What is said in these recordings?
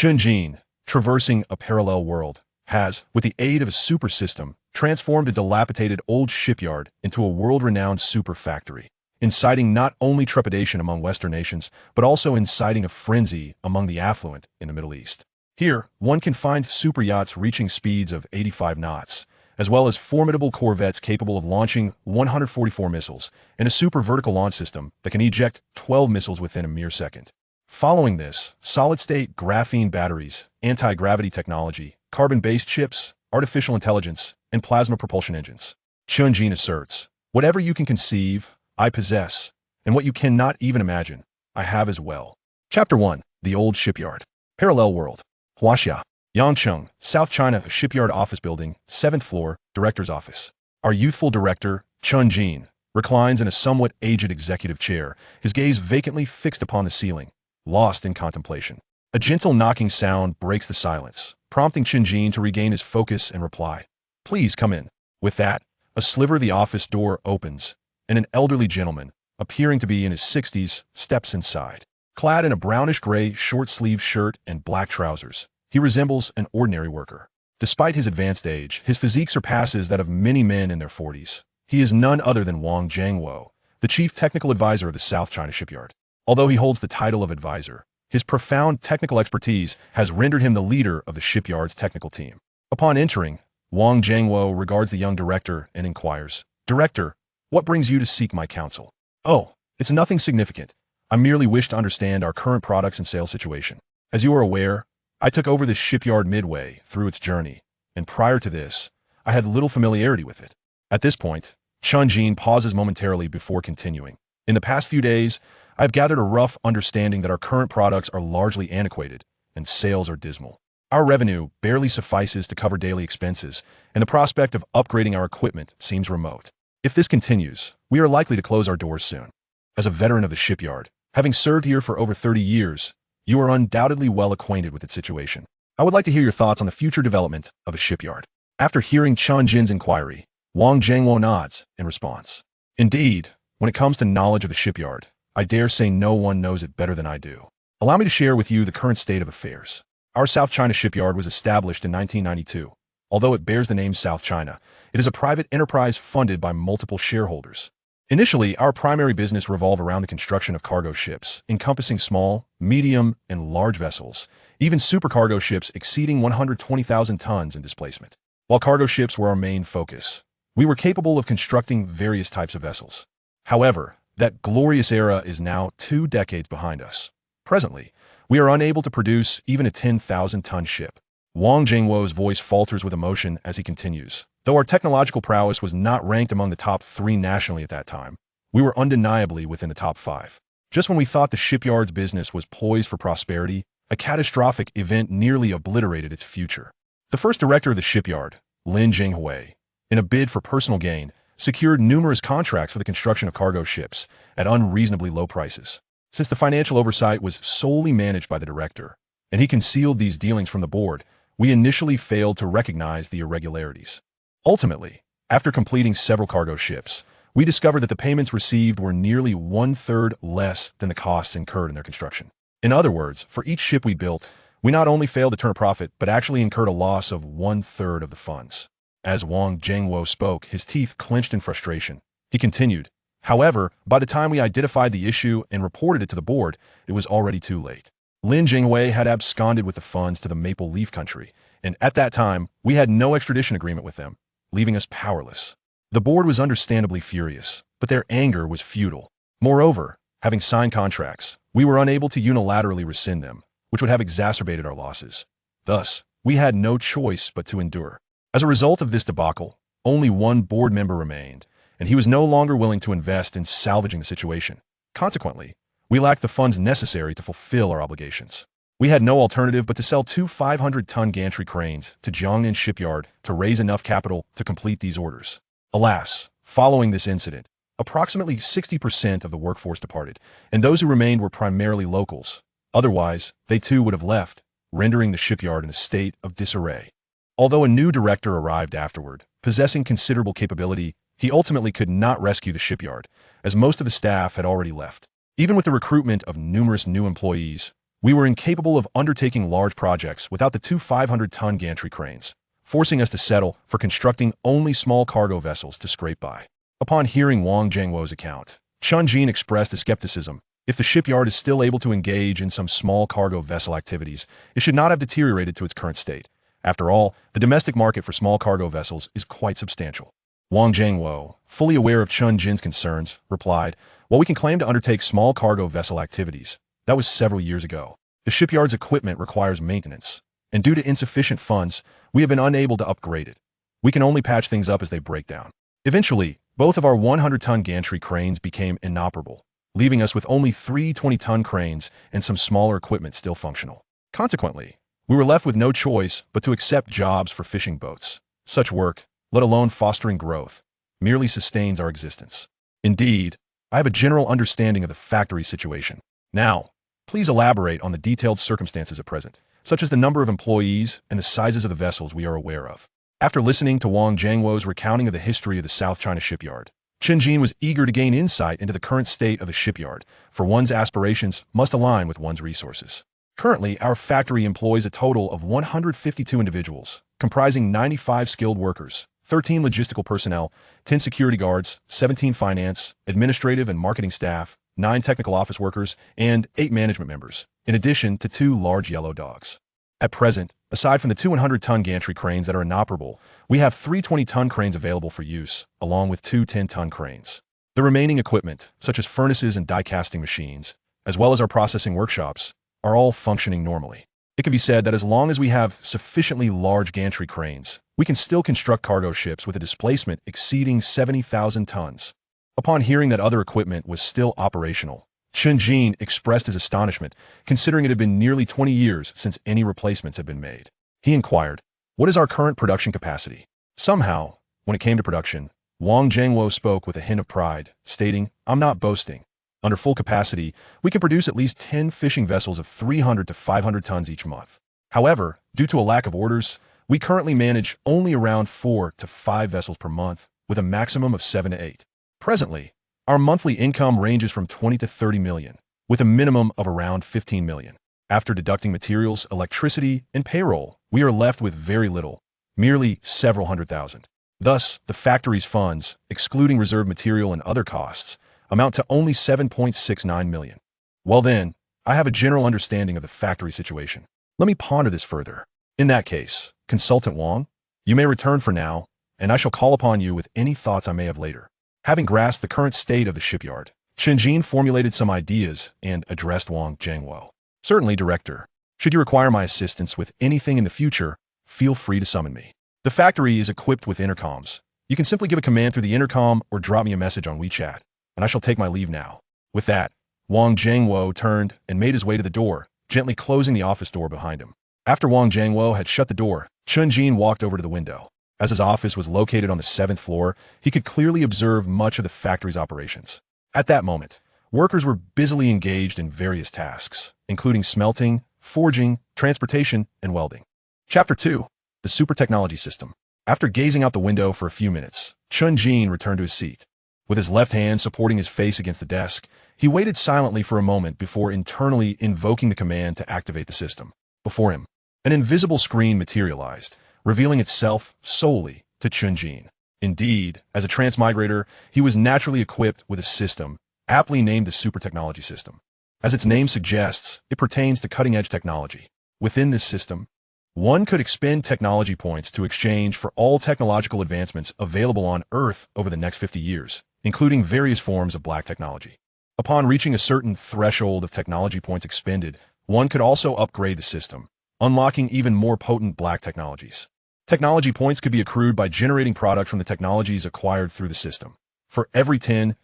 Chen Jin, traversing a parallel world, has, with the aid of a super system, transformed a dilapidated old shipyard into a world-renowned super factory, inciting not only trepidation among Western nations, but also inciting a frenzy among the affluent in the Middle East. Here, one can find super yachts reaching speeds of 85 knots, as well as formidable corvettes capable of launching 144 missiles, and a super vertical launch system that can eject 12 missiles within a mere second. Following this, solid-state graphene batteries, anti-gravity technology, carbon-based chips, artificial intelligence, and plasma propulsion engines. Chen Jin asserts, whatever you can conceive, I possess, and what you cannot even imagine, I have as well. Chapter 1. The Old Shipyard. Parallel World. Huaxia, Yangcheng, South China, Shipyard Office Building, 7th floor, Director's Office. Our youthful director, Chen Jin, reclines in a somewhat aged executive chair, his gaze vacantly fixed upon the ceiling, lost in contemplation. A gentle knocking sound breaks the silence, prompting Chen Jin to regain his focus and reply. Please come in. With that, a sliver of the office door opens, and an elderly gentleman, appearing to be in his 60s, steps inside. Clad in a brownish-gray short-sleeved shirt and black trousers, he resembles an ordinary worker. Despite his advanced age, his physique surpasses that of many men in their 40s. He is none other than Wang Jiangwo, the chief technical advisor of the South China Shipyard. Although he holds the title of advisor, his profound technical expertise has rendered him the leader of the shipyard's technical team. Upon entering, Wang Jiangwo regards the young director and inquires, Director, what brings you to seek my counsel? Oh, it's nothing significant. I merely wish to understand our current products and sales situation. As you are aware, I took over this shipyard midway through its journey, and prior to this, I had little familiarity with it. At this point, Chen Jin pauses momentarily before continuing. In the past few days, I have gathered a rough understanding that our current products are largely antiquated, and sales are dismal. Our revenue barely suffices to cover daily expenses, and the prospect of upgrading our equipment seems remote. If this continues, we are likely to close our doors soon. As a veteran of the shipyard, having served here for over 30 years, you are undoubtedly well acquainted with its situation. I would like to hear your thoughts on the future development of a shipyard. After hearing Chen Jin's inquiry, Wang Jiangwo nods in response. Indeed, when it comes to knowledge of the shipyard, I dare say no one knows it better than I do. Allow me to share with you the current state of affairs. Our South China Shipyard was established in 1992. Although it bears the name South China, it is a private enterprise funded by multiple shareholders. Initially, our primary business revolved around the construction of cargo ships, encompassing small, medium, and large vessels, even supercargo ships exceeding 120,000 tons in displacement. While cargo ships were our main focus, we were capable of constructing various types of vessels. However, that glorious era is now 2 decades behind us. Presently, we are unable to produce even a 10,000-ton ship. Wang Jiangwo's voice falters with emotion as he continues. Though our technological prowess was not ranked among the top 3 nationally at that time, we were undeniably within the top 5. Just when we thought the shipyard's business was poised for prosperity, a catastrophic event nearly obliterated its future. The first director of the shipyard, Lin Jinghui, in a bid for personal gain, secured numerous contracts for the construction of cargo ships at unreasonably low prices. Since the financial oversight was solely managed by the director, and he concealed these dealings from the board, we initially failed to recognize the irregularities. Ultimately, after completing several cargo ships, we discovered that the payments received were nearly 1/3 less than the costs incurred in their construction. In other words, for each ship we built, we not only failed to turn a profit, but actually incurred a loss of 1/3 of the funds. As Wang Jiangwo spoke, his teeth clenched in frustration. He continued, however, by the time we identified the issue and reported it to the board, it was already too late. Lin Jinghui had absconded with the funds to the Maple Leaf Country, and at that time, we had no extradition agreement with them, leaving us powerless. The board was understandably furious, but their anger was futile. Moreover, having signed contracts, we were unable to unilaterally rescind them, which would have exacerbated our losses. Thus, we had no choice but to endure. As a result of this debacle, only one board member remained, and he was no longer willing to invest in salvaging the situation. Consequently, we lacked the funds necessary to fulfill our obligations. We had no alternative but to sell 2 500-ton gantry cranes to Jiangnan Shipyard to raise enough capital to complete these orders. Alas, following this incident, approximately 60% of the workforce departed, and those who remained were primarily locals. Otherwise, they too would have left, rendering the shipyard in a state of disarray. Although a new director arrived afterward, possessing considerable capability, he ultimately could not rescue the shipyard, as most of the staff had already left. Even with the recruitment of numerous new employees, We were incapable of undertaking large projects without the two 500-ton gantry cranes, forcing us to settle for constructing only small cargo vessels to scrape by. Upon hearing Wang Zhengwo's account, Chen Jin expressed a skepticism. If the shipyard is still able to engage in some small cargo vessel activities, it should not have deteriorated to its current state. After all, the domestic market for small cargo vessels is quite substantial. Wang Zhengwo, fully aware of Chen Jin's concerns, replied, "While we can claim to undertake small cargo vessel activities, that was several years ago. The shipyard's equipment requires maintenance, and due to insufficient funds, we have been unable to upgrade it. We can only patch things up as they break down." Eventually, both of our 100-ton gantry cranes became inoperable, leaving us with only 3 20-ton cranes and some smaller equipment still functional. Consequently, we were left with no choice but to accept jobs for fishing boats. Such work, let alone fostering growth, merely sustains our existence. Indeed, I have a general understanding of the factory situation. Now, please elaborate on the detailed circumstances at present, such as the number of employees and the sizes of the vessels we are aware of. After listening to Wang Zhengwo's recounting of the history of the South China Shipyard, Chen Jin was eager to gain insight into the current state of the shipyard, for one's aspirations must align with one's resources. Currently, our factory employs a total of 152 individuals, comprising 95 skilled workers, 13 logistical personnel, 10 security guards, 17 finance, administrative and marketing staff, 9 technical office workers, and 8 management members, in addition to 2 large yellow dogs. At present, aside from the 2 100-ton gantry cranes that are inoperable, we have 3 20-ton cranes available for use, along with 2 10-ton cranes. The remaining equipment, such as furnaces and die-casting machines, as well as our processing workshops, are all functioning normally. It can be said that as long as we have sufficiently large gantry cranes, we can still construct cargo ships with a displacement exceeding 70,000 tons. Upon hearing that other equipment was still operational, Chen Jin expressed his astonishment, considering it had been nearly 20 years since any replacements had been made. He inquired, "What is our current production capacity?" Somehow, when it came to production, Wang Zhengwo spoke with a hint of pride, stating, "I'm not boasting. Under full capacity, we can produce at least 10 fishing vessels of 300 to 500 tons each month. However, due to a lack of orders, we currently manage only around 4 to 5 vessels per month, with a maximum of 7 to 8. Presently, our monthly income ranges from 20 to 30 million, with a minimum of around 15 million. After deducting materials, electricity, and payroll, we are left with very little, merely several hundred thousand. Thus, the factory's funds, excluding reserve material and other costs, amount to only 7.69 million. Well then, I have a general understanding of the factory situation. Let me ponder this further. In that case, Consultant Wang, you may return for now, and I shall call upon you with any thoughts I may have later." Having grasped the current state of the shipyard, Chen Jin formulated some ideas and addressed Wang Zhengwo. "Certainly, Director. Should you require my assistance with anything in the future, feel free to summon me. The factory is equipped with intercoms. You can simply give a command through the intercom or drop me a message on WeChat, and I shall take my leave now." With that, Wang Zhengwo turned and made his way to the door, gently closing the office door behind him. After Wang Zhengwo had shut the door, Chen Jin walked over to the window. As his office was located on the 7th floor, he could clearly observe much of the factory's operations. At that moment, workers were busily engaged in various tasks, including smelting, forging, transportation, and welding. Chapter 2. The Super Technology System. After gazing out the window for a few minutes, Chen Jin returned to his seat. With his left hand supporting his face against the desk, he waited silently for a moment before internally invoking the command to activate the system. Before him, an invisible screen materialized, revealing itself solely to Chen Jin. Indeed, as a transmigrator, he was naturally equipped with a system, aptly named the Super Technology System. As its name suggests, it pertains to cutting-edge technology. Within this system, one could expend technology points to exchange for all technological advancements available on Earth over the next 50 years, including various forms of black technology. Upon reaching a certain threshold of technology points expended, one could also upgrade the system, unlocking even more potent black technologies. Technology points could be accrued by generating product from the technologies acquired through the system. For every 10,000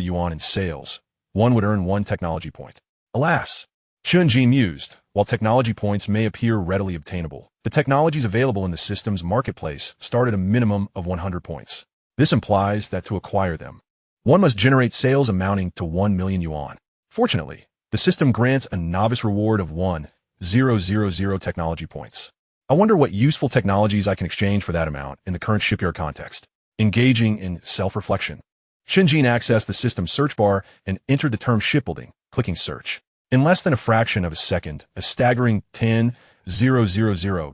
yuan in sales, one would earn 1 technology point. Alas, Chen Jin mused, while technology points may appear readily obtainable, the technologies available in the system's marketplace start at a minimum of 100 points. This implies that to acquire them, one must generate sales amounting to 1 million yuan. Fortunately, the system grants a novice reward of 1,000 technology points. I wonder what useful technologies I can exchange for that amount in the current shipyard context. Engaging in self-reflection, Chen Jin accessed the system search bar and entered the term shipbuilding, clicking search. In less than a fraction of a second, a staggering 10,000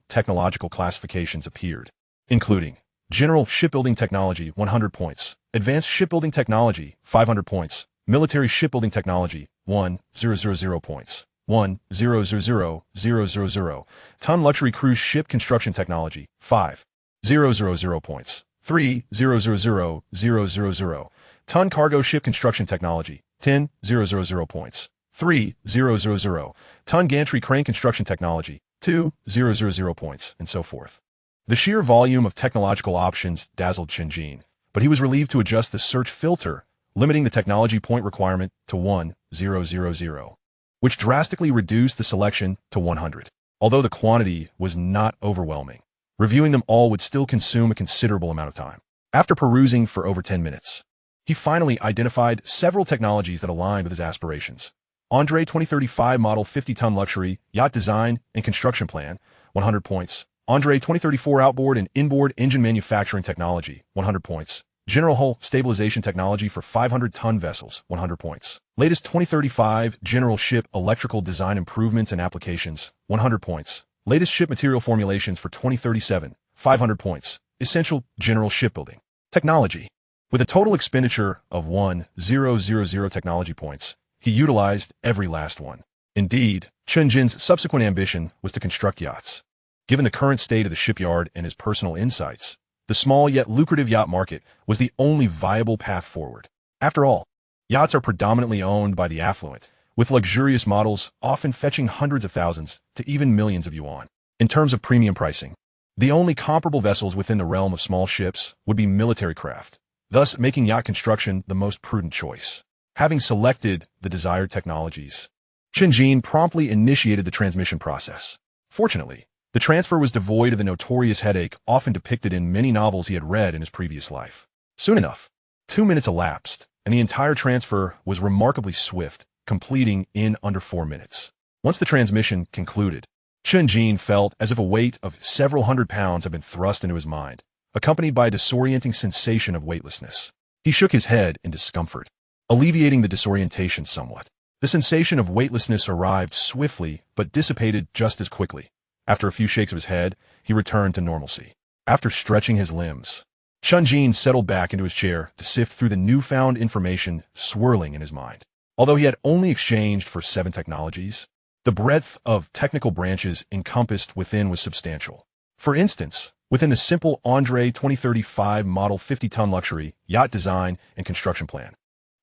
technological classifications appeared, including General Shipbuilding Technology 100 points, Advanced Shipbuilding Technology 500 points, Military Shipbuilding Technology 1,000 points, 1,000,000, Ton Luxury Cruise Ship Construction Technology 5,000 points, 3,000,000, Ton Cargo Ship Construction Technology 10,000 points, 3,000, Ton Gantry Crane Construction Technology 2,000 points, and so forth. The sheer volume of technological options dazzled Chen Jin, but he was relieved to adjust the search filter, limiting the technology point requirement to 1,000, which drastically reduced the selection to 100. Although the quantity was not overwhelming, reviewing them all would still consume a considerable amount of time. After perusing for over 10 minutes, he finally identified several technologies that aligned with his aspirations. Andre 2035 Model 50-ton Luxury Yacht Design and Construction Plan, 100 points. Andre 2034 Outboard and Inboard Engine Manufacturing Technology, 100 points. General Hull Stabilization Technology for 500-ton vessels, 100 points. Latest 2035 General Ship Electrical Design Improvements and Applications, 100 points. Latest ship material formulations for 2037, 500 points. Essential General Shipbuilding Technology. With a total expenditure of 1,000 technology points, he utilized every last one. Indeed, Chen Jin's subsequent ambition was to construct yachts. Given the current state of the shipyard and his personal insights, the small yet lucrative yacht market was the only viable path forward. After all, yachts are predominantly owned by the affluent, with luxurious models often fetching hundreds of thousands to even millions of yuan. In terms of premium pricing, the only comparable vessels within the realm of small ships would be military craft, thus making yacht construction the most prudent choice. Having selected the desired technologies, Chen Jin promptly initiated the transmission process. Fortunately, the transfer was devoid of the notorious headache often depicted in many novels he had read in his previous life. Soon enough, 2 minutes elapsed, and the entire transfer was remarkably swift, completing in under 4 minutes. Once the transmission concluded, Chen Jin felt as if a weight of several hundred pounds had been thrust into his mind, accompanied by a disorienting sensation of weightlessness. He shook his head in discomfort, alleviating the disorientation somewhat. The sensation of weightlessness arrived swiftly but dissipated just as quickly. After a few shakes of his head, he returned to normalcy. After stretching his limbs, Chen Jin settled back into his chair to sift through the newfound information swirling in his mind. Although he had only exchanged for 7 technologies, the breadth of technical branches encompassed within was substantial. For instance, within the simple Andre 2035 Model 50-ton Luxury Yacht Design and Construction Plan,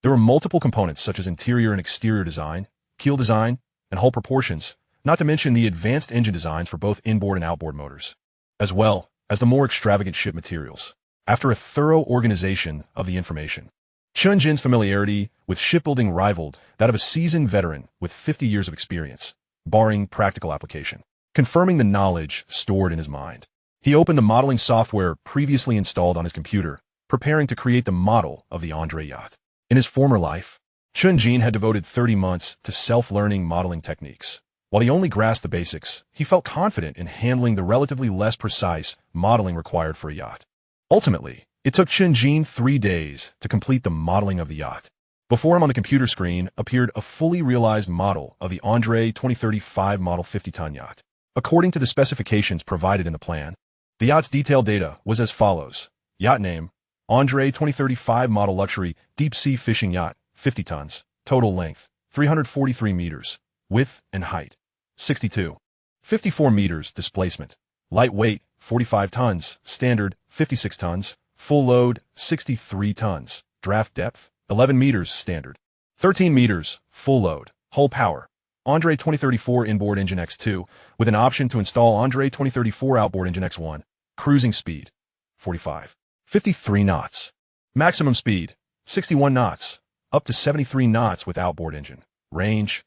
there were multiple components such as interior and exterior design, keel design, and hull proportions, not to mention the advanced engine designs for both inboard and outboard motors, as well as the more extravagant ship materials. After a thorough organization of the information, Chen Jin's familiarity with shipbuilding rivaled that of a seasoned veteran with 50 years of experience, barring practical application. Confirming the knowledge stored in his mind, he opened the modeling software previously installed on his computer, preparing to create the model of the Andre yacht. In his former life, Chen Jin had devoted 30 months to self-learning modeling techniques. While he only grasped the basics, he felt confident in handling the relatively less precise modeling required for a yacht. Ultimately, it took Chen Jin 3 days to complete the modeling of the yacht. Before him on the computer screen appeared a fully realized model of the Andre 2035 Model 50-ton yacht. According to the specifications provided in the plan, the yacht's detailed data was as follows. Yacht name, Andre 2035 Model Luxury Deep Sea Fishing Yacht, 50 tons, total length, 343 meters. Width and height, 62. 54 meters displacement. Light weight, 45 tons. Standard, 56 tons. Full load, 63 tons. Draft depth, 11 meters standard. 13 meters, full load. Hull power, Andre 2034 Inboard Engine X2, with an option to install Andre 2034 Outboard Engine X1. Cruising speed, 45. 53 knots. Maximum speed, 61 knots. Up to 73 knots with outboard engine. Range,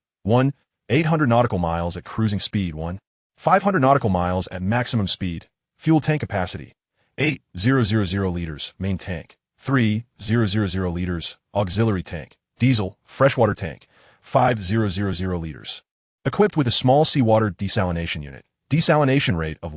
800 nautical miles at cruising speed 500 nautical miles at maximum speed. Fuel tank capacity, 8,000 liters, main tank, 3,000 liters, auxiliary tank, diesel, freshwater tank, 5,000 liters. Equipped with a small seawater desalination unit, desalination rate of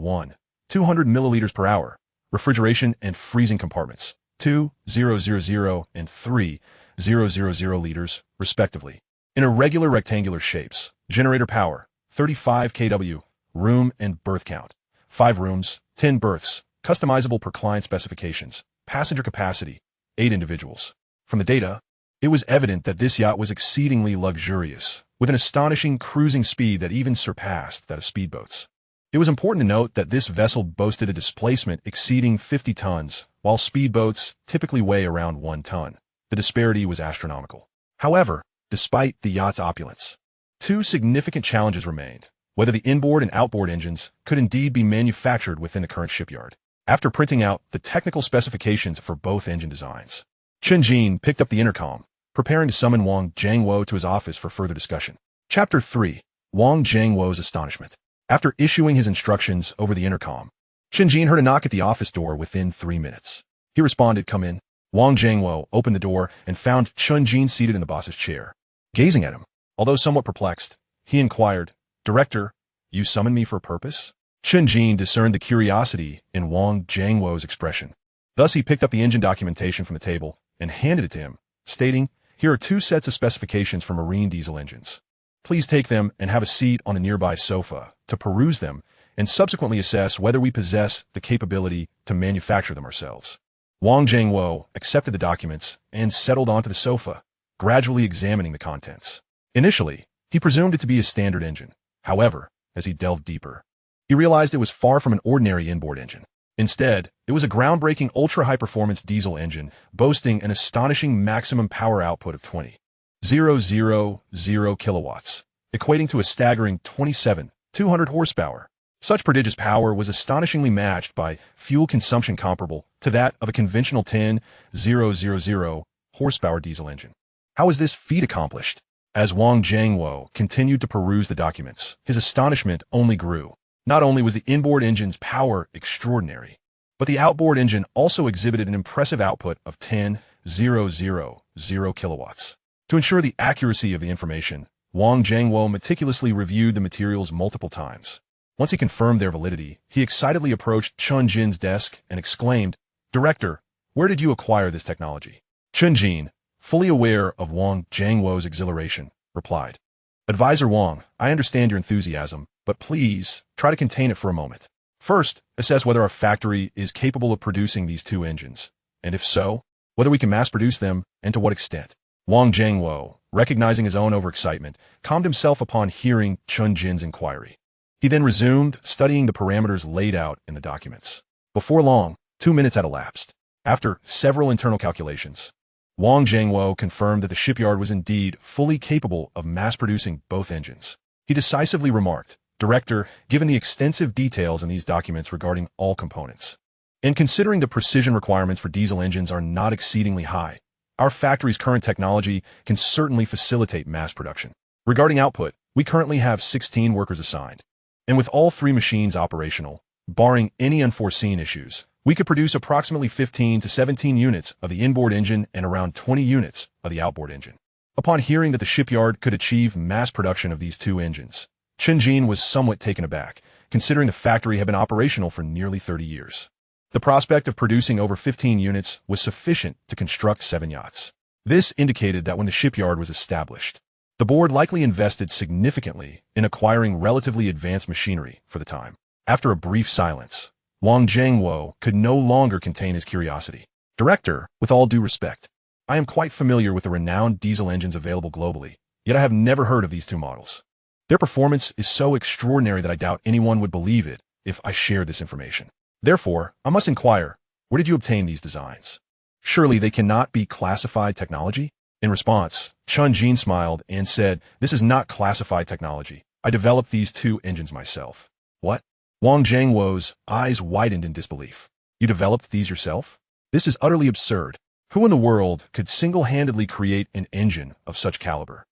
200 milliliters per hour, refrigeration and freezing compartments, 2,000 and 3,000 liters, respectively. in irregular rectangular shapes. Generator power, 35 kW. Room and berth count, 5 rooms, 10 berths. Customizable per client specifications. Passenger capacity, 8 individuals. From the data, it was evident that this yacht was exceedingly luxurious, with an astonishing cruising speed that even surpassed that of speedboats. It was important to note that this vessel boasted a displacement exceeding 50 tons, while speedboats typically weigh around 1 ton. The disparity was astronomical. However, despite the yacht's opulence, 2 significant challenges remained: whether the inboard and outboard engines could indeed be manufactured within the current shipyard. After printing out the technical specifications for both engine designs, Chen Jin picked up the intercom, preparing to summon Wang Jiangwo to his office for further discussion. Chapter 3. Wang Jiangwo's Astonishment. After issuing his instructions over the intercom, Chen Jin heard a knock at the office door within 3 minutes. He responded, "Come in." Wang Jiangwo opened the door and found Chen Jin seated in the boss's chair. Gazing at him, although somewhat perplexed, he inquired, "Director, you summoned me for a purpose?" Chen Jin discerned the curiosity in Wang Jiangwo's expression. Thus he picked up the engine documentation from the table and handed it to him, stating, "Here are 2 sets of specifications for marine diesel engines. Please take them and have a seat on a nearby sofa to peruse them and subsequently assess whether we possess the capability to manufacture them ourselves." Wang Jiangwo accepted the documents and settled onto the sofa, gradually examining the contents. Initially, he presumed it to be a standard engine. However, as he delved deeper, he realized it was far from an ordinary inboard engine. Instead, it was a groundbreaking ultra-high-performance diesel engine boasting an astonishing maximum power output of 20,000 kilowatts, equating to a staggering 27,200 horsepower. Such prodigious power was astonishingly matched by fuel consumption comparable to that of a conventional 10,000 horsepower diesel engine. How was this feat accomplished? As Wang Jiangwo continued to peruse the documents, his astonishment only grew. Not only was the inboard engine's power extraordinary, but the outboard engine also exhibited an impressive output of 10,000 kilowatts. To ensure the accuracy of the information, Wang Jiangwo meticulously reviewed the materials multiple times. Once he confirmed their validity, he excitedly approached Chen Jin's desk and exclaimed, "Director, where did you acquire this technology?" Chen Jin, fully aware of Wang Jiangwo's exhilaration, replied, "Advisor Wang, I understand your enthusiasm, but please try to contain it for a moment. First, assess whether our factory is capable of producing these 2 engines, and if so, whether we can mass produce them and to what extent." Wang Jiangwo, recognizing his own overexcitement, calmed himself upon hearing Chen Jin's inquiry. He then resumed studying the parameters laid out in the documents. Before long, 2 minutes had elapsed. After several internal calculations, Wang Jiangwo confirmed that the shipyard was indeed fully capable of mass-producing both engines. He decisively remarked, "Director, given the extensive details in these documents regarding all components, and considering the precision requirements for diesel engines are not exceedingly high, our factory's current technology can certainly facilitate mass production. Regarding output, we currently have 16 workers assigned. And with all 3 machines operational, barring any unforeseen issues, we could produce approximately 15 to 17 units of the inboard engine and around 20 units of the outboard engine." Upon hearing that the shipyard could achieve mass production of these 2 engines, Chen Jin was somewhat taken aback, considering the factory had been operational for nearly 30 years. The prospect of producing over 15 units was sufficient to construct 7 yachts. This indicated that when the shipyard was established, the board likely invested significantly in acquiring relatively advanced machinery for the time. After a brief silence, Wang Jiangwo could no longer contain his curiosity. "Director, with all due respect, I am quite familiar with the renowned diesel engines available globally, yet I have never heard of these 2 models. Their performance is so extraordinary that I doubt anyone would believe it if I shared this information. Therefore, I must inquire, where did you obtain these designs? Surely they cannot be classified technology?" In response, Chen Jin smiled and said, "This is not classified technology. I developed these 2 engines myself." "What?" Wang Jiangwo's eyes widened in disbelief. "You developed these yourself? This is utterly absurd. Who in the world could single-handedly create an engine of such caliber?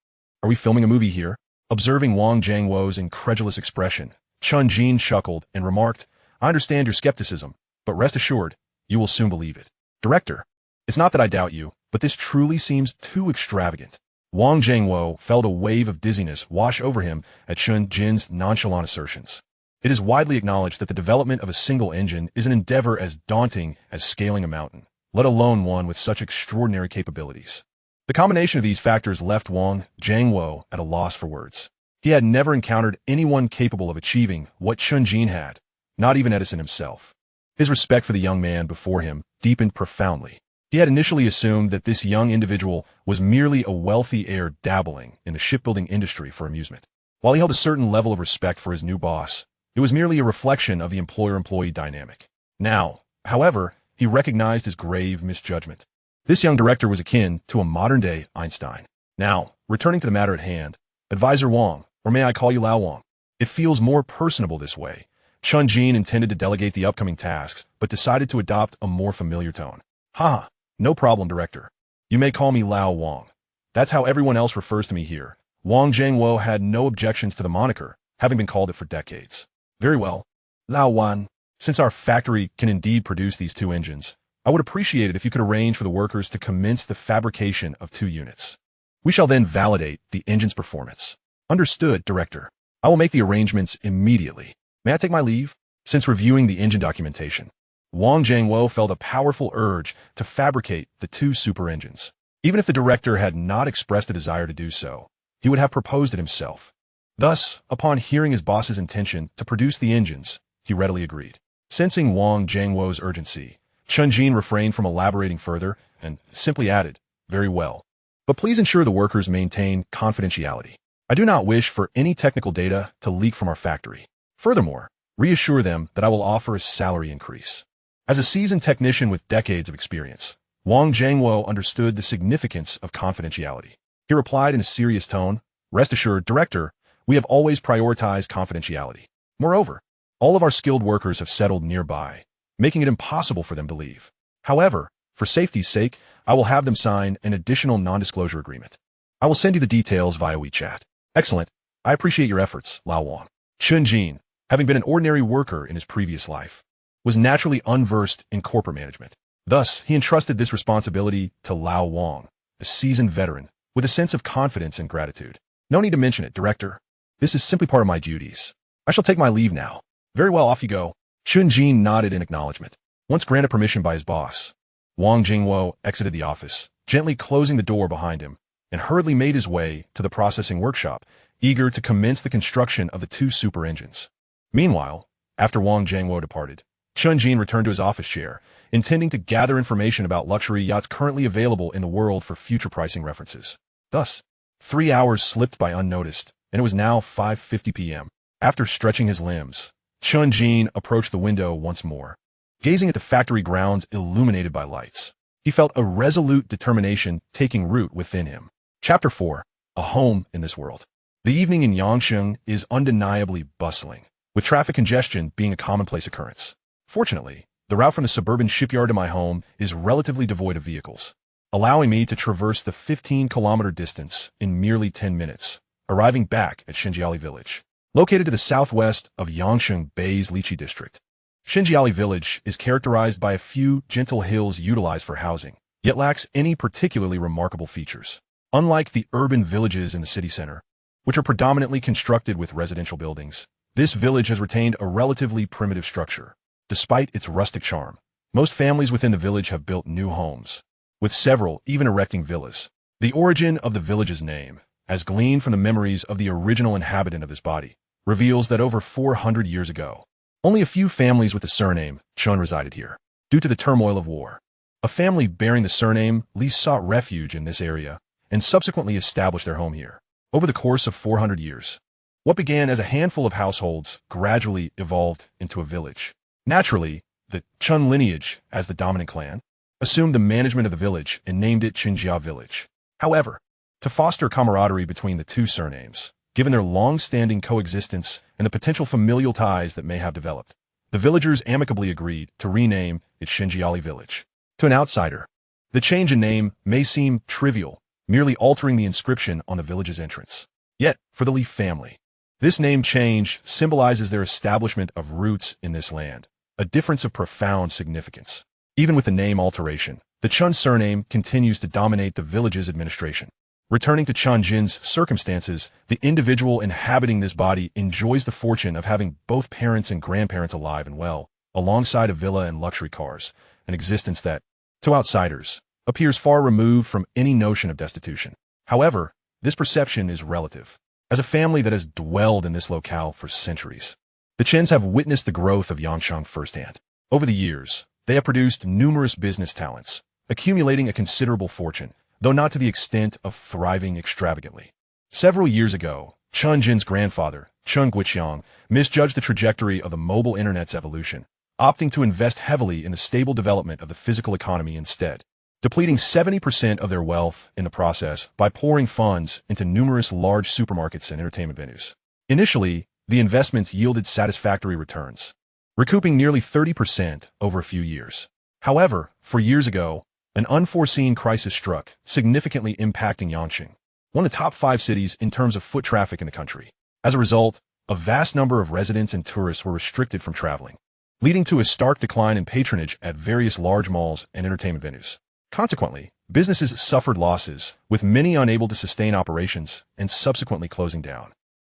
Are we filming a movie here?" Observing Wang Jiangwo's incredulous expression, Chen Jin chuckled and remarked, "I understand your skepticism, but rest assured, you will soon believe it. Director, it's not that I doubt you, but this truly seems too extravagant." Wang Jiangwo felt a wave of dizziness wash over him at Chen Jin's nonchalant assertions. It is widely acknowledged that the development of a single engine is an endeavor as daunting as scaling a mountain, let alone one with such extraordinary capabilities. The combination of these factors left Wang Jiangwo at a loss for words. He had never encountered anyone capable of achieving what Chen Jin had, not even Edison himself. His respect for the young man before him deepened profoundly. He had initially assumed that this young individual was merely a wealthy heir dabbling in the shipbuilding industry for amusement. While he held a certain level of respect for his new boss, it was merely a reflection of the employer-employee dynamic. Now, however, he recognized his grave misjudgment. This young director was akin to a modern-day Einstein. Now, returning to the matter at hand, Advisor Wang, or may I call you Lao Wang? It feels more personable this way. Chen Jin intended to delegate the upcoming tasks, but decided to adopt a more familiar tone. Haha, no problem, Director. You may call me Lao Wang. That's how everyone else refers to me here. Wang Jiangwo had no objections to the moniker, having been called it for decades. Very well. Lao Wan, since our factory can indeed produce these 2 engines, I would appreciate it if you could arrange for the workers to commence the fabrication of 2 units. We shall then validate the engine's performance. Understood, Director. I will make the arrangements immediately. May I take my leave? Since reviewing the engine documentation, Wang Jiangwo felt a powerful urge to fabricate the 2 super engines. Even if the director had not expressed a desire to do so, he would have proposed it himself. Thus, upon hearing his boss's intention to produce the engines, he readily agreed. Sensing Wang Jiangwo's urgency, Chen Jin refrained from elaborating further and simply added, "Very well. But please ensure the workers maintain confidentiality. I do not wish for any technical data to leak from our factory. Furthermore, reassure them that I will offer a salary increase." As a seasoned technician with decades of experience, Wang Jiangwo understood the significance of confidentiality. He replied in a serious tone, "Rest assured, Director, we have always prioritized confidentiality. Moreover, all of our skilled workers have settled nearby, making it impossible for them to leave. However, for safety's sake, I will have them sign an additional non-disclosure agreement. I will send you the details via WeChat." "Excellent. I appreciate your efforts, Lao Wang." Chen Jin, having been an ordinary worker in his previous life, was naturally unversed in corporate management. Thus, he entrusted this responsibility to Lao Wang, a seasoned veteran, with a sense of confidence and gratitude. "No need to mention it, Director. This is simply part of my duties. I shall take my leave now." "Very well, off you go." Chen Jin nodded in acknowledgement. Once granted permission by his boss, Wang Jiangwo exited the office, gently closing the door behind him, and hurriedly made his way to the processing workshop, eager to commence the construction of the 2 super engines. Meanwhile, after Wang Jiangwo departed, Chen Jin returned to his office chair, intending to gather information about luxury yachts currently available in the world for future pricing references. Thus, 3 hours slipped by unnoticed, and it was now 5:50 p.m. After stretching his limbs, Chen Jin approached the window once more. Gazing at the factory grounds illuminated by lights, he felt a resolute determination taking root within him. Chapter 4. A Home in This World. The evening in Yangsheng is undeniably bustling, with traffic congestion being a commonplace occurrence. Fortunately, the route from the suburban shipyard to my home is relatively devoid of vehicles, allowing me to traverse the 15-kilometer distance in merely 10 minutes, arriving back at Xinjiali Village. Located to the southwest of Yangsheng Bay's Lichi district, Xinjiali Village is characterized by a few gentle hills utilized for housing, yet lacks any particularly remarkable features. Unlike the urban villages in the city center, which are predominantly constructed with residential buildings, this village has retained a relatively primitive structure. Despite its rustic charm, most families within the village have built new homes, with several even erecting villas. The origin of the village's name, as gleaned from the memories of the original inhabitant of this body, reveals that over 400 years ago, only a few families with the surname Chen resided here. Due to the turmoil of war, a family bearing the surname Li sought refuge in this area and subsequently established their home here. Over the course of 400 years, what began as a handful of households gradually evolved into a village. Naturally, the Chen lineage, as the dominant clan, assumed the management of the village and named it Xinjia Village. However, to foster camaraderie between the 2 surnames, given their long-standing coexistence and the potential familial ties that may have developed, the villagers amicably agreed to rename it Xinjiali Village. To an outsider, the change in name may seem trivial, merely altering the inscription on the village's entrance. Yet, for the Li family, this name change symbolizes their establishment of roots in this land, a difference of profound significance. Even with the name alteration, the Chen surname continues to dominate the village's administration. Returning to Chen Jin's circumstances, the individual inhabiting this body enjoys the fortune of having both parents and grandparents alive and well, alongside a villa and luxury cars, an existence that, to outsiders, appears far removed from any notion of destitution. However, this perception is relative. As a family that has dwelled in this locale for centuries, the Chens have witnessed the growth of Yangshang firsthand. Over the years, they have produced numerous business talents, accumulating a considerable fortune, though not to the extent of thriving extravagantly. Several years ago, Chen Jin's grandfather, Chen Guiqiang, misjudged the trajectory of the mobile internet's evolution, opting to invest heavily in the stable development of the physical economy instead, depleting 70% of their wealth in the process by pouring funds into numerous large supermarkets and entertainment venues. Initially, the investments yielded satisfactory returns, recouping nearly 30% over a few years. However, 4 years ago, an unforeseen crisis struck, significantly impacting Yangsheng, one of the top 5 cities in terms of foot traffic in the country. As a result, a vast number of residents and tourists were restricted from traveling, leading to a stark decline in patronage at various large malls and entertainment venues. Consequently, businesses suffered losses, with many unable to sustain operations and subsequently closing down.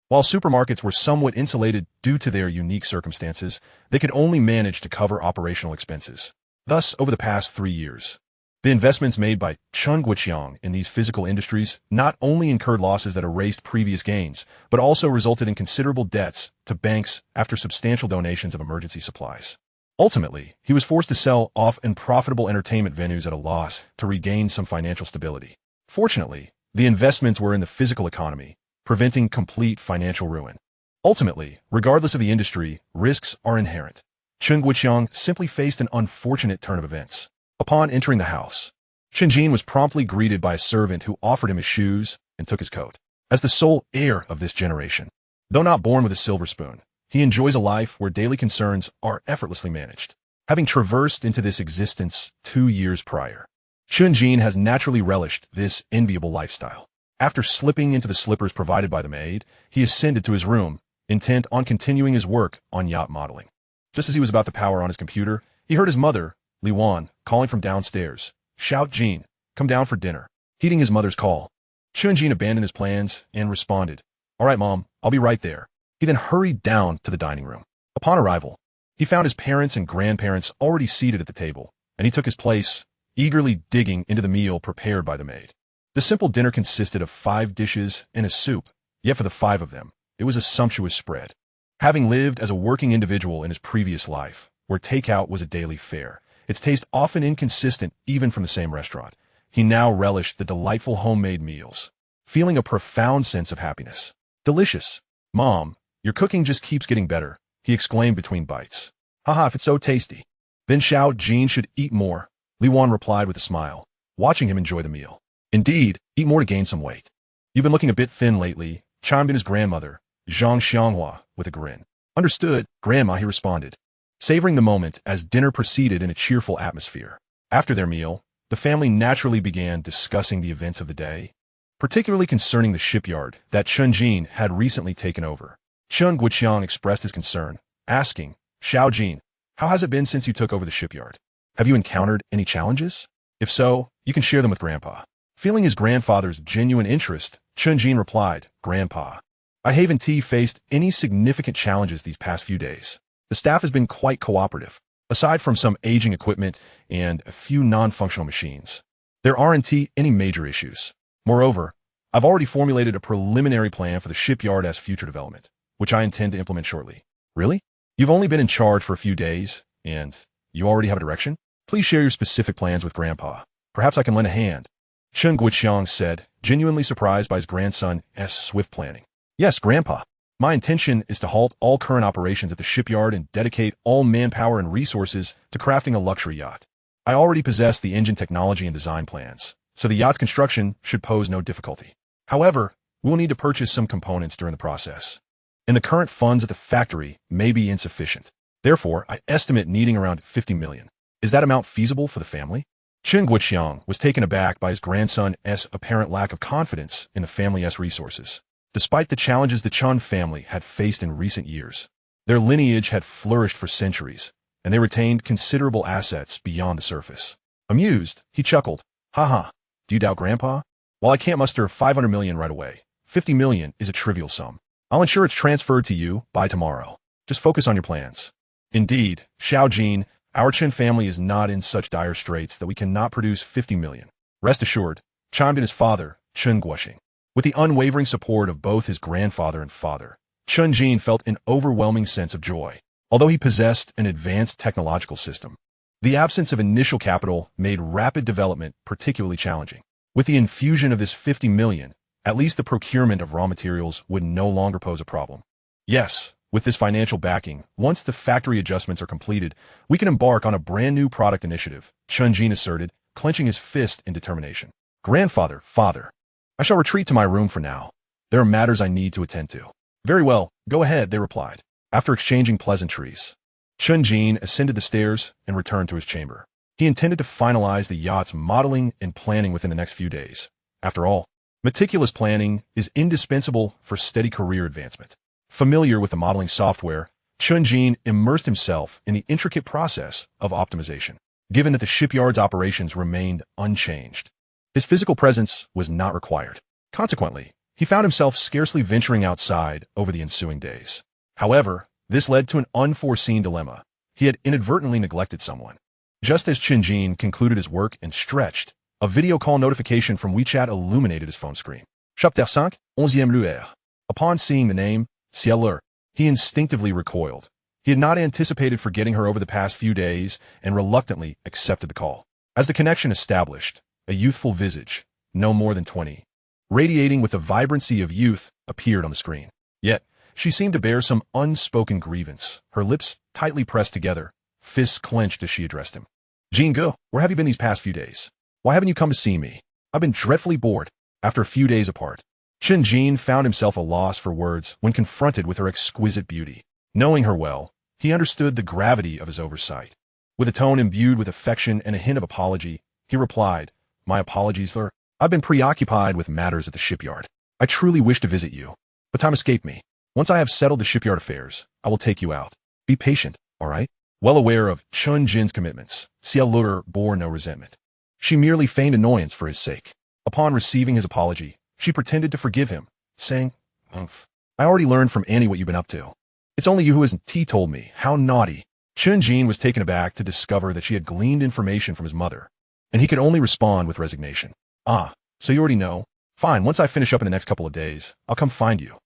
While supermarkets were somewhat insulated due to their unique circumstances, they could only manage to cover operational expenses. Thus, over the past 3 years, the investments made by Chen Guiqiang in these physical industries not only incurred losses that erased previous gains, but also resulted in considerable debts to banks after substantial donations of emergency supplies. Ultimately, he was forced to sell off unprofitable entertainment venues at a loss to regain some financial stability. Fortunately, the investments were in the physical economy, preventing complete financial ruin. Ultimately, regardless of the industry, risks are inherent. Chen Guiqiang simply faced an unfortunate turn of events. Upon entering the house, Chen Jin was promptly greeted by a servant who offered him his shoes and took his coat. As the sole heir of this generation, though not born with a silver spoon, he enjoys a life where daily concerns are effortlessly managed. Having traversed into this existence 2 years prior, Chen Jin has naturally relished this enviable lifestyle. After slipping into the slippers provided by the maid, he ascended to his room, intent on continuing his work on yacht modeling. Just as he was about to power on his computer, he heard his mother, Li Wan, calling from downstairs. "Shout, Jean, come down for dinner." Heeding his mother's call, Chen Jin abandoned his plans and responded, "All right, Mom, I'll be right there." He then hurried down to the dining room. Upon arrival, he found his parents and grandparents already seated at the table, and he took his place, eagerly digging into the meal prepared by the maid. The simple dinner consisted of 5 dishes and a soup, yet for the 5 of them, it was a sumptuous spread. Having lived as a working individual in his previous life, where takeout was a daily fare, its taste often inconsistent even from the same restaurant, he now relished the delightful homemade meals, feeling a profound sense of happiness. "Delicious. Mom, your cooking just keeps getting better," he exclaimed between bites. "Haha, if it's so tasty. Then Xiao Jin should eat more," Li Wan replied with a smile, watching him enjoy the meal. "Indeed, eat more to gain some weight. You've been looking a bit thin lately," chimed in his grandmother, Zhang Xianghua, with a grin. "Understood, Grandma," he responded, savoring the moment as dinner proceeded in a cheerful atmosphere. After their meal, the family naturally began discussing the events of the day, particularly concerning the shipyard that Chen Jin had recently taken over. Chen Guiqiang expressed his concern, asking, "Xiao Jin, how has it been since you took over the shipyard? Have you encountered any challenges? If so, you can share them with Grandpa." Feeling his grandfather's genuine interest, Chen Jin replied, "Grandpa, I haven't faced any significant challenges these past few days. The staff has been quite cooperative, aside from some aging equipment and a few non-functional machines. There aren't any major issues. Moreover, I've already formulated a preliminary plan for the shipyard as future development, which I intend to implement shortly." "Really? You've only been in charge for a few days, and you already have a direction? Please share your specific plans with Grandpa. Perhaps I can lend a hand," Chen Guiqiang said, genuinely surprised by his grandson's swift planning. "Yes, Grandpa. My intention is to halt all current operations at the shipyard and dedicate all manpower and resources to crafting a luxury yacht. I already possess the engine technology and design plans, so the yacht's construction should pose no difficulty. However, we will need to purchase some components during the process, and the current funds at the factory may be insufficient. Therefore, I estimate needing around 50 million. Is that amount feasible for the family?" Chen Guiqiang was taken aback by his grandson's apparent lack of confidence in the family's resources. Despite the challenges the Chen family had faced in recent years, their lineage had flourished for centuries, and they retained considerable assets beyond the surface. Amused, he chuckled, "Haha, do you doubt Grandpa? While I can't muster 500 million right away, 50 million is a trivial sum. I'll ensure it's transferred to you by tomorrow. Just focus on your plans." Indeed, Xiao Jin, Our Chen family is not in such dire straits that we cannot produce 50 million. Rest assured, chimed in his father, Chen Guoxing. With the unwavering support of both his grandfather and father, Chen Jin felt an overwhelming sense of joy. Although he possessed an advanced technological system, the absence of initial capital made rapid development particularly challenging. With the infusion of this 50 million, at least the procurement of raw materials would no longer pose a problem. Yes, with this financial backing, once the factory adjustments are completed, we can embark on a brand new product initiative, Chen Jin asserted, clenching his fist in determination. Grandfather, father, I shall retreat to my room for now. There are matters I need to attend to. Very well, go ahead, they replied. After exchanging pleasantries, Chen Jin ascended the stairs and returned to his chamber. He intended to finalize the yacht's modeling and planning within the next few days. After all, meticulous planning is indispensable for steady career advancement. Familiar with the modeling software, Chen Jin immersed himself in the intricate process of optimization. Given that the shipyard's operations remained unchanged, his physical presence was not required. Consequently, he found himself scarcely venturing outside over the ensuing days. However, this led to an unforeseen dilemma. He had inadvertently neglected someone. Just as Chen Jin concluded his work and stretched, a video call notification from WeChat illuminated his phone screen. Chapter 5, 11e lueur. Upon seeing the name, Cielur, he instinctively recoiled. He had not anticipated forgetting her over the past few days and reluctantly accepted the call. As the connection established, a youthful visage, no more than 20, radiating with the vibrancy of youth, appeared on the screen. Yet, she seemed to bear some unspoken grievance, her lips tightly pressed together, fists clenched as she addressed him. Jingo, where have you been these past few days? Why haven't you come to see me? I've been dreadfully bored. After a few days apart, Chen Jin found himself at a loss for words when confronted with her exquisite beauty. Knowing her well, he understood the gravity of his oversight. With a tone imbued with affection and a hint of apology, he replied, My apologies, sir. I've been preoccupied with matters at the shipyard. I truly wish to visit you, but time escaped me. Once I have settled the shipyard affairs, I will take you out. Be patient, all right? Well aware of Chen Jin's commitments, Cielur bore no resentment. She merely feigned annoyance for his sake. Upon receiving his apology, she pretended to forgive him, saying, I already learned from Annie what you've been up to. It's only you who hasn't told me. How naughty. Chen Jin was taken aback to discover that she had gleaned information from his mother, and he could only respond with resignation. Ah, so you already know? Fine, once I finish up in the next couple of days, I'll come find you.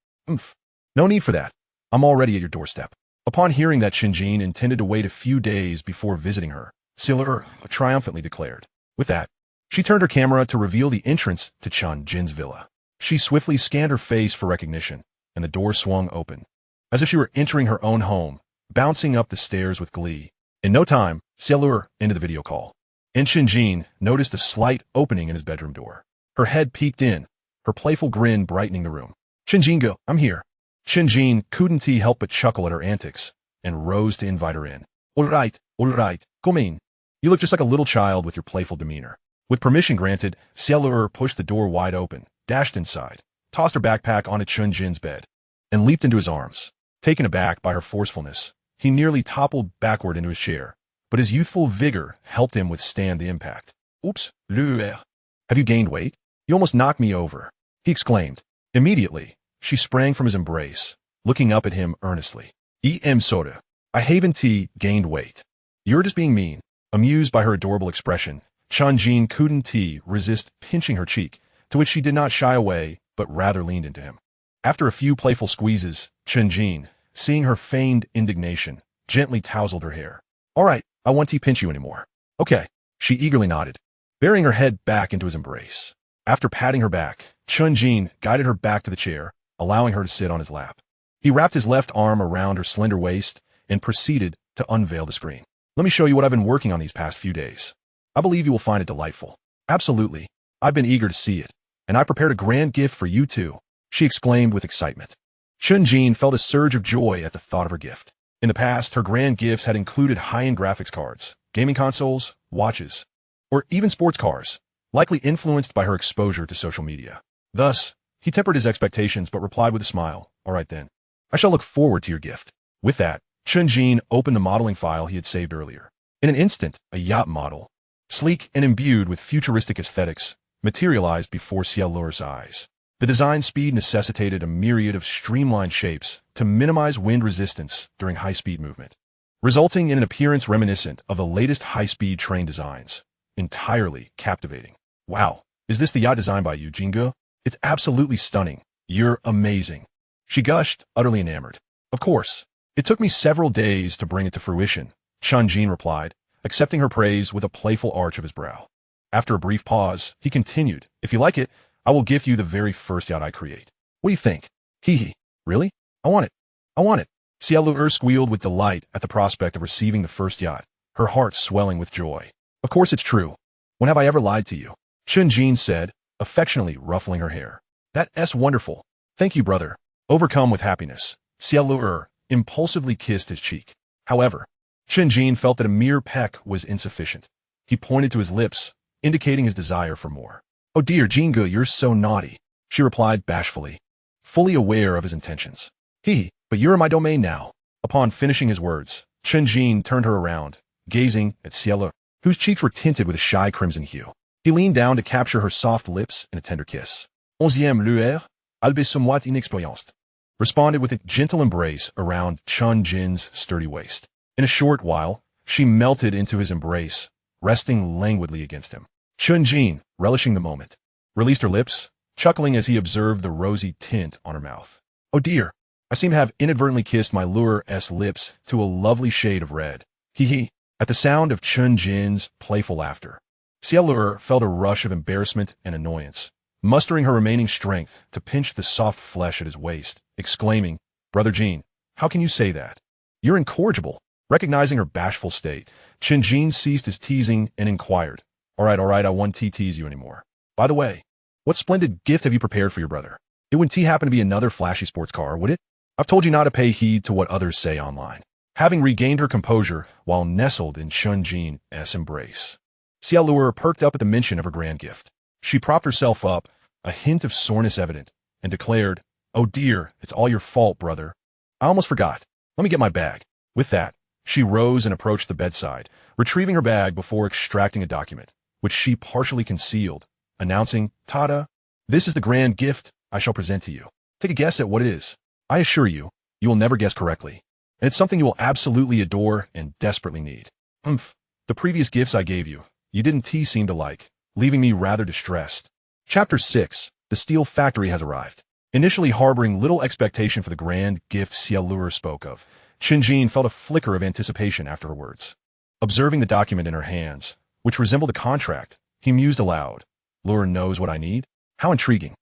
No need for that. I'm already at your doorstep. Upon hearing that Chen Jin intended to wait a few days before visiting her, Cielur triumphantly declared. With that, she turned her camera to reveal the entrance to Chen Jin's villa. She swiftly scanned her face for recognition, and the door swung open, as if she were entering her own home, bouncing up the stairs with glee. In no time, Cielur ended the video call, and Chen Jin noticed a slight opening in his bedroom door. Her head peeked in, her playful grin brightening the room. Chen Jin, go, I'm here. Chen Jin couldn't help but chuckle at her antics, and rose to invite her in. All right, come in. You look just like a little child with your playful demeanor. With permission granted, Cielur pushed the door wide open, dashed inside, tossed her backpack onto Chen Jin's bed, and leaped into his arms. Taken aback by her forcefulness, he nearly toppled backward into his chair, but his youthful vigor helped him withstand the impact. Oops, have you gained weight? You almost knocked me over, he exclaimed. Immediately, she sprang from his embrace, looking up at him earnestly. Soda. I haven't gained weight. You're just being mean. Amused by her adorable expression, Chen Jin couldn't resist pinching her cheek, to which she did not shy away, but rather leaned into him. After a few playful squeezes, Chen Jin, seeing her feigned indignation, gently tousled her hair. All right, I won't pinch you anymore. Okay, she eagerly nodded, burying her head back into his embrace. After patting her back, Chen Jin guided her back to the chair, allowing her to sit on his lap. He wrapped his left arm around her slender waist and proceeded to unveil the screen. Let me show you what I've been working on these past few days. I believe you will find it delightful. Absolutely. I've been eager to see it, and I prepared a grand gift for you too, she exclaimed with excitement. Chen Jin felt a surge of joy at the thought of her gift. In the past, her grand gifts had included high-end graphics cards, gaming consoles, watches, or even sports cars, likely influenced by her exposure to social media. Thus, he tempered his expectations but replied with a smile, All right then. I shall look forward to your gift. With that, Chen Jin opened the modeling file he had saved earlier. In an instant, a yacht model, sleek and imbued with futuristic aesthetics, materialized before Cielur's eyes. The design speed necessitated a myriad of streamlined shapes to minimize wind resistance during high-speed movement. resulting in an appearance reminiscent of the latest high-speed train designs. Entirely captivating. Wow, is this the yacht designed by you, Jingo? It's absolutely stunning. You're amazing. She gushed, utterly enamored. Of course. It took me several days to bring it to fruition, Chen Jin replied, accepting her praise with a playful arch of his brow. After a brief pause, he continued, if you like it, I will gift you the very first yacht I create. What do you think? Hee hee. Really? I want it. I want it. Xiaolu squealed with delight at the prospect of receiving the first yacht, her heart swelling with joy. Of course it's true. When have I ever lied to you? Chen Jin said, affectionately ruffling her hair. That's wonderful. Thank you, brother. Overcome with happiness, Xiaolu impulsively kissed his cheek. However, Chen Jin felt that a mere peck was insufficient. He pointed to his lips, indicating his desire for more. Oh dear, Jingu, you're so naughty, she replied bashfully, fully aware of his intentions. But you're in my domain now. Upon finishing his words, Chen Jin turned her around, gazing at Xiaolu, whose cheeks were tinted with a shy crimson hue. He leaned down to capture her soft lips in a tender kiss. Onzième lueur, albé somewhat inexperienced, responded with a gentle embrace around Chen Jin's sturdy waist. In a short while, she melted into his embrace, resting languidly against him. Chen Jin, relishing the moment, released her lips, chuckling as he observed the rosy tint on her mouth. Oh dear, I seem to have inadvertently kissed my lure's lips to a lovely shade of red. At the sound of Chen Jin's playful laughter, Xiaolu felt a rush of embarrassment and annoyance, mustering her remaining strength to pinch the soft flesh at his waist, exclaiming, Brother Jin, how can you say that? You're incorrigible. Recognizing her bashful state, Chen Jin ceased his teasing and inquired, All right, I won't tease you anymore. By the way, what splendid gift have you prepared for your brother? It wouldn't happen to be another flashy sports car, would it? I've told you not to pay heed to what others say online. Having regained her composure while nestled in Chen Jin's embrace, Xiaolu perked up at the mention of her grand gift. She propped herself up, a hint of soreness evident, and declared, Oh dear, it's all your fault, brother. I almost forgot. Let me get my bag. With that, she rose and approached the bedside, retrieving her bag before extracting a document, which she partially concealed, announcing, Tada, this is the grand gift I shall present to you. Take a guess at what it is. I assure you, you will never guess correctly. And it's something you will absolutely adore and desperately need. The previous gifts I gave you, you didn't seem to like, leaving me rather distressed. Chapter 6, The Steel Factory has arrived. Initially harboring little expectation for the grand gift Xiaolu spoke of, Chen Jin felt a flicker of anticipation after her words. Observing the document in her hands, which resembled a contract, he mused aloud. Lure knows what I need? How intriguing.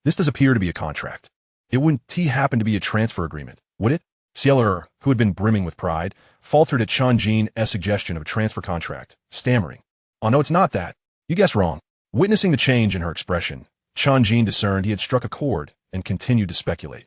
This does appear to be a contract. It wouldn't happen to be a transfer agreement, would it? Xiaolu, who had been brimming with pride, faltered at Chen Jin's suggestion of a transfer contract, stammering. Oh no, it's not that. You guessed wrong. Witnessing the change in her expression, Chen Jin discerned he had struck a chord and continued to speculate.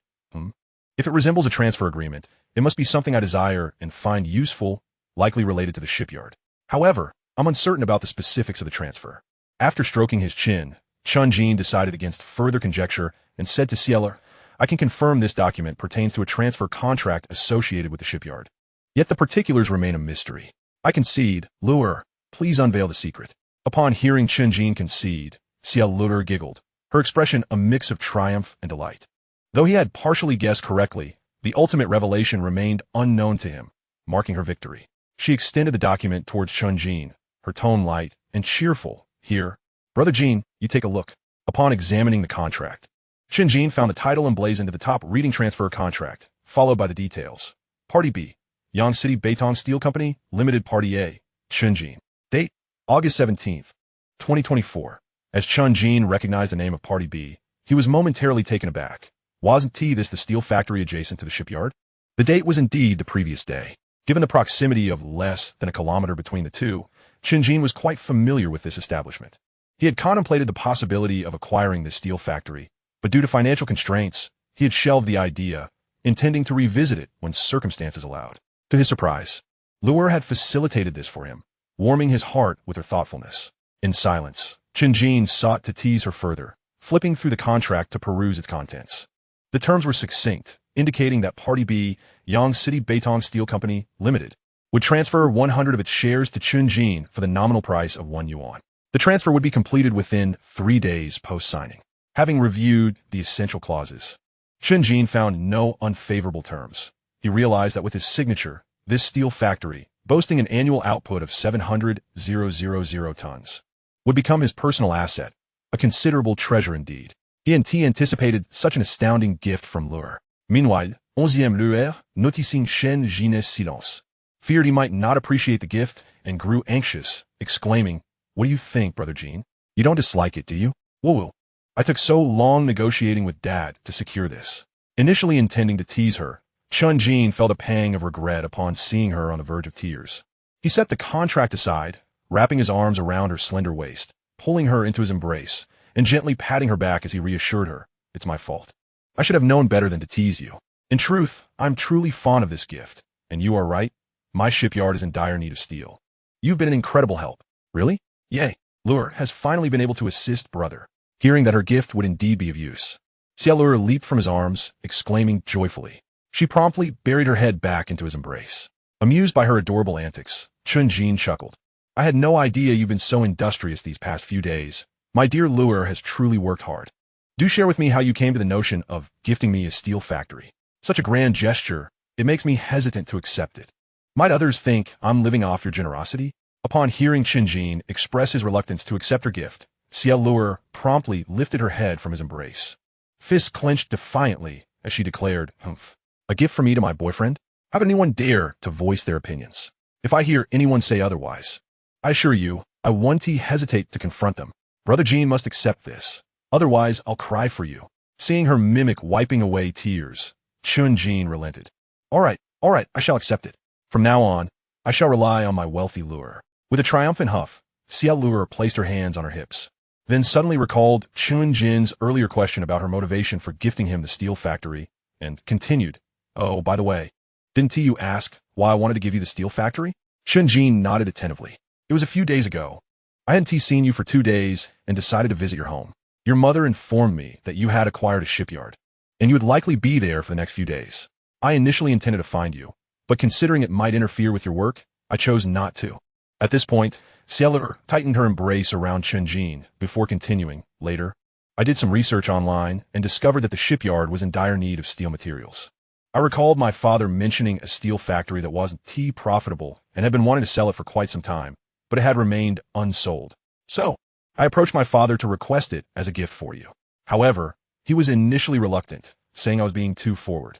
If it resembles a transfer agreement, it must be something I desire and find useful, likely related to the shipyard. However, I'm uncertain about the specifics of the transfer. After stroking his chin, Chen Jin decided against further conjecture and said to Xiaolu, I can confirm this document pertains to a transfer contract associated with the shipyard. Yet the particulars remain a mystery. I concede, Lure, please unveil the secret. Upon hearing Chen Jin concede, Xiaolu giggled, her expression a mix of triumph and delight. Though he had partially guessed correctly, the ultimate revelation remained unknown to him, marking her victory. She extended the document towards Chen Jin, her tone light and cheerful. Here, Brother Jin, you take a look. Upon examining the contract, Chen Jin found the title emblazoned at the top, reading transfer contract, followed by the details. Party B, Yangtze Beitong Steel Company, Limited. Party A, Chen Jin. Date, August 17th, 2024. As Chen Jin recognized the name of Party B, he was momentarily taken aback. Wasn't this the steel factory adjacent to the shipyard? The date was indeed the previous day. Given the proximity of less than a kilometer between the two, Chen Jin was quite familiar with this establishment. He had contemplated the possibility of acquiring this steel factory, but due to financial constraints, he had shelved the idea, intending to revisit it when circumstances allowed. To his surprise, Lure had facilitated this for him, warming his heart with her thoughtfulness. In silence, Chen Jin sought to tease her further, flipping through the contract to peruse its contents. The terms were succinct, indicating that Party B, Yangtze Beitong Steel Company, Limited, would transfer 100 of its shares to Chen Jin for the nominal price of 1 yuan. The transfer would be completed within 3 days post-signing. Having reviewed the essential clauses, Chen Jin found no unfavorable terms. He realized that with his signature, This steel factory, boasting an annual output of 700,000 tons, would become his personal asset, a considerable treasure indeed. He anticipated such an astounding gift from Lure. Meanwhile, 11e Lueur, noticing Chen Jin's silence, feared he might not appreciate the gift and grew anxious, exclaiming, "What do you think, Brother Jin? You don't dislike it, do you?" "Woo-woo. I took so long negotiating with Dad to secure this." Initially intending to tease her, Chen Jin felt a pang of regret upon seeing her on the verge of tears. He set the contract aside, wrapping his arms around her slender waist, pulling her into his embrace, and gently patting her back as he reassured her, "It's my fault. I should have known better than to tease you. In truth, I'm truly fond of this gift, and you are right. My shipyard is in dire need of steel. You've been an incredible help." "Really?" "Yay. Lure has finally been able to assist brother." Hearing that her gift would indeed be of use, Lure leaped from his arms, exclaiming joyfully. She promptly buried her head back into his embrace. Amused by her adorable antics, Chen Jin chuckled. "I had no idea you've been so industrious these past few days. My dear Lure has truly worked hard. Do share with me how you came to the notion of gifting me a steel factory. Such a grand gesture, it makes me hesitant to accept it. Might others think I'm living off your generosity?" Upon hearing Chen Jin express his reluctance to accept her gift, Lure promptly lifted her head from his embrace. Fists clenched defiantly as she declared, "Humph. A gift from me to my boyfriend? How could anyone dare to voice their opinions? If I hear anyone say otherwise, I assure you, I won't hesitate to confront them. Brother Jin must accept this. Otherwise, I'll cry for you." Seeing her mimic wiping away tears, Chen Jin relented. All right, I shall accept it. From now on, I shall rely on my wealthy Lure." With a triumphant huff, Lure placed her hands on her hips, then suddenly recalled Chen Jin's earlier question about her motivation for gifting him the steel factory, and continued, "Oh, by the way, didn't you ask why I wanted to give you the steel factory?" Chen Jin nodded attentively. "It was a few days ago. I hadn't seen you for 2 days and decided to visit your home. Your mother informed me that you had acquired a shipyard, and you would likely be there for the next few days. I initially intended to find you, but considering it might interfere with your work, I chose not to." At this point, Lure tightened her embrace around Chen Jin before continuing, "Later, I did some research online and discovered that the shipyard was in dire need of steel materials. I recalled my father mentioning a steel factory that wasn't profitable and had been wanting to sell it for quite some time, but it had remained unsold. So, I approached my father to request it as a gift for you. However, he was initially reluctant, saying I was being too forward.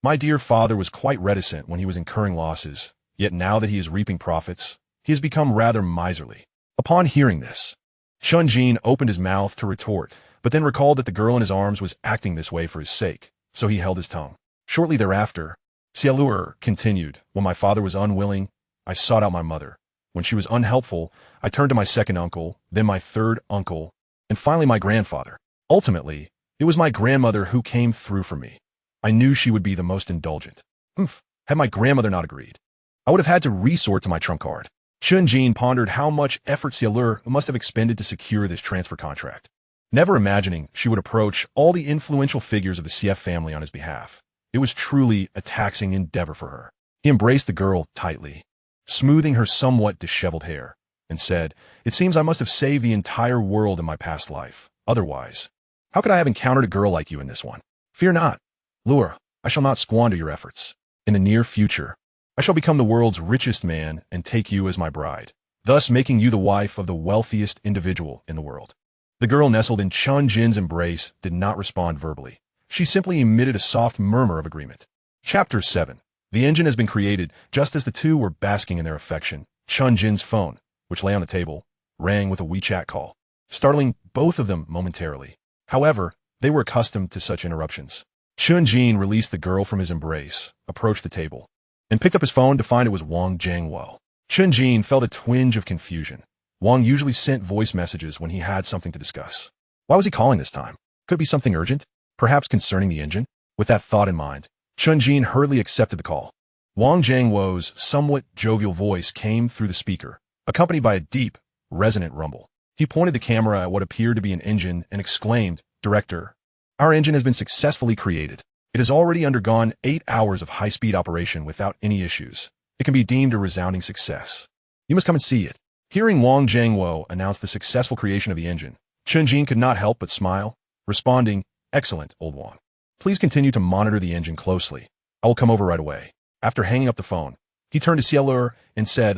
My dear father was quite reticent when he was incurring losses, yet now that he is reaping profits, he has become rather miserly." Upon hearing this, Chen Jin opened his mouth to retort, but then recalled that the girl in his arms was acting this way for his sake, so he held his tongue. Shortly thereafter, Lure continued, "When my father was unwilling, I sought out my mother. When she was unhelpful, I turned to my second uncle, then my third uncle, and finally my grandfather. Ultimately, it was my grandmother who came through for me. I knew she would be the most indulgent. Had my grandmother not agreed, I would have had to resort to my trump card." Chen Jin pondered how much effort Lure must have expended to secure this transfer contract, never imagining she would approach all the influential figures of the CF family on his behalf. It was truly a taxing endeavor for her. He embraced the girl tightly, smoothing her somewhat disheveled hair, and said, "It seems I must have saved the entire world in my past life. Otherwise, how could I have encountered a girl like you in this one? Fear not, Lure, I shall not squander your efforts. In the near future, I shall become the world's richest man and take you as my bride, thus making you the wife of the wealthiest individual in the world." The girl nestled in Chen Jin's embrace did not respond verbally. She simply emitted a soft murmur of agreement. Chapter 7. The engine has been created. Just as the two were basking in their affection, Chen Jin's phone, which lay on the table, rang with a WeChat call, startling both of them momentarily. However, they were accustomed to such interruptions. Chen Jin released the girl from his embrace, approached the table, and picked up his phone to find it was Wang Jiangwo. Chen Jin felt a twinge of confusion. Wang usually sent voice messages when he had something to discuss. Why was he calling this time? Could it be something urgent? Perhaps concerning the engine? With that thought in mind, Chen Jin hurriedly accepted the call. Wang Jiangwo's somewhat jovial voice came through the speaker, accompanied by a deep, resonant rumble. He pointed the camera at what appeared to be an engine and exclaimed, "Director, our engine has been successfully created. It has already undergone 8 hours of high-speed operation without any issues. It can be deemed a resounding success. You must come and see it." Hearing Wang Jiangwo announce the successful creation of the engine, Chen Jin could not help but smile, responding, "Excellent, old Wang. Please continue to monitor the engine closely. I will come over right away." After hanging up the phone, he turned to Cielur and said,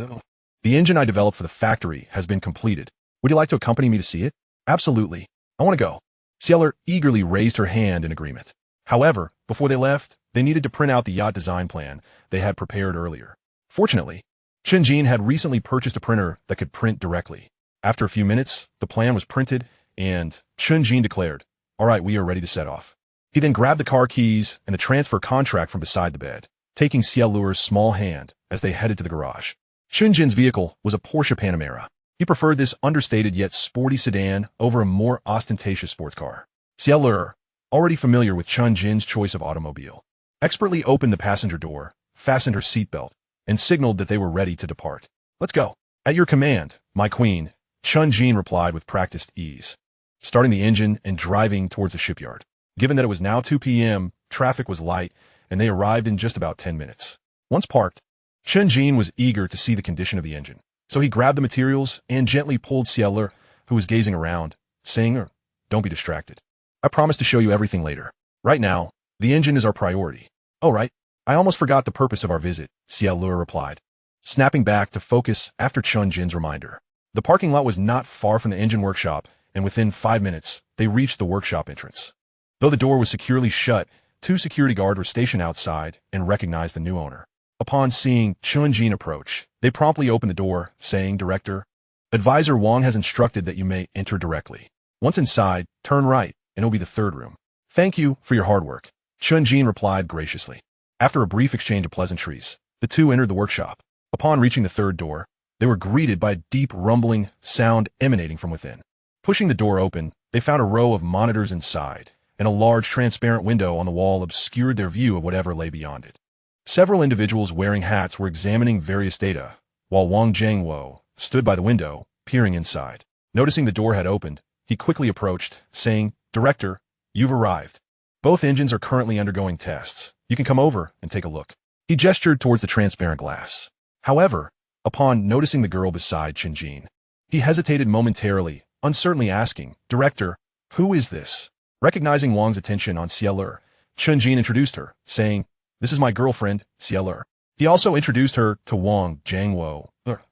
"The engine I developed for the factory has been completed. Would you like to accompany me to see it?" "Absolutely. I want to go." Cielur eagerly raised her hand in agreement. However, before they left, they needed to print out the yacht design plan they had prepared earlier. Fortunately, Chen Jin had recently purchased a printer that could print directly. After a few minutes, the plan was printed, and Chen Jin declared, "All right, we are ready to set off." He then grabbed the car keys and the transfer contract from beside the bed, taking Cielur's small hand as they headed to the garage. Chen Jin's vehicle was a Porsche Panamera. He preferred this understated yet sporty sedan over a more ostentatious sports car. Cielur, already familiar with Chen Jin's choice of automobile, expertly opened the passenger door, fastened her seatbelt, and signaled that they were ready to depart. "Let's go." "At your command, my queen," Chen Jin replied with practiced ease, starting the engine and driving towards the shipyard. Given that it was now 2 p.m., traffic was light, and they arrived in just about 10 minutes. Once parked, Chen Jin was eager to see the condition of the engine, so he grabbed the materials and gently pulled Cielur, who was gazing around, saying, "Don't be distracted. I promise to show you everything later. Right now, the engine is our priority." "Oh, right. I almost forgot the purpose of our visit," Cielur replied, snapping back to focus after Chen Jin's reminder. The parking lot was not far from the engine workshop, and within 5 minutes, they reached the workshop entrance. Though the door was securely shut, 2 security guards were stationed outside and recognized the new owner. Upon seeing Chen Jin approach, they promptly opened the door, saying, "Director, Advisor Wang has instructed that you may enter directly. Once inside, turn right, and it'll be the 3rd room." "Thank you for your hard work," Chen Jin replied graciously. After a brief exchange of pleasantries, the two entered the workshop. Upon reaching the 3rd door, they were greeted by a deep rumbling sound emanating from within. Pushing the door open, they found a row of monitors inside, and a large transparent window on the wall obscured their view of whatever lay beyond it. Several individuals wearing hats were examining various data, while Wang Jiangwo stood by the window, peering inside. Noticing the door had opened, he quickly approached, saying, "Director, you've arrived. Both engines are currently undergoing tests. You can come over and take a look." He gestured towards the transparent glass. However, upon noticing the girl beside Chen Jin, he hesitated momentarily, uncertainly asking, "Director, who is this?" Recognizing Wang's attention on Cielur, Chen Jin introduced her, saying, "This is my girlfriend, Cielur." He also introduced her to Wang Jiangwo.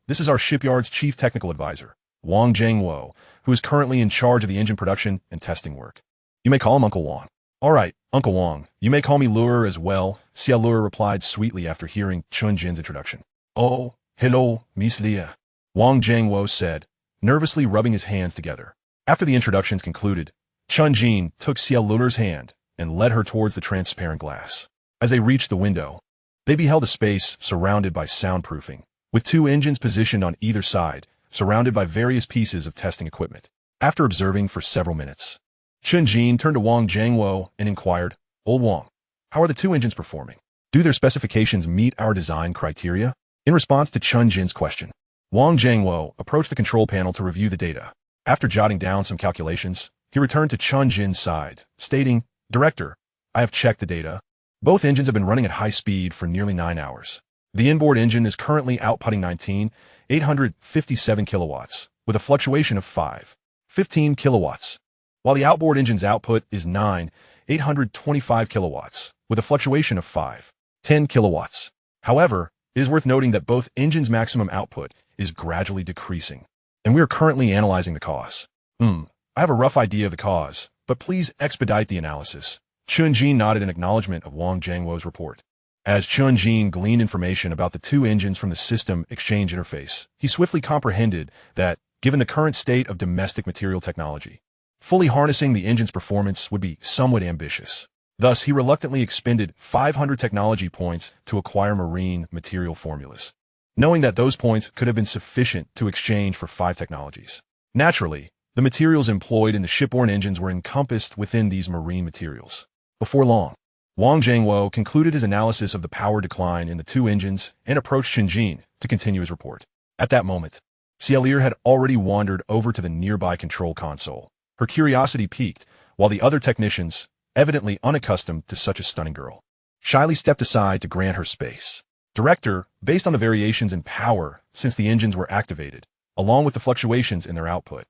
"This is our shipyard's chief technical advisor, Wang Jiangwo, who is currently in charge of the engine production and testing work. You may call him Uncle Wang." "All right, Uncle Wang, you may call me Lur as well," Cielur replied sweetly after hearing Chen Jin's introduction. "Oh, hello, Miss Leah," Wang Jiangwo said, nervously rubbing his hands together. After the introductions concluded, Chen Jin took Cielur's hand and led her towards the transparent glass. As they reached the window, they beheld a space surrounded by soundproofing, with 2 engines positioned on either side, surrounded by various pieces of testing equipment. After observing for several minutes, Chen Jin turned to Wang Jiangwo and inquired, "Old Wang, how are the 2 engines performing? Do their specifications meet our design criteria?" In response to Chen Jin's question, Wang Jiangwo approached the control panel to review the data. After jotting down some calculations, he returned to Chen Jin's side, stating, "Director, I have checked the data. Both engines have been running at high speed for nearly 9 hours. The inboard engine is currently outputting 19,857 kilowatts, with a fluctuation of 515 kilowatts, while the outboard engine's output is 9,825 kilowatts, with a fluctuation of 510 kilowatts. However, it is worth noting that both engines' maximum output is gradually decreasing, and we are currently analyzing the cause." "I have a rough idea of the cause, but please expedite the analysis." Chen Jin nodded in acknowledgement of Wang Jiangwo's report. As Chen Jin gleaned information about the 2 engines from the system exchange interface, he swiftly comprehended that, given the current state of domestic material technology, fully harnessing the engine's performance would be somewhat ambitious. Thus, he reluctantly expended 500 technology points to acquire marine material formulas, knowing that those points could have been sufficient to exchange for 5 technologies. Naturally, the materials employed in the shipborne engines were encompassed within these marine materials. Before long, Wang Jiangwo concluded his analysis of the power decline in the 2 engines and approached Chen Jin to continue his report. At that moment, Cielur had already wandered over to the nearby control console. Her curiosity piqued, while the other technicians, evidently unaccustomed to such a stunning girl, shyly stepped aside to grant her space. "Director, based on the variations in power since the engines were activated, along with the fluctuations in their output,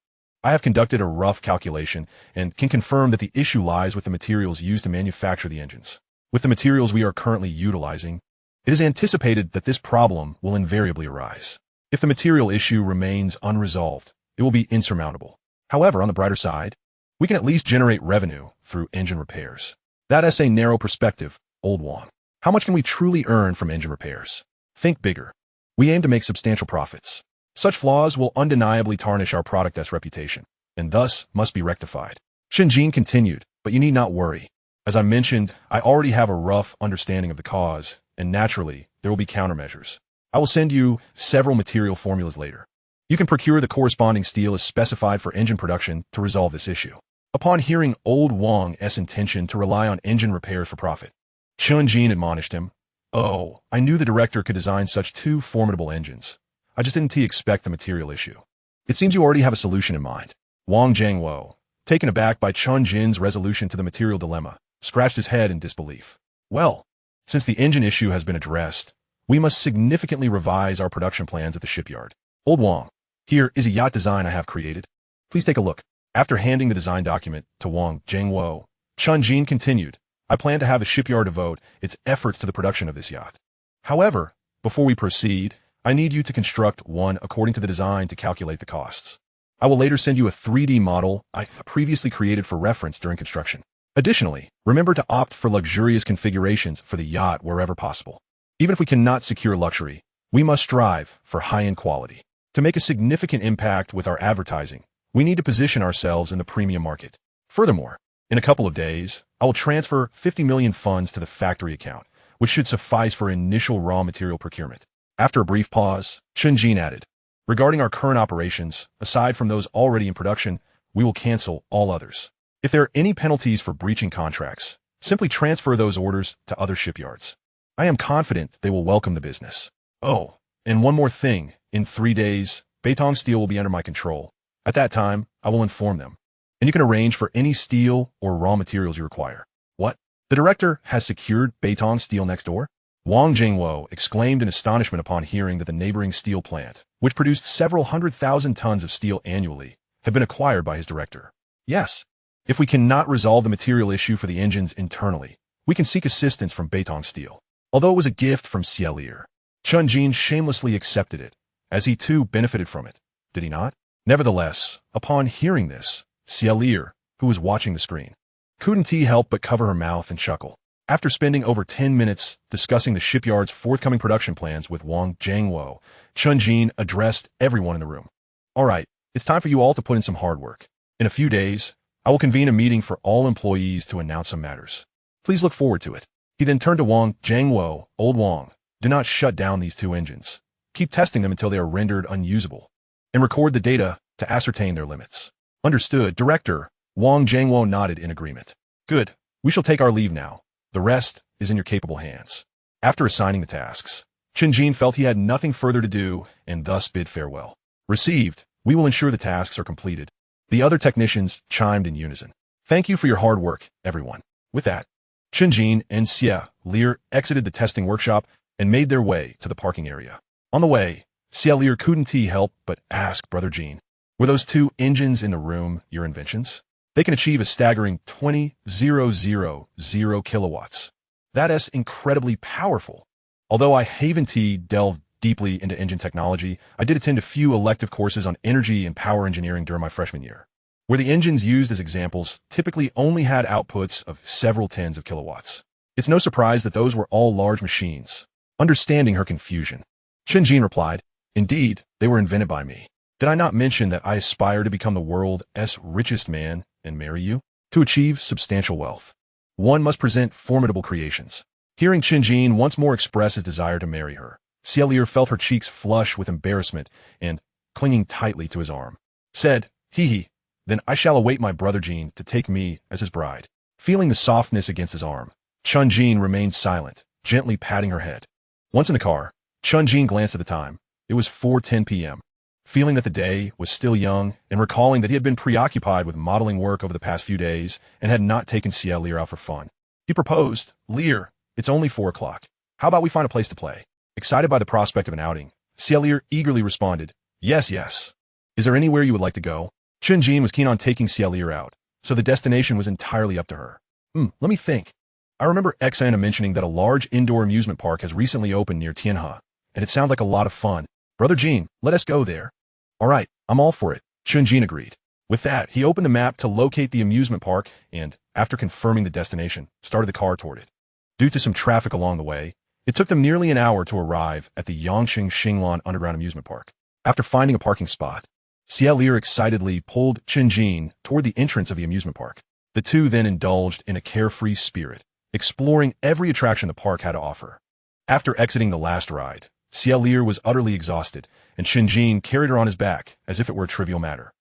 I have conducted a rough calculation and can confirm that the issue lies with the materials used to manufacture the engines. With the materials we are currently utilizing, It is anticipated that this problem will invariably arise. If the material issue remains unresolved, it will be insurmountable. However, on the brighter side, we can at least generate revenue through engine repairs. That's a narrow perspective, old Wang. How much can we truly earn from engine repairs? Think bigger. We aim to make substantial profits. Such flaws will undeniably tarnish our product's reputation, and thus must be rectified. Chen Jin continued, but you need not worry. As I mentioned, I already have a rough understanding of the cause, and naturally, there will be countermeasures. I will send you several material formulas later. You can procure the corresponding steel as specified for engine production to resolve this issue. Upon hearing old Wang's intention to rely on engine repairs for profit, Chen Jin admonished him, "Oh, I knew the director could design such two formidable engines. I just didn't expect the material issue. It seems you already have a solution in mind." Wang Jiangwo, taken aback by Chen Jin's resolution to the material dilemma, scratched his head in disbelief. "Well, since the engine issue has been addressed, we must significantly revise our production plans at the shipyard. Old Wang, here is a yacht design I have created. Please take a look." After handing the design document to Wang Jiangwo, Chen Jin continued, "I plan to have the shipyard devote its efforts to the production of this yacht. However, before we proceed, I need you to construct one according to the design to calculate the costs. I will later send you a 3D model I previously created for reference during construction. Additionally, remember to opt for luxurious configurations for the yacht wherever possible. Even if we cannot secure luxury, we must strive for high-end quality. To make a significant impact with our advertising, we need to position ourselves in the premium market. Furthermore, in a couple of days, I will transfer 50 million funds to the factory account, which should suffice for initial raw material procurement." After a brief pause, Chen Jin added, "Regarding our current operations, aside from those already in production, we will cancel all others. If there are any penalties for breaching contracts, simply transfer those orders to other shipyards. I am confident they will welcome the business. Oh, and one more thing. In 3 days, Beitong Steel will be under my control. At that time, I will inform them, and you can arrange for any steel or raw materials you require." "What? The director has secured Beitong Steel next door?" Wang Jingwo exclaimed in astonishment upon hearing that the neighboring steel plant, which produced several 100,000 tons of steel annually, had been acquired by his director. "Yes. If we cannot resolve the material issue for the engines internally, we can seek assistance from Beitong Steel." Although it was a gift from Shipyard, Chen Jin shamelessly accepted it, as he too benefited from it, did he not? Nevertheless, upon hearing this, Shipyard, who was watching the screen, couldn't help but cover her mouth and chuckle. After spending over 10 minutes discussing the shipyard's forthcoming production plans with Wang Jiangwo, Chen Jin addressed everyone in the room. "All right, it's time for you all to put in some hard work. In a few days, I will convene a meeting for all employees to announce some matters. Please look forward to it." He then turned to Wang Jiangwo, "Old Wang, do not shut down these two engines. Keep testing them until they are rendered unusable, and record the data to ascertain their limits." "Understood, Director." Wang Jiangwo nodded in agreement. "Good. We shall take our leave now. The rest is in your capable hands." After assigning the tasks, Chen Jin felt he had nothing further to do and thus bid farewell. "Received. We will ensure the tasks are completed." The other technicians chimed in unison. "Thank you for your hard work, everyone." With that, Chen Jin and Xia Lier exited the testing workshop and made their way to the parking area. On the way, Xia Lier couldn't help but ask Brother Jin, "Were those two engines in the room your inventions? They can achieve a staggering 20,000 kilowatts. That is incredibly powerful. Although I haven't delved deeply into engine technology, I did attend a few elective courses on energy and power engineering during my freshman year, where the engines used as examples typically only had outputs of several tens of kilowatts. It's no surprise that those were all large machines." Understanding her confusion, Chen Jin replied, "Indeed, they were invented by me. Did I not mention that I aspire to become the world's richest man and marry you? To achieve substantial wealth, one must present formidable creations." Hearing Chen Jin once more express his desire to marry her, Xia felt her cheeks flush with embarrassment and, clinging tightly to his arm, said, "Hee, then I shall await my brother Jin to take me as his bride." Feeling the softness against his arm, Chen Jin remained silent, gently patting her head. Once in the car, Chen Jin glanced at the time. It was 4:10 p.m. Feeling that the day was still young and recalling that he had been preoccupied with modeling work over the past few days and had not taken Xia Lier out for fun, he proposed, "Lier, it's only 4 o'clock. How about we find a place to play?" Excited by the prospect of an outing, Xia Lier eagerly responded, "Yes, yes. Is there anywhere you would like to go?" Chen Jin was keen on taking Xia Lier out, so the destination was entirely up to her. Let me think. I remember Xana mentioning that a large indoor amusement park has recently opened near Tianhe, and it sounds like a lot of fun. Brother Jin, let us go there. All right, I'm all for it, Chen Jin agreed. With that, he opened the map to locate the amusement park and, after confirming the destination, started the car toward it. Due to some traffic along the way, it took them nearly an hour to arrive at the Yongqing Xinglan Underground Amusement Park. After finding a parking spot, Xiaolier excitedly pulled Chen Jin toward the entrance of the amusement park. The two then indulged in a carefree spirit, exploring every attraction the park had to offer. After exiting the last ride, Xiaolier was utterly exhausted, and Chen Jin carried her on his back as if it were a trivial matter.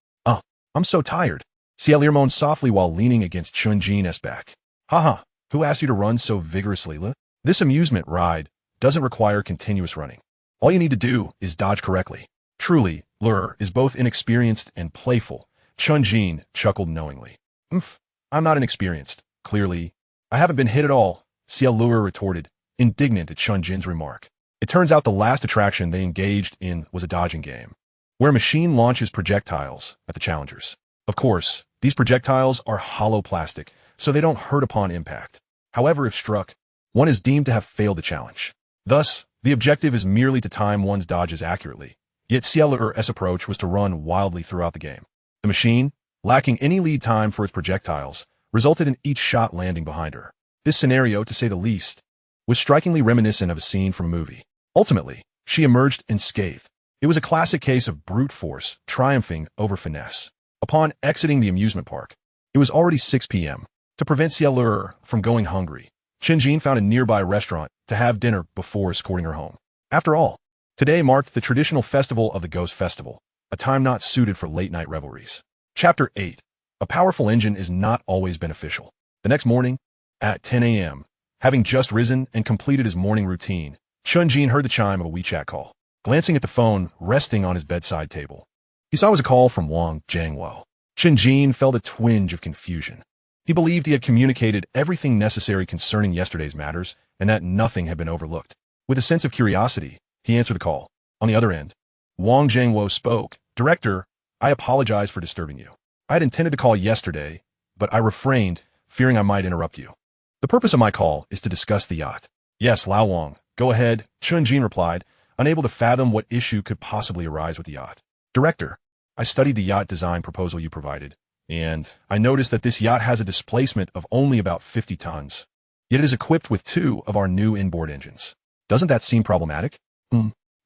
I'm so tired. Xiaolier moaned softly while leaning against Chen Jin's back. Haha, who asked you to run so vigorously, Li? This amusement ride doesn't require continuous running. All you need to do is dodge correctly. Truly, Lur is both inexperienced and playful. Chen Jin chuckled knowingly. I'm not inexperienced. Clearly, I haven't been hit at all, Xiaolier retorted, indignant at Chen Jin's remark. It turns out the last attraction they engaged in was a dodging game, where a machine launches projectiles at the challengers. Of course, these projectiles are hollow plastic, so they don't hurt upon impact. However, if struck, one is deemed to have failed the challenge. Thus, the objective is merely to time one's dodges accurately. Yet Xiaolier's approach was to run wildly throughout the game. The machine, lacking any lead time for its projectiles, resulted in each shot landing behind her. This scenario, to say the least, was strikingly reminiscent of a scene from a movie. Ultimately, she emerged unscathed. It was a classic case of brute force triumphing over finesse. Upon exiting the amusement park, it was already 6 p.m. To prevent Xiaolier from going hungry, Chen Jin found a nearby restaurant to have dinner before escorting her home. After all, today marked the traditional festival of the Ghost Festival, a time not suited for late-night revelries. Chapter 8. A powerful engine is not always beneficial. The next morning, at 10 a.m., having just risen and completed his morning routine, Chen Jin heard the chime of a WeChat call. Glancing at the phone resting on his bedside table, he saw it was a call from Wang Jiangwo. Chen Jin felt a twinge of confusion. He believed he had communicated everything necessary concerning yesterday's matters and that nothing had been overlooked. With a sense of curiosity, he answered the call. On the other end, Wang Jiangwo spoke. Director, I apologize for disturbing you. I had intended to call yesterday, but I refrained, fearing I might interrupt you. The purpose of my call is to discuss the yacht. Yes, Lao Wang, go ahead, Chen Jin replied, unable to fathom what issue could possibly arise with the yacht. Director, I studied the yacht design proposal you provided, and I noticed that this yacht has a displacement of only about 50 tons. Yet it is equipped with 2 of our new inboard engines. Doesn't that seem problematic?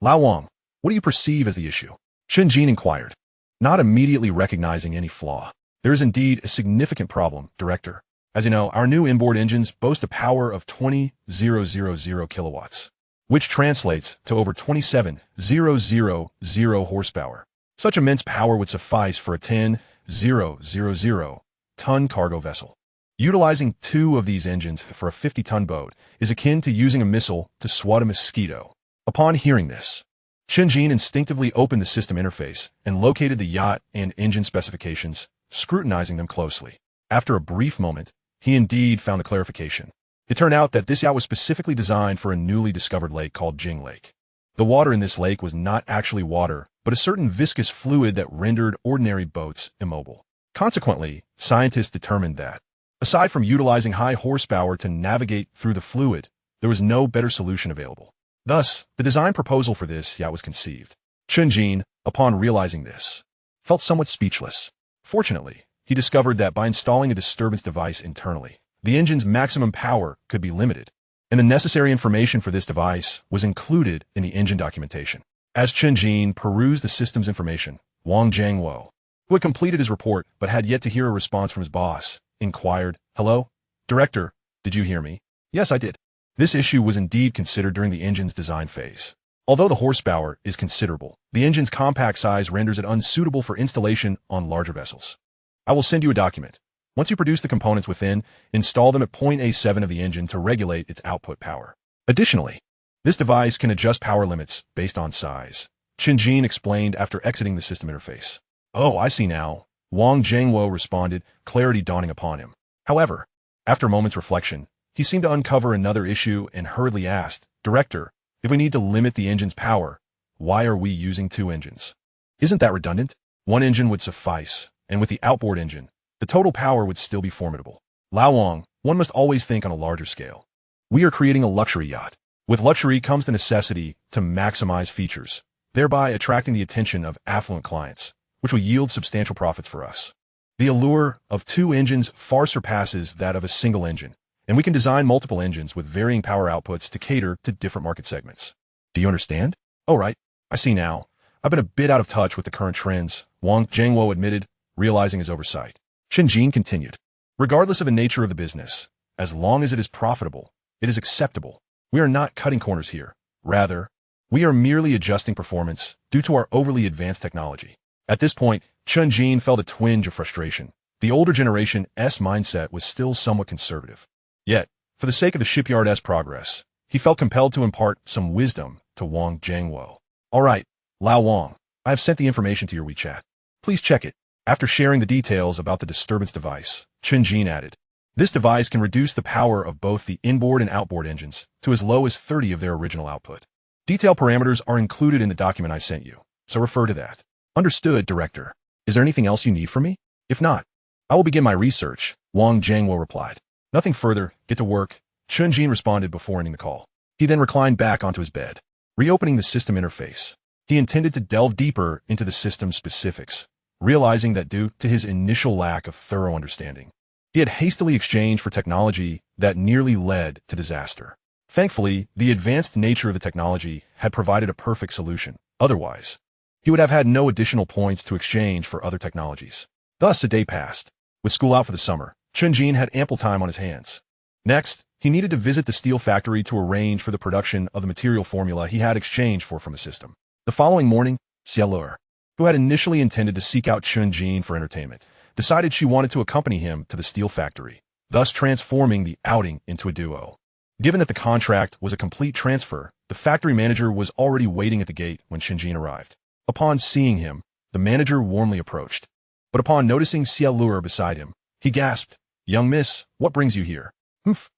Lao Wang, what do you perceive as the issue? Chen Jin inquired, not immediately recognizing any flaw. There is indeed a significant problem, Director. As you know, our new inboard engines boast a power of 20,000 kilowatts, which translates to over 27,000 horsepower. Such immense power would suffice for a 10,000-ton cargo vessel. Utilizing 2 of these engines for a 50-ton boat is akin to using a missile to swat a mosquito. Upon hearing this, Chen Jin instinctively opened the system interface and located the yacht and engine specifications, scrutinizing them closely. After a brief moment, he indeed found the clarification. It turned out that this yacht was specifically designed for a newly discovered lake called Jing Lake. The water in this lake was not actually water, but a certain viscous fluid that rendered ordinary boats immobile. Consequently, scientists determined that, aside from utilizing high horsepower to navigate through the fluid, there was no better solution available. Thus, the design proposal for this yacht was conceived. Chen Jin, upon realizing this, felt somewhat speechless. Fortunately, he discovered that by installing a disturbance device internally, the engine's maximum power could be limited, and the necessary information for this device was included in the engine documentation. As Chen Jin perused the system's information, Wang Jiangwo, who had completed his report but had yet to hear a response from his boss, inquired, "Hello? Director, did you hear me?" "Yes, I did." This issue was indeed considered during the engine's design phase. Although the horsepower is considerable, the engine's compact size renders it unsuitable for installation on larger vessels. I will send you a document. Once you produce the components within, install them at point A7 of the engine to regulate its output power. Additionally, this device can adjust power limits based on size, Chen Jin explained after exiting the system interface. "Oh, I see now," Wang Jiangwo responded, clarity dawning upon him. However, after a moment's reflection, he seemed to uncover another issue and hurriedly asked, "Director, if we need to limit the engine's power, why are we using 2 engines? Isn't that redundant? One engine would suffice, and with the outboard engine, the total power would still be formidable." Lao Wang, one must always think on a larger scale. We are creating a luxury yacht. With luxury comes the necessity to maximize features, thereby attracting the attention of affluent clients, which will yield substantial profits for us. The allure of two engines far surpasses that of a single engine, and we can design multiple engines with varying power outputs to cater to different market segments. Do you understand? Oh, right. I see now. I've been a bit out of touch with the current trends, Wang Jiangwo admitted, realizing his oversight. Chen Jin continued. Regardless of the nature of the business, as long as it is profitable, it is acceptable. We are not cutting corners here. Rather, we are merely adjusting performance due to our overly advanced technology. At this point, Chen Jin felt a twinge of frustration. The older generation's mindset was still somewhat conservative. Yet, for the sake of the shipyard's progress, he felt compelled to impart some wisdom to Wang Jiangwo. All right, Lao Wang, I have sent the information to your WeChat. Please check it. After sharing the details about the disturbance device, Chen Jin added, this device can reduce the power of both the inboard and outboard engines to as low as 30 of their original output. Detailed parameters are included in the document I sent you, so refer to that. Understood, Director. Is there anything else you need from me? If not, I will begin my research, Wang Jiangwo replied. Nothing further, get to work, Chen Jin responded before ending the call. He then reclined back onto his bed, reopening the system interface. He intended to delve deeper into the system's specifics, realizing that due to his initial lack of thorough understanding, he had hastily exchanged for technology that nearly led to disaster. Thankfully, the advanced nature of the technology had provided a perfect solution. Otherwise, he would have had no additional points to exchange for other technologies. Thus, a day passed. With school out for the summer, Chen Jin had ample time on his hands. Next, he needed to visit the steel factory to arrange for the production of the material formula he had exchanged for from the system. The following morning, Cielur, who had initially intended to seek out Chen Jin for entertainment, decided she wanted to accompany him to the steel factory, thus transforming the outing into a duo. Given that the contract was a complete transfer, the factory manager was already waiting at the gate when Chen Jin arrived. Upon seeing him, the manager warmly approached. But upon noticing Cielur beside him, he gasped, "Young miss, what brings you here?"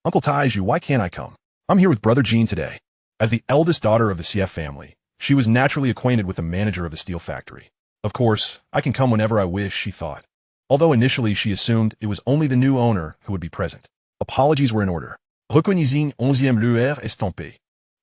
Uncle Taiju, why can't I come? I'm here with Brother Jean today. As the eldest daughter of the CF family, she was naturally acquainted with the manager of the steel factory. Of course, I can come whenever I wish, she thought. Although initially she assumed it was only the new owner who would be present. Apologies were in order. Reconnaissez 11e lueur estampé.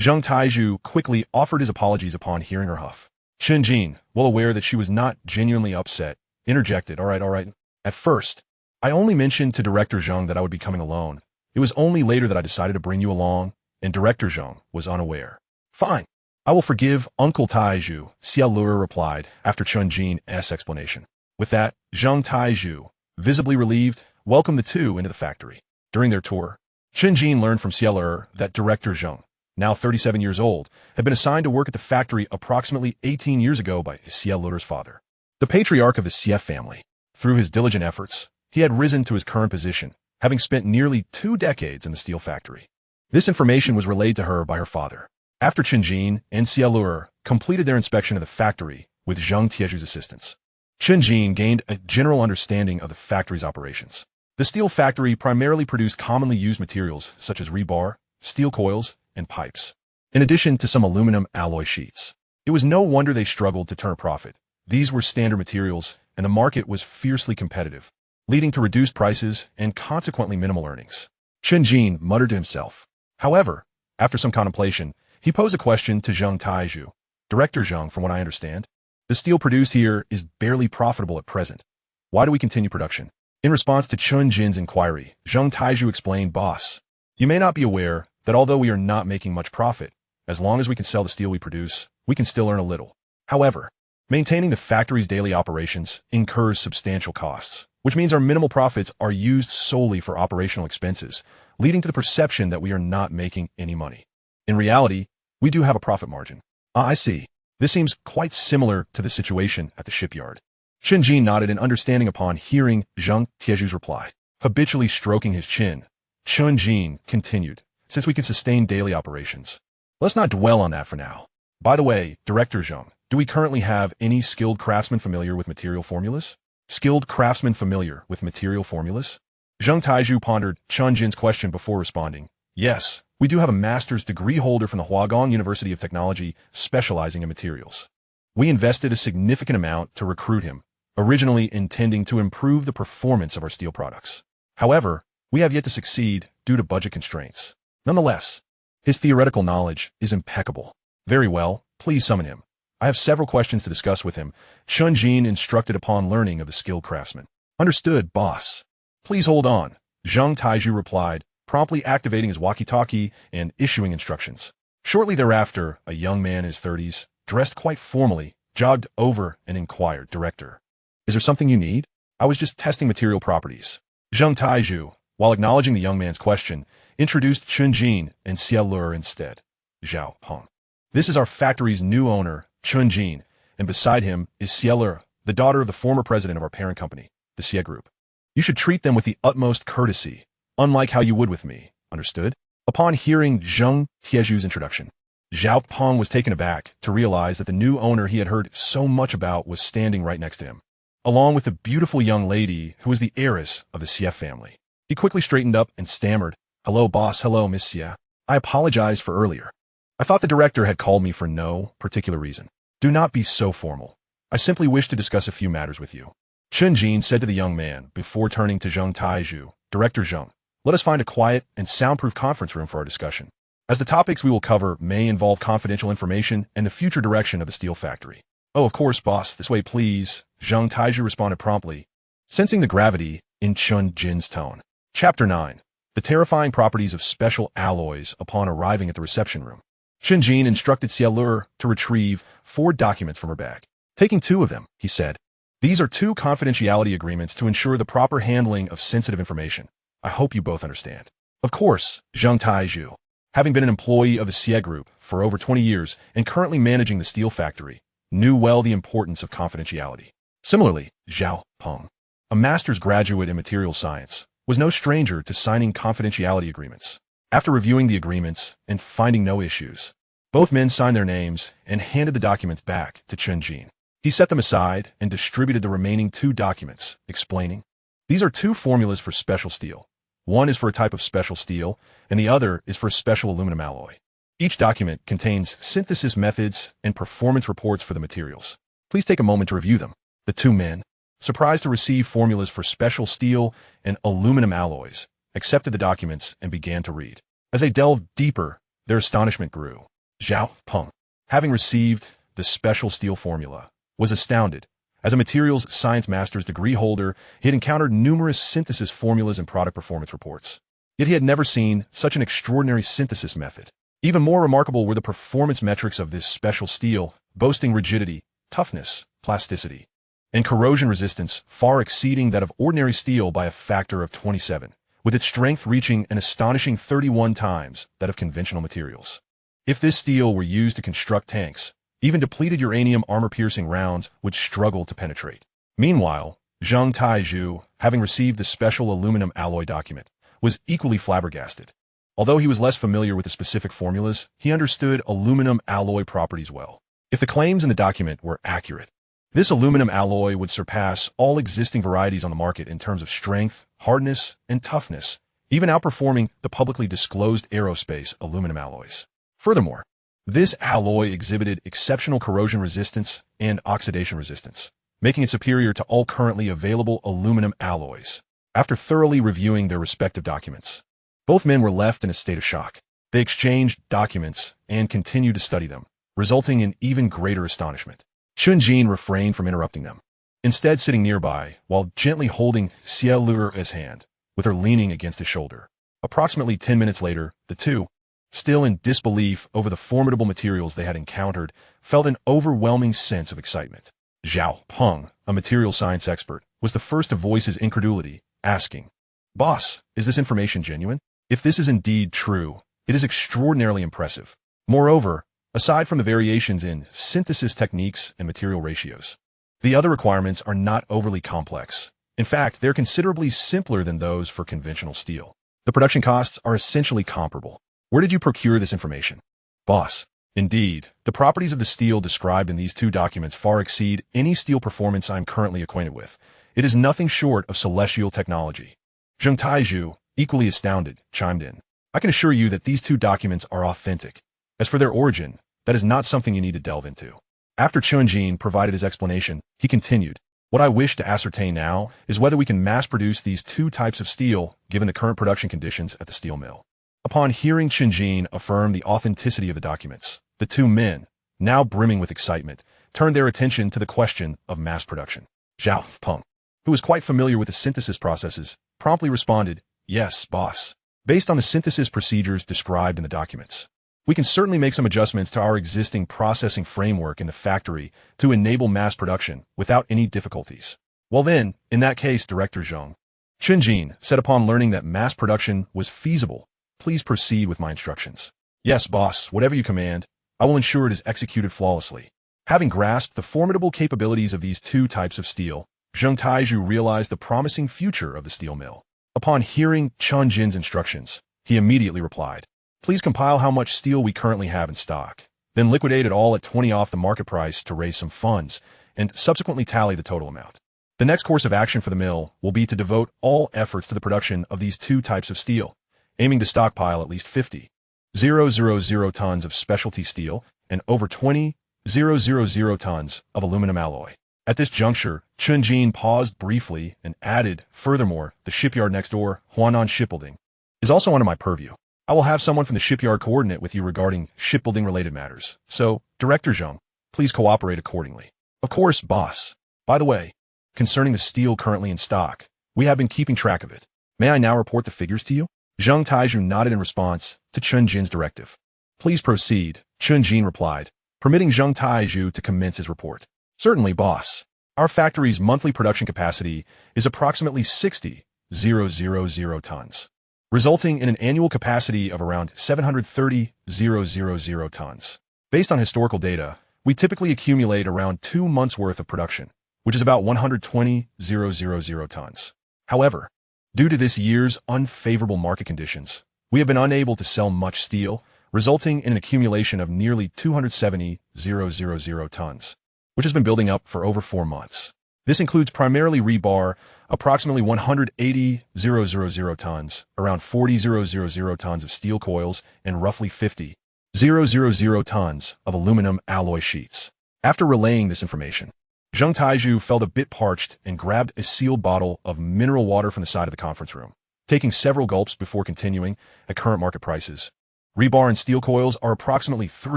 Zheng Taiju quickly offered his apologies upon hearing her huff. Chen Jin, well aware that she was not genuinely upset, interjected, all right. At first, I only mentioned to Director Zheng that I would be coming alone. It was only later that I decided to bring you along, and Director Zheng was unaware. Fine. I will forgive Uncle Taiju, Cielur replied after Chen Jin's explanation. With that, Zheng Taiju, visibly relieved, welcomed the two into the factory. During their tour, Chen Jin learned from Cielur that Director Zheng, now 37 years old, had been assigned to work at the factory approximately 18 years ago by Cielur's father, the patriarch of the CF family. Through his diligent efforts, he had risen to his current position, having spent nearly 2 decades in the steel factory. This information was relayed to her by her father. After Chen Jin and Cielur completed their inspection of the factory with Zheng Tieju's assistance, Chen Jin gained a general understanding of the factory's operations. The steel factory primarily produced commonly used materials such as rebar, steel coils, and pipes, in addition to some aluminum alloy sheets. It was no wonder they struggled to turn a profit. These were standard materials, and the market was fiercely competitive, leading to reduced prices and consequently minimal earnings. Chen Jin muttered to himself. However, after some contemplation, he posed a question to Zheng Taiju. Director Zheng, from what I understand, the steel produced here is barely profitable at present. Why do we continue production? In response to Chen Jin's inquiry, Zheng Taiju explained, Boss, you may not be aware that although we are not making much profit, as long as we can sell the steel we produce, we can still earn a little. However, maintaining the factory's daily operations incurs substantial costs, which means our minimal profits are used solely for operational expenses, leading to the perception that we are not making any money. In reality, we do have a profit margin. I see. This seems quite similar to the situation at the shipyard. Chen Jin nodded in understanding upon hearing Zheng Tieju's reply. Habitually stroking his chin, Chen Jin continued, since we can sustain daily operations, let's not dwell on that for now. By the way, Director Zheng, do we currently have any skilled craftsmen familiar with material formulas? Skilled craftsmen familiar with material formulas? Zheng Taiju pondered Chen Jin's question before responding. Yes, we do have a master's degree holder from the Huagong University of Technology specializing in materials. We invested a significant amount to recruit him, originally intending to improve the performance of our steel products. However, We have yet to succeed due to budget constraints. Nonetheless, his theoretical knowledge is impeccable. Very well, please summon him. I have several questions to discuss with him, Chen Jin instructed upon learning of the skilled craftsman. Understood, boss. Please hold on, Zheng Taiju replied, promptly activating his walkie-talkie and issuing instructions. Shortly thereafter, a young man in his 30s, dressed quite formally, jogged over and inquired, Director, is there something you need? I was just testing material properties. Zheng Taiju, while acknowledging the young man's question, introduced Chen Jin and Xie Lur instead. Zhao Peng. This is our factory's new owner, Chen Jin, and beside him is Xie Lur, the daughter of the former president of our parent company, the Xie Group. You should treat them with the utmost courtesy, unlike how you would with me, understood? Upon hearing Zheng Tieju's introduction, Zhao Peng was taken aback to realize that the new owner he had heard so much about was standing right next to him, along with the beautiful young lady who was the heiress of the Xie family. He quickly straightened up and stammered, "Hello, boss. Hello, Miss Xie. I apologize for earlier. I thought the director had called me for no particular reason. Do not be so formal. I simply wish to discuss a few matters with you." Chen Jin said to the young man before turning to Zheng Taiju, "Director Zheng, let us find a quiet and soundproof conference room for our discussion, as the topics we will cover may involve confidential information and the future direction of the steel factory." "Oh, of course, boss. This way, please," Zheng Taiju responded promptly, sensing the gravity in Chen Jin's tone. Chapter 9. The terrifying properties of special alloys upon arriving at the reception room. Chen Jin instructed Xie Lur to retrieve 4 documents from her bag. Taking 2 of them, he said, "These are 2 confidentiality agreements to ensure the proper handling of sensitive information. I hope you both understand." Of course, Zheng Taiju, having been an employee of the Xie Group for over 20 years and currently managing the steel factory, knew well the importance of confidentiality. Similarly, Zhao Peng, a master's graduate in materials science, was no stranger to signing confidentiality agreements. After reviewing the agreements and finding no issues, both men signed their names and handed the documents back to Chen Jin. He set them aside and distributed the remaining 2 documents, explaining, "These are 2 formulas for special steel. One is for a type of special steel, and the other is for a special aluminum alloy. Each document contains synthesis methods and performance reports for the materials. Please take a moment to review them." The 2 men, surprised to receive formulas for special steel and aluminum alloys, accepted the documents and began to read. As they delved deeper, their astonishment grew. Zhao Peng, having received the special steel formula, was astounded. As a materials science master's degree holder, he had encountered numerous synthesis formulas and product performance reports. Yet he had never seen such an extraordinary synthesis method. Even more remarkable were the performance metrics of this special steel, boasting rigidity, toughness, plasticity, and corrosion resistance far exceeding that of ordinary steel by a factor of 27, with its strength reaching an astonishing 31 times that of conventional materials. If this steel were used to construct tanks, even depleted uranium armor-piercing rounds would struggle to penetrate. Meanwhile, Zheng Taiju, having received the special aluminum alloy document, was equally flabbergasted. Although he was less familiar with the specific formulas, he understood aluminum alloy properties well. If the claims in the document were accurate, this aluminum alloy would surpass all existing varieties on the market in terms of strength, hardness, and toughness, even outperforming the publicly disclosed aerospace aluminum alloys. Furthermore, this alloy exhibited exceptional corrosion resistance and oxidation resistance, making it superior to all currently available aluminum alloys. After thoroughly reviewing their respective documents, both men were left in a state of shock. They exchanged documents and continued to study them, resulting in even greater astonishment. Chen Jin refrained from interrupting them, instead sitting nearby while gently holding Xie Lur's hand, with her leaning against his shoulder. Approximately 10 minutes later, the 2, still in disbelief over the formidable materials they had encountered, felt an overwhelming sense of excitement. Zhao Peng, a material science expert, was the first to voice his incredulity, asking, "Boss, is this information genuine? If this is indeed true, it is extraordinarily impressive. Moreover, aside from the variations in synthesis techniques and material ratios, the other requirements are not overly complex. In fact, they're considerably simpler than those for conventional steel. The production costs are essentially comparable. Where did you procure this information?" "Boss, indeed, the properties of the steel described in these 2 documents far exceed any steel performance I am currently acquainted with. It is nothing short of celestial technology." Zheng Taiju, equally astounded, chimed in, "I can assure you that these 2 documents are authentic. As for their origin, that is not something you need to delve into." After Chen Jin provided his explanation, he continued, What I wish to ascertain now is whether we can mass-produce these two types of steel given the current production conditions at the steel mill. Upon hearing Chen Jin affirm the authenticity of the documents, the two men, now brimming with excitement, turned their attention to the question of mass production. Zhao Peng, who was quite familiar with the synthesis processes, promptly responded, "Yes, boss. Based on the synthesis procedures described in the documents, we can certainly make some adjustments to our existing processing framework in the factory to enable mass production without any difficulties." "Well then, in that case, Director Zhang," Chen Jin said upon learning that mass production was feasible, "please proceed with my instructions." "Yes, boss, whatever you command. I will ensure it is executed flawlessly." Having grasped the formidable capabilities of these two types of steel, Zheng Taizhu realized the promising future of the steel mill. Upon hearing Chen Jin's instructions, he immediately replied, "Please compile how much steel we currently have in stock, then liquidate it all at 20 off the market price to raise some funds, and subsequently tally the total amount. The next course of action for the mill will be to devote all efforts to the production of these two types of steel, aiming to stockpile at least 50,000 tons of specialty steel and over 20,000 tons of aluminum alloy." At this juncture, Chen Jin paused briefly and added, "Furthermore, the shipyard next door, Huanan Shipbuilding, is also under my purview. I will have someone from the shipyard coordinate with you regarding shipbuilding-related matters. So, Director Zhang, please cooperate accordingly." "Of course, boss. By the way, concerning the steel currently in stock, we have been keeping track of it. May I now report the figures to you?" Zheng Taizhu nodded in response to Chen Jin's directive. "Please proceed," Chen Jin replied, permitting Zheng Taizhu to commence his report. "Certainly, boss. Our factory's monthly production capacity is approximately 60,000 tons, resulting in an annual capacity of around 730,000 tons. Based on historical data, we typically accumulate around 2 months' worth of production, which is about 120,000 tons. However, due to this year's unfavorable market conditions, we have been unable to sell much steel, resulting in an accumulation of nearly 270,000 tons, which has been building up for over 4 months. This includes primarily rebar, approximately 180,000 tons, around 40,000 tons of steel coils, and roughly 50,000 tons of aluminum alloy sheets." After relaying this information, Zheng Taizhu felt a bit parched and grabbed a sealed bottle of mineral water from the side of the conference room, taking several gulps before continuing. "At current market prices, rebar and steel coils are approximately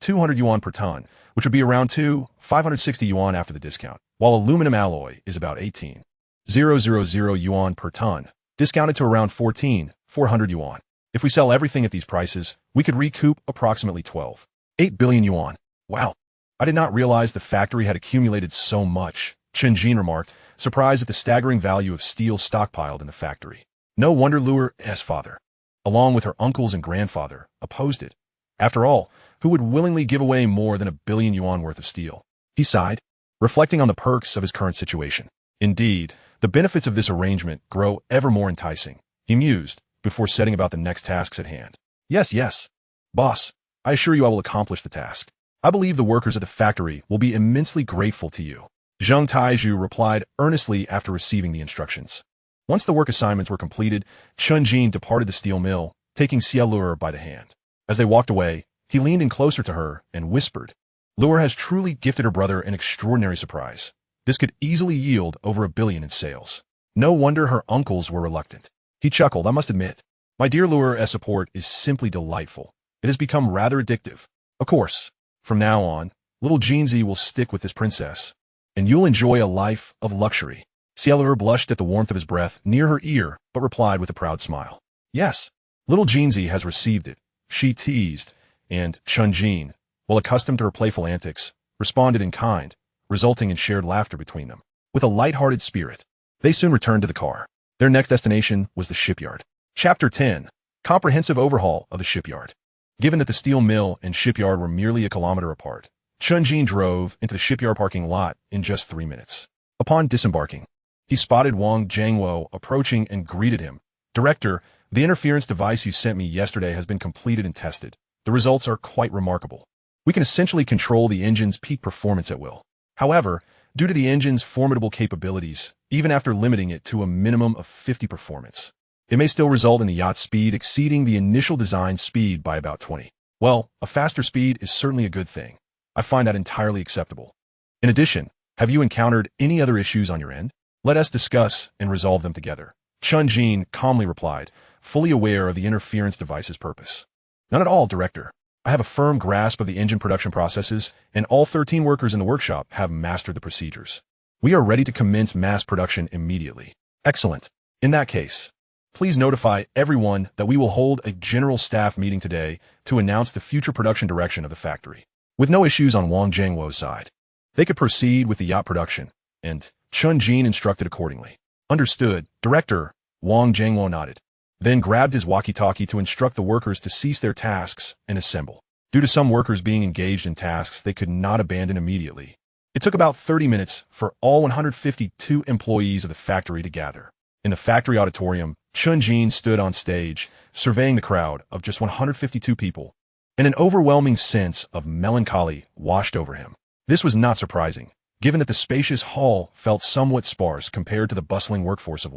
200 yuan per ton, which would be around 560 yuan after the discount, while aluminum alloy is about 18,000 yuan per ton, discounted to around 400 yuan. If we sell everything at these prices, we could recoup approximately 12.8 billion yuan. Wow, I did not realize the factory had accumulated so much," Chen Jin remarked, surprised at the staggering value of steel stockpiled in the factory. No wonder Luer's father, along with her uncles and grandfather, opposed it. After all, who would willingly give away more than 1 billion yuan worth of steel? He sighed, reflecting on the perks of his current situation. Indeed, the benefits of this arrangement grow ever more enticing, he mused, before setting about the next tasks at hand. Yes, boss, I assure you I will accomplish the task. I believe the workers at the factory will be immensely grateful to you," Zheng Taizhu replied earnestly after receiving the instructions. Once the work assignments were completed, Chen Jin departed the steel mill, taking Xia Luer by the hand. As they walked away, he leaned in closer to her and whispered, "Luer has truly gifted her brother an extraordinary surprise. This could easily yield over 1 billion in sales. No wonder her uncles were reluctant." He chuckled, "I must admit, my dear Luer's support is simply delightful. It has become rather addictive. Of course, from now on, little Jinzi will stick with this princess, and you'll enjoy a life of luxury." Xia Luer blushed at the warmth of his breath near her ear, but replied with a proud smile, "Yes, little Jinzi has received it," she teased, and Chen Jin, while accustomed to her playful antics, responded in kind, resulting in shared laughter between them. With a light-hearted spirit, they soon returned to the car. Their next destination was the shipyard. Chapter 10. Comprehensive Overhaul of the Shipyard. Given that the steel mill and shipyard were merely a kilometer apart, Chen Jin drove into the shipyard parking lot in just 3 minutes. Upon disembarking, he spotted Wang Jiangwo approaching and greeted him. "Director, the interference device you sent me yesterday has been completed and tested. The results are quite remarkable. We can essentially control the engine's peak performance at will. However, due to the engine's formidable capabilities, even after limiting it to a minimum of 50 performance, it may still result in the yacht's speed exceeding the initial design speed by about 20. Well, a faster speed is certainly a good thing. I find that entirely acceptable. In addition, Have you encountered any other issues on your end? Let us discuss and resolve them together. Chen Jin calmly replied, fully aware of the interference device's purpose. None at all, Director. I have a firm grasp of the engine production processes, and all 13 workers in the workshop have mastered the procedures. We are ready to commence mass production immediately. Excellent. In that case, please notify everyone that we will hold a general staff meeting today to announce the future production direction of the factory. With no issues on Wang Jiangwo's side, they could proceed with the yacht production, and Chen Jin instructed accordingly. Understood, Director. Wang Jiangwo nodded, then grabbed his walkie-talkie to instruct the workers to cease their tasks and assemble. Due to some workers being engaged in tasks they could not abandon immediately, it took about 30 minutes for all 152 employees of the factory to gather. In the factory auditorium, Chen Jin stood on stage, surveying the crowd of just 152 people, and an overwhelming sense of melancholy washed over him. This was not surprising, given that the spacious hall felt somewhat sparse compared to the bustling workforce of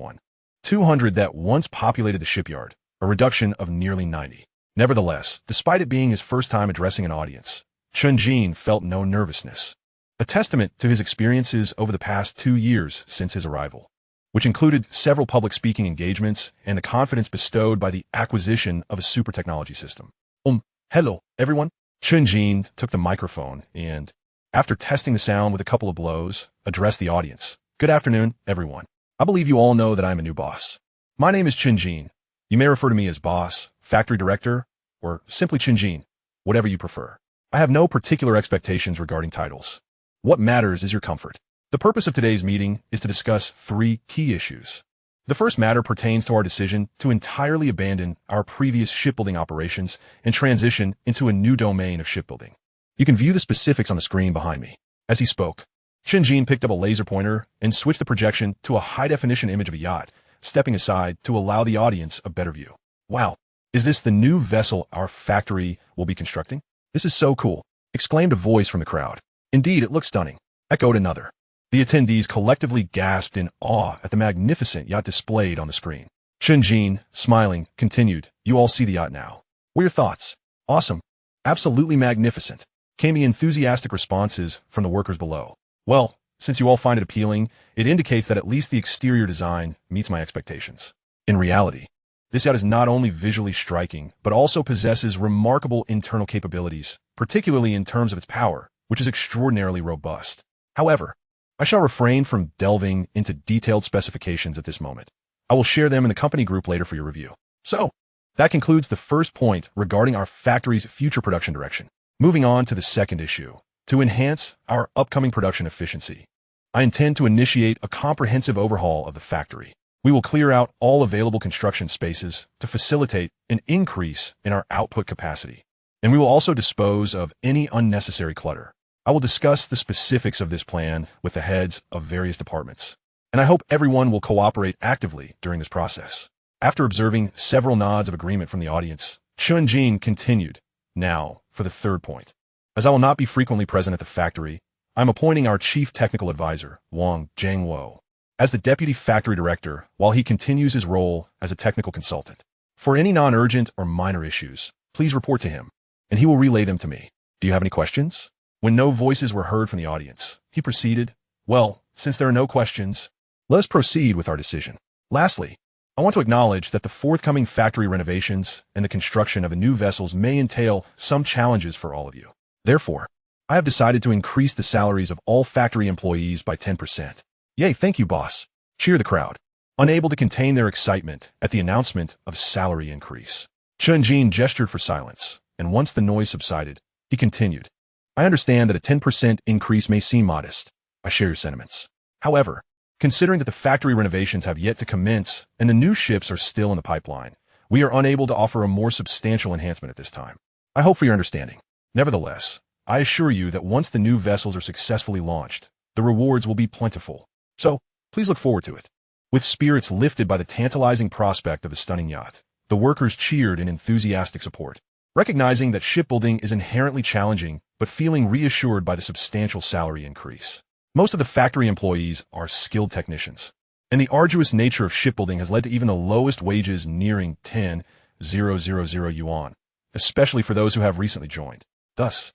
200 that once populated the shipyard, a reduction of nearly 90. Nevertheless, despite it being his first time addressing an audience, Chen Jin felt no nervousness, a testament to his experiences over the past 2 years since his arrival, which included several public speaking engagements and the confidence bestowed by the acquisition of a super technology system. Hello, everyone. Chen Jin took the microphone and, after testing the sound with a couple of blows, addressed the audience. Good afternoon, everyone. I believe you all know that I'm a new boss. My name is Chen Jin. You may refer to me as boss, factory director, or simply Chen Jin, whatever you prefer. I have no particular expectations regarding titles. What matters is your comfort. The purpose of today's meeting is to discuss 3 key issues. The first matter pertains to our decision to entirely abandon our previous shipbuilding operations and transition into a new domain of shipbuilding. You can view the specifics on the screen behind me. As he spoke, Chen Jin picked up a laser pointer and switched the projection to a high-definition image of a yacht, stepping aside to allow the audience a better view. Wow, is this the new vessel our factory will be constructing? This is so cool, exclaimed a voice from the crowd. Indeed, it looks stunning, echoed another. The attendees collectively gasped in awe at the magnificent yacht displayed on the screen. Chen Jin, smiling, continued, you all see the yacht now. What are your thoughts? Awesome. Absolutely magnificent, came the enthusiastic responses from the workers below. Well, since you all find it appealing, it indicates that at least the exterior design meets my expectations. In reality, this yacht is not only visually striking, but also possesses remarkable internal capabilities, particularly in terms of its power, which is extraordinarily robust. However, I shall refrain from delving into detailed specifications at this moment. I will share them in the company group later for your review. So, that concludes the first point regarding our factory's future production direction. Moving on to the second issue. To enhance our upcoming production efficiency, I intend to initiate a comprehensive overhaul of the factory. We will clear out all available construction spaces to facilitate an increase in our output capacity, and we will also dispose of any unnecessary clutter. I will discuss the specifics of this plan with the heads of various departments, and I hope everyone will cooperate actively during this process. After observing several nods of agreement from the audience, Chen Jin continued, now, for the third point. As I will not be frequently present at the factory, I'm appointing our chief technical advisor, Wang Jiangwo, as the deputy factory director while he continues his role as a technical consultant. For any non-urgent or minor issues, please report to him, and he will relay them to me. Do you have any questions? When no voices were heard from the audience, he proceeded, well, since there are no questions, let us proceed with our decision. Lastly, I want to acknowledge that the forthcoming factory renovations and the construction of the new vessels may entail some challenges for all of you. Therefore, I have decided to increase the salaries of all factory employees by 10%. Yay, thank you, boss. Cheer the crowd, unable to contain their excitement at the announcement of salary increase. Chen Jin gestured for silence, and once the noise subsided, he continued. I understand that a 10% increase may seem modest. I share your sentiments. However, considering that the factory renovations have yet to commence and the new ships are still in the pipeline, we are unable to offer a more substantial enhancement at this time. I hope for your understanding. Nevertheless, I assure you that once the new vessels are successfully launched, the rewards will be plentiful. So, please look forward to it. With spirits lifted by the tantalizing prospect of the stunning yacht, the workers cheered in enthusiastic support. Recognizing that shipbuilding is inherently challenging, but feeling reassured by the substantial salary increase. Most of the factory employees are skilled technicians, and the arduous nature of shipbuilding has led to even the lowest wages nearing 10,000 yuan, especially for those who have recently joined. Thus,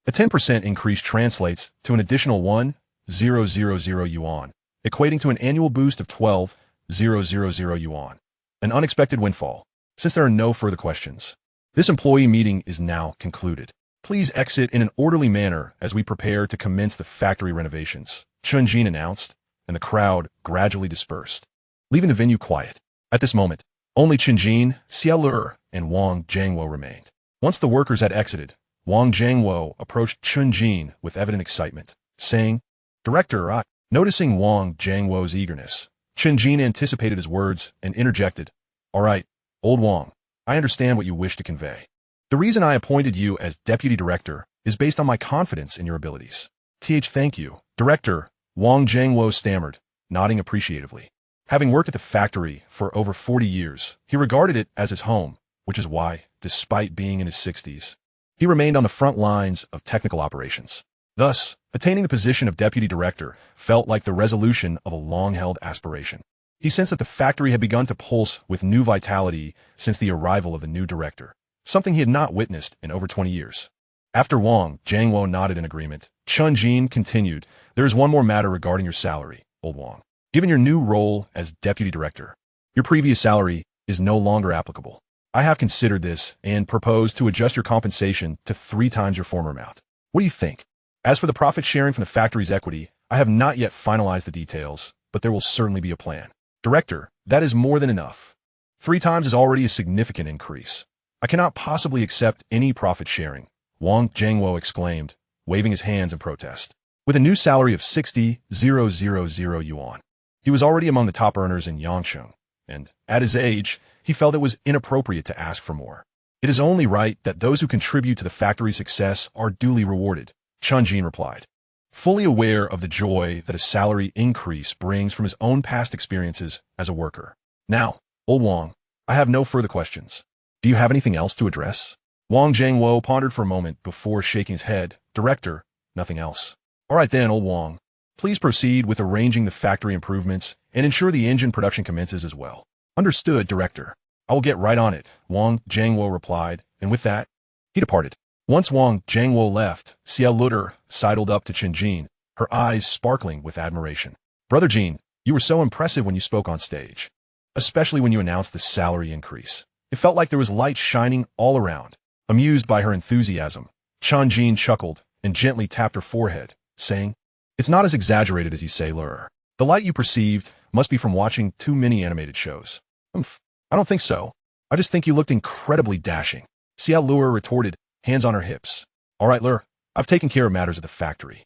a 10% increase translates to an additional 1 12,000 yuan, equating to an annual boost of 12,000 yuan. An unexpected windfall. Since there are no further questions, this employee meeting is now concluded. Please exit in an orderly manner as we prepare to commence the factory renovations, Chen Jin announced, and the crowd gradually dispersed, leaving the venue quiet. At this moment, only Chen Jin, Xia Le, and Wang Jiangwo remained. Once the workers had exited, Wang Jiangwo approached Chen Jin with evident excitement, saying, "Director, Noticing Wang Jiangwo's eagerness, Chen Jin anticipated his words and interjected, "All right, old Wang, I understand what you wish to convey. The reason I appointed you as deputy director is based on my confidence in your abilities." Thank you, Director, Wang Jiangwo stammered, nodding appreciatively. Having worked at the factory for over 40 years, he regarded it as his home, which is why, despite being in his 60s, he remained on the front lines of technical operations. Thus, attaining the position of deputy director felt like the resolution of a long-held aspiration. He sensed that the factory had begun to pulse with new vitality since the arrival of the new director, something he had not witnessed in over 20 years. After Wang Jiangwo nodded in agreement, Chen Jin continued, "There is one more matter regarding your salary, old Wang. Given your new role as deputy director, your previous salary is no longer applicable. I have considered this and propose to adjust your compensation to 3 times your former amount. What do you think? As for the profit sharing from the factory's equity, I have not yet finalized the details, but there will certainly be a plan. Director, that is more than enough. 3 times is already a significant increase. I cannot possibly accept any profit sharing," Wang Jiangwo exclaimed, waving his hands in protest. With a new salary of 60,000 yuan, he was already among the top earners in Yangcheng, and, at his age, he felt it was inappropriate to ask for more. "It is only right that those who contribute to the factory's success are duly rewarded," Chen Jin replied, fully aware of the joy that a salary increase brings from his own past experiences as a worker. "Now, old Wang, I have no further questions. Do you have anything else to address?" Wang Jiangwo pondered for a moment before shaking his head. "Director, nothing else." "All right then, old Wang. Please proceed with arranging the factory improvements and ensure the engine production commences as well." "Understood, Director. I will get right on it," Wang Jiangwo replied, and with that, he departed. Once Wang Jiangwo left, Xia Le sidled up to Chen Jin, her eyes sparkling with admiration. "Brother Jin, you were so impressive when you spoke on stage, especially when you announced the salary increase. It felt like there was light shining all around." Amused by her enthusiasm, Chen Jin chuckled and gently tapped her forehead, saying, "It's not as exaggerated as you say, Lure. The light you perceived must be from watching too many animated shows." "I don't think so. I just think you looked incredibly dashing," Xia Le retorted, hands on her hips. "All right, Lure, I've taken care of matters at the factory.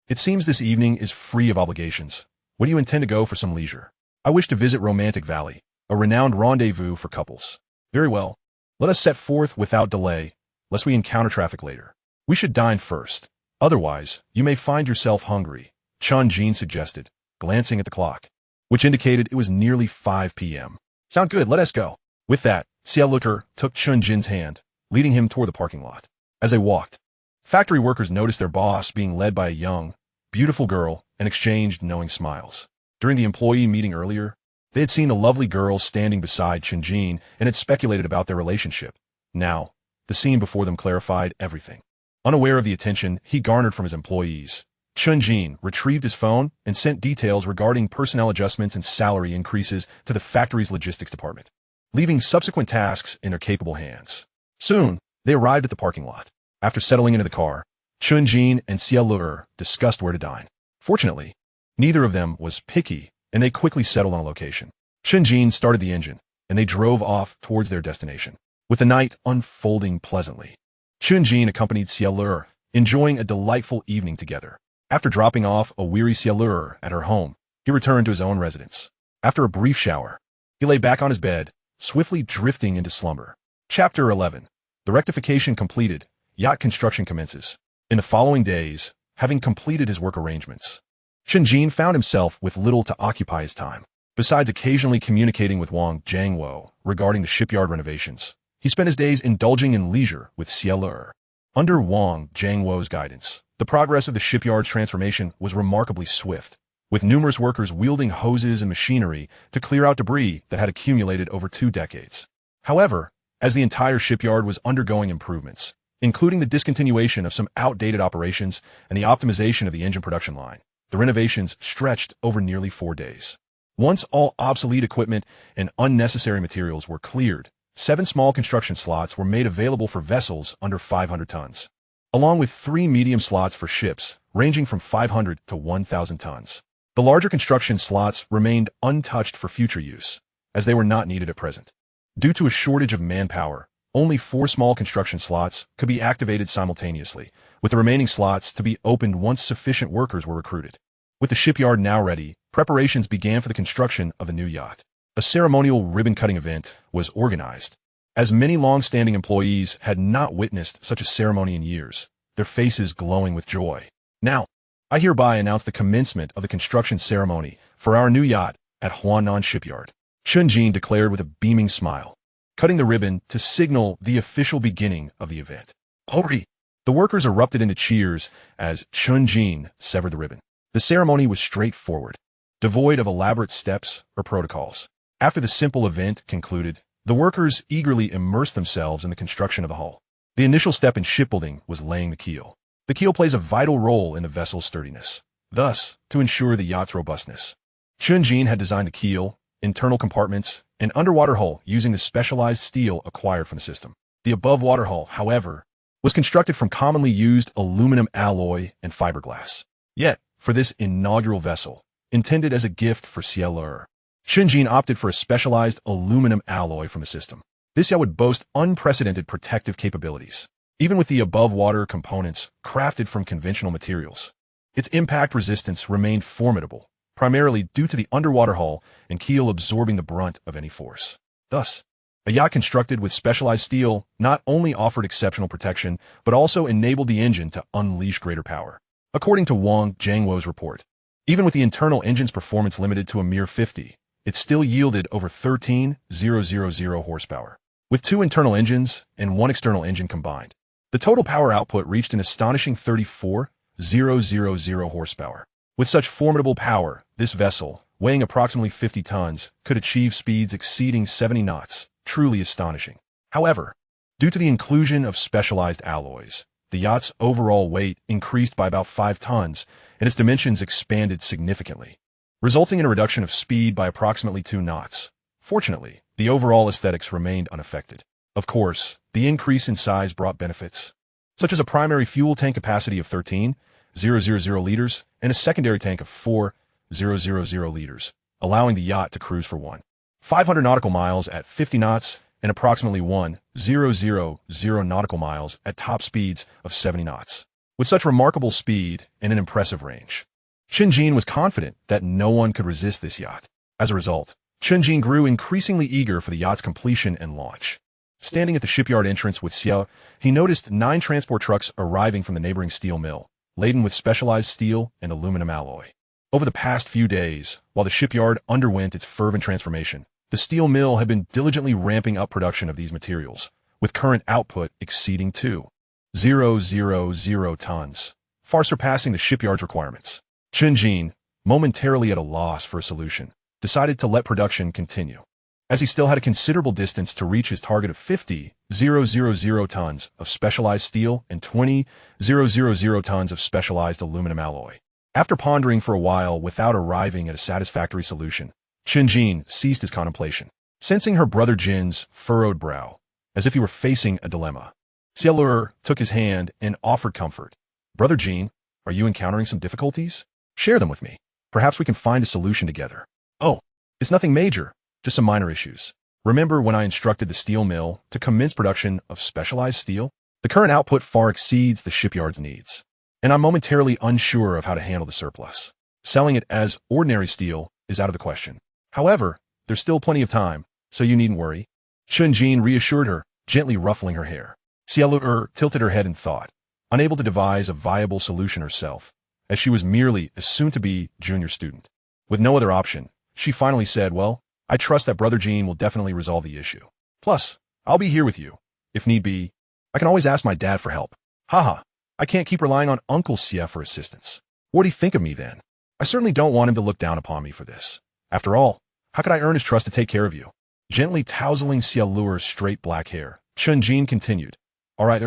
It seems this evening is free of obligations. When do you intend to go for some leisure?" "I wish to visit Romantic Valley, a renowned rendezvous for couples." "Very well. Let us set forth without delay, lest we encounter traffic later. We should dine first. Otherwise, you may find yourself hungry," Chen Jin suggested, glancing at the clock, which indicated it was nearly 5 p.m. "Sound good, let us go." With that, Xia Le took Chen Jin's hand, leading him toward the parking lot. As they walked, factory workers noticed their boss being led by a young, beautiful girl and exchanged knowing smiles. During the employee meeting earlier, they had seen the lovely girl standing beside Chen Jin and had speculated about their relationship. Now, the scene before them clarified everything. Unaware of the attention he garnered from his employees, Chen Jin retrieved his phone and sent details regarding personnel adjustments and salary increases to the factory's logistics department, leaving subsequent tasks in their capable hands. Soon, they arrived at the parking lot. After settling into the car, Chen Jin and Xia Le discussed where to dine. Fortunately, neither of them was picky, and they quickly settled on a location. Chen Jin started the engine, and they drove off towards their destination, with the night unfolding pleasantly. Chen Jin accompanied Xia Le, enjoying a delightful evening together. After dropping off a weary Xia Le at her home, he returned to his own residence. After a brief shower, he lay back on his bed, swiftly drifting into slumber. Chapter 11. The rectification completed, yacht construction commences. In the following days, having completed his work arrangements, Chen Jin found himself with little to occupy his time. Besides occasionally communicating with Wang Jiangwo regarding the shipyard renovations, he spent his days indulging in leisure with Xia Le. Under Wang Jiangwo's guidance, the progress of the shipyard's transformation was remarkably swift, with numerous workers wielding hoses and machinery to clear out debris that had accumulated over 2 decades. However, as the entire shipyard was undergoing improvements, including the discontinuation of some outdated operations and the optimization of the engine production line, The renovations stretched over nearly 4 days. Once all obsolete equipment and unnecessary materials were cleared, 7 small construction slots were made available for vessels under 500 tons, along with 3 medium slots for ships ranging from 500 to 1,000 tons. The larger construction slots remained untouched for future use, as they were not needed at present. Due to a shortage of manpower, only 4 small construction slots could be activated simultaneously, with the remaining slots to be opened once sufficient workers were recruited. With the shipyard now ready, preparations began for the construction of the new yacht. A ceremonial ribbon-cutting event was organized. As many long-standing employees had not witnessed such a ceremony in years, their faces glowing with joy. Now, I hereby announce the commencement of the construction ceremony for our new yacht at Huanan Shipyard, Chen Jin declared with a beaming smile, cutting the ribbon to signal the official beginning of the event. Hurry! The workers erupted into cheers as Chen Jin severed the ribbon. The ceremony was straightforward, devoid of elaborate steps or protocols. After the simple event concluded, the workers eagerly immersed themselves in the construction of the hull. The initial step in shipbuilding was laying the keel. The keel plays a vital role in the vessel's sturdiness. Thus, to ensure the yacht's robustness, Chen Jin had designed the keel, internal compartments, and underwater hull using the specialized steel acquired from the system. The above-water hull, however, was constructed from commonly used aluminum alloy and fiberglass. Yet, for this inaugural vessel, intended as a gift for Shipyard, Chen Jin opted for a specialized aluminum alloy from the system. This yacht would boast unprecedented protective capabilities, even with the above-water components crafted from conventional materials. Its impact resistance remained formidable, primarily due to the underwater hull and keel absorbing the brunt of any force. Thus, a yacht constructed with specialized steel not only offered exceptional protection, but also enabled the engine to unleash greater power. According to Wang Jiangwo's report, even with the internal engine's performance limited to a mere 50, it still yielded over 13,000 horsepower. With 2 internal engines and 1 external engine combined, the total power output reached an astonishing 34,000 horsepower. With such formidable power, this vessel, weighing approximately 50 tons, could achieve speeds exceeding 70 knots, truly astonishing. However, due to the inclusion of specialized alloys, the yacht's overall weight increased by about 5 tons, and its dimensions expanded significantly, resulting in a reduction of speed by approximately 2 knots. Fortunately, the overall aesthetics remained unaffected. Of course, the increase in size brought benefits, such as a primary fuel tank capacity of 13,000 liters and a secondary tank of 4,000 liters, allowing the yacht to cruise for 500 nautical miles at 50 knots and approximately 1,000 nautical miles at top speeds of 70 knots. With such remarkable speed and an impressive range, Chen Jin was confident that no one could resist this yacht. As a result, Chen Jin grew increasingly eager for the yacht's completion and launch. Standing at the shipyard entrance with Xiao, he noticed 9 transport trucks arriving from the neighboring steel mill, laden with specialized steel and aluminum alloy. Over the past few days, while the shipyard underwent its fervent transformation, the steel mill had been diligently ramping up production of these materials, with current output exceeding 2,000 tons, far surpassing the shipyard's requirements. Chen Jin, momentarily at a loss for a solution, decided to let production continue, as he still had a considerable distance to reach his target of 50,000 tons of specialized steel and 20,000 tons of specialized aluminum alloy. After pondering for a while without arriving at a satisfactory solution, Chen Jin ceased his contemplation, sensing her brother Jin's furrowed brow, as if he were facing a dilemma. Xiaolur took his hand and offered comfort. "Brother Jin, are you encountering some difficulties? Share them with me. Perhaps we can find a solution together." "Oh, it's nothing major, just some minor issues. Remember when I instructed the steel mill to commence production of specialized steel? The current output far exceeds the shipyard's needs, and I'm momentarily unsure of how to handle the surplus. Selling it as ordinary steel is out of the question. However, there's still plenty of time, so you needn't worry." Chen Jin reassured her, gently ruffling her hair. Xiaolur tilted her head in thought, unable to devise a viable solution herself, as she was merely a soon-to-be junior student. With no other option, she finally said, "Well, I trust that Brother Jin will definitely resolve the issue. Plus, I'll be here with you. If need be, I can always ask my dad for help." "Haha, I can't keep relying on Uncle Xia for assistance. What do you think of me then? I certainly don't want him to look down upon me for this. After all, how could I earn his trust to take care of you?" Gently tousling Xiaolur's straight black hair, Chen Jin continued, "All right,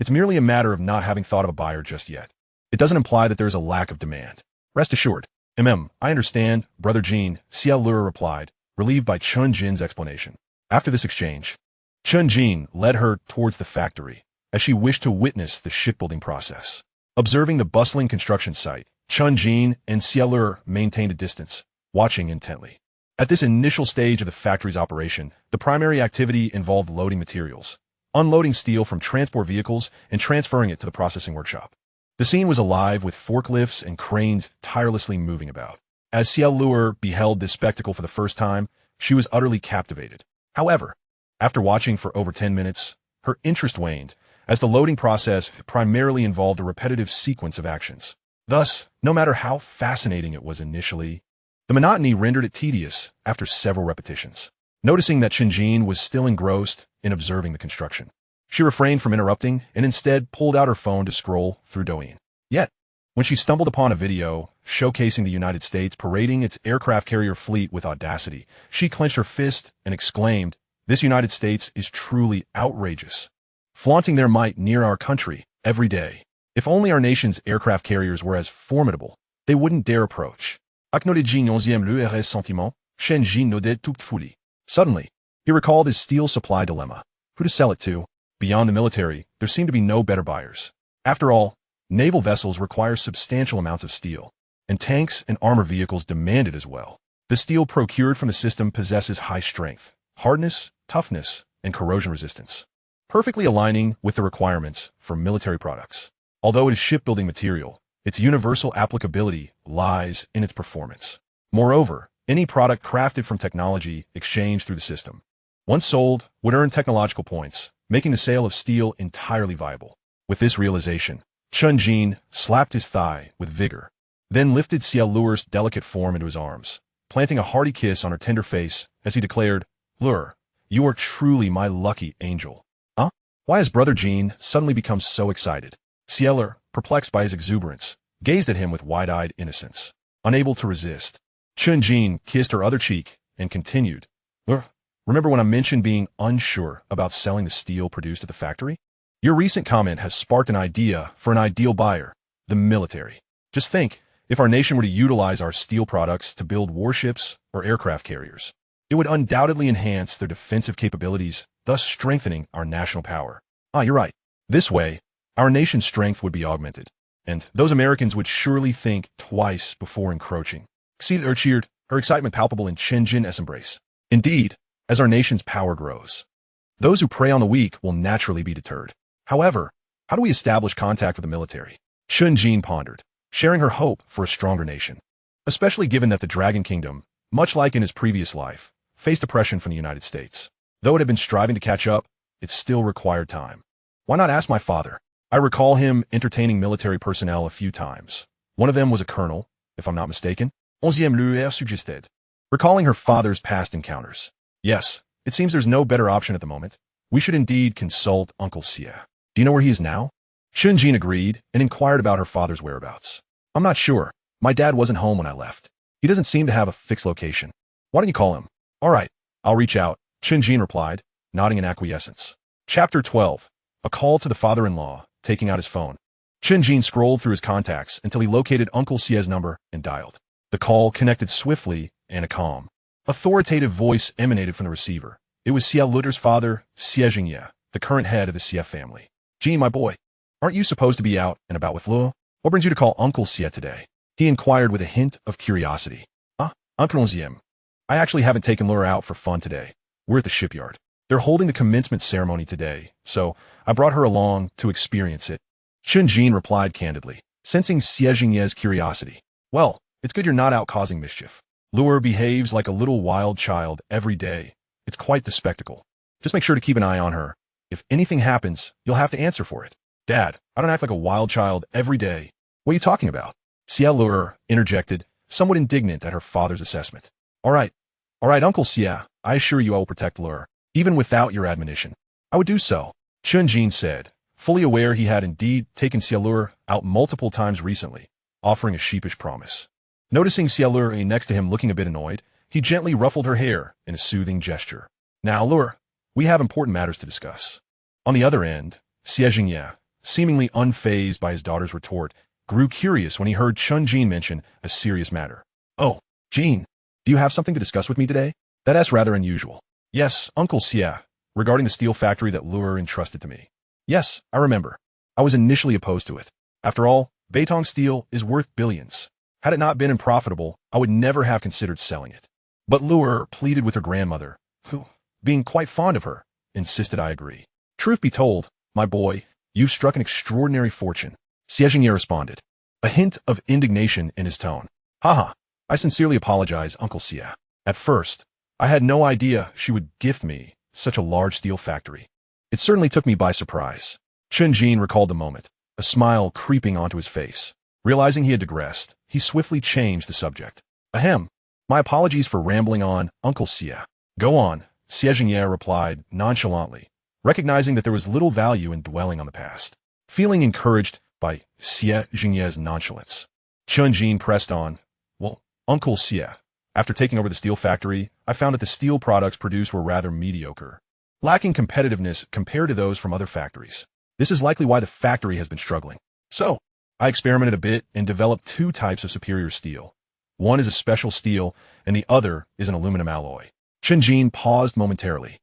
it's merely a matter of not having thought of a buyer just yet. It doesn't imply that there is a lack of demand. Rest assured. I understand, Brother Jin, Xia Lure replied, relieved by Chen Jin's explanation. After this exchange, Chen Jin led her towards the factory, as she wished to witness the shipbuilding process. Observing the bustling construction site, Chen Jin and Xia Lure maintained a distance, watching intently. At this initial stage of the factory's operation, the primary activity involved loading materials, unloading steel from transport vehicles, and transferring it to the processing workshop. The scene was alive with forklifts and cranes tirelessly moving about. As Xia Lure beheld this spectacle for the first time, she was utterly captivated. However, after watching for over 10 minutes, her interest waned, as the loading process primarily involved a repetitive sequence of actions. Thus, no matter how fascinating it was initially, the monotony rendered it tedious after several repetitions. Noticing that Chen Jin was still engrossed in observing the construction, she refrained from interrupting and instead pulled out her phone to scroll through Douyin. Yet, when she stumbled upon a video showcasing the United States parading its aircraft carrier fleet with audacity, she clenched her fist and exclaimed, "This United States is truly outrageous, flaunting their might near our country every day. If only our nation's aircraft carriers were as formidable, they wouldn't dare approach." Chen Jin nodded toutefois. Suddenly, he recalled his steel supply dilemma. Who to sell it to? Beyond the military, there seemed to be no better buyers. After all, naval vessels require substantial amounts of steel, and tanks and armor vehicles demand it as well. The steel procured from the system possesses high strength, hardness, toughness, and corrosion resistance, perfectly aligning with the requirements for military products. Although it is shipbuilding material, its universal applicability lies in its performance. Moreover, any product crafted from technology exchanged through the system, once sold, would earn technological points, making the sale of steel entirely viable. With this realization, Chen Jin slapped his thigh with vigor, then lifted Xia Lure's delicate form into his arms, planting a hearty kiss on her tender face as he declared, "Lure, you are truly my lucky angel." Huh? Why has Brother Jin suddenly become so excited? Xia Lure, perplexed by his exuberance, gazed at him with wide-eyed innocence. Unable to resist, Chen Jin kissed her other cheek and continued, "Lure, remember when I mentioned being unsure about selling the steel produced at the factory? Your recent comment has sparked an idea for an ideal buyer, the military. Just think, if our nation were to utilize our steel products to build warships or aircraft carriers, it would undoubtedly enhance their defensive capabilities, thus strengthening our national power. You're right. This way, our nation's strength would be augmented, and those Americans would surely think twice before encroaching." Xia cheered, her excitement palpable in Chen Jin's embrace. Indeed, as our nation's power grows, those who prey on the weak will naturally be deterred. However, how do we establish contact with the military? Chen Jin pondered, sharing her hope for a stronger nation, especially given that the Dragon Kingdom, much like in his previous life, faced oppression from the United States. Though it had been striving to catch up, it still required time. Why not ask my father? I recall him entertaining military personnel a few times. One of them was a colonel, if I'm not mistaken. 11e Luer suggested, recalling her father's past encounters. Yes, it seems there's no better option at the moment. We should indeed consult Uncle Xia. Do you know where he is now? Chen Jin agreed and inquired about her father's whereabouts. I'm not sure. My dad wasn't home when I left. He doesn't seem to have a fixed location. Why don't you call him? All right, I'll reach out, Chen Jin replied, nodding in acquiescence. Chapter 12. A call to the father-in-law, taking out his phone. Chen Jin scrolled through his contacts until he located Uncle Xia's number and dialed. The call connected swiftly and a calm, authoritative voice emanated from the receiver. It was Xia Lure's father, Xia Jingye, the current head of the Xia family. "Jin, my boy, aren't you supposed to be out and about with Luo? What brings you to call Uncle Xia today?" He inquired with a hint of curiosity. Uncle Xia, I actually haven't taken Luo out for fun today. We're at the shipyard. They're holding the commencement ceremony today, so I brought her along to experience it. Chen Jin replied candidly, sensing Xia Jingye's curiosity. "Well, it's good you're not out causing mischief. Luo behaves like a little wild child every day. It's quite the spectacle. Just make sure to keep an eye on her. If anything happens, you'll have to answer for it." "Dad, I don't act like a wild child every day. What are you talking about?" Xia Lure interjected, somewhat indignant at her father's assessment. All right, Uncle Xia, I assure you I will protect Lure, even without your admonition." "I would do so," Chen Jin said, fully aware he had indeed taken Xia Lure out multiple times recently, offering a sheepish promise. Noticing Xia Lure next to him looking a bit annoyed, he gently ruffled her hair in a soothing gesture. "Now, Lure, we have important matters to discuss." On the other end, Xia Jingye, seemingly unfazed by his daughter's retort, grew curious when he heard Chen Jin mention a serious matter. "Oh, Jin, do you have something to discuss with me today?" That's rather unusual. "Yes, Uncle Xie, regarding the steel factory that Luer entrusted to me." "Yes, I remember. I was initially opposed to it. After all, Beitong steel is worth billions. Had it not been unprofitable, I would never have considered selling it. But Luer pleaded with her grandmother, who, being quite fond of her, insisted I agree. Truth be told, my boy, you've struck an extraordinary fortune," Xie Jingye responded, a hint of indignation in his tone. "Haha, I sincerely apologize, Uncle Xie. At first, I had no idea she would gift me such a large steel factory. It certainly took me by surprise." Chen Jin recalled the moment, a smile creeping onto his face. Realizing he had digressed, he swiftly changed the subject. "Ahem. My apologies for rambling on, Uncle Xie." "Go on," Xie Jingye replied nonchalantly, recognizing that there was little value in dwelling on the past. Feeling encouraged by Xie Jingye's nonchalance, Chen Jin pressed on. "Well, Uncle Xie, after taking over the steel factory, I found that the steel products produced were rather mediocre, lacking competitiveness compared to those from other factories. This is likely why the factory has been struggling. So, I experimented a bit and developed two types of superior steel. One is a special steel, and the other is an aluminum alloy." Chen Jin paused momentarily,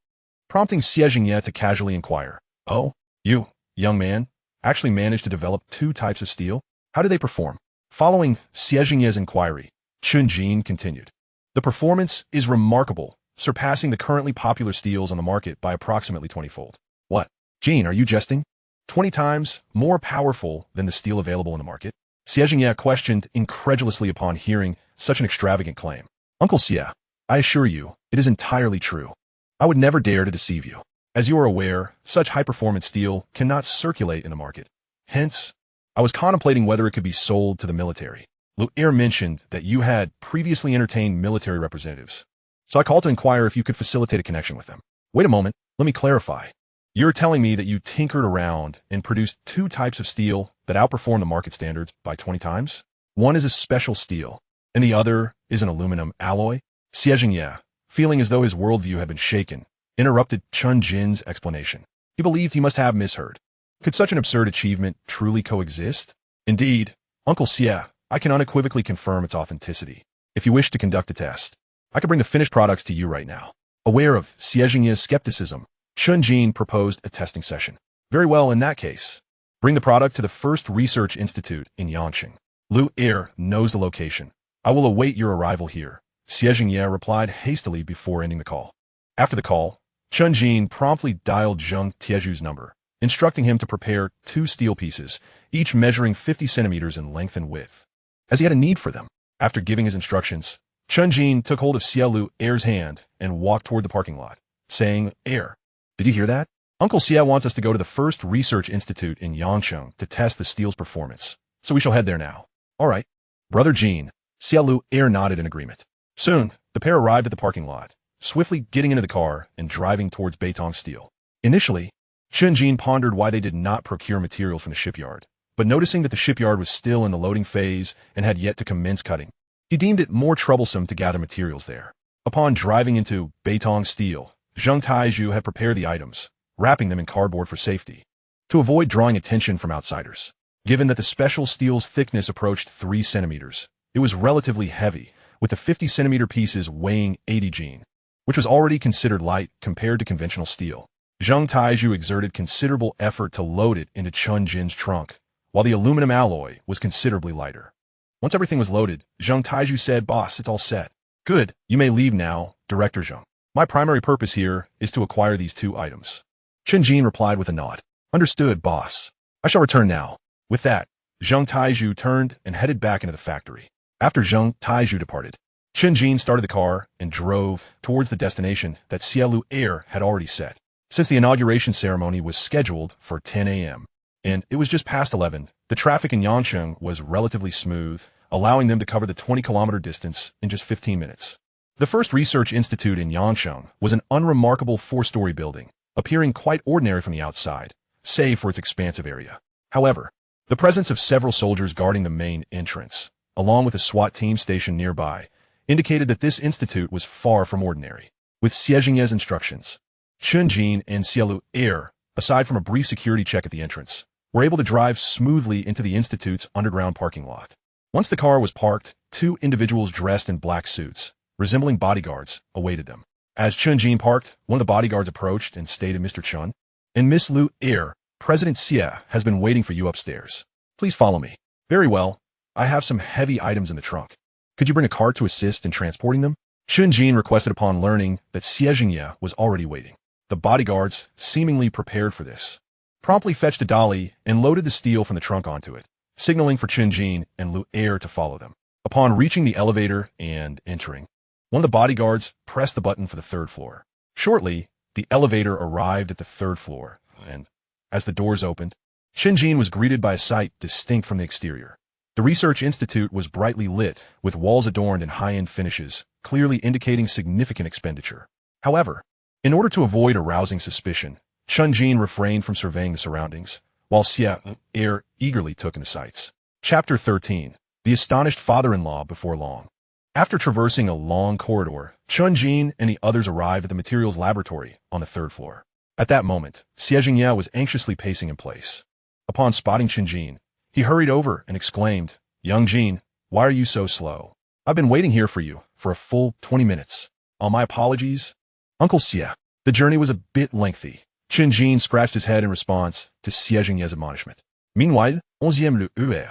prompting Xie Jingye to casually inquire, "Oh, you, young man, actually managed to develop two types of steel? How do they perform?" Following Xie Jingye's inquiry, Chen Jin continued, "The performance is remarkable, surpassing the currently popular steels on the market by approximately 20-fold. "What? Jin, are you jesting? 20 times more powerful than the steel available in the market?" Xie Jingye questioned incredulously upon hearing such an extravagant claim. "Uncle Xie, I assure you, it is entirely true. I would never dare to deceive you. As you are aware, such high-performance steel cannot circulate in the market. Hence, I was contemplating whether it could be sold to the military. Luer mentioned that you had previously entertained military representatives, so I called to inquire if you could facilitate a connection with them." "Wait a moment, let me clarify. You're telling me that you tinkered around and produced two types of steel that outperform the market standards by 20 times? One is a special steel, and the other is an aluminum alloy?" Xie Jingye, feeling as though his worldview had been shaken, interrupted Chen Jin's explanation. He believed he must have misheard. Could such an absurd achievement truly coexist? "Indeed, Uncle Xie, I can unequivocally confirm its authenticity. If you wish to conduct a test, I could bring the finished products to you right now." Aware of Xie Jingye's skepticism, Chen Jin proposed a testing session. "Very well, in that case, bring the product to the first research institute in Yangqing. Luer knows the location. I will await your arrival here," Xie Jingye replied hastily before ending the call. After the call, Chen Jin promptly dialed Zheng Tieju's number, instructing him to prepare two steel pieces, each measuring 50 centimeters in length and width, as he had a need for them. After giving his instructions, Chen Jin took hold of Xie Luer's hand and walked toward the parking lot, saying, "Did you hear that? Uncle Xie wants us to go to the first research institute in Yangqing to test the steel's performance, so we shall head there now." "All right, Brother Jin," Xie Luer nodded in agreement. Soon, the pair arrived at the parking lot, swiftly getting into the car and driving towards Beitong Steel. Initially, Chen Jin pondered why they did not procure materials from the shipyard, but noticing that the shipyard was still in the loading phase and had yet to commence cutting, he deemed it more troublesome to gather materials there. Upon driving into Beitong Steel, Zheng Taiju had prepared the items, wrapping them in cardboard for safety, to avoid drawing attention from outsiders. Given that the special steel's thickness approached 3 centimeters, it was relatively heavy, with the 50-centimeter pieces weighing 80 jin, which was already considered light compared to conventional steel. Zheng Taiju exerted considerable effort to load it into Chen Jin's trunk, while the aluminum alloy was considerably lighter. Once everything was loaded, Zheng Taiju said, "Boss, it's all set." "Good, you may leave now, Director Zheng. My primary purpose here is to acquire these two items." Chen Jin replied with a nod. "Understood, boss. I shall return now." With that, Zheng Taiju turned and headed back into the factory. After Zheng Taiju departed, Chen Jin started the car and drove towards the destination that Xie Luer had already set. Since the inauguration ceremony was scheduled for 10 a.m., and it was just past 11, the traffic in Yangqing was relatively smooth, allowing them to cover the 20-kilometer distance in just 15 minutes. The first research institute in Yangqing was an unremarkable 4-story building, appearing quite ordinary from the outside, save for its expansive area. However, the presence of several soldiers guarding the main entrance, along with a SWAT team stationed nearby, indicated that this institute was far from ordinary. With Xie Jingye's instructions, Chen Jin and Xie Luer, aside from a brief security check at the entrance, were able to drive smoothly into the Institute's underground parking lot. Once the car was parked, two individuals dressed in black suits, resembling bodyguards, awaited them. As Chen Jin parked, one of the bodyguards approached and stated, "Mr. Chen and Miss Lu Er, President Xie has been waiting for you upstairs. Please follow me." "Very well. I have some heavy items in the trunk. Could you bring a cart to assist in transporting them?" Chen Jin requested upon learning that Xie Jingye was already waiting. The bodyguards, seemingly prepared for this, promptly fetched a dolly and loaded the steel from the trunk onto it, signaling for Chen Jin and Lu Er to follow them. Upon reaching the elevator and entering, one of the bodyguards pressed the button for the third floor. Shortly, the elevator arrived at the third floor, and as the doors opened, Chen Jin was greeted by a sight distinct from the exterior. The Research Institute was brightly lit, with walls adorned in high-end finishes, clearly indicating significant expenditure. However, in order to avoid arousing suspicion, Chen Jin refrained from surveying the surroundings, while Xie Er eagerly took in the sights. Chapter 13. The Astonished Father-in-Law Before Long. After traversing a long corridor, Chen Jin and the others arrived at the materials laboratory on the third floor. At that moment, Xie Jingye was anxiously pacing in place. Upon spotting Chen Jin, he hurried over and exclaimed, "Young Jin, why are you so slow? I've been waiting here for you for a full 20 minutes. All my apologies." "Uncle Xie, the journey was a bit lengthy." Chen Jin scratched his head in response to Xie Jingye's admonishment. Meanwhile, 11e le UR,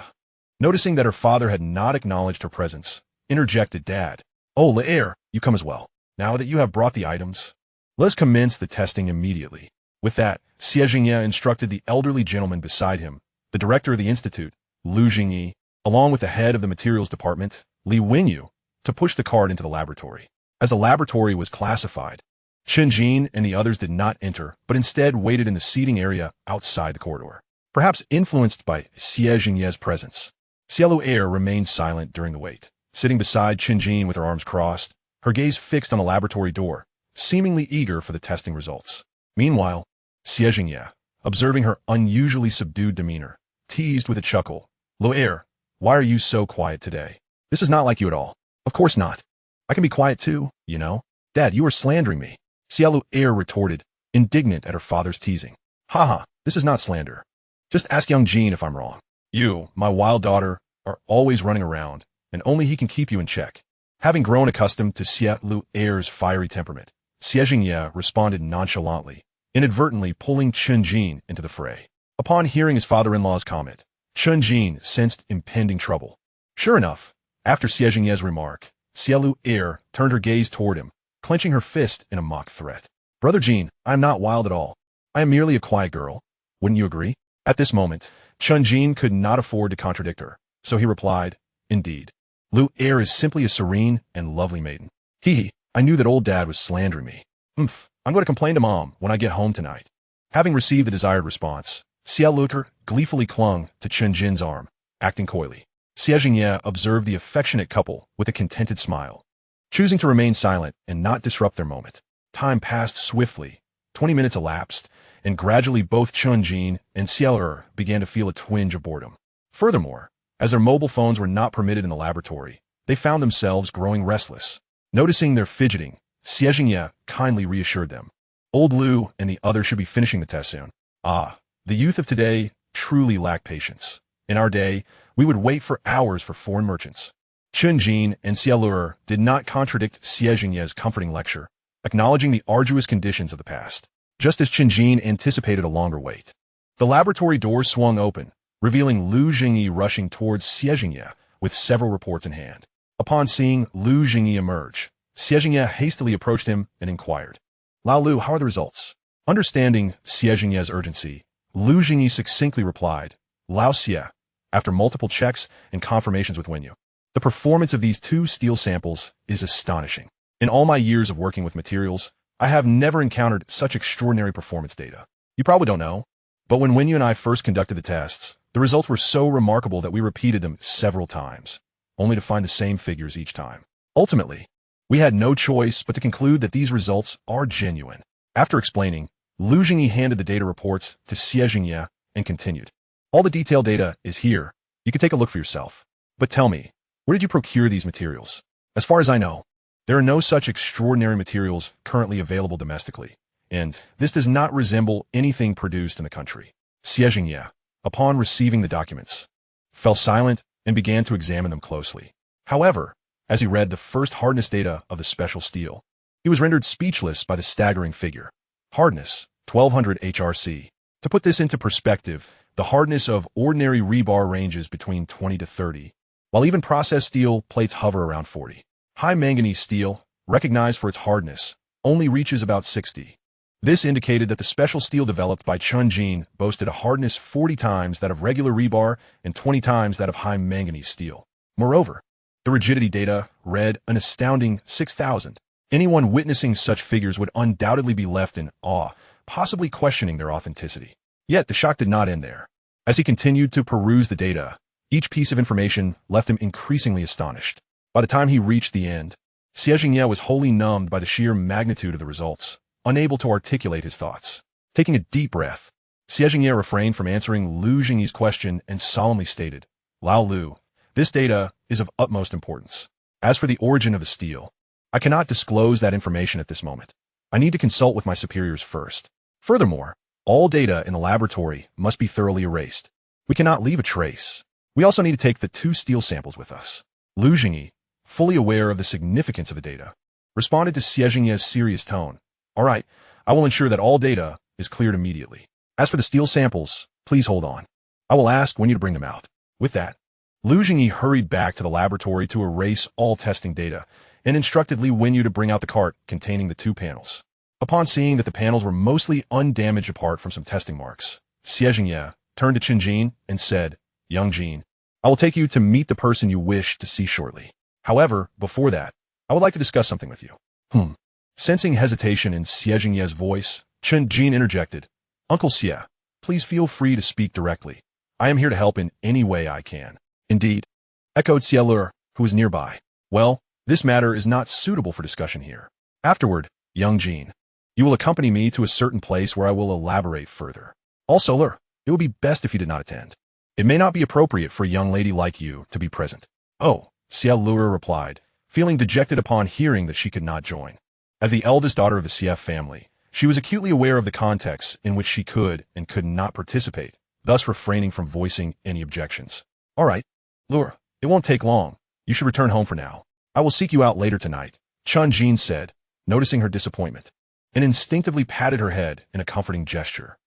noticing that her father had not acknowledged her presence, interjected Dad. "Oh, Le you come as well. Now that you have brought the items, let's commence the testing immediately." With that, Xie Jingye instructed the elderly gentleman beside him, the director of the institute, Lu Jingyi, along with the head of the materials department, Li Wenyu, to push the cart into the laboratory. As the laboratory was classified, Chen Jin and the others did not enter, but instead waited in the seating area outside the corridor. Perhaps influenced by Xie Jingye's presence, Xie Lu remained silent during the wait, sitting beside Chen Jin with her arms crossed, her gaze fixed on the laboratory door, seemingly eager for the testing results. Meanwhile, Xie Jingye, observing her unusually subdued demeanor, teased with a chuckle, "Lu why are you so quiet today? This is not like you at all." "Of course not. I can be quiet too, you know." "Dad, you are slandering me," Xie Lu retorted, indignant at her father's teasing. "Haha, this is not slander. Just ask young Jin if I'm wrong. You, my wild daughter, are always running around, and only he can keep you in check." Having grown accustomed to Xie Lu's fiery temperament, Xie Jingye responded nonchalantly, inadvertently pulling Chen Jin into the fray. Upon hearing his father-in-law's comment, Chen Jin sensed impending trouble. Sure enough, after Xie Jingye's remark, Xie Lu turned her gaze toward him, clenching her fist in a mock threat. "Brother Jin, I am not wild at all. I am merely a quiet girl. Wouldn't you agree?" At this moment, Chen Jin could not afford to contradict her, so he replied, "Indeed. Lu is simply a serene and lovely maiden." "Hee, I knew that old Dad was slandering me. I'm going to complain to Mom when I get home tonight." Having received the desired response, Xie Lu gleefully clung to Chen Jin's arm, acting coyly. Xie Jingye observed the affectionate couple with a contented smile, choosing to remain silent and not disrupt their moment. Time passed swiftly. 20 minutes elapsed, and gradually both Chen Jin and Xie Lu began to feel a twinge of boredom. Furthermore, as their mobile phones were not permitted in the laboratory, they found themselves growing restless. Noticing their fidgeting, Xie Jingye kindly reassured them. Old Lu and the others should be finishing the test soon. The youth of today truly lack patience. In our day, we would wait for hours for foreign merchants. Chen Jin and Xie Lu did not contradict Xie Jingye's comforting lecture, acknowledging the arduous conditions of the past, just as Chen Jin anticipated a longer wait. The laboratory doors swung open, revealing Lu Jingyi rushing towards Xie Jingye with several reports in hand. Upon seeing Lu Jingyi emerge, Xie Jingye hastily approached him and inquired, "Lao Lu, how are the results?" Understanding Xie Jingye's urgency, Lu Jingyi succinctly replied, "Lao Xie," after multiple checks and confirmations with Wenyu. "The performance of these two steel samples is astonishing. In all my years of working with materials, I have never encountered such extraordinary performance data. You probably don't know, but when Wenyu and I first conducted the tests, the results were so remarkable that we repeated them several times, only to find the same figures each time. Ultimately, we had no choice but to conclude that these results are genuine." After explaining, Lu Jingyi handed the data reports to Xie Jingye and continued, "All the detailed data is here. You can take a look for yourself. But tell me, where did you procure these materials? As far as I know, there are no such extraordinary materials currently available domestically, and this does not resemble anything produced in the country." Xie Jingye, upon receiving the documents, fell silent and began to examine them closely. However, as he read the first hardness data of the special steel, he was rendered speechless by the staggering figure. Hardness, 1200 HRC. To put this into perspective, the hardness of ordinary rebar ranges between 20 to 30, while even processed steel plates hover around 40. High manganese steel, recognized for its hardness, only reaches about 60. This indicated that the special steel developed by Chen Jin boasted a hardness 40 times that of regular rebar and 20 times that of high manganese steel. Moreover, the rigidity data read an astounding 6,000. Anyone witnessing such figures would undoubtedly be left in awe, possibly questioning their authenticity. Yet the shock did not end there. As he continued to peruse the data, each piece of information left him increasingly astonished. By the time he reached the end, Xie Jingye was wholly numbed by the sheer magnitude of the results, unable to articulate his thoughts. Taking a deep breath, Xie Jingye refrained from answering Lu Jingyi's question and solemnly stated, "Lao Lu, this data is of utmost importance. As for the origin of the steel, I cannot disclose that information at this moment. I need to consult with my superiors first. Furthermore, all data in the laboratory must be thoroughly erased. We cannot leave a trace. We also need to take the 2 steel samples with us." Lu Jingyi, fully aware of the significance of the data, responded to Xie Jingye's serious tone. "All right, I will ensure that all data is cleared immediately. As for the steel samples, please hold on. I will ask when you to bring them out." With that, Lu Jingyi hurried back to the laboratory to erase all testing data and instructed Li Wenyu to bring out the cart containing the 2 panels. Upon seeing that the panels were mostly undamaged apart from some testing marks, Xie Jingye turned to Chen Jin and said, "Young Jin, I will take you to meet the person you wish to see shortly. However, before that, I would like to discuss something with you." Sensing hesitation in Xie Jingye's voice, Chen Jin interjected, "Uncle Xie, please feel free to speak directly. I am here to help in any way I can." "Indeed," echoed Xie Lur, who was nearby. "Well, this matter is not suitable for discussion here. Afterward, young Jin, you will accompany me to a certain place where I will elaborate further. Also, Lur, it would be best if you did not attend. It may not be appropriate for a young lady like you to be present." "Oh," Xie Lur replied, feeling dejected upon hearing that she could not join. As the eldest daughter of the Xie family, she was acutely aware of the context in which she could and could not participate, thus refraining from voicing any objections. "All right, Lur, it won't take long. You should return home for now. I will seek you out later tonight," Chen Jin said, noticing her disappointment, and instinctively patted her head in a comforting gesture.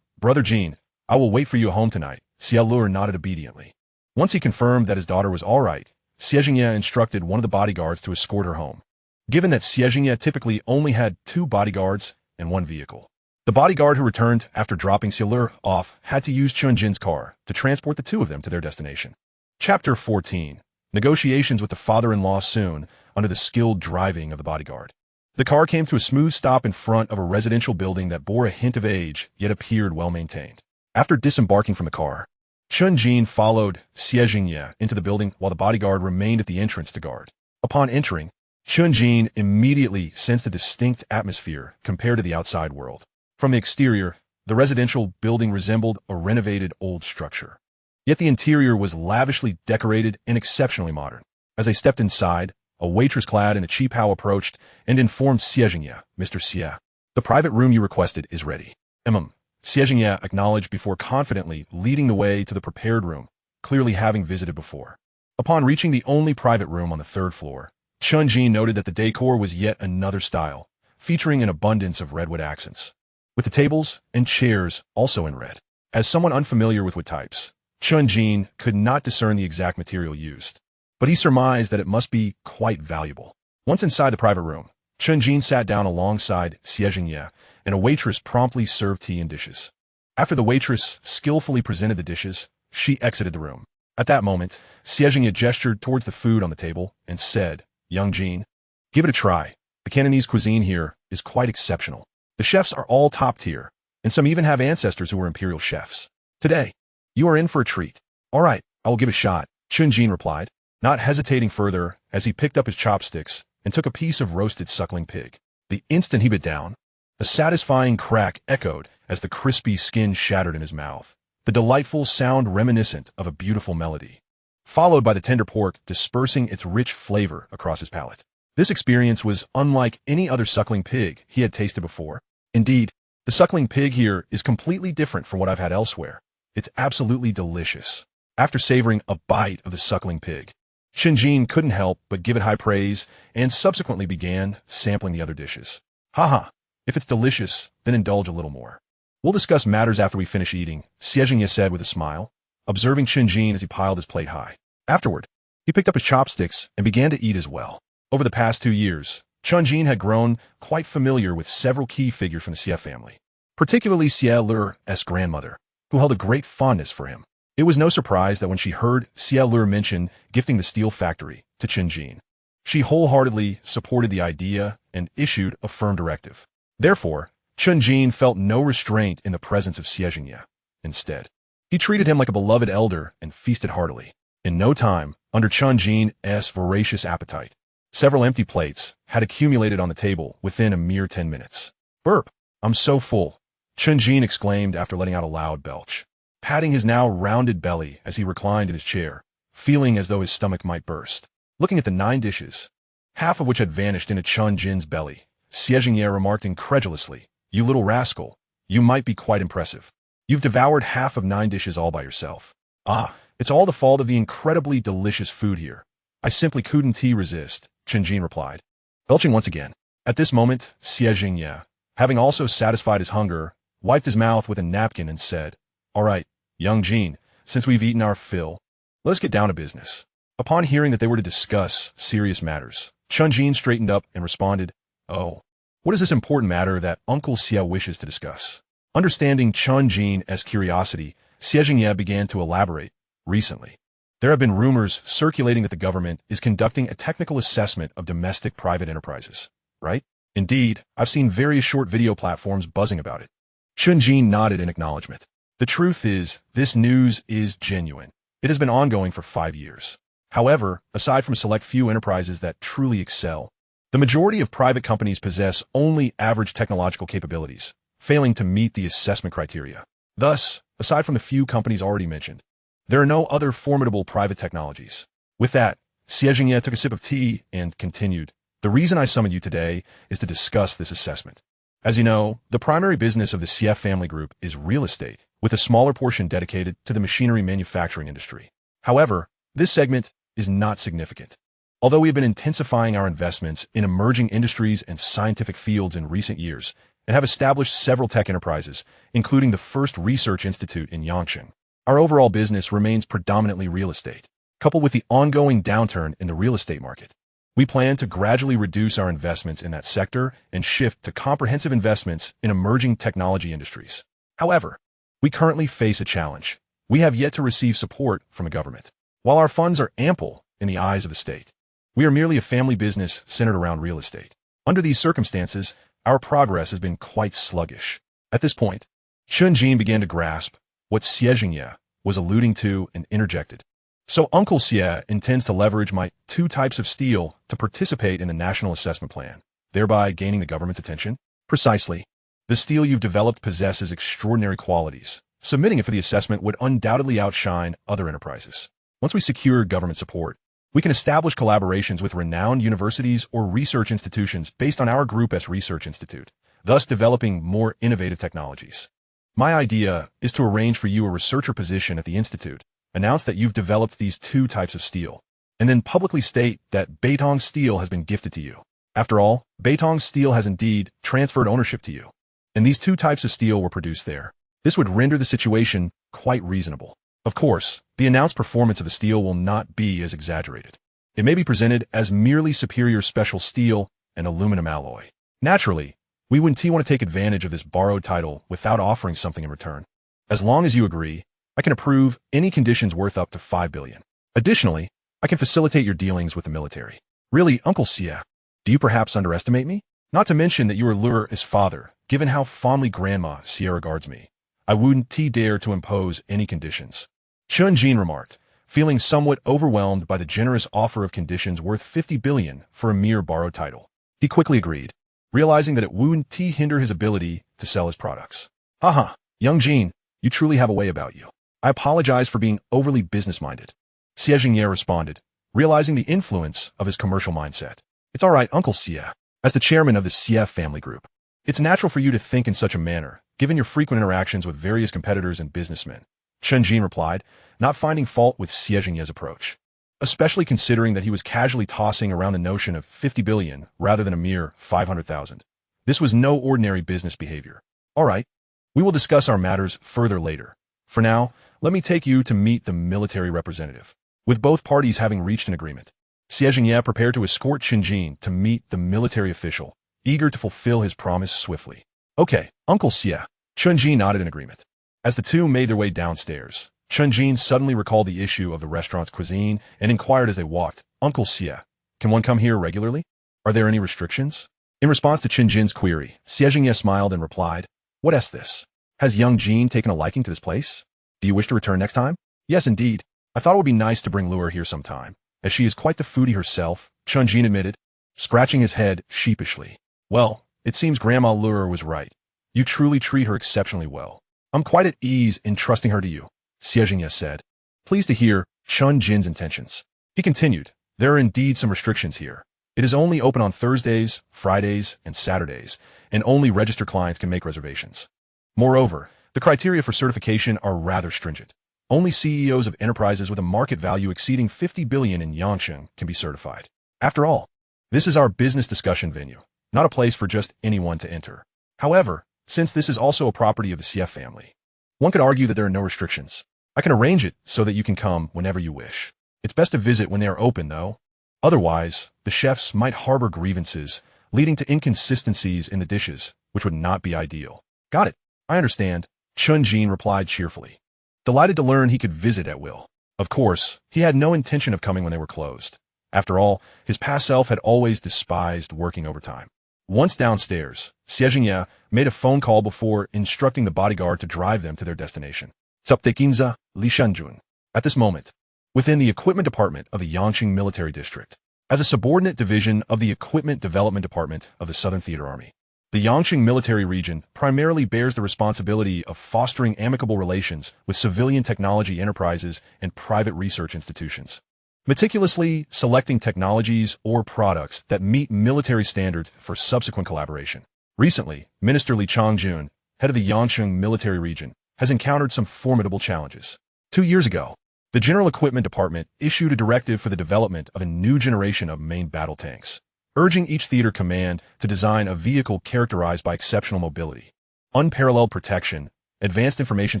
Brother Jin, I will wait for you at home tonight." Xie Lur nodded obediently. Once he confirmed that his daughter was all right, Xie Jingye instructed one of the bodyguards to escort her home. Given that Xie Jingye typically only had 2 bodyguards and 1 vehicle, the bodyguard who returned after dropping Xie Lur off had to use Chen Jin's car to transport the 2 of them to their destination. Chapter 14. Negotiations with the father-in-law soon under the skilled driving of the bodyguard. The car came to a smooth stop in front of a residential building that bore a hint of age, yet appeared well-maintained. After disembarking from the car, Chen Jin followed Xie Jingye into the building while the bodyguard remained at the entrance to guard. Upon entering, Chen Jin immediately sensed a distinct atmosphere compared to the outside world. From the exterior, the residential building resembled a renovated old structure. Yet the interior was lavishly decorated and exceptionally modern. As they stepped inside, a waitress clad in a cheapao approached and informed Xie Jingye, "Mr. Xie, the private room you requested is ready." Xie Jingye acknowledged before confidently leading the way to the prepared room, clearly having visited before. Upon reaching the only private room on the 3rd floor, Chen Jin noted that the decor was yet another style, featuring an abundance of redwood accents, with the tables and chairs also in red. As someone unfamiliar with wood types, Chen Jin could not discern the exact material used, but he surmised that it must be quite valuable. Once inside the private room, Chen Jin sat down alongside Xie Jingye, and a waitress promptly served tea and dishes. After the waitress skillfully presented the dishes, she exited the room. At that moment, Xie Jingye gestured towards the food on the table and said, "Young Jin, give it a try. The Cantonese cuisine here is quite exceptional. The chefs are all top tier, and some even have ancestors who were imperial chefs. Today, you are in for a treat." "All right, I will give it a shot," Chen Jin replied, not hesitating further as he picked up his chopsticks and took a piece of roasted suckling pig. The instant he bit down, a satisfying crack echoed as the crispy skin shattered in his mouth, the delightful sound reminiscent of a beautiful melody, followed by the tender pork dispersing its rich flavor across his palate. This experience was unlike any other suckling pig he had tasted before. Indeed, the suckling pig here is completely different from what I've had elsewhere. It's absolutely delicious. After savoring a bite of the suckling pig, Chen Jin couldn't help but give it high praise and subsequently began sampling the other dishes. Haha, if it's delicious, then indulge a little more. We'll discuss matters after we finish eating, Xie said with a smile, observing Chen Jin as he piled his plate high. Afterward, he picked up his chopsticks and began to eat as well. Over the past 2 years, Chen Jin had grown quite familiar with several key figures from the Xie family, particularly Xie Le's grandmother, who held a great fondness for him. It was no surprise that when she heard Xie Le mention gifting the steel factory to Chen Jin, she wholeheartedly supported the idea and issued a firm directive. Therefore, Chen Jin felt no restraint in the presence of Xie Jingye. Instead, he treated him like a beloved elder and feasted heartily. In no time, under Chen Jin's voracious appetite, several empty plates had accumulated on the table within a mere 10 minutes. Burp! I'm so full, Chen Jin exclaimed after letting out a loud belch, patting his now rounded belly as he reclined in his chair, feeling as though his stomach might burst. Looking at the 9 dishes, half of which had vanished into Chen Jin's belly, Xie Jingye remarked incredulously, "You little rascal, you might be quite impressive. You've devoured half of 9 dishes all by yourself." "Ah, it's all the fault of the incredibly delicious food here. I simply couldn't resist," Chen Jin replied, belching once again. At this moment, Xie Jingye, having also satisfied his hunger, wiped his mouth with a napkin and said, "All right, young Jin, since we've eaten our fill, let's get down to business." Upon hearing that they were to discuss serious matters, Chen Jin straightened up and responded, "Oh, what is this important matter that Uncle Xie wishes to discuss?" Understanding Chen Jin's curiosity, Xie Jingye began to elaborate. "Recently, there have been rumors circulating that the government is conducting a technical assessment of domestic private enterprises, right?" "Indeed, I've seen various short video platforms buzzing about it." Chen Jin nodded in acknowledgement. "The truth is, this news is genuine. It has been ongoing for 5 years. However, aside from a select few enterprises that truly excel, the majority of private companies possess only average technological capabilities, failing to meet the assessment criteria. Thus, aside from the few companies already mentioned, there are no other formidable private technologies." With that, Xie Jingye took a sip of tea and continued, "The reason I summoned you today is to discuss this assessment. As you know, the primary business of the Xie family group is real estate, with a smaller portion dedicated to the machinery manufacturing industry. However, this segment is not significant. Although we have been intensifying our investments in emerging industries and scientific fields in recent years and have established several tech enterprises, including the first research institute in Yangcheng, our overall business remains predominantly real estate. Coupled with the ongoing downturn in the real estate market, we plan to gradually reduce our investments in that sector and shift to comprehensive investments in emerging technology industries. However, we currently face a challenge. We have yet to receive support from the government. While our funds are ample in the eyes of the state, we are merely a family business centered around real estate. Under these circumstances, our progress has been quite sluggish. At this point, Chen Jin began to grasp what Xie Jingye was alluding to and interjected. "So Uncle Xie intends to leverage my 2 types of steel to participate in the national assessment plan, thereby gaining the government's attention?" "Precisely. The steel you've developed possesses extraordinary qualities. Submitting it for the assessment would undoubtedly outshine other enterprises. Once we secure government support, we can establish collaborations with renowned universities or research institutions based on our group as research institute, thus developing more innovative technologies. My idea is to arrange for you a researcher position at the institute, announce that you've developed these 2 types of steel, and then publicly state that Beitong Steel has been gifted to you. After all, Beitong Steel has indeed transferred ownership to you, and these 2 types of steel were produced there. This would render the situation quite reasonable. Of course, the announced performance of the steel will not be as exaggerated. It may be presented as merely superior special steel and aluminum alloy. Naturally, we wouldn't want to take advantage of this borrowed title without offering something in return. As long as you agree, I can approve any conditions worth up to 5 billion. Additionally, I can facilitate your dealings with the military." "Really, Uncle Xie, do you perhaps underestimate me? Not to mention that you are Lure's father, given how fondly Grandma Xie regards me. I wouldn't dare to impose any conditions." Chen Jin remarked, feeling somewhat overwhelmed by the generous offer of conditions worth 50 billion for a mere borrowed title. He quickly agreed, realizing that it wouldn't hinder his ability to sell his products. "Haha, young Jin, you truly have a way about you. I apologize for being overly business-minded," Xie Jingye responded, realizing the influence of his commercial mindset. "It's all right, Uncle Xie. As the chairman of the Xie family group, it's natural for you to think in such a manner, given your frequent interactions with various competitors and businessmen," Chen Jin replied, not finding fault with Xie Jingye's approach, especially considering that he was casually tossing around the notion of 50 billion rather than a mere 500,000. This was no ordinary business behavior. All right, we will discuss our matters further later. For now, let me take you to meet the military representative. With both parties having reached an agreement, Xie Jingye prepared to escort Chen Jin to meet the military official, eager to fulfill his promise swiftly. Okay, Uncle Xie. Chen Jin nodded in agreement. As the two made their way downstairs, Chen Jin suddenly recalled the issue of the restaurant's cuisine and inquired as they walked, Uncle Xie, can one come here regularly? Are there any restrictions? In response to Chen Jin's query, Xie Jingye smiled and replied, what is this? Has young Jin taken a liking to this place? Do you wish to return next time? Yes, indeed. I thought it would be nice to bring Lure here sometime, as she is quite the foodie herself, Chen Jin admitted, scratching his head sheepishly. Well, it seems Grandma Lure was right. You truly treat her exceptionally well. I'm quite at ease in trusting her to you, Xie Jingye said, pleased to hear Chen Jin's intentions. He continued, there are indeed some restrictions here. It is only open on Thursdays, Fridays, and Saturdays, and only registered clients can make reservations. Moreover, the criteria for certification are rather stringent. Only CEOs of enterprises with a market value exceeding 50 billion in Yangsheng can be certified. After all, this is our business discussion venue, not a place for just anyone to enter. However, since this is also a property of the CF family, one could argue that there are no restrictions. I can arrange it so that you can come whenever you wish. It's best to visit when they are open, though. Otherwise, the chefs might harbor grievances, leading to inconsistencies in the dishes, which would not be ideal. Got it. I understand, Chen Jin replied cheerfully, delighted to learn he could visit at will. Of course, he had no intention of coming when they were closed. After all, his past self had always despised working overtime. Once downstairs, Xie Jingye made a phone call before instructing the bodyguard to drive them to their destination. Tycoons, Li Shanjun. At this moment, within the equipment department of the Yangqing Military District, as a subordinate division of the Equipment Development Department of the Southern Theater Army, the Yangqing Military Region primarily bears the responsibility of fostering amicable relations with civilian technology enterprises and private research institutions, meticulously selecting technologies or products that meet military standards for subsequent collaboration. Recently, Minister Li Changjun, head of the Yangqing Military Region, has encountered some formidable challenges. 2 years ago, the General Equipment Department issued a directive for the development of a new generation of main battle tanks, urging each theater command to design a vehicle characterized by exceptional mobility, unparalleled protection, advanced information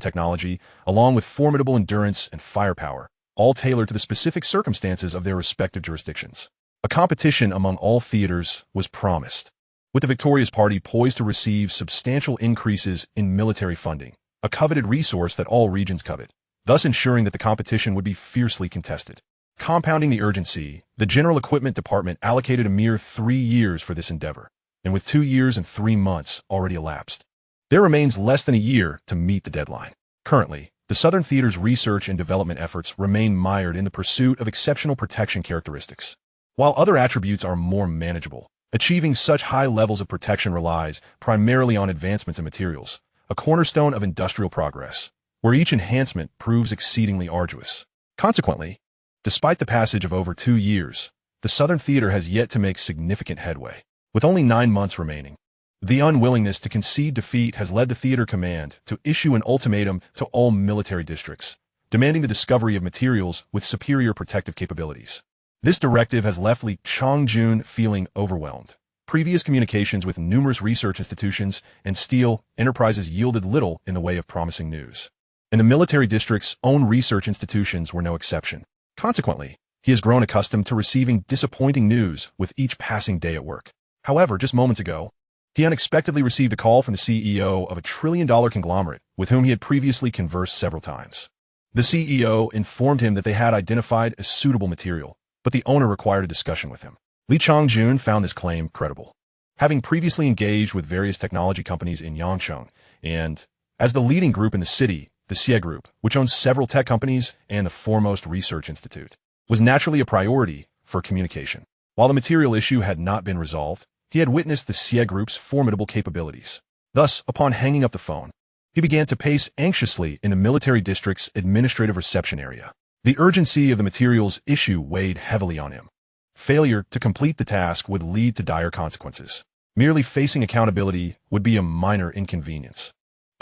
technology, along with formidable endurance and firepower, all tailored to the specific circumstances of their respective jurisdictions. A competition among all theaters was promised, with the victorious party poised to receive substantial increases in military funding, a coveted resource that all regions covet, thus ensuring that the competition would be fiercely contested. Compounding the urgency, the General Equipment Department allocated a mere 3 years for this endeavor, and with 2 years and 3 months already elapsed, there remains less than a year to meet the deadline. Currently, the Southern Theater's research and development efforts remain mired in the pursuit of exceptional protection characteristics. While other attributes are more manageable, achieving such high levels of protection relies primarily on advancements in materials, a cornerstone of industrial progress, where each enhancement proves exceedingly arduous. Consequently, despite the passage of over 2 years, the Southern Theater has yet to make significant headway. With only 9 months remaining, the unwillingness to concede defeat has led the theater command to issue an ultimatum to all military districts, demanding the discovery of materials with superior protective capabilities. This directive has left Li Changjun feeling overwhelmed. Previous communications with numerous research institutions and steel enterprises yielded little in the way of promising news, and the military district's own research institutions were no exception. Consequently, he has grown accustomed to receiving disappointing news with each passing day at work. However, just moments ago, he unexpectedly received a call from the CEO of a trillion-dollar conglomerate with whom he had previously conversed several times. The CEO informed him that they had identified a suitable material, but the owner required a discussion with him. Li Changjun found this claim credible. Having previously engaged with various technology companies in Yangcheng, and as the leading group in the city, the Xie Group, which owns several tech companies and the foremost research institute, was naturally a priority for communication. While the material issue had not been resolved, he had witnessed the Xie Group's formidable capabilities. Thus, upon hanging up the phone, he began to pace anxiously in the military district's administrative reception area. The urgency of the material's issue weighed heavily on him. Failure to complete the task would lead to dire consequences. Merely facing accountability would be a minor inconvenience,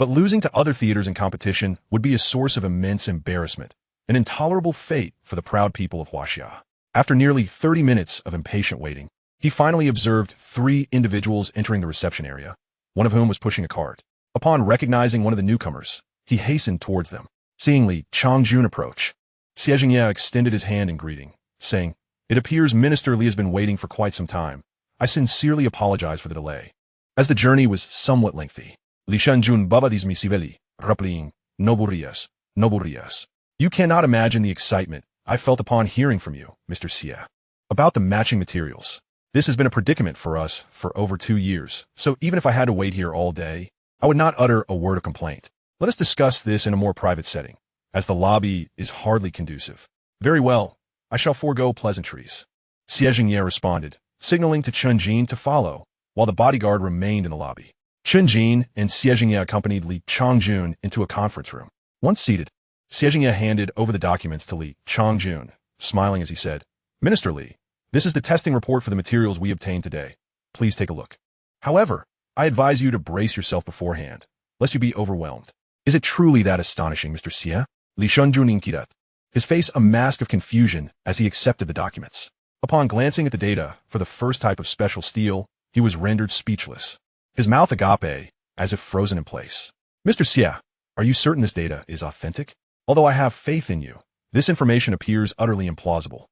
But losing to other theaters in competition would be a source of immense embarrassment, an intolerable fate for the proud people of Huaxia. After nearly 30 minutes of impatient waiting, he finally observed 3 individuals entering the reception area, one of whom was pushing a cart. Upon recognizing one of the newcomers, he hastened towards them. Seeing Li Changjun approach, Xie Jingye extended his hand in greeting, saying, "It appears Minister Li has been waiting for quite some time. I sincerely apologize for the delay." As the journey was somewhat lengthy, Li Shanjun babadis misiveli, replying, "Noburias, Noburias." You cannot imagine the excitement I felt upon hearing from you, Mr. Xie, about the matching materials. This has been a predicament for us for over 2 years, so even if I had to wait here all day, I would not utter a word of complaint. Let us discuss this in a more private setting, as the lobby is hardly conducive. Very well, I shall forego pleasantries. Xie Jingye responded, signaling to Chen Jin to follow, while the bodyguard remained in the lobby. Chen Jin and Xie Jingye accompanied Li Changjun into a conference room. Once seated, Xie Jingye handed over the documents to Li Changjun, smiling as he said, "Minister Li, this is the testing report for the materials we obtained today. Please take a look. However, I advise you to brace yourself beforehand, lest you be overwhelmed." "Is it truly that astonishing, Mr. Xie?" Li Shanjun inquired, his face a mask of confusion as he accepted the documents. Upon glancing at the data for the first type of special steel, he was rendered speechless, his mouth agape as if frozen in place. "Mr. Xie, are you certain this data is authentic? Although I have faith in you, this information appears utterly implausible."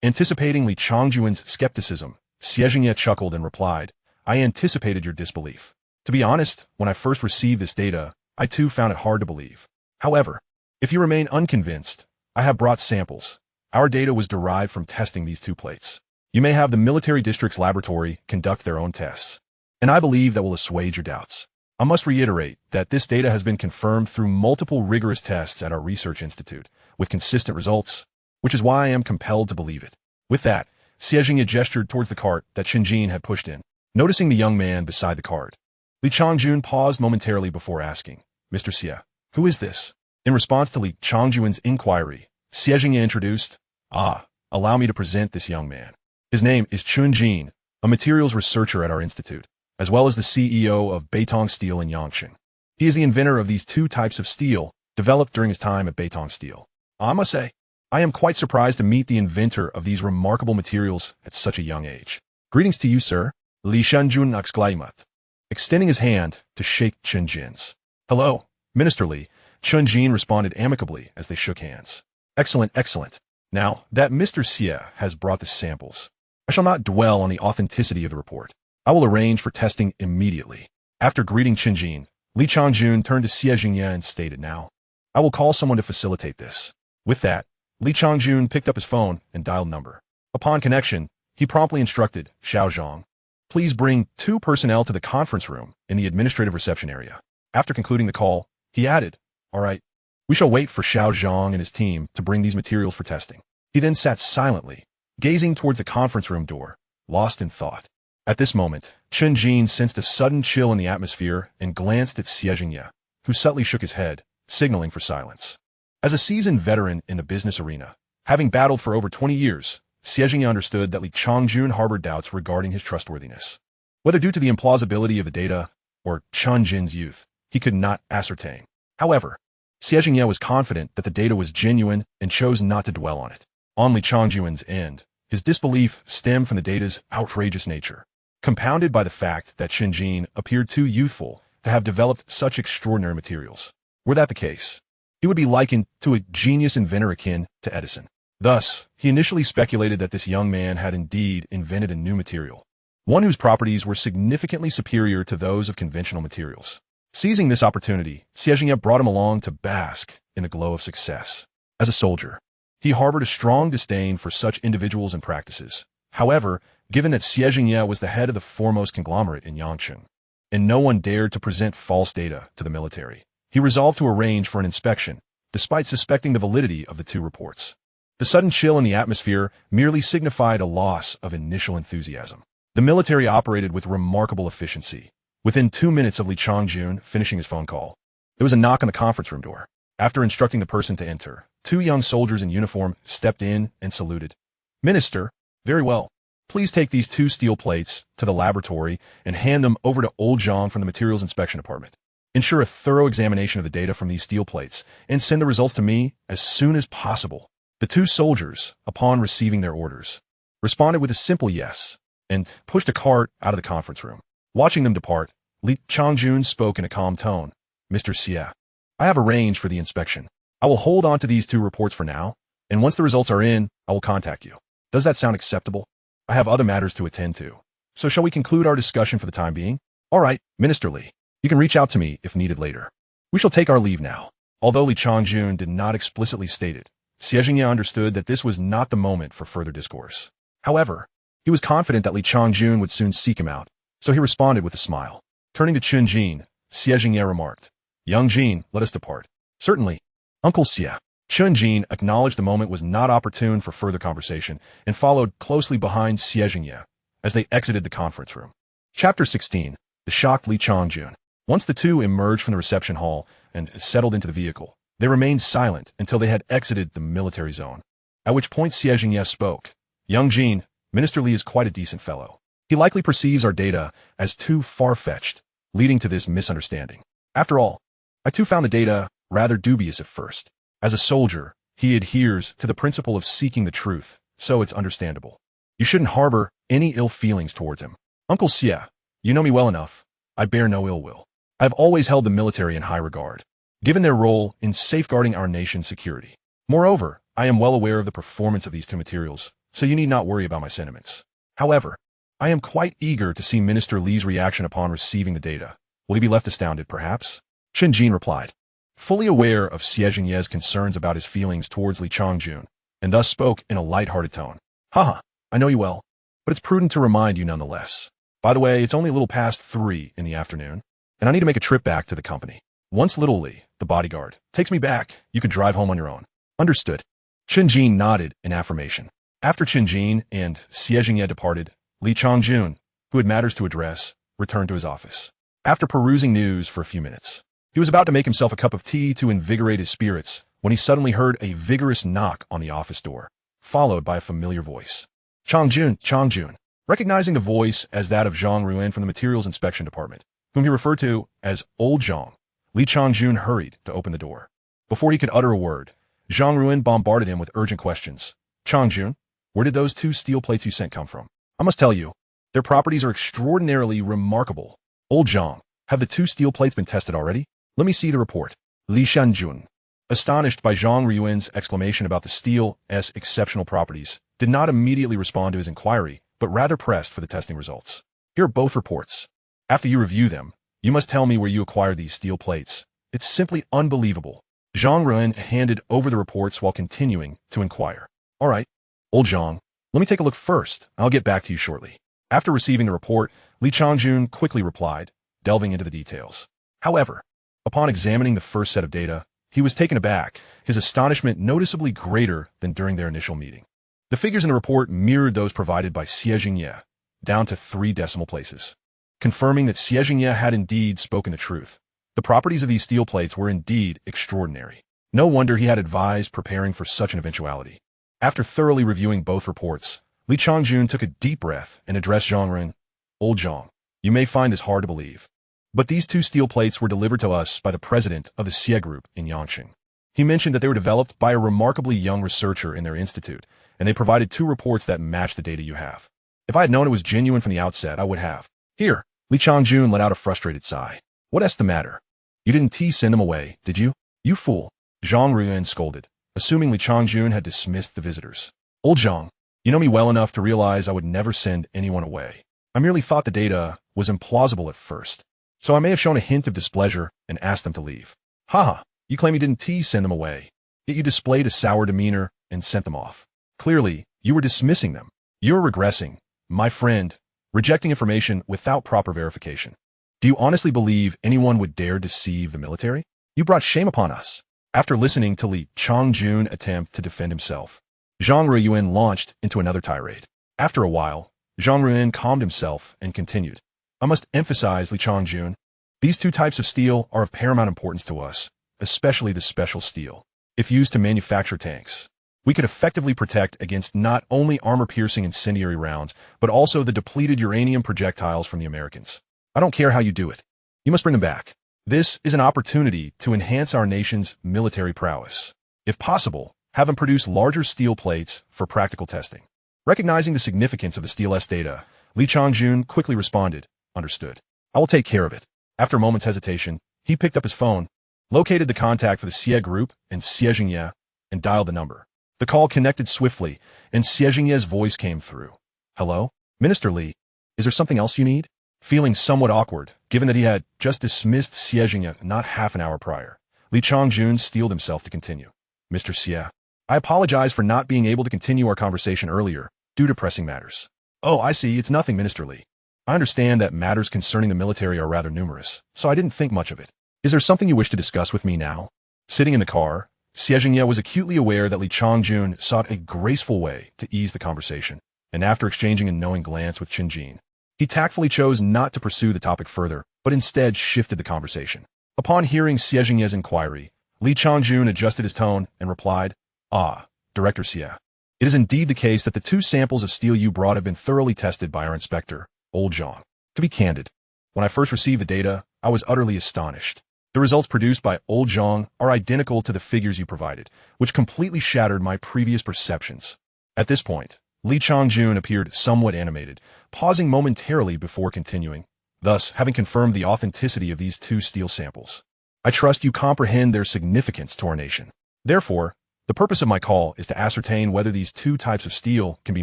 Anticipating Li Changjun's skepticism, Xie Jingye chuckled and replied, "I anticipated your disbelief. To be honest, when I first received this data, I too found it hard to believe. However, if you remain unconvinced, I have brought samples. Our data was derived from testing these 2 plates. You may have the military district's laboratory conduct their own tests, and I believe that will assuage your doubts. I must reiterate that this data has been confirmed through multiple rigorous tests at our research institute, with consistent results, which is why I am compelled to believe it." With that, Xie Jingye gestured towards the cart that Chen Jin had pushed in. Noticing the young man beside the cart, Li Changjun paused momentarily before asking, "Mr. Xie, who is this?" In response to Li Changjun's inquiry, Xie Jingye introduced, "Allow me to present this young man. His name is Chen Jin, a materials researcher at our institute, as well as the CEO of Beitong Steel in Yangqing. He is the inventor of these 2 types of steel developed during his time at Beitong Steel. I must say, I am quite surprised to meet the inventor of these remarkable materials at such a young age. Greetings to you, sir," Li Shanjun exclaimed, extending his hand to shake Chen Jin's. "Hello, Minister Li," Chen Jin responded amicably as they shook hands. "Excellent, excellent. Now that Mr. Xie has brought the samples, I shall not dwell on the authenticity of the report. I will arrange for testing immediately." After greeting Chen Jin, Li Changjun turned to Xie Jingye and stated, "Now, I will call someone to facilitate this." With that, Li Changjun picked up his phone and dialed number. Upon connection, he promptly instructed Xiao Zhang, "Please bring 2 personnel to the conference room in the administrative reception area." After concluding the call, he added, "All right, we shall wait for Xiao Zhang and his team to bring these materials for testing." He then sat silently, gazing towards the conference room door, lost in thought. At this moment, Chen Jin sensed a sudden chill in the atmosphere and glanced at Xie Jingye, who subtly shook his head, signaling for silence. As a seasoned veteran in the business arena, having battled for over 20 years, Xie Jingye understood that Li Changjun harbored doubts regarding his trustworthiness. Whether due to the implausibility of the data or Chen Jin's youth, he could not ascertain. However, Xie Jingye was confident that the data was genuine and chose not to dwell on it. On Li Changjun's end, his disbelief stemmed from the data's outrageous nature, compounded by the fact that Chen Jin appeared too youthful to have developed such extraordinary materials. Were that the case, he would be likened to a genius inventor akin to Edison. Thus, he initially speculated that this young man had indeed invented a new material, one whose properties were significantly superior to those of conventional materials. Seizing this opportunity, Xie Jingye brought him along to bask in the glow of success. As a soldier, he harbored a strong disdain for such individuals and practices. However, given that Xie Jingye was the head of the foremost conglomerate in Yangqing, and no one dared to present false data to the military, he resolved to arrange for an inspection, despite suspecting the validity of the 2 reports. The sudden chill in the atmosphere merely signified a loss of initial enthusiasm. The military operated with remarkable efficiency. Within 2 minutes of Li Changjun finishing his phone call, there was a knock on the conference room door. After instructing the person to enter, 2 young soldiers in uniform stepped in and saluted. "Minister, very well. Please take these 2 steel plates to the laboratory and hand them over to old Zhang from the Materials Inspection Department." Ensure a thorough examination of the data from these steel plates and send the results to me as soon as possible. The two soldiers, upon receiving their orders, responded with a simple yes and pushed a cart out of the conference room. Watching them depart, Li Changjun spoke in a calm tone. Mr. Xie, I have arranged for the inspection. I will hold on to these two reports for now, and once the results are in, I will contact you. Does that sound acceptable? I have other matters to attend to. So shall we conclude our discussion for the time being? All right, Minister Li. You can reach out to me if needed later. We shall take our leave now. Although Li Changjun did not explicitly state it, Xie Jingye understood that this was not the moment for further discourse. However, he was confident that Li Changjun would soon seek him out, so he responded with a smile. Turning to Chen Jin, Xie Jingye remarked, Young Jin, let us depart. Certainly. Uncle Xie. Chen Jin acknowledged the moment was not opportune for further conversation and followed closely behind Xie Jingye as they exited the conference room. Chapter 16. The shocked Li Changjun. Once the two emerged from the reception hall and settled into the vehicle, they remained silent until they had exited the military zone, at which point Xie Jingye spoke. Young Jin, Minister Li is quite a decent fellow. He likely perceives our data as too far-fetched, leading to this misunderstanding. After all, I too found the data rather dubious at first. As a soldier, he adheres to the principle of seeking the truth, so it's understandable. You shouldn't harbor any ill feelings towards him. Uncle Xie, you know me well enough. I bear no ill will. I have always held the military in high regard, given their role in safeguarding our nation's security. Moreover, I am well aware of the performance of these two materials, so you need not worry about my sentiments. However, I am quite eager to see Minister Li's reaction upon receiving the data. Will he be left astounded, perhaps? Chen Jin replied, fully aware of Xie Jingye's concerns about his feelings towards Li Changjun, and thus spoke in a light-hearted tone. Haha, I know you well, but it's prudent to remind you nonetheless. By the way, it's only a little past 3 in the afternoon, and I need to make a trip back to the company. Once little Li, the bodyguard, takes me back, you could drive home on your own. Understood. Chen Jin nodded in affirmation. After Chen Jin and Xie Jingye departed, Li Changjun, who had matters to address, returned to his office. After perusing news for a few minutes, he was about to make himself a cup of tea to invigorate his spirits when he suddenly heard a vigorous knock on the office door, followed by a familiar voice. Changjun. Recognizing the voice as that of Zhang Ruin from the Materials Inspection Department, whom he referred to as Old Zhang, Li Changjun hurried to open the door. Before he could utter a word, Zhang Ruin bombarded him with urgent questions. Changjun, where did those 2 steel plates you sent come from? I must tell you, their properties are extraordinarily remarkable. Old Zhang, have the 2 steel plates been tested already? Let me see the report. Li Shanjun, astonished by Zhang Ruin's exclamation about the steel's exceptional properties, did not immediately respond to his inquiry, but rather pressed for the testing results. Here are both reports. After you review them, you must tell me where you acquired these steel plates. It's simply unbelievable. Zhang Ruin handed over the reports while continuing to inquire. All right, Old Zhang, let me take a look first. I'll get back to you shortly. After receiving the report, Li Changjun quickly replied, delving into the details. However, upon examining the first set of data, he was taken aback, his astonishment noticeably greater than during their initial meeting. The figures in the report mirrored those provided by Xie Jingye, down to 3 decimal places, confirming that Xie Jingye had indeed spoken the truth. The properties of these steel plates were indeed extraordinary. No wonder he had advised preparing for such an eventuality. After thoroughly reviewing both reports, Li Changjun took a deep breath and addressed Zhang Ruin. Old Zhang, you may find this hard to believe, but these 2 steel plates were delivered to us by the president of the Xie Group in Yangqing. He mentioned that they were developed by a remarkably young researcher in their institute, and they provided 2 reports that match the data you have. If I had known it was genuine from the outset, I would have. Here, Li Changjun let out a frustrated sigh. What's the matter? You didn't send them away, did you? You fool. Zhang Ruin scolded, assuming Li Changjun had dismissed the visitors. Old Zhang, you know me well enough to realize I would never send anyone away. I merely thought the data was implausible at first, so I may have shown a hint of displeasure and asked them to leave. Haha, you claim you didn't send them away, yet you displayed a sour demeanor and sent them off. Clearly, you were dismissing them. You're regressing, my friend, rejecting information without proper verification. Do you honestly believe anyone would dare deceive the military? You brought shame upon us. After listening to Li Changjun attempt to defend himself, Zhang Ruin launched into another tirade. After a while, Zhang Ruin calmed himself and continued. I must emphasize, Li Changjun, these 2 types of steel are of paramount importance to us, especially the special steel. If used to manufacture tanks, we could effectively protect against not only armor-piercing incendiary rounds, but also the depleted uranium projectiles from the Americans. I don't care how you do it. You must bring them back. This is an opportunity to enhance our nation's military prowess. If possible, have him produce larger steel plates for practical testing. Recognizing the significance of the Steel S data, Chen Jin quickly responded, "Understood. I will take care of it." After a moment's hesitation, he picked up his phone, located the contact for the Xie group in Xie, and dialed the number. The call connected swiftly, and Xie's voice came through. "Hello? Minister Li, is there something else you need?" Feeling somewhat awkward, given that he had just dismissed Xie not half an hour prior, Chen Jin steeled himself to continue. "Mr. Xie, I apologize for not being able to continue our conversation earlier, due to pressing matters." "Oh, I see, it's nothing, Minister Li. I understand that matters concerning the military are rather numerous, so I didn't think much of it. Is there something you wish to discuss with me now?" Sitting in the car, Xie was acutely aware that Chen Jin sought a graceful way to ease the conversation, and after exchanging a knowing glance with Chen Jin, he tactfully chose not to pursue the topic further, but instead shifted the conversation. Upon hearing Xie's inquiry, Chen Jin adjusted his tone and replied, "Ah, Director Xie. It is indeed the case that the 2 samples of steel you brought have been thoroughly tested by our inspector, Old Zhang. To be candid, when I first received the data, I was utterly astonished. The results produced by Old Zhang are identical to the figures you provided, which completely shattered my previous perceptions." At this point, Chen Jin appeared somewhat animated, pausing momentarily before continuing, thus having confirmed the authenticity of these 2 steel samples. "I trust you comprehend their significance to our nation. Therefore, the purpose of my call is to ascertain whether these 2 types of steel can be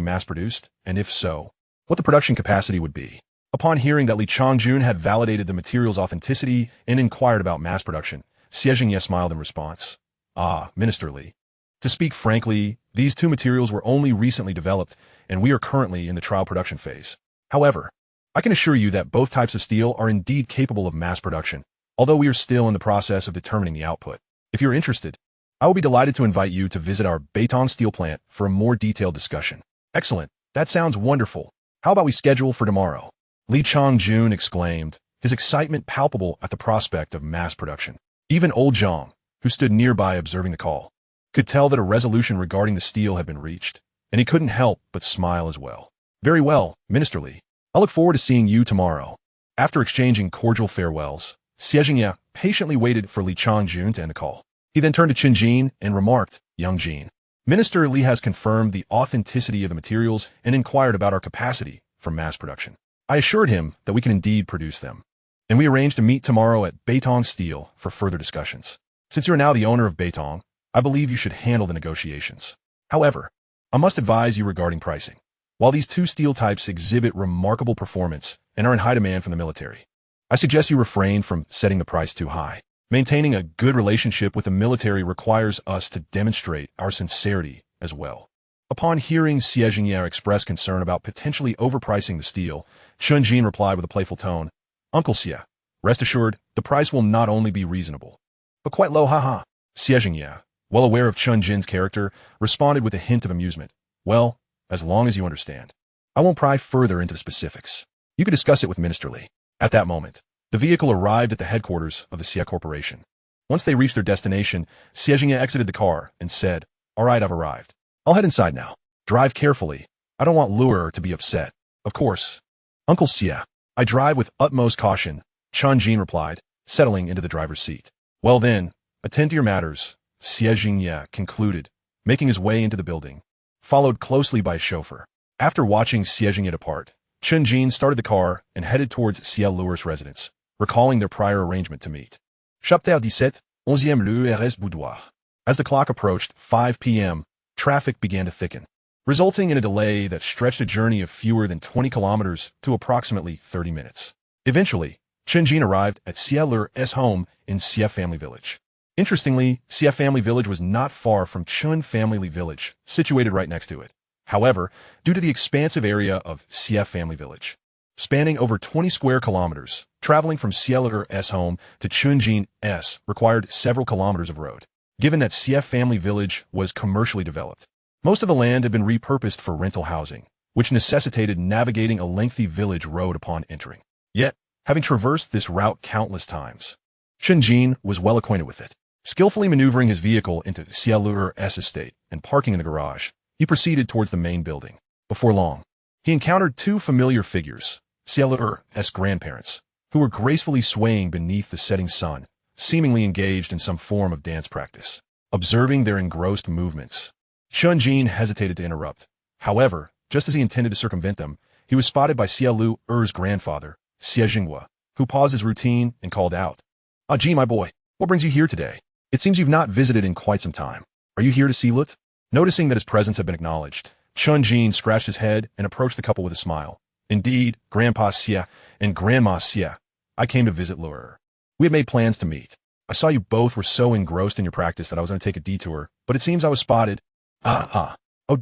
mass-produced, and if so, what the production capacity would be." Upon hearing that Chen Jin had validated the material's authenticity and inquired about mass production, Xie smiled in response. "Ah, Minister Li. To speak frankly, these 2 materials were only recently developed, and we are currently in the trial production phase. However, I can assure you that both types of steel are indeed capable of mass production, although we are still in the process of determining the output. If you're interested, I will be delighted to invite you to visit our Beitong steel plant for a more detailed discussion." "Excellent. That sounds wonderful. How about we schedule for tomorrow?" Chen Jin exclaimed, his excitement palpable at the prospect of mass production. Even Old Zhang, who stood nearby observing the call, could tell that a resolution regarding the steel had been reached, and he couldn't help but smile as well. "Very well, Minister Li. I look forward to seeing you tomorrow." After exchanging cordial farewells, Xie patiently waited for Chen Jin to end the call. He then turned to Chen Jin and remarked, "Young Jin, Minister Li has confirmed the authenticity of the materials and inquired about our capacity for mass production. I assured him that we can indeed produce them, and we arranged to meet tomorrow at Beitong Steel for further discussions. Since you are now the owner of Beitong, I believe you should handle the negotiations. However, I must advise you regarding pricing. While these 2 steel types exhibit remarkable performance and are in high demand from the military, I suggest you refrain from setting the price too high. Maintaining a good relationship with the military requires us to demonstrate our sincerity as well." Upon hearing Xie express concern about potentially overpricing the steel, Chen Jin replied with a playful tone, "Uncle Xie, rest assured, the price will not only be reasonable, but quite low, haha." Xie, well aware of Chen Jin's character, responded with a hint of amusement. "Well, as long as you understand. I won't pry further into the specifics. You can discuss it with Minister Li." At that moment, the vehicle arrived at the headquarters of the Xie Corporation. Once they reached their destination, Xie exited the car and said, "All right, I've arrived. I'll head inside now. Drive carefully. I don't want Luer to be upset." "Of course, Uncle Xie. I drive with utmost caution," Chen Jin replied, settling into the driver's seat. "Well then, attend to your matters," Xie concluded, making his way into the building, followed closely by his chauffeur. After watching Xie depart, Chen Jin started the car and headed towards Xie Luer's residence, recalling their prior arrangement to meet. Chapter 17, 11e le RS Boudoir. As the clock approached 5 p.m., traffic began to thicken, resulting in a delay that stretched a journey of fewer than 20 kilometers to approximately 30 minutes. Eventually, Chen Jin arrived at Xie Luer's home in Xie Family Village. Interestingly, Xie Family Village was not far from Chen Family Village, situated right next to it. However, due to the expansive area of Xie Family Village, spanning over 20 square kilometers, traveling from Xie Luer's home to Chen Jin's required several kilometers of road. Given that Xie Family Village was commercially developed, most of the land had been repurposed for rental housing, which necessitated navigating a lengthy village road upon entering. Yet, having traversed this route countless times, Chen Jin was well acquainted with it. Skillfully maneuvering his vehicle into Xie Luer's estate and parking in the garage, he proceeded towards the main building. Before long, he encountered 2 familiar figures, Xie Luer's grandparents, who were gracefully swaying beneath the setting sun, seemingly engaged in some form of dance practice. Observing their engrossed movements, Chen Jin hesitated to interrupt. However, just as he intended to circumvent them, he was spotted by Xie Lu'er's grandfather, Xie Jinghua, who paused his routine and called out, "Ah, Ji, my boy, what brings you here today? It seems you've not visited in quite some time. Are you here to see Lut?" Noticing that his presence had been acknowledged, Chen Jin scratched his head and approached the couple with a smile. "Indeed, Grandpa Xie and Grandma Xie, I came to visit Lu'er. We had made plans to meet. I saw you both were so engrossed in your practice that I was going to take a detour, but it seems I was spotted. Oh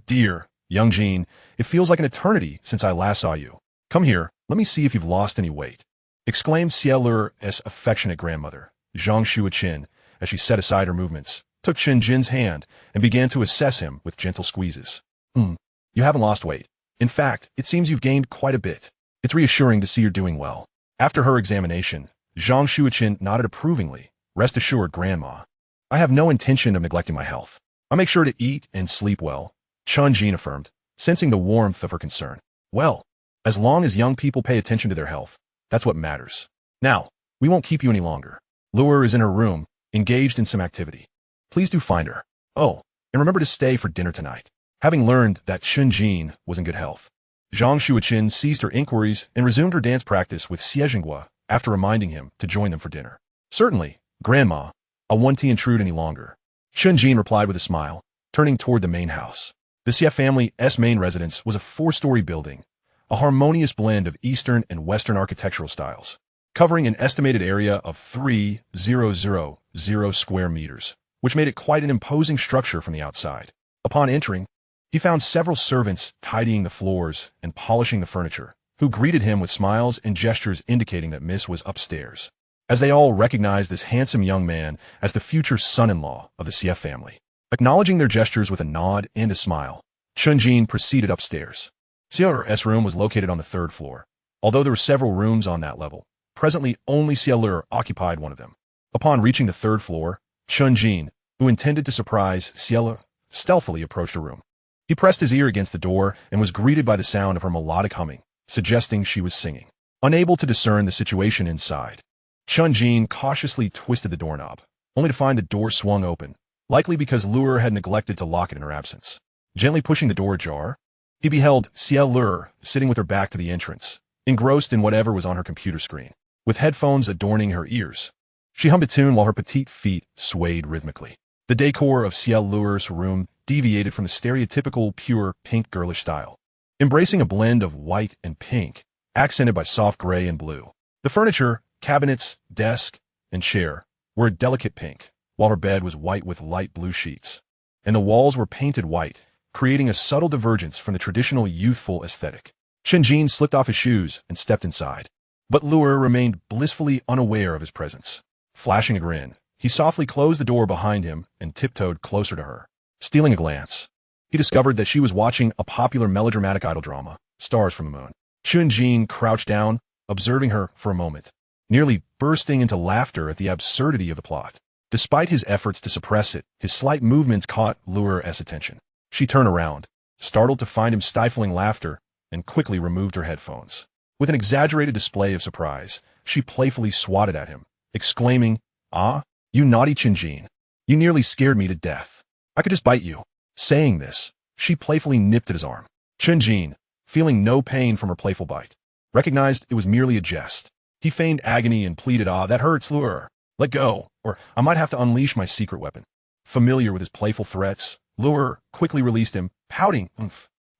dear, young Jin, it feels like an eternity since I last saw you. Come here, let me see if you've lost any weight," exclaimed Xie Lu'er's affectionate grandmother, Zhang Shuaqin, as she set aside her movements, took Chen Jin's hand, and began to assess him with gentle squeezes. You haven't lost weight. In fact, it seems you've gained quite a bit. It's reassuring to see you're doing well." After her examination, Zhang Shuaqin nodded approvingly. "Rest assured, Grandma, I have no intention of neglecting my health. I make sure to eat and sleep well," Chen Jin affirmed, sensing the warmth of her concern. "Well, as long as young people pay attention to their health, that's what matters. Now, we won't keep you any longer. Lu'er is in her room, engaged in some activity. Please do find her. Oh, and remember to stay for dinner tonight." Having learned that Chen Jin was in good health, Zhang Shuaqin ceased her inquiries and resumed her dance practice with Xie Jinghua after reminding him to join them for dinner. "Certainly, Grandma, I won't intrude any longer," Chen Jin replied with a smile, turning toward the main house. The Xie family's main residence was a 4-story building, a harmonious blend of Eastern and Western architectural styles, covering an estimated area of 3,000 square meters, which made it quite an imposing structure from the outside. Upon entering, he found several servants tidying the floors and polishing the furniture, who greeted him with smiles and gestures indicating that Miss was upstairs, as they all recognized this handsome young man as the future son-in-law of the Xie family. Acknowledging their gestures with a nod and a smile, Chen Jin proceeded upstairs. Xie's room was located on the 3rd floor. Although there were several rooms on that level, presently only Xie Lu'er occupied one of them. Upon reaching the 3rd floor, Chen Jin, who intended to surprise Xie Lu'er, stealthily approached her room. He pressed his ear against the door and was greeted by the sound of her melodic humming, suggesting she was singing. Unable to discern the situation inside, Chen Jin cautiously twisted the doorknob, only to find the door swung open, likely because Lu'er had neglected to lock it in her absence. Gently pushing the door ajar, he beheld Xie Lu'er sitting with her back to the entrance, engrossed in whatever was on her computer screen, with headphones adorning her ears. She hummed a tune while her petite feet swayed rhythmically. The decor of Xie Lu'er's room deviated from the stereotypical pure pink girlish style, embracing a blend of white and pink, accented by soft gray and blue. The furniture, cabinets, desk, and chair were a delicate pink, while her bed was white with light blue sheets, and the walls were painted white, creating a subtle divergence from the traditional youthful aesthetic. Chen Jin slipped off his shoes and stepped inside, but Lu'er remained blissfully unaware of his presence. Flashing a grin, he softly closed the door behind him and tiptoed closer to her. Stealing a glance, he discovered that she was watching a popular melodramatic idol drama, Stars from the Moon. Chen Jin crouched down, observing her for a moment, nearly bursting into laughter at the absurdity of the plot. Despite his efforts to suppress it, his slight movements caught Lu'er's attention. She turned around, startled to find him stifling laughter, and quickly removed her headphones. With an exaggerated display of surprise, she playfully swatted at him, exclaiming, "Ah, you naughty Chen Jin. You nearly scared me to death. I could just bite you." Saying this, she playfully nipped at his arm. Chen Jin, feeling no pain from her playful bite, recognized it was merely a jest. He feigned agony and pleaded, "Ah, that hurts, Lu'er. Let go, or I might have to unleash my secret weapon." Familiar with his playful threats, Lu'er quickly released him, pouting,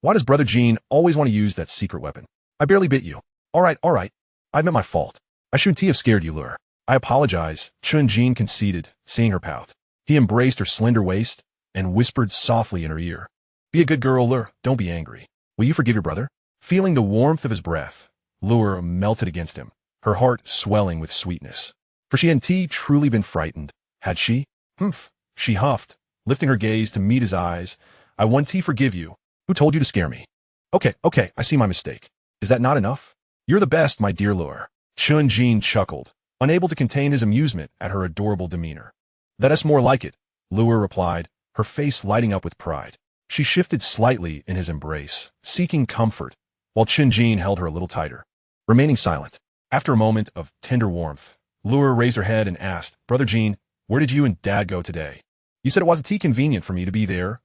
"Why does Brother Jin always want to use that secret weapon? I barely bit you." All right. I admit my fault. I shouldn't have scared you, Lu'er." "I apologize," Chen Jin conceded, seeing her pout. He embraced her slender waist and whispered softly in her ear, "Be a good girl, Lu'er. Don't be angry. Will you forgive your brother?" Feeling the warmth of his breath, Lu'er melted against him, her heart swelling with sweetness. For she hadn't truly been frightened, had she? She huffed, lifting her gaze to meet his eyes. "I want to forgive you. Who told you to scare me?" Okay, I see my mistake. Is that not enough? You're the best, my dear Lu'er." Chen Jin chuckled, unable to contain his amusement at her adorable demeanor. "That's more like it," Lu'er replied, her face lighting up with pride. She shifted slightly in his embrace, seeking comfort, while Chen Jin held her a little tighter. Remaining silent, After a moment of tender warmth, Lure raised her head and asked, Brother Jean, where did you and Dad go today? You said it wasn't too convenient for me to be there.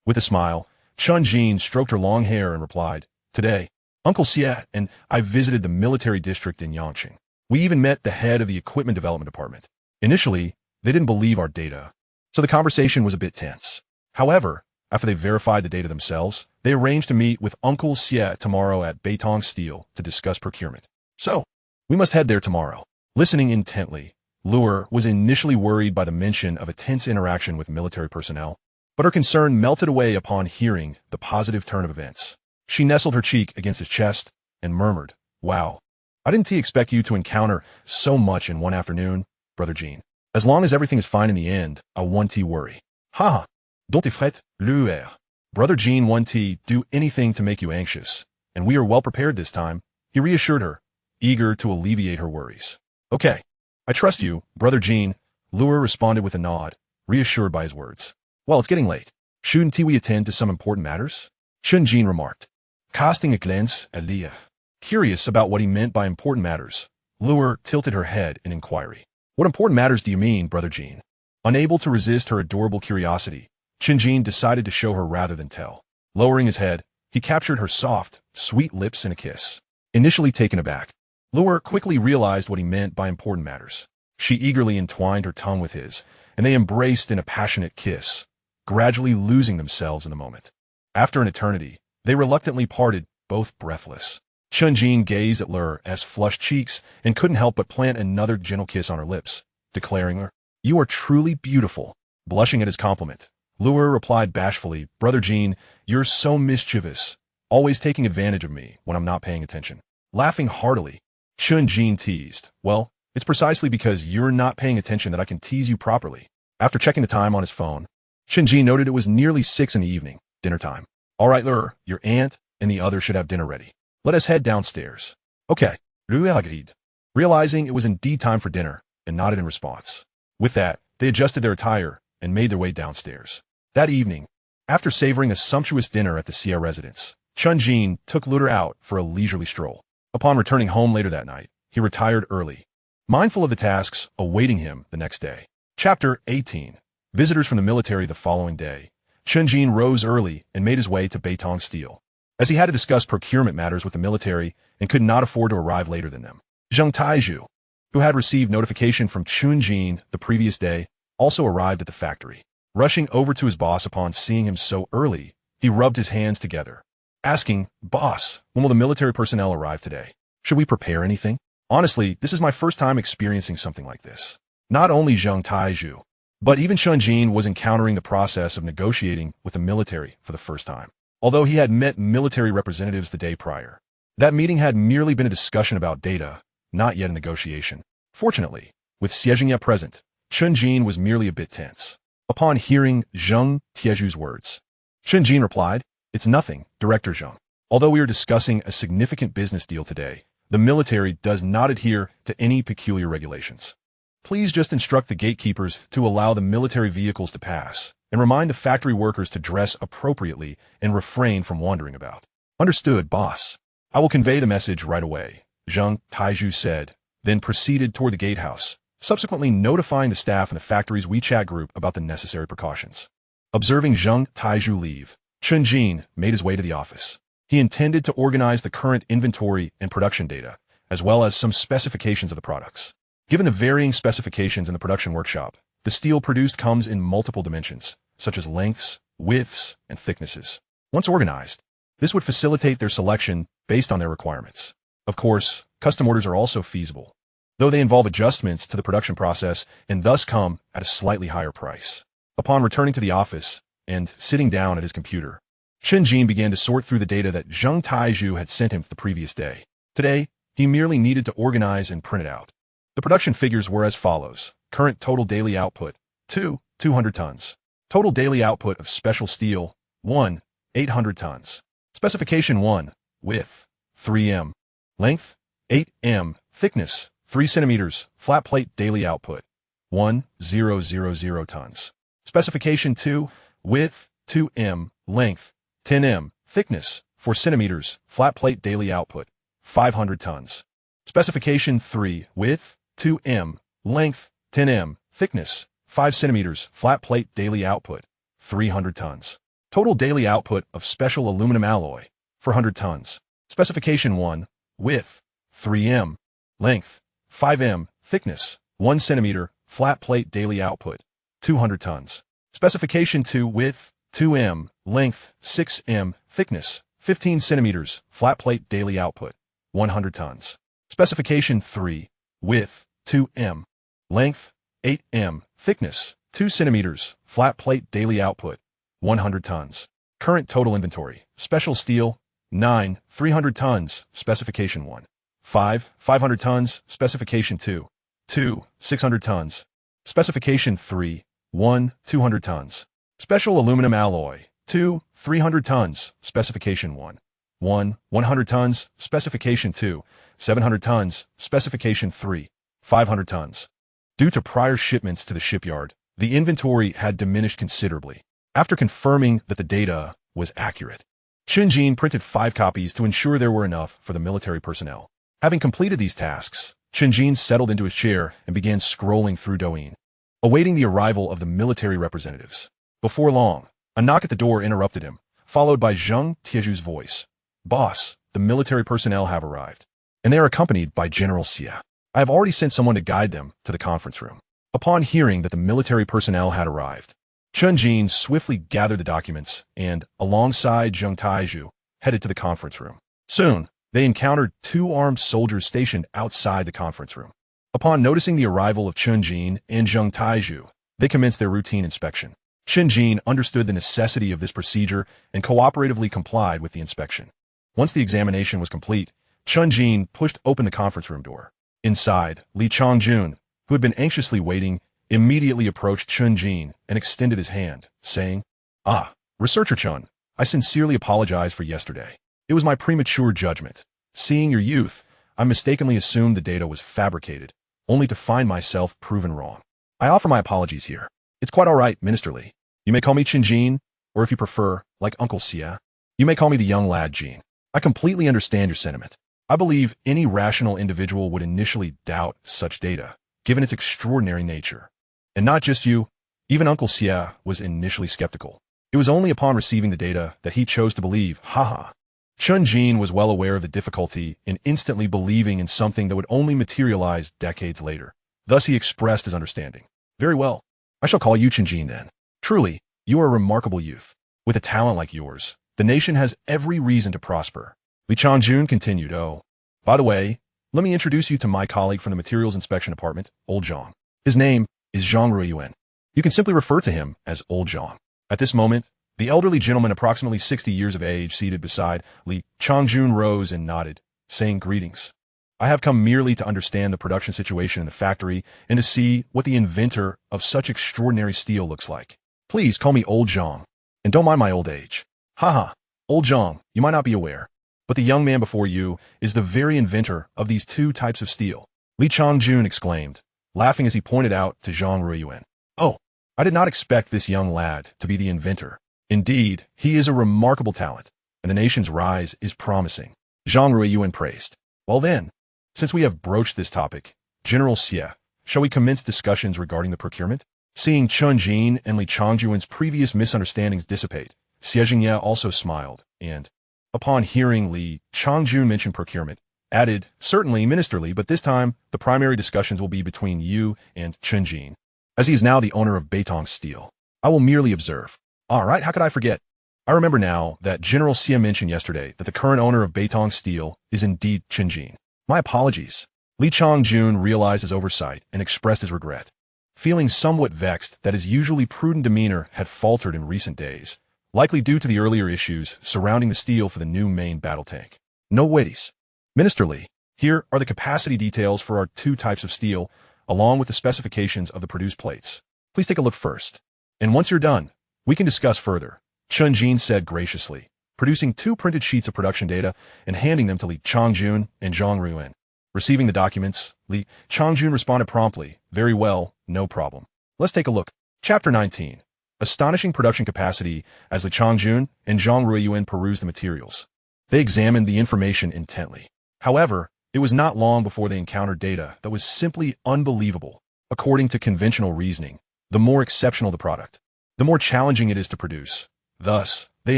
With a smile, Chen Jin stroked her long hair and replied, Today, Uncle Xie and I visited the military district in Yangqing. We even met the head of the equipment development department. Initially, they didn't believe our data, so the conversation was a bit tense. However, after they verified the data themselves, they arranged to meet with Uncle Xie tomorrow at Beitong Steel to discuss procurement. So, we must head there tomorrow. Listening intently, Lure was initially worried by the mention of a tense interaction with military personnel, but her concern melted away upon hearing the positive turn of events. She nestled her cheek against his chest and murmured, Wow, I didn't expect you to encounter so much in one afternoon, Brother Jean. As long as everything is fine in the end, I won't worry. Ha! Don't fret, Lure. Brother Jean won't do anything to make you anxious, and we are well prepared this time, he reassured her, eager to alleviate her worries. Okay, I trust you, Brother Jean, Lure responded with a nod, reassured by his words. Well, it's getting late. Shouldn't we attend to some important matters? Chen Jin remarked, casting a glance at Leah. Curious about what he meant by important matters, Lure tilted her head in inquiry. What important matters do you mean, Brother Jean? Unable to resist her adorable curiosity, Chen Jin decided to show her rather than tell. Lowering his head, he captured her soft, sweet lips in a kiss. Initially taken aback, Lure quickly realized what he meant by important matters. She eagerly entwined her tongue with his, and they embraced in a passionate kiss, gradually losing themselves in the moment. After an eternity, they reluctantly parted, both breathless. Chen Jin gazed at Lure's flushed cheeks and couldn't help but plant another gentle kiss on her lips, declaring her, You are truly beautiful. Blushing at his compliment, Lure replied bashfully, Brother Jean, you're so mischievous, always taking advantage of me when I'm not paying attention. Laughing heartily, Chen Jin teased, Well, it's precisely because you're not paying attention that I can tease you properly. After checking the time on his phone, Chen Jin noted it was nearly 6 in the evening, dinner time. All right, Lure, your aunt and the others should have dinner ready. Let us head downstairs. Okay, Lure agreed, realizing it was indeed time for dinner, and nodded in response. With that, they adjusted their attire and made their way downstairs. That evening, after savoring a sumptuous dinner at the Xie residence, Chen Jin took Lure out for a leisurely stroll. Upon returning home later that night, he retired early, mindful of the tasks awaiting him the next day. Chapter 18. Visitors from the military the following day. Chen Jin rose early and made his way to Beitong Steel, as he had to discuss procurement matters with the military and could not afford to arrive later than them. Zheng Taizhu, who had received notification from Chen Jin the previous day, also arrived at the factory. Rushing over to his boss upon seeing him so early, he rubbed his hands together, asking, Boss, when will the military personnel arrive today? Should we prepare anything? Honestly, this is my first time experiencing something like this. Not only Zheng Taizhu, but even Chen Jin was encountering the process of negotiating with the military for the first time. Although he had met military representatives the day prior, that meeting had merely been a discussion about data, not yet a negotiation. Fortunately, with Xie Jingye present, Chen Jin was merely a bit tense. Upon hearing Zheng Tieju's words, Chen Jin replied, It's nothing, Director Zheng. Although we are discussing a significant business deal today, the military does not adhere to any peculiar regulations. Please just instruct the gatekeepers to allow the military vehicles to pass, and remind the factory workers to dress appropriately and refrain from wandering about. Understood, boss. I will convey the message right away, Zheng Taizhu said, then proceeded toward the gatehouse, subsequently notifying the staff in the factory's WeChat group about the necessary precautions. Observing Zheng Taizhu leave, Chen Jin made his way to the office. He intended to organize the current inventory and production data, as well as some specifications of the products. Given the varying specifications in the production workshop, the steel produced comes in multiple dimensions, such as lengths, widths, and thicknesses. Once organized, this would facilitate their selection based on their requirements. Of course, custom orders are also feasible, though they involve adjustments to the production process and thus come at a slightly higher price. Upon returning to the office and sitting down at his computer, Chen Jin began to sort through the data that Zheng Taizhu had sent him the previous day. Today, he merely needed to organize and print it out. The production figures were as follows. Current total daily output, 200 tons. Total daily output of special steel, 800 tons. Specification 1, width, 3 m. Length, 8 m. Thickness, 3 centimeters. Flat plate daily output, 1000 tons. Specification 2, width, 2 m. Length, 10 m. Thickness, 4 centimeters. Flat plate daily output, 500 tons. Specification 3, width, 2 m, length, 10 m, thickness, 5 centimeters, flat plate daily output, 300 tons. Total daily output of special aluminum alloy, 400 tons. Specification 1, width, 3 m, length, 5 m, thickness, 1 centimeter, flat plate daily output, 200 tons. Specification 2, width, 2 m, length, 6 m, thickness, 15 centimeters, flat plate daily output, 100 tons. Specification 3, width, 2 m, length, 8 m, thickness, 2 centimeters, flat plate daily output, 100 tons. Current total inventory, special steel, 9, 300 tons, specification 1. 5, 500 tons, specification 2. 2, 600 tons. Specification 3, 1, 200 tons. Special aluminum alloy, 2, 300 tons, specification 1. 1, 100 tons, specification 2, 700 tons, specification 3, 500 tons. Due to prior shipments to the shipyard, the inventory had diminished considerably. After confirming that the data was accurate, Chen Jin printed 5 copies to ensure there were enough for the military personnel. Having completed these tasks, Chen Jin settled into his chair and began scrolling through Douyin, awaiting the arrival of the military representatives. Before long, a knock at the door interrupted him, followed by Zheng Tieju's voice. "Boss, the military personnel have arrived, and they are accompanied by General Xie. I have already sent someone to guide them to the conference room." Upon hearing that the military personnel had arrived, Chen Jin swiftly gathered the documents and, alongside Zheng Taiju, headed to the conference room. Soon, they encountered 2 armed soldiers stationed outside the conference room. Upon noticing the arrival of Chen Jin and Zheng Taiju, they commenced their routine inspection. Chen Jin understood the necessity of this procedure and cooperatively complied with the inspection. Once the examination was complete, Chen Jin pushed open the conference room door. Inside, Li Changjun, who had been anxiously waiting, immediately approached Chen Jin and extended his hand, saying, "Ah, Researcher Chen, I sincerely apologize for yesterday. It was my premature judgment. Seeing your youth, I mistakenly assumed the data was fabricated, only to find myself proven wrong. I offer my apologies here. It's quite all right, Minister Li. You may call me Chen Jin, or if you prefer, like Uncle Xie, you may call me the young lad Jin. I completely understand your sentiment. I believe any rational individual would initially doubt such data, given its extraordinary nature. And not just you, even Uncle Xie was initially skeptical. It was only upon receiving the data that he chose to believe, haha." Chen Jin was well aware of the difficulty in instantly believing in something that would only materialize decades later. Thus he expressed his understanding. "Very well. I shall call you Chen Jin then. Truly, you are a remarkable youth. With a talent like yours, the nation has every reason to prosper." Li Changjun continued, "Oh, by the way, let me introduce you to my colleague from the Materials Inspection Department, Old Zhang. His name is Zhang Ruiyuan. You can simply refer to him as Old Zhang." At this moment, the elderly gentleman approximately 60 years of age seated beside Li Changjun rose and nodded, saying, "Greetings. I have come merely to understand the production situation in the factory and to see what the inventor of such extraordinary steel looks like. Please call me Old Zhang, and don't mind my old age." "Haha, Old Zhang, you might not be aware, but the young man before you is the very inventor of these 2 types of steel," Li Changjun exclaimed, laughing as he pointed out to Zhang Ruiyuan. "Oh, I did not expect this young lad to be the inventor. Indeed, he is a remarkable talent, and the nation's rise is promising," Zhang Ruiyuan praised. "Well then, since we have broached this topic, General Xie, shall we commence discussions regarding the procurement?" Seeing Chen Jin and Li Changjuan's previous misunderstandings dissipate, Xie Jingye also smiled, and, upon hearing Li Changjun mention procurement, added, "Certainly, Minister Li, but this time, the primary discussions will be between you and Chen Jin, as he is now the owner of Beitong Steel. I will merely observe." "All right, how could I forget? I remember now that General Xie mentioned yesterday that the current owner of Beitong Steel is indeed Chen Jin. My apologies." Li Changjun realized his oversight and expressed his regret. Feeling somewhat vexed that his usually prudent demeanor had faltered in recent days, likely due to the earlier issues surrounding the steel for the new main battle tank. "No waities. Minister Li, here are the capacity details for our 2 types of steel, along with the specifications of the produced plates. Please take a look first. And once you're done, we can discuss further," Chen Jin said graciously, producing 2 printed sheets of production data and handing them to Li Changjun and Zhang Ruiyuan. Receiving the documents, Li Changjun responded promptly, "Very well, no problem. Let's take a look." Chapter 19. Astonishing production capacity as Li Changjun and Zhang Ruiyuan perused the materials. They examined the information intently. However, It was not long before they encountered data that was simply unbelievable. According to conventional reasoning, the more exceptional the product, the more challenging it is to produce. Thus, they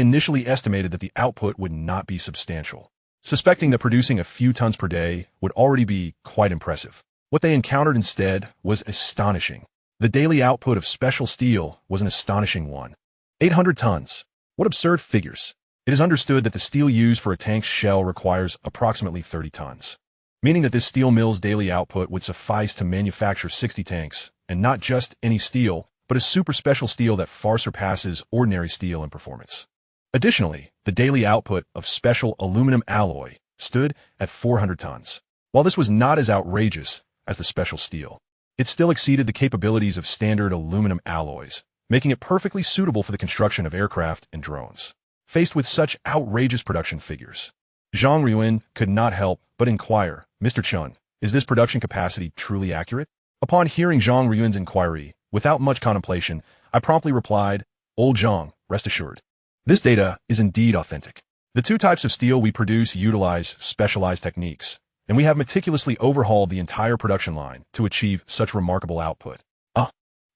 initially estimated that the output would not be substantial, suspecting that producing a few tons per day would already be quite impressive. What they encountered instead was astonishing. The daily output of special steel was an astonishing one. 800 tons. What absurd figures. It is understood that the steel used for a tank's shell requires approximately 30 tons, meaning that this steel mill's daily output would suffice to manufacture 60 tanks, and not just any steel, but a super special steel that far surpasses ordinary steel in performance. Additionally, the daily output of special aluminum alloy stood at 400 tons. While this was not as outrageous as the special steel, it still exceeded the capabilities of standard aluminum alloys, making it perfectly suitable for the construction of aircraft and drones. Faced with such outrageous production figures, Zhang Ruiyuan could not help but inquire, "Mr. Chen, is this production capacity truly accurate?" Upon hearing Zhang Ruiyuan's inquiry, without much contemplation, I promptly replied, "Old Zhang, rest assured. This data is indeed authentic. The two types of steel we produce utilize specialized techniques, and we have meticulously overhauled the entire production line to achieve such remarkable output."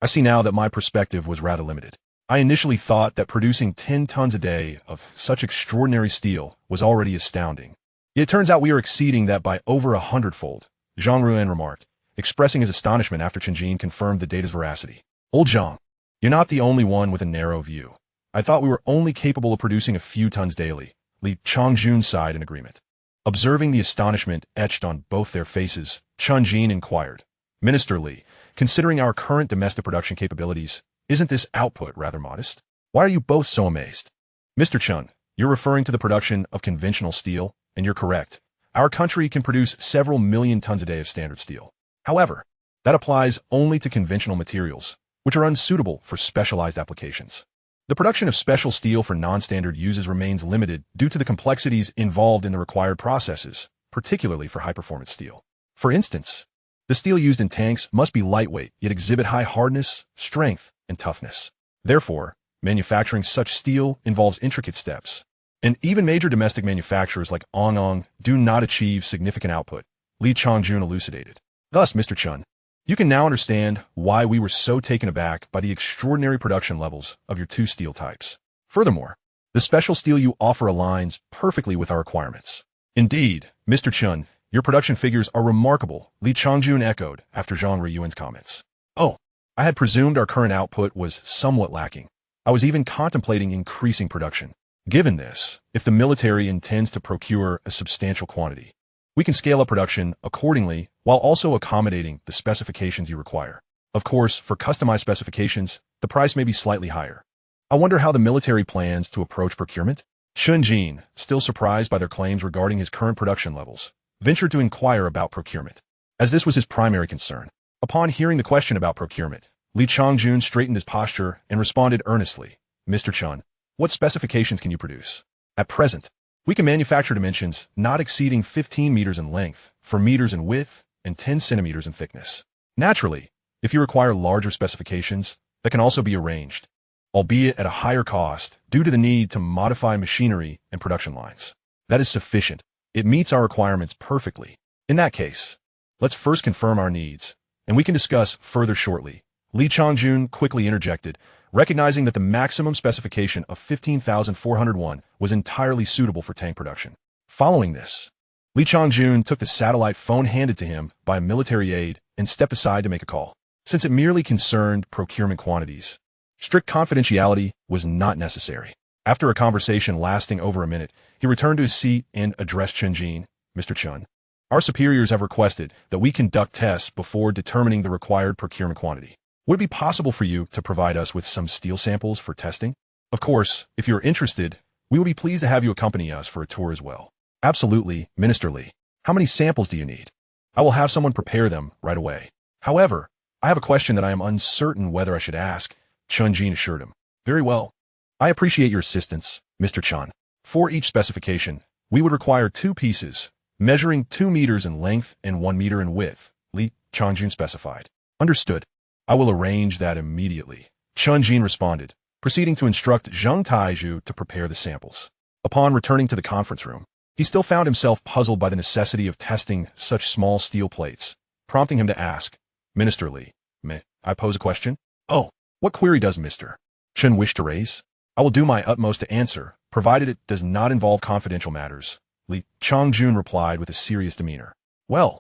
I see now that my perspective was rather limited. I initially thought that producing 10 tons a day of such extraordinary steel was already astounding. Yet it turns out we are exceeding that by over 100-fold, Zhang Ruiyuan remarked, expressing his astonishment after Chen Jin confirmed the data's veracity. "Old Zhang, you're not the only one with a narrow view. I thought we were only capable of producing a few tons daily." Li Changjun sighed in agreement. Observing the astonishment etched on both their faces, Chen Jin inquired, "Minister Li, considering our current domestic production capabilities, isn't this output rather modest? Why are you both so amazed?" "Mr. Chen, you're referring to the production of conventional steel, and you're correct. Our country can produce several million tons a day of standard steel. However, that applies only to conventional materials, which are unsuitable for specialized applications. The production of special steel for non-standard uses remains limited due to the complexities involved in the required processes, particularly for high-performance steel. For instance, the steel used in tanks must be lightweight yet exhibit high hardness, strength, and toughness. Therefore, manufacturing such steel involves intricate steps, and even major domestic manufacturers like Ong do not achieve significant output," Li Changjun elucidated. "Thus, Mr. Chen, you can now understand why we were so taken aback by the extraordinary production levels of your two steel types. Furthermore, the special steel you offer aligns perfectly with our requirements." "Indeed, Mr. Chen, your production figures are remarkable," Li Changjun echoed after Zhang Ruiyuan's comments. "Oh, I had presumed our current output was somewhat lacking. I was even contemplating increasing production. Given this, if the military intends to procure a substantial quantity, we can scale up production accordingly while also accommodating the specifications you require. Of course, for customized specifications, the price may be slightly higher. I wonder how the military plans to approach procurement?" Chen Jin, still surprised by their claims regarding his current production levels, ventured to inquire about procurement, as this was his primary concern. Upon hearing the question about procurement, Li Changjun straightened his posture and responded earnestly, "Mr. Chen, what specifications can you produce? At present, we can manufacture dimensions not exceeding 15 meters in length, 4 meters in width, and 10 centimeters in thickness. Naturally, if you require larger specifications, that can also be arranged, albeit at a higher cost due to the need to modify machinery and production lines. That is sufficient. It meets our requirements perfectly. In that case, let's first confirm our needs, and we can discuss further shortly," Li Changjun quickly interjected, recognizing that the maximum specification of 15,401 was entirely suitable for tank production. Following this, Li Changjun took the satellite phone handed to him by a military aide and stepped aside to make a call. Since it merely concerned procurement quantities, strict confidentiality was not necessary. After a conversation lasting over a minute, he returned to his seat and addressed Chen Jin, "Mr. Chen, our superiors have requested that we conduct tests before determining the required procurement quantity. Would it be possible for you to provide us with some steel samples for testing? Of course, if you're interested, we will be pleased to have you accompany us for a tour as well." "Absolutely, Minister Li. How many samples do you need? I will have someone prepare them right away. However, I have a question that I am uncertain whether I should ask," Chen Jin assured him. "Very well. I appreciate your assistance, Mr. Chen. For each specification, we would require 2 pieces, measuring 2 meters in length and 1 meter in width," Li Changjun specified. "Understood. I will arrange that immediately," Chen Jin responded, proceeding to instruct Zheng Taizhu to prepare the samples. Upon returning to the conference room, He still found himself puzzled by the necessity of testing such small steel plates, prompting him to ask, Minister Li, may I pose a question? Oh, what query does Mr. Chen wish to raise? I will do my utmost to answer, provided it does not involve confidential matters, Li Chongjun replied with a serious demeanor. Well,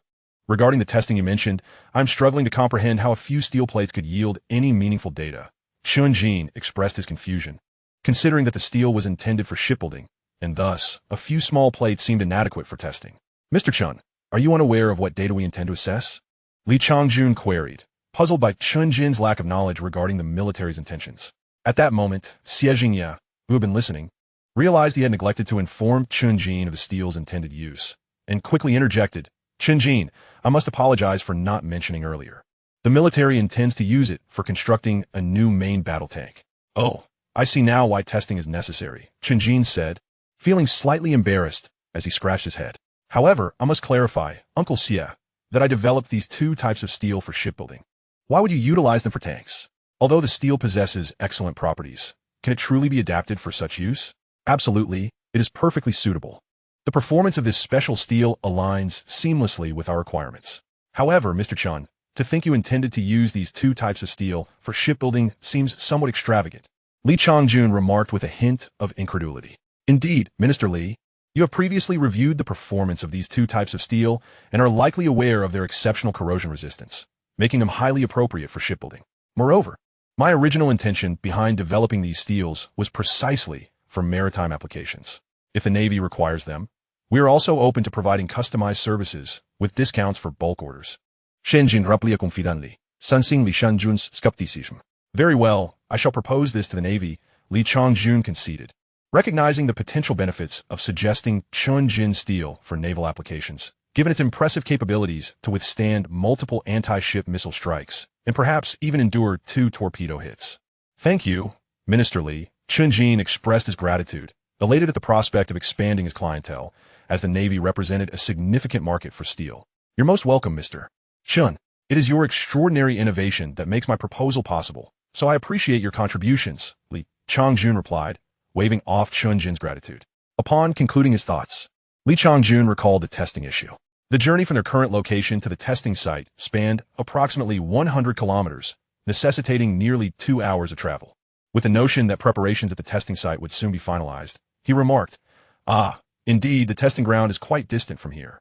regarding the testing you mentioned, I'm struggling to comprehend how a few steel plates could yield any meaningful data. Chen Jin expressed his confusion, considering that the steel was intended for shipbuilding, and thus, a few small plates seemed inadequate for testing. Mr. Chen, are you unaware of what data we intend to assess? Li Chongjun queried, puzzled by Chen Jin's lack of knowledge regarding the military's intentions. At that moment, Xie Jingye, who had been listening, realized he had neglected to inform Chen Jin of the steel's intended use, and quickly interjected, Chen Jin, I must apologize for not mentioning earlier. The military intends to use it for constructing a new main battle tank. Oh, I see now why testing is necessary, Chen Jin said, feeling slightly embarrassed as he scratched his head. However, I must clarify, Uncle Xie, that I developed these two types of steel for shipbuilding. Why would you utilize them for tanks? Although the steel possesses excellent properties, can it truly be adapted for such use? Absolutely, it is perfectly suitable. The performance of this special steel aligns seamlessly with our requirements. However, Mr. Chen, to think you intended to use these two types of steel for shipbuilding seems somewhat extravagant, Li Chongjun remarked with a hint of incredulity. Indeed, Minister Li, you have previously reviewed the performance of these two types of steel and are likely aware of their exceptional corrosion resistance, making them highly appropriate for shipbuilding. Moreover, my original intention behind developing these steels was precisely for maritime applications. If the Navy requires them, we are also open to providing customized services with discounts for bulk orders. Chen Jin rapplia confidently, sensing Li Chongjun's skepticism. Very well, I shall propose this to the Navy, Li Chongjun conceded. Recognizing the potential benefits of suggesting Chen Jin steel for naval applications, given its impressive capabilities to withstand multiple anti-ship missile strikes, and perhaps even endure 2 torpedo hits. Thank you, Minister Li. Chen Jin expressed his gratitude, elated at the prospect of expanding his clientele, as the Navy represented a significant market for steel. You're most welcome, Mr. Chen. It is your extraordinary innovation that makes my proposal possible, so I appreciate your contributions, Li Chongjun replied, waving off Chen Jin's gratitude. Upon concluding his thoughts, Li Chongjun recalled the testing issue. The journey from their current location to the testing site spanned approximately 100 kilometers, necessitating nearly 2 hours of travel. With the notion that preparations at the testing site would soon be finalized, he remarked, indeed, the testing ground is quite distant from here.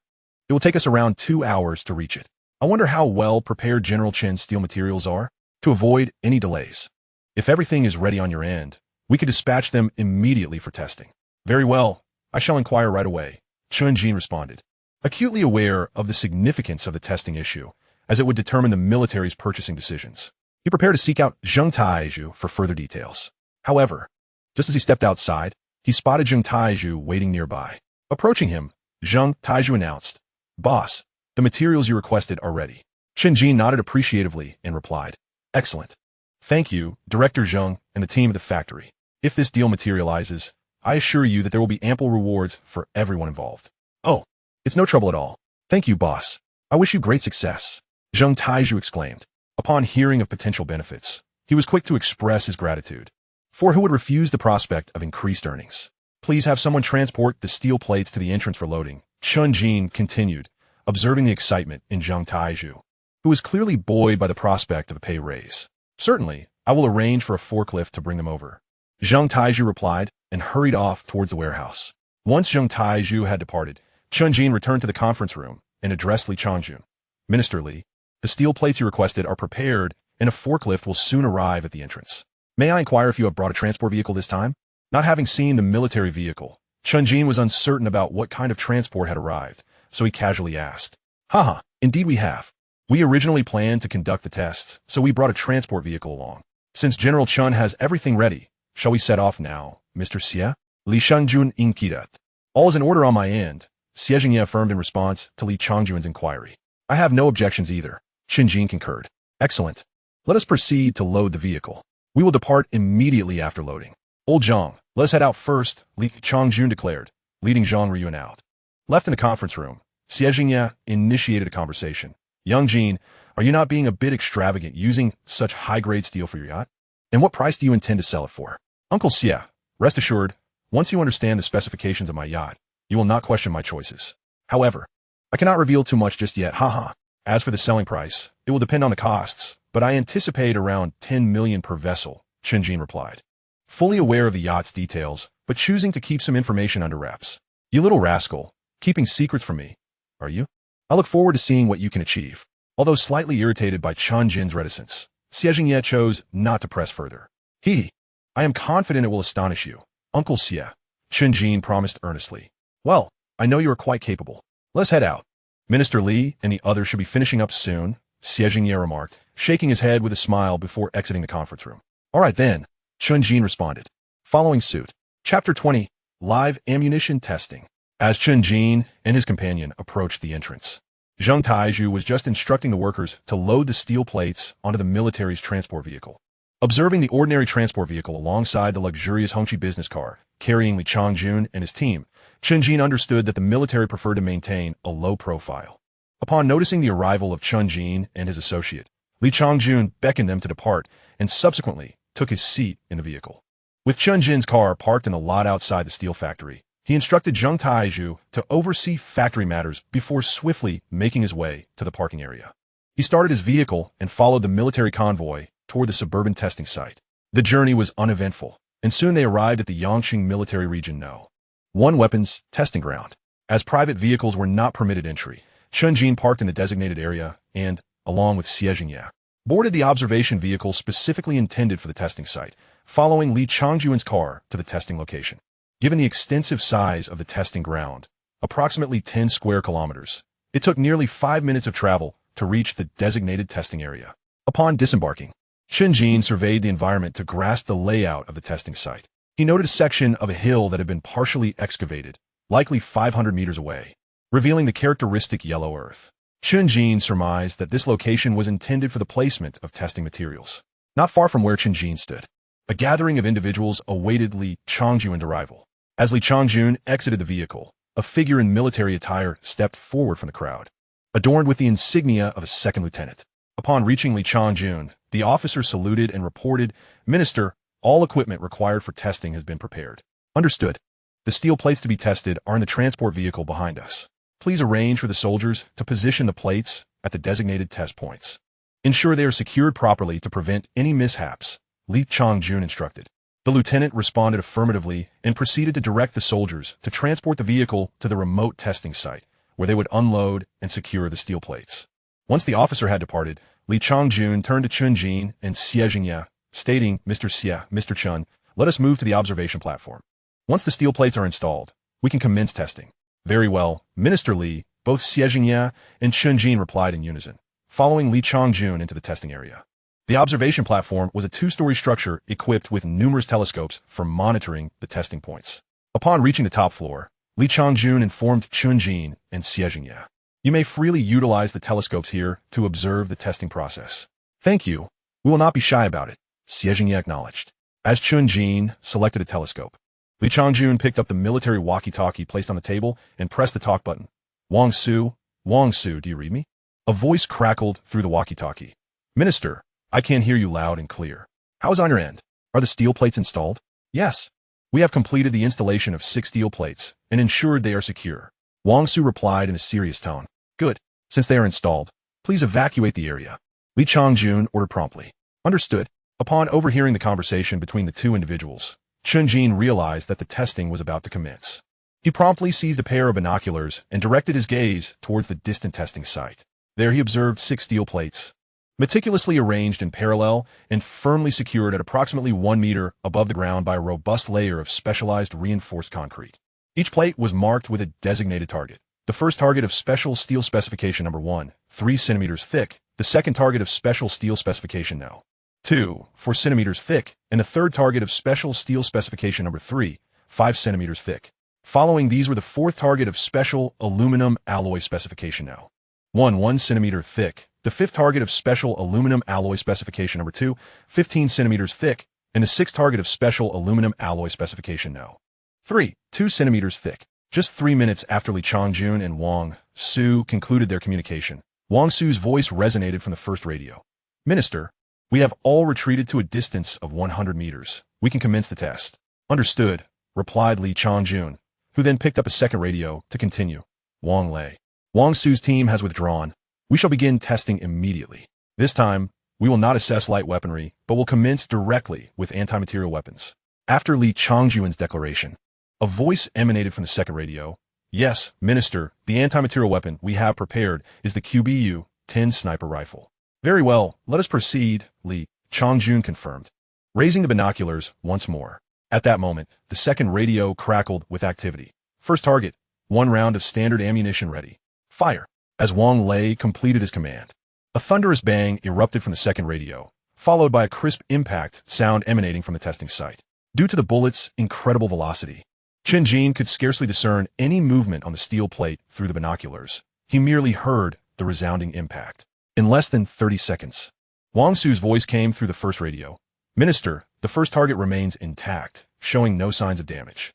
It will take us around 2 hours to reach it. I wonder how well prepared General Chen's steel materials are to avoid any delays. If everything is ready on your end, we could dispatch them immediately for testing. Very well, I shall inquire right away, Chen Jin responded, acutely aware of the significance of the testing issue, as it would determine the military's purchasing decisions. He prepared to seek out Zheng Taizhu for further details. However, just as he stepped outside, he spotted Zheng Taizhu waiting nearby. Approaching him, Zheng Taizhu announced, Boss, the materials you requested are ready. Chen Jin nodded appreciatively and replied, Excellent. Thank you, Director Zheng and the team at the factory. If this deal materializes, I assure you that there will be ample rewards for everyone involved. Oh, it's no trouble at all. Thank you, boss. I wish you great success, Zheng Taizhu exclaimed. Upon hearing of potential benefits, he was quick to express his gratitude. For who would refuse the prospect of increased earnings? Please have someone transport the steel plates to the entrance for loading, Chen Jin continued, observing the excitement in Zheng Taizhu, who was clearly buoyed by the prospect of a pay raise. Certainly, I will arrange for a forklift to bring them over, Zheng Taizhu replied and hurried off towards the warehouse. Once Zheng Taizhu had departed, Chen Jin returned to the conference room and addressed Li Chongjun. Minister Li, the steel plates you requested are prepared and a forklift will soon arrive at the entrance. May I inquire if you have brought a transport vehicle this time? Not having seen the military vehicle, Chen Jin was uncertain about what kind of transport had arrived, so he casually asked. Haha, indeed we have. We originally planned to conduct the tests, so we brought a transport vehicle along. Since General Chen has everything ready, shall we set off now, Mr. Xie? Li Chongjun inquired. All is in order on my end, Xie Jingye affirmed in response to Li Chongjun's inquiry. I have no objections either, Chen Jin concurred. Excellent. Let us proceed to load the vehicle. We will depart immediately after loading. Old Zhang, let us head out first, Li Chongjun declared, leading Zhang Riyun out. Left in the conference room, Xie Jingye initiated a conversation. Young Jin, are you not being a bit extravagant using such high-grade steel for your yacht? And what price do you intend to sell it for? Uncle Xie, rest assured, once you understand the specifications of my yacht, You will not question my choices. However, I cannot reveal too much just yet, haha. As for the selling price, it will depend on the costs, but I anticipate around 10 million per vessel, Chen Jin replied. Fully aware of the yacht's details, but choosing to keep some information under wraps. You little rascal, keeping secrets from me, are you? I look forward to seeing what you can achieve. Although slightly irritated by Chen Jin's reticence, Xie Jingye chose not to press further. I am confident it will astonish you, Uncle Xie, Chen Jin promised earnestly. Well, I know you are quite capable. Let's head out. Minister Li and the others should be finishing up soon, Xie Jingye remarked, shaking his head with a smile before exiting the conference room. All right then, Chen Jin responded. Following suit. Chapter 20, Live Ammunition Testing. As Chen Jin and his companion approached the entrance, Zheng Taizhu was just instructing the workers to load the steel plates onto the military's transport vehicle. Observing the ordinary transport vehicle alongside the luxurious Hongqi business car, carrying Li Changjun and his team, Chen Jin understood that the military preferred to maintain a low profile. Upon noticing the arrival of Chen Jin and his associate, Li Changjun beckoned them to depart and subsequently took his seat in the vehicle. With Chen Jin's car parked in the lot outside the steel factory, he instructed Zheng Taizhu to oversee factory matters before swiftly making his way to the parking area. He started his vehicle and followed the military convoy toward the suburban testing site. The journey was uneventful, and soon they arrived at the Yangqing Military Region No. 1 Weapons Testing Ground. As private vehicles were not permitted entry, Chen Jin parked in the designated area and, along with Xie Jingye, boarded the observation vehicle specifically intended for the testing site, following Li Changjuan's car to the testing location. Given the extensive size of the testing ground, approximately 10 square kilometers, it took nearly 5 minutes of travel to reach the designated testing area. Upon disembarking, Chen Jin surveyed the environment to grasp the layout of the testing site. He noted a section of a hill that had been partially excavated, likely 500 meters away, revealing the characteristic yellow earth. Chen Jin surmised that this location was intended for the placement of testing materials. Not far from where Chen Jin stood, a gathering of individuals awaited Li Changjuan's arrival. As Li Changjun exited the vehicle, a figure in military attire stepped forward from the crowd, adorned with the insignia of a second lieutenant. Upon reaching Li Changjun, the officer saluted and reported, "Minister, all equipment required for testing has been prepared." Understood. The steel plates to be tested are in the transport vehicle behind us. Please arrange for the soldiers to position the plates at the designated test points. Ensure they are secured properly to prevent any mishaps, Li Changjun instructed. The lieutenant responded affirmatively and proceeded to direct the soldiers to transport the vehicle to the remote testing site, where they would unload and secure the steel plates. Once the officer had departed, Li Changjun turned to Chen Jin and Xie Jingye, stating, "Mr. Xie, Mr. Chen, let us move to the observation platform. Once the steel plates are installed, we can commence testing." "Very well, Minister Li," both Xie Jingye and Chen Jin replied in unison, following Li Changjun into the testing area. The observation platform was a 2-story structure equipped with numerous telescopes for monitoring the testing points. Upon reaching the top floor, Li Changjun informed Chen Jin and Xie Jingye, "You may freely utilize the telescopes here to observe the testing process." "Thank you. We will not be shy about it," Xie Jingye acknowledged. As Chen Jin selected a telescope, Li Changjun picked up the military walkie-talkie placed on the table and pressed the talk button. Wang Su, do you read me?" A voice crackled through the walkie-talkie. "Minister, I can hear you loud and clear. How is on your end? Are the steel plates installed?" "Yes. We have completed the installation of 6 steel plates and ensured they are secure," Wang Su replied in a serious tone. "Good. Since they are installed, please evacuate the area," Li Changjun ordered promptly. "Understood." Upon overhearing the conversation between the two individuals, Chen Jin realized that the testing was about to commence. He promptly seized a pair of binoculars and directed his gaze towards the distant testing site. There he observed 6 steel plates, meticulously arranged in parallel and firmly secured at approximately 1 meter above the ground by a robust layer of specialized reinforced concrete. Each plate was marked with a designated target. The first target of Special Steel Specification Number 1, 3 centimeters thick, the second target of Special Steel Specification No. 2, 4 centimeters thick, and the third target of Special Steel Specification Number 3, 5 centimeters thick. Following these were the fourth target of Special Aluminum Alloy Specification No. 1 centimeter thick, the fifth target of Special Aluminum Alloy Specification Number 2, 15 centimeters thick, and the sixth target of Special Aluminum Alloy Specification No. 3, 2 centimeters thick. Just 3 minutes after Li Changjun and Wang Su concluded their communication, Wang Su's voice resonated from the first radio. "Minister, we have all retreated to a distance of 100 meters. We can commence the test." "Understood," replied Li Changjun, who then picked up a second radio to continue. Wang Lei. Wang Su's team has withdrawn. We shall begin testing immediately. This time, we will not assess light weaponry, but will commence directly with anti-material weapons. After Li Changjuan's declaration, a voice emanated from the second radio. Yes, Minister, the anti-material weapon we have prepared is the QBU-10 sniper rifle. Very well, let us proceed, Li Changjun confirmed, raising the binoculars once more. At that moment, the second radio crackled with activity. First target, 1 round of standard ammunition ready. Fire. As Wang Lei completed his command, a thunderous bang erupted from the second radio, followed by a crisp impact sound emanating from the testing site. Due to the bullet's incredible velocity, Chen Jin could scarcely discern any movement on the steel plate through the binoculars. He merely heard the resounding impact. In less than 30 seconds, Wang Su's voice came through the first radio. Minister, the first target remains intact, showing no signs of damage.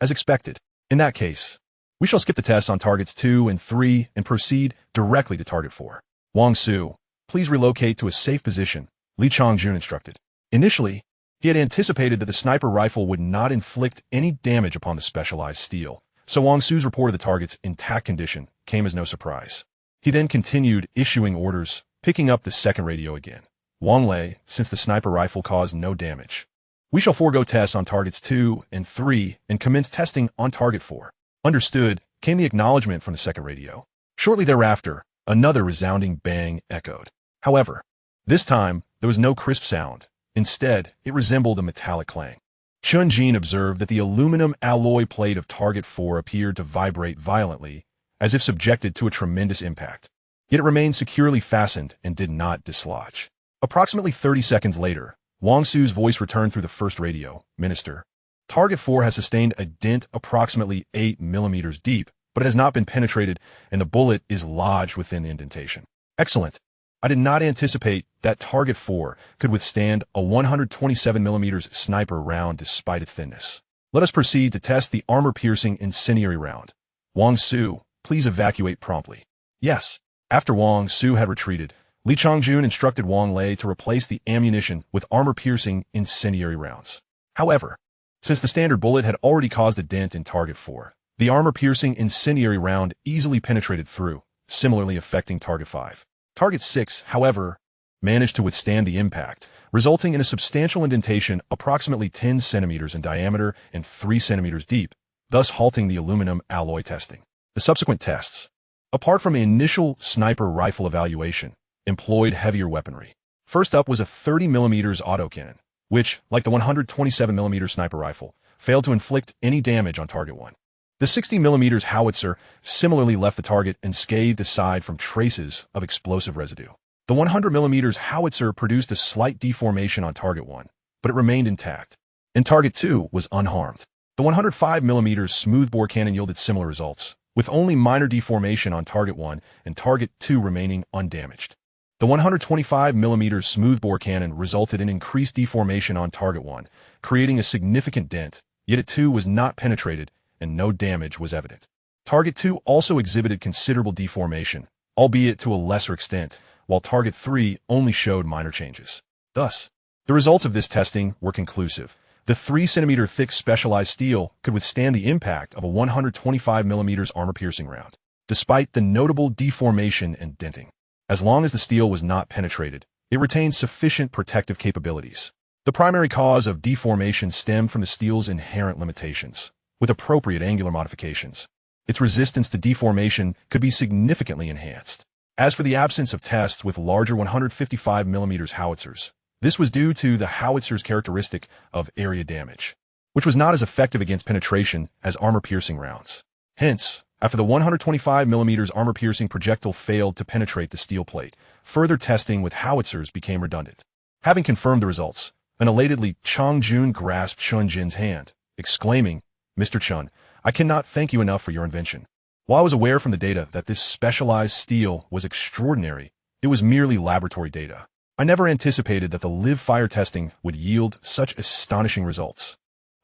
As expected. In that case, we shall skip the tests on targets 2 and 3 and proceed directly to target 4. Wang Su, please relocate to a safe position, Li Changjun instructed. Initially, he had anticipated that the sniper rifle would not inflict any damage upon the specialized steel, so Wang Su's report of the target's intact condition came as no surprise. He then continued issuing orders, picking up the second radio again. Wang Lei, since the sniper rifle caused no damage, we shall forego tests on targets 2 and 3 and commence testing on target 4. Understood, came the acknowledgement from the second radio. Shortly thereafter, another resounding bang echoed. However, this time, there was no crisp sound. Instead, it resembled a metallic clang. Chen Jin observed that the aluminum alloy plate of target 4 appeared to vibrate violently, as if subjected to a tremendous impact. Yet it remained securely fastened and did not dislodge. Approximately 30 seconds later, Wang Su's voice returned through the first radio. Minister, target 4 has sustained a dent approximately 8 millimeters deep, but it has not been penetrated and the bullet is lodged within the indentation. Excellent. I did not anticipate that target 4 could withstand a 127 millimeters sniper round despite its thinness. Let us proceed to test the armor-piercing incendiary round. Wang Su, please evacuate promptly. Yes. After Wang Su had retreated, Li Changjun instructed Wang Lei to replace the ammunition with armor-piercing incendiary rounds. However, since the standard bullet had already caused a dent in target 4, the armor-piercing incendiary round easily penetrated through, similarly affecting target 5. Target 6, however, managed to withstand the impact, resulting in a substantial indentation approximately 10 centimeters in diameter and 3 centimeters deep, thus halting the aluminum alloy testing. The subsequent tests, apart from the initial sniper rifle evaluation, employed heavier weaponry. First up was a 30mm autocannon, which, like the 127mm sniper rifle, failed to inflict any damage on target 1. The 60mm howitzer similarly left the target unscathed aside from traces of explosive residue. The 100mm howitzer produced a slight deformation on target 1, but it remained intact, and target 2 was unharmed. The 105mm smoothbore cannon yielded similar results, with only minor deformation on target 1 and target 2 remaining undamaged. The 125mm smoothbore cannon resulted in increased deformation on target 1, creating a significant dent, yet it too was not penetrated and no damage was evident. Target 2 also exhibited considerable deformation, albeit to a lesser extent, while target 3 only showed minor changes. Thus, the results of this testing were conclusive. The 3-centimeter thick specialized steel could withstand the impact of a 125mm armor-piercing round, despite the notable deformation and denting. As long as the steel was not penetrated, it retained sufficient protective capabilities. The primary cause of deformation stemmed from the steel's inherent limitations. With appropriate angular modifications, its resistance to deformation could be significantly enhanced. As for the absence of tests with larger 155mm howitzers, this was due to the howitzer's characteristic of area damage, which was not as effective against penetration as armor-piercing rounds. Hence, after the 125mm armor-piercing projectile failed to penetrate the steel plate, further testing with howitzers became redundant. Having confirmed the results, an elated Li Changjun grasped Chen Jin's hand, exclaiming, "Mr. Chen, I cannot thank you enough for your invention. While I was aware from the data that this specialized steel was extraordinary, it was merely laboratory data. I never anticipated that the live fire testing would yield such astonishing results.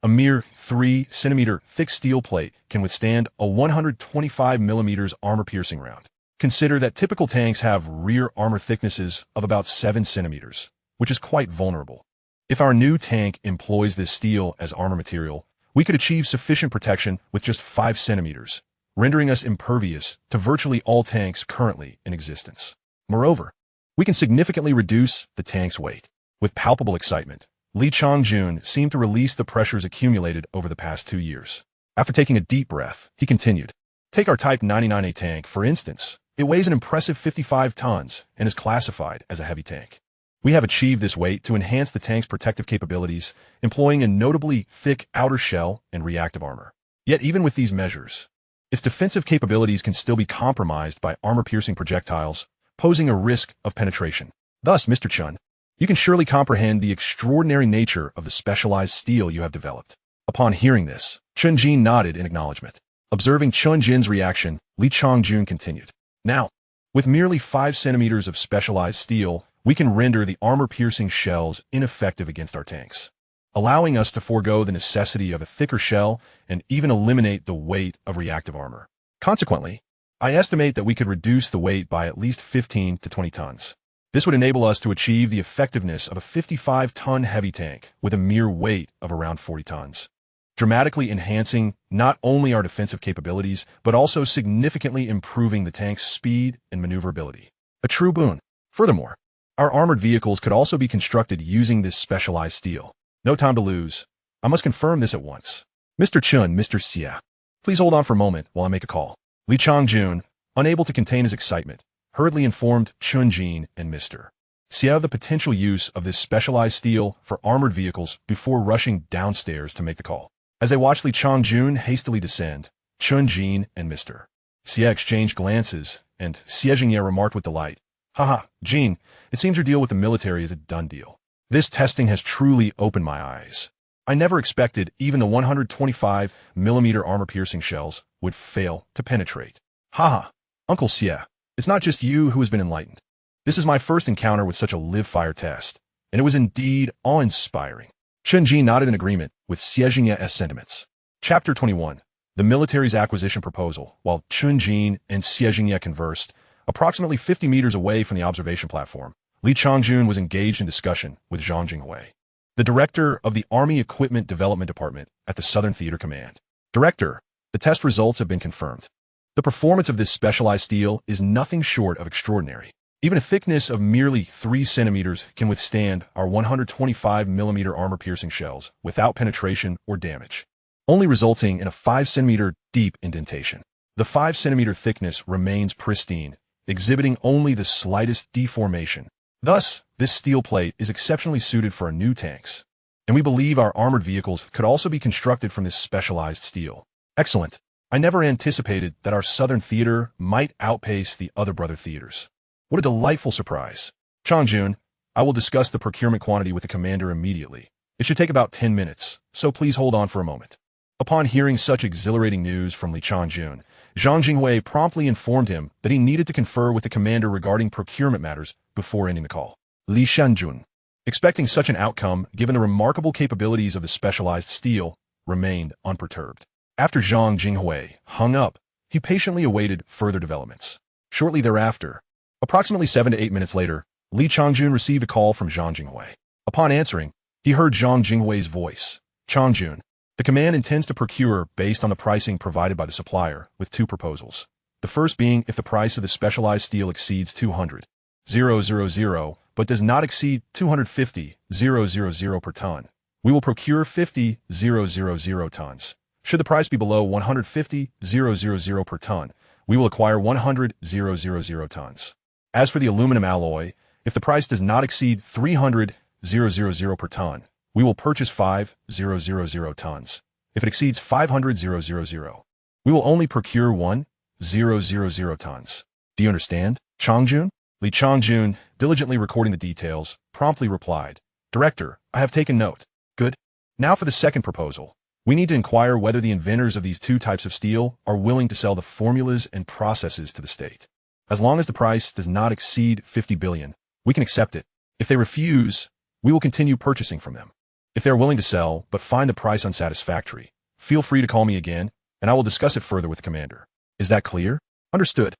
A mere 3-centimeter thick steel plate can withstand a 125mm armor-piercing round. Consider that typical tanks have rear armor thicknesses of about 7 centimeters, which is quite vulnerable. If our new tank employs this steel as armor material, we could achieve sufficient protection with just 5 centimeters, rendering us impervious to virtually all tanks currently in existence. Moreover, we can significantly reduce the tank's weight. With palpable excitement, Chen Jin seemed to release the pressures accumulated over the past 2 years. After taking a deep breath, he continued. Take our Type 99A tank, for instance. It weighs an impressive 55 tons and is classified as a heavy tank. We have achieved this weight to enhance the tank's protective capabilities, employing a notably thick outer shell and reactive armor. Yet even with these measures, its defensive capabilities can still be compromised by armor-piercing projectiles, posing a risk of penetration. Thus, Mr. Chen, you can surely comprehend the extraordinary nature of the specialized steel you have developed. Upon hearing this, Chen Jin nodded in acknowledgement. Observing Chen Jin's reaction, Chen Jin continued. Now, with merely 5 centimeters of specialized steel, we can render the armor-piercing shells ineffective against our tanks, allowing us to forego the necessity of a thicker shell and even eliminate the weight of reactive armor. Consequently, I estimate that we could reduce the weight by at least 15 to 20 tons. This would enable us to achieve the effectiveness of a 55-ton heavy tank with a mere weight of around 40 tons, dramatically enhancing not only our defensive capabilities, but also significantly improving the tank's speed and maneuverability. A true boon. Furthermore, our armored vehicles could also be constructed using this specialized steel. No time to lose. I must confirm this at once. Mr. Chen, Mr. Xia, please hold on for a moment while I make a call. Chen Jin, unable to contain his excitement, hurriedly informed Chen Jin and Mr. Xia of the potential use of this specialized steel for armored vehicles before rushing downstairs to make the call. As they watched Chen Jin hastily descend, Chen Jin and Mr. Xia exchanged glances, and Xia Jingye remarked with delight, "Haha, Jin, it seems your deal with the military is a done deal. This testing has truly opened my eyes. I never expected even the 125mm armor-piercing shells would fail to penetrate. Haha, Uncle Xia, it's not just you who has been enlightened. This is my first encounter with such a live-fire test, and it was indeed awe-inspiring." Chen Jin nodded in agreement with Xia Jingye's sentiments. Chapter 21. The military's acquisition proposal. While Chen Jin and Xia Jingye conversed, approximately 50 meters away from the observation platform, Chen Jin was engaged in discussion with Zhang Jinghui, the director of the Army Equipment Development Department at the Southern Theater Command. Director, the test results have been confirmed. The performance of this specialized steel is nothing short of extraordinary. Even a thickness of merely 3 centimeters can withstand our 125mm armor-piercing shells without penetration or damage, only resulting in a 5-centimeter deep indentation. The 5-centimeter thickness remains pristine, exhibiting only the slightest deformation. Thus, this steel plate is exceptionally suited for our new tanks, and we believe our armored vehicles could also be constructed from this specialized steel. Excellent. I never anticipated that our Southern Theater might outpace the other brother theaters. What a delightful surprise. Chen Jin, I will discuss the procurement quantity with the commander immediately. It should take about 10 minutes, so please hold on for a moment. Upon hearing such exhilarating news from Chen Jin, Zhang Jinghui promptly informed him that he needed to confer with the commander regarding procurement matters before ending the call. Chen Jin, expecting such an outcome given the remarkable capabilities of the specialized steel, remained unperturbed. After Zhang Jinghui hung up, he patiently awaited further developments. Shortly thereafter, approximately 7 to 8 minutes later, Chen Jin received a call from Zhang Jinghui. Upon answering, he heard Zhang Jinghui's voice. Chen Jin, the command intends to procure based on the pricing provided by the supplier, with 2 proposals. The first being if the price of the specialized steel exceeds 200,000 but does not exceed 250,000 per ton, we will procure 50,000 tons. Should the price be below 150,000 per ton, we will acquire 100,000 tons. As for the aluminum alloy, if the price does not exceed 300,000 per ton, we will purchase 5,000 tons. If it exceeds 500,000, we will only procure 1,000 tons. Do you understand, Chen Jin? Chen Jin, diligently recording the details, promptly replied, "Director, I have taken note." Good. Now for the second proposal. We need to inquire whether the inventors of these 2 types of steel are willing to sell the formulas and processes to the state. As long as the price does not exceed 50 billion, we can accept it. If they refuse, we will continue purchasing from them. If they are willing to sell, but find the price unsatisfactory, feel free to call me again, and I will discuss it further with the commander. Is that clear? Understood.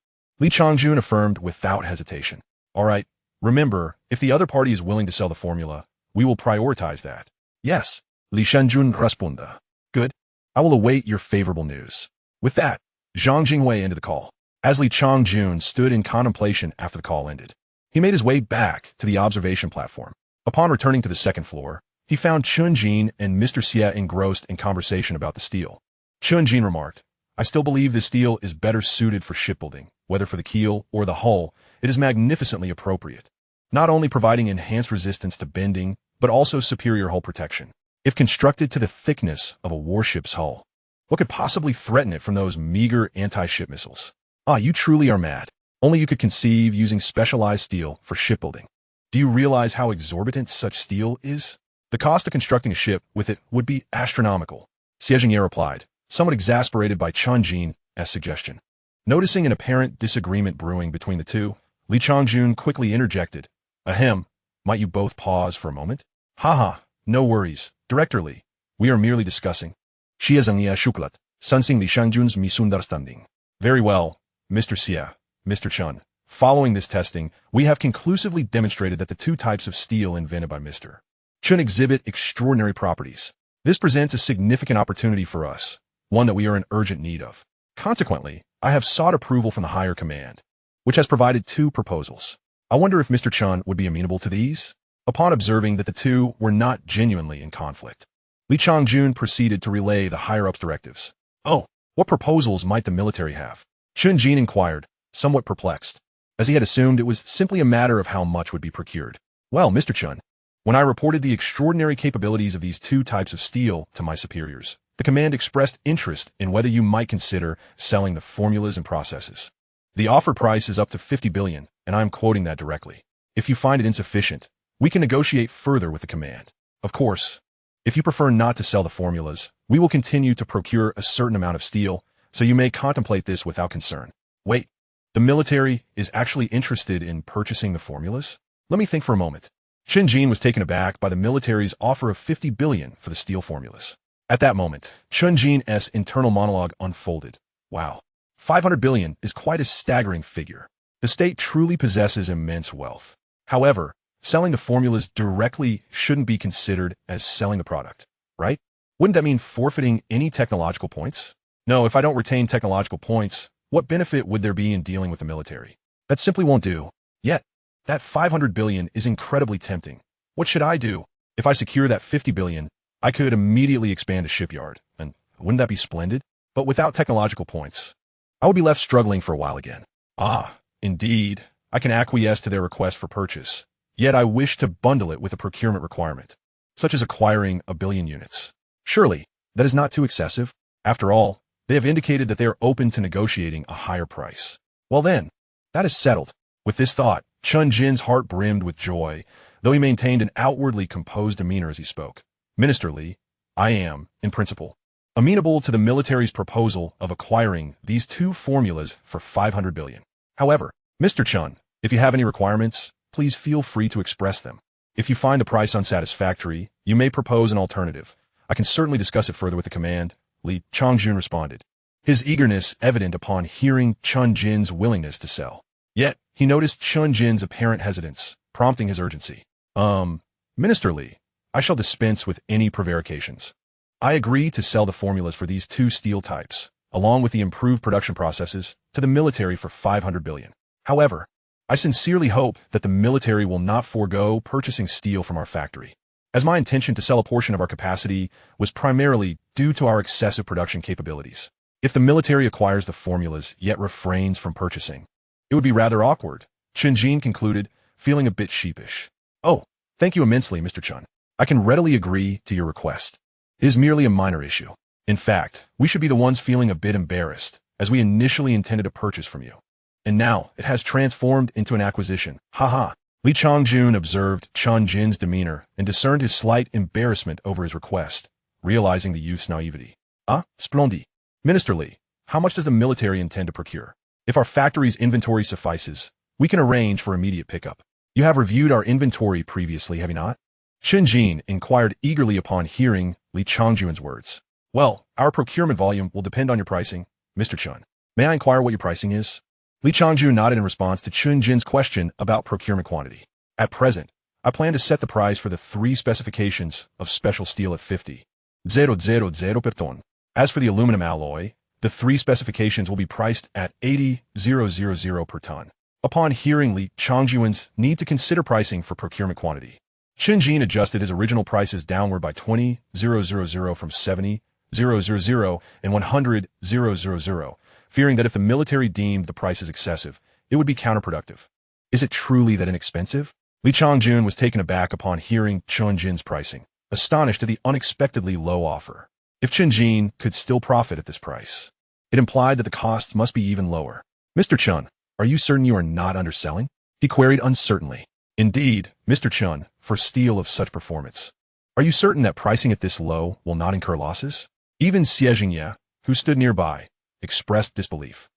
Chen Jin affirmed without hesitation. All right. Remember, if the other party is willing to sell the formula, we will prioritize that. Yes. Chen Jin responded. Good. I will await your favorable news. With that, Zhang Jingwei ended the call. As Li Changjun stood in contemplation after the call ended, he made his way back to the observation platform. Upon returning to the second floor, he found Chen Jin and Mr. Xie engrossed in conversation about the steel. Chen Jin remarked, I still believe this steel is better suited for shipbuilding. Whether for the keel or the hull, it is magnificently appropriate, not only providing enhanced resistance to bending, but also superior hull protection. If constructed to the thickness of a warship's hull, what could possibly threaten it from those meager anti-ship missiles? Ah, you truly are mad. Only you could conceive using specialized steel for shipbuilding. Do you realize how exorbitant such steel is? The cost of constructing a ship with it would be astronomical. Xie Jingye replied, somewhat exasperated by Chen Jin's suggestion. Noticing an apparent disagreement brewing between the two, Li Changjun quickly interjected, Ahem, might you both pause for a moment? Haha, no worries, Director Li. We are merely discussing. Xie Zhengye Shuklat, sensing Li Changjun's misunderstanding. Very well, Mr. Xie. Mr. Chen, following this testing, we have conclusively demonstrated that the two types of steel invented by Mr. Chen exhibit extraordinary properties. This presents a significant opportunity for us, one that we are in urgent need of. Consequently, I have sought approval from the higher command, which has provided two proposals. I wonder if Mr. Chen would be amenable to these? Upon observing that the two were not genuinely in conflict, Li Changjun proceeded to relay the higher-ups' directives. Oh, what proposals might the military have? Chen Jin inquired, somewhat perplexed, as he had assumed it was simply a matter of how much would be procured. Well, Mr. Chen, when I reported the extraordinary capabilities of these two types of steel to my superiors, the command expressed interest in whether you might consider selling the formulas and processes. The offer price is up to 50 billion, and I am quoting that directly. If you find it insufficient, we can negotiate further with the command. Of course, if you prefer not to sell the formulas, we will continue to procure a certain amount of steel, so you may contemplate this without concern. Wait, the military is actually interested in purchasing the formulas? Let me think for a moment. Chen Jin was taken aback by the military's offer of 50 billion for the steel formulas. At that moment, Chen Jin's internal monologue unfolded. Wow, 500 billion is quite a staggering figure. The state truly possesses immense wealth. However, selling the formulas directly shouldn't be considered as selling the product, right? Wouldn't that mean forfeiting any technological points? No, if I don't retain technological points, what benefit would there be in dealing with the military? That simply won't do. Yet, that 500 billion is incredibly tempting. What should I do? If I secure that 50 billion, I could immediately expand a shipyard, and wouldn't that be splendid? But without technological points, I would be left struggling for a while again. Ah, indeed, I can acquiesce to their request for purchase, yet I wish to bundle it with a procurement requirement, such as acquiring 1 billion units. Surely, that is not too excessive. After all, they have indicated that they are open to negotiating a higher price. Well then, that is settled. With this thought, Chen Jin's heart brimmed with joy, though he maintained an outwardly composed demeanor as he spoke. Minister Li, I am, in principle, amenable to the military's proposal of acquiring these two formulas for 500 billion. However, Mr. Chen, if you have any requirements, please feel free to express them. If you find the price unsatisfactory, you may propose an alternative. I can certainly discuss it further with the command, Li Changjun responded, his eagerness evident upon hearing Chen Jin's willingness to sell. Yet, he noticed Chen Jin's apparent hesitance, prompting his urgency. Minister Li, I shall dispense with any prevarications. I agree to sell the formulas for these two steel types, along with the improved production processes, to the military for 500 billion. However, I sincerely hope that the military will not forego purchasing steel from our factory, as my intention to sell a portion of our capacity was primarily due to our excessive production capabilities. If the military acquires the formulas yet refrains from purchasing, it would be rather awkward, Chen Jin concluded, feeling a bit sheepish. Oh, thank you immensely, Mr. Chen. I can readily agree to your request. It is merely a minor issue. In fact, we should be the ones feeling a bit embarrassed, as we initially intended to purchase from you. And now, it has transformed into an acquisition. Haha. Li Changjun observed Chen Jin's demeanor and discerned his slight embarrassment over his request, realizing the youth's naivety. Ah, splendid. Minister Li, how much does the military intend to procure? If our factory's inventory suffices, we can arrange for immediate pickup. You have reviewed our inventory previously, have you not? Chen Jin inquired eagerly upon hearing Li Changjun's words. Well, our procurement volume will depend on your pricing, Mr. Chen. May I inquire what your pricing is? Li Changjun nodded in response to Chen Jin's question about procurement quantity. At present, I plan to set the price for the 3 specifications of special steel at 50,000 per ton. As for the aluminum alloy, the three specifications will be priced at 80,000 per ton. Upon hearing Li Changjuan's need to consider pricing for procurement quantity, Chen Jin adjusted his original prices downward by 20,000 from 70,000 and 100,000, fearing that if the military deemed the prices excessive, it would be counterproductive. Is it truly that inexpensive? Li Changjun was taken aback upon hearing Chen Jin's pricing, astonished at the unexpectedly low offer. If Chen Jin could still profit at this price, it implied that the costs must be even lower. Mr. Chen, are you certain you are not underselling? He queried uncertainly. Indeed, Mr. Chen, for steel of such performance. Are you certain that pricing at this low will not incur losses? Even Xie Jingye, who stood nearby, expressed disbelief.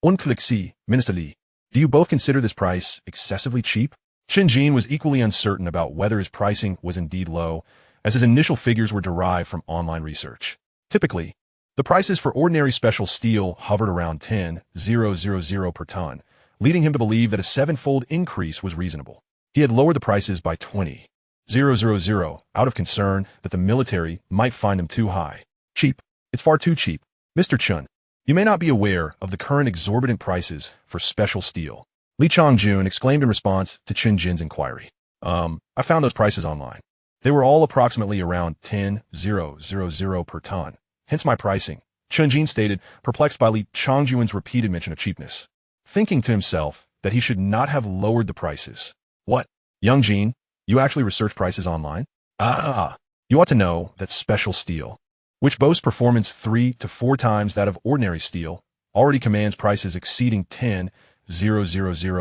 Unklixi, Minister Li, do you both consider this price excessively cheap? Chen Jin was equally uncertain about whether his pricing was indeed low, as his initial figures were derived from online research. Typically, the prices for ordinary special steel hovered around 10,000 per ton, leading him to believe that a seven-fold increase was reasonable. He had lowered the prices by 20,000 out of concern that the military might find them too high. Cheap. It's far too cheap. Mr. Chen, you may not be aware of the current exorbitant prices for special steel. Li Changjun exclaimed in response to Chen Jin's inquiry. I found those prices online. They were all approximately around 10,000 per ton. Hence my pricing, Chen Jin stated, perplexed by Li Changjuan's repeated mention of cheapness. Thinking to himself that he should not have lowered the prices. What? Young Jin, you actually research prices online? You ought to know that special steel, which boasts performance 3 to 4 times that of ordinary steel, already commands prices exceeding 10,000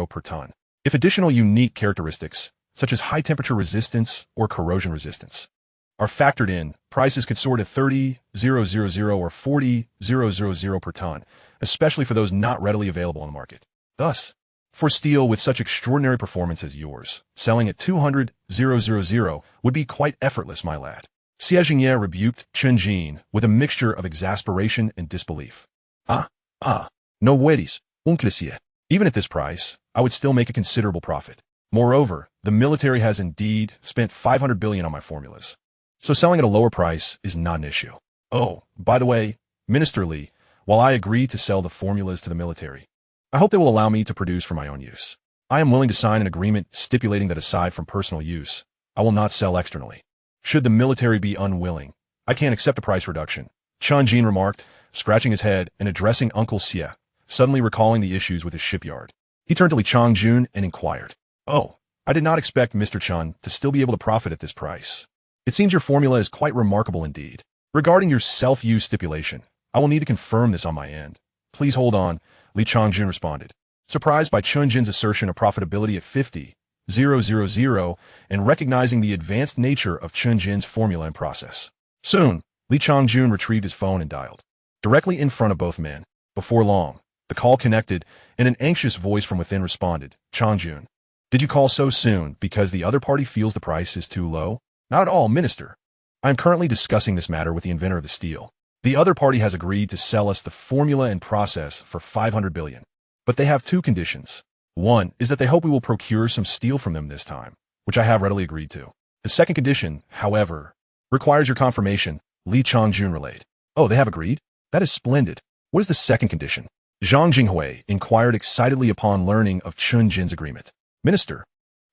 per ton. If additional unique characteristics, such as high-temperature resistance or corrosion resistance, are factored in, prices could soar to 30,000 or 40,000 per ton, especially for those not readily available on the market. Thus, for steel with such extraordinary performance as yours, selling at 200,000 would be quite effortless, my lad. Xie Jingye rebuked Chen Jin with a mixture of exasperation and disbelief. No worries, Unklixie. Even at this price, I would still make a considerable profit. Moreover, the military has indeed spent 500 billion on my formulas. So selling at a lower price is not an issue. Oh, by the way, Minister Li, while I agree to sell the formulas to the military, I hope they will allow me to produce for my own use. I am willing to sign an agreement stipulating that aside from personal use, I will not sell externally. Should the military be unwilling, I can't accept a price reduction, Chen Jin remarked, scratching his head and addressing Uncle Xie, suddenly recalling the issues with his shipyard. He turned to Li Changjun and inquired. Oh, I did not expect Mr. Chen to still be able to profit at this price. It seems your formula is quite remarkable indeed. Regarding your self-use stipulation, I will need to confirm this on my end. Please hold on, Li Changjun responded, surprised by Chen Jin's assertion of profitability at 50,000 and recognizing the advanced nature of Chen Jin's formula and process. Soon, Li Changjun retrieved his phone and dialed. Directly in front of both men. Before long, the call connected, and an anxious voice from within responded, Changjun. Did you call so soon because the other party feels the price is too low? Not at all, Minister. I am currently discussing this matter with the inventor of the steel. The other party has agreed to sell us the formula and process for 500 billion. But they have two conditions. One is that they hope we will procure some steel from them this time, which I have readily agreed to. The second condition, however, requires your confirmation, Li Changjun relayed. Oh, they have agreed? That is splendid. What is the second condition? Zhang Jinghui inquired excitedly upon learning of Chen Jin's agreement. Minister,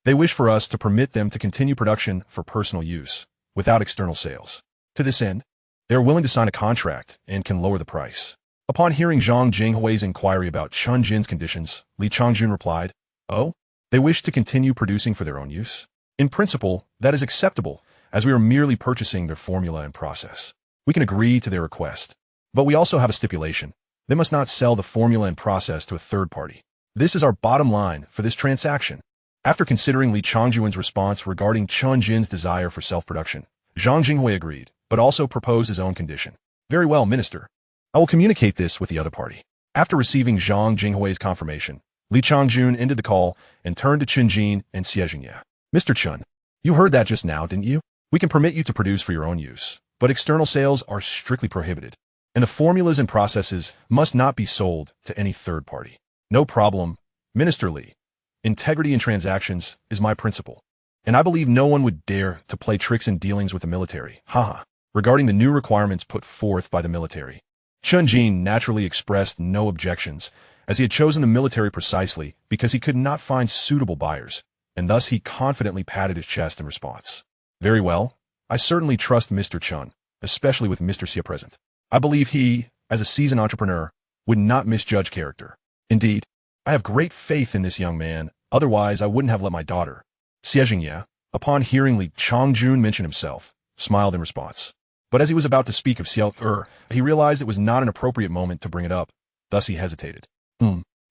they wish for us to permit them to continue production for personal use, without external sales. To this end, they are willing to sign a contract and can lower the price. Upon hearing Zhang Jinghui's inquiry about Chen Jin's conditions, Li Changjun replied, Oh, they wish to continue producing for their own use? In principle, that is acceptable, as we are merely purchasing their formula and process. We can agree to their request. But we also have a stipulation. They must not sell the formula and process to a third party. This is our bottom line for this transaction. After considering Li Changjuan's response regarding Chen Jin's desire for self-production, Zhang Jinghui agreed, but also proposed his own condition. Very well, Minister. I will communicate this with the other party. After receiving Zhang Jinghui's confirmation, Li Changjun ended the call and turned to Chen Jin and Xie Jingye. Mr. Chen, you heard that just now, didn't you? We can permit you to produce for your own use, but external sales are strictly prohibited, and the formulas and processes must not be sold to any third party. No problem, Minister Li. Integrity in transactions is my principle, and I believe no one would dare to play tricks in dealings with the military. Haha. regarding the new requirements put forth by the military. Chen Jin naturally expressed no objections, as he had chosen the military precisely because he could not find suitable buyers, and thus he confidently patted his chest in response. Very well, I certainly trust Mr. Chen, especially with Mr. Xia present. I believe he, as a seasoned entrepreneur, would not misjudge character. Indeed, I have great faith in this young man, otherwise I wouldn't have let my daughter. Xie Jingye, upon hearing Li Changjun mention himself, smiled in response. But as he was about to speak of Xiao he realized it was not an appropriate moment to bring it up, thus he hesitated.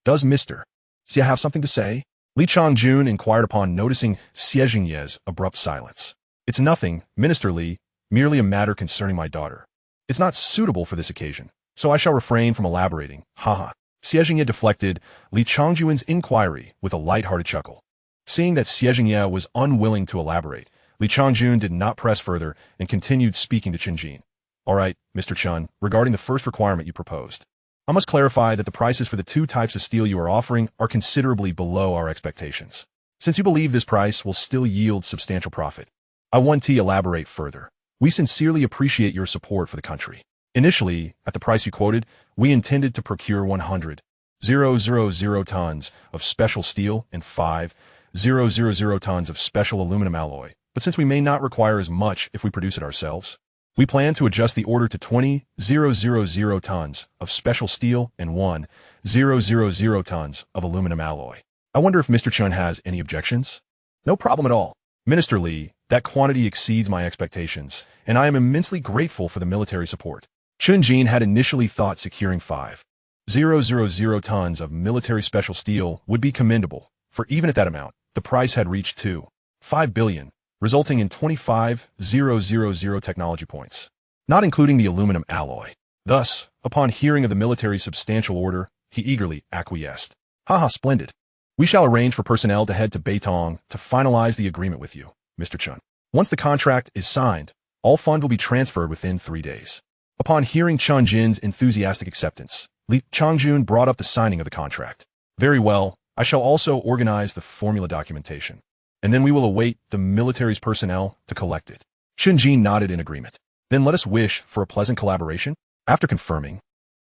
Does Mr. Xia have something to say? Li Changjun inquired upon noticing Xie Jingye's abrupt silence. It's nothing, Minister Li, merely a matter concerning my daughter. It's not suitable for this occasion, so I shall refrain from elaborating. Haha. Xie Jingye deflected Li Changjun's inquiry with a light-hearted chuckle. Seeing that Xie Jingye was unwilling to elaborate, Li Changjun did not press further and continued speaking to Chen Jin. All right, Mr. Chen, regarding the first requirement you proposed. I must clarify that the prices for the two types of steel you are offering are considerably below our expectations. Since you believe this price will still yield substantial profit, I want to elaborate further. We sincerely appreciate your support for the country. Initially, at the price you quoted, we intended to procure 100,000 tons of special steel and 5,000 tons of special aluminum alloy. But since we may not require as much if we produce it ourselves, we plan to adjust the order to 20,000 tons of special steel and 1,000 tons of aluminum alloy. I wonder if Mr. Chen has any objections? No problem at all. Minister Li, that quantity exceeds my expectations, and I am immensely grateful for the military support. Chen Jin had initially thought securing 5,000 tons of military special steel would be commendable, for even at that amount, the price had reached 2.5 billion, resulting in 25,000 technology points, not including the aluminum alloy. Thus, upon hearing of the military's substantial order, he eagerly acquiesced. Haha, splendid. We shall arrange for personnel to head to Beitong to finalize the agreement with you, Mr. Chen. Once the contract is signed, all funds will be transferred within 3 days. Upon hearing Chen Jin's enthusiastic acceptance, Li Changjun brought up the signing of the contract. Very well, I shall also organize the formula documentation, and then we will await the military's personnel to collect it. Chen Jin nodded in agreement. Then let us wish for a pleasant collaboration. After confirming,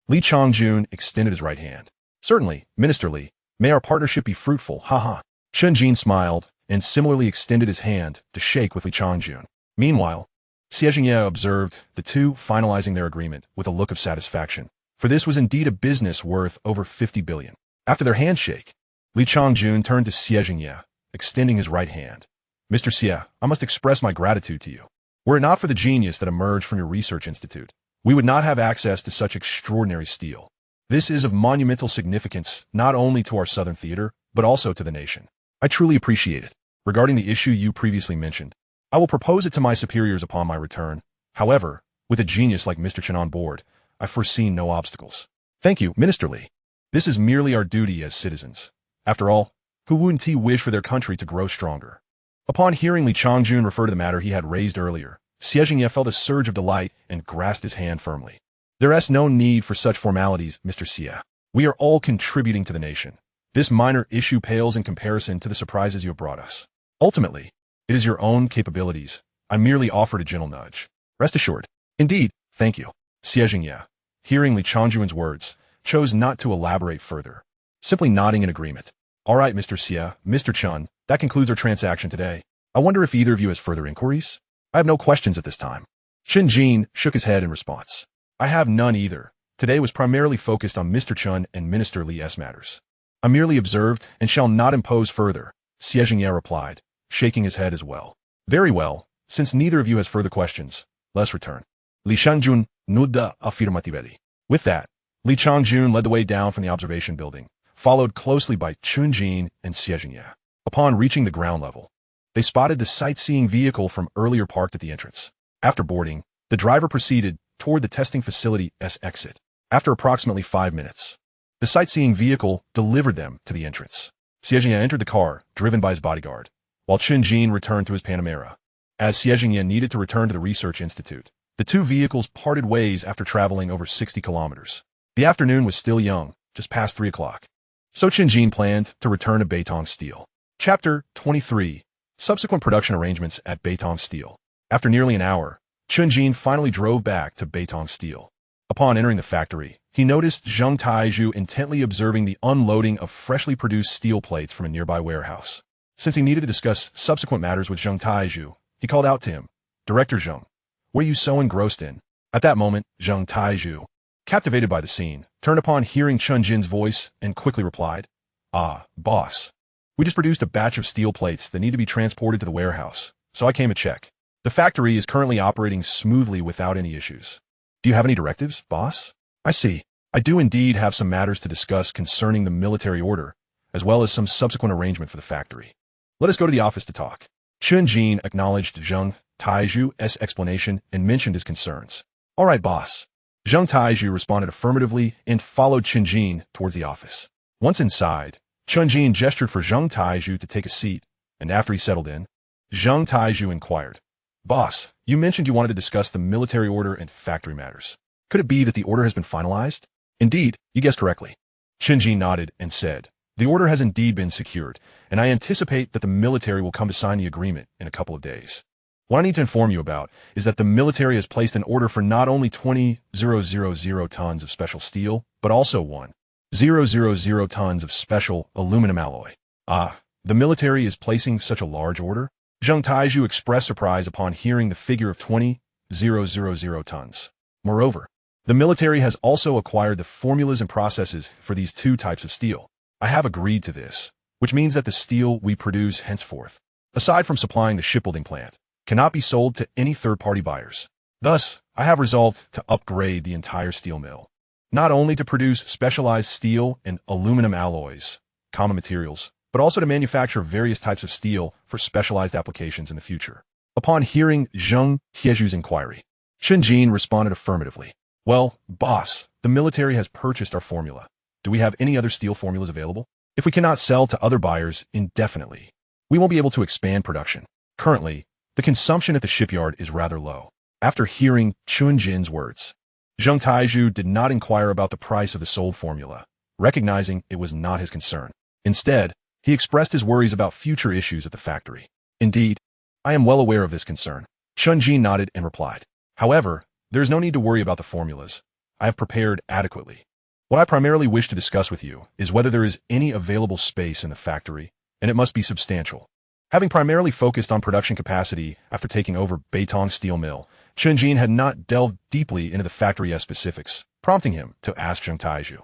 Li Changjun extended his right hand. Certainly, Minister Li. May our partnership be fruitful, haha. Chen Jin smiled and similarly extended his hand to shake with Li Changjun. Meanwhile, Xie Jingye observed the two finalizing their agreement with a look of satisfaction, for this was indeed a business worth over 50 billion. After their handshake, Li Changjun turned to Xie Jingye, extending his right hand. Mr. Xie, I must express my gratitude to you. Were it not for the genius that emerged from your research institute, we would not have access to such extraordinary steel. This is of monumental significance not only to our Southern Theater, but also to the nation. I truly appreciate it. Regarding the issue you previously mentioned, I will propose it to my superiors upon my return. However, with a genius like Mr. Chen on board, I foresee no obstacles. Thank you, Minister Li. This is merely our duty as citizens. After all, who wouldn't wish for their country to grow stronger? Upon hearing Li Changjun refer to the matter he had raised earlier, Xie Jingye felt a surge of delight and grasped his hand firmly. There is no need for such formalities, Mr. Xie. We are all contributing to the nation. This minor issue pales in comparison to the surprises you have brought us. Ultimately, it is your own capabilities. I merely offered a gentle nudge. Rest assured. Indeed, thank you. Xie Jingye, hearing Li Changjun's words, chose not to elaborate further, simply nodding in agreement. All right, Mr. Xie, Mr. Chen, that concludes our transaction today. I wonder if either of you has further inquiries? I have no questions at this time. Chen Jin shook his head in response. I have none either. Today was primarily focused on Mr. Chen and Minister Li's matters. I merely observed and shall not impose further, Xie Jingye replied, shaking his head as well. Very well, since neither of you has further questions, let's return. Li Changjun nudda affirmatively. With that, Li Changjun led the way down from the observation building, followed closely by Chen Jin and Xie Jingye. Upon reaching the ground level, they spotted the sightseeing vehicle from earlier parked at the entrance. After boarding, the driver proceeded toward the testing facility's exit. After approximately 5 minutes, the sightseeing vehicle delivered them to the entrance. Xie Jingye entered the car, driven by his bodyguard, while Chen Jin returned to his Panamera. As Xie Jingye needed to return to the research institute, the two vehicles parted ways after traveling over 60 kilometers. The afternoon was still young, just past 3 o'clock. So Chen Jin planned to return to Beitong Steel. Chapter 23. Subsequent production arrangements at Beitong Steel. After nearly an hour, Chen Jin finally drove back to Beitong Steel. Upon entering the factory, he noticed Zheng Taizhu intently observing the unloading of freshly produced steel plates from a nearby warehouse. Since he needed to discuss subsequent matters with Zheng Taizhu, he called out to him, "Director Zheng, what are you so engrossed in?" At that moment, Zheng Taizhu, captivated by the scene, turned upon hearing Chen Jin's voice and quickly replied, "Ah, boss. We just produced a batch of steel plates that need to be transported to the warehouse, so I came to check. The factory is currently operating smoothly without any issues. Do you have any directives, boss?" "I see. I do indeed have some matters to discuss concerning the military order, as well as some subsequent arrangement for the factory. Let us go to the office to talk." Chen Jin acknowledged Zheng Taizhu's explanation and mentioned his concerns. "All right, boss." Zheng Taizhu responded affirmatively and followed Chen Jin towards the office. Once inside, Chen Jin gestured for Zheng Taizhu to take a seat, and after he settled in, Zheng Taizhu inquired, "Boss, you mentioned you wanted to discuss the military order and factory matters. Could it be that the order has been finalized?" "Indeed, you guessed correctly." Chen Jin nodded and said, "The order has indeed been secured, and I anticipate that the military will come to sign the agreement in a couple of days. What I need to inform you about is that the military has placed an order for not only 20,000 tons of special steel, but also 1,000 tons of special aluminum alloy." "Ah, the military is placing such a large order?" Zheng Taizhu expressed surprise upon hearing the figure of 20,000 tons. "Moreover, the military has also acquired the formulas and processes for these two types of steel. I have agreed to this, which means that the steel we produce henceforth, aside from supplying the shipbuilding plant, cannot be sold to any third-party buyers. Thus, I have resolved to upgrade the entire steel mill, not only to produce specialized steel and aluminum alloys, common materials, but also to manufacture various types of steel for specialized applications in the future." Upon hearing Zheng Taizhu's inquiry, Chen Jin responded affirmatively. "Well, boss, the military has purchased our formula. Do we have any other steel formulas available? If we cannot sell to other buyers indefinitely, we won't be able to expand production. Currently, the consumption at the shipyard is rather low." After hearing Chen Jin's words, Zheng Taizhu did not inquire about the price of the sold formula, recognizing it was not his concern. Instead, he expressed his worries about future issues at the factory. "Indeed, I am well aware of this concern." Chen Jin nodded and replied, "However, there is no need to worry about the formulas. I have prepared adequately. What I primarily wish to discuss with you is whether there is any available space in the factory, and it must be substantial." Having primarily focused on production capacity after taking over Beitong Steel Mill, Chen Jin had not delved deeply into the factory's specifics, prompting him to ask Zheng Taizhu,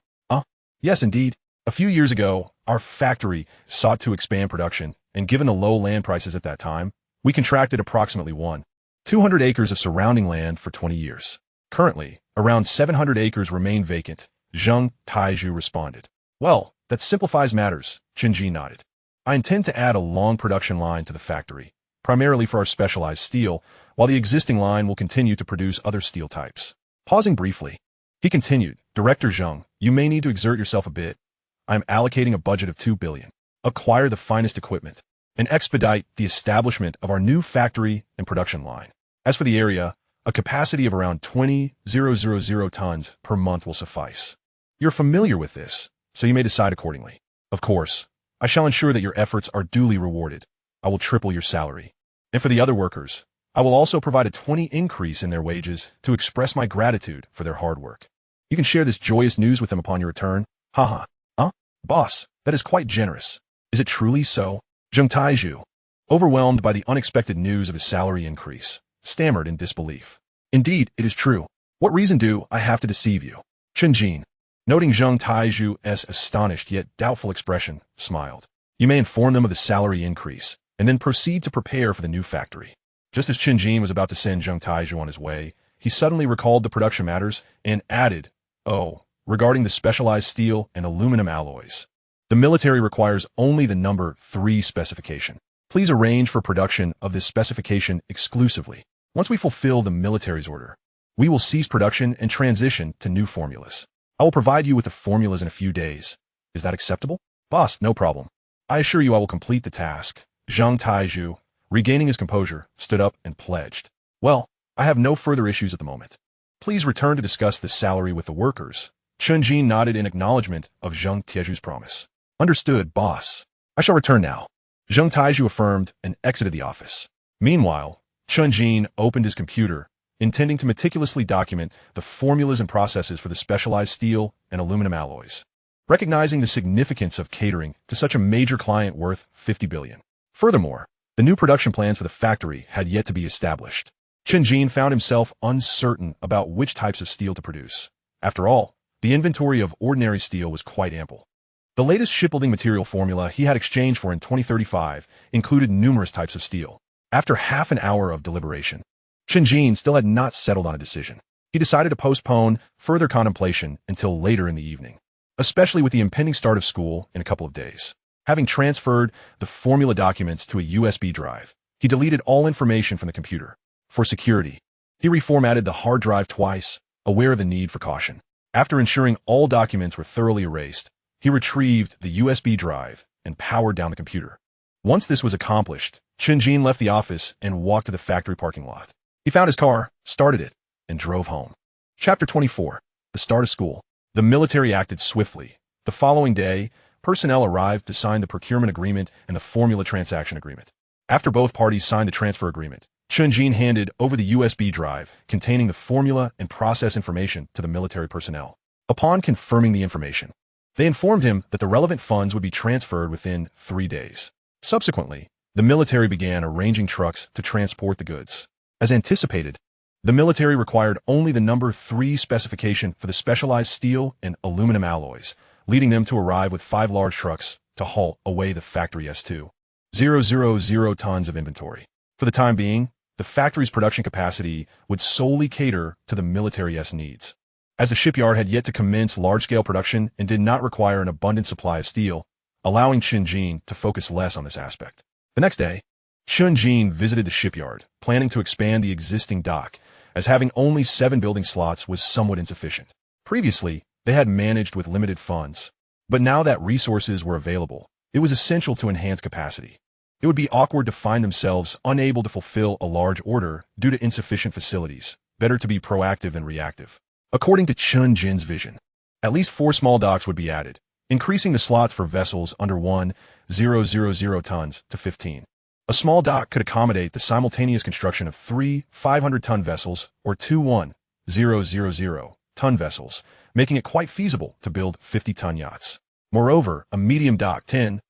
"Yes, indeed. A few years ago, our factory sought to expand production, and given the low land prices at that time, we contracted approximately 200 acres of surrounding land for 20 years. Currently, around 700 acres remain vacant," Zheng Taizhu responded. "Well, that simplifies matters," Chen Jin nodded. "I intend to add a long production line to the factory, primarily for our specialized steel, while the existing line will continue to produce other steel types." Pausing briefly, he continued, "Director Zheng, you may need to exert yourself a bit. I am allocating a budget of 2 billion. Acquire the finest equipment, and expedite the establishment of our new factory and production line. As for the area, a capacity of around 20,000 tons per month will suffice. You're familiar with this, so you may decide accordingly. Of course, I shall ensure that your efforts are duly rewarded. I will triple your salary. And for the other workers, I will also provide a 20% increase in their wages to express my gratitude for their hard work. You can share this joyous news with them upon your return." "Haha. Boss, that is quite generous. Is it truly so?" Zheng Taizhu, overwhelmed by the unexpected news of his salary increase, stammered in disbelief. "Indeed, it is true. What reason do I have to deceive you?" Chen Jin, noting Zheng Taizhu's astonished yet doubtful expression, smiled. "You may inform them of the salary increase, and then proceed to prepare for the new factory." Just as Chen Jin was about to send Zheng Taizhu on his way, he suddenly recalled the production matters and added, regarding the specialized steel and aluminum alloys. The military requires only the number 3 specification. Please arrange for production of this specification exclusively. Once we fulfill the military's order, we will cease production and transition to new formulas. I will provide you with the formulas in a few days. Is that acceptable?" "Boss, no problem. I assure you I will complete the task." Zheng Taizhu, regaining his composure, stood up and pledged, "Well, I have no further issues at the moment. Please return to discuss the salary with the workers." Chen Jin nodded in acknowledgement of Zheng Taizhu's promise. "Understood, boss. I shall return now." Zheng Taizhu affirmed and exited the office. Meanwhile, Chen Jin opened his computer intending to meticulously document the formulas and processes for the specialized steel and aluminum alloys. Recognizing the significance of catering to such a major client worth $50 billion. Furthermore, the new production plans for the factory had yet to be established. Chen Jin found himself uncertain about which types of steel to produce. After all, the inventory of ordinary steel was quite ample. The latest shipbuilding material formula he had exchanged for in 2035 included numerous types of steel. After half an hour of deliberation, Chen Jin still had not settled on a decision. He decided to postpone further contemplation until later in the evening, especially with the impending start of school in a couple of days. Having transferred the formula documents to a USB drive, he deleted all information from the computer. For security, he reformatted the hard drive twice, aware of the need for caution. After ensuring all documents were thoroughly erased, he retrieved the USB drive and powered down the computer. Once this was accomplished, Chen Jin left the office and walked to the factory parking lot. He found his car, started it, and drove home. Chapter 24. The start of school. The military acted swiftly. The following day, personnel arrived to sign the procurement agreement and the formula transaction agreement. After both parties signed the transfer agreement, Chen Jin handed over the USB drive containing the formula and process information to the military personnel. Upon confirming the information, they informed him that the relevant funds would be transferred within 3 days. Subsequently, the military began arranging trucks to transport the goods. As anticipated, the military required only the number 3 specification for the specialized steel and aluminum alloys, leading them to arrive with 5 large trucks to haul away the factory S2,000 tons of inventory. For the time being, the factory's production capacity would solely cater to the military's needs. As the shipyard had yet to commence large-scale production and did not require an abundant supply of steel, allowing Chen Jin to focus less on this aspect. The next day, Chen Jin visited the shipyard, planning to expand the existing dock, as having only 7 building slots was somewhat insufficient. Previously, they had managed with limited funds, but now that resources were available, it was essential to enhance capacity. It would be awkward to find themselves unable to fulfill a large order due to insufficient facilities. Better to be proactive than reactive. According to Chen Jin's vision, at least 4 small docks would be added, increasing the slots for vessels under 1,000 tons to 15. A small dock could accommodate the simultaneous construction of 3 500-ton vessels or 2 1,000-ton vessels, making it quite feasible to build 50-ton yachts. Moreover, a medium dock 10,000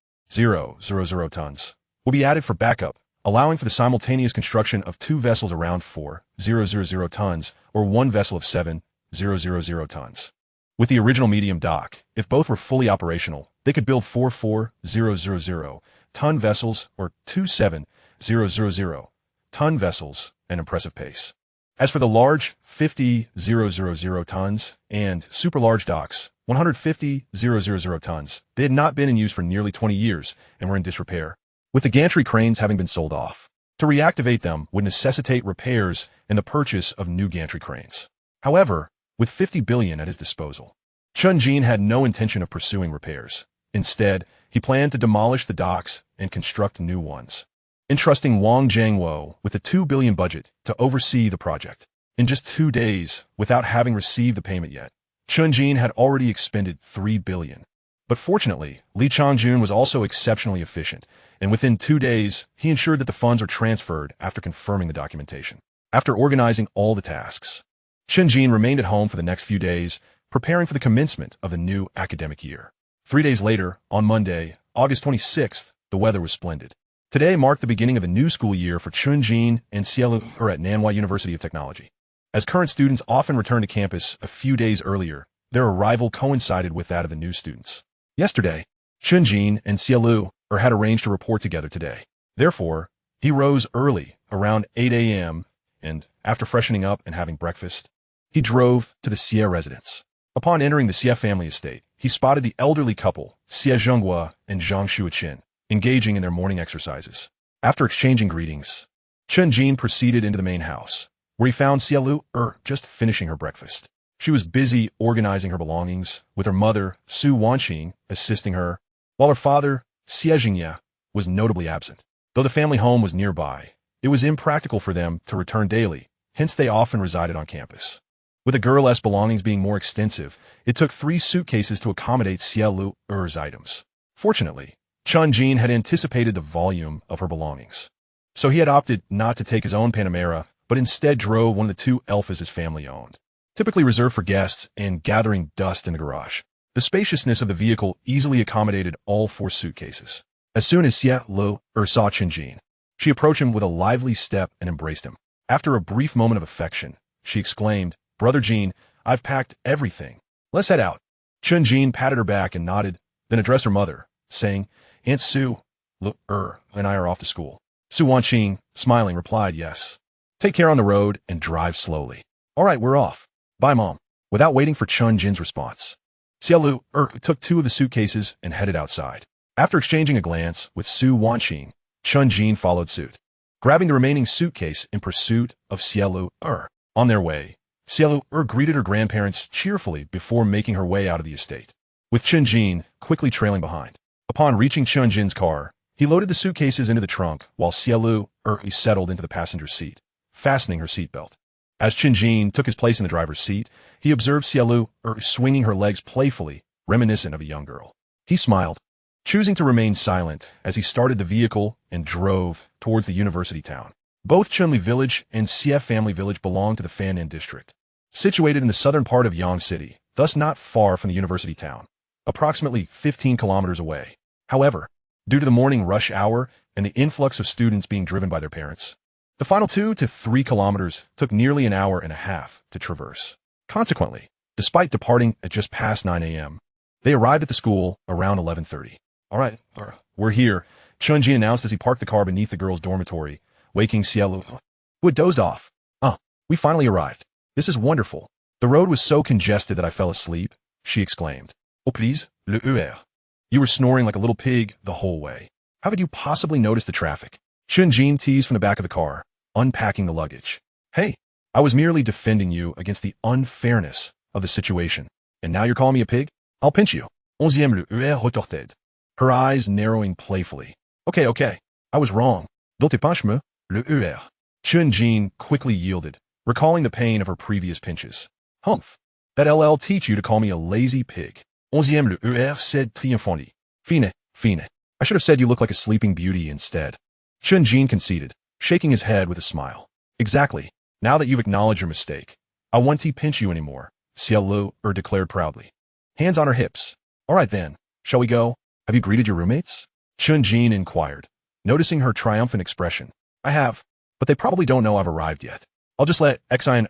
tons will be added for backup, allowing for the simultaneous construction of 2 vessels around 4,000 tons or 1 vessel of 7,000 tons. With the original medium dock, if both were fully operational, they could build 4 4,000-ton vessels or 2 7,000-ton vessels at an impressive pace. As for the large 50,000 tons and super large docks, 150,000 tons, they had not been in use for nearly 20 years and were in disrepair, with the gantry cranes having been sold off. To reactivate them would necessitate repairs and the purchase of new gantry cranes. However, with $50 billion at his disposal, Chen Jin had no intention of pursuing repairs. Instead, he planned to demolish the docks and construct new ones, entrusting Wang Jiangwo with a $2 billion budget to oversee the project. In just 2 days, without having received the payment yet, Chen Jin had already expended $3 billion. But fortunately, Li Changjun was also exceptionally efficient, and within 2 days, he ensured that the funds were transferred after confirming the documentation. After organizing all the tasks, Chen Jin remained at home for the next few days, preparing for the commencement of the new academic year. 3 days later, on Monday, August 26th, the weather was splendid. Today marked the beginning of the new school year for Chen Jin and Xiaolu at Nanhua University of Technology. As current students often return to campus a few days earlier, their arrival coincided with that of the new students. Yesterday, Chen Jin and Xiaolu had arranged to report together today. Therefore, he rose early, around 8 a.m., and, after freshening up and having breakfast, he drove to the Xie residence. Upon entering the Xie family estate, he spotted the elderly couple, Xie Zhenghua and Zhang Shuoqin, engaging in their morning exercises. After exchanging greetings, Chen Jin proceeded into the main house, where he found Xiaolu just finishing her breakfast. She was busy organizing her belongings, with her mother, Su Wanqing, assisting her, while her father, Xie Jingye, was notably absent. Though the family home was nearby, it was impractical for them to return daily, hence they often resided on campus. With the girl's belongings being more extensive, it took 3 suitcases to accommodate Xiaolu's items. Fortunately, Chen Jin had anticipated the volume of her belongings, so he had opted not to take his own Panamera, but instead drove one of the two Alphas his family owned, typically reserved for guests and gathering dust in the garage. The spaciousness of the vehicle easily accommodated all 4 suitcases. As soon as Xie Lu saw Chen Jin, she approached him with a lively step and embraced him. After a brief moment of affection, she exclaimed, "Brother Jin, I've packed everything. Let's head out." Chen Jin patted her back and nodded, then addressed her mother, saying, "Aunt Su, Lu and I are off to school." Su Wanqing, smiling, replied, "Yes. Take care on the road and drive slowly." "All right, we're off. Bye, Mom." Without waiting for Chen Jin's response, Xie Lu took 2 of the suitcases and headed outside. After exchanging a glance with Su Wanqing, Chen Jin followed suit, grabbing the remaining suitcase in pursuit of Xie Lu. On their way, Xie Lu greeted her grandparents cheerfully before making her way out of the estate, with Chen Jin quickly trailing behind. Upon reaching Chen Jin's car, he loaded the suitcases into the trunk while Xie Lu settled into the passenger seat, fastening her seatbelt. As Chen Jin took his place in the driver's seat, he observed Xie Lu swinging her legs playfully, reminiscent of a young girl. He smiled, choosing to remain silent as he started the vehicle and drove towards the university town. Both Chunli Village and Xie Family Village belong to the Fannan district, situated in the southern part of Yang City, thus not far from the university town, approximately 15 kilometers away. However, due to the morning rush hour and the influx of students being driven by their parents, the final 2 to 3 kilometers took nearly an hour and a half to traverse. Consequently, despite departing at just past 9 a.m., they arrived at the school around 11:30. "All right, we're here," Chen Jin announced as he parked the car beneath the girls' dormitory, waking Xie Lu, who had dozed off. We finally arrived. This is wonderful. The road was so congested that I fell asleep," she exclaimed. "Oh please, le UR. You were snoring like a little pig the whole way. How could you possibly notice the traffic?" Chen Jin teased from the back of the car, unpacking the luggage. "Hey, I was merely defending you against the unfairness of the situation. And now you're calling me a pig? I'll pinch you." 11e le UR retorted, her eyes narrowing playfully. Okay, I was wrong. Don't pinche me, le UR. Chen Jin quickly yielded, recalling the pain of her previous pinches. "Humph. That LL teach you to call me a lazy pig." 11e le UR said triomphantly. Fine. I should have said you look like a sleeping beauty instead." Chen Jin conceded, shaking his head with a smile. "Exactly. Now that you've acknowledged your mistake, I won't pinch you anymore," Xie Lu declared proudly. Hands on her hips. "All right then, shall we go? Have you greeted your roommates?" Chen Jin inquired, noticing her triumphant expression. "I have, but they probably don't know I've arrived yet. I'll just let Xin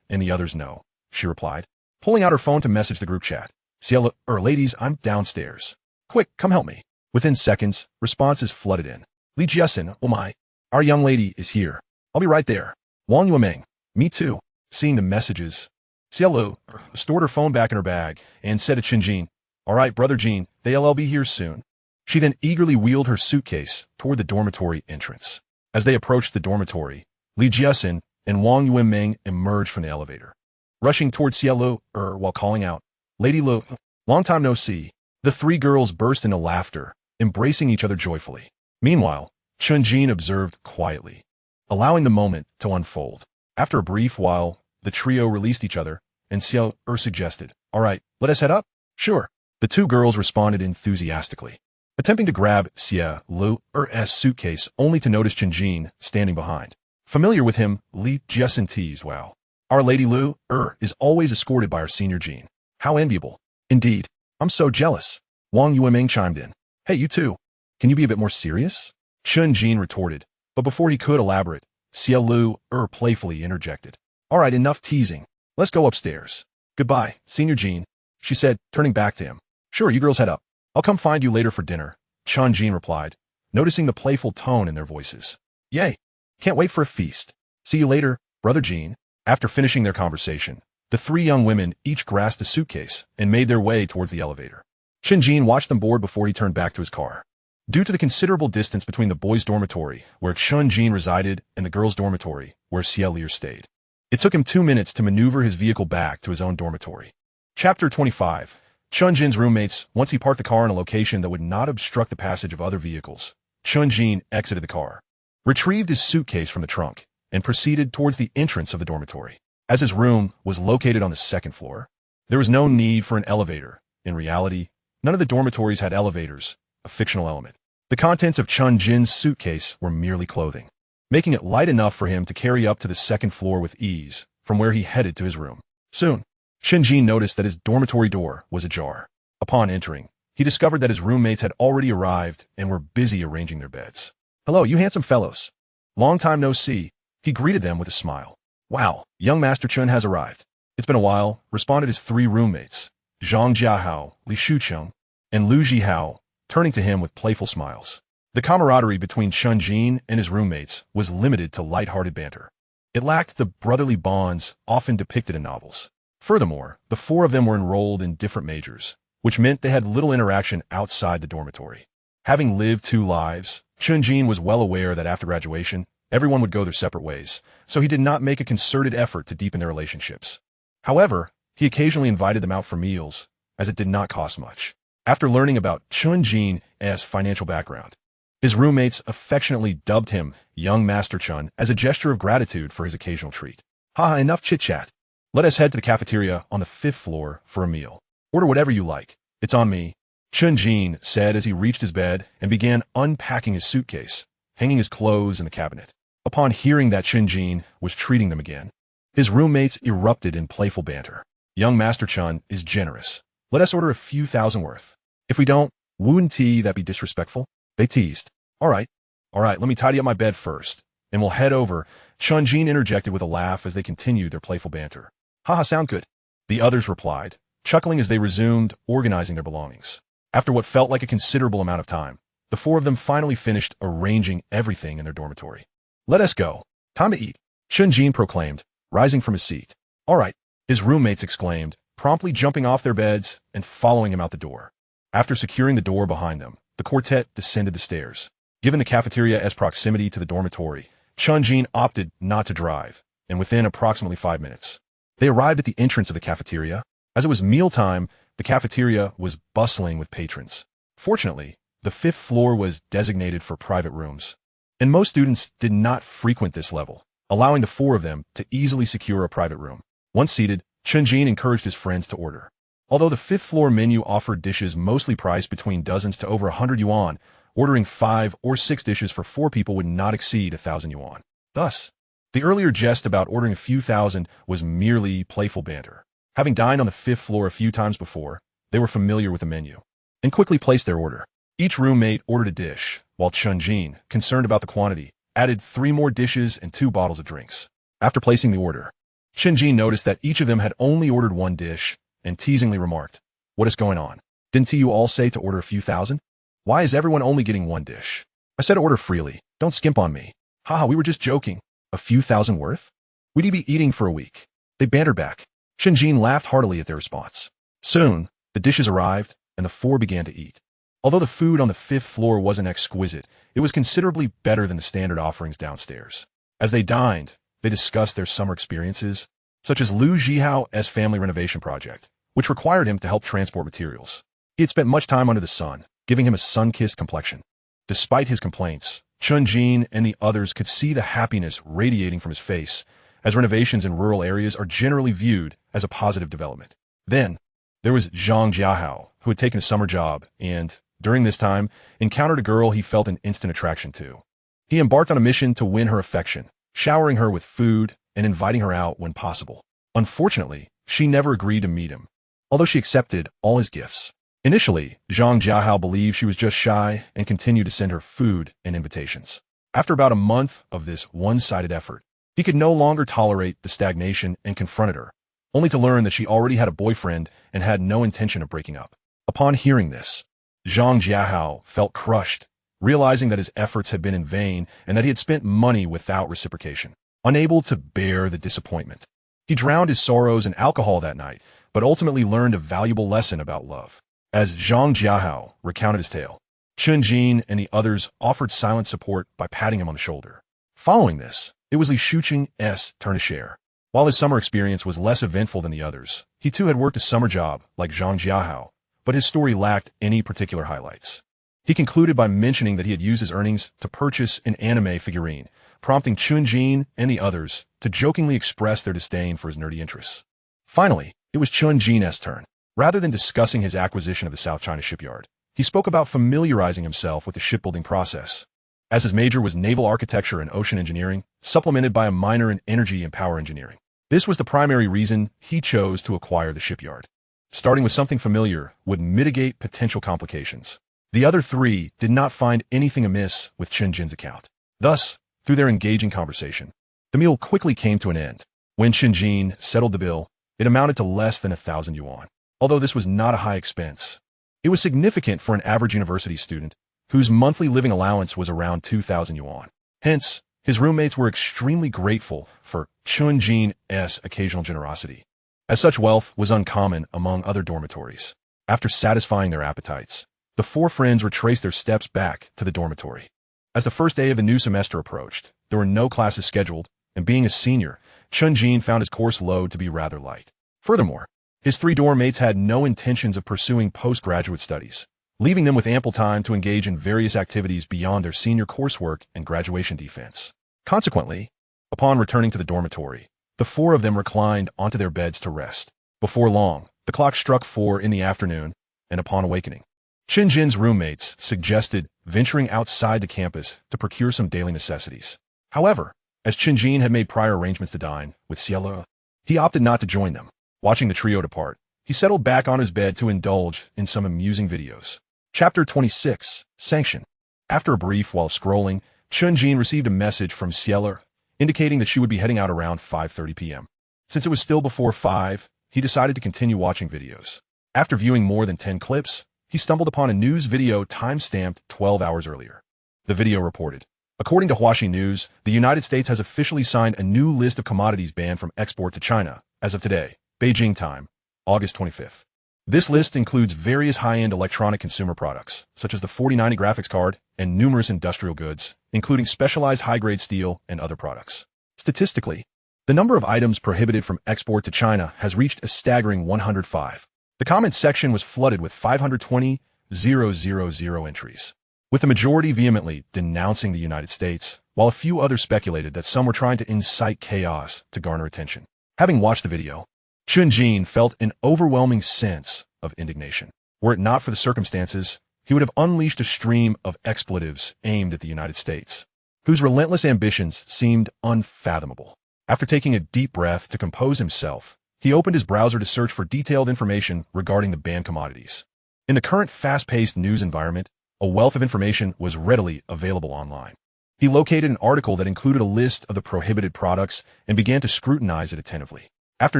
and the others know," she replied, pulling out her phone to message the group chat. "Xie Lu, ladies, I'm downstairs. Quick, come help me." Within seconds, responses flooded in. "Li Jiesin, oh my, our young lady is here. I'll be right there. Wang Yueming, me too." Seeing the messages, Xie Lu stored her phone back in her bag and said to Chen Jin, "All right, Brother Jin, they'll be here soon." She then eagerly wheeled her suitcase toward the dormitory entrance. As they approached the dormitory, Li Jiesin and Wang Yueming emerged from the elevator, rushing toward Xie Lu while calling out, "Lady Lu, long time no see." The 3 girls burst into laughter, embracing each other joyfully. Meanwhile, Chen Jin observed quietly, allowing the moment to unfold. After a brief while, the trio released each other, and Xie Lu suggested, "All right, let us head up?" "Sure." The 2 girls responded enthusiastically, attempting to grab Xie Lu's suitcase only to notice Chen Jin standing behind. Familiar with him, Li Jiesin teased, "Wow, our Lady Lu is always escorted by our senior Jin. How enviable." "Indeed, I'm so jealous." Wang Yueming chimed in. "Hey, you too. Can you be a bit more serious?" Chen Jin retorted, but before he could elaborate, Xie Lu playfully interjected. "All right, enough teasing. Let's go upstairs." "Goodbye, Senior Jin," she said, turning back to him. "Sure, you girls head up. I'll come find you later for dinner," Chen Jin replied, noticing the playful tone in their voices. "Yay, can't wait for a feast. See you later, Brother Jin." After finishing their conversation, the 3 young women each grasped a suitcase and made their way towards the elevator. Chen Jin watched them board before he turned back to his car. Due to the considerable distance between the boys' dormitory, where Chen Jin resided, and the girls' dormitory, where Xie Lu stayed, it took him 2 minutes to maneuver his vehicle back to his own dormitory. Chapter 25. Chen Jin's roommates. Once he parked the car in a location that would not obstruct the passage of other vehicles, Chen Jin exited the car, retrieved his suitcase from the trunk, and proceeded towards the entrance of the dormitory. As his room was located on the 2nd floor, there was no need for an elevator. In reality, none of the dormitories had elevators, a fictional element. The contents of Chen Jin's suitcase were merely clothing. making it light enough for him to carry up to the second floor with ease, from where he headed to his room. Soon, Chen Jin noticed that his dormitory door was ajar. Upon entering, he discovered that his roommates had already arrived and were busy arranging their beds. "Hello, you handsome fellows. Long time no see," he greeted them with a smile. "Wow, young Master Chen has arrived." "It's been a while," responded his three roommates, Zhang Jiahao, Li Shucheng, and Lu Jihao, turning to him with playful smiles. The camaraderie between Chen Jin and his roommates was limited to light-hearted banter. It lacked the brotherly bonds often depicted in novels. Furthermore, the four of them were enrolled in different majors, which meant they had little interaction outside the dormitory. Having lived two lives, Chen Jin was well aware that after graduation, everyone would go their separate ways, so he did not make a concerted effort to deepen their relationships. However, he occasionally invited them out for meals, as it did not cost much. After learning about Chen Jin's financial background, his roommates affectionately dubbed him Young Master Chen as a gesture of gratitude for his occasional treat. "Haha, enough chit-chat. Let us head to the cafeteria on the 5th floor for a meal. Order whatever you like. It's on me," Chen Jin said as he reached his bed and began unpacking his suitcase, hanging his clothes in the cabinet. Upon hearing that Chen Jin was treating them again, his roommates erupted in playful banter. "Young Master Chen is generous. Let us order a few thousand worth. If we don't, wouldn't that be disrespectful?" They teased. All right, let me tidy up my bed first, and we'll head over," Chen Jin interjected with a laugh as they continued their playful banter. "Haha, sound good," the others replied, chuckling as they resumed organizing their belongings. After what felt like a considerable amount of time, the four of them finally finished arranging everything in their dormitory. "Let us go. Time to eat," Chen Jin proclaimed, rising from his seat. "All right," his roommates exclaimed, promptly jumping off their beds and following him out the door. After securing the door behind them, the quartet descended the stairs. Given the cafeteria's proximity to the dormitory, Chen Jin opted not to drive, and within approximately 5 minutes, they arrived at the entrance of the cafeteria. As it was mealtime, the cafeteria was bustling with patrons. Fortunately, the 5th floor was designated for private rooms, and most students did not frequent this level, allowing the four of them to easily secure a private room. Once seated, Chen Jin encouraged his friends to order. Although the 5th floor menu offered dishes mostly priced between dozens to over 100 yuan, ordering 5 or 6 dishes for 4 people would not exceed 1,000 yuan. Thus, the earlier jest about ordering a few thousand was merely playful banter. Having dined on the 5th floor a few times before, they were familiar with the menu and quickly placed their order. Each roommate ordered a dish, while Chen Jin, concerned about the quantity, added 3 more dishes and 2 bottles of drinks. After placing the order, Chen Jin noticed that each of them had only ordered 1 dish and teasingly remarked, "What is going on? Didn't you all say to order a few thousand? Why is everyone only getting 1 dish? I said order freely. Don't skimp on me. Haha, we were just joking. A few thousand worth? We'd be eating for a week." They bantered back. Chen Jin laughed heartily at their response. Soon, the dishes arrived, and the four began to eat. Although the food on the 5th floor wasn't exquisite, it was considerably better than the standard offerings downstairs. As they dined, they discussed their summer experiences, such as Lu Jihao's family renovation project, which required him to help transport materials. He had spent much time under the sun, giving him a sun-kissed complexion. Despite his complaints, Chen Jin and the others could see the happiness radiating from his face, as renovations in rural areas are generally viewed as a positive development. Then, there was Zhang Jiahao, who had taken a summer job and, during this time, encountered a girl he felt an instant attraction to. He embarked on a mission to win her affection, showering her with food and inviting her out when possible. Unfortunately, she never agreed to meet him, although she accepted all his gifts. Initially, Zhang Jiahao believed she was just shy and continued to send her food and invitations. After about a month of this one-sided effort, he could no longer tolerate the stagnation and confronted her, only to learn that she already had a boyfriend and had no intention of breaking up. Upon hearing this, Zhang Jiahao felt crushed, realizing that his efforts had been in vain and that he had spent money without reciprocation. Unable to bear the disappointment, he drowned his sorrows in alcohol that night, but ultimately learned a valuable lesson about love. As Zhang Jiahao recounted his tale, Chen Jin and the others offered silent support by patting him on the shoulder. Following this, it was Li Shucheng's turn to share. While his summer experience was less eventful than the others, he too had worked a summer job like Zhang Jiahao, but his story lacked any particular highlights. He concluded by mentioning that he had used his earnings to purchase an anime figurine, prompting Chen Jin and the others to jokingly express their disdain for his nerdy interests. Finally, it was Chen Jin's turn. Rather than discussing his acquisition of the South China Shipyard, he spoke about familiarizing himself with the shipbuilding process. as his major was naval architecture and ocean engineering, supplemented by a minor in energy and power engineering. This was the primary reason he chose to acquire the shipyard. Starting with something familiar would mitigate potential complications. The other three did not find anything amiss with Chen Jin's account. Thus, through their engaging conversation, the meal quickly came to an end. When Chen Jin settled the bill, it amounted to less than 1,000 yuan. Although this was not a high expense, it was significant for an average university student whose monthly living allowance was around 2,000 yuan. Hence, his roommates were extremely grateful for Chen Jin's occasional generosity, as such wealth was uncommon among other dormitories. After satisfying their appetites, the four friends retraced their steps back to the dormitory. As the first day of the new semester approached, there were no classes scheduled, and being a senior, Chen Jin found his course load to be rather light. Furthermore, his three dorm mates had no intentions of pursuing postgraduate studies, leaving them with ample time to engage in various activities beyond their senior coursework and graduation defense. Consequently, upon returning to the dormitory, the four of them reclined onto their beds to rest. Before long, the clock struck 4 in the afternoon, and upon awakening, Chen Jin's roommates suggested venturing outside the campus to procure some daily necessities. However, as Chen Jin had made prior arrangements to dine with Cielo, he opted not to join them. Watching the trio depart, he settled back on his bed to indulge in some amusing videos. Chapter 26, Sanction. After a brief while scrolling, Chen Jin received a message from Cielo indicating that she would be heading out around 5:30 p.m. Since it was still before 5, he decided to continue watching videos. After viewing more than 10 clips, he stumbled upon a news video time-stamped 12 hours earlier. The video reported, according to Huaxi News, the United States has officially signed a new list of commodities banned from export to China as of today, Beijing time, August 25th. This list includes various high-end electronic consumer products, such as the 4090 graphics card and numerous industrial goods, including specialized high-grade steel and other products. Statistically, the number of items prohibited from export to China has reached a staggering 105. The comment section was flooded with 520,000 entries, with the majority vehemently denouncing the United States, while a few others speculated that some were trying to incite chaos to garner attention. Having watched the video, Chen Jin felt an overwhelming sense of indignation. Were it not for the circumstances, he would have unleashed a stream of expletives aimed at the United States, whose relentless ambitions seemed unfathomable. After taking a deep breath to compose himself, he opened his browser to search for detailed information regarding the banned commodities. In the current fast-paced news environment, a wealth of information was readily available online. He located an article that included a list of the prohibited products and began to scrutinize it attentively. After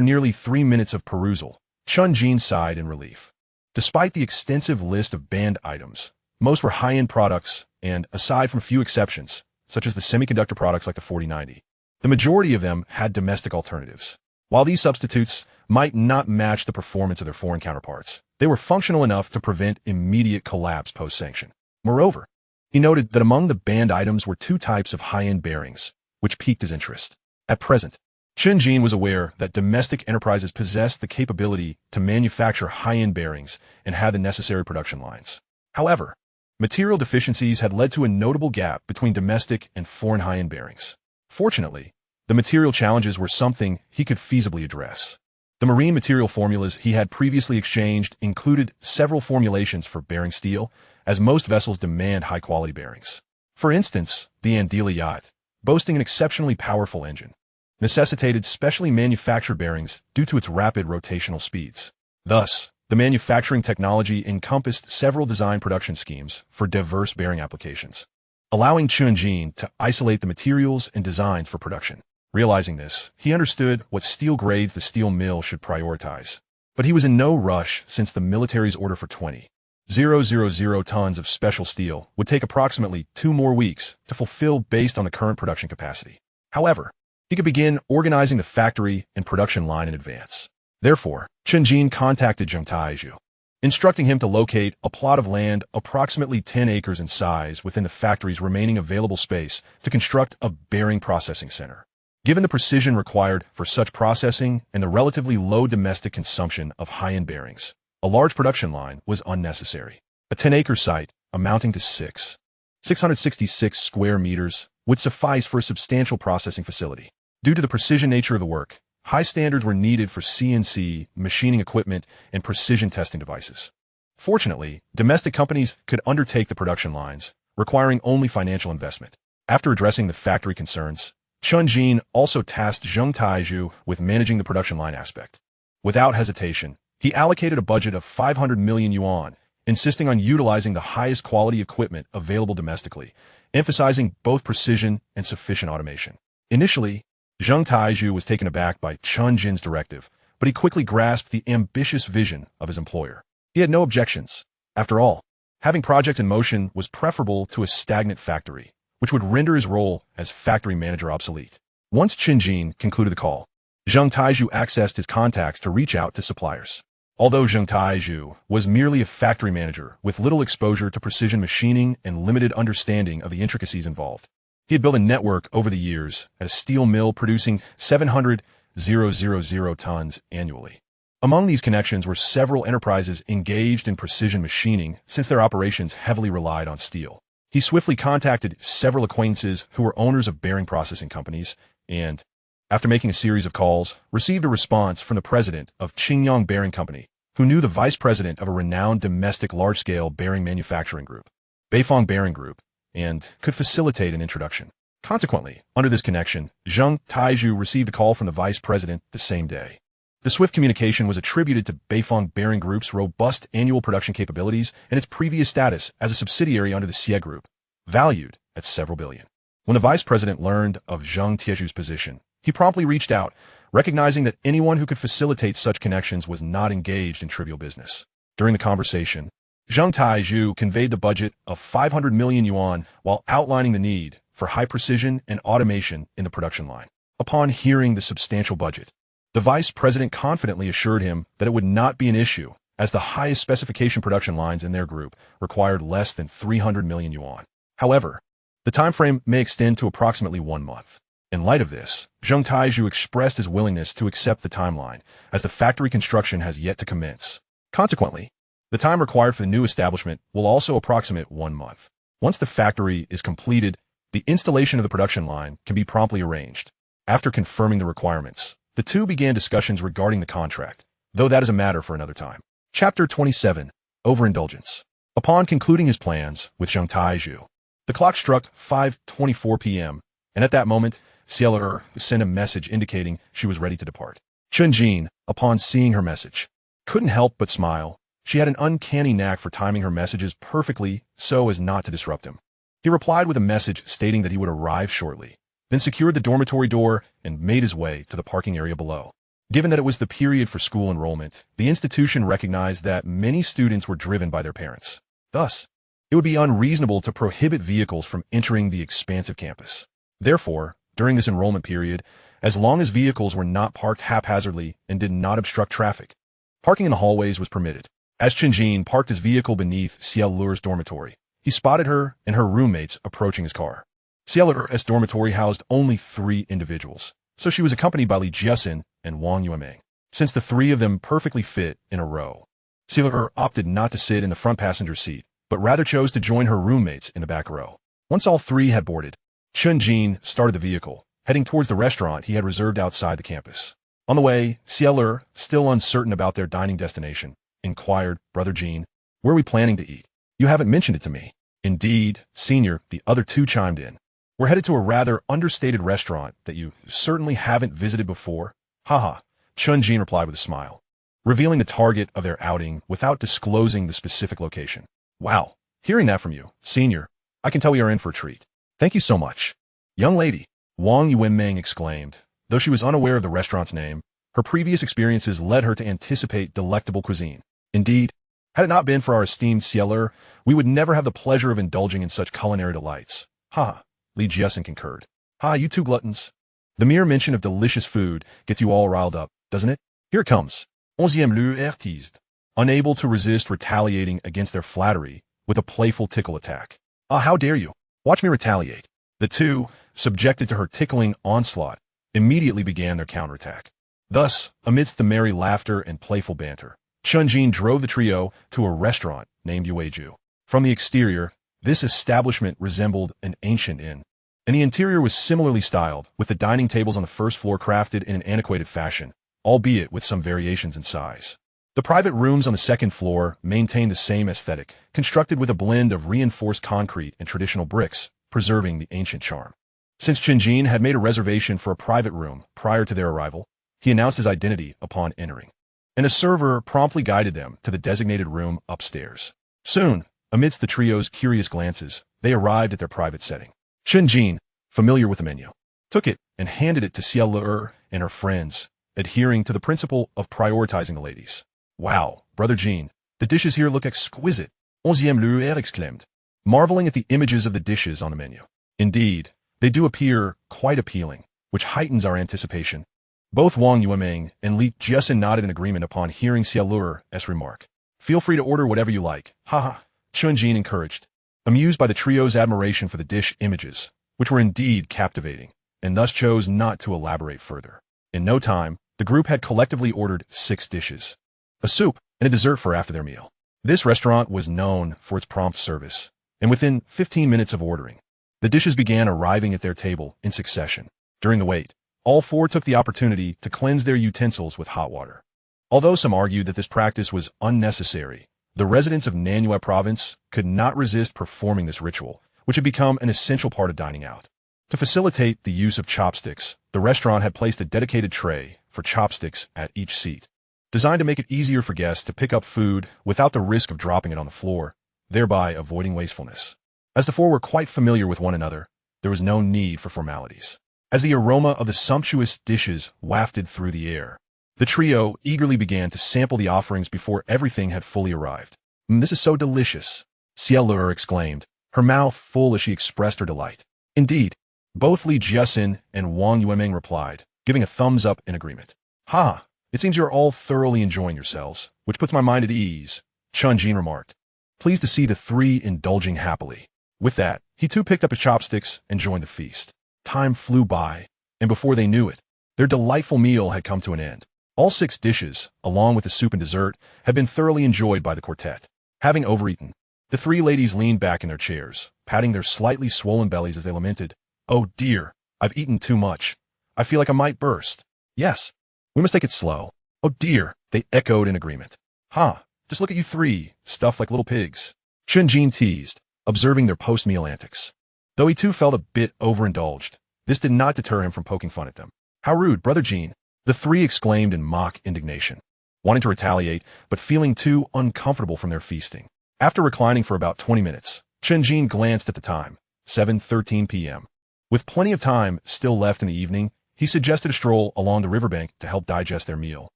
nearly 3 minutes of perusal, Chen Jin sighed in relief. Despite the extensive list of banned items, most were high-end products and, aside from a few exceptions, such as the semiconductor products like the 4090, the majority of them had domestic alternatives. While these substitutes might not match the performance of their foreign counterparts, they were functional enough to prevent immediate collapse post-sanction. Moreover, he noted that among the banned items were 2 types of high-end bearings, which piqued his interest. At present, Chen Jin was aware that domestic enterprises possessed the capability to manufacture high-end bearings and had the necessary production lines. However, material deficiencies had led to a notable gap between domestic and foreign high-end bearings. Fortunately, the material challenges were something he could feasibly address. The marine material formulas he had previously exchanged included several formulations for bearing steel, as most vessels demand high-quality bearings. For instance, the Andila yacht, boasting an exceptionally powerful engine, necessitated specially manufactured bearings due to its rapid rotational speeds. Thus, the manufacturing technology encompassed several design production schemes for diverse bearing applications, allowing Chen Jin to isolate the materials and designs for production. Realizing this, he understood what steel grades the steel mill should prioritize. But he was in no rush since the military's order for 20,000 tons of special steel would take approximately 2 more weeks to fulfill based on the current production capacity. However, he could begin organizing the factory and production line in advance. Therefore, Chen Jin contacted Zheng Taizhu, instructing him to locate a plot of land approximately 10 acres in size within the factory's remaining available space to construct a bearing processing center. Given the precision required for such processing and the relatively low domestic consumption of high-end bearings, a large production line was unnecessary. A 10-acre site, amounting to 666 square meters, would suffice for a substantial processing facility. Due to the precision nature of the work, high standards were needed for CNC, machining equipment, and precision testing devices. Fortunately, domestic companies could undertake the production lines, requiring only financial investment. After addressing the factory concerns, Chen Jin also tasked Zheng Taizhu with managing the production line aspect. Without hesitation, he allocated a budget of 500 million yuan, insisting on utilizing the highest quality equipment available domestically, emphasizing both precision and sufficient automation. Initially, Zheng Taizhu was taken aback by Chen Jin's directive, but he quickly grasped the ambitious vision of his employer. He had no objections. After all, having projects in motion was preferable to a stagnant factory, which would render his role as factory manager obsolete. Once Chen Jin concluded the call, Zheng Taizhu accessed his contacts to reach out to suppliers. Although Zheng Taizhu was merely a factory manager with little exposure to precision machining and limited understanding of the intricacies involved, he had built a network over the years at a steel mill producing 700,000 tons annually. Among these connections were several enterprises engaged in precision machining since their operations heavily relied on steel. He swiftly contacted several acquaintances who were owners of bearing processing companies and, after making a series of calls, received a response from the president of Qingyang Bearing Company, who knew the vice president of a renowned domestic large-scale bearing manufacturing group, Beifang Bearing Group, and could facilitate an introduction. Consequently, under this connection, Zheng Taizhu received a call from the vice president the same day. The swift communication was attributed to Beifang Bearing Group's robust annual production capabilities and its previous status as a subsidiary under the Xie Group, valued at several billion. When the vice president learned of Zheng Taizhu's position, he promptly reached out, recognizing that anyone who could facilitate such connections was not engaged in trivial business. During the conversation, Zheng Taizhu conveyed the budget of 500 million yuan while outlining the need for high precision and automation in the production line. Upon hearing the substantial budget, the vice president confidently assured him that it would not be an issue, as the highest specification production lines in their group required less than 300 million yuan. However, the time frame may extend to approximately 1 month. In light of this, Zheng Taizhu expressed his willingness to accept the timeline, as the factory construction has yet to commence. Consequently, the time required for the new establishment will also approximate 1 month. Once the factory is completed, the installation of the production line can be promptly arranged. After confirming the requirements, the two began discussions regarding the contract, though that is a matter for another time. Chapter 27. Overindulgence. Upon concluding his plans with Zheng Taizhu, the clock struck 5:24 p.m., and at that moment, Ciel sent a message indicating she was ready to depart. Chen Jin, upon seeing her message, couldn't help but smile. She had an uncanny knack for timing her messages perfectly so as not to disrupt him. He replied with a message stating that he would arrive shortly, then secured the dormitory door and made his way to the parking area below. Given that it was the period for school enrollment, the institution recognized that many students were driven by their parents. Thus, it would be unreasonable to prohibit vehicles from entering the expansive campus. Therefore, during this enrollment period, as long as vehicles were not parked haphazardly and did not obstruct traffic, parking in the hallways was permitted. As Chen Jin parked his vehicle beneath Ciel's dormitory, he spotted her and her roommates approaching his car. Ciel's dormitory housed only 3 individuals, so she was accompanied by Li Jiasin and Wang Yueming. Since the 3 of them perfectly fit in a row, Ciel opted not to sit in the front passenger seat, but rather chose to join her roommates in the back row. Once all 3 had boarded, Chen Jin started the vehicle, heading towards the restaurant he had reserved outside the campus. On the way, Ciel, still uncertain about their dining destination, inquired, "Brother Jin, where are we planning to eat? You haven't mentioned it to me." "Indeed, senior," the other 2 chimed in. "We're headed to a rather understated restaurant that you certainly haven't visited before." "Haha," Chen Jin replied with a smile, revealing the target of their outing without disclosing the specific location. "Wow, hearing that from you, senior, I can tell we are in for a treat." "Thank you so much, young lady," Wang Yueming exclaimed. Though she was unaware of the restaurant's name, her previous experiences led her to anticipate delectable cuisine. Indeed, had it not been for our esteemed Ciel, we would never have the pleasure of indulging in such culinary delights. "Ha," Li Jiasin concurred. "Ha, you 2 gluttons. The mere mention of delicious food gets you all riled up, doesn't it? Here it comes." 11e le artiste, unable to resist retaliating against their flattery with a playful tickle attack. "Ah, how dare you? Watch me retaliate." The 2, subjected to her tickling onslaught, immediately began their counterattack. Thus, amidst the merry laughter and playful banter, Chen Jin drove the trio to a restaurant named Yueju. From the exterior, this establishment resembled an ancient inn, and the interior was similarly styled, with the dining tables on the first floor crafted in an antiquated fashion, albeit with some variations in size. The private rooms on the second floor maintained the same aesthetic, constructed with a blend of reinforced concrete and traditional bricks, preserving the ancient charm. Since Chen Jin had made a reservation for a private room prior to their arrival, he announced his identity upon entering, and a server promptly guided them to the designated room upstairs. Soon, amidst the trio's curious glances, they arrived at their private setting. Chen Jin, familiar with the menu, took it and handed it to Xia and her friends, adhering to the principle of prioritizing the ladies. Wow, Brother Jin, the dishes here look exquisite, Onzième Luer exclaimed, marveling at the images of the dishes on the menu. Indeed, they do appear quite appealing, which heightens our anticipation. Both Wang Yueming and Li Jiasin nodded in agreement upon hearing Xiaolu's remark. Feel free to order whatever you like, haha, Chen Jin encouraged, amused by the trio's admiration for the dish images, which were indeed captivating, and thus chose not to elaborate further. In no time, the group had collectively ordered 6 dishes, a soup, and a dessert for after their meal. This restaurant was known for its prompt service, and within 15 minutes of ordering, the dishes began arriving at their table in succession. During the wait, all 4 took the opportunity to cleanse their utensils with hot water. Although some argued that this practice was unnecessary, the residents of Nanyue province could not resist performing this ritual, which had become an essential part of dining out. To facilitate the use of chopsticks, the restaurant had placed a dedicated tray for chopsticks at each seat, designed to make it easier for guests to pick up food without the risk of dropping it on the floor, thereby avoiding wastefulness. As the 4 were quite familiar with one another, there was no need for formalities. As the aroma of the sumptuous dishes wafted through the air, the trio eagerly began to sample the offerings before everything had fully arrived. This is so delicious, Xia exclaimed, her mouth full as she expressed her delight. Indeed, both Li Jiasin and Wang Yueming replied, giving a thumbs up in agreement. Ha! It seems you're all thoroughly enjoying yourselves, which puts my mind at ease, Chen Jin remarked, pleased to see the 3 indulging happily. With that, he too picked up his chopsticks and joined the feast. Time flew by, and before they knew it, their delightful meal had come to an end. All 6 dishes, along with the soup and dessert, had been thoroughly enjoyed by the quartet. Having overeaten, the 3 ladies leaned back in their chairs, patting their slightly swollen bellies as they lamented, "Oh dear, I've eaten too much. I feel like I might burst. Yes, we must take it slow. Oh dear," they echoed in agreement. "Ha, just look at you 3, stuffed like little pigs," Chen Jin teased, observing their post-meal antics. Though he too felt a bit overindulged, this did not deter him from poking fun at them. "How rude, Brother Jin," the 3 exclaimed in mock indignation, wanting to retaliate, but feeling too uncomfortable from their feasting. After reclining for about 20 minutes, Chen Jin glanced at the time, 7:13 p.m. With plenty of time still left in the evening, he suggested a stroll along the riverbank to help digest their meal,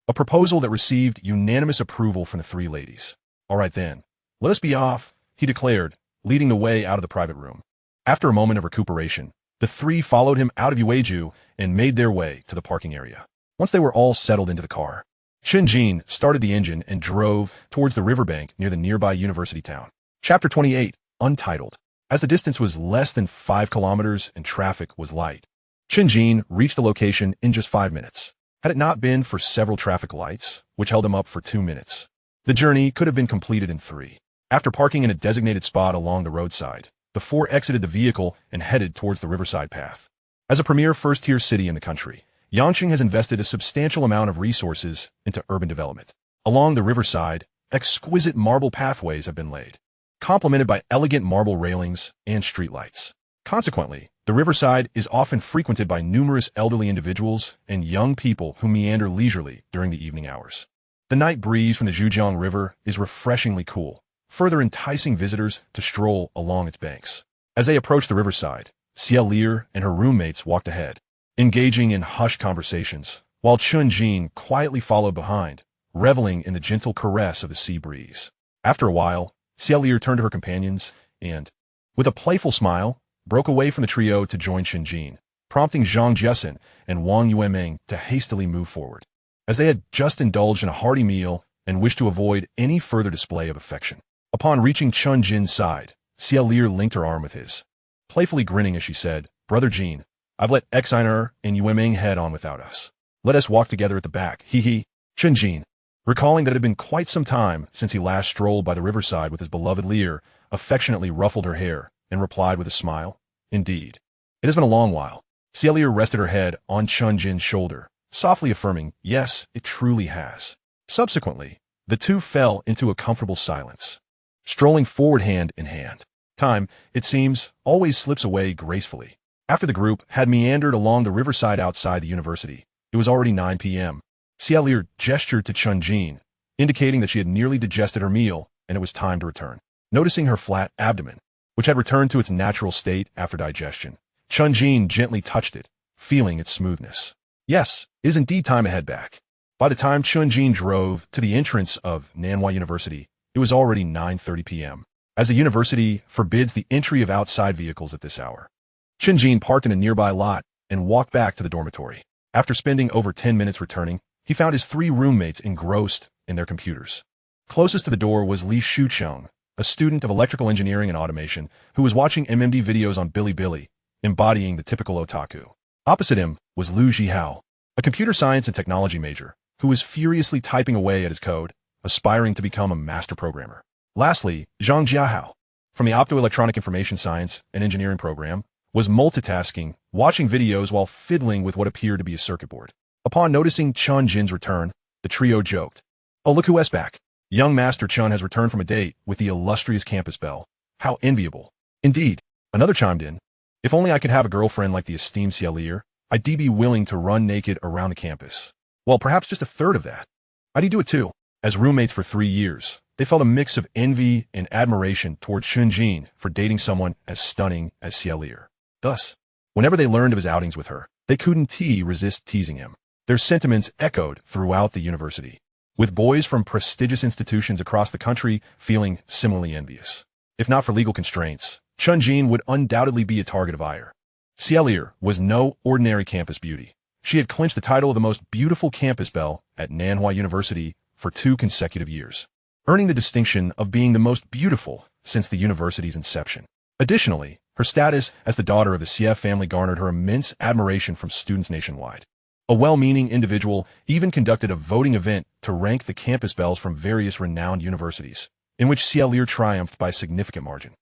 a proposal that received unanimous approval from the 3 ladies. "All right then, let us be off," he declared, leading the way out of the private room. After a moment of recuperation, the 3 followed him out of Yueju and made their way to the parking area. Once they were all settled into the car, Chen Jin started the engine and drove towards the riverbank near the nearby university town. Chapter 28, Untitled. As the distance was less than 5 kilometers and traffic was light, Chen Jin reached the location in just 5 minutes. Had it not been for several traffic lights, which held him up for 2 minutes, the journey could have been completed in 3. After parking in a designated spot along the roadside, the 4 exited the vehicle and headed towards the riverside path. As a premier first-tier city in the country, Yangqing has invested a substantial amount of resources into urban development. Along the riverside, exquisite marble pathways have been laid, complemented by elegant marble railings and streetlights. Consequently, the riverside is often frequented by numerous elderly individuals and young people who meander leisurely during the evening hours. The night breeze from the Zhujiang River is refreshingly cool, further enticing visitors to stroll along its banks. As they approached the riverside, Xia and her roommates walked ahead, engaging in hushed conversations, while Chen Jin quietly followed behind, reveling in the gentle caress of the sea breeze. After a while, Xia turned to her companions and, with a playful smile, broke away from the trio to join Chen Jin, prompting Zhang Jiasin and Wang Yueming to hastily move forward, as they had just indulged in a hearty meal and wished to avoid any further display of affection. Upon reaching Chen Jin's side, Xia linked her arm with his, playfully grinning as she said, "Brother Jin, I've let Xiner and Yueming head on without us. Let us walk together at the back, hee." Chen Jin, recalling that it had been quite some time since he last strolled by the riverside with his beloved Lear, affectionately ruffled her hair and replied with a smile, "Indeed. It has been a long while." Xia rested her head on Chen Jin's shoulder, softly affirming, "Yes, it truly has." Subsequently, The two fell into a comfortable silence, strolling forward hand in hand. Time, it seems, always slips away gracefully. After the group had meandered along the riverside outside the university, it was already 9 p.m. Xiaolier gestured to Chen Jin, indicating that she had nearly digested her meal and it was time to return. Noticing her flat abdomen, which had returned to its natural state after digestion, Chen Jin gently touched it, feeling its smoothness. Yes, it is indeed time to head back. By the time Chen Jin drove to the entrance of Nanhua University, it was already 9:30 p.m. As the university forbids the entry of outside vehicles at this hour, Chen Jin parked in a nearby lot and walked back to the dormitory. After spending over 10 minutes returning, he found his 3 roommates engrossed in their computers. Closest to the door was Li Shucheng, a student of electrical engineering and automation who was watching MMD videos on Bilibili, embodying the typical otaku. Opposite him was Lu Zhihao, a computer science and technology major, who was furiously typing away at his code, aspiring to become a master programmer. Lastly, Zhang Jiahao, from the Optoelectronic Information Science and Engineering program, was multitasking, watching videos while fiddling with what appeared to be a circuit board. Upon noticing Chen Jin's return, the trio joked, "Oh, look who is back. Young Master Chen has returned from a date with the illustrious campus belle. How enviable." Indeed, another chimed in, "If only I could have a girlfriend like the esteemed Xiaolier, I'd be willing to run naked around the campus. Well, perhaps just a third of that. I'd do it too." As roommates for 3 years, they felt a mix of envy and admiration toward Chen Jin for dating someone as stunning as Xiaolier. Thus, whenever they learned of his outings with her, they couldn't resist teasing him. Their sentiments echoed throughout the university, with boys from prestigious institutions across the country feeling similarly envious. If not for legal constraints, Chen Jin would undoubtedly be a target of ire. Xiaolier was no ordinary campus beauty. She had clinched the title of the most beautiful campus belle at Nanhua University for 2 consecutive years, earning the distinction of being the most beautiful since the university's inception. Additionally, her status as the daughter of the Xie family garnered her immense admiration from students nationwide. A well-meaning individual even conducted a voting event to rank the campus belles from various renowned universities, in which Xiaolier triumphed by a significant margin.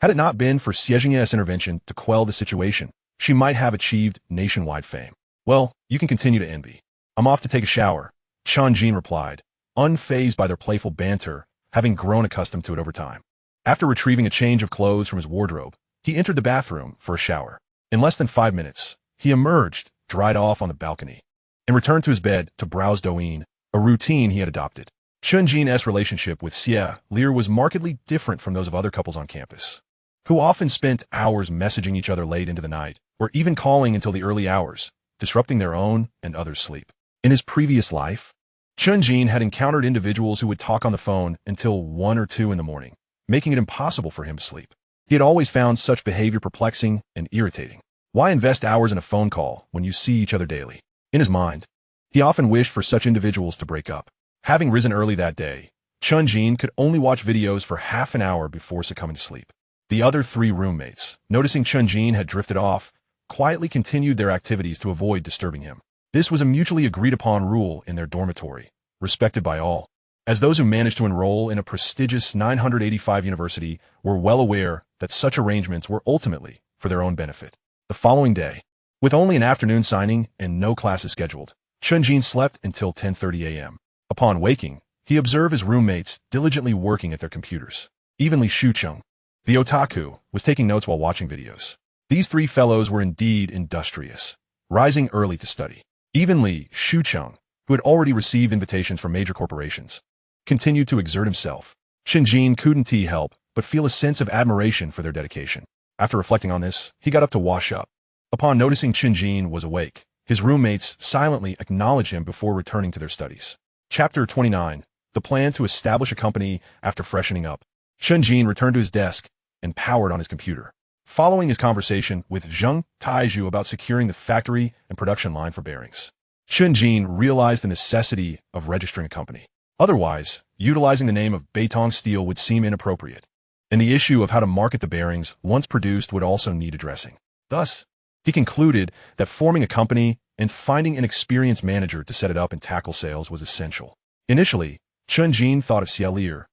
Had it not been for Xie Jingye's intervention to quell the situation, she might have achieved nationwide fame. "Well, you can continue to envy. I'm off to take a shower," Chen Jin replied, unfazed by their playful banter, having grown accustomed to it over time. After retrieving a change of clothes from his wardrobe, he entered the bathroom for a shower. In less than 5 minutes, he emerged, dried off on the balcony, and returned to his bed to browse Douyin, a routine he had adopted. Chen Jin's relationship with Xiaolier was markedly different from those of other couples on campus, who often spent hours messaging each other late into the night, or even calling until the early hours, disrupting their own and others' sleep. In his previous life, Chen Jin had encountered individuals who would talk on the phone until 1 or 2 in the morning, making it impossible for him to sleep. He had always found such behavior perplexing and irritating. Why invest hours in a phone call when you see each other daily? In his mind, he often wished for such individuals to break up. Having risen early that day, Chen Jin could only watch videos for half an hour before succumbing to sleep. The other 3 roommates, noticing Chen Jin had drifted off, quietly continued their activities to avoid disturbing him. This was a mutually agreed-upon rule in their dormitory, respected by all, as those who managed to enroll in a prestigious 985 university were well aware that such arrangements were ultimately for their own benefit. The following day, with only an afternoon signing and no classes scheduled, Chen Jin slept until 10:30 a.m. Upon waking, he observed his roommates diligently working at their computers. Even Li Shucheng, the otaku, was taking notes while watching videos. These 3 fellows were indeed industrious, rising early to study. Even Li Shucheng, who had already received invitations from major corporations, continued to exert himself. Chen Jin couldn't help but feel a sense of admiration for their dedication. After reflecting on this, he got up to wash up. Upon noticing Chen Jin was awake, his roommates silently acknowledged him before returning to their studies. Chapter 29. The plan to establish a company after freshening up. Chen Jin returned to his desk and powered on his computer. Following his conversation with Zheng Taizhu about securing the factory and production line for bearings, Chen Jin realized the necessity of registering a company. Otherwise, utilizing the name of Beitong Steel would seem inappropriate, and the issue of how to market the bearings once produced would also need addressing. Thus, he concluded that forming a company and finding an experienced manager to set it up and tackle sales was essential. Initially, Chen Jin thought of Xiaolier,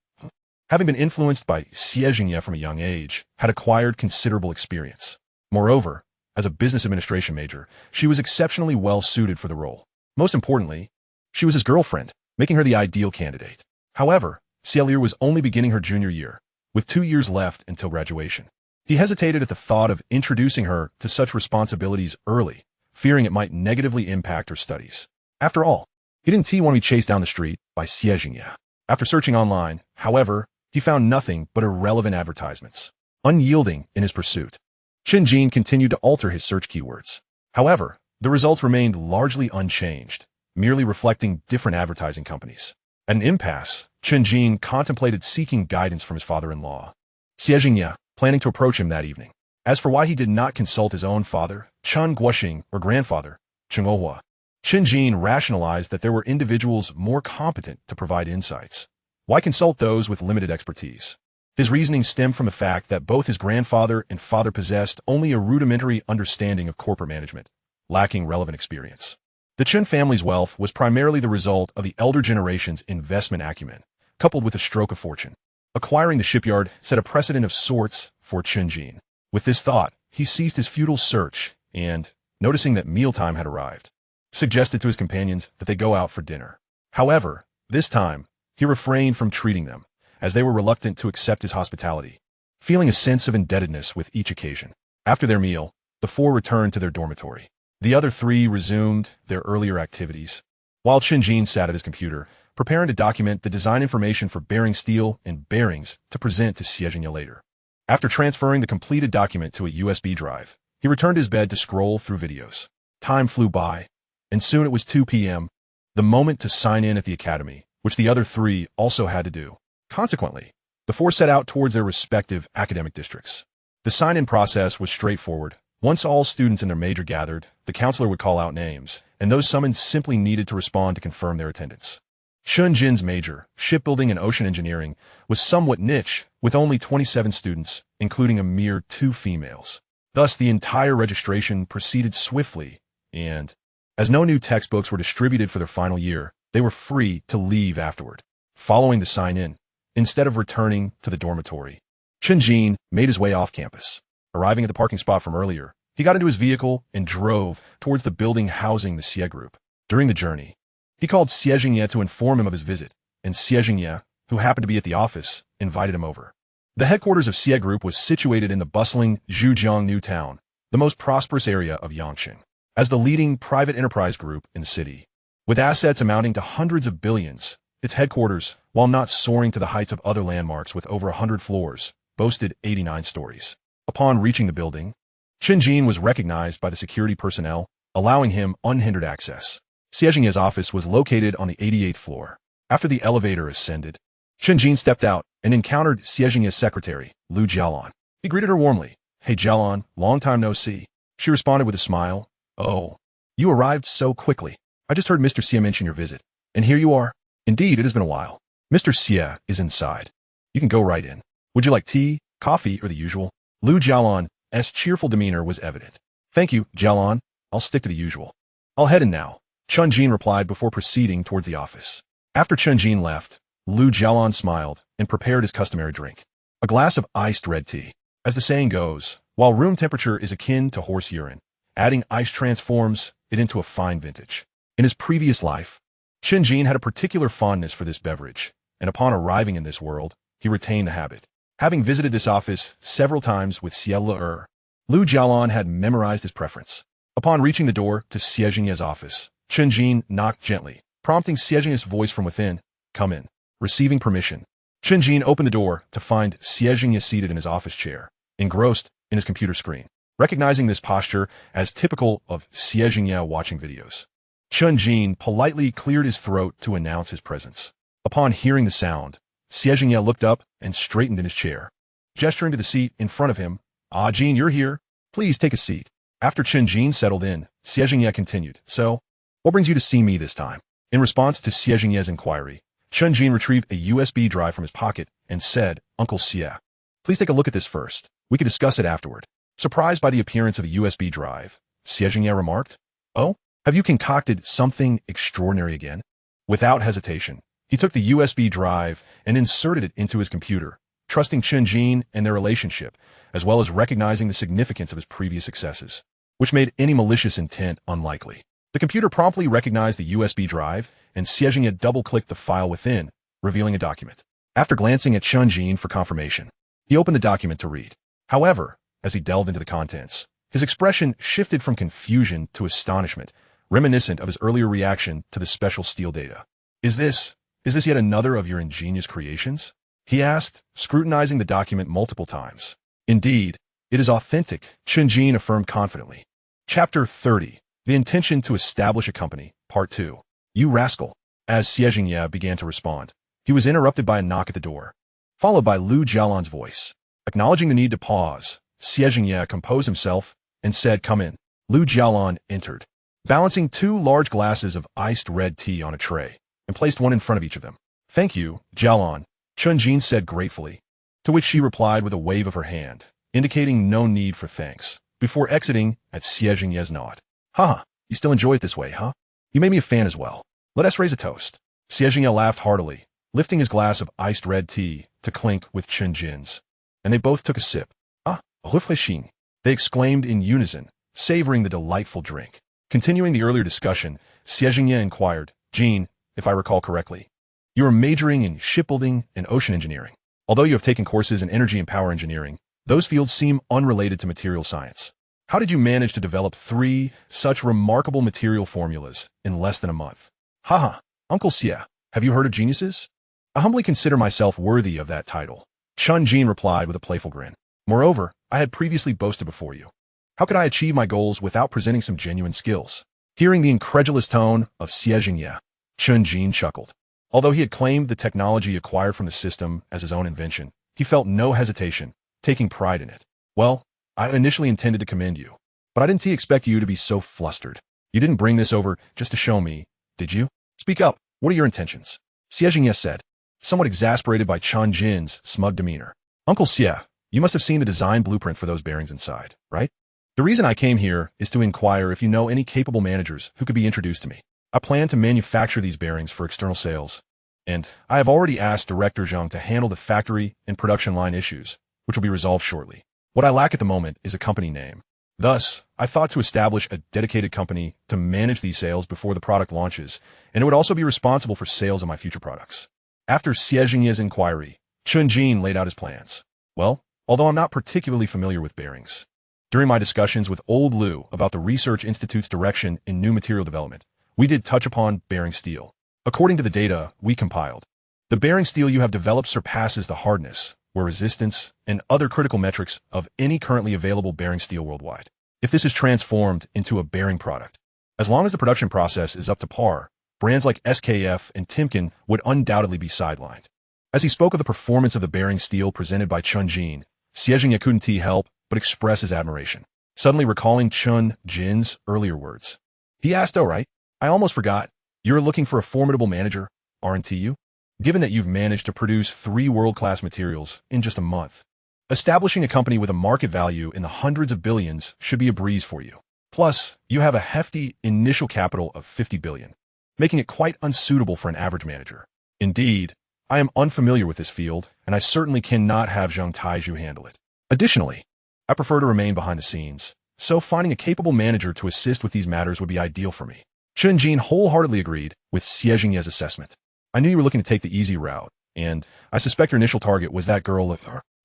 having been influenced by Xie Jingye from a young age, had acquired considerable experience. Moreover, as a business administration major, she was exceptionally well suited for the role. Most importantly, she was his girlfriend, making her the ideal candidate. However, Xie was only beginning her junior year, with 2 years left until graduation. He hesitated at the thought of introducing her to such responsibilities early, fearing it might negatively impact her studies. After all, he didn't want to be chased down the street by Xie Jingye. After searching online, however, he found nothing but irrelevant advertisements. Unyielding in his pursuit, Chen Jin continued to alter his search keywords. However, the results remained largely unchanged, merely reflecting different advertising companies. At an impasse, Chen Jin contemplated seeking guidance from his father-in-law, Xie Jingye, planning to approach him that evening. As for why he did not consult his own father, Chen Guoxing, or grandfather, Chen Ohua, Chen Jin rationalized that there were individuals more competent to provide insights. Why consult those with limited expertise? His reasoning stemmed from the fact that both his grandfather and father possessed only a rudimentary understanding of corporate management, lacking relevant experience. The Chen family's wealth was primarily the result of the elder generation's investment acumen, coupled with a stroke of fortune. Acquiring the shipyard set a precedent of sorts for Chen Jin. With this thought, he ceased his futile search and, noticing that mealtime had arrived, suggested to his companions that they go out for dinner. However, this time, he refrained from treating them, as they were reluctant to accept his hospitality, feeling a sense of indebtedness with each occasion. After their meal, the 4 returned to their dormitory. The other 3 resumed their earlier activities, while Chen Jin sat at his computer, preparing to document the design information for bearing steel and bearings to present to Xie Jingye later. After transferring the completed document to a USB drive, he returned to his bed to scroll through videos. Time flew by, and soon it was 2 p.m., the moment to sign in at the academy, which the other 3 also had to do. Consequently, the 4 set out towards their respective academic districts. The sign-in process was straightforward. Once all students in their major gathered, the counselor would call out names, and those summoned simply needed to respond to confirm their attendance. Chen Jin's major, shipbuilding and ocean engineering, was somewhat niche, with only 27 students, including a mere 2 females. Thus, the entire registration proceeded swiftly, and, as no new textbooks were distributed for their final year, they were free to leave afterward. Following the sign-in, instead of returning to the dormitory, Chen Jin made his way off campus. Arriving at the parking spot from earlier, he got into his vehicle and drove towards the building housing the Xie group. During the journey, he called Xie Jingye to inform him of his visit, and Xie Jingye, who happened to be at the office, invited him over. The headquarters of Xie Group was situated in the bustling Zhujiang New Town, the most prosperous area of Yangqing. As the leading private enterprise group in the city, with assets amounting to hundreds of billions, its headquarters, while not soaring to the heights of other landmarks with over 100 floors, boasted 89 stories. Upon reaching the building, Chen Jin was recognized by the security personnel, allowing him unhindered access. Xie Jingye's office was located on the 88th floor. After the elevator ascended, Chen Jin stepped out and encountered Xie Jingye's secretary, Lu Jialan. He greeted her warmly. "Hey Jialan, long time no see." She responded with a smile. "Oh, you arrived so quickly. I just heard Mr. Xie mention your visit, and here you are." "Indeed, it has been a while. Mr. Xie is inside. You can go right in. Would you like tea, coffee, or the usual?" Lu Jialan's cheerful demeanor was evident. "Thank you, Jialan. I'll stick to the usual. I'll head in now," Chen Jin replied before proceeding towards the office. After Chen Jin left, Lu Jialan smiled and prepared his customary drink, a glass of iced red tea. As the saying goes, while room temperature is akin to horse urine, adding ice transforms it into a fine vintage. In his previous life, Chen Jin had a particular fondness for this beverage, and upon arriving in this world, he retained the habit. Having visited this office several times with Xie Le, Lu Jialan had memorized his preference. Upon reaching the door to Xie Jingye's office, Chen Jin knocked gently, prompting Xie Jingye's voice from within, "Come in." Receiving permission, Chen Jin opened the door to find Xie Jingye seated in his office chair, engrossed in his computer screen. Recognizing this posture as typical of Xie Jingye watching videos, Chen Jin politely cleared his throat to announce his presence. Upon hearing the sound, Xie Jingye looked up and straightened in his chair. Gesturing to the seat in front of him, "Ah, Jin, you're here. Please take a seat." After Chen Jin settled in, Xie Jingye continued, "So, what brings you to see me this time?" In response to Xie Jingye's inquiry, Chen Jin retrieved a USB drive from his pocket and said, "Uncle Xie, please take a look at this first. We can discuss it afterward." Surprised by the appearance of the USB drive, Xie Jingye remarked, "Oh, have you concocted something extraordinary again?" Without hesitation, he took the USB drive and inserted it into his computer, trusting Chen Jin and their relationship, as well as recognizing the significance of his previous successes, which made any malicious intent unlikely. The computer promptly recognized the USB drive, and Xie Jingye double-clicked the file within, revealing a document. After glancing at Chen Jin for confirmation, he opened the document to read. However, as he delved into the contents, his expression shifted from confusion to astonishment, reminiscent of his earlier reaction to the special steel data. Is this yet another of your ingenious creations? He asked, scrutinizing the document multiple times. Indeed, it is authentic, Chen Jin affirmed confidently. Chapter 30. The Intention to Establish a Company, Part 2. You rascal. As Xie Jingye began to respond, he was interrupted by a knock at the door, followed by Lu Jialan's voice. Acknowledging the need to pause, Xie Jingye composed himself and said, "Come in." Lu Jialan entered, balancing 2 large glasses of iced red tea on a tray, and placed one in front of each of them. "Thank you, Jialan," Chen Jin said gratefully, to which she replied with a wave of her hand, indicating no need for thanks, before exiting at Xie Jingye's nod. "Haha, you still enjoy it this way, huh? You made me a fan as well. Let us raise a toast." Xie Jingye laughed heartily, lifting his glass of iced red tea to clink with Chen Jin's, and they both took a sip. "Ah, refreshing," they exclaimed in unison, savoring the delightful drink. Continuing the earlier discussion, Xie Jingye inquired, "Jin, if I recall correctly, you are majoring in shipbuilding and ocean engineering. Although you have taken courses in energy and power engineering, those fields seem unrelated to material science. How did you manage to develop 3 such remarkable material formulas in less than a month?" "Haha, Uncle Xie, have you heard of geniuses? I humbly consider myself worthy of that title," Chen Jin replied with a playful grin. "Moreover, I had previously boasted before you. How could I achieve my goals without presenting some genuine skills?" Hearing the incredulous tone of Xie Jingye, Chen Jin chuckled. Although he had claimed the technology acquired from the system as his own invention, he felt no hesitation, taking pride in it. "Well, I initially intended to commend you, but I didn't expect you to be so flustered. You didn't bring this over just to show me, did you? Speak up, what are your intentions?" Xie Jingye said, somewhat exasperated by Chen Jin's smug demeanor. "Uncle Xie, you must have seen the design blueprint for those bearings inside, right? The reason I came here is to inquire if you know any capable managers who could be introduced to me. I plan to manufacture these bearings for external sales, and I have already asked Director Zhang to handle the factory and production line issues, which will be resolved shortly. What I lack at the moment is a company name. Thus, I thought to establish a dedicated company to manage these sales before the product launches, and it would also be responsible for sales of my future products." After Xie Jingye's inquiry, Chen Jin laid out his plans. "Well, although I'm not particularly familiar with bearings, during my discussions with Old Lu about the Research Institute's direction in new material development, we did touch upon bearing steel. According to the data we compiled, the bearing steel you have developed surpasses the hardness, wear resistance, and other critical metrics of any currently available bearing steel worldwide. If this is transformed into a bearing product, as long as the production process is up to par, brands like SKF and Timken would undoubtedly be sidelined." As he spoke of the performance of the bearing steel presented by Chen Jin, Xie Jingye couldn't help but express his admiration, suddenly recalling Chen Jin's earlier words. He asked, "Oh right, I almost forgot, you're looking for a formidable manager, aren't you? Given that you've managed to produce 3 world-class materials in just a month. Establishing a company with a market value in the hundreds of billions should be a breeze for you. Plus, you have a hefty initial capital of 50 billion, making it quite unsuitable for an average manager. Indeed, I am unfamiliar with this field, and I certainly cannot have Zhang Taizhu handle it. Additionally, I prefer to remain behind the scenes, so finding a capable manager to assist with these matters would be ideal for me." Chen Jin wholeheartedly agreed with Xie Jingye's assessment. "I knew you were looking to take the easy route, and I suspect your initial target was that girl.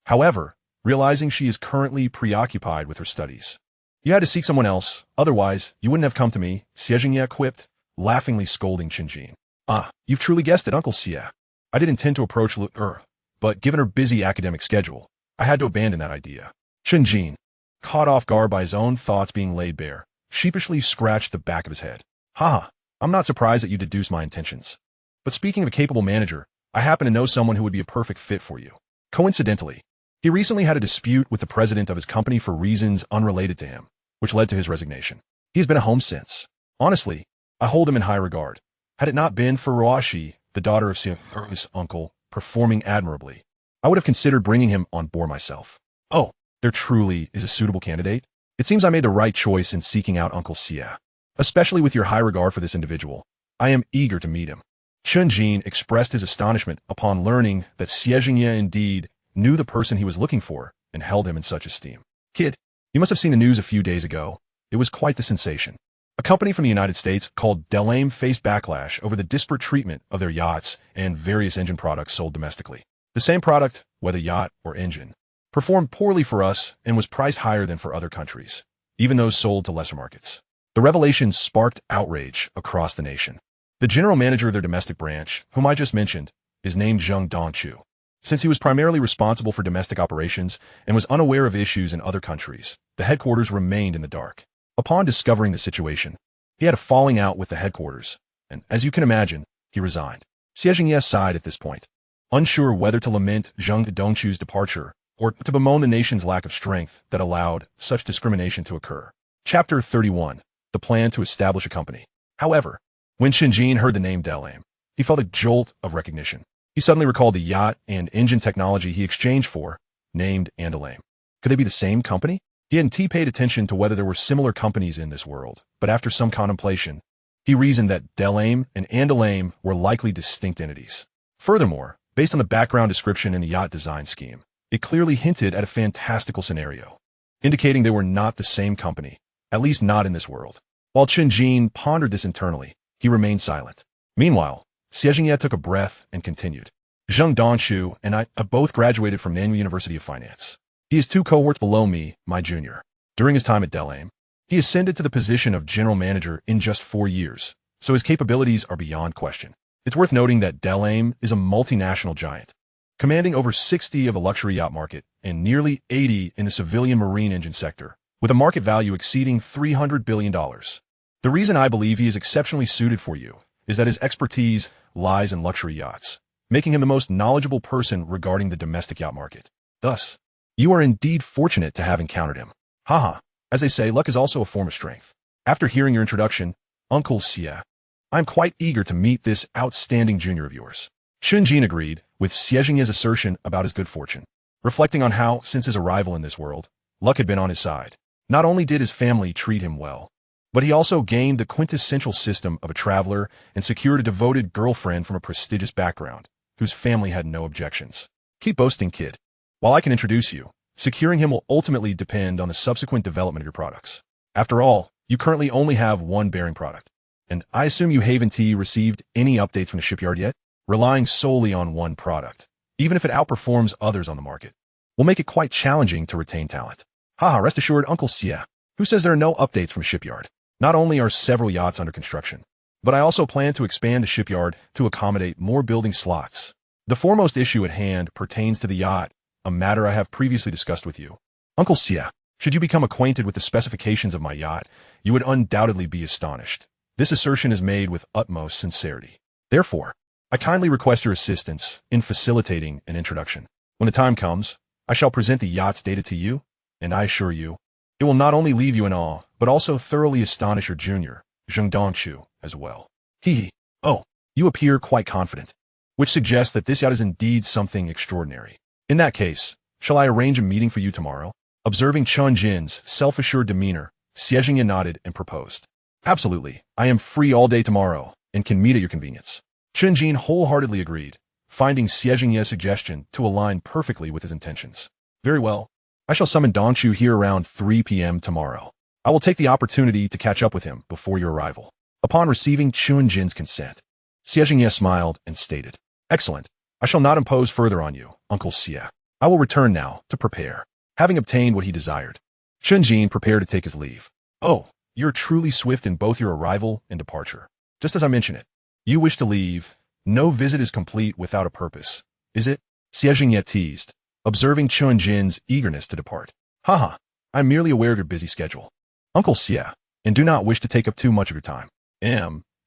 However, realizing she is currently preoccupied with her studies, you had to seek someone else, otherwise you wouldn't have come to me," Xie Jingye quipped, laughingly scolding Chen Jin. "Ah, you've truly guessed it, Uncle Xie. I did intend to approach but given her busy academic schedule, I had to abandon that idea." Chen Jin, caught off guard by his own thoughts being laid bare, sheepishly scratched the back of his head. "Haha, I'm not surprised that you deduce my intentions. But speaking of a capable manager, I happen to know someone who would be a perfect fit for you. Coincidentally, he recently had a dispute with the president of his company for reasons unrelated to him, which led to his resignation. He has been at home since. Honestly, I hold him in high regard. Had it not been for Ruoshi, the daughter of his uncle, performing admirably, I would have considered bringing him on board myself. Oh, there truly is a suitable candidate? It seems I made the right choice in seeking out Uncle Xie. Especially with your high regard for this individual, I am eager to meet him." Chen Jin expressed his astonishment upon learning that Xie Jingye indeed knew the person he was looking for and held him in such esteem. "Kid, you must have seen the news a few days ago. It was quite the sensation. A A company from the United States called Delame faced backlash over the disparate treatment of their yachts and various engine products sold domestically. The same product, whether yacht or engine, performed poorly for us and was priced higher than for other countries, even those sold to lesser markets. The revelation sparked outrage across the nation. The general manager of their domestic branch, whom I just mentioned, is named Zheng Dongchu. Since he was primarily responsible for domestic operations and was unaware of issues in other countries, the headquarters remained in the dark. Upon discovering the situation, he had a falling out with the headquarters, and as you can imagine, he resigned. Xie Jingye sighed at this point, unsure whether to lament Zheng Dongchu's departure or to bemoan the nation's lack of strength that allowed such discrimination to occur. Chapter 31. The plan to establish a company. However, when Chen Jin heard the name Delame, he felt a jolt of recognition. He suddenly recalled the yacht and engine technology he exchanged for, named Andalame. Could they be the same company? He hadn't paid attention to whether there were similar companies in this world, but after some contemplation, he reasoned that Delame and Andalame were likely distinct entities. Furthermore, based on the background description in the yacht design scheme, it clearly hinted at a fantastical scenario, indicating they were not the same company, at least not in this world. While Chen Jin pondered this internally, he remained silent. Meanwhile, Xie Jingye took a breath and continued. Zheng Dongchu and I have both graduated from Nanyang University of Finance. He is 2 cohorts below me, my junior. During his time at Delame, he ascended to the position of general manager in just 4 years, so his capabilities are beyond question. It's worth noting that Delame is a multinational giant, commanding over 60 of the luxury yacht market and nearly 80 in the civilian marine engine sector, with a market value exceeding $300 billion. The reason I believe he is exceptionally suited for you is that his expertise lies in luxury yachts, making him the most knowledgeable person regarding the domestic yacht market. Thus, you are indeed fortunate to have encountered him. Haha, as they say, luck is also a form of strength. After hearing your introduction, Uncle Xie, I am quite eager to meet this outstanding junior of yours. Chen Jin agreed with Xie Jingye's assertion about his good fortune, reflecting on how, since his arrival in this world, luck had been on his side. Not only did his family treat him well, but he also gained the quintessential system of a traveler and secured a devoted girlfriend from a prestigious background, whose family had no objections. Keep boasting, kid. While I can introduce you, securing him will ultimately depend on the subsequent development of your products. After all, you currently only have one bearing product, and I assume you haven't received any updates from the shipyard yet? Relying solely on one product, even if it outperforms others on the market, will make it quite challenging to retain talent. Haha, rest assured, Uncle Xie, who says there are no updates from Shipyard. Not only are several yachts under construction, but I also plan to expand the shipyard to accommodate more building slots. The foremost issue at hand pertains to the yacht, a matter I have previously discussed with you. Uncle Xie, should you become acquainted with the specifications of my yacht, you would undoubtedly be astonished. This assertion is made with utmost sincerity. Therefore, I kindly request your assistance in facilitating an introduction. When the time comes, I shall present the yacht's data to you, and I assure you, it will not only leave you in awe, but also thoroughly astonish your junior, Zheng Dongchu, as well. Oh, you appear quite confident, which suggests that this yacht is indeed something extraordinary. In that case, shall I arrange a meeting for you tomorrow? Observing Chen Jin's self-assured demeanor, Xie Jingye nodded and proposed. Absolutely, I am free all day tomorrow, and can meet at your convenience. Chen Jin wholeheartedly agreed, finding Xie Jingye's suggestion to align perfectly with his intentions. Very well. I shall summon Dongchu here around 3 p.m. tomorrow. I will take the opportunity to catch up with him before your arrival. Upon receiving Chen Jin's consent, Xie Jingye smiled and stated, Excellent. I shall not impose further on you, Uncle Xie. I will return now to prepare. Having obtained what he desired, Chen Jin prepared to take his leave. Oh, you're truly swift in both your arrival and departure. Just as I mentioned it, you wish to leave. No visit is complete without a purpose, is it? Xie Jingye teased, observing Chen Jin's eagerness to depart. Haha, I'm merely aware of your busy schedule, Uncle Xie, and do not wish to take up too much of your time.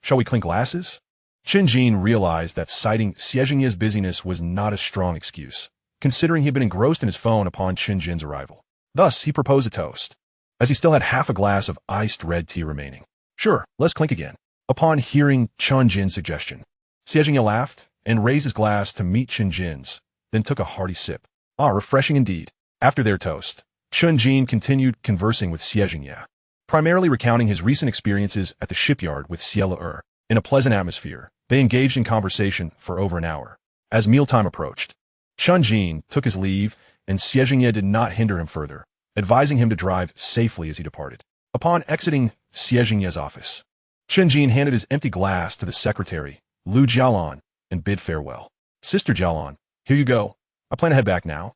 Shall we clink glasses? Chen Jin realized that citing Xie Jingye's busyness was not a strong excuse, considering he had been engrossed in his phone upon Chen Jin's arrival. Thus, he proposed a toast, as he still had half a glass of iced red tea remaining. Sure, let's clink again. Upon hearing Chen Jin's suggestion, Xie Jingye laughed and raised his glass to meet Chen Jin's, then took a hearty sip. Ah, refreshing indeed. After their toast, Chen Jin continued conversing with Xie Jingye, primarily recounting his recent experiences at the shipyard with Xie. In a pleasant atmosphere, they engaged in conversation for over an hour. As mealtime approached, Chen Jin took his leave, and Xie Jingye did not hinder him further, advising him to drive safely as he departed. Upon exiting Xie Jingye's office. Chen Jin handed his empty glass to the secretary, Lu Jialan, and bid farewell. Sister Jialan, here you go. I plan to head back now.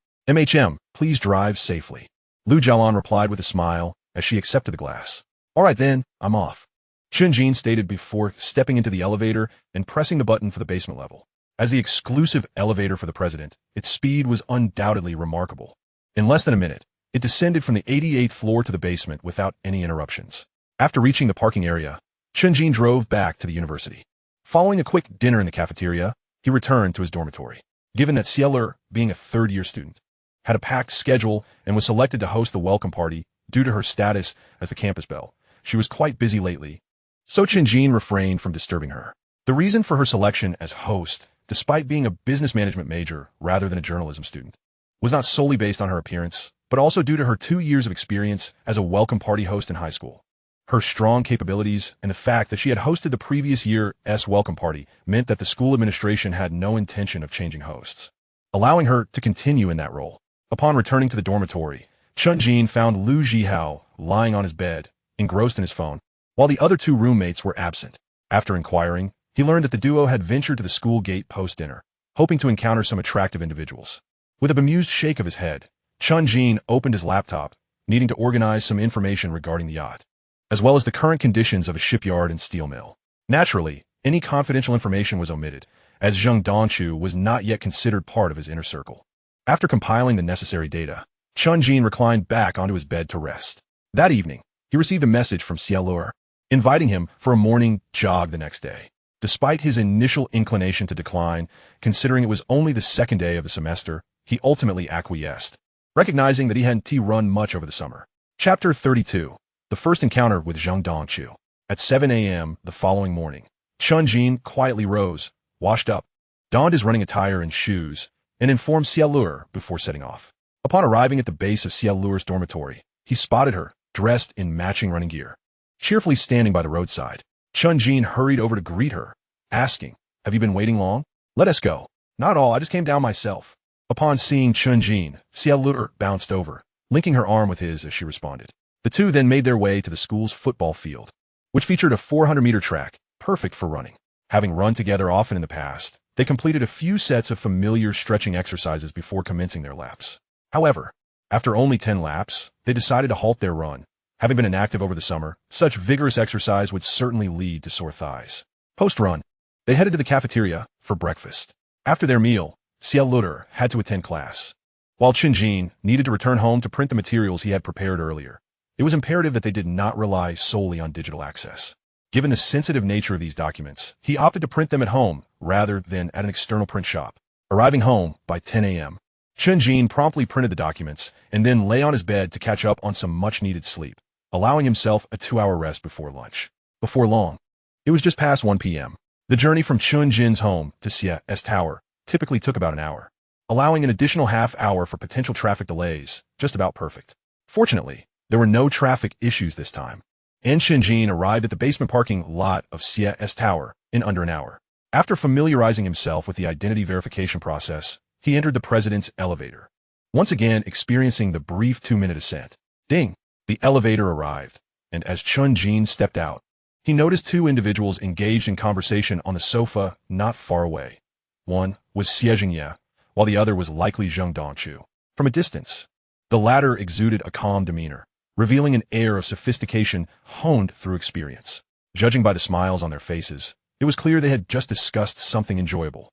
Please drive safely. Lu Jialan replied with a smile as she accepted the glass. All right then, I'm off. Chen Jin stated before stepping into the elevator and pressing the button for the basement level. As the exclusive elevator for the president, its speed was undoubtedly remarkable. In less than a minute, it descended from the 88th floor to the basement without any interruptions. After reaching the parking area, Chen Jin drove back to the university. Following a quick dinner in the cafeteria, he returned to his dormitory. Given that Xie, being a third-year student, had a packed schedule and was selected to host the welcome party due to her status as the campus belle, she was quite busy lately, so Chen Jin refrained from disturbing her. The reason for her selection as host, despite being a business management major rather than a journalism student, was not solely based on her appearance, but also due to her 2 years of experience as a welcome party host in high school. Her strong capabilities and the fact that she had hosted the previous year's welcome party meant that the school administration had no intention of changing hosts, allowing her to continue in that role. Upon returning to the dormitory, Chen Jin found Lu Jihao lying on his bed, engrossed in his phone, while the other 2 roommates were absent. After inquiring, he learned that the duo had ventured to the school gate post-dinner, hoping to encounter some attractive individuals. With a bemused shake of his head, Chen Jin opened his laptop, needing to organize some information regarding the yacht, as well as the current conditions of a shipyard and steel mill. Naturally, any confidential information was omitted, as Zheng Dongchu was not yet considered part of his inner circle. After compiling the necessary data, Chen Jin reclined back onto his bed to rest. That evening, he received a message from Xie, inviting him for a morning jog the next day. Despite his initial inclination to decline, considering it was only the second day of the semester, he ultimately acquiesced, recognizing that he hadn't run much over the summer. Chapter 32. The first encounter with Zheng Dongchu. At 7 a.m. the following morning, Chen Jin quietly rose, washed up, donned his running attire and shoes, and informed Xie before setting off. Upon arriving at the base of Xie dormitory, he spotted her, dressed in matching running gear. Cheerfully standing by the roadside, Chen Jin hurried over to greet her, asking, "Have you been waiting long?" "Let us go." "Not all, I just came down myself." Upon seeing Chen Jin, Xie bounced over, linking her arm with his as she responded. The two then made their way to the school's football field, which featured a 400-meter track, perfect for running. Having run together often in the past, they completed a few sets of familiar stretching exercises before commencing their laps. However, after only 10 laps, they decided to halt their run. Having been inactive over the summer, such vigorous exercise would certainly lead to sore thighs. Post-run, they headed to the cafeteria for breakfast. After their meal, Xie had to attend class, while Chen Jin needed to return home to print the materials he had prepared earlier. It was imperative that they did not rely solely on digital access. Given the sensitive nature of these documents, he opted to print them at home rather than at an external print shop. Arriving home by 10 a.m., Chen Jin promptly printed the documents and then lay on his bed to catch up on some much-needed sleep, allowing himself a 2-hour rest before lunch. Before long, it was just past 1 p.m. The journey from Chen Jin's home to Xie's tower typically took about an hour, allowing an additional half-hour for potential traffic delays, just about perfect. Fortunately, there were no traffic issues this time, and Chen Jin arrived at the basement parking lot of Xie's tower in under an hour. After familiarizing himself with the identity verification process, he entered the president's elevator, once again experiencing the brief 2-minute ascent. Ding! The elevator arrived, and as Chen Jin stepped out, he noticed 2 individuals engaged in conversation on the sofa not far away. One was Xie Jingye, while the other was likely Zheng Dongchu. From a distance, the latter exuded a calm demeanor, revealing an air of sophistication honed through experience. Judging by the smiles on their faces, it was clear they had just discussed something enjoyable.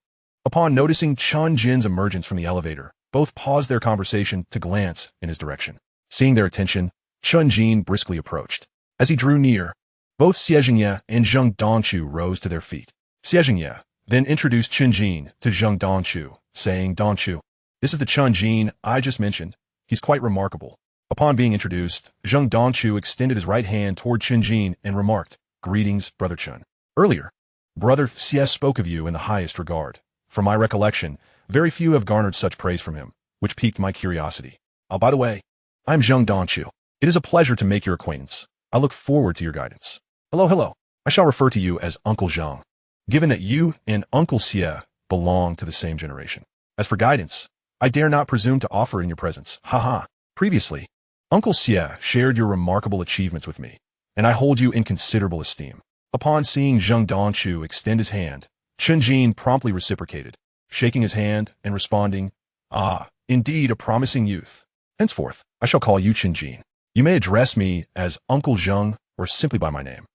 Upon noticing Chen Jin's emergence from the elevator, both paused their conversation to glance in his direction. Seeing their attention, Chen Jin briskly approached. As he drew near, both Xie Jingye and Zheng Dongchu rose to their feet. Xie Jingye then introduced Chen Jin to Zheng Dongchu, saying, "Dongchu, this is the Chen Jin I just mentioned. He's quite remarkable." Upon being introduced, Zheng Dongchu extended his right hand toward Chen Jin and remarked, "Greetings, Brother Chen. Earlier, Brother Xie spoke of you in the highest regard. From my recollection, very few have garnered such praise from him, which piqued my curiosity. Oh, by the way, I'm Zheng Dongchu. It is a pleasure to make your acquaintance. I look forward to your guidance." Hello. I shall refer to you as Uncle Zheng, given that you and Uncle Xie belong to the same generation. As for guidance, I dare not presume to offer it in your presence. Haha. Previously, Uncle Xie shared your remarkable achievements with me, and I hold you in considerable esteem." Upon seeing Zheng Dongchu extend his hand, Chen Jin promptly reciprocated, shaking his hand and responding, "Ah, indeed a promising youth. Henceforth, I shall call you Chen Jin. You may address me as Uncle Zheng or simply by my name."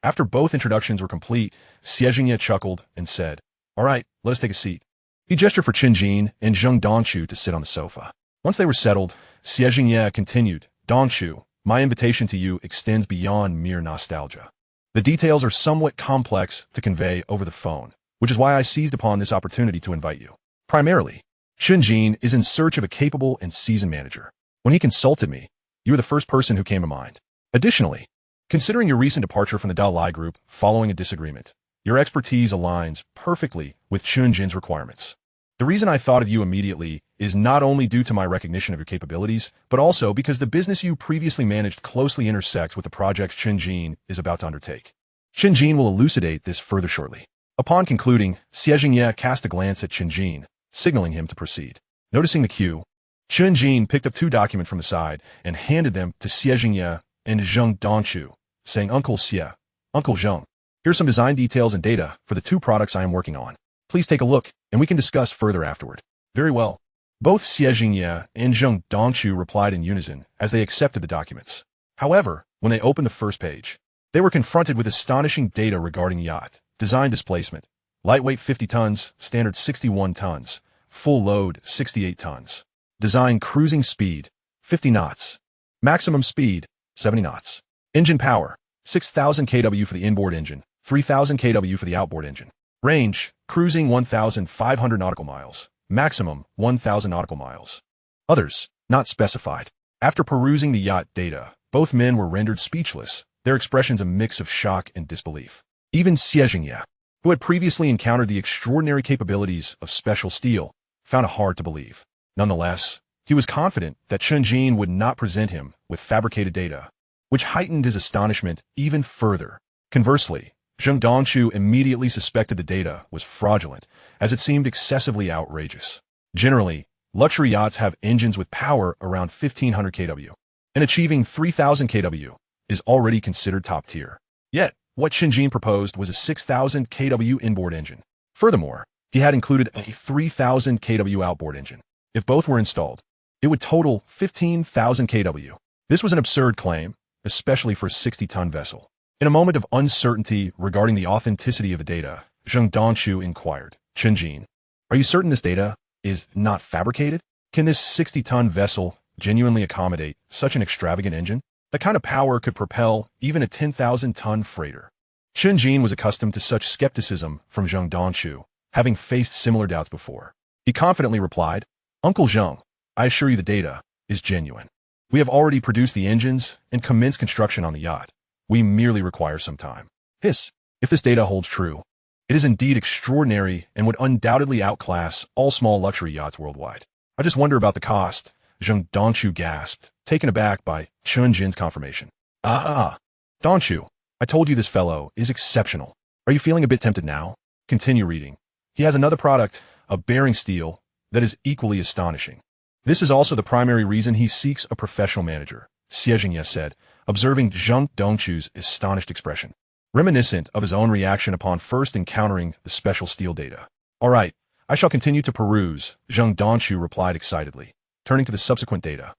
After both introductions were complete, Xie Jingye chuckled and said, "All right, let us take a seat." He gestured for Chen Jin and Zheng Dongchu to sit on the sofa. Once they were settled, Xie Jingye continued, "Dongchu, my invitation to you extends beyond mere nostalgia. The details are somewhat complex to convey over the phone, which is why I seized upon this opportunity to invite you. Primarily, Chen Jin is in search of a capable and seasoned manager. When he consulted me, you were the first person who came to mind. Additionally, considering your recent departure from the Dalai Group following a disagreement, your expertise aligns perfectly with Chen Jin's requirements. The reason I thought of you immediately is not only due to my recognition of your capabilities, but also because the business you previously managed closely intersects with the projects Chen Jin is about to undertake. Chen Jin will elucidate this further shortly." Upon concluding, Xie Jingye cast a glance at Chen Jin, signaling him to proceed. Noticing the cue, Chen Jin picked up 2 documents from the side and handed them to Xie Jingye and Zheng Dongchu, saying, "Uncle Xie, Uncle Zheng, here's some design details and data for the 2 products I am working on. Please take a look, and we can discuss further afterward." "Very well." Both Xie Jingye and Zheng Dongchu replied in unison as they accepted the documents. However, when they opened the first page, they were confronted with astonishing data regarding yacht, design displacement, lightweight 50 tons, standard 61 tons, full load 68 tons, design cruising speed 50 knots, maximum speed 70 knots, engine power 6,000 kW for the inboard engine, 3,000 kW for the outboard engine. Range, cruising 1,500 nautical miles, maximum 1,000 nautical miles. Others, not specified. After perusing the yacht data, both men were rendered speechless, their expressions a mix of shock and disbelief. Even Xie Jingye, who had previously encountered the extraordinary capabilities of special steel, found it hard to believe. Nonetheless, he was confident that Chen Jin would not present him with fabricated data, which heightened his astonishment even further. Conversely, Zheng Dongchu immediately suspected the data was fraudulent, as it seemed excessively outrageous. Generally, luxury yachts have engines with power around 1,500 kW, and achieving 3,000 kW is already considered top tier. Yet, what Chen Jin proposed was a 6,000 kW inboard engine. Furthermore, he had included a 3,000 kW outboard engine. If both were installed, it would total 15,000 kW. This was an absurd claim, especially for a 60-ton vessel. In a moment of uncertainty regarding the authenticity of the data, Zheng Dongchu inquired, "Chen Jin, are you certain this data is not fabricated? Can this 60-ton vessel genuinely accommodate such an extravagant engine? That kind of power could propel even a 10,000-ton freighter." Chen Jin was accustomed to such skepticism from Zheng Dongchu, having faced similar doubts before. He confidently replied, "Uncle Zheng, I assure you the data is genuine. We have already produced the engines and commenced construction on the yacht. We merely require some time." If this data holds true, it is indeed extraordinary and would undoubtedly outclass all small luxury yachts worldwide. "I just wonder about the cost," Zheng Dongchu gasped, taken aback by Chen Jin's confirmation. Dongchu, I told you this fellow is exceptional. Are you feeling a bit tempted now?" Continue reading. "He has another product, a bearing steel, that is equally astonishing. This is also the primary reason he seeks a professional manager," Xie Jingye said, observing Zheng Dongchu's astonished expression, reminiscent of his own reaction upon first encountering the special steel data. "All right, I shall continue to peruse," Zheng Dongchu replied excitedly, turning to the subsequent data.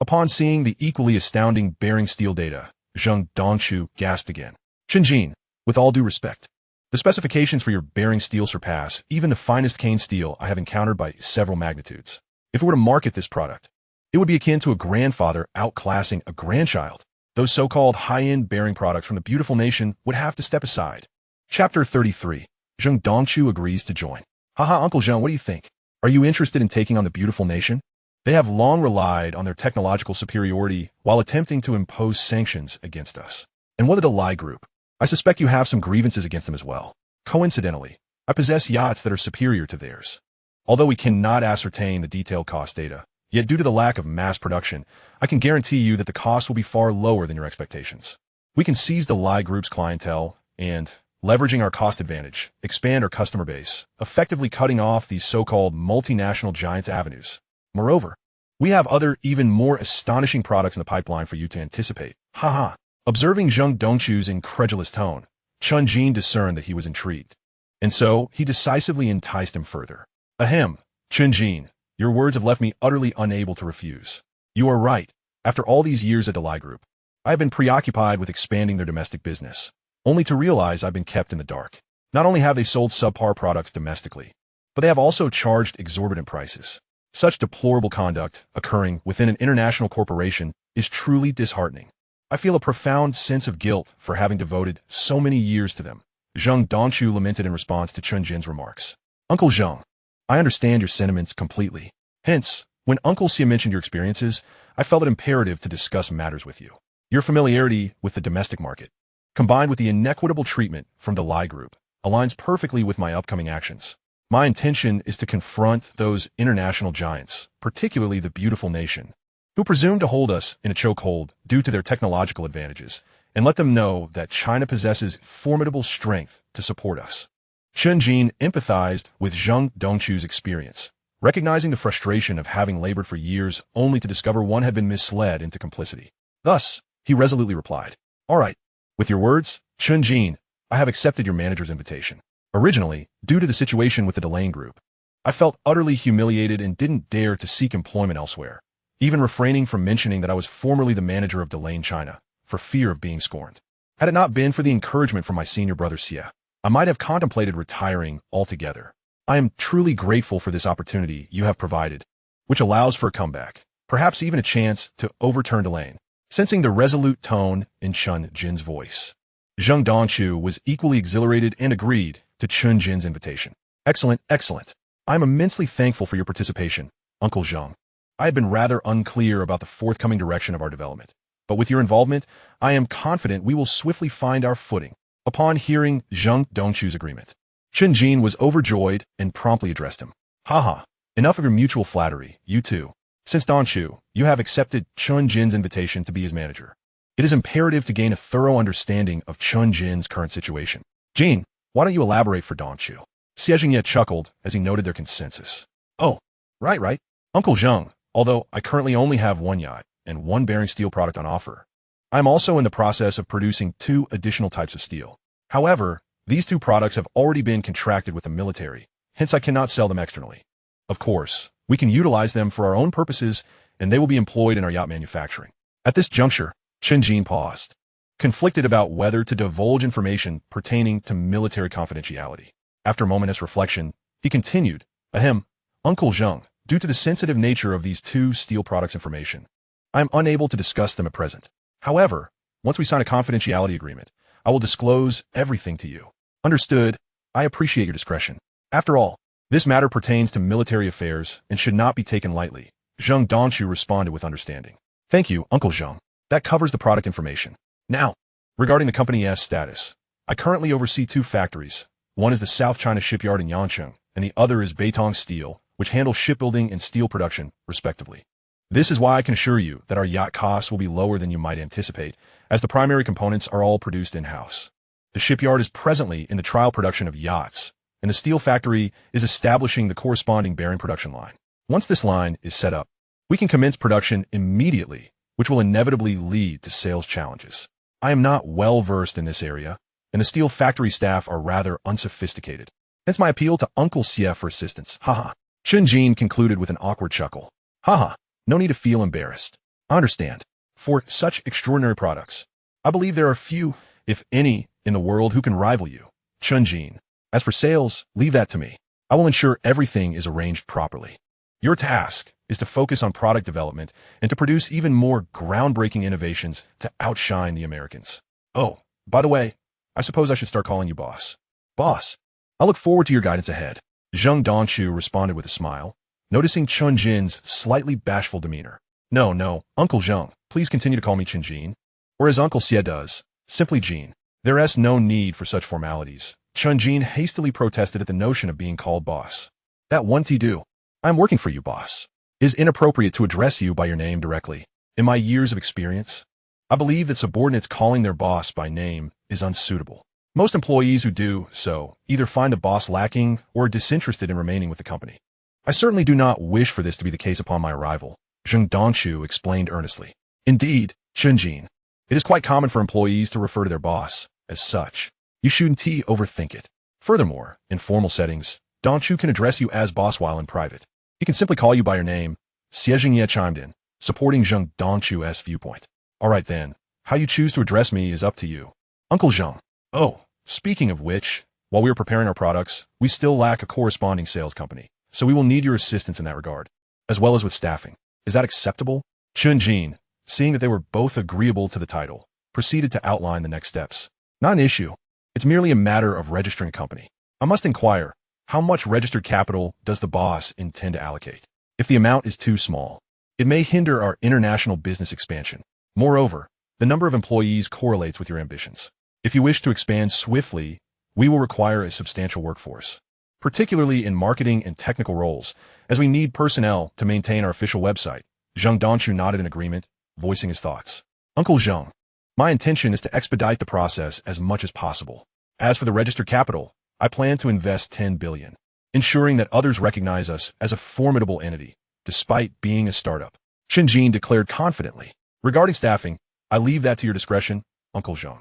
Upon seeing the equally astounding bearing steel data, Zheng Dongchu gasped again. "Chen Jin, with all due respect, the specifications for your bearing steel surpass even the finest cane steel I have encountered by several magnitudes. If we were to market this product, it would be akin to a grandfather outclassing a grandchild. Those so-called high-end bearing products from the beautiful nation would have to step aside." Chapter 33. Zheng Dongchu agrees to join. "Haha, Uncle Zheng, what do you think? Are you interested in taking on the beautiful nation? They have long relied on their technological superiority while attempting to impose sanctions against us. And what of the Dalai Group? I suspect you have some grievances against them as well. Coincidentally, I possess yachts that are superior to theirs. Although we cannot ascertain the detailed cost data, yet due to the lack of mass production, I can guarantee you that the cost will be far lower than your expectations. We can seize the Dalai Group's clientele and, leveraging our cost advantage, expand our customer base, effectively cutting off these so-called multinational giants' avenues. Moreover, We have other, even more astonishing products in the pipeline for you to anticipate. Haha. Observing Zheng Dongchu's incredulous tone, Chen Jin discerned that he was intrigued. And so, he decisively enticed him further. Ahem, Chen Jin, your words have left me utterly unable to refuse. You are right. After all these years at Delay Group, I have been preoccupied with expanding their domestic business, only to realize I've been kept in the dark. Not only have they sold subpar products domestically, but they have also charged exorbitant prices. Such deplorable conduct occurring within an international corporation is truly disheartening. I feel a profound sense of guilt for having devoted so many years to them. Zheng Dongchu lamented in response to Chen Jin's remarks. Uncle Zheng, I understand your sentiments completely. Hence, when Uncle Xie mentioned your experiences, I felt it imperative to discuss matters with you. Your familiarity with the domestic market, combined with the inequitable treatment from the Delay Group, aligns perfectly with my upcoming actions. My intention is to confront those international giants, particularly the beautiful nation, who presume to hold us in a chokehold due to their technological advantages, and let them know that China possesses formidable strength to support us. Chen Jin empathized with Zheng Dongchu's experience, recognizing the frustration of having labored for years only to discover one had been misled into complicity. Thus, he resolutely replied, All right, with your words, Chen Jin, I have accepted your manager's invitation. Originally, due to the situation with the Delay Group, I felt utterly humiliated and didn't dare to seek employment elsewhere, even refraining from mentioning that I was formerly the manager of Delay China, for fear of being scorned. Had it not been for the encouragement from my senior brother Xie, I might have contemplated retiring altogether. I am truly grateful for this opportunity you have provided, which allows for a comeback, perhaps even a chance to overturn Delay. Sensing the resolute tone in Chen Jin's voice, Zheng Dongchu was equally exhilarated and agreed to Chen Jin's invitation. Excellent, excellent. I am immensely thankful for your participation, Uncle Zheng. I have been rather unclear about the forthcoming direction of our development, but with your involvement, I am confident we will swiftly find our footing. Upon hearing Zheng Dongchu's agreement, Chen Jin was overjoyed and promptly addressed him. Haha, enough of your mutual flattery, you two. Since Dongchu, you have accepted Chen Jin's invitation to be his manager. It is imperative to gain a thorough understanding of Chen Jin's current situation. Jin, why don't you elaborate for Dongchu? Xie Jingye chuckled as he noted their consensus. Oh, right. Uncle Zheng, although I currently only have one yacht and one bearing steel product on offer, I am also in the process of producing 2 additional types of steel. However, these 2 products have already been contracted with the military, hence I cannot sell them externally. Of course, we can utilize them for our own purposes, and they will be employed in our yacht manufacturing. At this juncture, Chen Jin paused, conflicted about whether to divulge information pertaining to military confidentiality. After momentous reflection, he continued, Ahem, Uncle Zheng, due to the sensitive nature of these 2 steel products information, I am unable to discuss them at present. However, once we sign a confidentiality agreement, I will disclose everything to you. Understood. I appreciate your discretion. After all, this matter pertains to military affairs and should not be taken lightly. Zheng Dongchu responded with understanding. Thank you, Uncle Zheng. That covers the product information. Now, regarding the company's status, I currently oversee 2 factories. One is the South China Shipyard in Yancheng, and the other is Beitong Steel, which handles shipbuilding and steel production, respectively. This is why I can assure you that our yacht costs will be lower than you might anticipate, as the primary components are all produced in-house. The shipyard is presently in the trial production of yachts, and the steel factory is establishing the corresponding bearing production line. Once this line is set up, we can commence production immediately, which will inevitably lead to sales challenges. I am not well versed in this area, and the steel factory staff are rather unsophisticated. Hence my appeal to Uncle Xie for assistance. Haha. Chen Jin concluded with an awkward chuckle. Haha. No need to feel embarrassed. I understand. For such extraordinary products, I believe there are few, if any, in the world who can rival you, Chen Jin. As for sales, leave that to me. I will ensure everything is arranged properly. Your task is to focus on product development and to produce even more groundbreaking innovations to outshine the Americans. Oh, by the way, I suppose I should start calling you boss. Boss, I look forward to your guidance ahead. Zheng Dongchu responded with a smile, noticing Chen Jin's slightly bashful demeanor. No, Uncle Zheng, please continue to call me Chen Jin. Or as Uncle Xie does, simply Jin. There is no need for such formalities. Chen Jin hastily protested at the notion of being called boss. That won't do. I'm working for you, boss. It is inappropriate to address you by your name directly. In my years of experience, I believe that subordinates calling their boss by name is unsuitable. Most employees who do so either find the boss lacking or are disinterested in remaining with the company. I certainly do not wish for this to be the case upon my arrival. Zheng Dongchu explained earnestly. Indeed, Chen Jin. It is quite common for employees to refer to their boss as such. You shouldn't overthink it. Furthermore, in formal settings, Dongchu can address you as boss while in private. He can simply call you by your name. Xie Jingye chimed in, supporting Zheng Dongchu's viewpoint. All right then, how you choose to address me is up to you. Uncle Zheng. Oh, speaking of which, while we are preparing our products, we still lack a corresponding sales company, so we will need your assistance in that regard, as well as with staffing. Is that acceptable? Chen Jin, seeing that they were both agreeable to the title, proceeded to outline the next steps. Not an issue. It's merely a matter of registering a company. I must inquire, how much registered capital does the boss intend to allocate? If the amount is too small, it may hinder our international business expansion. Moreover, the number of employees correlates with your ambitions. If you wish to expand swiftly, we will require a substantial workforce, particularly in marketing and technical roles, as we need personnel to maintain our official website. Zheng Dongchu nodded in agreement, voicing his thoughts. Uncle Zheng, my intention is to expedite the process as much as possible. As for the registered capital, I plan to invest 10 billion, ensuring that others recognize us as a formidable entity, despite being a startup. Chen Jin declared confidently. Regarding staffing, I leave that to your discretion, Uncle Zheng.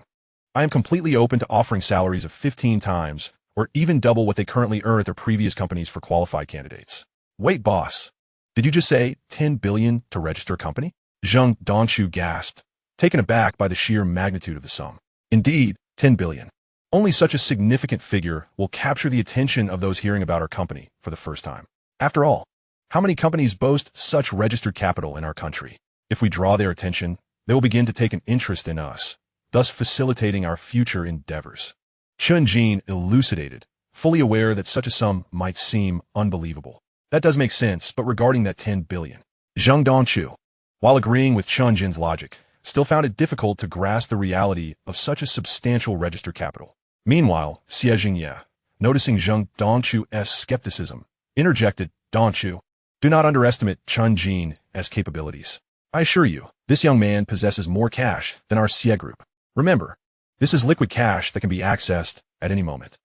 I am completely open to offering salaries of 15 times or even double what they currently earn at their previous companies for qualified candidates. Wait, boss. Did you just say 10 billion to register a company? Zheng Dongchu gasped, taken aback by the sheer magnitude of the sum. Indeed, 10 billion. Only such a significant figure will capture the attention of those hearing about our company for the first time. After all, how many companies boast such registered capital in our country? If we draw their attention, they will begin to take an interest in us, thus facilitating our future endeavors. Chen Jin elucidated, fully aware that such a sum might seem unbelievable. That does make sense, but regarding that 10 billion, Zheng Dongchu, while agreeing with Chen Jin's logic, still found it difficult to grasp the reality of such a substantial registered capital. Meanwhile, Xie Jingye, noticing Zheng Dongchu's skepticism, interjected, Dongchu, do not underestimate Chen Jin's capabilities. I assure you, this young man possesses more cash than our Xie group. Remember, this is liquid cash that can be accessed at any moment.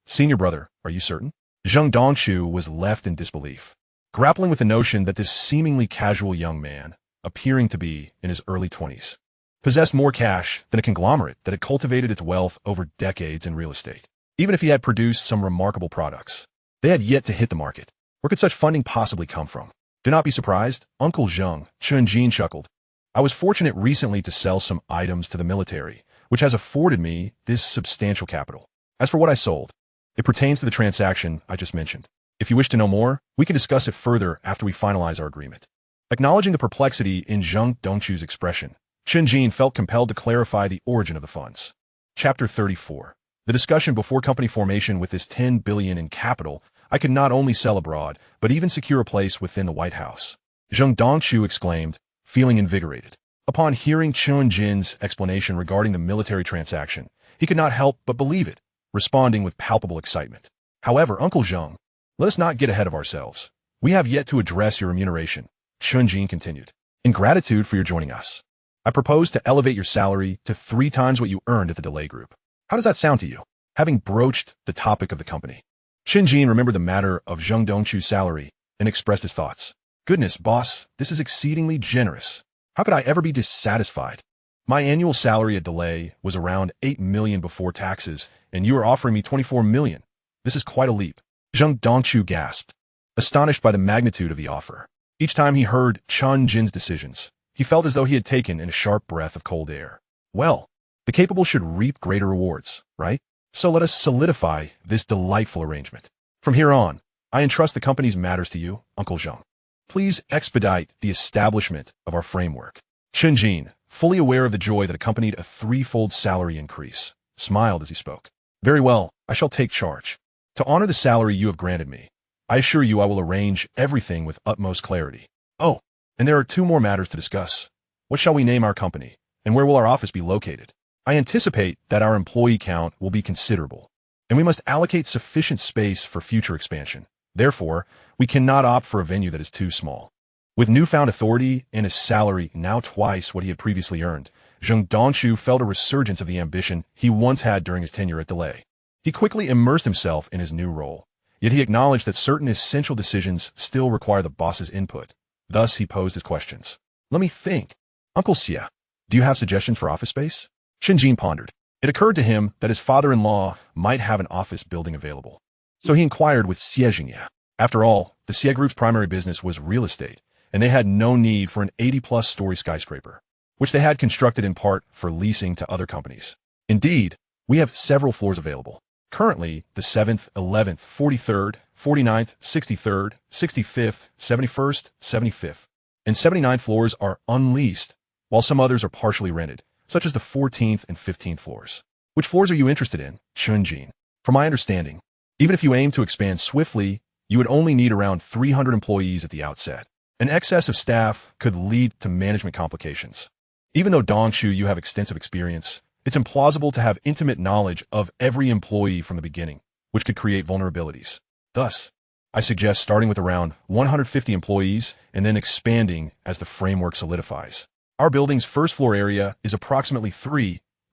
Senior brother, are you certain? Zheng Dongchu was left in disbelief, grappling with the notion that this seemingly casual young man, appearing to be in his early 20s, possessed more cash than a conglomerate that had cultivated its wealth over decades in real estate. Even if he had produced some remarkable products, they had yet to hit the market. Where could such funding possibly come from? Do not be surprised, Uncle Zheng, Chen Jin chuckled. I was fortunate recently to sell some items to the military, which has afforded me this substantial capital. As for what I sold, it pertains to the transaction I just mentioned. If you wish to know more, we can discuss it further after we finalize our agreement. Acknowledging the perplexity in Zheng Dongchu's expression, Chen Jin felt compelled to clarify the origin of the funds. Chapter 34. The discussion before company formation. With this 10 billion in capital, I could not only sell abroad, but even secure a place within the White House. Zheng Dongchu exclaimed, feeling invigorated. Upon hearing Chen Jin's explanation regarding the military transaction, he could not help but believe it, responding with palpable excitement. However, Uncle Zheng, let us not get ahead of ourselves. We have yet to address your remuneration, Chen Jin continued. In gratitude for your joining us, I propose to elevate your salary to 3 times what you earned at the Delay Group. How does that sound to you? Having broached the topic of the company, Chen Jin remembered the matter of Zheng Dongchu's salary and expressed his thoughts. Goodness, boss, this is exceedingly generous. How could I ever be dissatisfied? My annual salary at Delay was around 8 million before taxes, and you are offering me 24 million. This is quite a leap. Zheng Dongchu gasped, astonished by the magnitude of the offer. Each time he heard Chen Jin's decisions, he felt as though he had taken in a sharp breath of cold air. Well, the capable should reap greater rewards, right? So let us solidify this delightful arrangement. From here on, I entrust the company's matters to you, Uncle Zheng. Please expedite the establishment of our framework. Chen Jin, fully aware of the joy that accompanied a 3-fold salary increase, smiled as he spoke. Very well, I shall take charge. To honor the salary you have granted me, I assure you I will arrange everything with utmost clarity. Oh, and there are 2 more matters to discuss. What shall we name our company, and where will our office be located? I anticipate that our employee count will be considerable, and we must allocate sufficient space for future expansion. Therefore, we cannot opt for a venue that is too small. With newfound authority and a salary now twice what he had previously earned, Zheng Dongchu felt a resurgence of the ambition he once had during his tenure at Delay. He quickly immersed himself in his new role, yet he acknowledged that certain essential decisions still require the boss's input. Thus, he posed his questions. Let me think. Uncle Xie, do you have suggestions for office space? Chen Jin pondered. It occurred to him that his father-in-law might have an office building available. So he inquired with Xie Jingye. After all, the Xie Group's primary business was real estate, and they had no need for an 80-plus story skyscraper, which they had constructed in part for leasing to other companies. Indeed, we have several floors available. Currently, the 7th, 11th, 43rd, 49th, 63rd, 65th, 71st, 75th, and 79th floors are unleased, while some others are partially rented, such as the 14th and 15th floors. Which floors are you interested in, Chen Jin? From my understanding, even if you aim to expand swiftly, you would only need around 300 employees at the outset. An excess of staff could lead to management complications. Even though Dongshu, you have extensive experience, it's implausible to have intimate knowledge of every employee from the beginning, which could create vulnerabilities. Thus, I suggest starting with around 150 employees and then expanding as the framework solidifies. Our building's first floor area is approximately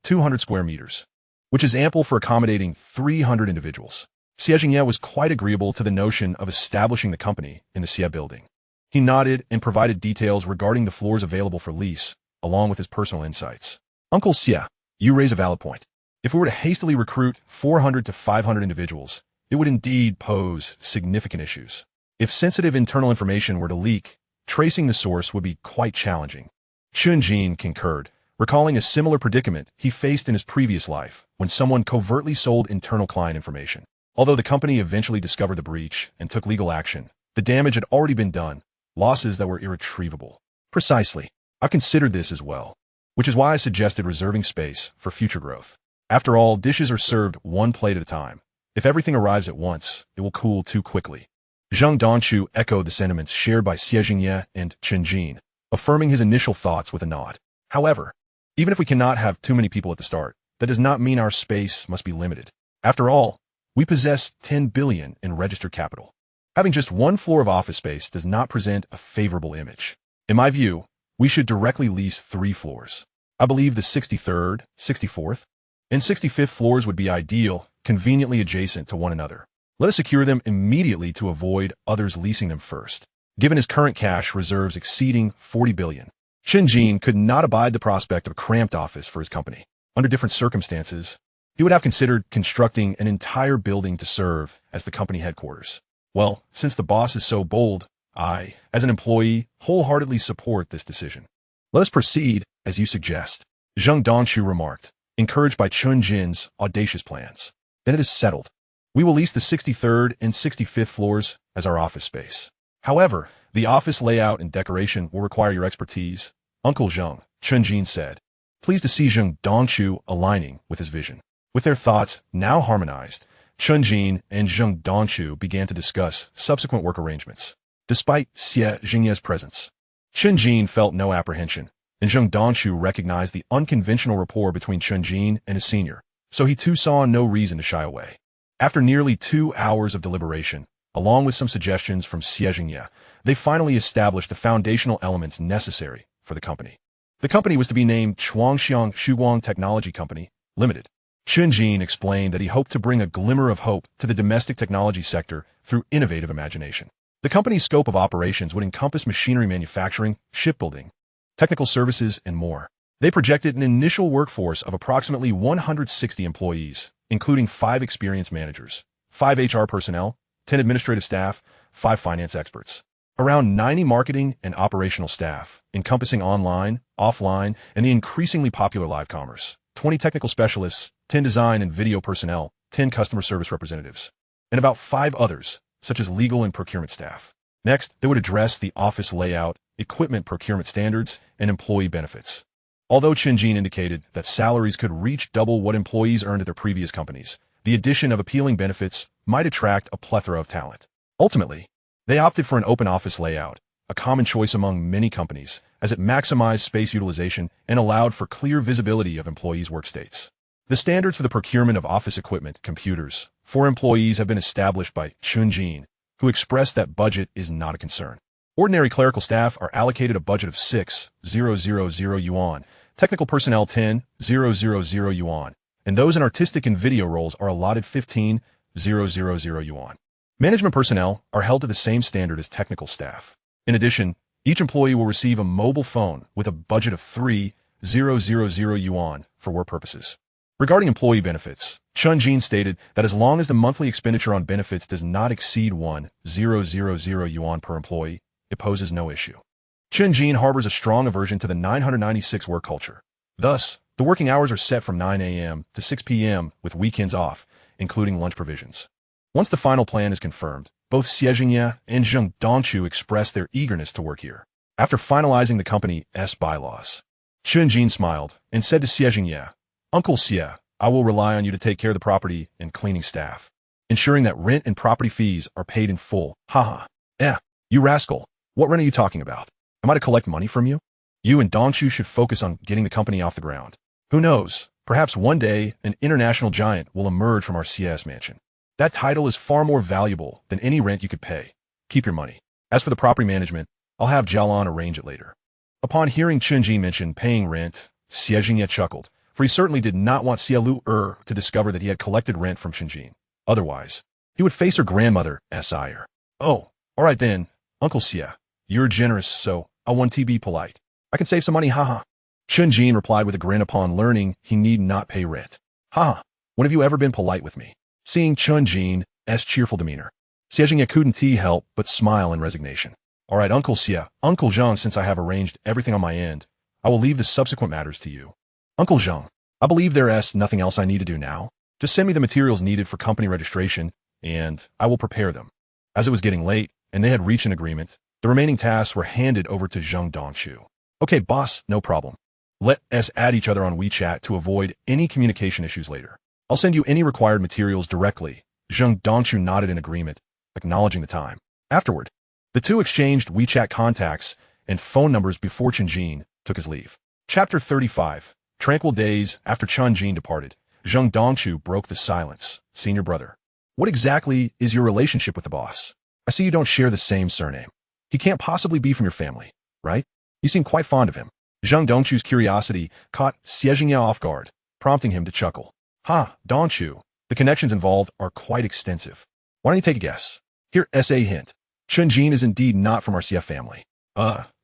200 square meters, which is ample for accommodating 300 individuals. Xie Jingye was quite agreeable to the notion of establishing the company in the Xie building. He nodded and provided details regarding the floors available for lease, along with his personal insights. Uncle Xie, you raise a valid point. If we were to hastily recruit 400 to 500 individuals, it would indeed pose significant issues. If sensitive internal information were to leak, tracing the source would be quite challenging. Chen Jin concurred, recalling a similar predicament he faced in his previous life when someone covertly sold internal client information. Although the company eventually discovered the breach and took legal action, the damage had already been done, losses that were irretrievable. Precisely. I've considered this as well, which is why I suggested reserving space for future growth. After all, dishes are served one plate at a time. If everything arrives at once, it will cool too quickly. Zheng Dongchu echoed the sentiments shared by Xie Jingye and Chen Jin, affirming his initial thoughts with a nod. However, even if we cannot have too many people at the start, that does not mean our space must be limited. After all, we possess 10 billion in registered capital. Having just one floor of office space does not present a favorable image. In my view, we should directly lease 3 floors. I believe the 63rd, 64th, and 65th floors would be ideal, conveniently adjacent to one another. Let us secure them immediately to avoid others leasing them first. Given his current cash reserves exceeding 40 billion, Chen Jin could not abide the prospect of a cramped office for his company. Under different circumstances, he would have considered constructing an entire building to serve as the company headquarters. Well, since the boss is so bold, I, as an employee, wholeheartedly support this decision. Let us proceed, as you suggest, Zheng Dongchu remarked, encouraged by Chen Jin's audacious plans. Then it is settled. We will lease the 63rd and 65th floors as our office space. However, the office layout and decoration will require your expertise, Uncle Zheng, Chen Jin said, pleased to see Zheng Dongchu aligning with his vision. With their thoughts now harmonized, Chen Jin and Zheng Dongchu began to discuss subsequent work arrangements. Despite Xie Jingye's presence, Chen Jin felt no apprehension, and Zheng Dongchu recognized the unconventional rapport between Chen Jin and his senior, so he too saw no reason to shy away. After nearly 2 hours of deliberation, along with some suggestions from Xie Jingye, they finally established the foundational elements necessary for the company. The company was to be named Chuangxiang Shuguang Technology Company, Limited. Chen Jin explained that he hoped to bring a glimmer of hope to the domestic technology sector through innovative imagination. The company's scope of operations would encompass machinery manufacturing, shipbuilding, technical services, and more. They projected an initial workforce of approximately 160 employees, including 5 experienced managers, 5 HR personnel, 10 administrative staff, 5 finance experts, around 90 marketing and operational staff, encompassing online, offline, and the increasingly popular live commerce, 20 technical specialists, 10 design and video personnel, 10 customer service representatives, and about 5 others, such as legal and procurement staff. Next, they would address the office layout, equipment procurement standards, and employee benefits. Although Chen Jin indicated that salaries could reach double what employees earned at their previous companies, the addition of appealing benefits might attract a plethora of talent. Ultimately, they opted for an open office layout, a common choice among many companies, as it maximized space utilization and allowed for clear visibility of employees' workstates. The standards for the procurement of office equipment, computers, for employees have been established by Chen Jin, who expressed that budget is not a concern. Ordinary clerical staff are allocated a budget of 6,000 yuan, technical personnel 10,000 yuan, and those in artistic and video roles are allotted 15,000 yuan. Management personnel are held to the same standard as technical staff. In addition, Each employee will receive a mobile phone with a budget of 3,000 yuan for work purposes. Regarding employee benefits, Chen Jin stated that as long as the monthly expenditure on benefits does not exceed 1,000 yuan per employee, it poses no issue. Chen Jin harbors a strong aversion to the 996 work culture. Thus, the working hours are set from 9 a.m. to 6 p.m. with weekends off, including lunch provisions. Once the final plan is confirmed, both Xie Jingye and Zheng Dongchu expressed their eagerness to work here. After finalizing the company's bylaws, Chen Jin smiled and said to Xie Jingye, "Uncle Xie, I will rely on you to take care of the property and cleaning staff, ensuring that rent and property fees are paid in full." Haha. You rascal. What rent are you talking about? Am I to collect money from you? You and Dongchu should focus on getting the company off the ground. Who knows? Perhaps one day an international giant will emerge from our CS mansion. That title is far more valuable than any rent you could pay. Keep your money. As for the property management, I'll have Jialan arrange it later. Upon hearing Chen Jin mention paying rent, Xie Jingye chuckled, for he certainly did not want Xie Lu to discover that he had collected rent from Chen Jin. Otherwise, he would face her grandmother as ire. "Oh, all right then, Uncle Xie. You're generous, so I want to be polite. I can save some money, haha." Chen Jin replied with a grin upon learning he need not pay rent. "Haha, when have you ever been polite with me?" Seeing Chen Jin's cheerful demeanor, Xie Jingye couldn't help but smile in resignation. "All right, Uncle Xie, Uncle Zheng, since I have arranged everything on my end, I will leave the subsequent matters to you. Uncle Zheng, I believe there is nothing else I need to do now. Just send me the materials needed for company registration, and I will prepare them." As it was getting late, and they had reached an agreement, the remaining tasks were handed over to Zheng Dongchu. "Okay, boss, no problem. Let us add each other on WeChat to avoid any communication issues later. I'll send you any required materials directly." Zheng Dongchu nodded in agreement, acknowledging the time. Afterward, the two exchanged WeChat contacts and phone numbers before Chen Jin took his leave. Chapter 35. Tranquil days after Chen Jin departed, Zheng Dongchu broke the silence. "Senior brother, what exactly is your relationship with the boss? I see you don't share the same surname. He can't possibly be from your family, right? You seem quite fond of him." Zheng Dongchu's curiosity caught Xie Jingye off guard, prompting him to chuckle. "Ha, Dongchu, the connections involved are quite extensive. Why don't you take a guess? Here is a hint. Chen Jin is indeed not from our CF family."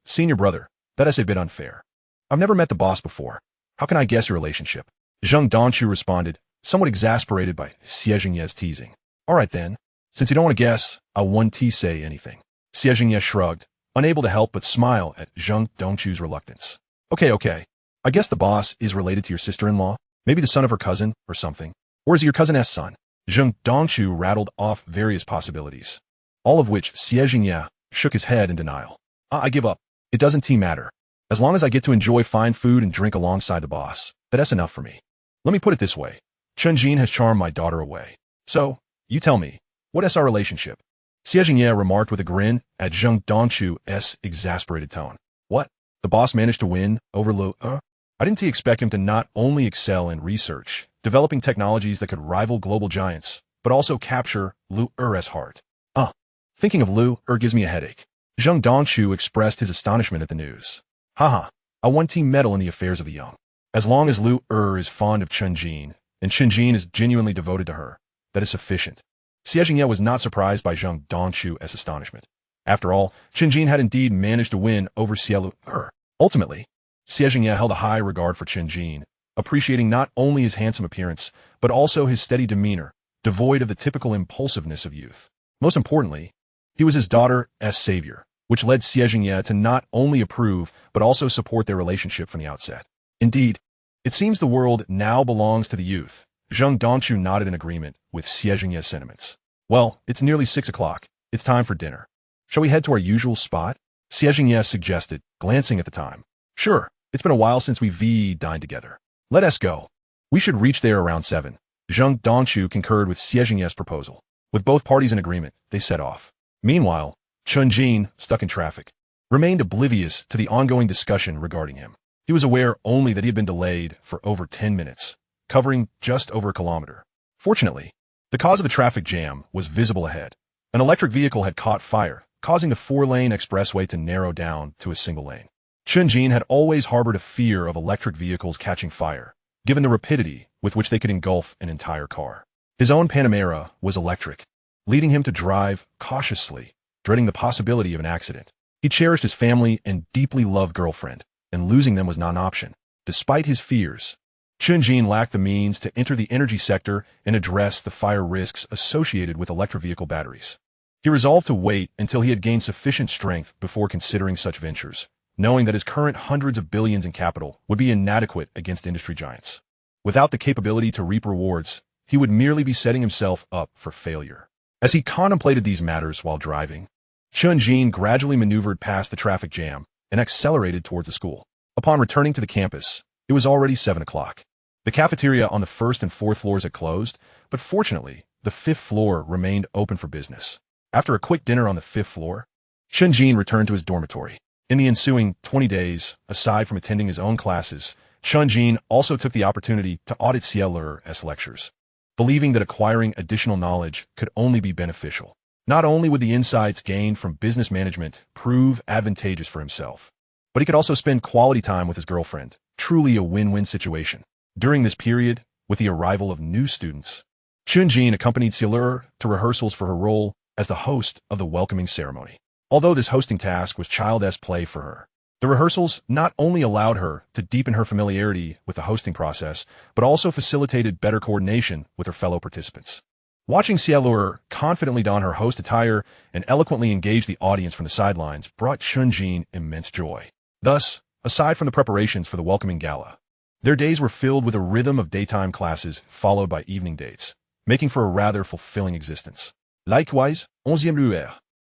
Senior brother, that is a bit unfair. I've never met the boss before. How can I guess your relationship?" Zheng Dongchu responded, somewhat exasperated by Xie Jingye's teasing. "All right then, since you don't want to guess, I won't say anything." Xie Jingye shrugged, unable to help but smile at Zheng Dongchu's reluctance. Okay. I guess the boss is related to your sister-in-law, maybe the son of her cousin or something. Or is he your cousin's son? Zheng Dongchu rattled off various possibilities, all of which Xie Jingye shook his head in denial. I give up. It doesn't matter. As long as I get to enjoy fine food and drink alongside the boss, that's enough for me. Let me put it this way. Chen Jin has charmed my daughter away. So, you tell me, what is our relationship?" Xie Jingye remarked with a grin at Zheng Dongchu's exasperated tone. "What? The boss managed to win over Lu? I didn't expect him to not only excel in research, developing technologies that could rival global giants, but also capture Lu's heart. Thinking of Lu gives me a headache." Zheng Dongchu expressed his astonishment at the news. "Haha, I want to meddle in the affairs of the young. As long as Lu is fond of Chen Jin, and Chen Jin is genuinely devoted to her, that is sufficient." Xie Jingye was not surprised by Zheng Dongchu's astonishment. After all, Chen Jin had indeed managed to win over Xie Lu. Ultimately, Xie Jingye held a high regard for Chen Jin, appreciating not only his handsome appearance, but also his steady demeanor, devoid of the typical impulsiveness of youth. Most importantly, he was his daughter's savior, which led Xie Jingye to not only approve, but also support their relationship from the outset. Indeed, it seems the world now belongs to the youth. Zheng Dongchu nodded in agreement with Xie Jingye's sentiments. "Well, it's nearly 6 o'clock. It's time for dinner. Shall we head to our usual spot?" Xie Jingye suggested, glancing at the time. "Sure, it's been a while since we've dined together. Let us go. We should reach there around 7. Zheng Dongchu concurred with Xie Jingye's proposal. With both parties in agreement, they set off. Meanwhile, Chen Jin, stuck in traffic, remained oblivious to the ongoing discussion regarding him. He was aware only that he had been delayed for over 10 minutes, covering just over a kilometer. Fortunately, the cause of the traffic jam was visible ahead. An electric vehicle had caught fire, causing the 4-lane expressway to narrow down to a single lane. Chen Jin had always harbored a fear of electric vehicles catching fire, given the rapidity with which they could engulf an entire car. His own Panamera was electric, leading him to drive cautiously, dreading the possibility of an accident. He cherished his family and deeply loved girlfriend, and losing them was not an option. Despite his fears, Chen Jin lacked the means to enter the energy sector and address the fire risks associated with electric vehicle batteries. He resolved to wait until he had gained sufficient strength before considering such ventures, knowing that his current hundreds of billions in capital would be inadequate against industry giants. Without the capability to reap rewards, he would merely be setting himself up for failure. As he contemplated these matters while driving, Chen Jin gradually maneuvered past the traffic jam and accelerated towards the school. Upon returning to the campus, it was already 7 o'clock. The cafeteria on the first and fourth floors had closed, but fortunately, the fifth floor remained open for business. After a quick dinner on the fifth floor, Chen Jin returned to his dormitory. In the ensuing 20 days, aside from attending his own classes, Chen Jin also took the opportunity to audit Cielur's lectures, believing that acquiring additional knowledge could only be beneficial. Not only would the insights gained from business management prove advantageous for himself, but he could also spend quality time with his girlfriend, truly a win-win situation. During this period, with the arrival of new students, Chen Jin accompanied Cielur to rehearsals for her role as the host of the welcoming ceremony. Although this hosting task was childish play for her, the rehearsals not only allowed her to deepen her familiarity with the hosting process, but also facilitated better coordination with her fellow participants. Watching Cielur confidently don her host attire and eloquently engage the audience from the sidelines brought Chen Jin immense joy. Thus, aside from the preparations for the welcoming gala, their days were filled with a rhythm of daytime classes followed by evening dates, making for a rather fulfilling existence. Likewise, 11e Lueur,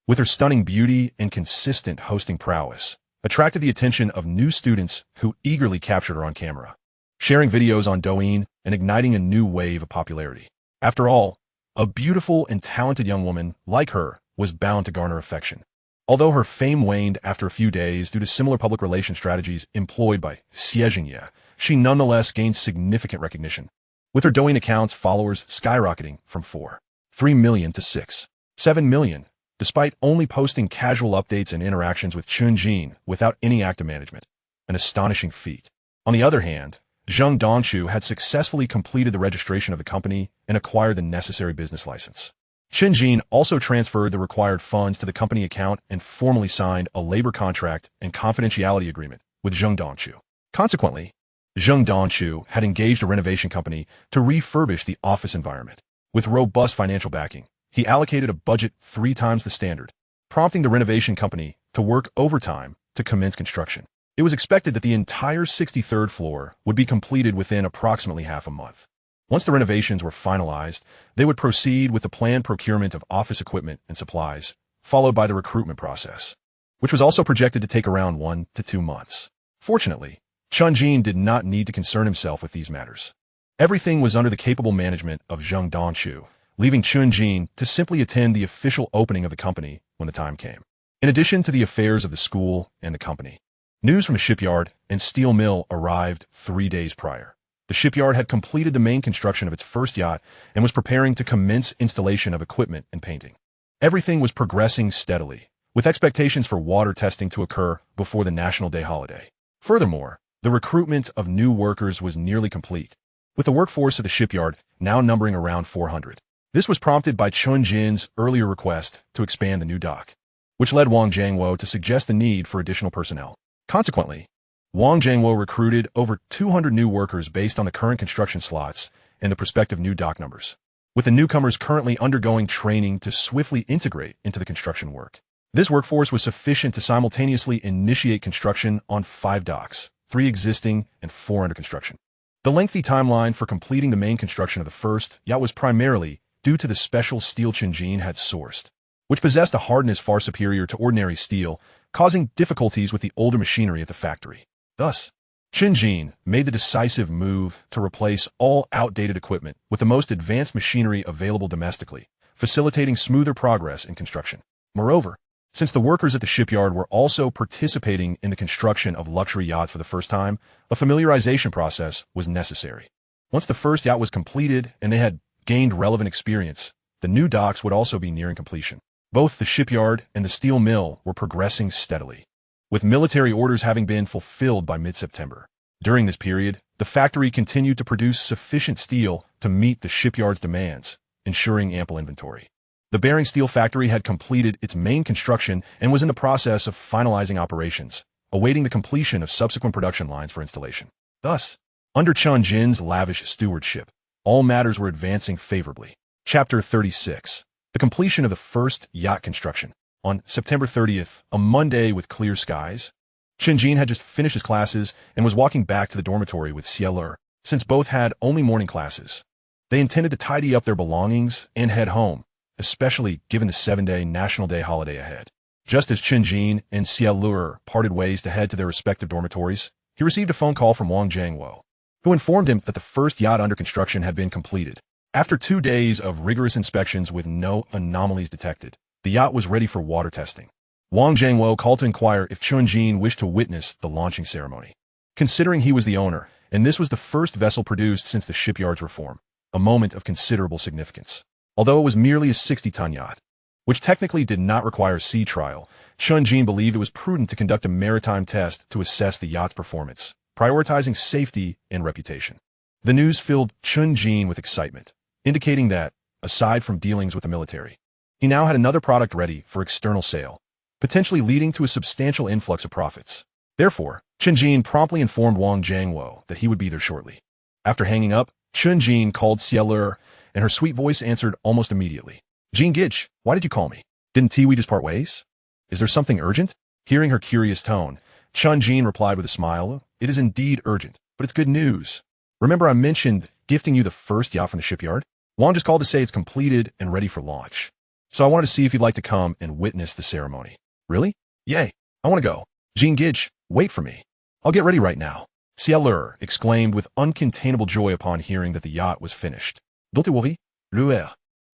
with her stunning beauty and consistent hosting prowess, attracted the attention of new students who eagerly captured her on camera, sharing videos on Douyin and igniting a new wave of popularity. After all, a beautiful and talented young woman like her was bound to garner affection. Although her fame waned after a few days due to similar public relations strategies employed by Xie Jingye, she nonetheless gained significant recognition, with her Douyin account's followers skyrocketing from 4.3 million to 6.7 million, despite only posting casual updates and interactions with Chen Jin without any active management. An astonishing feat. On the other hand, Zheng Dongchu had successfully completed the registration of the company and acquired the necessary business license. Chen Jin also transferred the required funds to the company account and formally signed a labor contract and confidentiality agreement with Zheng Dongchu. Consequently, Zheng Dongchu had engaged a renovation company to refurbish the office environment. With robust financial backing, he allocated a budget 3 times the standard, prompting the renovation company to work overtime to commence construction. It was expected that the entire 63rd floor would be completed within approximately half a month. Once the renovations were finalized, they would proceed with the planned procurement of office equipment and supplies, followed by the recruitment process, which was also projected to take around 1 to 2 months. Fortunately, Chen Jin did not need to concern himself with these matters. Everything was under the capable management of Zheng Dongchu, leaving Chen Jin to simply attend the official opening of the company when the time came. In addition to the affairs of the school and the company, news from the shipyard and steel mill arrived 3 days prior. The shipyard had completed the main construction of its first yacht and was preparing to commence installation of equipment and painting. Everything was progressing steadily, with expectations for water testing to occur before the National Day holiday. Furthermore, the recruitment of new workers was nearly complete, with the workforce of the shipyard now numbering around 400. This was prompted by Chen Jin's earlier request to expand the new dock, which led Wang Jiangwo to suggest the need for additional personnel. Consequently, Wang Jiangwo recruited over 200 new workers based on the current construction slots and the prospective new dock numbers, with the newcomers currently undergoing training to swiftly integrate into the construction work. This workforce was sufficient to simultaneously initiate construction on 5 docks, 3 existing and 4 under construction. The lengthy timeline for completing the main construction of the first yacht was primarily due to the special steel Chen Jin had sourced, which possessed a hardness far superior to ordinary steel, causing difficulties with the older machinery at the factory. Thus, Chen Jin made the decisive move to replace all outdated equipment with the most advanced machinery available domestically, facilitating smoother progress in construction. Moreover, since the workers at the shipyard were also participating in the construction of luxury yachts for the first time, a familiarization process was necessary. Once the first yacht was completed and they had gained relevant experience, the new docks would also be nearing completion. Both the shipyard and the steel mill were progressing steadily, with military orders having been fulfilled by mid-September. During this period, the factory continued to produce sufficient steel to meet the shipyard's demands, ensuring ample inventory. The bearing steel factory had completed its main construction and was in the process of finalizing operations, awaiting the completion of subsequent production lines for installation. Thus, under Chen Jin's lavish stewardship, all matters were advancing favorably. Chapter 36. The completion of the first yacht construction. On September 30th, a Monday with clear skies, Chen Jin had just finished his classes and was walking back to the dormitory with Cielur, since both had only morning classes. They intended to tidy up their belongings and head home, especially given the 7-day National Day holiday ahead. Just as Chen Jin and Cielur parted ways to head to their respective dormitories, he received a phone call from Wang Jiangwo, who informed him that the first yacht under construction had been completed. After 2 days of rigorous inspections with no anomalies detected, the yacht was ready for water testing. Wang Jiangwo called to inquire if Chen Jin wished to witness the launching ceremony. Considering he was the owner, and this was the first vessel produced since the shipyard's reform, a moment of considerable significance. Although it was merely a 60-ton yacht, which technically did not require sea trial, Chen Jin believed it was prudent to conduct a maritime test to assess the yacht's performance, prioritizing safety and reputation. The news filled Chen Jin with excitement, indicating that, aside from dealings with the military, he now had another product ready for external sale, potentially leading to a substantial influx of profits. Therefore, Chen Jin promptly informed Wang Jiangwo that he would be there shortly. After hanging up, Chen Jin called Cielur, and her sweet voice answered almost immediately. "Jean Gitch, why did you call me? Didn't we just part ways? Is there something urgent?" Hearing her curious tone, Chen Jin replied with a smile, "It is indeed urgent, but it's good news. Remember I mentioned gifting you the first yacht from the shipyard? Wang just called to say it's completed and ready for launch. So I wanted to see if you'd like to come and witness the ceremony." "Really? Yay, I want to go. Jean Gitch, wait for me. I'll get ready right now." Cielur exclaimed with uncontainable joy upon hearing that the yacht was finished. "Don't worry, Luer.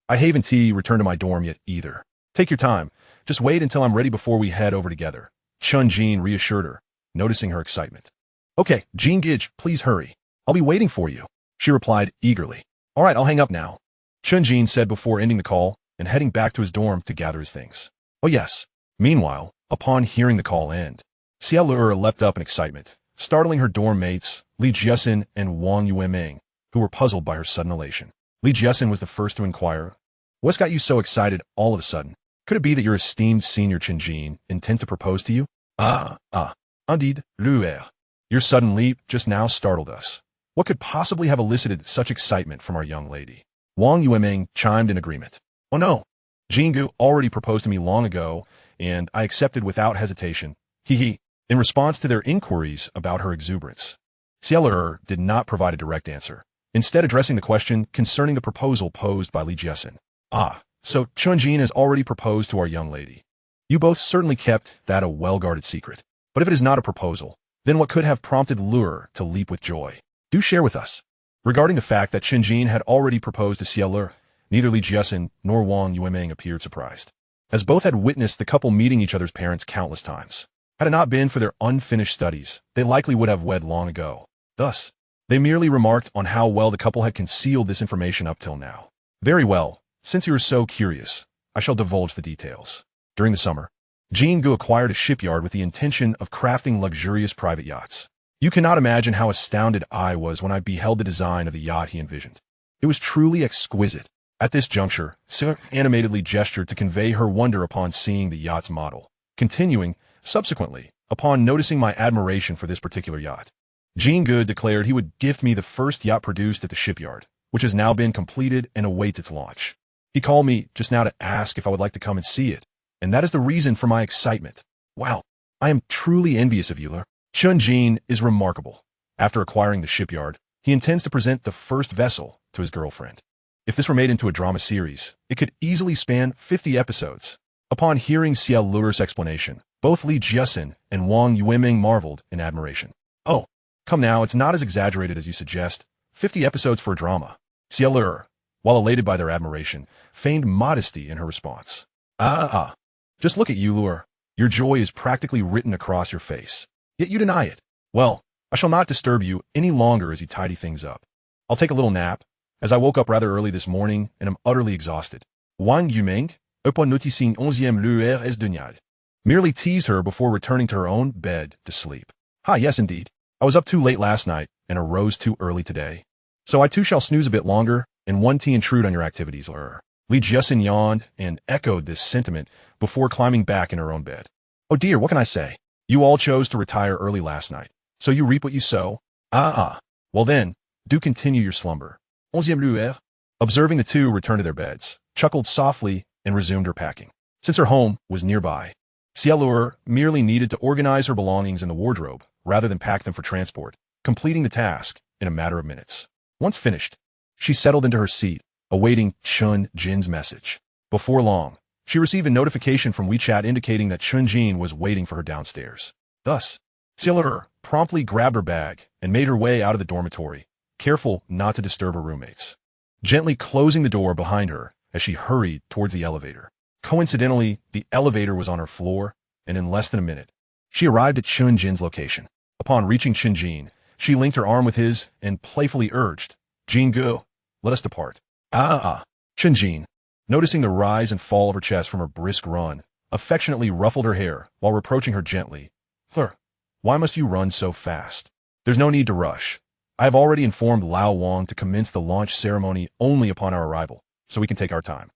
I haven't returned to my dorm yet either. Take your time. Just wait until I'm ready before we head over together." Chen Jin reassured her, noticing her excitement. "Okay, Jean Gitch, please hurry. I'll be waiting for you," she replied eagerly. "All right, I'll hang up now," Chen Jin said before ending the call and heading back to his dorm to gather his things. Oh yes. Meanwhile, upon hearing the call end, Cielur leapt up in excitement, startling her dorm mates, Li Jiasin and Wang Yueming, who were puzzled by her sudden elation. Li Jiasin was the first to inquire, "What's got you so excited all of a sudden? Could it be that your esteemed senior Chen Jin intends to propose to you?" Indeed, Luer. Your sudden leap just now startled us. What could possibly have elicited such excitement from our young lady?" Wang Yueming chimed in agreement. "Oh no, Jingu already proposed to me long ago, and I accepted without hesitation. He. In response to their inquiries about her exuberance, Cielur did not provide a direct answer, instead addressing the question concerning the proposal posed by Li Jiasin. So Chen Jin has already proposed to our young lady. You both certainly kept that a well-guarded secret. But if it is not a proposal, then what could have prompted Luer to leap with joy? Do share with us." Regarding the fact that Chen Jin had already proposed to Cielur, neither Li Jiasin nor Wang Yueming appeared surprised, as both had witnessed the couple meeting each other's parents countless times. Had it not been for their unfinished studies, they likely would have wed long ago. Thus, they merely remarked on how well the couple had concealed this information up till now. "Very well, since you are so curious, I shall divulge the details. During the summer, Jingu acquired a shipyard with the intention of crafting luxurious private yachts. You cannot imagine how astounded I was when I beheld the design of the yacht he envisioned. It was truly exquisite." At this juncture, Cielur animatedly gestured to convey her wonder upon seeing the yacht's model, continuing, "Subsequently, upon noticing my admiration for this particular yacht, Jingu declared he would gift me the first yacht produced at the shipyard, which has now been completed and awaits its launch. He called me just now to ask if I would like to come and see it, and that is the reason for my excitement. Wow, I am truly envious of you." Chen Jin is remarkable. After acquiring the shipyard, he intends to present the first vessel to his girlfriend. If this were made into a drama series, it could easily span 50 episodes. Upon hearing Cielur's explanation, both Li Jiasin and Wang Yueming marveled in admiration. "Oh, come now, it's not as exaggerated as you suggest. 50 episodes for a drama." Cielur, while elated by their admiration, feigned modesty in her response. Just look at you, Luer. Your joy is practically written across your face. Yet you deny it. Well, I shall not disturb you any longer as you tidy things up. I'll take a little nap, as I woke up rather early this morning and am utterly exhausted. Wang Yuming, upon noticing 11e Luer est denial, merely teased her before returning to her own bed to sleep. Yes indeed. I was up too late last night and arose too early today. So I too shall snooze a bit longer and 1T intrude on your activities, Luer. Li Jiasin yawned and echoed this sentiment before climbing back in her own bed. Oh dear, what can I say? You all chose to retire early last night, so you reap what you sow? Well then, do continue your slumber. 11e lueur. Observing the two return to their beds, chuckled softly and resumed her packing. Since her home was nearby, Cielur merely needed to organize her belongings in the wardrobe rather than pack them for transport, completing the task in a matter of minutes. Once finished, she settled into her seat, awaiting Chen Jin's message. Before long, she received a notification from WeChat indicating that Chen Jin was waiting for her downstairs. Thus, Cielur promptly grabbed her bag and made her way out of the dormitory, careful not to disturb her roommates, gently closing the door behind her as she hurried towards the elevator. Coincidentally, the elevator was on her floor, and in less than a minute, she arrived at Chen Jin's location. Upon reaching Chen Jin, she linked her arm with his and playfully urged, "Jin go, let us depart." Chen Jin, noticing the rise and fall of her chest from her brisk run, affectionately ruffled her hair while reproaching her gently. Why must you run so fast? There's no need to rush. I have already informed Lao Wang to commence the launch ceremony only upon our arrival, so we can take our time.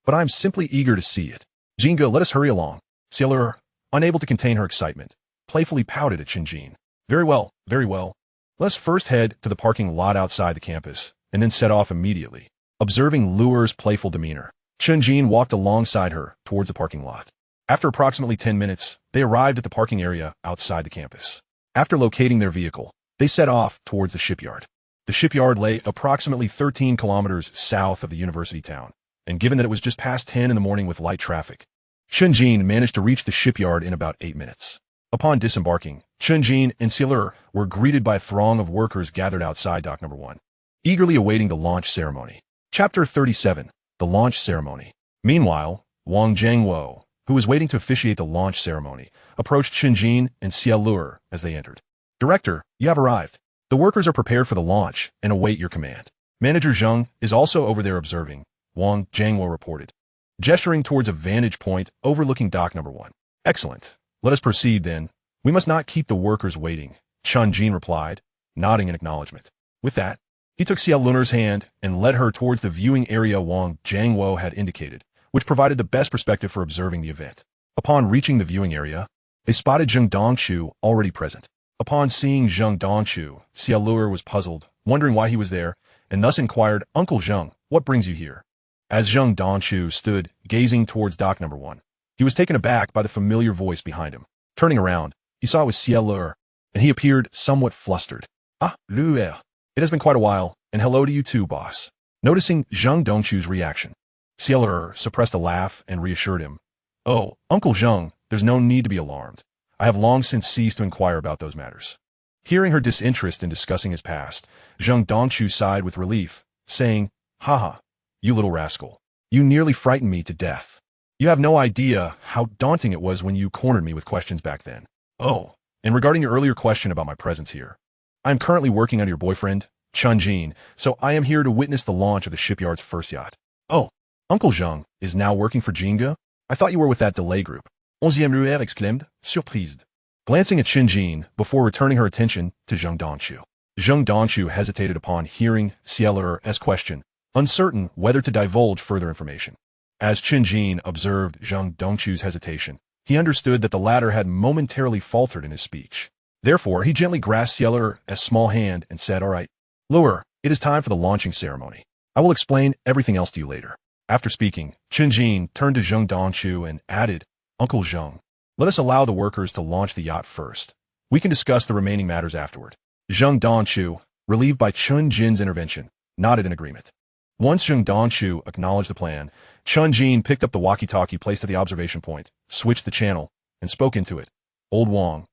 But I am simply eager to see it. Jingo, let us hurry along. Cielur, unable to contain her excitement, playfully pouted at Chen Jin. Very well, very well. Let's first head to the parking lot outside the campus, and then set off immediately. Observing Luer's playful demeanor, Chen Jin walked alongside her towards the parking lot. After approximately 10 minutes, they arrived at the parking area outside the campus. After locating their vehicle, they set off towards the shipyard. The shipyard lay approximately 13 kilometers south of the university town, and given that it was just past 10 in the morning with light traffic, Chen Jin managed to reach the shipyard in about 8 minutes. Upon disembarking, Chen Jin and Cielur were greeted by a throng of workers gathered outside dock number 1, eagerly awaiting the launch ceremony. Chapter 37, The Launch Ceremony. Meanwhile, Wang Jiangwo, who was waiting to officiate the launch ceremony, approached Chen Jin and Cielur as they entered. Director, you have arrived. The workers are prepared for the launch and await your command. Manager Zheng is also over there observing, Wang Jiangwo reported, gesturing towards a vantage point overlooking dock number 1. Excellent. Let us proceed then. We must not keep the workers waiting, Chen Jin replied, nodding in acknowledgement. With that, he took Cielur's hand and led her towards the viewing area Wang Jiangwo had indicated, which provided the best perspective for observing the event. Upon reaching the viewing area, they spotted Zheng Dongchu already present. Upon seeing Zheng Dongchu, Cielur was puzzled, wondering why he was there, and thus inquired, "Uncle Zheng, what brings you here?" As Zheng Dongchu stood, gazing towards dock number 1, he was taken aback by the familiar voice behind him. Turning around, he saw it was Cielur, and he appeared somewhat flustered. Luer. It has been quite a while, and hello to you too, boss. Noticing Zheng Dongchu's reaction, Cielur suppressed a laugh and reassured him. Oh, Uncle Zheng, there's no need to be alarmed. I have long since ceased to inquire about those matters. Hearing her disinterest in discussing his past, Zheng Dongchu sighed with relief, saying, Haha, you little rascal. You nearly frightened me to death. You have no idea how daunting it was when you cornered me with questions back then. Oh, and regarding your earlier question about my presence here, I am currently working under your boyfriend, Chen Jin, so I am here to witness the launch of the shipyard's first yacht. Oh, Uncle Zheng is now working for Jinga? I thought you were with that delay group. 11e lueur exclaimed, surprised, glancing at Chen Jin before returning her attention to Zheng Dongchu. Zheng Dongchu hesitated upon hearing Cielur's question, uncertain whether to divulge further information. As Chen Jin observed Zheng Dongchu's hesitation, he understood that the latter had momentarily faltered in his speech. Therefore, he gently grasped Cielur's small hand and said, All right, Luer, it is time for the launching ceremony. I will explain everything else to you later. After speaking, Chen Jin turned to Zheng Dongchu and added, Uncle Zheng, let us allow the workers to launch the yacht first. We can discuss the remaining matters afterward. Zheng Dongchu, relieved by Chen Jin's intervention, nodded in agreement. Once Zheng Dongchu acknowledged the plan, Chen Jin picked up the walkie-talkie placed at the observation point, switched the channel, and spoke into it. Old Wang,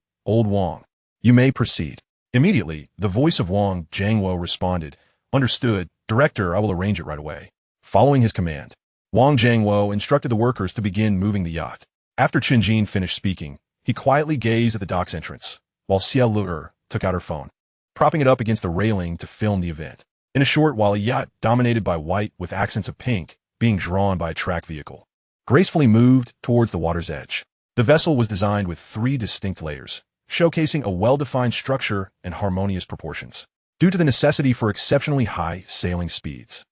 you may proceed. Immediately, the voice of Wang Jiangwo responded, Understood, Director, I will arrange it right away. Following his command, Wang Jiangwo instructed the workers to begin moving the yacht. After Chen Jin finished speaking, he quietly gazed at the dock's entrance, while Cielur took out her phone, propping it up against the railing to film the event. In a short while, a yacht dominated by white with accents of pink, being drawn by a track vehicle, gracefully moved towards the water's edge. The vessel was designed with 3 distinct layers, showcasing a well-defined structure and harmonious proportions, due to the necessity for exceptionally high sailing speeds.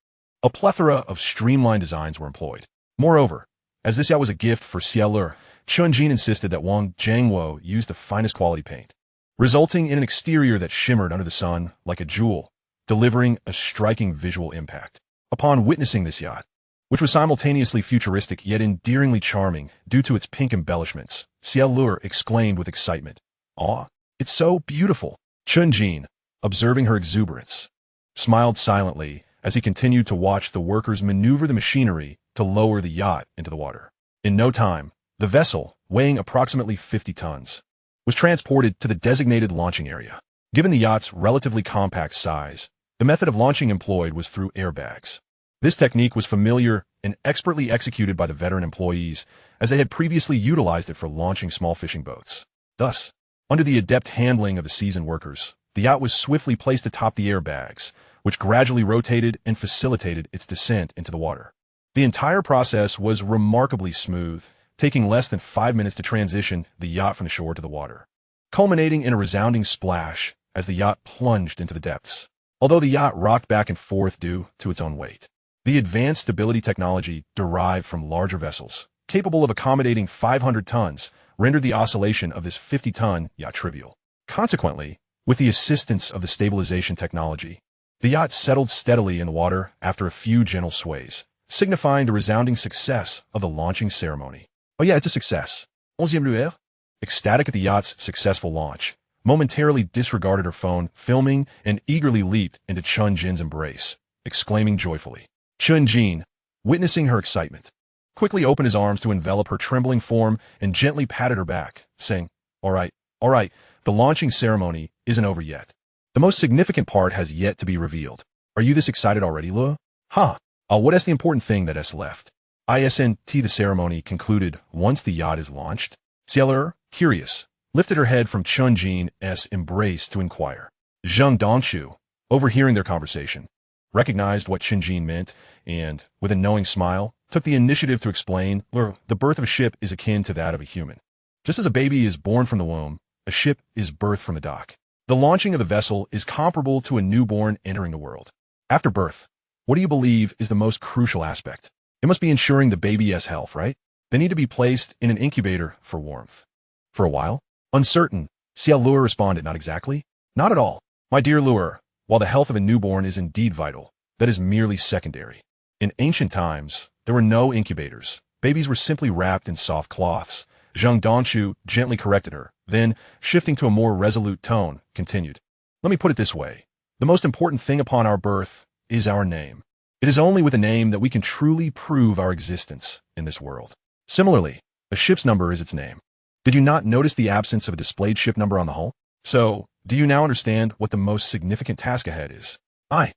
A plethora of streamlined designs were employed. Moreover, as this yacht was a gift for Cielur, Chen Jin insisted that Wang Jiangwo use the finest quality paint, resulting in an exterior that shimmered under the sun like a jewel, delivering a striking visual impact. Upon witnessing this yacht, which was simultaneously futuristic yet endearingly charming due to its pink embellishments, Cielur exclaimed with excitement, "Aw, it's so beautiful." Chen Jin, observing her exuberance, smiled silently as he continued to watch the workers maneuver the machinery to lower the yacht into the water. In no time, the vessel, weighing approximately 50 tons, was transported to the designated launching area. Given the yacht's relatively compact size, the method of launching employed was through airbags. This technique was familiar and expertly executed by the veteran employees, as they had previously utilized it for launching small fishing boats. Thus, under the adept handling of the seasoned workers, the yacht was swiftly placed atop the airbags, which gradually rotated and facilitated its descent into the water. The entire process was remarkably smooth, taking less than 5 minutes to transition the yacht from the shore to the water, culminating in a resounding splash as the yacht plunged into the depths. Although the yacht rocked back and forth due to its own weight, the advanced stability technology derived from larger vessels, capable of accommodating 500 tons, rendered the oscillation of this 50-ton yacht trivial. Consequently, with the assistance of the stabilization technology, the yacht settled steadily in the water after a few gentle sways, signifying the resounding success of the launching ceremony. Oh yeah, it's a success. 11e lueur? Ecstatic at the yacht's successful launch, momentarily disregarded her phone, filming, and eagerly leaped into Chen Jin's embrace, exclaiming joyfully. Chen Jin, witnessing her excitement, quickly opened his arms to envelop her trembling form and gently patted her back, saying, all right, the launching ceremony isn't over yet. The most significant part has yet to be revealed. Are you this excited already, Lua? What is the important thing that is left? ISNT. The ceremony concluded once the yacht is launched. Cielur, curious, lifted her head from Chen Jin's embrace to inquire. Zheng Dongshu, overhearing their conversation, recognized what Chen Jin meant and, with a knowing smile, took the initiative to explain, the birth of a ship is akin to that of a human. Just as a baby is born from the womb, a ship is birthed from the dock. The launching of the vessel is comparable to a newborn entering the world. After birth, what do you believe is the most crucial aspect? It must be ensuring the baby's health, right? They need to be placed in an incubator for warmth. For a while? Uncertain, Cielur responded, not exactly. Not at all. My dear Lure, while the health of a newborn is indeed vital, that is merely secondary. In ancient times, there were no incubators. Babies were simply wrapped in soft cloths. Zheng Dongshu gently corrected her, then, shifting to a more resolute tone, continued. Let me put it this way. The most important thing upon our birth is our name. It is only with a name that we can truly prove our existence in this world. Similarly, a ship's number is its name. Did you not notice the absence of a displayed ship number on the hull? So, do you now understand what the most significant task ahead is? I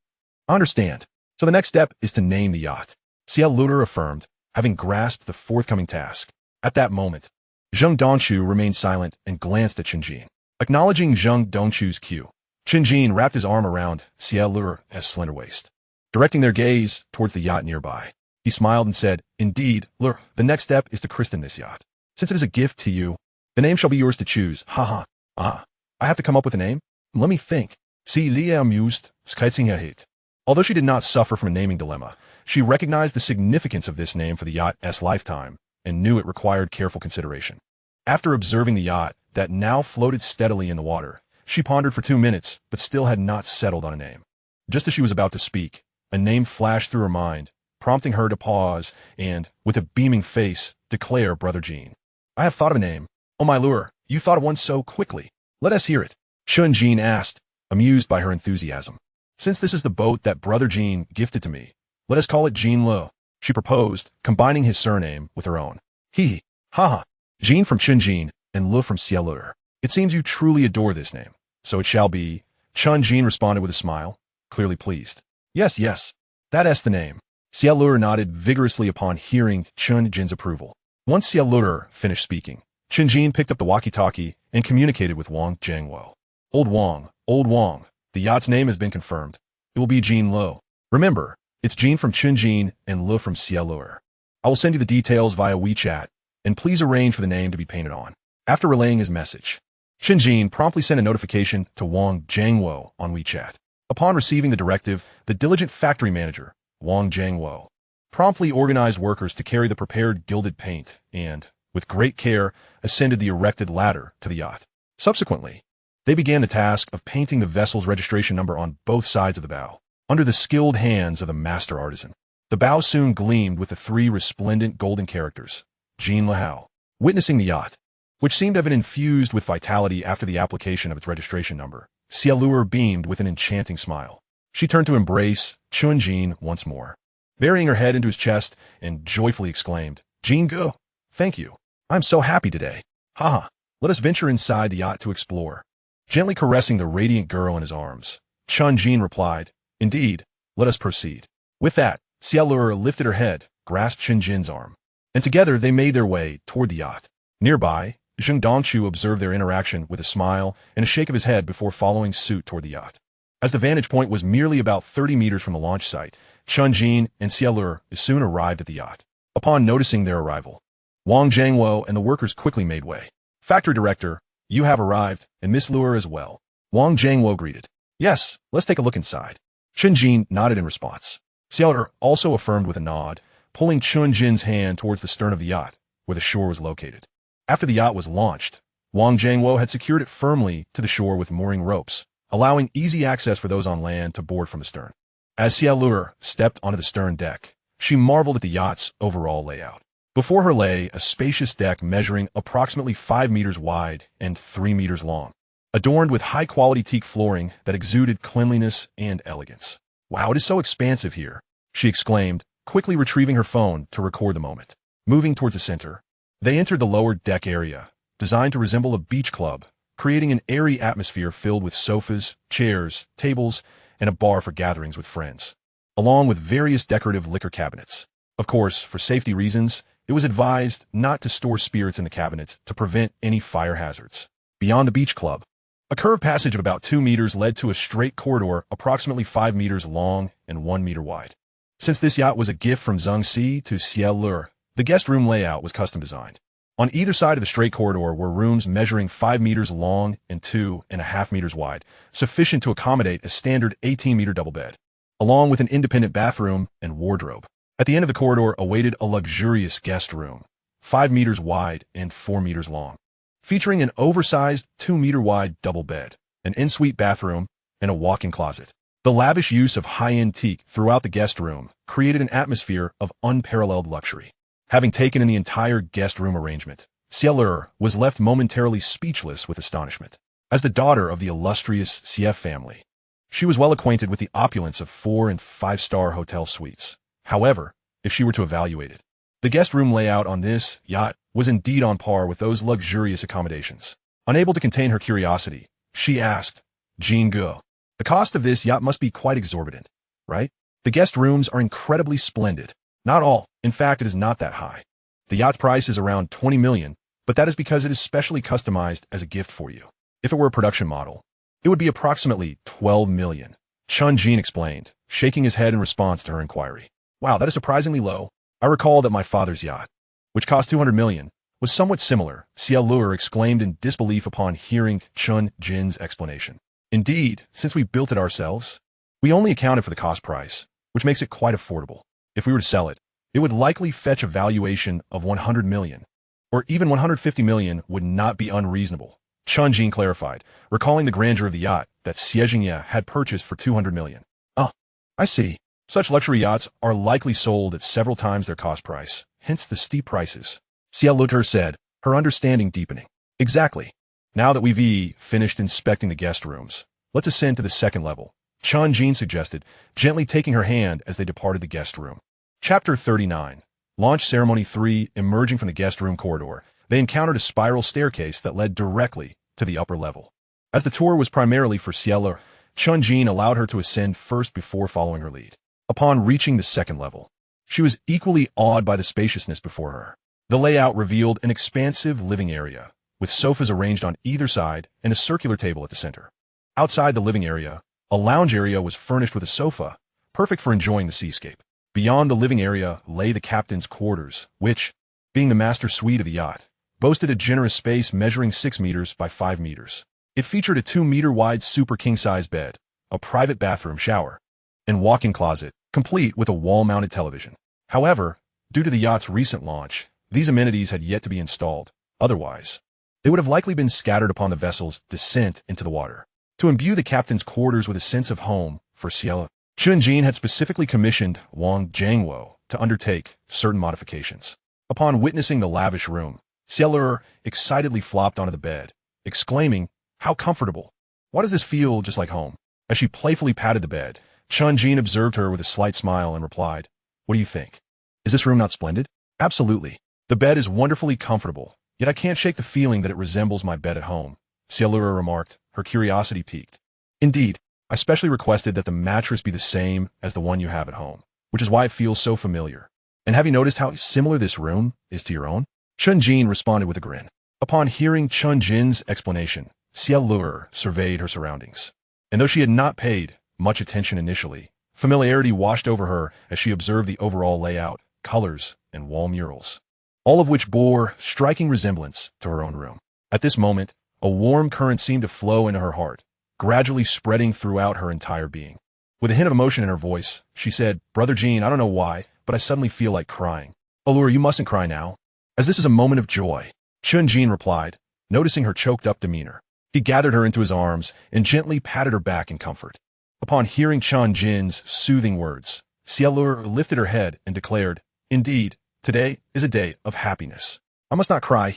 understand. So the next step is to name the yacht. Cielur affirmed, having grasped the forthcoming task. At that moment, Zheng Dongshu remained silent and glanced at Chen Jin. Acknowledging Zheng Dongshu's cue, Chen Jin wrapped his arm around Cielur's slender waist, directing their gaze towards the yacht nearby. He smiled and said, Indeed, Lur, the next step is to christen this yacht. Since it is a gift to you, the name shall be yours to choose. I have to come up with a name? Let me think. Sie Lia amused, Skaitzingahit. Although she did not suffer from a naming dilemma, she recognized the significance of this name for the yacht's lifetime and knew it required careful consideration. After observing the yacht that now floated steadily in the water, she pondered for 2 minutes, but still had not settled on a name. Just as she was about to speak, a name flashed through her mind, prompting her to pause and, with a beaming face, declare Brother Jin. I have thought of a name. Oh my Lure, you thought of one so quickly. Let us hear it. Chen Jin asked, amused by her enthusiasm. Since this is the boat that Brother Jin gifted to me, let us call it Jin Lo, she proposed, combining his surname with her own. Jin from Chen Jin and Lu from Cielur. It seems you truly adore this name. So it shall be. Chen Jin responded with a smile, clearly pleased. Yes, that's the name. Cielur nodded vigorously upon hearing Chen Jin's approval. Once Cielur finished speaking, Chen Jin picked up the walkie-talkie and communicated with Wang Jiangwo. Old Wang, the yacht's name has been confirmed. It will be Jin Lo. Remember, it's Jin from Chen Jin and Lu from Cielur. I will send you the details via WeChat, and please arrange for the name to be painted on. After relaying his message, Chen Jin promptly sent a notification to Wang Jiangwo on WeChat. Upon receiving the directive, the diligent factory manager, Wang Jiangwo, promptly organized workers to carry the prepared gilded paint and, with great care, ascended the erected ladder to the yacht. Subsequently, they began the task of painting the vessel's registration number on both sides of the bow, under the skilled hands of the master artisan. The bow soon gleamed with the 3 resplendent golden characters, Jin Lahao. Witnessing the yacht, which seemed to have been infused with vitality after the application of its registration number, Xiaolur beamed with an enchanting smile. She turned to embrace Chen Jin once more, burying her head into his chest and joyfully exclaimed, "Jin Go, thank you. I'm so happy today. Haha, let us venture inside the yacht to explore." Gently caressing the radiant girl in his arms, Chen Jin replied, "Indeed, let us proceed." With that, Xiaolur lifted her head, grasped Chen Jin's arm, and together they made their way toward the yacht. Nearby, Zheng Dongchu observed their interaction with a smile and a shake of his head before following suit toward the yacht. As the vantage point was merely about 30 meters from the launch site, Chen Jin and Xiaolur soon arrived at the yacht. Upon noticing their arrival, Wang Jiangwo and the workers quickly made way. "Factory director, you have arrived, and Miss Luer as well," Wang Jiangwo greeted. "Yes, let's take a look inside." Chen Jin nodded in response. Xiaolur also affirmed with a nod, pulling Chen Jin's hand towards the stern of the yacht, where the shore was located. After the yacht was launched, Wang Jiangwo had secured it firmly to the shore with mooring ropes, allowing easy access for those on land to board from the stern. As Xiaolur stepped onto the stern deck, she marveled at the yacht's overall layout. Before her lay a spacious deck measuring approximately 5 meters wide and 3 meters long, adorned with high-quality teak flooring that exuded cleanliness and elegance. "Wow, it is so expansive here," she exclaimed, quickly retrieving her phone to record the moment. Moving towards the center, they entered the lower deck area, designed to resemble a beach club, creating an airy atmosphere filled with sofas, chairs, tables, and a bar for gatherings with friends, along with various decorative liquor cabinets. Of course, for safety reasons, it was advised not to store spirits in the cabinets to prevent any fire hazards. Beyond the beach club, a curved passage of about 2 meters led to a straight corridor approximately 5 meters long and 1 meter wide. Since this yacht was a gift from Zheng Si to Xiaolur, the guest room layout was custom designed. On either side of the straight corridor were rooms measuring 5 meters long and 2.5 meters wide, sufficient to accommodate a standard 18-meter double bed, along with an independent bathroom and wardrobe. At the end of the corridor awaited a luxurious guest room, 5 meters wide and 4 meters long, featuring an oversized 2-meter wide double bed, an en-suite bathroom, and a walk-in closet. The lavish use of high-end teak throughout the guest room created an atmosphere of unparalleled luxury. Having taken in the entire guest room arrangement, Xiaolur was left momentarily speechless with astonishment. As the daughter of the illustrious CF family, she was well acquainted with the opulence of 4- and 5-star hotel suites. However, if she were to evaluate it, the guest room layout on this yacht was indeed on par with those luxurious accommodations. Unable to contain her curiosity, she asked, "Jin Go, the cost of this yacht must be quite exorbitant, right? The guest rooms are incredibly splendid." "Not all. In fact, it is not that high. The yacht's price is around 20 million, but that is because it is specially customized as a gift for you. If it were a production model, it would be approximately 12 million, Chen Jin explained, shaking his head in response to her inquiry. "Wow, that is surprisingly low. I recall that my father's yacht, which cost 200 million, was somewhat similar," Xiaolur exclaimed in disbelief upon hearing Chen Jin's explanation. "Indeed, since we built it ourselves, we only accounted for the cost price, which makes it quite affordable. If we were to sell it, it would likely fetch a valuation of 100 million, or even 150 million would not be unreasonable," Chen Jin clarified, recalling the grandeur of the yacht that Xie had purchased for 200 million. "Oh, I see. Such luxury yachts are likely sold at several times their cost price, hence the steep prices," Xiaolur said, her understanding deepening. "Exactly. Now that we've finished inspecting the guest rooms, let's ascend to the second level," Chen Jin suggested, gently taking her hand as they departed the guest room. Chapter 39. Launch Ceremony 3. Emerging from the guest room corridor, they encountered a spiral staircase that led directly to the upper level. As the tour was primarily for Xiaolur, Chen Jin allowed her to ascend first before following her lead. Upon reaching the second level, she was equally awed by the spaciousness before her. The layout revealed an expansive living area, with sofas arranged on either side and a circular table at the center. Outside the living area, a lounge area was furnished with a sofa, perfect for enjoying the seascape. Beyond the living area lay the captain's quarters, which, being the master suite of the yacht, boasted a generous space measuring 6 meters by 5 meters. It featured a 2-meter wide super king-size bed, a private bathroom shower, and walk-in closet, complete with a wall-mounted television. However, due to the yacht's recent launch, these amenities had yet to be installed. Otherwise, they would have likely been scattered upon the vessel's descent into the water. To imbue the captain's quarters with a sense of home for Cielo, Chen Jin had specifically commissioned Wang Jiangwo to undertake certain modifications. Upon witnessing the lavish room, Cielo excitedly flopped onto the bed, exclaiming, "How comfortable! Why does this feel just like home?" As she playfully patted the bed, Chen Jin observed her with a slight smile and replied, "What do you think? Is this room not splendid?" "Absolutely. The bed is wonderfully comfortable, yet I can't shake the feeling that it resembles my bed at home," Cielo remarked, her curiosity piqued. "Indeed, I specially requested that the mattress be the same as the one you have at home, which is why it feels so familiar. And have you noticed how similar this room is to your own?" Chen Jin responded with a grin. Upon hearing Chen Jin's explanation, Cielo surveyed her surroundings. And though she had not paid much attention initially, familiarity washed over her as she observed the overall layout, colors, and wall murals, all of which bore striking resemblance to her own room. At this moment, a warm current seemed to flow into her heart, gradually spreading throughout her entire being. With a hint of emotion in her voice, she said, "Brother Jin, I don't know why, but I suddenly feel like crying." "Allure, you mustn't cry now, as this is a moment of joy," Chen Jin replied, noticing her choked-up demeanor. He gathered her into his arms and gently patted her back in comfort. Upon hearing Chen Jin's soothing words, Cielo lifted her head and declared, "Indeed, today is a day of happiness. I must not cry,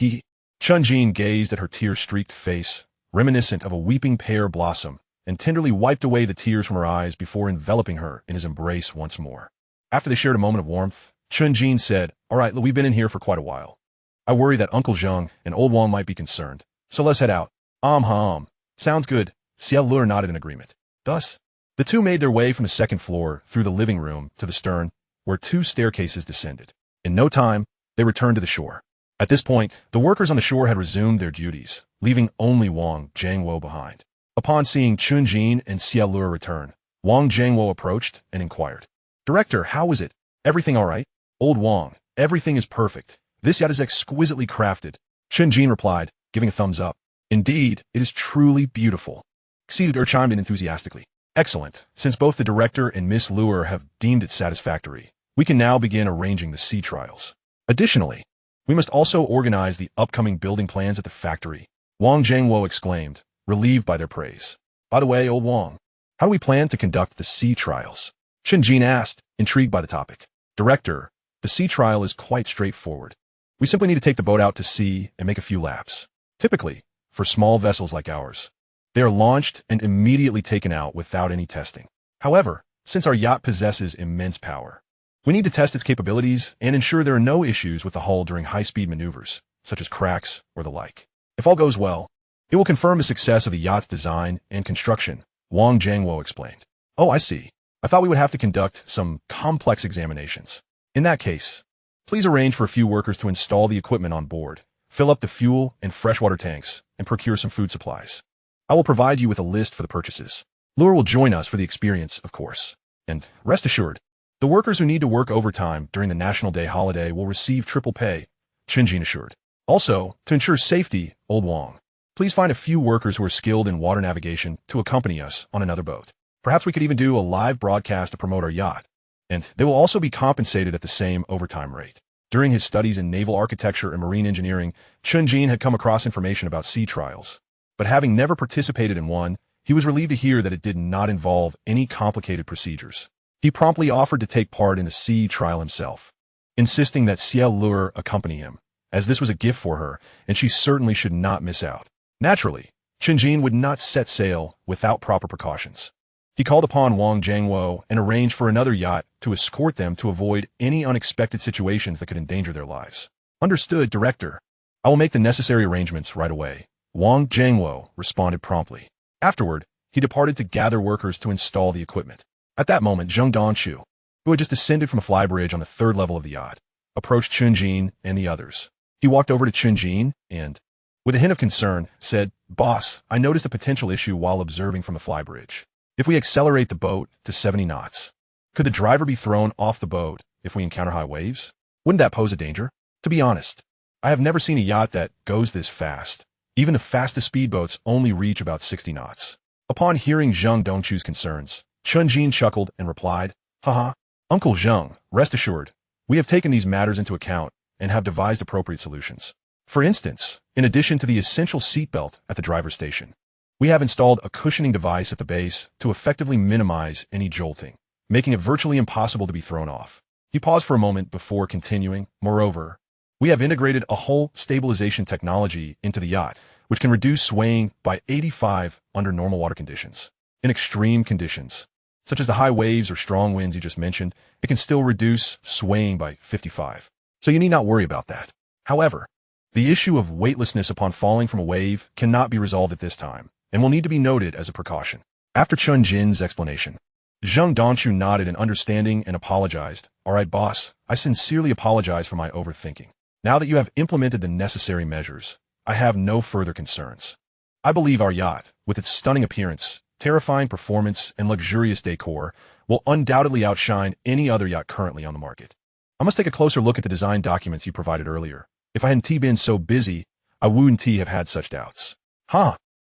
Chen Jin gazed at her tear-streaked face, reminiscent of a weeping pear blossom, and tenderly wiped away the tears from her eyes before enveloping her in his embrace once more. After they shared a moment of warmth, Chen Jin said, "All right, we've been in here for quite a while. I worry that Uncle Zheng and Old Wang might be concerned, so let's head out." Sounds good," Cielo nodded in agreement. Thus, the two made their way from the second floor through the living room to the stern, where two staircases descended. In no time, they returned to the shore. At this point, the workers on the shore had resumed their duties, leaving only Wang Jiangwo behind. Upon seeing Chen Jin and Cielo return, Wang Jiangwo approached and inquired, "Director, how is it? Everything all right?" "Old Wang, everything is perfect. This yacht is exquisitely crafted," Chen Jin replied, giving a thumbs up. "Indeed, it is truly beautiful." Cielo chimed in enthusiastically. "Excellent. Since both the director and Miss Luer have deemed it satisfactory, we can now begin arranging the sea trials. Additionally, we must also organize the upcoming building plans at the factory," Wang Jiangwo exclaimed, relieved by their praise. "By the way, Old Wang, how do we plan to conduct the sea trials?" Chen Jin asked, intrigued by the topic. "Director, the sea trial is quite straightforward. We simply need to take the boat out to sea and make a few laps. Typically, for small vessels like ours, they are launched and immediately taken out without any testing. However, since our yacht possesses immense power, we need to test its capabilities and ensure there are no issues with the hull during high-speed maneuvers, such as cracks or the like. If all goes well, it will confirm the success of the yacht's design and construction," Wang Jiangwo explained. "Oh, I see. I thought we would have to conduct some complex examinations. In that case, please arrange for a few workers to install the equipment on board, fill up the fuel and freshwater tanks, and procure some food supplies. I will provide you with a list for the purchases. Lure will join us for the experience, of course. And rest assured, the workers who need to work overtime during the National Day holiday will receive triple pay," Chen Jin assured. "Also, to ensure safety, Old Wang, please find a few workers who are skilled in water navigation to accompany us on another boat. Perhaps we could even do a live broadcast to promote our yacht, and they will also be compensated at the same overtime rate." During his studies in naval architecture and marine engineering, Chen Jin had come across information about sea trials. But having never participated in one, he was relieved to hear that it did not involve any complicated procedures. He promptly offered to take part in the sea trial himself, insisting that Cielo accompany him, as this was a gift for her, and she certainly should not miss out. Naturally, Chen Jin would not set sail without proper precautions. He called upon Wang Jiangwo and arranged for another yacht to escort them to avoid any unexpected situations that could endanger their lives. "Understood, Director. I will make the necessary arrangements right away," Wang Jiangwo responded promptly. Afterward, he departed to gather workers to install the equipment. At that moment, Zheng Dongchu, who had just descended from a flybridge on the third level of the yacht, approached Chen Jin and the others. He walked over to Chen Jin and, with a hint of concern, said, "Boss, I noticed a potential issue while observing from the flybridge. If we accelerate the boat to 70 knots, could the driver be thrown off the boat if we encounter high waves? Wouldn't that pose a danger? To be honest, I have never seen a yacht that goes this fast. Even the fastest speedboats only reach about 60 knots. Upon hearing Zheng Dongchu's concerns, Chen Jin chuckled and replied, "Haha, Uncle Zheng, rest assured, we have taken these matters into account and have devised appropriate solutions. For instance, in addition to the essential seatbelt at the driver's station, we have installed a cushioning device at the base to effectively minimize any jolting, making it virtually impossible to be thrown off. He paused for a moment before continuing. Moreover, we have integrated a hull stabilization technology into the yacht, which can reduce swaying by 85 under normal water conditions. In extreme conditions, such as the high waves or strong winds you just mentioned, it can still reduce swaying by 55. So you need not worry about that. However, the issue of weightlessness upon falling from a wave cannot be resolved at this time, and will need to be noted as a precaution. After Chen Jin's explanation, Zheng Dongchu nodded in understanding and apologized. All right, boss, I sincerely apologize for my overthinking. Now that you have implemented the necessary measures, I have no further concerns. I believe our yacht, with its stunning appearance, terrifying performance, and luxurious decor, will undoubtedly outshine any other yacht currently on the market. I must take a closer look at the design documents you provided earlier. If I hadn't been so busy, I wouldn't have had such doubts.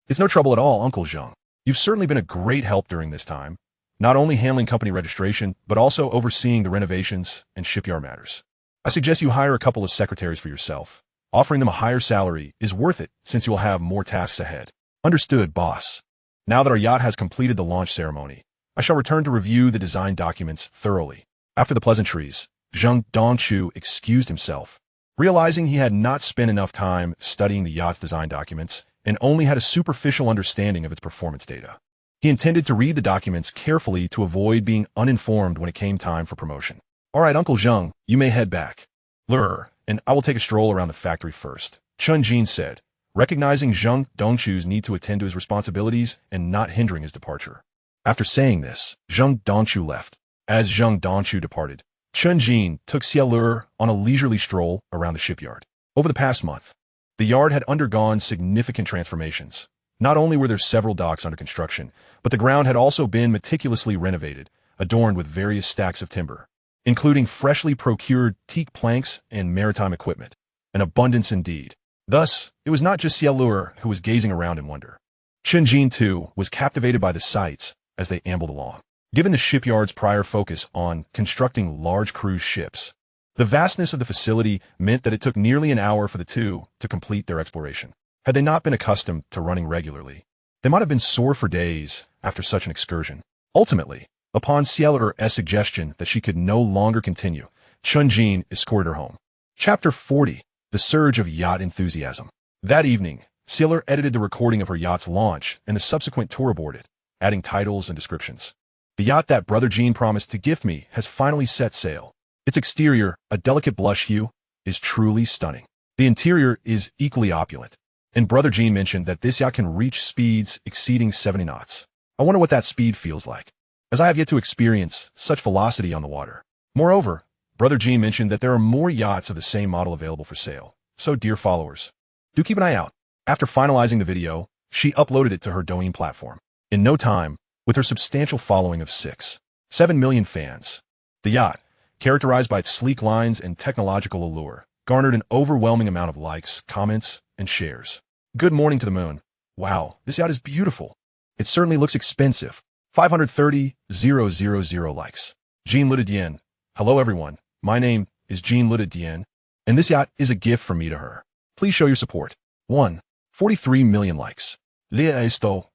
It's no trouble at all, Uncle Zheng. You've certainly been a great help during this time, not only handling company registration, but also overseeing the renovations and shipyard matters. I suggest you hire a couple of secretaries for yourself. Offering them a higher salary is worth it since you will have more tasks ahead. Understood, boss. Now that our yacht has completed the launch ceremony, I shall return to review the design documents thoroughly. After the pleasantries, Zheng Dongchu excused himself, realizing he had not spent enough time studying the yacht's design documents and only had a superficial understanding of its performance data. He intended to read the documents carefully to avoid being uninformed when it came time for promotion. All right, Uncle Zheng, you may head back. Lure, and I will take a stroll around the factory first, Chen Jin said, recognizing Zheng Dongchu's need to attend to his responsibilities and not hindering his departure. After saying this, Zheng Dongchu left. As Zheng Dongchu departed, Chen Jin took Xia Lure on a leisurely stroll around the shipyard. Over the past month, the yard had undergone significant transformations. Not only were there several docks under construction, but the ground had also been meticulously renovated, adorned with various stacks of timber, including freshly procured teak planks and maritime equipment. An abundance indeed. Thus, it was not just Xia Lure who was gazing around in wonder. Chen Jin, too, was captivated by the sights as they ambled along. Given the shipyard's prior focus on constructing large cruise ships, the vastness of the facility meant that it took nearly an hour for the two to complete their exploration. Had they not been accustomed to running regularly, they might have been sore for days after such an excursion. Ultimately, upon Xia Lure's suggestion that she could no longer continue, Chen Jin escorted her home. Chapter 40. The Surge of Yacht Enthusiasm. That evening, Xia Lure edited the recording of her yacht's launch and the subsequent tour aboard it, adding titles and descriptions. The yacht that Brother Jean promised to gift me has finally set sail. Its exterior, a delicate blush hue, is truly stunning. The interior is equally opulent, and Brother Jean mentioned that this yacht can reach speeds exceeding 70 knots. I wonder what that speed feels like, as I have yet to experience such velocity on the water. Moreover, Brother Jean mentioned that there are more yachts of the same model available for sale. So, dear followers, do keep an eye out. After finalizing the video, she uploaded it to her Douyin platform. In no time, with her substantial following of 6.7 million fans, the yacht, characterized by its sleek lines and technological allure, garnered an overwhelming amount of likes, comments, and shares. Good morning to the moon. Wow, this yacht is beautiful. It certainly looks expensive. 530,000 likes. Jean Ludidian. Hello everyone. My name is Jean Ludidian, and this yacht is a gift from me to her. Please show your support. 1. 43 million likes. Leah esto.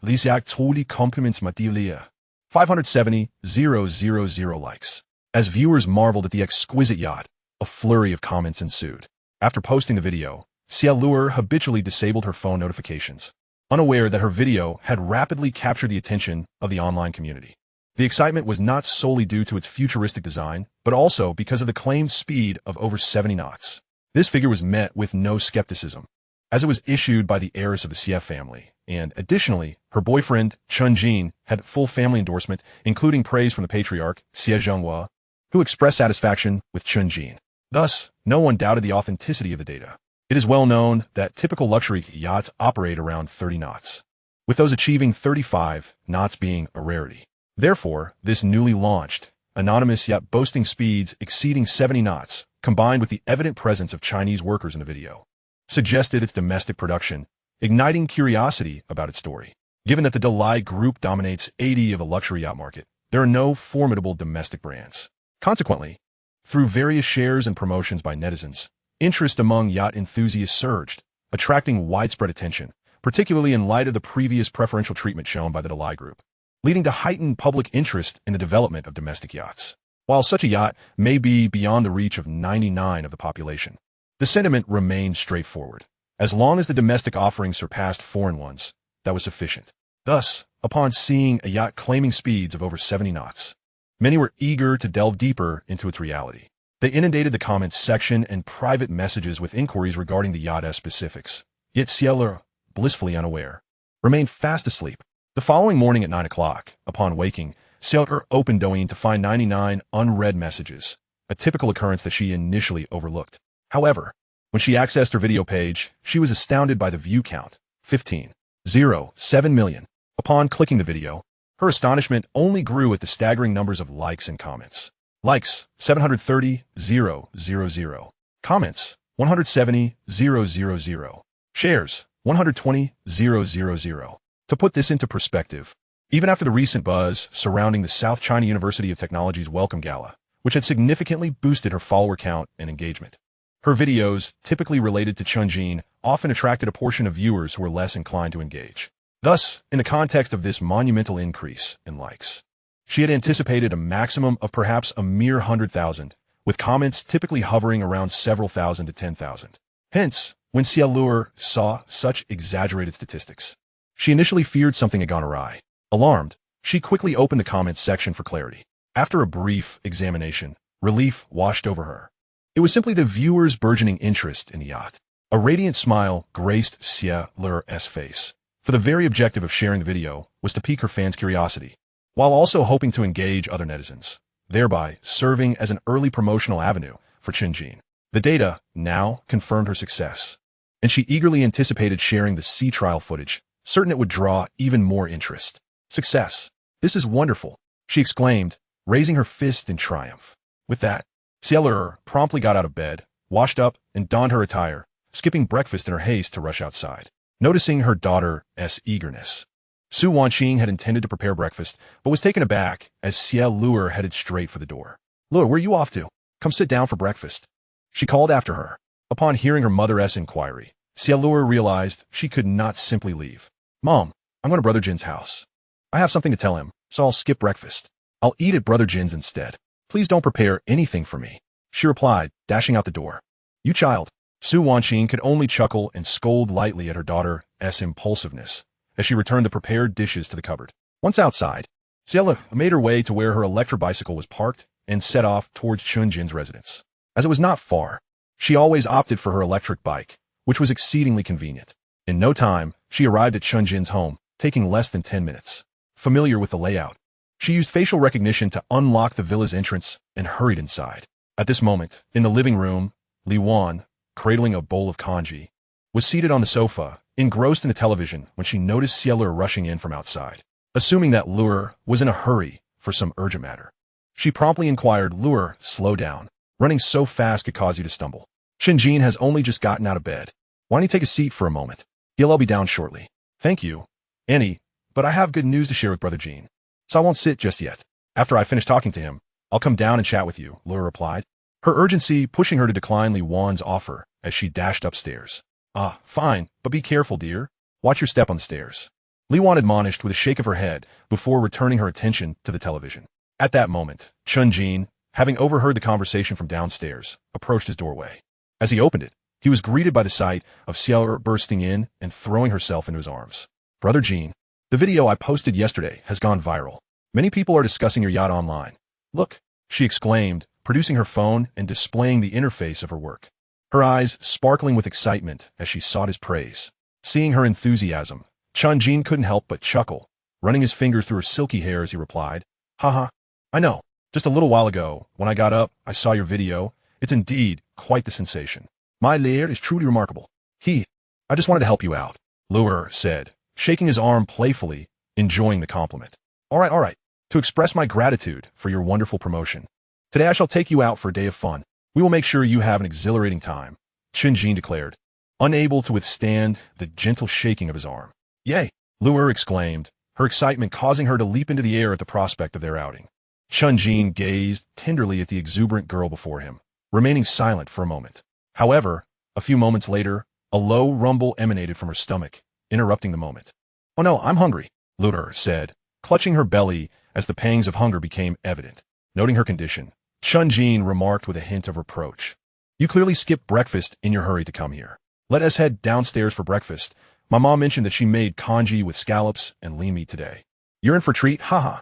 This yacht totally compliments my dear Leah. 570,000 likes. As viewers marveled at the exquisite yacht, a flurry of comments ensued. After posting the video, Xia Lure habitually disabled her phone notifications, unaware that her video had rapidly captured the attention of the online community. The excitement was not solely due to its futuristic design, but also because of the claimed speed of over 70 knots. This figure was met with no skepticism, as it was issued by the heiress of the Xie family, and additionally, her boyfriend, Chen Jin, had full family endorsement, including praise from the patriarch, Xie Zhenghua, who expressed satisfaction with Chen Jin. Thus, no one doubted the authenticity of the data. It is well known that typical luxury yachts operate around 30 knots, with those achieving 35 knots being a rarity. Therefore, this newly launched, anonymous yacht boasting speeds exceeding 70 knots, combined with the evident presence of Chinese workers in the video, suggested its domestic production, igniting curiosity about its story. Given that the Delay Group dominates 80% of the luxury yacht market, there are no formidable domestic brands. Consequently, through various shares and promotions by netizens, interest among yacht enthusiasts surged, attracting widespread attention, particularly in light of the previous preferential treatment shown by the Delay Group, leading to heightened public interest in the development of domestic yachts. While such a yacht may be beyond the reach of 99% of the population, the sentiment remained straightforward. As long as the domestic offerings surpassed foreign ones, that was sufficient. Thus, upon seeing a yacht claiming speeds of over 70 knots, many were eager to delve deeper into its reality. They inundated the comments section and private messages with inquiries regarding the yacht's specifics. Yet Cielo, blissfully unaware, remained fast asleep. The following morning at 9 o'clock, upon waking, Cielo opened Douyin to find 99 unread messages, a typical occurrence that she initially overlooked. However, when she accessed her video page, she was astounded by the view count, 15.07 million. Upon clicking the video, her astonishment only grew at the staggering numbers of likes and comments. Likes, 730,000. Comments, 170,000. Shares, 120,000. To put this into perspective, even after the recent buzz surrounding the South China University of Technology's Welcome Gala, which had significantly boosted her follower count and engagement, her videos, typically related to Chen Jin, often attracted a portion of viewers who were less inclined to engage. Thus, in the context of this monumental increase in likes, she had anticipated a maximum of perhaps a mere 100,000, with comments typically hovering around several thousand to 10,000. Hence, when Cielo saw such exaggerated statistics, she initially feared something had gone awry. Alarmed, she quickly opened the comments section for clarity. After a brief examination, relief washed over her. It was simply the viewers' burgeoning interest in the yacht. A radiant smile graced Cielo's face, for the very objective of sharing the video was to pique her fans' curiosity, while also hoping to engage other netizens, thereby serving as an early promotional avenue for Chen Jin. The data now confirmed her success, and she eagerly anticipated sharing the sea trial footage, certain it would draw even more interest. Success! This is wonderful, she exclaimed, raising her fist in triumph. With that, Cielo promptly got out of bed, washed up, and donned her attire, skipping breakfast in her haste to rush outside. Noticing her daughter's eagerness, Su Wanqing had intended to prepare breakfast, but was taken aback as Cielo headed straight for the door. "Lure, where are you off to? Come sit down for breakfast," she called after her. Upon hearing her mother's inquiry, Cielo realized she could not simply leave. "Mom, I'm going to Brother Jin's house. I have something to tell him, so I'll skip breakfast. I'll eat at Brother Jin's instead. Please don't prepare anything for me," she replied, dashing out the door. "You child." Su Wanqing could only chuckle and scold lightly at her daughter's impulsiveness as she returned the prepared dishes to the cupboard. Once outside, Cielo made her way to where her electric bicycle was parked and set off towards Chen Jin's residence. As it was not far, she always opted for her electric bike, which was exceedingly convenient. In no time, she arrived at Chen Jin's home, taking less than 10 minutes. Familiar with the layout, she used facial recognition to unlock the villa's entrance and hurried inside. At this moment, in the living room, Li Wan, cradling a bowl of congee, was seated on the sofa, engrossed in the television when she noticed Cielo rushing in from outside. Assuming that Lure was in a hurry for some urgent matter, she promptly inquired, "Lure, slow down. Running so fast could cause you to stumble. Chen Jin has only just gotten out of bed. Why don't you take a seat for a moment? He'll be down shortly." "Thank you, Annie, but I have good news to share with Brother Jin, so I won't sit just yet. After I finish talking to him, I'll come down and chat with you," Lure replied, her urgency pushing her to decline Li Wan's offer as she dashed upstairs. "Ah, fine, but be careful, dear. Watch your step on the stairs," Li Wan admonished with a shake of her head before returning her attention to the television. At that moment, Chen Jin, having overheard the conversation from downstairs, approached his doorway. As he opened it, he was greeted by the sight of Cielo bursting in and throwing herself into his arms. "Brother Jin, the video I posted yesterday has gone viral. Many people are discussing your yacht online. Look," she exclaimed, producing her phone and displaying the interface of her work, her eyes sparkling with excitement as she sought his praise. Seeing her enthusiasm, Chen Jin couldn't help but chuckle, running his fingers through her silky hair as he replied, "Haha, I know. Just a little while ago, when I got up, I saw your video. It's indeed quite the sensation. My lair is truly remarkable. I just wanted to help you out," Lure said, shaking his arm playfully, enjoying the compliment. All right. To express my gratitude for your wonderful promotion, today I shall take you out for a day of fun. We will make sure you have an exhilarating time," Chen Jin declared, unable to withstand the gentle shaking of his arm. "Yay!" Lure exclaimed, her excitement causing her to leap into the air at the prospect of their outing. Chen Jin gazed tenderly at the exuberant girl before him, remaining silent for a moment. However, a few moments later, a low rumble emanated from her stomach, interrupting the moment. "Oh no, I'm hungry," Luder said, clutching her belly as the pangs of hunger became evident. Noting her condition, Chen Jin remarked with a hint of reproach. "You clearly skipped breakfast in your hurry to come here. Let us head downstairs for breakfast. My mom mentioned that she made congee with scallops and lean meat today. You're in for a treat, haha.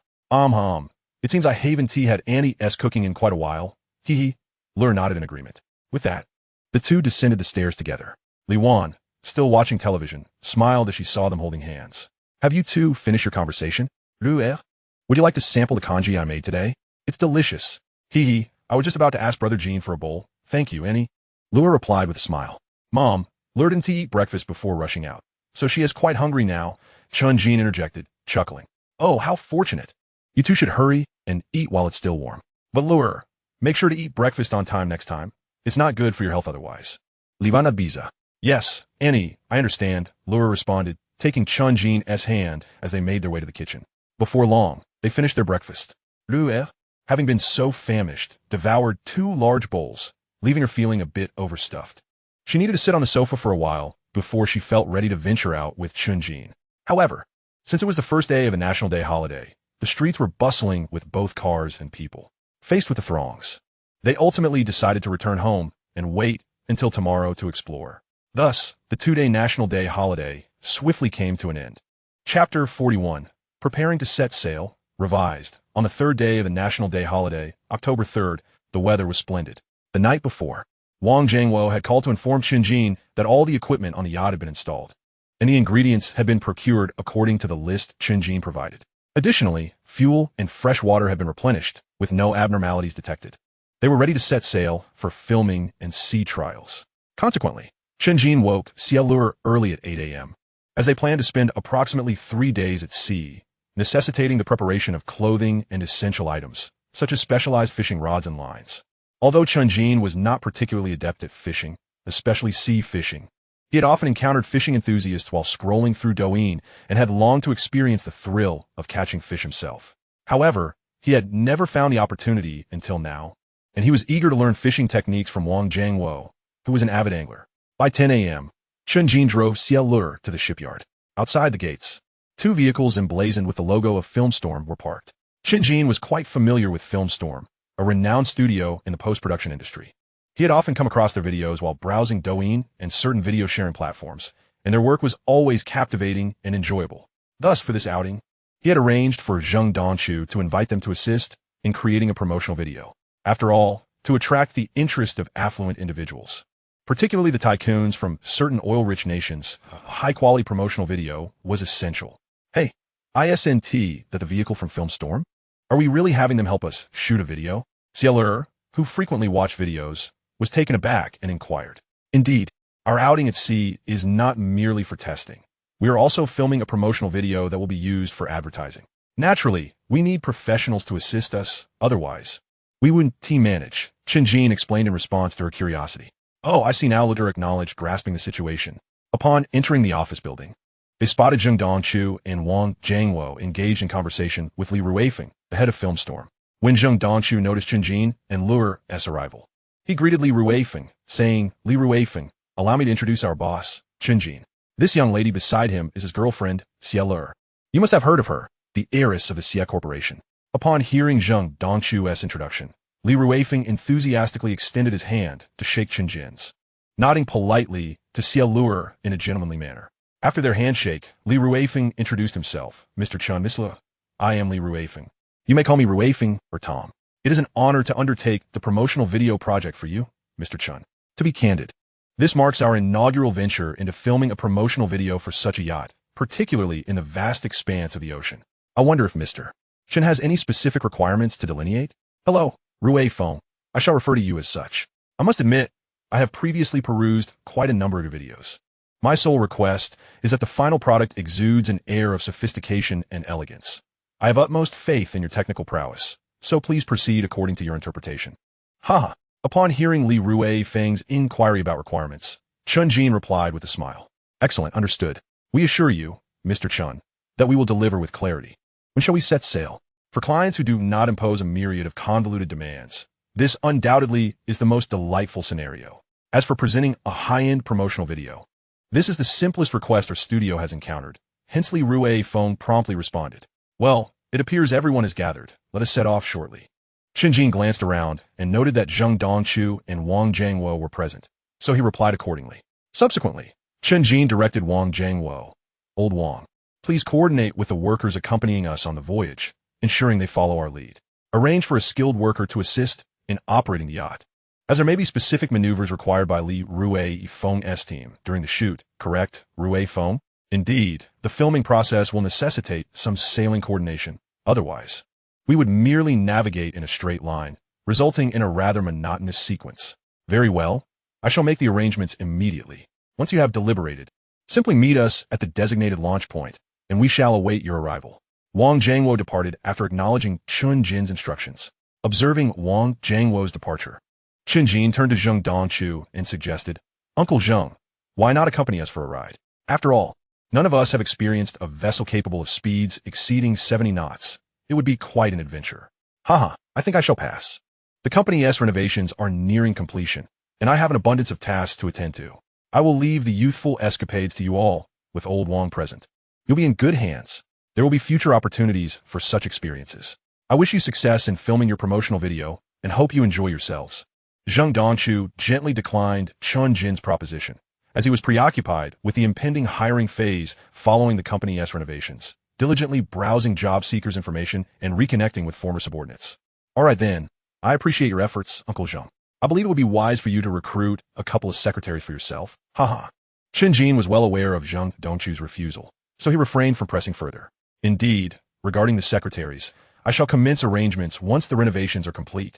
It seems I haven't had Annie's cooking in quite a while. Hee hee." Lur nodded in agreement. With that, the two descended the stairs together. Li Wan, still watching television, smiled as she saw them holding hands. "Have you two finished your conversation? Luer? Would you like to sample the congee I made today? It's delicious. Hee hee, I was just about to ask Brother Jean for a bowl. Thank you, Annie." Luer replied with a smile. "Mom, Lur didn't eat breakfast before rushing out, so she is quite hungry now," Chen Jin interjected, chuckling. "Oh, how fortunate. You two should hurry and eat while it's still warm. But Luer, make sure to eat breakfast on time next time. It's not good for your health otherwise." Livana Biza. "Yes, Annie, I understand," Luer responded, taking Chen Jin's hand as they made their way to the kitchen. Before long, they finished their breakfast. Luer, having been so famished, devoured 2 large bowls, leaving her feeling a bit overstuffed. She needed to sit on the sofa for a while before she felt ready to venture out with Chen Jin. However, since it was the first day of a National Day holiday, the streets were bustling with both cars and people. Faced with the throngs, they ultimately decided to return home and wait until tomorrow to explore. Thus, the 2-day National Day holiday swiftly came to an end. Chapter 41. Preparing to set sail, revised. On the 3rd day of the National Day holiday, October 3rd, the weather was splendid. The night before, Wang Jiangwo had called to inform Chen Jin that all the equipment on the yacht had been installed, and the ingredients had been procured according to the list Chen Jin provided. Additionally, fuel and fresh water had been replenished, with no abnormalities detected. They were ready to set sail for filming and sea trials. Consequently, Chen Jin woke Cielur early at 8 a.m., as they planned to spend approximately 3 days at sea, necessitating the preparation of clothing and essential items, such as specialized fishing rods and lines. Although Chen Jin was not particularly adept at fishing, especially sea fishing, he had often encountered fishing enthusiasts while scrolling through Douyin and had longed to experience the thrill of catching fish himself. However, he had never found the opportunity until now, and he was eager to learn fishing techniques from Wang Jiangwo, who was an avid angler. By 10 a.m., Chen Jin drove Cielur to the shipyard. Outside the gates, 2 vehicles emblazoned with the logo of Filmstorm were parked. Chen Jin was quite familiar with Filmstorm, a renowned studio in the post-production industry. He had often come across their videos while browsing Douyin and certain video-sharing platforms, and their work was always captivating and enjoyable. Thus, for this outing, he had arranged for Zheng Dongchu to invite them to assist in creating a promotional video. After all, to attract the interest of affluent individuals, particularly the tycoons from certain oil-rich nations, a high-quality promotional video was essential. "Hey, ISNT that the vehicle from Filmstorm? Are we really having them help us shoot a video?" Cielur, who frequently watched videos, was taken aback and inquired. "Indeed, our outing at sea is not merely for testing. We are also filming a promotional video that will be used for advertising. Naturally, we need professionals to assist us, otherwise we wouldn't team manage," Chen Jin explained in response to her curiosity. "Oh, I see now," Luder acknowledged, grasping the situation. Upon entering the office building, they spotted Zheng Dongchu and Wang Jiangwo engaged in conversation with Li Ruifeng, the head of Filmstorm. When Zheng Dongchu noticed Chen Jin and Luer's arrival, he greeted Li Ruifeng, saying, "Li Ruifeng, allow me to introduce our boss, Chen Jin. This young lady beside him is his girlfriend, Cielur. You must have heard of her, the heiress of the Xia Corporation." Upon hearing Zheng Dongchu's introduction, Li Ruifeng enthusiastically extended his hand to shake Chen Jin's, nodding politely to Cielur in a gentlemanly manner. After their handshake, Li Ruifeng introduced himself. "Mr. Chen, Miss Lu, I am Li Ruifeng. You may call me Ruifeng or Tom. It is an honor to undertake the promotional video project for you, Mr. Chen. To be candid, this marks our inaugural venture into filming a promotional video for such a yacht, particularly in the vast expanse of the ocean. I wonder if Mr. Chen has any specific requirements to delineate?" "Hello, Ruifeng. I shall refer to you as such. I must admit, I have previously perused quite a number of your videos. My sole request is that the final product exudes an air of sophistication and elegance. I have utmost faith in your technical prowess, so please proceed according to your interpretation." "Ha!" Upon hearing Li Ruifeng's inquiry about requirements, Chen Jin replied with a smile. "Excellent, understood. We assure you, Mr. Chen, that we will deliver with clarity. When shall we set sail? For clients who do not impose a myriad of convoluted demands, this undoubtedly is the most delightful scenario. As for presenting a high-end promotional video, this is the simplest request our studio has encountered. Hence Li Rui Feng promptly responded. Well, it appears everyone is gathered. Let us set off shortly. Chen Jin glanced around and noted that Zheng Dongchu and Wang Jiangwo were present, so he replied accordingly. Subsequently, Chen Jin directed Wang Jiangwo, Old Wang, please coordinate with the workers accompanying us on the voyage, ensuring they follow our lead. Arrange for a skilled worker to assist in operating the yacht, as there may be specific maneuvers required by Li Rui Feng's team during the shoot, correct, Rui Feng? Indeed, the filming process will necessitate some sailing coordination. Otherwise, we would merely navigate in a straight line, resulting in a rather monotonous sequence. Very well, I shall make the arrangements immediately. Once you have deliberated, simply meet us at the designated launch point, and we shall await your arrival. Wang Jiangwo departed after acknowledging Chen Jin's instructions. Observing Wang Jiangwo's departure, Chen Jin turned to Zheng Dongchu and suggested, Uncle Zheng, why not accompany us for a ride? After all, none of us have experienced a vessel capable of speeds exceeding 70 knots. It would be quite an adventure. Haha, I think I shall pass. The company's renovations are nearing completion, and I have an abundance of tasks to attend to. I will leave the youthful escapades to you all, with old Wang present. You'll be in good hands. There will be future opportunities for such experiences. I wish you success in filming your promotional video, and hope you enjoy yourselves. Zheng Dongchu gently declined Chen Jin's proposition, as he was preoccupied with the impending hiring phase following the company's renovations, diligently browsing job seekers' information and reconnecting with former subordinates. All right then, I appreciate your efforts, Uncle Zheng. I believe it would be wise for you to recruit a couple of secretaries for yourself. Haha. Chen Jin was well aware of Zheng Dongchu's refusal, so he refrained from pressing further. Indeed, regarding the secretaries, I shall commence arrangements once the renovations are complete.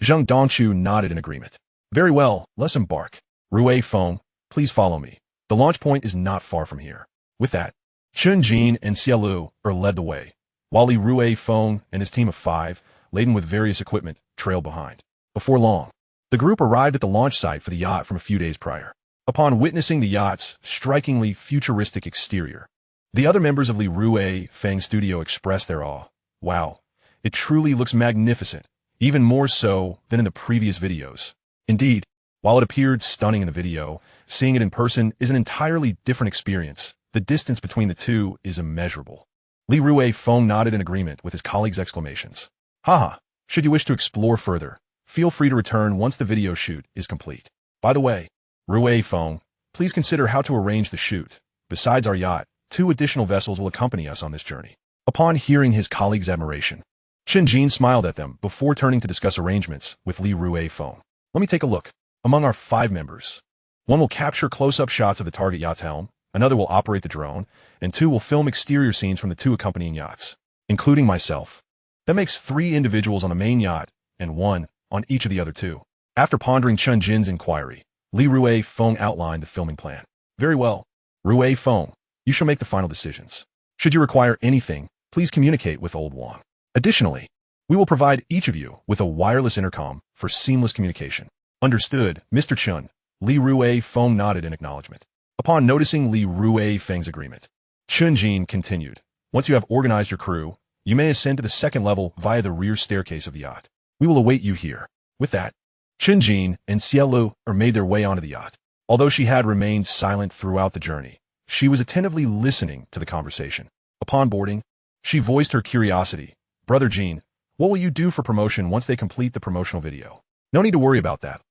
Zheng Dongchu nodded in agreement. Very well, let's embark. Rui Feng, please follow me. The launch point is not far from here. With that, Chen Jin and Xiaolu led the way, while Li Rui Feng and his team of 5, laden with various equipment, trailed behind. Before long, the group arrived at the launch site for the yacht from a few days prior. Upon witnessing the yacht's strikingly futuristic exterior, the other members of Li Rui Feng's studio expressed their awe. Wow, it truly looks magnificent, even more so than in the previous videos. Indeed, while it appeared stunning in the video, seeing it in person is an entirely different experience. The distance between the two is immeasurable. Li Rui Feng nodded in agreement with his colleagues' exclamations. Haha, should you wish to explore further, feel free to return once the video shoot is complete. By the way, Rui Feng, please consider how to arrange the shoot. Besides our yacht, 2 additional vessels will accompany us on this journey. Upon hearing his colleagues' admiration, Chen Jin smiled at them before turning to discuss arrangements with Li Rui Feng. Let me take a look. Among our 5 members, 1 will capture close-up shots of the target yacht's helm, another will operate the drone, and 2 will film exterior scenes from the 2 accompanying yachts, including myself. That makes 3 individuals on the main yacht and 1 on each of the other 2. After pondering Chen Jin's inquiry, Li Rui Feng outlined the filming plan. Very well, Rui Feng, you shall make the final decisions. Should you require anything, please communicate with Old Wang. Additionally, we will provide each of you with a wireless intercom for seamless communication. Understood, Mr. Chen. Li Rui Feng nodded in acknowledgement. Upon noticing Li Rui Feng's agreement, Chen Jin continued. Once you have organized your crew, you may ascend to the 2nd level via the rear staircase of the yacht. We will await you here. With that, Chen Jin and Xiaolu made their way onto the yacht. Although she had remained silent throughout the journey, she was attentively listening to the conversation. Upon boarding, she voiced her curiosity. Brother Jin, what will you do for promotion once they complete the promotional video? No need to worry about that.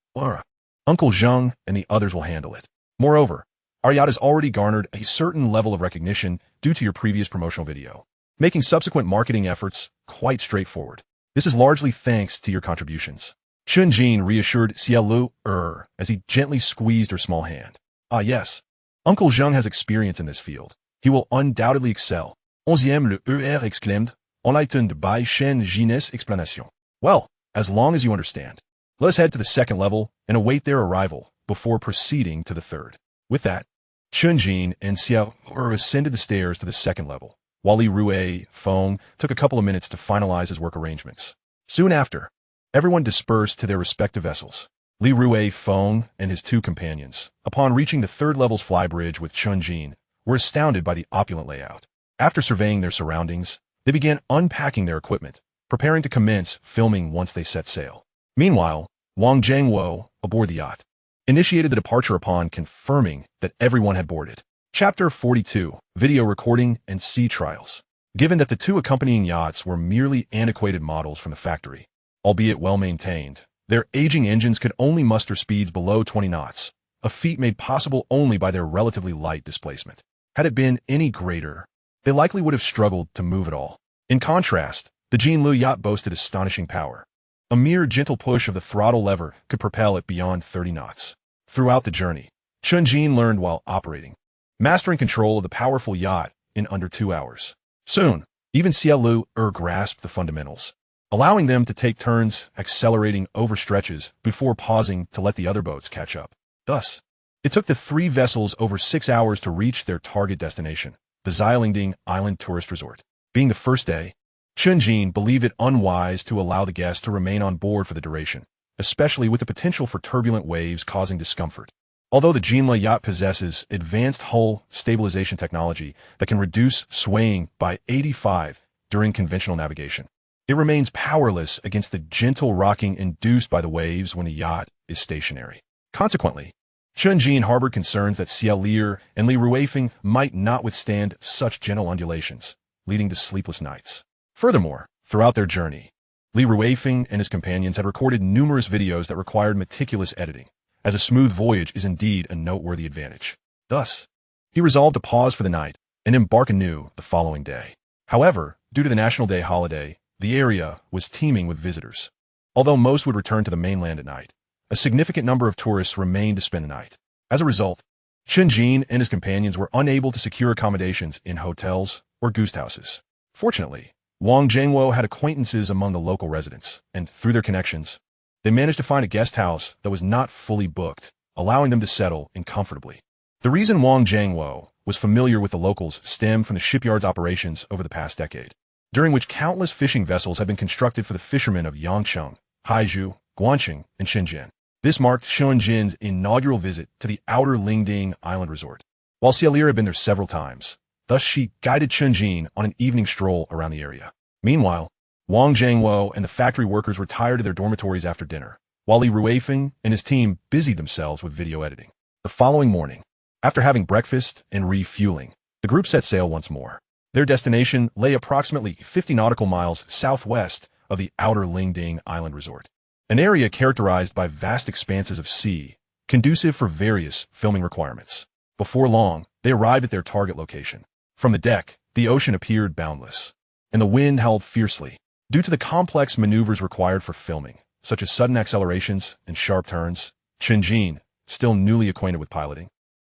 Uncle Zheng and the others will handle it. Moreover, our yacht has already garnered a certain level of recognition due to your previous promotional video, making subsequent marketing efforts quite straightforward. This is largely thanks to your contributions. Chen Jin reassured Xiaolu as he gently squeezed her small hand. Ah yes, Uncle Zheng has experience in this field. He will undoubtedly excel. 11e le exclaimed, enlightened by Chen Jin's explanation. Well, as long as you understand. Let us head to the 2nd level and await their arrival before proceeding to the 3rd. With that, Chen Jin and Xiaolu ascended the stairs to the 2nd level, while Li Rui Feng took a couple of minutes to finalize his work arrangements. Soon after, everyone dispersed to their respective vessels. Li Rui Feng and his 2 companions, upon reaching the 3rd level's flybridge with Chen Jin, were astounded by the opulent layout. After surveying their surroundings, they began unpacking their equipment, preparing to commence filming once they set sail. Meanwhile, Wang Jiangwo, aboard the yacht, initiated the departure upon confirming that everyone had boarded. Chapter 42, Video Recording and Sea Trials. Given that the two accompanying yachts were merely antiquated models from the factory, albeit well-maintained, their aging engines could only muster speeds below 20 knots, a feat made possible only by their relatively light displacement. Had it been any greater, they likely would have struggled to move at all. In contrast, the Jinlu yacht boasted astonishing power. A mere gentle push of the throttle lever could propel it beyond 30 knots. Throughout the journey, Chen Jin learned while operating, mastering control of the powerful yacht in under 2 hours. Soon, even Xiaolu grasped the fundamentals, allowing them to take turns accelerating over stretches before pausing to let the other boats catch up. Thus, it took the three vessels over 6 hours to reach their target destination, the Xilingding Island Tourist Resort. Being the first day, Chen Jin believed it unwise to allow the guests to remain on board for the duration, especially with the potential for turbulent waves causing discomfort. Although the Jinla yacht possesses advanced hull stabilization technology that can reduce swaying by 85 during conventional navigation, it remains powerless against the gentle rocking induced by the waves when the yacht is stationary. Consequently, Chen Jin harbored concerns that Xiaolu and Li Ruifeng might not withstand such gentle undulations, leading to sleepless nights. Furthermore, throughout their journey, Li Ruifeng and his companions had recorded numerous videos that required meticulous editing, as a smooth voyage is indeed a noteworthy advantage. Thus, he resolved to pause for the night and embark anew the following day. However, due to the National Day holiday, the area was teeming with visitors. Although most would return to the mainland at night, a significant number of tourists remained to spend the night. As a result, Chen Jin and his companions were unable to secure accommodations in hotels or guest houses. Fortunately, Wang Jiangwo had acquaintances among the local residents, and through their connections, they managed to find a guest house that was not fully booked, allowing them to settle in comfortably. The reason Wang Jiangwo was familiar with the locals stemmed from the shipyard's operations over the past decade, during which countless fishing vessels had been constructed for the fishermen of Yangcheng, Haizhou, Guangxing, and Shenzhen. This marked Chen Jin's inaugural visit to the outer Lingding Island Resort. While Xiaolu had been there several times, thus she guided Chen Jin on an evening stroll around the area. Meanwhile, Wang Jiangwo and the factory workers retired to their dormitories after dinner, while Li Ruifeng and his team busied themselves with video editing. The following morning, after having breakfast and refueling, the group set sail once more. Their destination lay approximately 50 nautical miles southwest of the outer Lingding Island Resort, an area characterized by vast expanses of sea, conducive for various filming requirements. Before long, they arrived at their target location. From the deck, the ocean appeared boundless, and the wind howled fiercely. Due to the complex maneuvers required for filming, such as sudden accelerations and sharp turns, Chen Jin, still newly acquainted with piloting,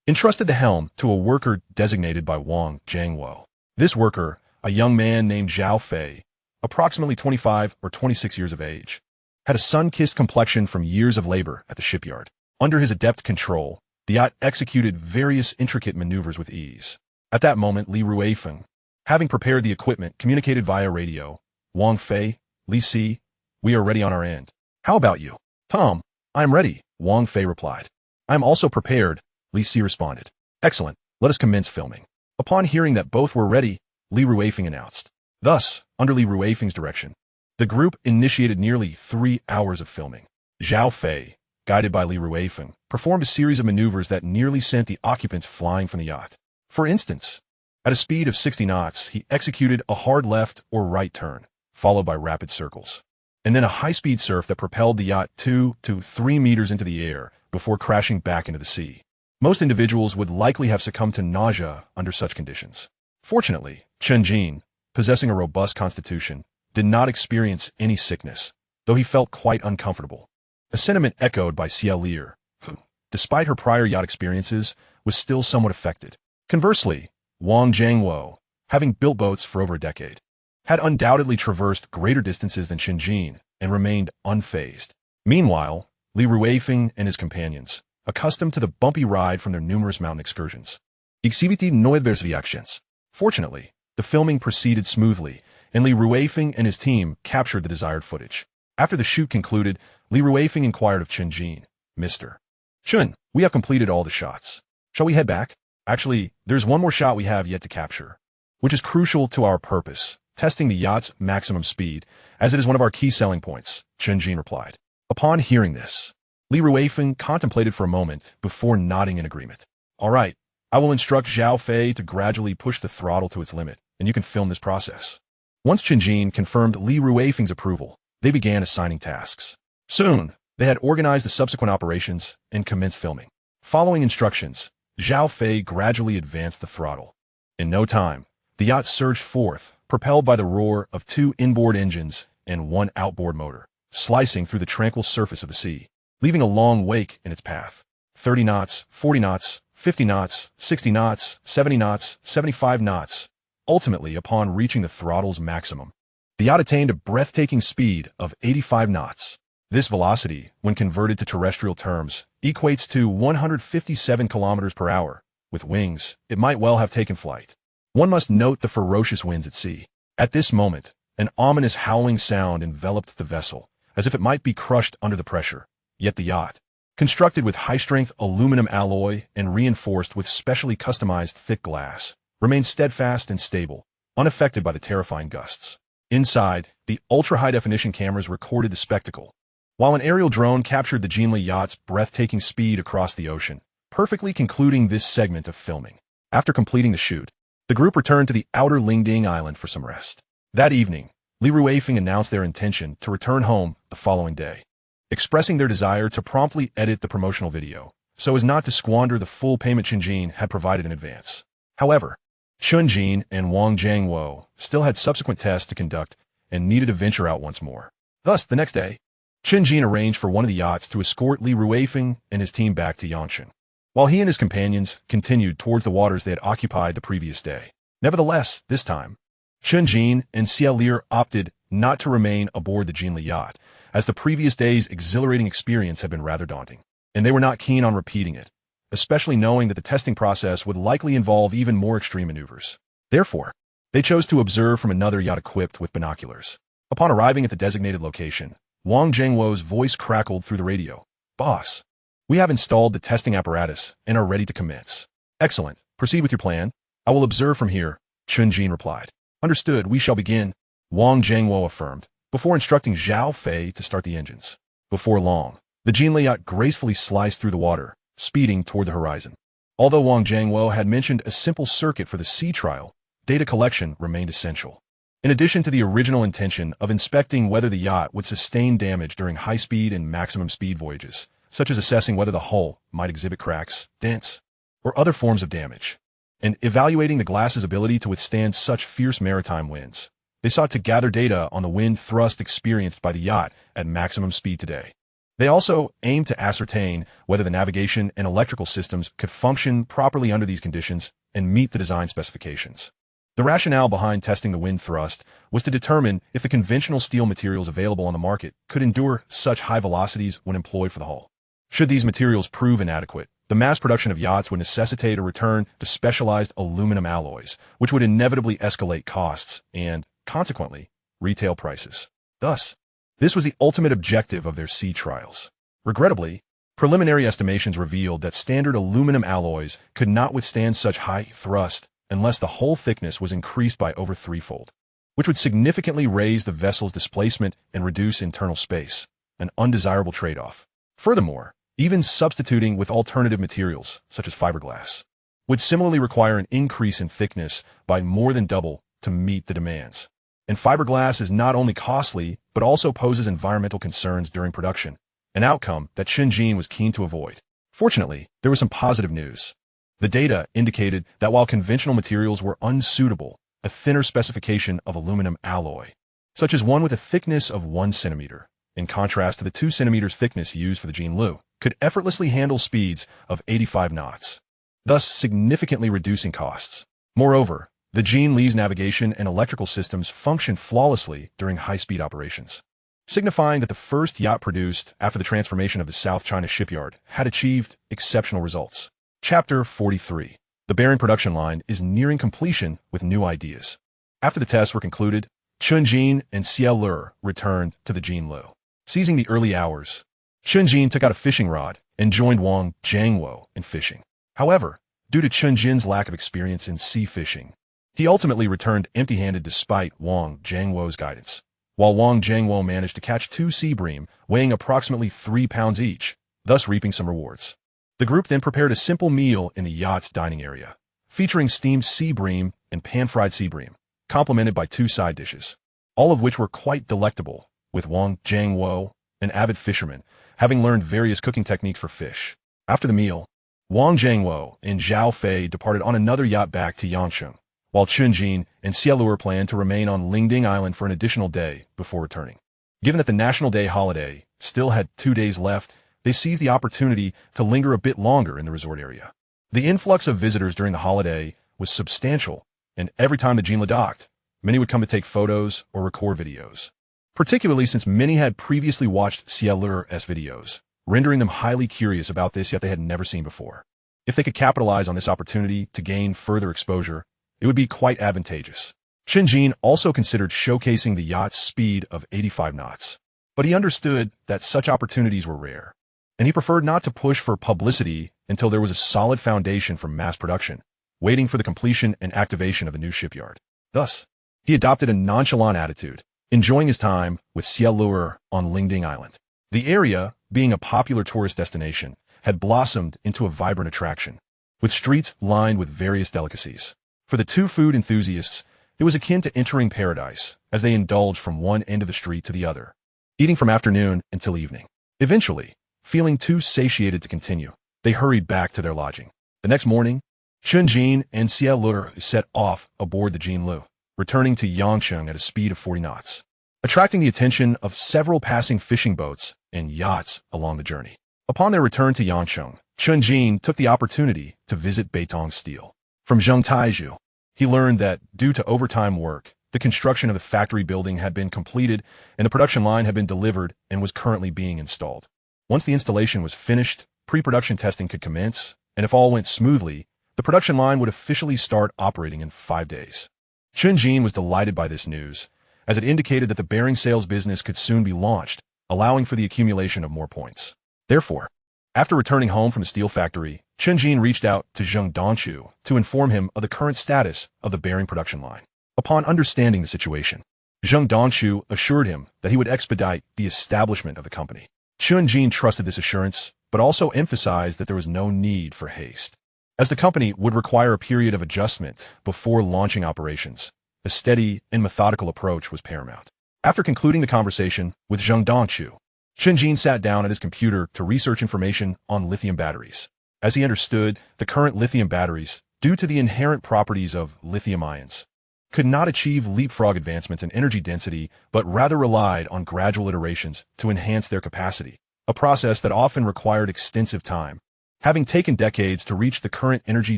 entrusted the helm to a worker designated by Wang Jiangwo. This worker, a young man named Zhao Fei, approximately 25 or 26 years of age, had a sun-kissed complexion from years of labor at the shipyard. Under his adept control, the yacht executed various intricate maneuvers with ease. At that moment, Li Ruifeng, having prepared the equipment, communicated via radio. Wang Fei, Li Si, we are ready on our end. How about you? Tom, I'm ready, Wang Fei replied. I'm also prepared, Li Si responded. Excellent, let us commence filming. Upon hearing that both were ready, Li Ruifeng announced. Thus, under Li Ruifeng's direction, the group initiated nearly 3 hours of filming. Zhao Fei, guided by Li Ruifeng, performed a series of maneuvers that nearly sent the occupants flying from the yacht. For instance, at a speed of 60 knots, he executed a hard left or right turn, followed by rapid circles, and then a high-speed surf that propelled the yacht 2 to 3 meters into the air before crashing back into the sea. Most individuals would likely have succumbed to nausea under such conditions. Fortunately, Chen Jin, possessing a robust constitution, did not experience any sickness, though he felt quite uncomfortable. A sentiment echoed by Xiaolu, who, despite her prior yacht experiences, was still somewhat affected. Conversely, Wang Jiangwo, having built boats for over a decade, had undoubtedly traversed greater distances than Chen Jin and remained unfazed. Meanwhile, Li Ruifeng and his companions, accustomed to the bumpy ride from their numerous mountain excursions, exhibited nuevas reactions. Fortunately, the filming proceeded smoothly, and Li Ruifeng and his team captured the desired footage. After the shoot concluded, Li Ruifeng inquired of Chen Jin, Mr. Chen, we have completed all the shots. Shall we head back? Actually, there's one more shot we have yet to capture. which is crucial to our purpose, testing the yacht's maximum speed, as it is one of our key selling points, Chen Jin replied. Upon hearing this, Li Ruifeng contemplated for a moment before nodding in agreement. All right, I will instruct Zhao Fei to gradually push the throttle to its limit, and you can film this process. Once Chen Jin confirmed Li Ruifeng's approval, they began assigning tasks. Soon, they had organized the subsequent operations and commenced filming. Following instructions, Zhao Fei gradually advanced the throttle. In no time, the yacht surged forth, propelled by the roar of 2 inboard engines and 1 outboard motor, slicing through the tranquil surface of the sea, leaving a long wake in its path. 30 knots, 40 knots, 50 knots, 60 knots, 70 knots, 75 knots. Ultimately, upon reaching the throttle's maximum, the yacht attained a breathtaking speed of 85 knots. This velocity, when converted to terrestrial terms, equates to 157 kilometers per hour. With wings, it might well have taken flight. One must note the ferocious winds at sea. At this moment, an ominous howling sound enveloped the vessel, as if it might be crushed under the pressure. Yet the yacht, constructed with high-strength aluminum alloy and reinforced with specially customized thick glass, remained steadfast and stable, unaffected by the terrifying gusts. Inside, the ultra-high-definition cameras recorded the spectacle, while an aerial drone captured the Jinli yacht's breathtaking speed across the ocean, perfectly concluding this segment of filming. After completing the shoot, the group returned to the outer Lingding Island for some rest. That evening, Li Ruifeng announced their intention to return home the following day, expressing their desire to promptly edit the promotional video, so as not to squander the full payment Chen Jin had provided in advance. However, Chen Jin and Wang Jiangwo still had subsequent tests to conduct and needed to venture out once more. Thus, the next day, Chen Jin arranged for one of the yachts to escort Li Ruifeng and his team back to Yanshan, while he and his companions continued towards the waters they had occupied the previous day. Nevertheless, this time, Chen Jin and Xia Lier opted not to remain aboard the Jinli yacht, as the previous day's exhilarating experience had been rather daunting, and they were not keen on repeating it, especially knowing that the testing process would likely involve even more extreme maneuvers. Therefore, they chose to observe from another yacht equipped with binoculars. Upon arriving at the designated location, Wang Jiangwo's voice crackled through the radio. "Boss, we have installed the testing apparatus and are ready to commence." "Excellent. Proceed with your plan. I will observe from here," Chen Jin replied. "Understood, we shall begin," Wang Jiangwo affirmed, before instructing Zhao Fei to start the engines. Before long, the Jinli yacht gracefully sliced through the water, speeding toward the horizon. Although Wang Jiangwo had mentioned a simple circuit for the sea trial, data collection remained essential. In addition to the original intention of inspecting whether the yacht would sustain damage during high-speed and maximum-speed voyages, such as assessing whether the hull might exhibit cracks, dents, or other forms of damage, and evaluating the glass's ability to withstand such fierce maritime winds, they sought to gather data on the wind thrust experienced by the yacht at maximum speed today. They also aimed to ascertain whether the navigation and electrical systems could function properly under these conditions and meet the design specifications. The rationale behind testing the wind thrust was to determine if the conventional steel materials available on the market could endure such high velocities when employed for the hull. Should these materials prove inadequate, the mass production of yachts would necessitate a return to specialized aluminum alloys, which would inevitably escalate costs and, consequently, retail prices. Thus, this was the ultimate objective of their sea trials. Regrettably, preliminary estimations revealed that standard aluminum alloys could not withstand such high thrust unless the hull thickness was increased by over threefold, which would significantly raise the vessel's displacement and reduce internal space, an undesirable trade-off. Furthermore, even substituting with alternative materials, such as fiberglass, would similarly require an increase in thickness by more than double to meet the demands. And fiberglass is not only costly, but also poses environmental concerns during production, an outcome that Chen Jin was keen to avoid. Fortunately, there was some positive news. The data indicated that while conventional materials were unsuitable, a thinner specification of aluminum alloy, such as one with a thickness of 1 centimeter, in contrast to the 2 centimeters thickness used for the Jinlu, could effortlessly handle speeds of 85 knots, thus significantly reducing costs. Moreover, the Jinli's navigation and electrical systems functioned flawlessly during high-speed operations, signifying that the first yacht produced after the transformation of the South China Shipyard had achieved exceptional results. Chapter 43. The bearing production line is nearing completion with new ideas. After the tests were concluded, Chen Jin and Xia Lier returned to the Jinlu. Seizing the early hours, Chen Jin took out a fishing rod and joined Wang Jiangwo in fishing. However, due to Chen Jin's lack of experience in sea fishing, He ultimately returned empty-handed despite Wang Jiangwo's guidance. While Wang Jiangwo managed to catch 2 sea bream, weighing approximately 3 pounds each, thus reaping some rewards. The group then prepared a simple meal in the yacht's dining area, featuring steamed sea bream and pan-fried sea bream, complemented by 2 side dishes, all of which were quite delectable, with Wang Jiangwo, an avid fisherman, having learned various cooking techniques for fish. After the meal, Wang Jiangwo and Zhao Fei departed on another yacht back to Yangcheng, while Chen Jin and Xiaolur planned to remain on Lingding Island for an additional day before returning. Given that the National Day holiday still had 2 days left, they seized the opportunity to linger a bit longer in the resort area. The influx of visitors during the holiday was substantial, and every time the Jinla docked, many would come to take photos or record videos, particularly since many had previously watched Xiaolur's videos, rendering them highly curious about this yet they had never seen before. If they could capitalize on this opportunity to gain further exposure, it would be quite advantageous. Chen Jin also considered showcasing the yacht's speed of 85 knots, but he understood that such opportunities were rare, and he preferred not to push for publicity until there was a solid foundation for mass production, waiting for the completion and activation of a new shipyard. Thus, he adopted a nonchalant attitude, enjoying his time with Xiaolur on Lingding Island. The area, being a popular tourist destination, had blossomed into a vibrant attraction, with streets lined with various delicacies. For the 2 food enthusiasts, it was akin to entering paradise, as they indulged from one end of the street to the other, eating from afternoon until evening. Eventually, feeling too satiated to continue, they hurried back to their lodging. The next morning, Chen Jin and Xiaolur set off aboard the Jinlu, returning to Yangcheng at a speed of 40 knots, attracting the attention of several passing fishing boats and yachts along the journey. Upon their return to Yangcheng, Chen Jin took the opportunity to visit Beitong Steel. From Zheng Taizhu, he learned that, due to overtime work, the construction of the factory building had been completed and the production line had been delivered and was currently being installed. Once the installation was finished, pre-production testing could commence, and if all went smoothly, the production line would officially start operating in 5 days. Chen Jin was delighted by this news, as it indicated that the bearing sales business could soon be launched, allowing for the accumulation of more points. Therefore, after returning home from the steel factory, Chen Jin reached out to Zheng Dongchu to inform him of the current status of the bearing production line. Upon understanding the situation, Zheng Dongchu assured him that he would expedite the establishment of the company. Chen Jin trusted this assurance, but also emphasized that there was no need for haste, as the company would require a period of adjustment before launching operations. A steady and methodical approach was paramount. After concluding the conversation with Zheng Dongchu, Chen Jin sat down at his computer to research information on lithium batteries. As he understood, the current lithium batteries, due to the inherent properties of lithium ions, could not achieve leapfrog advancements in energy density, but rather relied on gradual iterations to enhance their capacity, a process that often required extensive time, having taken decades to reach the current energy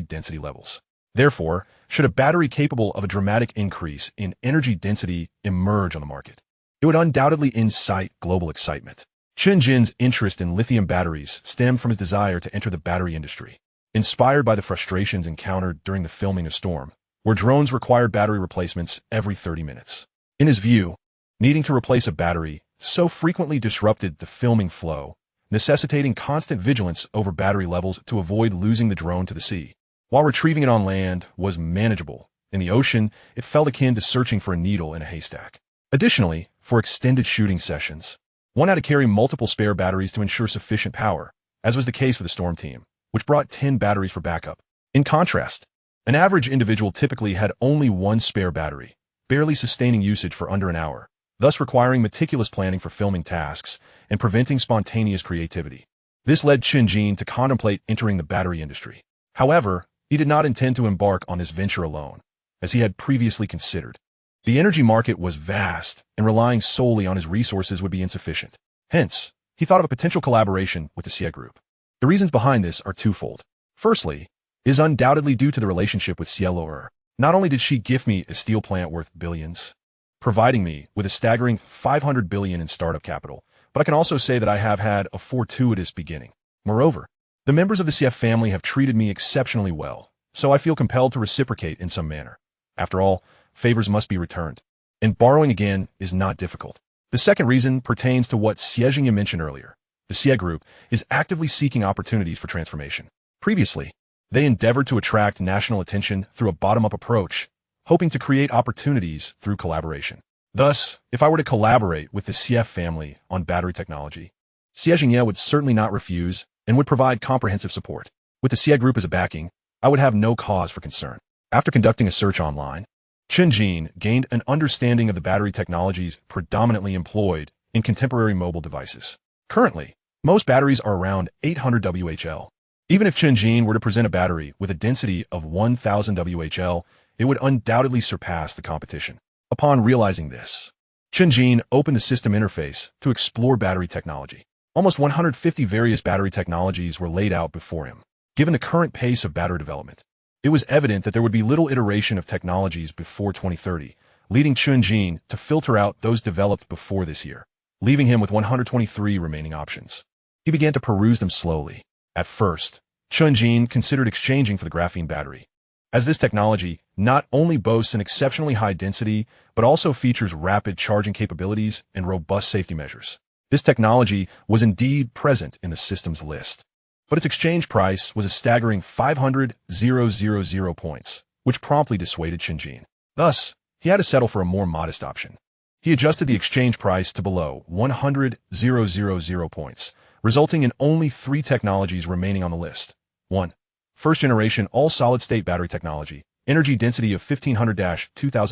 density levels. Therefore, should a battery capable of a dramatic increase in energy density emerge on the market, it would undoubtedly incite global excitement. Chen Jin's interest in lithium batteries stemmed from his desire to enter the battery industry, inspired by the frustrations encountered during the filming of Storm, where drones required battery replacements every 30 minutes. In his view, needing to replace a battery so frequently disrupted the filming flow, necessitating constant vigilance over battery levels to avoid losing the drone to the sea. While retrieving it on land was manageable, in the ocean, it felt akin to searching for a needle in a haystack. Additionally, for extended shooting sessions, one had to carry multiple spare batteries to ensure sufficient power, as was the case for the Storm team, which brought 10 batteries for backup. In contrast, an average individual typically had only 1 spare battery, barely sustaining usage for under an hour, thus requiring meticulous planning for filming tasks and preventing spontaneous creativity. This led Chen Jin to contemplate entering the battery industry. However, he did not intend to embark on this venture alone, as he had previously considered. The energy market was vast, and relying solely on his resources would be insufficient. Hence, he thought of a potential collaboration with the Xie Group. The reasons behind this are twofold. Firstly, it is undoubtedly due to the relationship with Xiaolur. Not only did she gift me a steel plant worth billions, providing me with a staggering 500 billion in startup capital, but I can also say that I have had a fortuitous beginning. Moreover, the members of the Xie family have treated me exceptionally well, so I feel compelled to reciprocate in some manner. After all, favors must be returned, and borrowing again is not difficult. The second reason pertains to what Xie Jingyan mentioned earlier. The Xie Group is actively seeking opportunities for transformation. Previously, they endeavored to attract national attention through a bottom-up approach, hoping to create opportunities through collaboration. Thus, if I were to collaborate with the CF family on battery technology, Xie would certainly not refuse and would provide comprehensive support. With the Xie group as a backing, I would have no cause for concern. After conducting a search online, Chen Jin gained an understanding of the battery technologies predominantly employed in contemporary mobile devices. Currently, most batteries are around 800 Whl. Even if Chen Jin were to present a battery with a density of 1000 Whl, it would undoubtedly surpass the competition. Upon realizing this, Chen Jin opened the system interface to explore battery technology. Almost 150 various battery technologies were laid out before him. Given the current pace of battery development, it was evident that there would be little iteration of technologies before 2030, leading Chen Jin to filter out those developed before this year, leaving him with 123 remaining options. He began to peruse them slowly. At first, Chen Jin considered exchanging for the graphene battery, as this technology not only boasts an exceptionally high density, but also features rapid charging capabilities and robust safety measures. This technology was indeed present in the system's list, but its exchange price was a staggering 500,000 points, which promptly dissuaded Chen Jin. Thus, he had to settle for a more modest option. He adjusted the exchange price to below 100,000 points, resulting in only 3 technologies remaining on the list. 1. First-generation all-solid-state battery technology, energy density of 1500-2000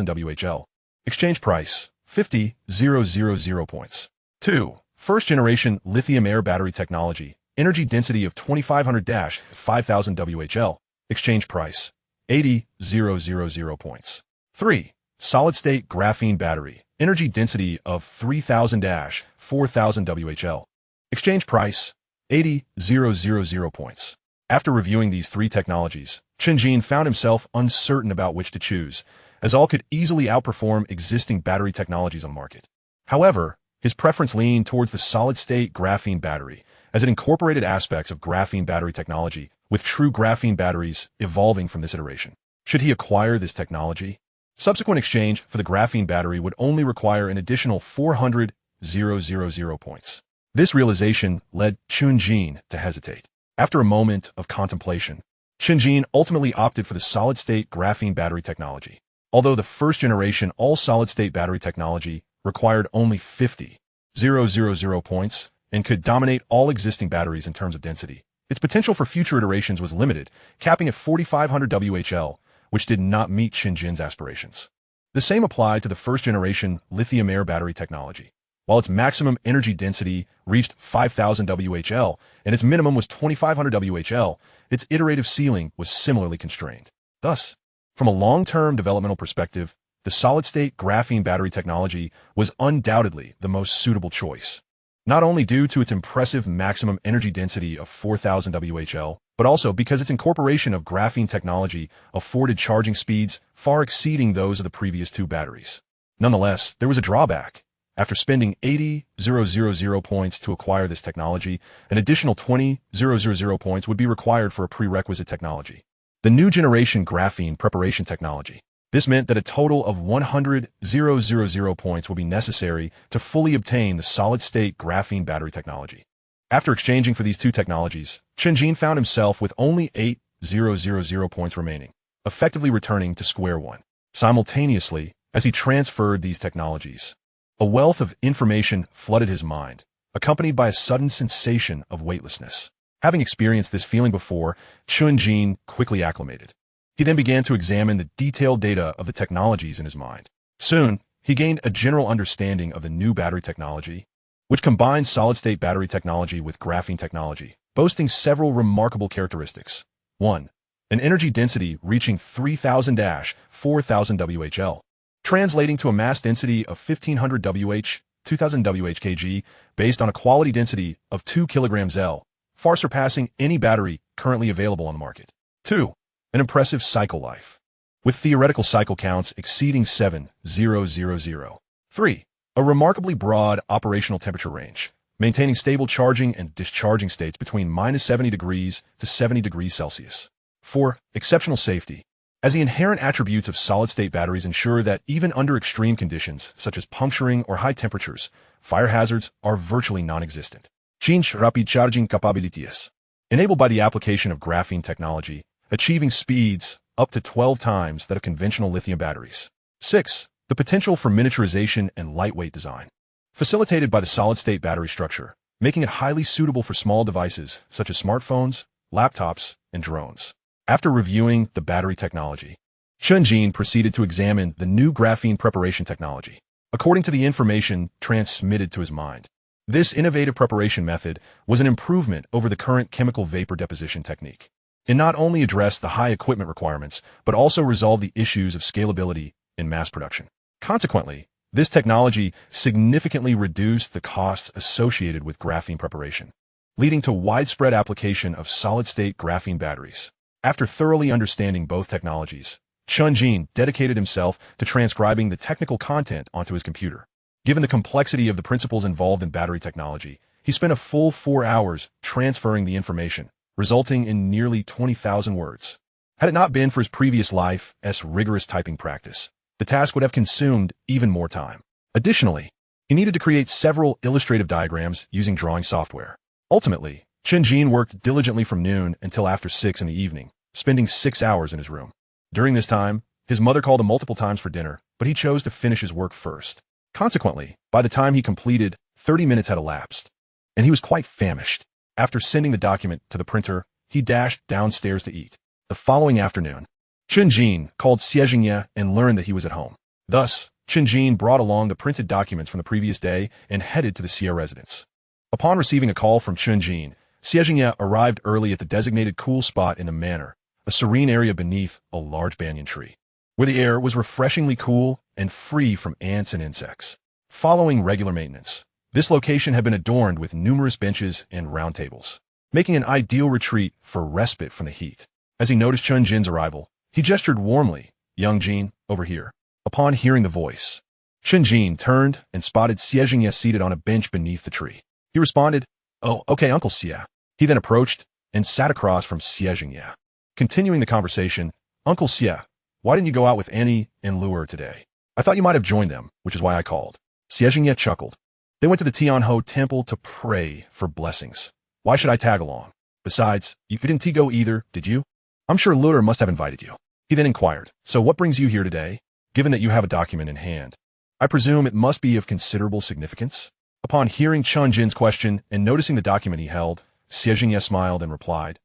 Whl. Exchange price, 50,000 points. 2. First-generation lithium-air battery technology, energy density of 2500-5000 Whl. Exchange price, 80,000 points. 3. Solid-state graphene battery, energy density of 3000-4000 Whl. Exchange price, 80,000 points. After reviewing these 3 technologies, Chen Jin found himself uncertain about which to choose, as all could easily outperform existing battery technologies on the market. However, his preference leaned towards the solid-state graphene battery, as it incorporated aspects of graphene battery technology, with true graphene batteries evolving from this iteration. Should he acquire this technology? Subsequent exchange for the graphene battery would only require an additional 400,000 points. This realization led Chen Jin to hesitate. After a moment of contemplation, Chen Jin ultimately opted for the solid-state graphene battery technology. Although the first-generation all-solid-state battery technology required only 50,000 points and could dominate all existing batteries in terms of density, its potential for future iterations was limited, capping at 4,500 Whl, which did not meet Chen Jin's aspirations. The same applied to the first-generation lithium-air battery technology. While its maximum energy density reached 5,000 Whl and its minimum was 2,500 Whl, its iterative ceiling was similarly constrained. Thus, from a long-term developmental perspective, the solid-state graphene battery technology was undoubtedly the most suitable choice, not only due to its impressive maximum energy density of 4,000 Whl, but also because its incorporation of graphene technology afforded charging speeds far exceeding those of the previous 2 batteries. Nonetheless, there was a drawback. After spending 80,000 points to acquire this technology, an additional 20,000 points would be required for a prerequisite technology, the new generation graphene preparation technology. This meant that a total of 100,000 points will be necessary to fully obtain the solid-state graphene battery technology. After exchanging for these 2 technologies, Chen Jin found himself with only 8,000 points remaining, effectively returning to square one. Simultaneously, as he transferred these technologies, a wealth of information flooded his mind, accompanied by a sudden sensation of weightlessness. Having experienced this feeling before, Chen Jin quickly acclimated. He then began to examine the detailed data of the technologies in his mind. Soon, he gained a general understanding of the new battery technology, which combines solid-state battery technology with graphene technology, boasting several remarkable characteristics. 1. An energy density reaching 3,000-4,000 Whl, translating to a mass density of 1,500 Wh, 2,000 Wh/kg, based on a quality density of 2 kg/L, far surpassing any battery currently available on the market. 2. An impressive cycle life, with theoretical cycle counts exceeding 7,000. 3. A remarkably broad operational temperature range, maintaining stable charging and discharging states between -70 degrees to 70 degrees Celsius. 4. Exceptional safety, as the inherent attributes of solid-state batteries ensure that even under extreme conditions, such as puncturing or high temperatures, fire hazards are virtually non-existent. 5. Rapid charging capabilities, enabled by the application of graphene technology, achieving speeds up to 12 times that of conventional lithium batteries. 6. The potential for miniaturization and lightweight design. Facilitated by the solid-state battery structure, making it highly suitable for small devices such as smartphones, laptops, and drones. After reviewing the battery technology, Chen Jin proceeded to examine the new graphene preparation technology. According to the information transmitted to his mind, this innovative preparation method was an improvement over the current chemical vapor deposition technique. It not only addressed the high equipment requirements, but also resolved the issues of scalability in mass production. Consequently, this technology significantly reduced the costs associated with graphene preparation, leading to widespread application of solid-state graphene batteries. After thoroughly understanding both technologies, Chen Jin dedicated himself to transcribing the technical content onto his computer. Given the complexity of the principles involved in battery technology, he spent a full 4 hours transferring the information, resulting in nearly 20,000 words. Had it not been for his previous life's rigorous typing practice, the task would have consumed even more time. Additionally, he needed to create several illustrative diagrams using drawing software. Ultimately, Chen Jin worked diligently from noon until after 6 in the evening, spending 6 hours in his room. During this time, his mother called him multiple times for dinner, but he chose to finish his work first. Consequently, by the time he completed, 30 minutes had elapsed, and he was quite famished. After sending the document to the printer, he dashed downstairs to eat. The following afternoon, Chen Jin called Xie Jingye and learned that he was at home. Thus, Chen Jin brought along the printed documents from the previous day and headed to the Xie residence. Upon receiving a call from Chen Jin, Xie Jingye arrived early at the designated cool spot in the manor, a serene area beneath a large banyan tree, where the air was refreshingly cool and free from ants and insects. Following regular maintenance, this location had been adorned with numerous benches and round tables, making an ideal retreat for respite from the heat. As he noticed Chen Jin's arrival, he gestured warmly, "Young Jin, over here." Upon hearing the voice, Chen Jin turned and spotted Xie Jingye seated on a bench beneath the tree. He responded, "Oh, okay, Uncle Xie." He then approached and sat across from Xie Jingye. Continuing the conversation, "Uncle Xie, why didn't you go out with Annie and Luer today? I thought you might have joined them, which is why I called." Xie Jingye chuckled. "They went to the Tianho temple to pray for blessings. Why should I tag along? Besides, you didn't go either, did you? I'm sure Luer must have invited you." He then inquired, "So what brings you here today, given that you have a document in hand? I presume it must be of considerable significance?" Upon hearing Chen Jin's question and noticing the document he held, Xie Jingye smiled and replied,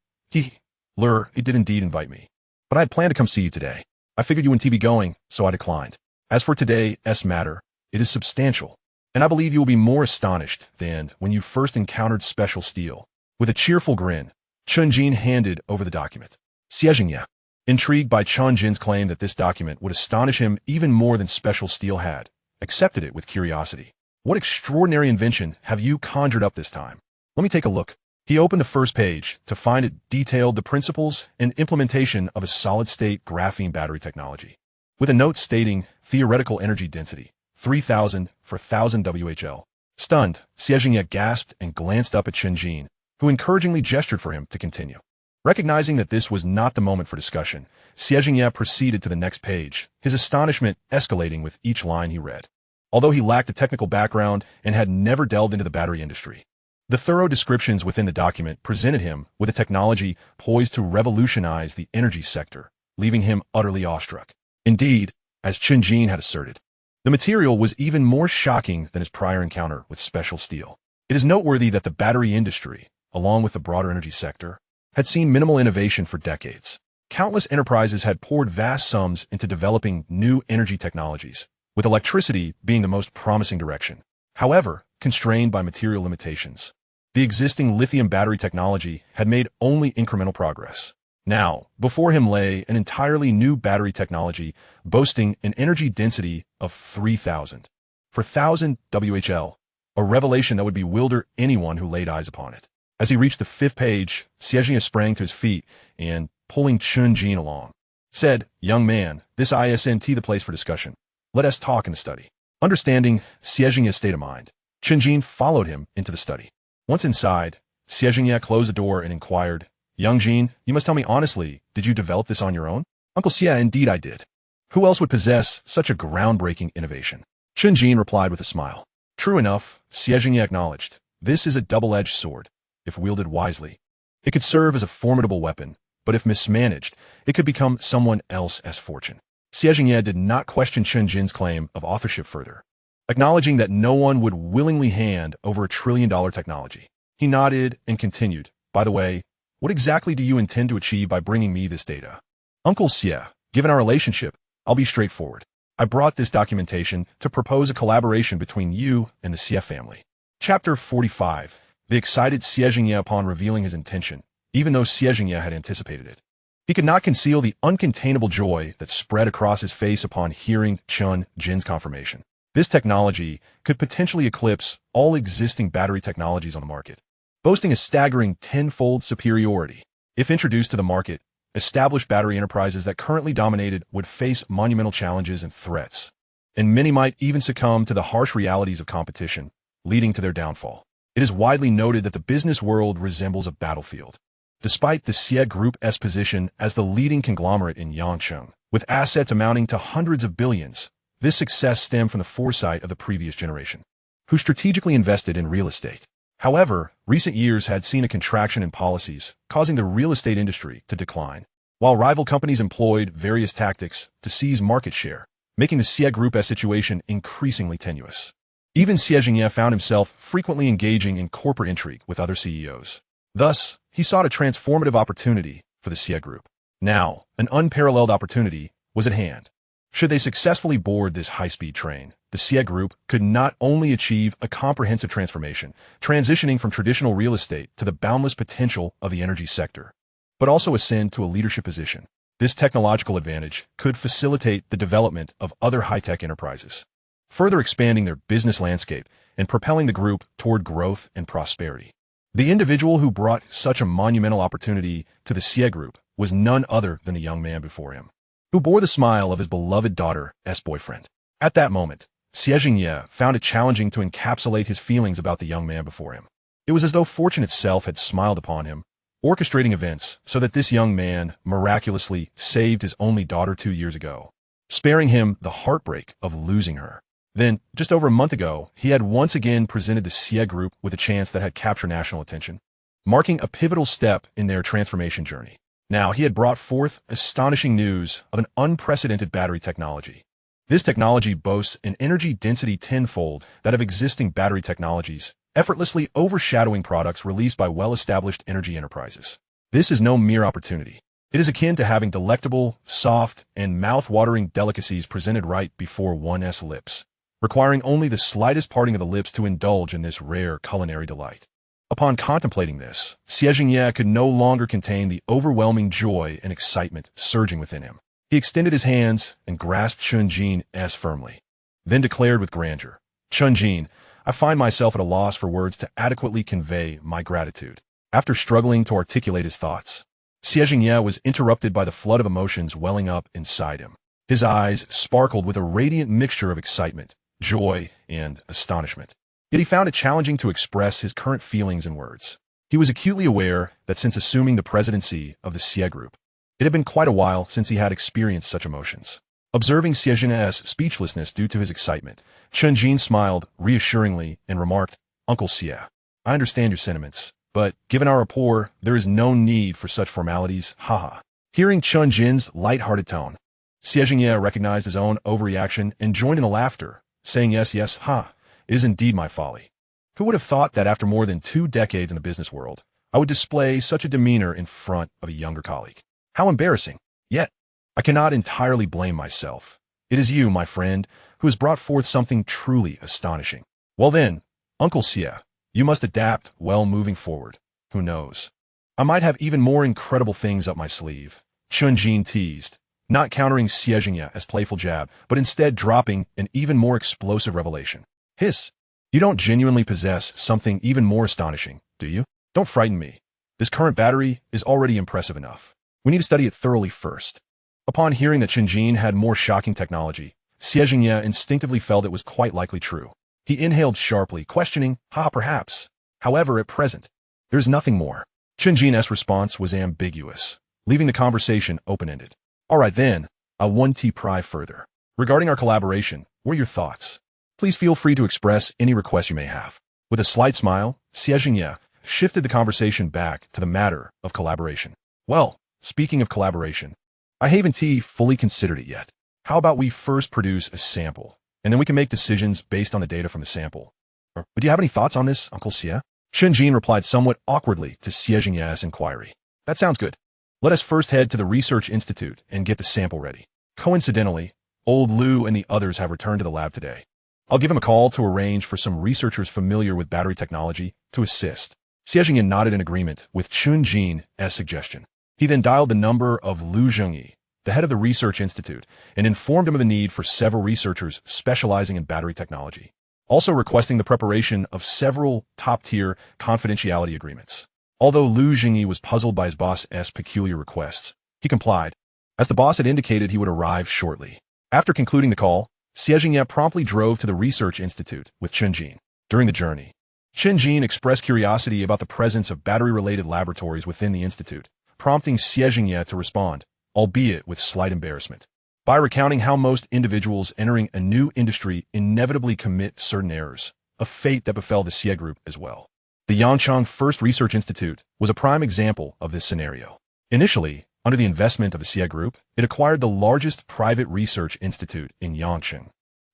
Luer, he did indeed invite me, but I had planned to come see you today. I figured you wouldn't be going, so I declined. As for today's matter, it is substantial, and I believe you will be more astonished than when you first encountered special steel." With a cheerful grin, Chen Jin handed over the document. Xie Jingye, intrigued by Chen Jin's claim that this document would astonish him even more than special steel had, accepted it with curiosity. "What extraordinary invention have you conjured up this time? Let me take a look." He opened the first page to find it detailed the principles and implementation of a solid-state graphene battery technology, with a note stating theoretical energy density, 3,000 for 1,000 WHL. Stunned, Xie Jingye gasped and glanced up at Chen Jin, who encouragingly gestured for him to continue. Recognizing that this was not the moment for discussion, Xie Jingye proceeded to the next page, his astonishment escalating with each line he read. Although he lacked a technical background and had never delved into the battery industry, the thorough descriptions within the document presented him with a technology poised to revolutionize the energy sector, leaving him utterly awestruck. Indeed, as Chen Jin had asserted, the material was even more shocking than his prior encounter with special steel. It is noteworthy that the battery industry, along with the broader energy sector, had seen minimal innovation for decades. Countless enterprises had poured vast sums into developing new energy technologies, with electricity being the most promising direction. However, constrained by material limitations, the existing lithium battery technology had made only incremental progress. Now, before him lay an entirely new battery technology boasting an energy density of 3,000 for 1,000 WHL, a revelation that would bewilder anyone who laid eyes upon it. As he reached the 5th page, Xie Jingye sprang to his feet and, pulling Chen Jin along, said, "Young man, this isn't the place for discussion. Let us talk in the study." Understanding Xie Jingye's state of mind, Chen Jin followed him into the study. Once inside, Xie Jingye closed the door and inquired, "Young Jin, you must tell me honestly, did you develop this on your own?" "Uncle Xie, indeed I did. Who else would possess such a groundbreaking innovation?" Chen Jin replied with a smile. "True enough," Xie Jingye acknowledged. "This is a double-edged sword. If wielded wisely, it could serve as a formidable weapon, but if mismanaged, it could become someone else's fortune. Xie Jingye did not question Chen Jin's claim of authorship further, acknowledging that no one would willingly hand over $1 trillion technology. He nodded and continued, "By the way, what exactly do you intend to achieve by bringing me this data?" "Uncle Xie, given our relationship, I'll be straightforward. I brought this documentation to propose a collaboration between you and the Xie family." Chapter 45. The excited Xie Jingye upon revealing his intention, even though Xie Jingye had anticipated it. He could not conceal the uncontainable joy that spread across his face upon hearing Chen Jin's confirmation. This technology could potentially eclipse all existing battery technologies on the market, boasting a staggering tenfold superiority. If introduced to the market, established battery enterprises that currently dominated would face monumental challenges and threats, and many might even succumb to the harsh realities of competition, leading to their downfall. It is widely noted that the business world resembles a battlefield. Despite the Xie Group's position as the leading conglomerate in Yangcheng, with assets amounting to hundreds of billions, this success stemmed from the foresight of the previous generation, who strategically invested in real estate. However, recent years had seen a contraction in policies, causing the real estate industry to decline, while rival companies employed various tactics to seize market share, making the Xie Group's situation increasingly tenuous. Even Xie Jingye found himself frequently engaging in corporate intrigue with other CEOs. Thus, he sought a transformative opportunity for the Xie Group. Now, an unparalleled opportunity was at hand. Should they successfully board this high-speed train, the Xie Group could not only achieve a comprehensive transformation, transitioning from traditional real estate to the boundless potential of the energy sector, but also ascend to a leadership position. This technological advantage could facilitate the development of other high-tech enterprises, further expanding their business landscape and propelling the group toward growth and prosperity. The individual who brought such a monumental opportunity to the Xie Group was none other than the young man before him, who bore the smile of his beloved daughter's boyfriend. At that moment, Xie Jingye found it challenging to encapsulate his feelings about the young man before him. It was as though fortune itself had smiled upon him, orchestrating events so that this young man miraculously saved his only daughter 2 years ago, sparing him the heartbreak of losing her. Then, just over a month ago, he had once again presented the Xie Group with a chance that had captured national attention, marking a pivotal step in their transformation journey. Now, he had brought forth astonishing news of an unprecedented battery technology. This technology boasts an energy density tenfold that of existing battery technologies, effortlessly overshadowing products released by well-established energy enterprises. This is no mere opportunity. It is akin to having delectable, soft, and mouth-watering delicacies presented right before one's lips, requiring only the slightest parting of the lips to indulge in this rare culinary delight. Upon contemplating this, Xie Jingye could no longer contain the overwhelming joy and excitement surging within him. He extended his hands and grasped Chen Jin as firmly, then declared with grandeur, "Chen Jin, I find myself at a loss for words to adequately convey my gratitude." After struggling to articulate his thoughts, Xie Jingye was interrupted by the flood of emotions welling up inside him. His eyes sparkled with a radiant mixture of excitement, joy, and astonishment. Yet he found it challenging to express his current feelings in words. He was acutely aware that since assuming the presidency of the Xie Group, it had been quite a while since he had experienced such emotions. Observing Xie Jingye's speechlessness due to his excitement, Chen Jin smiled reassuringly and remarked, "Uncle Xie, I understand your sentiments, but given our rapport, there is no need for such formalities, haha." Hearing Chen Jin's light-hearted tone, Xie Jingye recognized his own overreaction and joined in the laughter, saying, "Yes, it is indeed my folly. Who would have thought that after more than 2 decades in the business world, I would display such a demeanor in front of a younger colleague? How embarrassing. Yet, I cannot entirely blame myself. It is you, my friend, who has brought forth something truly astonishing. Well then, Uncle Xie, you must adapt well moving forward. Who knows? I might have even more incredible things up my sleeve." Chen Jin teased, not countering Xie Jingye's playful jab, but instead dropping an even more explosive revelation. "Hiss, you don't genuinely possess something even more astonishing, do you? Don't frighten me. This current battery is already impressive enough. We need to study it thoroughly first." Upon hearing that Chen Jin had more shocking technology, Xie Jingye instinctively felt it was quite likely true. He inhaled sharply, questioning, perhaps. However, at present, there is nothing more. Chen Jin's response was ambiguous, leaving the conversation open-ended. "All right then, I want to pry further. Regarding our collaboration, what are your thoughts? Please feel free to express any requests you may have." With a slight smile, Xie Jingye shifted the conversation back to the matter of collaboration. "Well, Speaking of collaboration, I haven't fully considered it yet. How about we first produce a sample, and then we can make decisions based on the data from the sample? But do you have any thoughts on this, Uncle Xie? Chen Jin replied somewhat awkwardly to Xie Jingya's inquiry. That sounds good. Let us first head to the research institute and get the sample ready. Coincidentally, old Lu and the others have returned to the lab today. I'll give him a call to arrange for some researchers familiar with battery technology to assist. Xie Jingyan nodded in agreement with Chen Jin's suggestion. He then dialed the number of Lu Zhengyi, the head of the research institute, and informed him of the need for several researchers specializing in battery technology, also requesting the preparation of several top-tier confidentiality agreements. Although Lu Zhengyi was puzzled by his boss's peculiar requests, he complied, as the boss had indicated he would arrive shortly. After concluding the call, Xie Jingyan promptly drove to the research institute with Chen Jin. During the journey, Chen Jin expressed curiosity about the presence of battery-related laboratories within the institute, prompting Xie Jingyan to respond, albeit with slight embarrassment, by recounting how most individuals entering a new industry inevitably commit certain errors, a fate that befell the Xie group as well. The Yangcheng First Research Institute was a prime example of this scenario. Initially, under the investment of the Xie group, it acquired the largest private research institute in Yangcheng,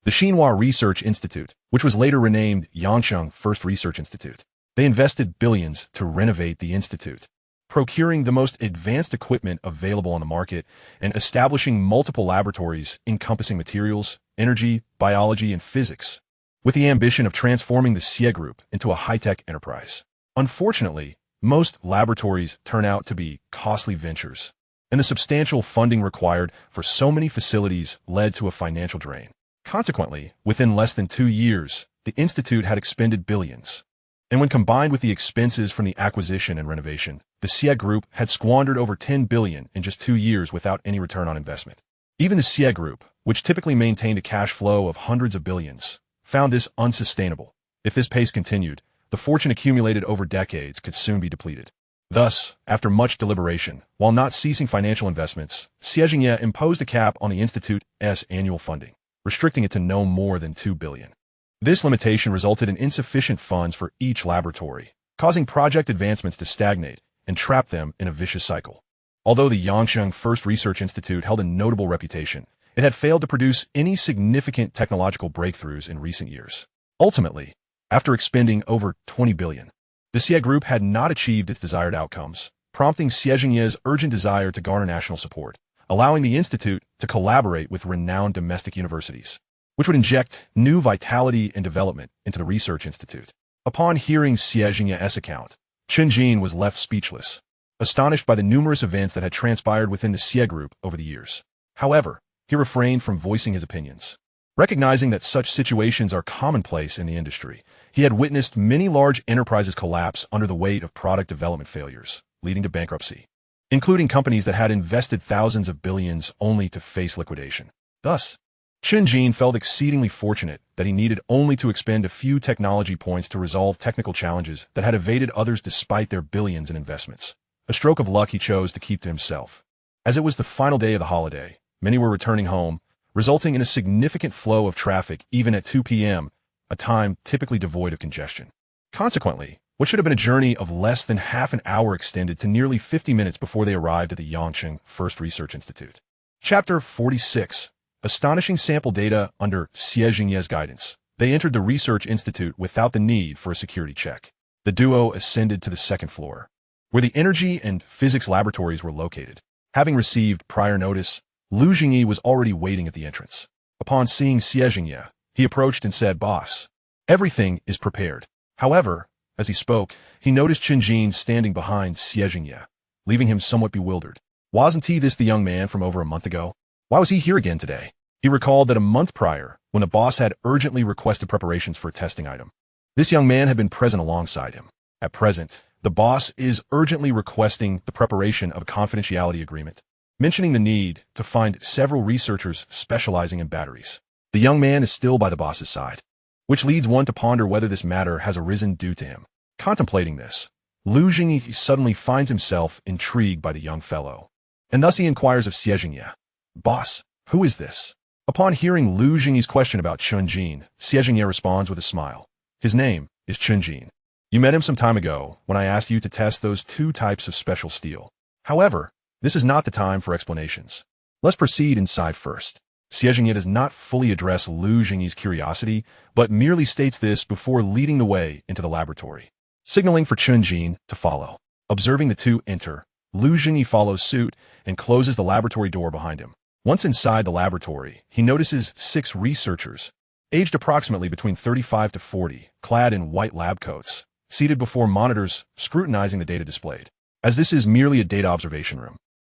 the Xinhua Research Institute, which was later renamed Yangcheng First Research Institute. They invested billions to renovate the institute, procuring the most advanced equipment available on the market and establishing multiple laboratories encompassing materials, energy, biology, and physics, with the ambition of transforming the Xie group into a high-tech enterprise. Unfortunately, most laboratories turn out to be costly ventures, and the substantial funding required for so many facilities led to a financial drain. Consequently, within less than 2 years, the institute had expended billions. And when combined with the expenses from the acquisition and renovation, the Xie group had squandered over 10 billion in just 2 years without any return on investment. Even the Xie group, which typically maintained a cash flow of hundreds of billions, found this unsustainable. If this pace continued, the fortune accumulated over decades could soon be depleted. Thus, after much deliberation, while not ceasing financial investments, Xie Jingyan imposed a cap on the institute's annual funding, restricting it to no more than 2 billion. This limitation resulted in insufficient funds for each laboratory, causing project advancements to stagnate and trap them in a vicious cycle. Although the Yangcheng First Research Institute held a notable reputation, it had failed to produce any significant technological breakthroughs in recent years. Ultimately, after expending over 20 billion, the Xie group had not achieved its desired outcomes, prompting Xie Jingyan's urgent desire to garner national support, allowing the institute to collaborate with renowned domestic universities, which would inject new vitality and development into the research institute. Upon hearing Xie Jingyan's account, Chen Jin was left speechless, astonished by the numerous events that had transpired within the Xie group over the years. However, he refrained from voicing his opinions. Recognizing that such situations are commonplace in the industry, he had witnessed many large enterprises collapse under the weight of product development failures, leading to bankruptcy, including companies that had invested thousands of billions only to face liquidation. Thus, Chen Jin felt exceedingly fortunate that he needed only to expend a few technology points to resolve technical challenges that had evaded others despite their billions in investments. A stroke of luck he chose to keep to himself. As it was the final day of the holiday, many were returning home, resulting in a significant flow of traffic even at 2 p.m., a time typically devoid of congestion. Consequently, what should have been a journey of less than half an hour extended to nearly 50 minutes before they arrived at the Yangcheng First Research Institute. Chapter 46. Astonishing sample data under Xie Jingyan's guidance. They entered the research institute without the need for a security check. The duo ascended to the second floor, where the energy and physics laboratories were located. Having received prior notice, Lu Zhengyi was already waiting at the entrance. Upon seeing Xie Jingyan, he approached and said, "Boss, everything is prepared." However, as he spoke, he noticed Chen Jin standing behind Xie Jingyan, leaving him somewhat bewildered. Wasn't he this the young man from over a month ago? Why was he here again today? He recalled that a month prior, when the boss had urgently requested preparations for a testing item, this young man had been present alongside him. At present, the boss is urgently requesting the preparation of a confidentiality agreement, mentioning the need to find several researchers specializing in batteries. The young man is still by the boss's side, which leads one to ponder whether this matter has arisen due to him. Contemplating this, Lu Zhengyi suddenly finds himself intrigued by the young fellow, and thus he inquires of Xie Jingyan, "Boss, who is this?" Upon hearing Lu Zhengyi's question about Chen Jin, Xie Jingyan responds with a smile. "His name is Chen Jin. You met him some time ago when I asked you to test those 2 types of special steel. However, This is not the time for explanations. Let's proceed inside first. Xie Jingye does not fully address Lu Jingyi's curiosity, but merely states this before leading the way into the laboratory, signaling for Chen Jin to follow. Observing the two enter, Lu Jingyi follows suit and closes the laboratory door behind him. Once inside the laboratory, he notices 6 researchers, aged approximately between 35 to 40, clad in white lab coats, seated before monitors scrutinizing the data displayed. As this is merely a data observation room,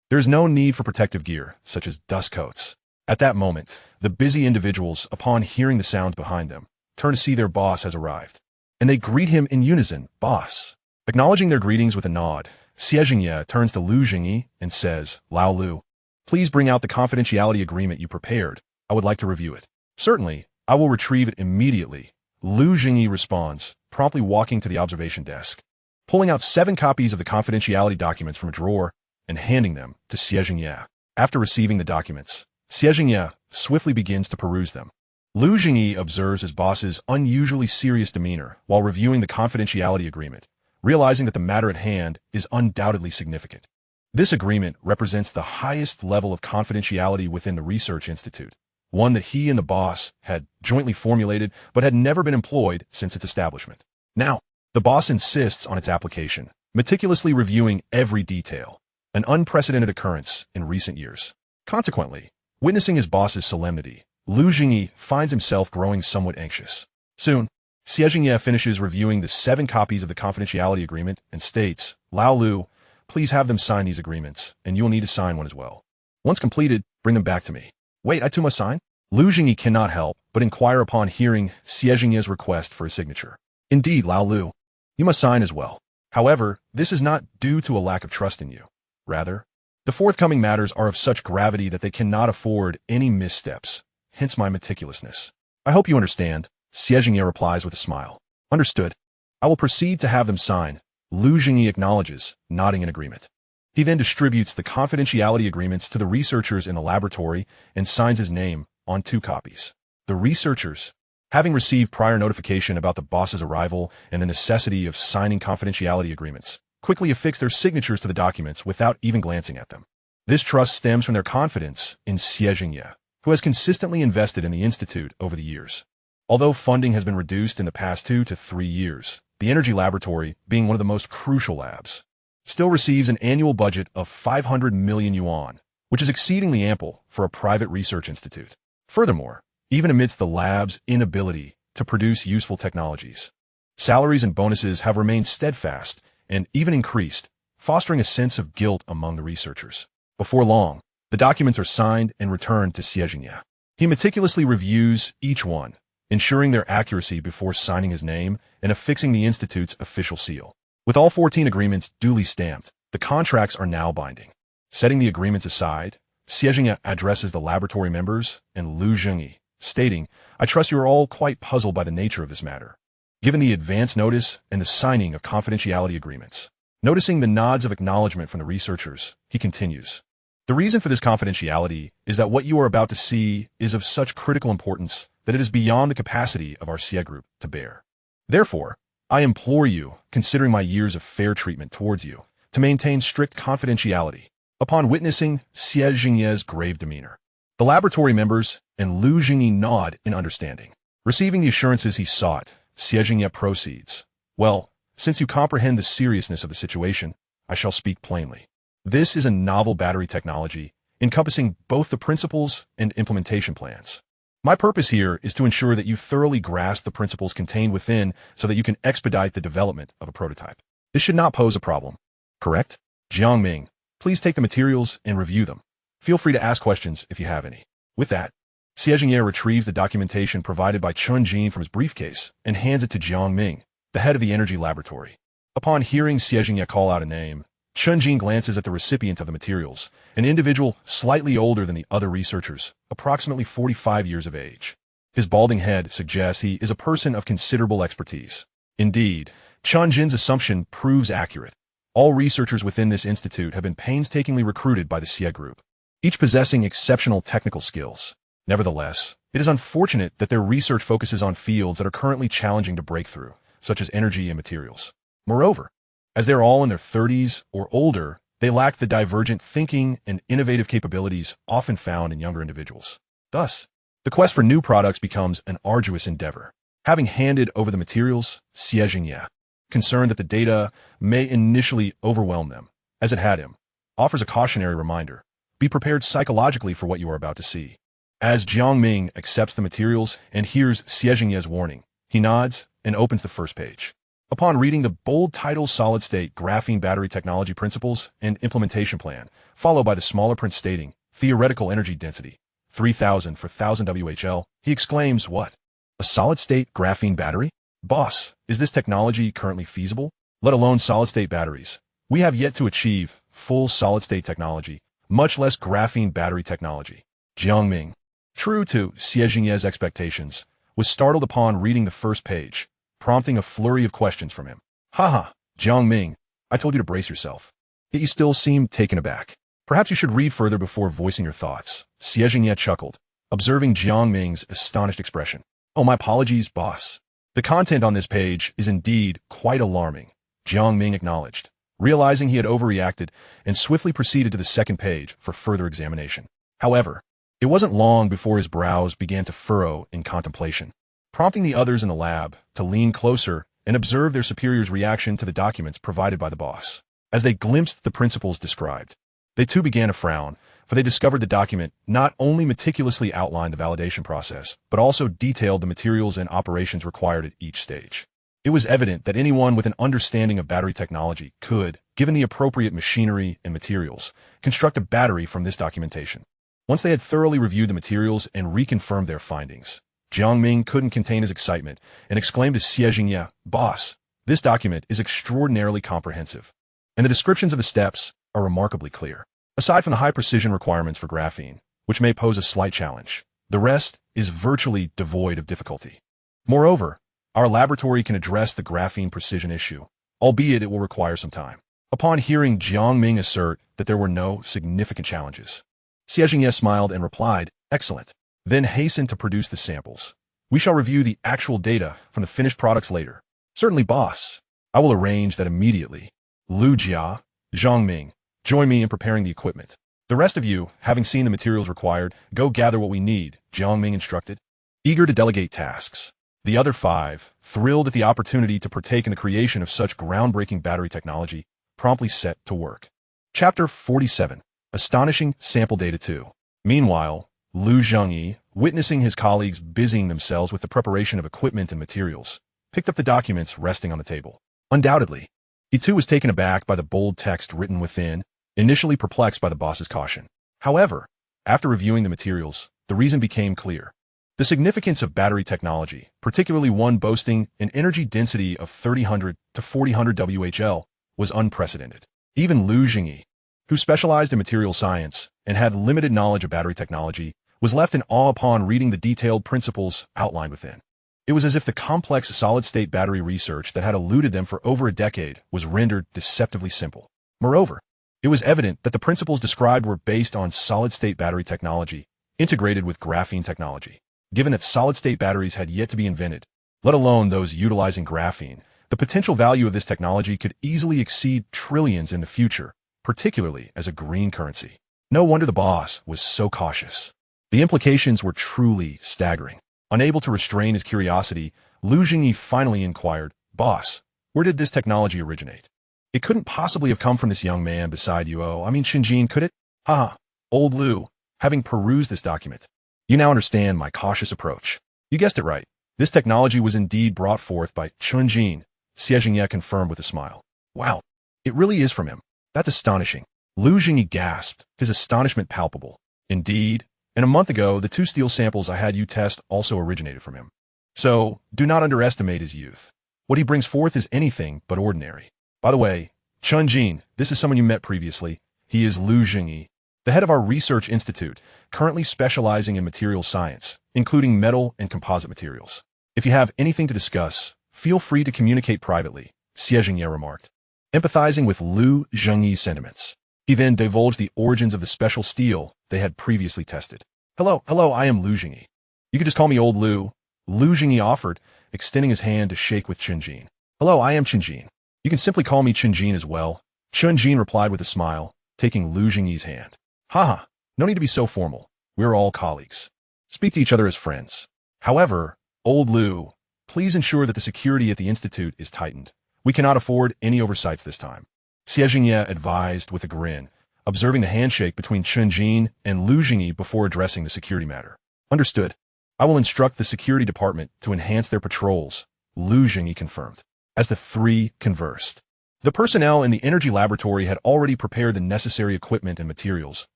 there is no need for protective gear, such as dust coats. At that moment, the busy individuals, upon hearing the sounds behind them, turn to see their boss has arrived, and they greet him in unison, "Boss." Acknowledging their greetings with a nod, Xie Jingye turns to Lu Jingyi and says, "Lao Lu, please bring out the confidentiality agreement you prepared. I would like to review it." "Certainly, I will retrieve it immediately," Lu Jingyi responds, promptly walking to the observation desk, pulling out 7 copies of the confidentiality documents from a drawer and handing them to Xie Jingye. After receiving the documents, Xie Jingye swiftly begins to peruse them. Lu Jingyi observes his boss's unusually serious demeanor while reviewing the confidentiality agreement, realizing that the matter at hand is undoubtedly significant. This agreement represents the highest level of confidentiality within the research institute, one that he and the boss had jointly formulated but had never been employed since its establishment. Now, the boss insists on its application, meticulously reviewing every detail, an unprecedented occurrence in recent years. Consequently, witnessing his boss's solemnity, Lu Jingyi finds himself growing somewhat anxious. Soon, Xie Jingye finishes reviewing the 7 copies of the confidentiality agreement and states, "Lao Lu, please have them sign these agreements, and you will need to sign one as well. Once completed, bring them back to me." "Wait, I too must sign?" Lu Jingyi cannot help but inquire upon hearing Xie Jingye's request for a signature. "Indeed, Lao Lu, you must sign as well. However, this is not due to a lack of trust in you. Rather, the forthcoming matters are of such gravity that they cannot afford any missteps, hence my meticulousness." "I hope you understand," Xie Jingye replies with a smile. "Understood. I will proceed to have them sign." Lu Jingyi acknowledges, nodding in agreement. He then distributes the confidentiality agreements to the researchers in the laboratory and signs his name on 2 copies. The researchers, having received prior notification about the boss's arrival and the necessity of signing confidentiality agreements, quickly affix their signatures to the documents without even glancing at them. This trust stems from their confidence in Xie Jingye, who has consistently invested in the institute over the years. Although funding has been reduced in the past 2 to 3 years, the energy laboratory, being one of the most crucial labs, still receives an annual budget of 500 million yuan, which is exceedingly ample for a private research institute. Furthermore, even amidst the lab's inability to produce useful technologies, salaries and bonuses have remained steadfast and even increased, fostering a sense of guilt among the researchers. Before long, the documents are signed and returned to Xie Jingye. He meticulously reviews each one, ensuring their accuracy before signing his name and affixing the institute's official seal. With all 14 agreements duly stamped, the contracts are now binding. Setting the agreements aside, Xie Jingye addresses the laboratory members and Lu Jingyi, stating, "I trust you are all quite puzzled by the nature of this matter. Given the advance notice and the signing of confidentiality agreements." Noticing the nods of acknowledgement from the researchers, he continues, "The reason for this confidentiality is that what you are about to see is of such critical importance that it is beyond the capacity of our Xie group to bear. Therefore, I implore you, considering my years of fair treatment towards you, to maintain strict confidentiality." Upon witnessing Xie Jingye's grave demeanor, the laboratory members and Lu Jingyi nod in understanding. Receiving the assurances he sought, Xie Jingye proceeds, "Well, since you comprehend the seriousness of the situation, I shall speak plainly. This is a novel battery technology, encompassing both the principles and implementation plans. My purpose here is to ensure that you thoroughly grasp the principles contained within so that you can expedite the development of a prototype. This should not pose a problem, correct? Jiangming, please take the materials and review them. Feel free to ask questions if you have any." With that, Xie Jingye retrieves the documentation provided by Chen Jin from his briefcase and hands it to Jiangming, the head of the energy laboratory. Upon hearing Xie Jingye call out a name, Chen Jin glances at the recipient of the materials, an individual slightly older than the other researchers, approximately 45 years of age. His balding head suggests he is a person of considerable expertise. Indeed, Chen Jin's assumption proves accurate. All researchers within this institute have been painstakingly recruited by the Xie group, each possessing exceptional technical skills. Nevertheless, it is unfortunate that their research focuses on fields that are currently challenging to break through, such as energy and materials. Moreover, as they are all in their 30s or older, They lack the divergent thinking and innovative capabilities often found in younger individuals. Thus, the quest for new products becomes an arduous endeavor. Having handed over the materials, Xie Jingye, concerned that the data may initially overwhelm them, as it had him, offers a cautionary reminder. Be prepared psychologically for what you are about to see. As Jiang Ming accepts the materials and hears Xie Jingye's warning, he nods and opens the first page. Upon reading the bold title Solid-State Graphene Battery Technology Principles and Implementation Plan, followed by the smaller print stating Theoretical Energy Density, 3000 for 1000 WHL, he exclaims, "What? A solid-state graphene battery? Boss, is this technology currently feasible? Let alone solid-state batteries. We have yet to achieve full solid-state technology, much less graphene battery technology." Jiang Ming, true to Xie Jingye's expectations, was startled upon reading the first page, prompting a flurry of questions from him. Haha, Jiang Ming, I told you to brace yourself. Yet you still seem taken aback. Perhaps you should read further before voicing your thoughts. Xie Jingye chuckled, observing Jiang Ming's astonished expression. Oh, my apologies, boss. The content on this page is indeed quite alarming, Jiang Ming acknowledged, realizing he had overreacted and swiftly proceeded to the second page for further examination. However, it wasn't long before his brows began to furrow in contemplation, prompting the others in the lab to lean closer and observe their superior's reaction to the documents provided by the boss. As they glimpsed the principles described, they too began to frown, for they discovered the document not only meticulously outlined the validation process, but also detailed the materials and operations required at each stage. It was evident that anyone with an understanding of battery technology could, given the appropriate machinery and materials, construct a battery from this documentation. Once they had thoroughly reviewed the materials and reconfirmed their findings, Jiang Ming couldn't contain his excitement and exclaimed to Xie Jingye, "Boss, this document is extraordinarily comprehensive, and the descriptions of the steps are remarkably clear. Aside from the high precision requirements for graphene, which may pose a slight challenge, the rest is virtually devoid of difficulty. Moreover, our laboratory can address the graphene precision issue, albeit it will require some time." Upon hearing Jiang Ming assert that there were no significant challenges, Xie Jingye smiled and replied, "Excellent. Then hasten to produce the samples. We shall review the actual data from the finished products later." "Certainly, boss. I will arrange that immediately. Lu Jia, Jiang Ming, join me in preparing the equipment. The rest of you, having seen the materials required, go gather what we need," Jiang Ming instructed. Eager to delegate tasks, the other five, thrilled at the opportunity to partake in the creation of such groundbreaking battery technology, promptly set to work. Chapter 47. Astonishing Sample Data 2. Meanwhile, Lu Zhengyi, witnessing his colleagues busying themselves with the preparation of equipment and materials, picked up the documents resting on the table. Undoubtedly, he too was taken aback by the bold text written within, initially perplexed by the boss's caution. However, after reviewing the materials, the reason became clear. The significance of battery technology, particularly one boasting an energy density of 3000 to 4000 WHL, was unprecedented. Even Lu Zhengyi, who specialized in material science and had limited knowledge of battery technology, was left in awe upon reading the detailed principles outlined within. It was as if the complex solid-state battery research that had eluded them for over a decade was rendered deceptively simple. Moreover, it was evident that the principles described were based on solid-state battery technology, integrated with graphene technology. Given that solid-state batteries had yet to be invented, let alone those utilizing graphene, the potential value of this technology could easily exceed trillions in the future, particularly as a green currency. No wonder the boss was so cautious. The implications were truly staggering. Unable to restrain his curiosity, Lu Zhengyi finally inquired, "Boss, where did this technology originate? It couldn't possibly have come from this young man beside you, Chen Jin, could it?" "Haha, old Lu, having perused this document, you now understand my cautious approach. You guessed it right. This technology was indeed brought forth by Chen Jin," Xie Jingye confirmed with a smile. "Wow, it really is from him. That's astonishing." Lu Zhengyi gasped, his astonishment palpable. "Indeed, and a month ago, the 2 steel samples I had you test also originated from him. So, do not underestimate his youth. What he brings forth is anything but ordinary. By the way, Chen Jin, this is someone you met previously. He is Lu Zhengyi, the head of our research institute, currently specializing in material science, including metal and composite materials. If you have anything to discuss, feel free to communicate privately," Xie Jingye remarked, empathizing with Lu Zhengyi's sentiments. He then divulged the origins of the special steel they had previously tested. Hello, I am Lu Zhengyi. You could just call me Old Lu," Lu Zhengyi offered, extending his hand to shake with Chen Jin. "Hello, I am Chen Jin. You can simply call me Chen Jin as well," Chen Jin replied with a smile, taking Lu Jingyi's hand. Haha, no need to be so formal. We're all colleagues. Speak to each other as friends. However, old Lu, please ensure that the security at the Institute is tightened. We cannot afford any oversights this time. Xie Jingye advised with a grin, observing the handshake between Chen Jin and Lu Jingyi before addressing the security matter. Understood. I will instruct the security department to enhance their patrols, Lu Jingyi confirmed. As the three conversed, the personnel in the energy laboratory had already prepared the necessary equipment and materials,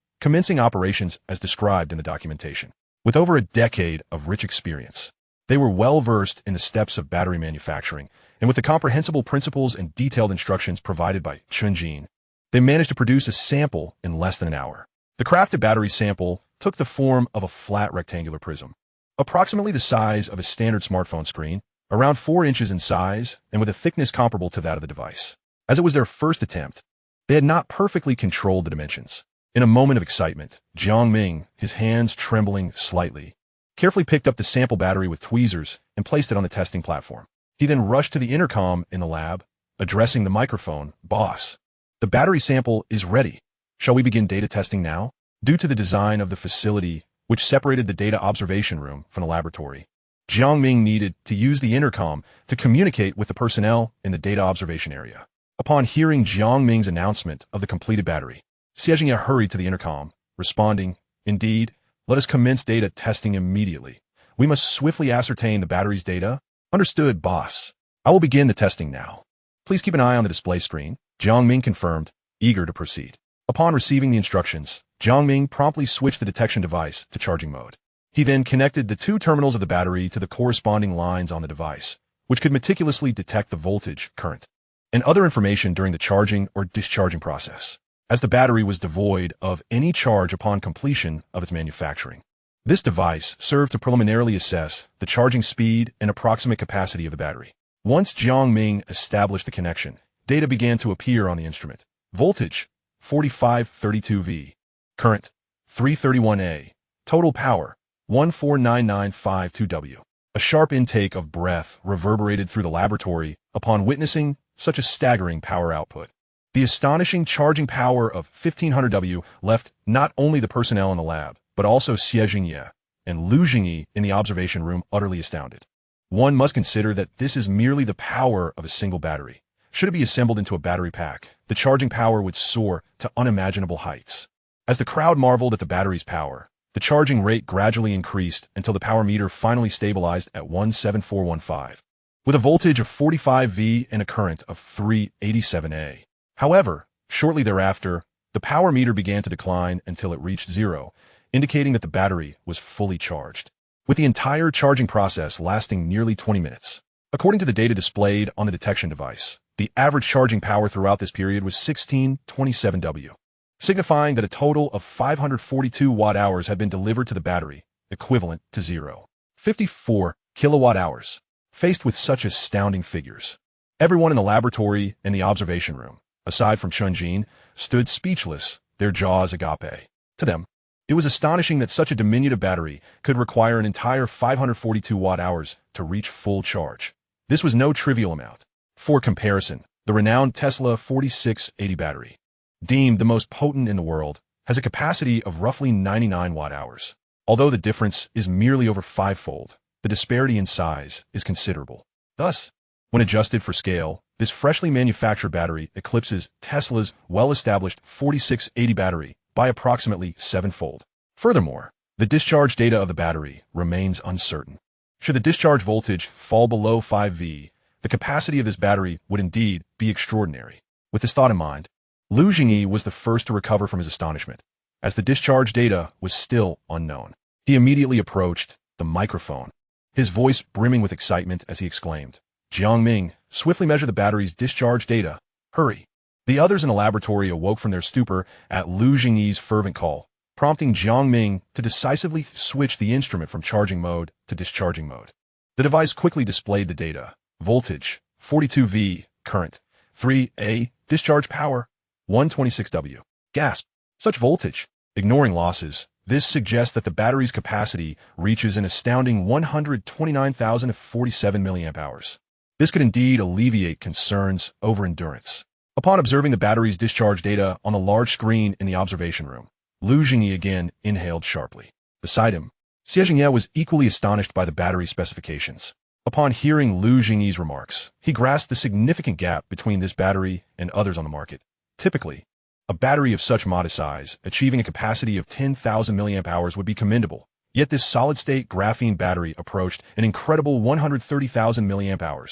commencing operations as described in the documentation. With over a decade of rich experience, they were well versed in the steps of battery manufacturing, and with the comprehensible principles and detailed instructions provided by Chen Jin, they managed to produce a sample in less than an hour. The crafted battery sample took the form of a flat rectangular prism, approximately the size of a standard smartphone screen, around 4 inches in size and with a thickness comparable to that of the device. As it was their first attempt, they had not perfectly controlled the dimensions. In a moment of excitement, Jiang Ming, his hands trembling slightly, carefully picked up the sample battery with tweezers and placed it on the testing platform. He then rushed to the intercom in the lab, addressing the microphone, "Boss, the battery sample is ready. Shall we begin data testing now?" Due to the design of the facility, which separated the data observation room from the laboratory, Jiang Ming needed to use the intercom to communicate with the personnel in the data observation area. Upon hearing Jiang Ming's announcement of the completed battery, Xie Jingye hurried to the intercom, responding, "Indeed, let us commence data testing immediately. We must swiftly ascertain the battery's data." "Understood, boss. I will begin the testing now. Please keep an eye on the display screen," Jiang Ming confirmed, eager to proceed. Upon receiving the instructions, Jiang Ming promptly switched the detection device to charging mode. He then connected the 2 terminals of the battery to the corresponding lines on the device, which could meticulously detect the voltage, current, and other information during the charging or discharging process, as the battery was devoid of any charge upon completion of its manufacturing. This device served to preliminarily assess the charging speed and approximate capacity of the battery. Once Jiang Ming established the connection, data began to appear on the instrument. Voltage, 4532V. Current, 331A. Total power, 149952W. A sharp intake of breath reverberated through the laboratory upon witnessing such a staggering power output. The astonishing charging power of 1500W left not only the personnel in the lab, but also Xie Jingye and Lu Jingyi in the observation room utterly astounded. One must consider that this is merely the power of a single battery. Should it be assembled into a battery pack, the charging power would soar to unimaginable heights. As the crowd marveled at the battery's power, the charging rate gradually increased until the power meter finally stabilized at 17415, with a voltage of 45V and a current of 387A. However, shortly thereafter, the power meter began to decline until it reached 0, indicating that the battery was fully charged, with the entire charging process lasting nearly 20 minutes. According to the data displayed on the detection device, the average charging power throughout this period was 1627W, signifying that a total of 542 watt-hours had been delivered to the battery, equivalent to 0.54 kilowatt-hours. Faced with such astounding figures, everyone in the laboratory and the observation room, aside from Chen Jin, stood speechless, their jaws agape. To them, it was astonishing that such a diminutive battery could require an entire 542 watt-hours to reach full charge. This was no trivial amount. For comparison, the renowned Tesla 4680 battery, deemed the most potent in the world, has a capacity of roughly 99 watt-hours. Although the difference is merely over 5-fold, the disparity in size is considerable. Thus, when adjusted for scale, this freshly manufactured battery eclipses Tesla's well-established 4680 battery by approximately 7-fold. Furthermore, the discharge data of the battery remains uncertain. Should the discharge voltage fall below 5V, the capacity of this battery would indeed be extraordinary. With this thought in mind, Lu Jingyi was the first to recover from his astonishment, as the discharge data was still unknown. He immediately approached the microphone, his voice brimming with excitement as he exclaimed, "Jiang Ming, swiftly measure the battery's discharge data. Hurry." The others in the laboratory awoke from their stupor at Lu Jingyi's fervent call, prompting Jiang Ming to decisively switch the instrument from charging mode to discharging mode. The device quickly displayed the data: voltage, 42V, current, 3A, discharge power, 126W. Gasp! Such voltage! Ignoring losses, this suggests that the battery's capacity reaches an astounding 129,047 mAh. This could indeed alleviate concerns over endurance. Upon observing the battery's discharge data on the large screen in the observation room, Lu Jingyi again inhaled sharply. Beside him, Xie Jingye was equally astonished by the battery specifications. Upon hearing Lu Jingyi's remarks, he grasped the significant gap between this battery and others on the market. Typically, a battery of such modest size, achieving a capacity of 10,000 mAh would be commendable. Yet this solid-state graphene battery approached an incredible 130,000 mAh,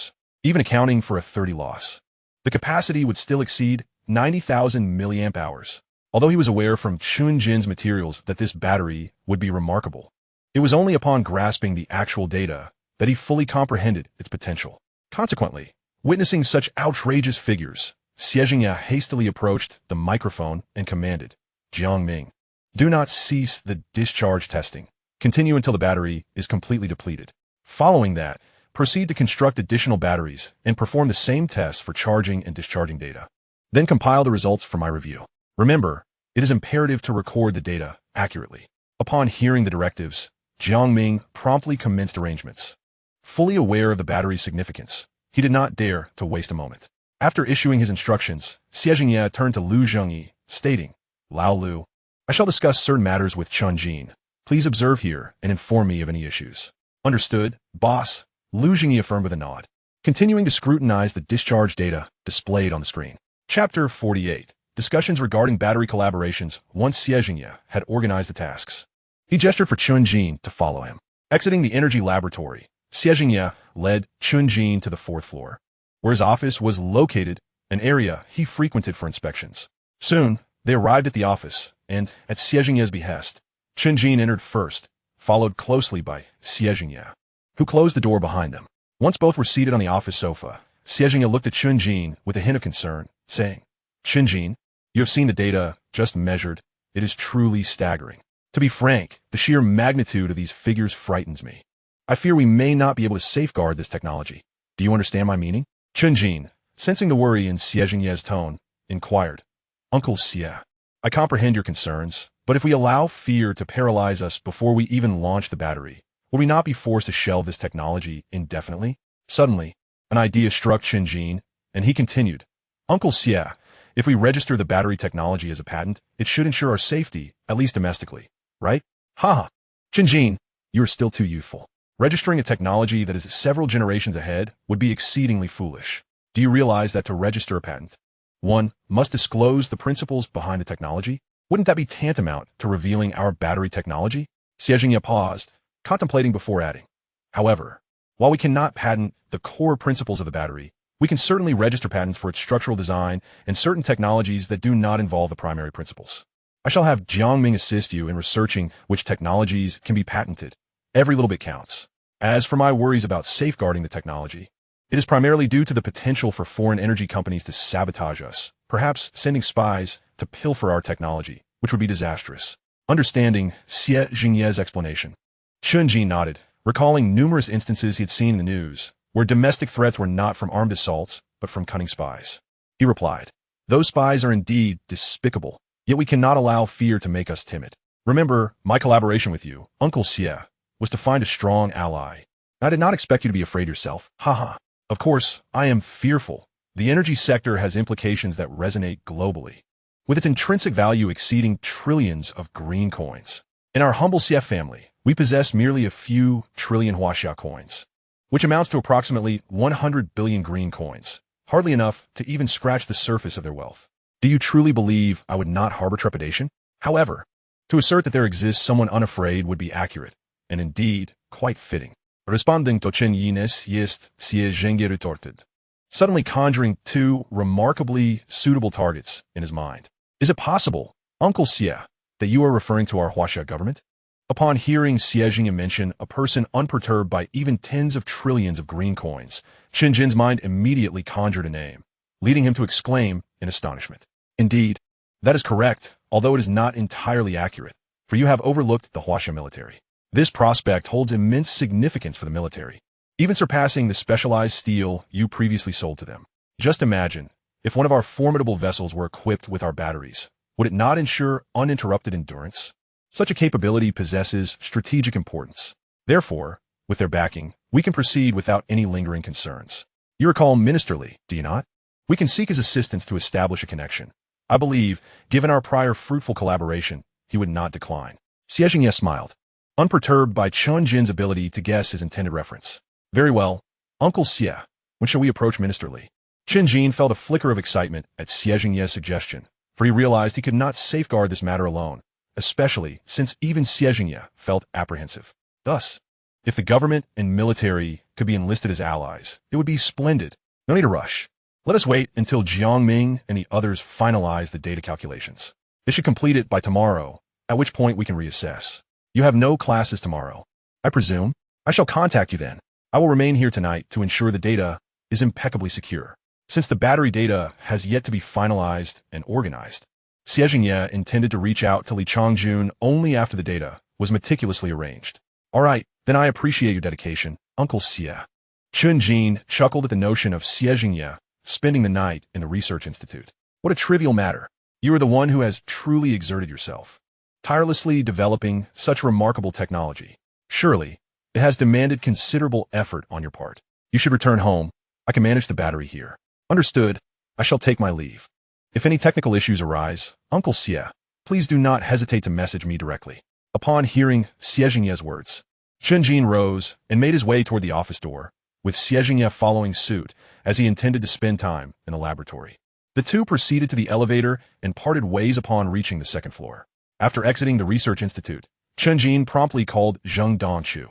even accounting for a 30 loss. The capacity would still exceed 90,000 mAh. Although he was aware from Chen Jin's materials that this battery would be remarkable, it was only upon grasping the actual data that he fully comprehended its potential. Consequently, witnessing such outrageous figures, Xie Jingye hastily approached the microphone and commanded, "Jiangming, do not cease the discharge testing. Continue until the battery is completely depleted. Following that, proceed to construct additional batteries and perform the same tests for charging and discharging data. Then compile the results for my review. Remember, it is imperative to record the data accurately." Upon hearing the directives, Jiangming promptly commenced arrangements. Fully aware of the battery's significance, he did not dare to waste a moment. After issuing his instructions, Xie Jingye turned to Lu Jingyi, stating, "Lao Lu, I shall discuss certain matters with Chen Jin. Please observe here and inform me of any issues." "Understood, boss," Lu Jingyi affirmed with a nod, continuing to scrutinize the discharge data displayed on the screen. Chapter 48. Discussions regarding battery collaborations. Once Xie Jingye had organized the tasks, he gestured for Chen Jin to follow him. Exiting the energy laboratory, Xie Jingye led Chen Jin to the 4th floor, where his office was located, an area he frequented for inspections. Soon, they arrived at the office, and, at Xie Jingye's behest, Chen Jin entered first, followed closely by Xie Jingye, who closed the door behind them. Once both were seated on the office sofa, Xie Jingye looked at Chen Jin with a hint of concern, saying, "Chen Jin, you have seen the data just measured. It is truly staggering. To be frank, the sheer magnitude of these figures frightens me. I fear we may not be able to safeguard this technology. Do you understand my meaning?" Chen Jin, sensing the worry in Xie Jingye's tone, inquired, "Uncle Xie, I comprehend your concerns, but if we allow fear to paralyze us before we even launch the battery, will we not be forced to shelve this technology indefinitely?" Suddenly, an idea struck Chen Jin, and he continued, "Uncle Xie, if we register the battery technology as a patent, it should ensure our safety, at least domestically, right?" "Ha! Chen Jin, you are still too youthful. Registering a technology that is several generations ahead would be exceedingly foolish. Do you realize that to register a patent, one must disclose the principles behind the technology? Wouldn't that be tantamount to revealing our battery technology?" Xie Jingye paused, contemplating before adding, "However, while we cannot patent the core principles of the battery, we can certainly register patents for its structural design and certain technologies that do not involve the primary principles. I shall have Jiangming assist you in researching which technologies can be patented. Every little bit counts. As for my worries about safeguarding the technology, it is primarily due to the potential for foreign energy companies to sabotage us, perhaps sending spies to pilfer our technology, which would be disastrous." Understanding Xie Jingye's explanation, Chen Jin nodded, recalling numerous instances he had seen in the news, where domestic threats were not from armed assaults, but from cunning spies. He replied, "Those spies are indeed despicable, yet we cannot allow fear to make us timid. Remember, my collaboration with you, Uncle Xie, was to find a strong ally. I did not expect you to be afraid yourself. Haha. Of course, I am fearful. The energy sector has implications that resonate globally, with its intrinsic value exceeding trillions of green coins. In our humble CF family, we possess merely a few trillion huaxia coins, which amounts to approximately 100 billion green coins, hardly enough to even scratch the surface of their wealth. Do you truly believe I would not harbor trepidation? However, to assert that there exists someone unafraid would be accurate, and indeed quite fitting." Responding to Chen Jin's jest, Xie Jingye retorted, suddenly conjuring two remarkably suitable targets in his mind. "Is it possible, Uncle Xie, that you are referring to our Huaxia government?" Upon hearing Xie Jingye mention a person unperturbed by even tens of trillions of green coins, Chen Jin's mind immediately conjured a name, leading him to exclaim in astonishment, "Indeed, that is correct, although it is not entirely accurate, for you have overlooked the Huaxia military. This prospect holds immense significance for the military, even surpassing the specialized steel you previously sold to them. Just imagine, if one of our formidable vessels were equipped with our batteries, would it not ensure uninterrupted endurance? Such a capability possesses strategic importance. Therefore, with their backing, we can proceed without any lingering concerns. You recall Minister Li, do you not? We can seek his assistance to establish a connection. I believe, given our prior fruitful collaboration, he would not decline. Xie Jingye smiled, unperturbed by Chen Jin's ability to guess his intended reference. Very well, Uncle Xie, when shall we approach Minister Li? Chen Jin felt a flicker of excitement at Xie Jingye's suggestion, for he realized he could not safeguard this matter alone, especially since even Xie Jingye felt apprehensive. Thus, if the government and military could be enlisted as allies, it would be splendid. No need to rush. Let us wait until Jiang Ming and the others finalize the data calculations. They should complete it by tomorrow, at which point we can reassess. You have no classes tomorrow, I presume? I shall contact you then. I will remain here tonight to ensure the data is impeccably secure. Since the battery data has yet to be finalized and organized, Xie Jingye intended to reach out to Li Changjun only after the data was meticulously arranged. All right, then I appreciate your dedication, Uncle Xie. Chen Jin chuckled at the notion of Xie Jingye spending the night in the research institute. What a trivial matter. You are the one who has truly exerted yourself, tirelessly developing such remarkable technology. Surely, it has demanded considerable effort on your part. You should return home. I can manage the battery here. Understood. I shall take my leave. If any technical issues arise, Uncle Xie, please do not hesitate to message me directly. Upon hearing Xie Jingye's words, Chen Jin rose and made his way toward the office door, with Xie Jingye following suit as he intended to spend time in the laboratory. The two proceeded to the elevator and parted ways upon reaching the second floor. After exiting the research institute, Chen Jin promptly called Zheng Dongchu,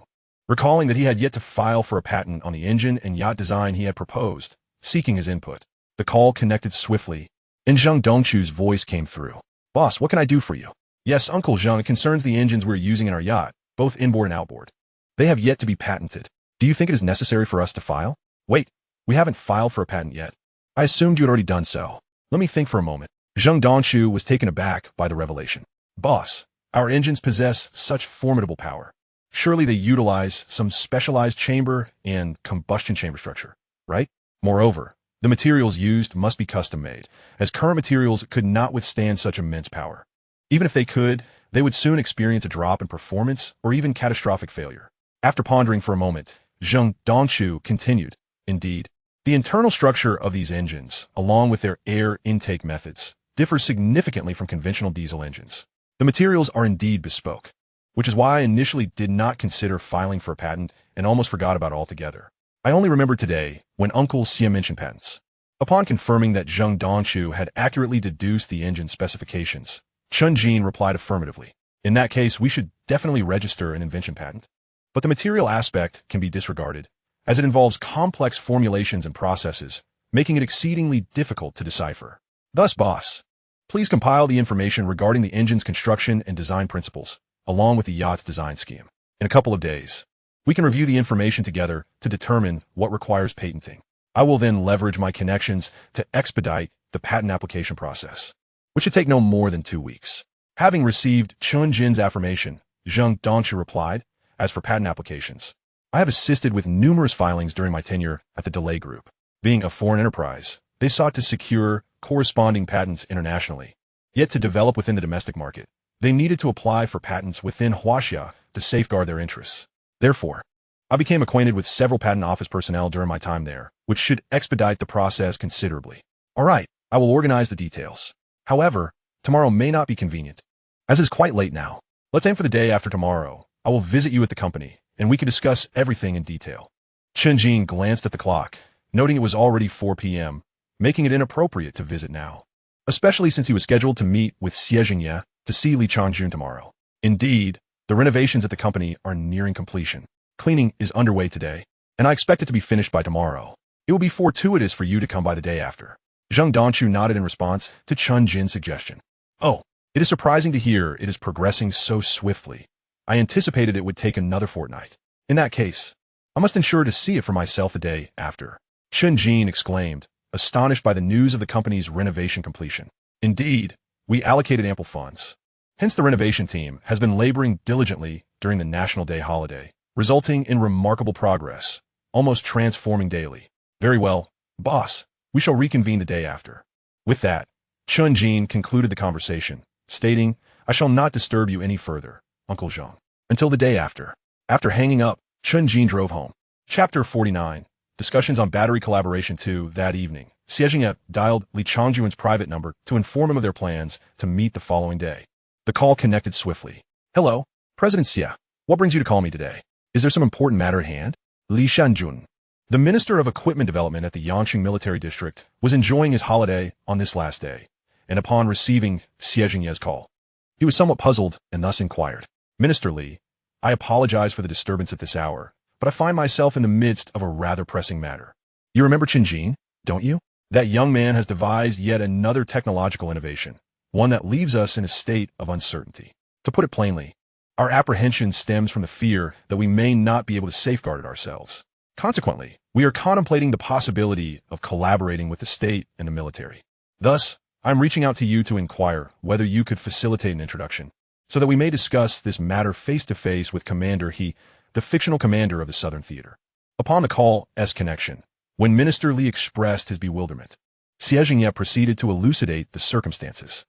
recalling that he had yet to file for a patent on the engine and yacht design he had proposed, seeking his input. The call connected swiftly, and Zheng Dongchu's voice came through. Boss, what can I do for you? Yes, Uncle Zheng, it concerns the engines we're using in our yacht, both inboard and outboard. They have yet to be patented. Do you think it is necessary for us to file? Wait, we haven't filed for a patent yet. I assumed you had already done so. Let me think for a moment. Zheng Dongchu was taken aback by the revelation. Boss, our engines possess such formidable power. Surely they utilize some specialized chamber and combustion chamber structure, right? Moreover, the materials used must be custom-made, as current materials could not withstand such immense power. Even if they could, they would soon experience a drop in performance or even catastrophic failure. After pondering for a moment, Zheng Dongchu continued, indeed, the internal structure of these engines, along with their air intake methods, differs significantly from conventional diesel engines. The materials are indeed bespoke, which is why I initially did not consider filing for a patent and almost forgot about it altogether. I only remembered today when Uncle Xie mentioned patents. Upon confirming that Zheng Dongchu had accurately deduced the engine specifications, Chen Jin replied affirmatively. In that case, we should definitely register an invention patent. But the material aspect can be disregarded, as it involves complex formulations and processes, making it exceedingly difficult to decipher. Thus, boss, please compile the information regarding the engine's construction and design principles, along with the yacht's design scheme. In a couple of days, we can review the information together to determine what requires patenting. I will then leverage my connections to expedite the patent application process, which should take no more than 2 weeks. Having received Chen Jin's affirmation, Zheng Dongchu replied, as for patent applications, I have assisted with numerous filings during my tenure at the Delay Group. Being a foreign enterprise, they sought to secure corresponding patents internationally. Yet to develop within the domestic market, they needed to apply for patents within Huaxia to safeguard their interests. Therefore, I became acquainted with several patent office personnel during my time there, which should expedite the process considerably. All right, I will organize the details. However, tomorrow may not be convenient, as it is quite late now. Let's aim for the day after tomorrow. I will visit you at the company, and we can discuss everything in detail. Chen Jin glanced at the clock, noting it was already 4 p.m., making it inappropriate to visit now, especially since he was scheduled to meet with Xie Jingye to see Li Changjun tomorrow. Indeed, the renovations at the company are nearing completion. Cleaning is underway today, and I expect it to be finished by tomorrow. It will be fortuitous for you to come by the day after. Zheng Dongchu nodded in response to Chen Jin's suggestion. Oh, it is surprising to hear it is progressing so swiftly. I anticipated it would take another fortnight. In that case, I must ensure to see it for myself the day after. Chen Jin exclaimed, astonished by the news of the company's renovation completion. Indeed, we allocated ample funds. Hence the renovation team has been laboring diligently during the National Day holiday, resulting in remarkable progress, almost transforming daily. Very well, boss, we shall reconvene the day after. With that, Chen Jin concluded the conversation, stating, I shall not disturb you any further, Uncle Zheng, until the day after. After hanging up, Chen Jin drove home. Chapter 49, Discussions on Battery Collaboration 2. That evening, Xie Jingye dialed Li Changjuan's private number to inform him of their plans to meet the following day. The call connected swiftly. Hello, President Xie. What brings you to call me today? Is there some important matter at hand? Li Shanjun, the Minister of Equipment Development at the Yangqing Military District, was enjoying his holiday on this last day, and upon receiving Xie Jingye's call, he was somewhat puzzled and thus inquired. Minister Li, I apologize for the disturbance at this hour, but I find myself in the midst of a rather pressing matter. You remember Chen Jin, don't you? That young man has devised yet another technological innovation, one that leaves us in a state of uncertainty. To put it plainly, our apprehension stems from the fear that we may not be able to safeguard it ourselves. Consequently, we are contemplating the possibility of collaborating with the state and the military. Thus, I'm reaching out to you to inquire whether you could facilitate an introduction, so that we may discuss this matter face-to-face with Commander He, the fictional commander of the Southern Theater. Upon the call's connection, when Minister Li expressed his bewilderment, Xie Jingye proceeded to elucidate the circumstances.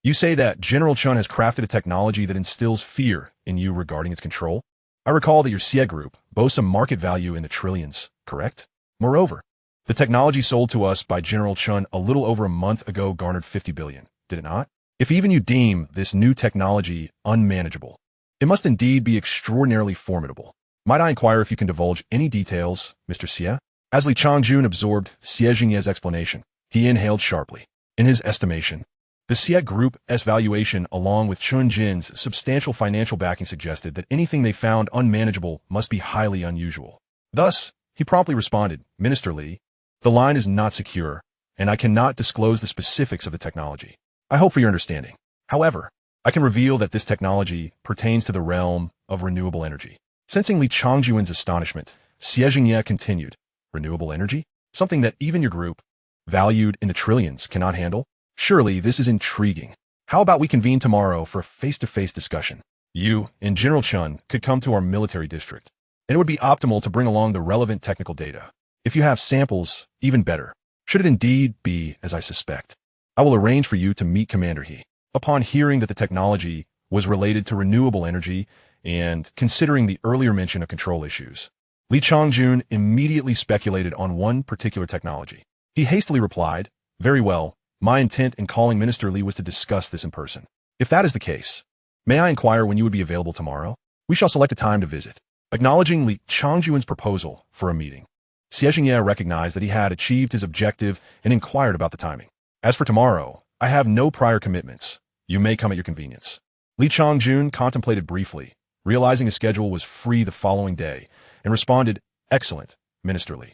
You say that General Chen has crafted a technology that instills fear in you regarding its control? I recall that your Xie group boasts a market value in the trillions, correct? Moreover, the technology sold to us by General Chen a little over a month ago garnered 50 billion, did it not? If even you deem this new technology unmanageable, it must indeed be extraordinarily formidable. Might I inquire if you can divulge any details, Mr. Xie? As Li Changjun absorbed Xie Jingye's explanation, he inhaled sharply. In his estimation, the Xie Group's valuation along with Chen Jin's substantial financial backing suggested that anything they found unmanageable must be highly unusual. Thus, he promptly responded, Minister Li, the line is not secure, and I cannot disclose the specifics of the technology. I hope for your understanding. However, I can reveal that this technology pertains to the realm of renewable energy. Sensing Li Changjuan's astonishment, Xie Jingye continued, renewable energy? Something that even your group, valued in the trillions, cannot handle? Surely this is intriguing. How about we convene tomorrow for a face-to-face discussion? You and General Chen could come to our military district, and it would be optimal to bring along the relevant technical data. If you have samples, even better. Should it indeed be as I suspect, I will arrange for you to meet Commander He. Upon hearing that the technology was related to renewable energy and considering the earlier mention of control issues, Li Changjun immediately speculated on one particular technology. He hastily replied, very well. My intent in calling Minister Li was to discuss this in person. If that is the case, may I inquire when you would be available tomorrow? We shall select a time to visit. Acknowledging Li Changjuan's proposal for a meeting, Xie Jingye recognized that he had achieved his objective and inquired about the timing. As for tomorrow, I have no prior commitments. You may come at your convenience. Li Changjun contemplated briefly, realizing his schedule was free the following day, and responded, excellent, Minister Li.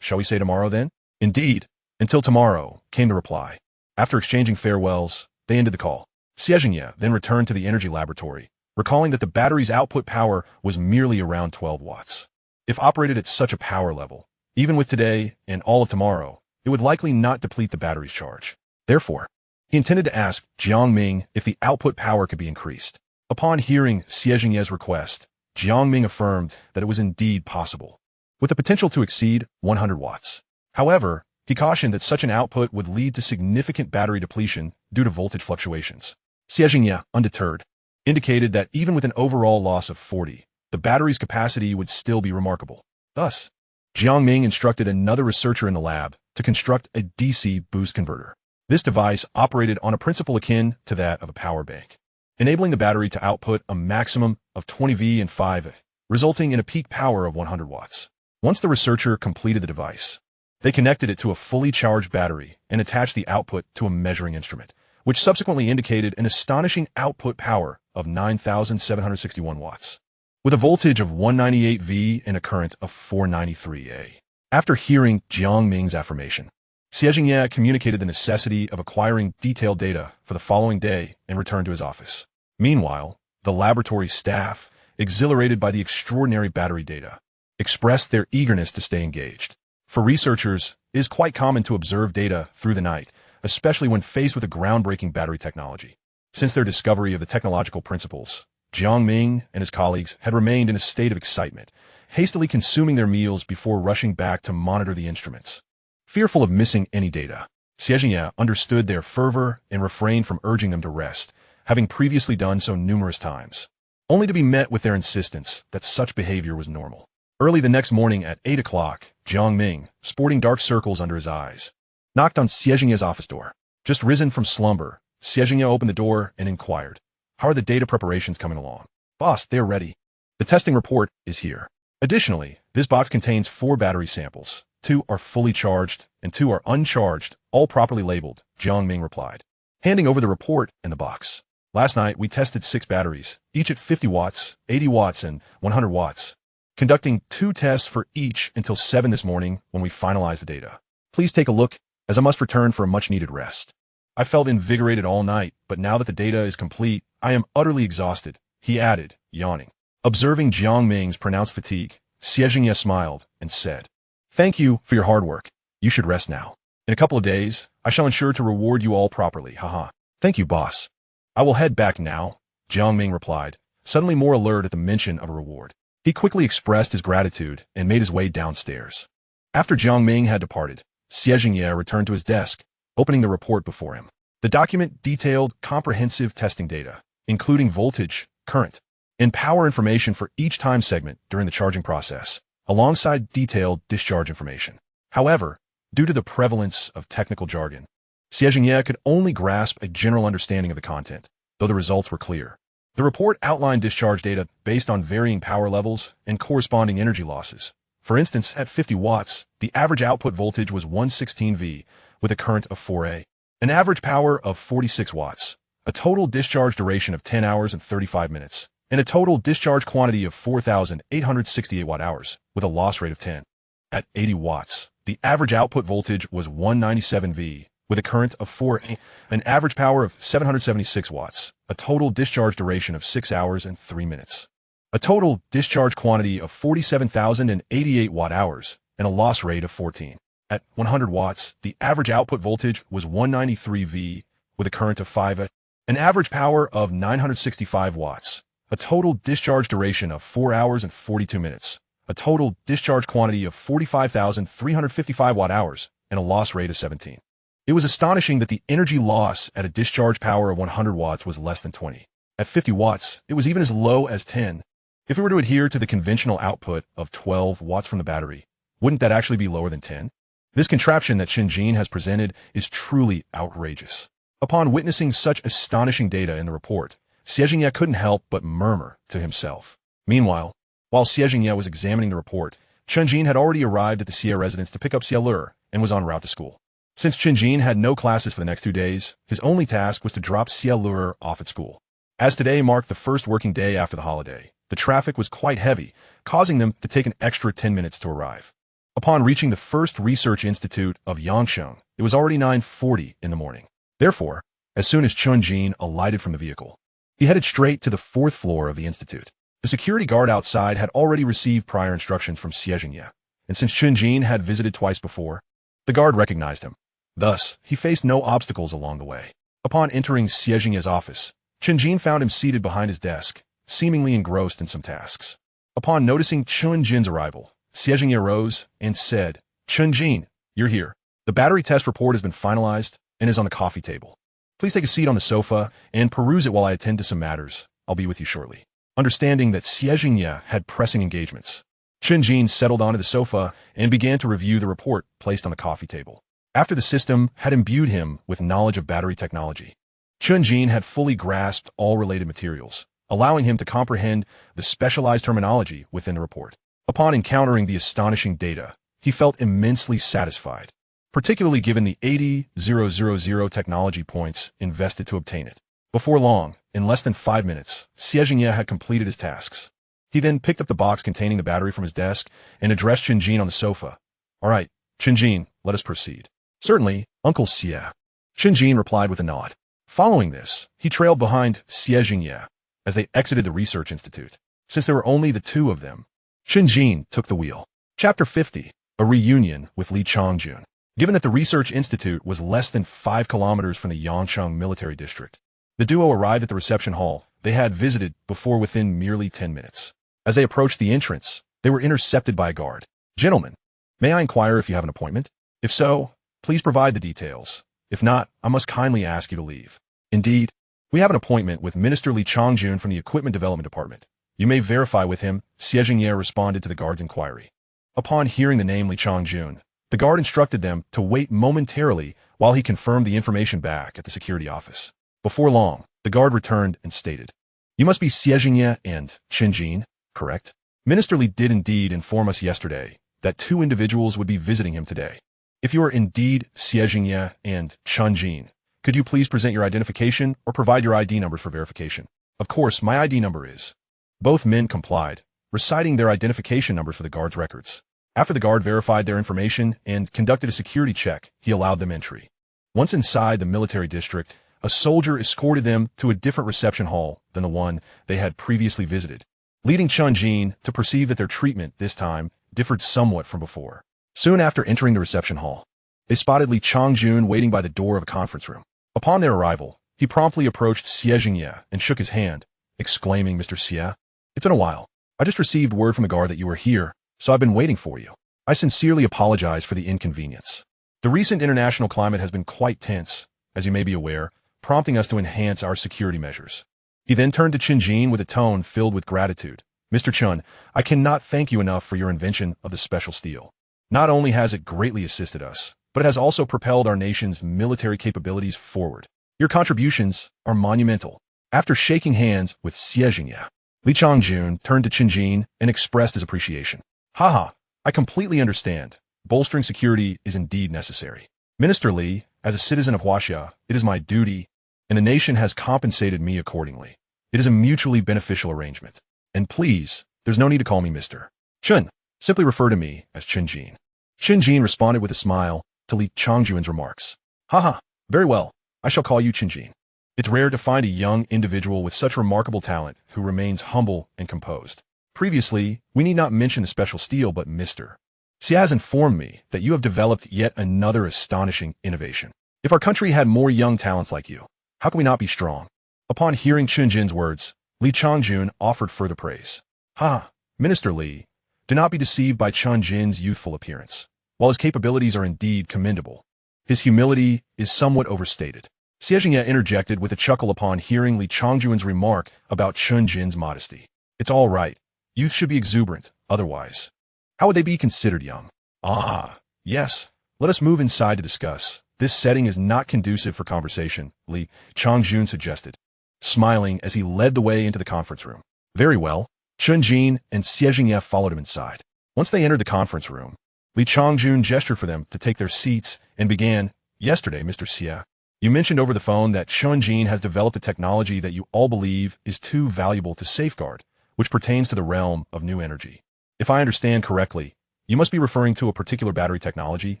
Shall we say tomorrow then? Indeed, until tomorrow, came the reply. After exchanging farewells, they ended the call. Xie Jingye then returned to the energy laboratory, recalling that the battery's output power was merely around 12 watts. If operated at such a power level, even with today and all of tomorrow, it would likely not deplete the battery's charge. Therefore, he intended to ask Jiang Ming if the output power could be increased. Upon hearing Xie Jingye's request, Jiang Ming affirmed that it was indeed possible, with the potential to exceed 100 watts. However, he cautioned that such an output would lead to significant battery depletion due to voltage fluctuations. Xie Jingye, undeterred, indicated that even with an overall loss of 40, the battery's capacity would still be remarkable. Thus, Jiang Ming instructed another researcher in the lab to construct a DC boost converter. This device operated on a principle akin to that of a power bank, enabling the battery to output a maximum of 20 V and 5, resulting in a peak power of 100 watts. Once the researcher completed the device, they connected it to a fully charged battery and attached the output to a measuring instrument, which subsequently indicated an astonishing output power of 9,761 watts, with a voltage of 198 V and a current of 493 A. After hearing Jiang Ming's affirmation, Xie Jingye communicated the necessity of acquiring detailed data for the following day and returned to his office. Meanwhile, the laboratory staff, exhilarated by the extraordinary battery data, expressed their eagerness to stay engaged. For researchers, it is quite common to observe data through the night, especially when faced with a groundbreaking battery technology. Since their discovery of the technological principles, Jiang Ming and his colleagues had remained in a state of excitement, hastily consuming their meals before rushing back to monitor the instruments. Fearful of missing any data, Xie Jingye understood their fervor and refrained from urging them to rest, having previously done so numerous times, only to be met with their insistence that such behavior was normal. Early the next morning at 8 o'clock, Jiang Ming, sporting dark circles under his eyes, knocked on Xie Jingye's office door. Just risen from slumber, Xie Jingye opened the door and inquired, "How are the data preparations coming along?" "Boss, they're ready. The testing report is here. Additionally, this box contains 4 battery samples. 2 are fully charged, and 2 are uncharged, all properly labeled," Jiang Ming replied, handing over the report and the box. "Last night, we tested 6 batteries, each at 50 watts, 80 watts, and 100 watts, conducting 2 tests for each until 7 this morning when we finalized the data. Please take a look, as I must return for a much-needed rest." "I felt invigorated all night, but now that the data is complete, I am utterly exhausted," he added, yawning. Observing Jiang Ming's pronounced fatigue, Xie Jingye smiled and said, "Thank you for your hard work. You should rest now. In a couple of days, I shall ensure to reward you all properly, haha." "Thank you, boss. I will head back now," Jiang Ming replied, suddenly more alert at the mention of a reward. He quickly expressed his gratitude and made his way downstairs. After Jiang Ming had departed, Xie Jingye returned to his desk, opening the report before him. The document detailed comprehensive testing data, including voltage, current, and power information for each time segment during the charging process, alongside detailed discharge information. However, due to the prevalence of technical jargon, Xie Jingye could only grasp a general understanding of the content, though the results were clear. The report outlined discharge data based on varying power levels and corresponding energy losses. For instance, at 50 watts, the average output voltage was 116 V with a current of 4A, an average power of 46 watts, a total discharge duration of 10 hours and 35 minutes, and a total discharge quantity of 4,868 watt-hours with a loss rate of 10. At 80 watts, the average output voltage was 197 V with a current of 4A, an average power of 776 watts, a total discharge duration of 6 hours and 3 minutes, a total discharge quantity of 47,088 watt-hours, and a loss rate of 14. At 100 watts, the average output voltage was 193 V with a current of 5A, an average power of 965 watts, a total discharge duration of 4 hours and 42 minutes, a total discharge quantity of 45,355 watt-hours, and a loss rate of 17. It was astonishing that the energy loss at a discharge power of 100 watts was less than 20. At 50 watts, it was even as low as 10. If we were to adhere to the conventional output of 12 watts from the battery, wouldn't that actually be lower than 10? This contraption that Chen Jin has presented is truly outrageous. Upon witnessing such astonishing data in the report, Xie Jingye couldn't help but murmur to himself. Meanwhile, while Xie Jingye was examining the report, Chen Jin had already arrived at the Xie residence to pick up Xie Lur and was en route to school. Since Chen Jin had no classes for the next 2 days, his only task was to drop Xie Lur off at school. As today marked the first working day after the holiday, the traffic was quite heavy, causing them to take an extra 10 minutes to arrive. Upon reaching the first research institute of Yangsheng, it was already 9:40 in the morning. Therefore, as soon as Chen Jin alighted from the vehicle, he headed straight to the 4th floor of the institute. The security guard outside had already received prior instructions from Xie Jingye, and since Chen Jin had visited twice before, the guard recognized him. Thus, he faced no obstacles along the way. Upon entering Xie Jingye's office, Chen Jin found him seated behind his desk, seemingly engrossed in some tasks. Upon noticing Chen Jin's arrival, Xie Jingye rose and said, "Chen Jin, you're here. The battery test report has been finalized and is on the coffee table. Please take a seat on the sofa and peruse it while I attend to some matters. I'll be with you shortly." Understanding that Xie Jingye had pressing engagements, Chen Jin settled onto the sofa and began to review the report placed on the coffee table. After the system had imbued him with knowledge of battery technology, Chen Jin had fully grasped all related materials, allowing him to comprehend the specialized terminology within the report. Upon encountering the astonishing data, he felt immensely satisfied, particularly given the 80,000 technology points invested to obtain it. Before long, in less than 5 minutes, Xie Jingye had completed his tasks. He then picked up the box containing the battery from his desk and addressed Chen Jin on the sofa. "All right, Chen Jin, let us proceed." "Certainly, Uncle Xie," Chen Jin replied with a nod. Following this, he trailed behind Xie Jingye as they exited the research institute. Since there were only the 2 of them, Chen Jin took the wheel. Chapter 50, A Reunion with Li Changjun. Given that the research institute was less than 5 kilometers from the Yangsheng military district, the duo arrived at the reception hall they had visited before within merely 10 minutes. As they approached the entrance, they were intercepted by a guard. "Gentlemen, may I inquire if you have an appointment? If so, please provide the details. If not, I must kindly ask you to leave." "Indeed, we have an appointment with Minister Li Changjun from the Equipment Development Department. You may verify with him," Xie Jingye responded to the guard's inquiry. Upon hearing the name Li Changjun, The guard instructed them to wait momentarily while he confirmed the information back at the security office. Before long, the guard returned and stated, "You must be Xie Jingye and Chen Jin, correct? Minister Li did indeed inform us yesterday that 2 individuals would be visiting him today. If you are indeed Xie Jingye and Chen Jin, could you please present your identification or provide your ID numbers for verification?" "Of course, my ID number is." Both men complied, reciting their identification numbers for the guard's records. After the guard verified their information and conducted a security check, he allowed them entry. Once inside the military district, a soldier escorted them to a different reception hall than the one they had previously visited, leading Chen Jin to perceive that their treatment this time differed somewhat from before. Soon after entering the reception hall, they spotted Li Changjun waiting by the door of a conference room. Upon their arrival, he promptly approached Xie Jingye and shook his hand, exclaiming, "Mr. Xie, it's been a while. I just received word from the guard that you were here, so I've been waiting for you. I sincerely apologize for the inconvenience. The recent international climate has been quite tense, as you may be aware, prompting us to enhance our security measures." He then turned to Chen Jin with a tone filled with gratitude. "Mr. Chen, I cannot thank you enough for your invention of the special steel. Not only has it greatly assisted us, but it has also propelled our nation's military capabilities forward. Your contributions are monumental." After shaking hands with Xie Jingye, Li Changjun turned to Chen Jin and expressed his appreciation. "Haha, I completely understand. Bolstering security is indeed necessary. Minister Li, as a citizen of Huaxia, it is my duty, and the nation has compensated me accordingly. It is a mutually beneficial arrangement. And please, there's no need to call me Mr. Chen. Simply refer to me as Chen Jin." Chen Jin responded with a smile to Li Changjun's remarks. "Haha, very well. I shall call you Chen Jin." It's rare to find a young individual with such remarkable talent who remains humble and composed. Previously, we need not mention the special steel, but Mr. Xie has informed me that you have developed yet another astonishing innovation. If our country had more young talents like you, how can we not be strong? Upon hearing Chen Jin's words, Li Changjun offered further praise. "Ha, Minister Li, do not be deceived by Chen Jin's youthful appearance. While his capabilities are indeed commendable, his humility is somewhat overstated." Xie Jingye interjected with a chuckle upon hearing Li Changjun's remark about Chen Jin's modesty. "It's all right. Youth should be exuberant, otherwise. How would they be considered young?" "Ah, yes. Let us move inside to discuss. This setting is not conducive for conversation," Li Changjun suggested, smiling as he led the way into the conference room. Very well. Chen Jin and Xie Jingye followed him inside. Once they entered the conference room, Li Changjun gestured for them to take their seats and began, "Yesterday, Mr. Xie, you mentioned over the phone that Chen Jin has developed a technology that you all believe is too valuable to safeguard, which pertains to the realm of new energy. If I understand correctly, you must be referring to a particular battery technology,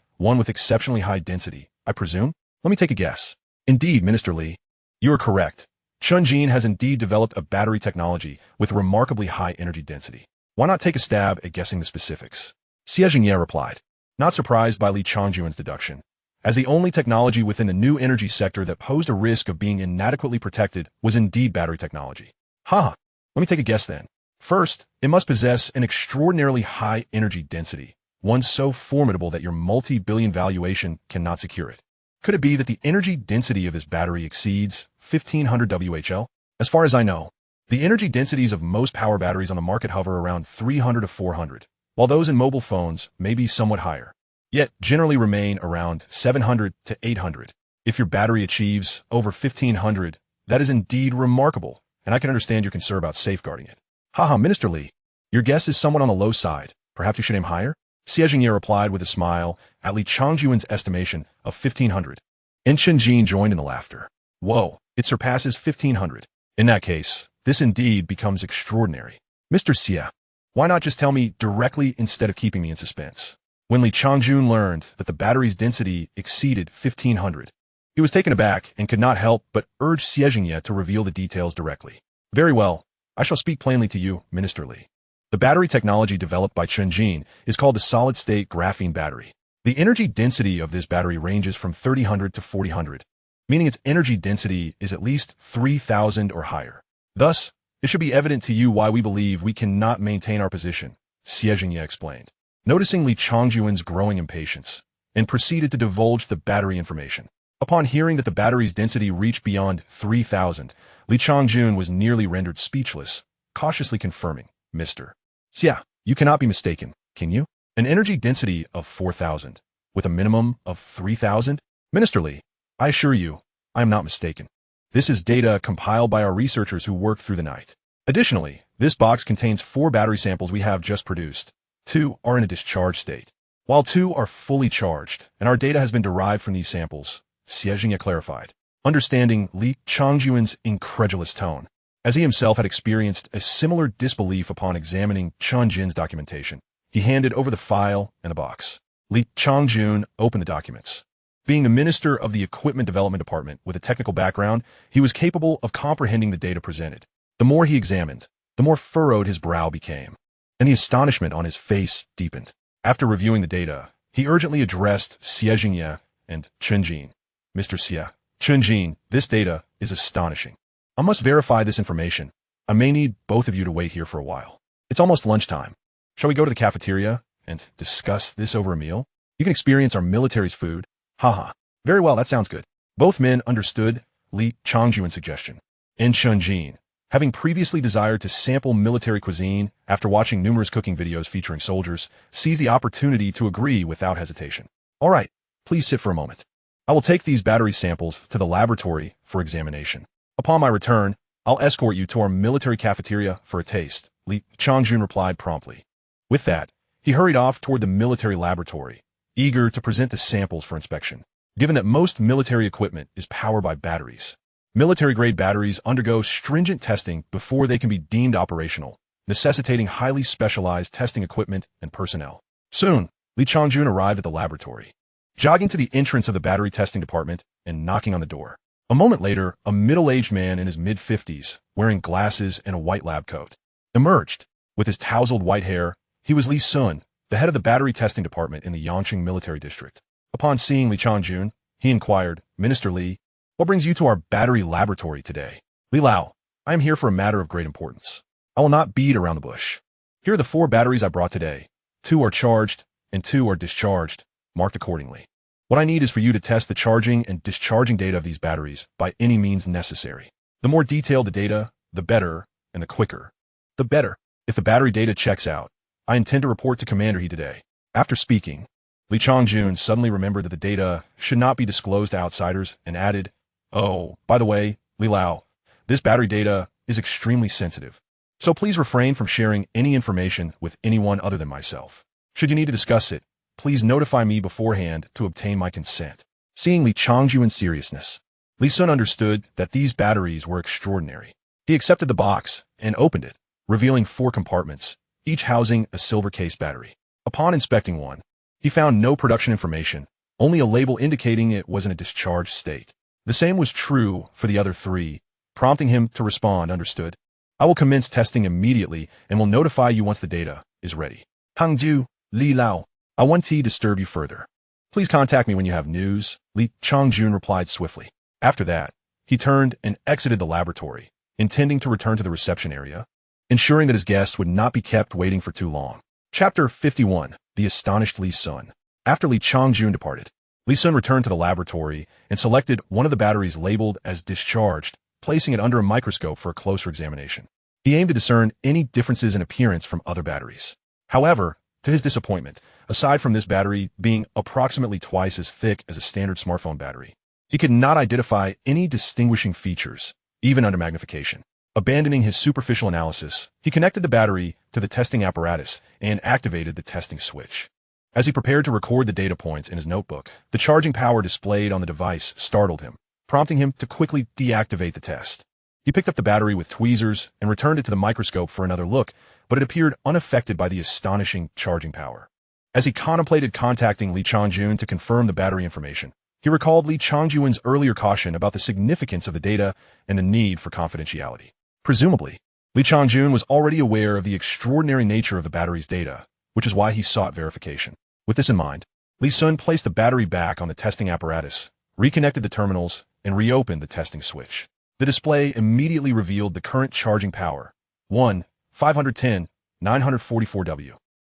one with exceptionally high density, I presume? Let me take a guess." "Indeed, Minister Li, you are correct. Chen Jin has indeed developed a battery technology with remarkably high energy density. Why not take a stab at guessing the specifics?" Xie Jingye replied, not surprised by Li Changjun's deduction, as the only technology within the new energy sector that posed a risk of being inadequately protected was indeed battery technology. "Ha! Let me take a guess then. First, it must possess an extraordinarily high energy density, one so formidable that your multi-billion valuation cannot secure it. Could it be that the energy density of this battery exceeds 1500 WHL? As far as I know, the energy densities of most power batteries on the market hover around 300 to 400, while those in mobile phones may be somewhat higher, yet generally remain around 700 to 800. If your battery achieves over 1500, that is indeed remarkable, and I can understand your concern about safeguarding it." "Haha, Minister Li, your guess is somewhat on the low side. Perhaps you should aim higher?" Xie Jingye replied with a smile at Li Changjun's estimation of 1500. And Chen Jin joined in the laughter. "Whoa, it surpasses 1500. In that case, this indeed becomes extraordinary. Mr. Xie, why not just tell me directly instead of keeping me in suspense?" When Li Changjun learned that the battery's density exceeded 1500, he was taken aback and could not help but urge Xie Jingye to reveal the details directly. "Very well. I shall speak plainly to you, Minister Li. The battery technology developed by Chen Jin is called the solid-state graphene battery. The energy density of this battery ranges from 3000 to 4000, meaning its energy density is at least 3000 or higher. Thus, it should be evident to you why we believe we cannot maintain our position," Xie Jingye explained, noticing Li Changjun's growing impatience, and proceeded to divulge the battery information. Upon hearing that the battery's density reached beyond 3000, Li Changjun was nearly rendered speechless, cautiously confirming, "Mr. Xie, you cannot be mistaken, can you? An energy density of 4000. with a minimum of 3,000? Minister Li, I assure you, I am not mistaken. This is data compiled by our researchers who worked through the night. Additionally, this box contains 4 battery samples we have just produced. 2 are in a discharge state, while 2 are fully charged, and our data has been derived from these samples, Chen Jin clarified, understanding Li Changjuan's incredulous tone, as he himself had experienced a similar disbelief upon examining Chen Jin's documentation. He handed over the file and the box. Li Changjun opened the documents. Being the minister of the Equipment Development Department with a technical background, he was capable of comprehending the data presented. The more he examined, the more furrowed his brow became, and the astonishment on his face deepened. After reviewing the data, he urgently addressed Chen Jin and Chen Jin. Mr. Chen Jin, this data is astonishing. I must verify this information. I may need both of you to wait here for a while. It's almost lunchtime. Shall we go to the cafeteria and discuss this over a meal? You can experience our military's food. Haha. Very well, that sounds good. Both men understood Li Changjuan's suggestion. And Chen Jin, having previously desired to sample military cuisine after watching numerous cooking videos featuring soldiers, seized the opportunity to agree without hesitation. All right, please sit for a moment. I will take these battery samples to the laboratory for examination. Upon my return, I'll escort you to our military cafeteria for a taste, Li Changjun replied promptly. With that, he hurried off toward the military laboratory, eager to present the samples for inspection. Given that most military equipment is powered by batteries, military-grade batteries undergo stringent testing before they can be deemed operational, necessitating highly specialized testing equipment and personnel. Soon, Li Changjun arrived at the laboratory, jogging to the entrance of the battery testing department and knocking on the door. A moment later, a middle-aged man in his mid-50s, wearing glasses and a white lab coat, emerged. With his tousled white hair, he was Li Sun, the head of the battery testing department in the Yangqing military district. Upon seeing Li Changjun, he inquired, Minister Li, what brings you to our battery laboratory today? Li Lao, I am here for a matter of great importance. I will not beat around the bush. Here are the 4 batteries I brought today. 2 are charged, and 2 are discharged, marked accordingly. What I need is for you to test the charging and discharging data of these batteries by any means necessary. The more detailed the data, the better, and the quicker, the better. If the battery data checks out, I intend to report to Commander He today. After speaking, Li Changjun suddenly remembered that the data should not be disclosed to outsiders and added, oh, by the way, Li Lao, this battery data is extremely sensitive, so please refrain from sharing any information with anyone other than myself. Should you need to discuss it, please notify me beforehand to obtain my consent. Seeing Li Changjuan's seriousness, Li Sun understood that these batteries were extraordinary. He accepted the box and opened it, revealing 4 compartments, each housing a silver case battery. Upon inspecting one, he found no production information, only a label indicating it was in a discharged state. The same was true for the other 3, prompting him to respond, understood. I will commence testing immediately and will notify you once the data is ready. Hangju, Li Lao, I won't disturb you further. Please contact me when you have news, Li Changjun replied swiftly. After that, he turned and exited the laboratory, intending to return to the reception area, ensuring that his guests would not be kept waiting for too long. Chapter 51, The Astonished Li Sun. After Li Changjun departed, Li Sun returned to the laboratory and selected one of the batteries labeled as discharged, placing it under a microscope for a closer examination. He aimed to discern any differences in appearance from other batteries. However, to his disappointment, aside from this battery being approximately twice as thick as a standard smartphone battery, he could not identify any distinguishing features, even under magnification. Abandoning his superficial analysis, he connected the battery to the testing apparatus and activated the testing switch. As he prepared to record the data points in his notebook, the charging power displayed on the device startled him, prompting him to quickly deactivate the test. He picked up the battery with tweezers and returned it to the microscope for another look, but it appeared unaffected by the astonishing charging power. As he contemplated contacting Li Changjun to confirm the battery information, he recalled Li Changjuan's earlier caution about the significance of the data and the need for confidentiality. Presumably, Li Changjun was already aware of the extraordinary nature of the battery's data, which is why he sought verification. With this in mind, Li Sun placed the battery back on the testing apparatus, reconnected the terminals, and reopened the testing switch. The display immediately revealed the current charging power, 510, 944W.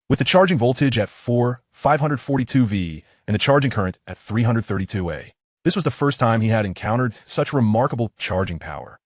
With the charging voltage at 542V and the charging current at 332A. This was the first time he had encountered such remarkable charging power.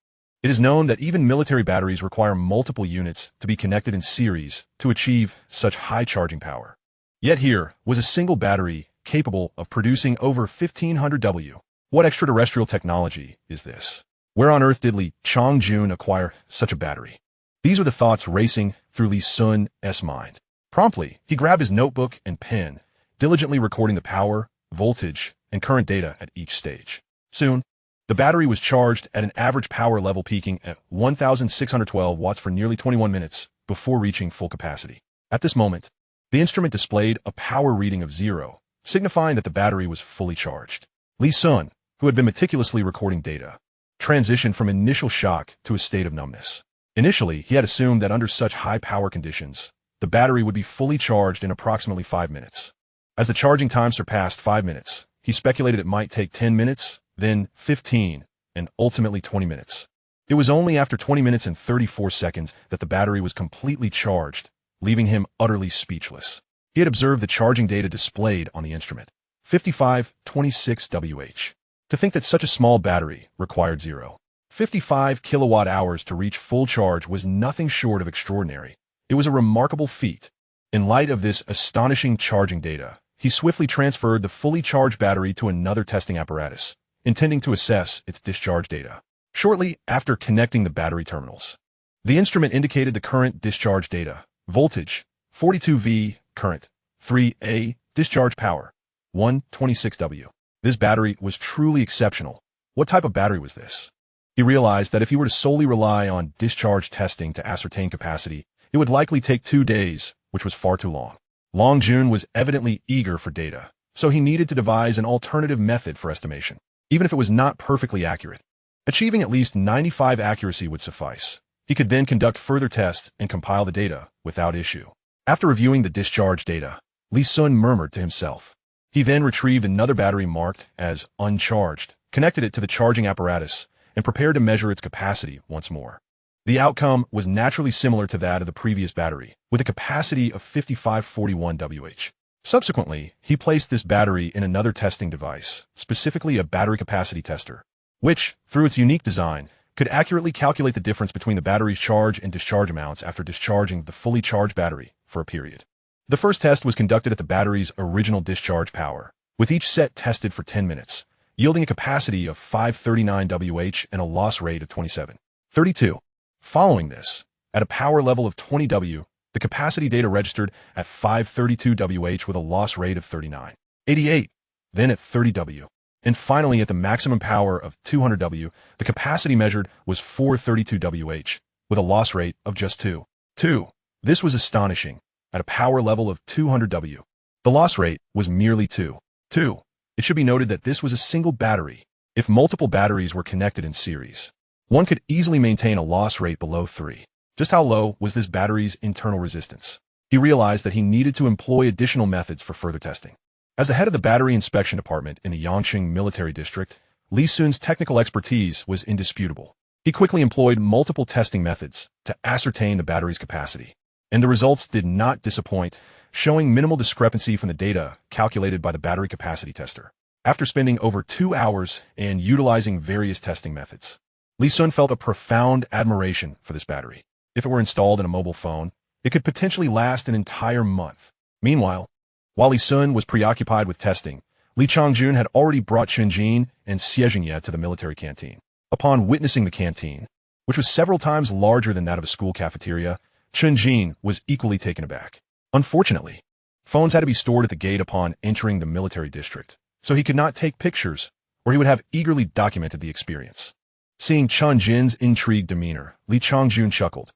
It is known that even military batteries require multiple units to be connected in series to achieve such high charging power. Yet here was a single battery capable of producing over 1500 W. What extraterrestrial technology is this? Where on earth did Chen Jin acquire such a battery? These were the thoughts racing through Li Sun's mind. Promptly, he grabbed his notebook and pen, diligently recording the power, voltage, and current data at each stage. Soon, the battery was charged at an average power level peaking at 1,612 watts for nearly 21 minutes before reaching full capacity. At this moment, the instrument displayed a power reading of 0, signifying that the battery was fully charged. Li Sun, who had been meticulously recording data, transitioned from initial shock to a state of numbness. Initially, he had assumed that under such high power conditions, the battery would be fully charged in approximately 5 minutes. As the charging time surpassed 5 minutes, he speculated it might take 10 minutes, then 15, and ultimately 20 minutes. It was only after 20 minutes and 34 seconds that the battery was completely charged, leaving him utterly speechless. He had observed the charging data displayed on the instrument, 5526 Wh. To think that such a small battery required 0.55 kilowatt-hours to reach full charge was nothing short of extraordinary. It was a remarkable feat. In light of this astonishing charging data, he swiftly transferred the fully charged battery to another testing apparatus, intending to assess its discharge data. Shortly after connecting the battery terminals, the instrument indicated the current discharge data, voltage, 42V, current, 3A, discharge power, 126 W. This battery was truly exceptional. What type of battery was this? He realized that if he were to solely rely on discharge testing to ascertain capacity, it would likely take 2 days, which was far too long. Long Jun was evidently eager for data, so he needed to devise an alternative method for estimation, even if it was not perfectly accurate. Achieving at least 95 accuracy would suffice. He could then conduct further tests and compile the data without issue. After reviewing the discharge data, Li Sun murmured to himself. He then retrieved another battery marked as uncharged, connected it to the charging apparatus, and prepared to measure its capacity once more. The outcome was naturally similar to that of the previous battery, with a capacity of 5541 Wh. Subsequently, he placed this battery in another testing device, specifically a battery capacity tester, which, through its unique design, could accurately calculate the difference between the battery's charge and discharge amounts after discharging the fully charged battery for a period. The first test was conducted at the battery's original discharge power, with each set tested for 10 minutes, yielding a capacity of 539 Wh and a loss rate of 27.32. Following this, at a power level of 20 W, the capacity data registered at 532 Wh with a loss rate of 39.88, then at 30 W. And finally, at the maximum power of 200 W, the capacity measured was 432 Wh, with a loss rate of just 2.2. This was astonishing. At a power level of 200 W, the loss rate was merely 2.2. It should be noted that this was a single battery. If multiple batteries were connected in series, one could easily maintain a loss rate below 3. Just how low was this battery's internal resistance? He realized that he needed to employ additional methods for further testing. As the head of the battery inspection department in the Yangqing military district, Li Sun's technical expertise was indisputable. He quickly employed multiple testing methods to ascertain the battery's capacity. And the results did not disappoint, showing minimal discrepancy from the data calculated by the battery capacity tester. After spending over 2 hours and utilizing various testing methods, Li Sun felt a profound admiration for this battery. If it were installed in a mobile phone, it could potentially last an entire month. Meanwhile, while Li Sun was preoccupied with testing, Li Changjun had already brought Chen Jin and Xie to the military canteen. Upon witnessing the canteen, which was several times larger than that of a school cafeteria, Chen Jin was equally taken aback. Unfortunately, phones had to be stored at the gate upon entering the military district, so he could not take pictures, or he would have eagerly documented the experience. Seeing Chen Jin's intrigued demeanor, Li Changjun chuckled.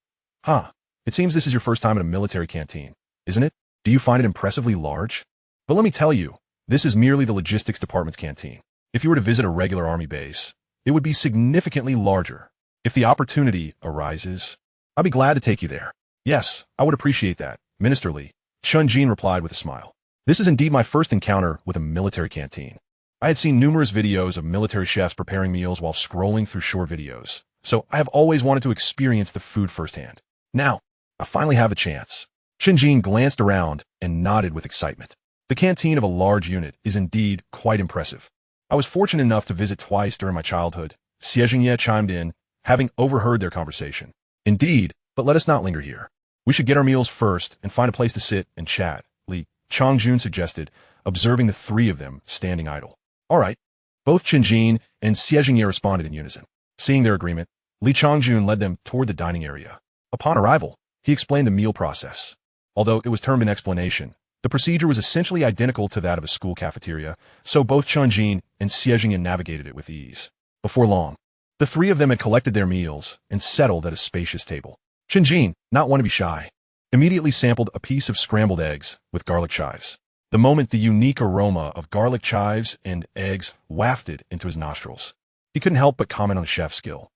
It seems this is your first time at a military canteen, isn't it? Do you find it impressively large? But let me tell you, this is merely the logistics department's canteen. If you were to visit a regular army base, it would be significantly larger. If the opportunity arises, I'll be glad to take you there. Yes, I would appreciate that, Minister Li, Chen Jin replied with a smile. This is indeed my first encounter with a military canteen. I had seen numerous videos of military chefs preparing meals while scrolling through short videos, so I have always wanted to experience the food firsthand. Now, I finally have a chance. Chen Jin glanced around and nodded with excitement. The canteen of a large unit is indeed quite impressive. I was fortunate enough to visit twice during my childhood. Xie chimed in, having overheard their conversation. Indeed, but let us not linger here. We should get our meals first and find a place to sit and chat, Li Changjun suggested, observing the three of them standing idle. All right. Both Chen Jin and Xie Jingye responded in unison. Seeing their agreement, Li Changjun led them toward the dining area. Upon arrival, he explained the meal process. Although it was termed an explanation, the procedure was essentially identical to that of a school cafeteria, so both Chen Jin and Xie Jingye navigated it with ease. Before long, the three of them had collected their meals and settled at a spacious table. Chen Jin, not one to be shy, immediately sampled a piece of scrambled eggs with garlic chives. The moment the unique aroma of garlic chives and eggs wafted into his nostrils, he couldn't help but comment on the chef's skill.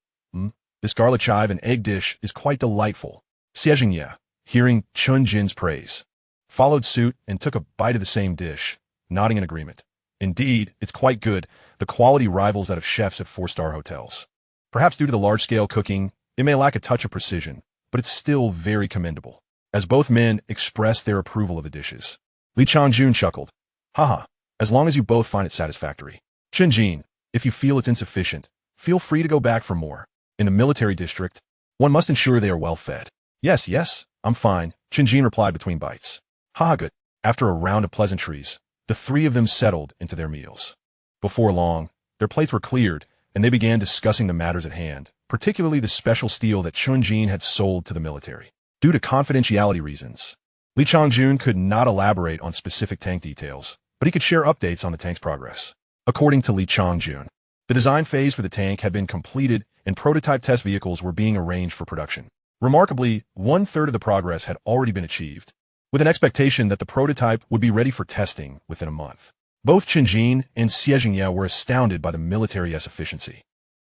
This garlic chive and egg dish is quite delightful. Xie Jingye, hearing Chen Jin's praise, followed suit and took a bite of the same dish, nodding in agreement. Indeed, it's quite good. The quality rivals that of chefs at four-star hotels. Perhaps due to the large-scale cooking, it may lack a touch of precision, but it's still very commendable. As both men expressed their approval of the dishes, Li Changjun chuckled. Haha, as long as you both find it satisfactory. Chen Jin, if you feel it's insufficient, feel free to go back for more. In the military district, one must ensure they are well fed. Yes, I'm fine, Chen Jin replied between bites. Haha, good. After a round of pleasantries, the three of them settled into their meals. Before long, their plates were cleared, and they began discussing the matters at hand, particularly the special steel that Chen Jin had sold to the military. Due to confidentiality reasons, Li Changjun could not elaborate on specific tank details, but he could share updates on the tank's progress. According to Li Changjun, the design phase for the tank had been completed and prototype test vehicles were being arranged for production. Remarkably, 1/3 of the progress had already been achieved, with an expectation that the prototype would be ready for testing within a month. Both Chen Jin and Xie Jingye were astounded by the military's efficiency.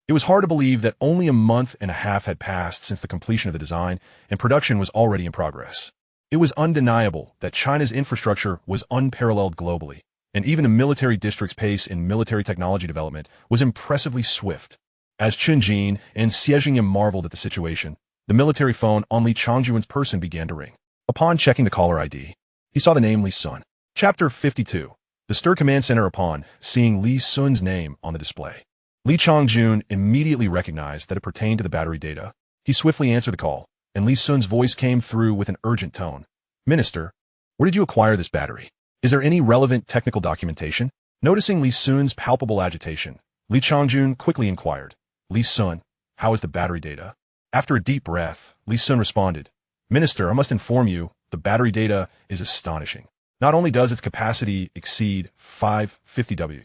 It was hard to believe that only a month and a half had passed since the completion of the design, and production was already in progress. It was undeniable that China's infrastructure was unparalleled globally, and even the military district's pace in military technology development was impressively swift. As Chen Jin and Xie Jingye marveled at the situation, the military phone on Li Changjun's person began to ring. Upon checking the caller ID, he saw the name Li Sun. Chapter 52. The Stir Command Center. Upon seeing Li Sun's name on the display, Li Changjun immediately recognized that it pertained to the battery data. He swiftly answered the call, and Li Sun's voice came through with an urgent tone. Minister, where did you acquire this battery? Is there any relevant technical documentation? Noticing Li Sun's palpable agitation, Li Changjun quickly inquired, Li Sun, how is the battery data? After a deep breath, Li Sun responded, Minister, I must inform you, the battery data is astonishing. Not only does its capacity exceed 550 W,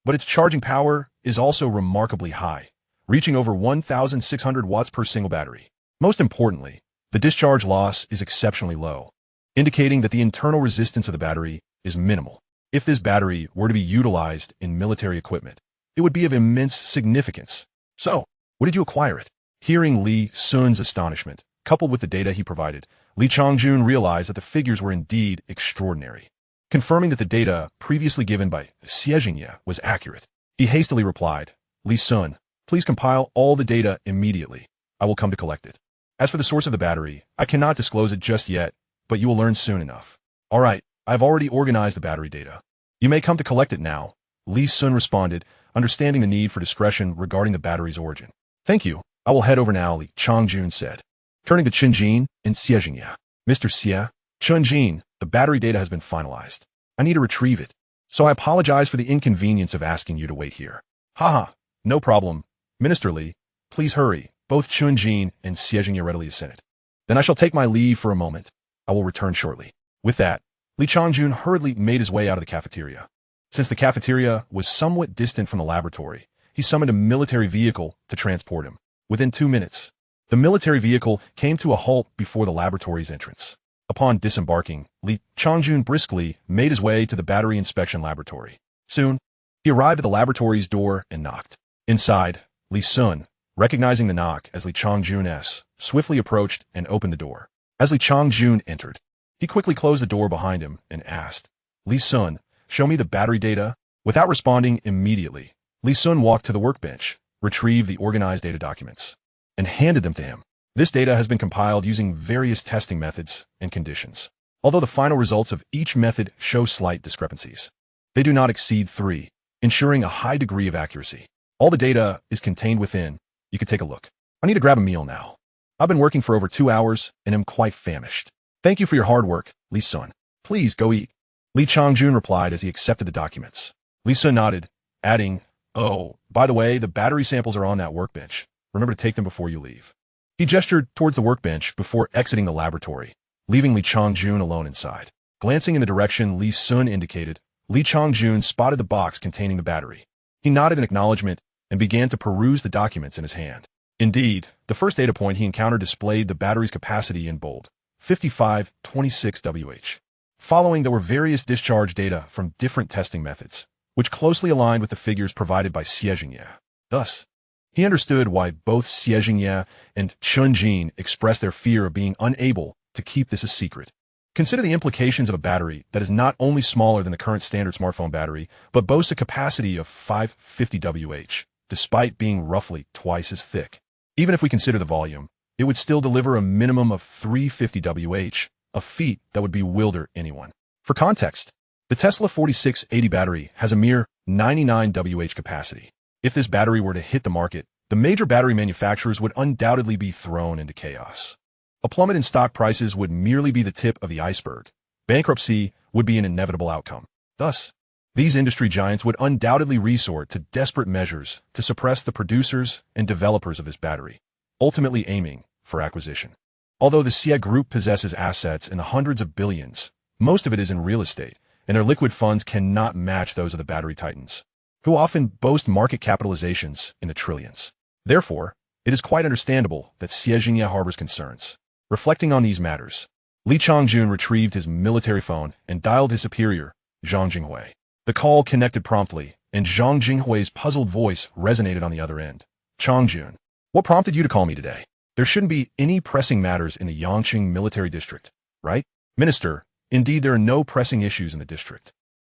but its charging power is also remarkably high, reaching over 1,600 watts per single battery. Most importantly, the discharge loss is exceptionally low, indicating that the internal resistance of the battery is minimal. If this battery were to be utilized in military equipment, it would be of immense significance. So, where did you acquire it? Hearing Li Sun's astonishment, coupled with the data he provided, Li Changjun realized that the figures were indeed extraordinary. Confirming that the data previously given by Xie Jingye was accurate, he hastily replied, Li Sun, please compile all the data immediately. I will come to collect it. As for the source of the battery, I cannot disclose it just yet, but you will learn soon enough. All right, I've already organized the battery data. You may come to collect it now, Li Sun responded, understanding the need for discretion regarding the battery's origin. Thank you. I will head over now, Li Changjun said. Turning to Chen Jin and Xie Jingye. Mr. Xie, Chen Jin, the battery data has been finalized. I need to retrieve it, so I apologize for the inconvenience of asking you to wait here. Haha, no problem. Minister Li, please hurry. Both Chen Jin and Xie Jingye readily assented. Then I shall take my leave for a moment. I will return shortly. With that, Li Changjun hurriedly made his way out of the cafeteria. Since the cafeteria was somewhat distant from the laboratory, he summoned a military vehicle to transport him. Within 2 minutes, the military vehicle came to a halt before the laboratory's entrance. Upon disembarking, Li Changjun briskly made his way to the battery inspection laboratory. Soon, he arrived at the laboratory's door and knocked. Inside, Li Sun, recognizing the knock as Li Changjun's, swiftly approached and opened the door. As Li Changjun entered, he quickly closed the door behind him and asked, Li Sun, show me the battery data. Without responding immediately, Li Sun walked to the workbench, retrieved the organized data documents, and handed them to him. This data has been compiled using various testing methods and conditions. Although the final results of each method show slight discrepancies, they do not exceed 3, ensuring a high degree of accuracy. All the data is contained within. You can take a look. I need to grab a meal now. I've been working for over 2 hours and am quite famished. Thank you for your hard work, Li Sun. Please go eat. Li Changjun replied as he accepted the documents. Li Sun nodded, adding, "Oh, by the way, the battery samples are on that workbench. Remember to take them before you leave." He gestured towards the workbench before exiting the laboratory, leaving Li Changjun alone inside. Glancing in the direction Li Sun indicated, Li Changjun spotted the box containing the battery. He nodded in acknowledgement and began to peruse the documents in his hand. Indeed, the first data point he encountered displayed the battery's capacity in bold, 5526 Wh. Following, there were various discharge data from different testing methods, which closely aligned with the figures provided by Xie. Thus, he understood why both Xie and Chen Jin expressed their fear of being unable to keep this a secret. Consider the implications of a battery that is not only smaller than the current standard smartphone battery, but boasts a capacity of 550 Wh, despite being roughly twice as thick. Even if we consider the volume, it would still deliver a minimum of 350 Wh, a feat that would bewilder anyone. For context, the Tesla 4680 battery has a mere 99 Wh capacity. If this battery were to hit the market, the major battery manufacturers would undoubtedly be thrown into chaos. A plummet in stock prices would merely be the tip of the iceberg. Bankruptcy would be an inevitable outcome. Thus, these industry giants would undoubtedly resort to desperate measures to suppress the producers and developers of this battery, ultimately aiming for acquisition. Although the Xie Group possesses assets in the hundreds of billions, most of it is in real estate, and their liquid funds cannot match those of the battery titans, who often boast market capitalizations in the trillions. Therefore, it is quite understandable that Xie harbors concerns. Reflecting on these matters, Li Changjun retrieved his military phone and dialed his superior, Zhang Jinghui. The call connected promptly, and Zhang Jinghui's puzzled voice resonated on the other end. "Changjun, what prompted you to call me today? There shouldn't be any pressing matters in the Yangqing military district, right?" "Minister, indeed there are no pressing issues in the district.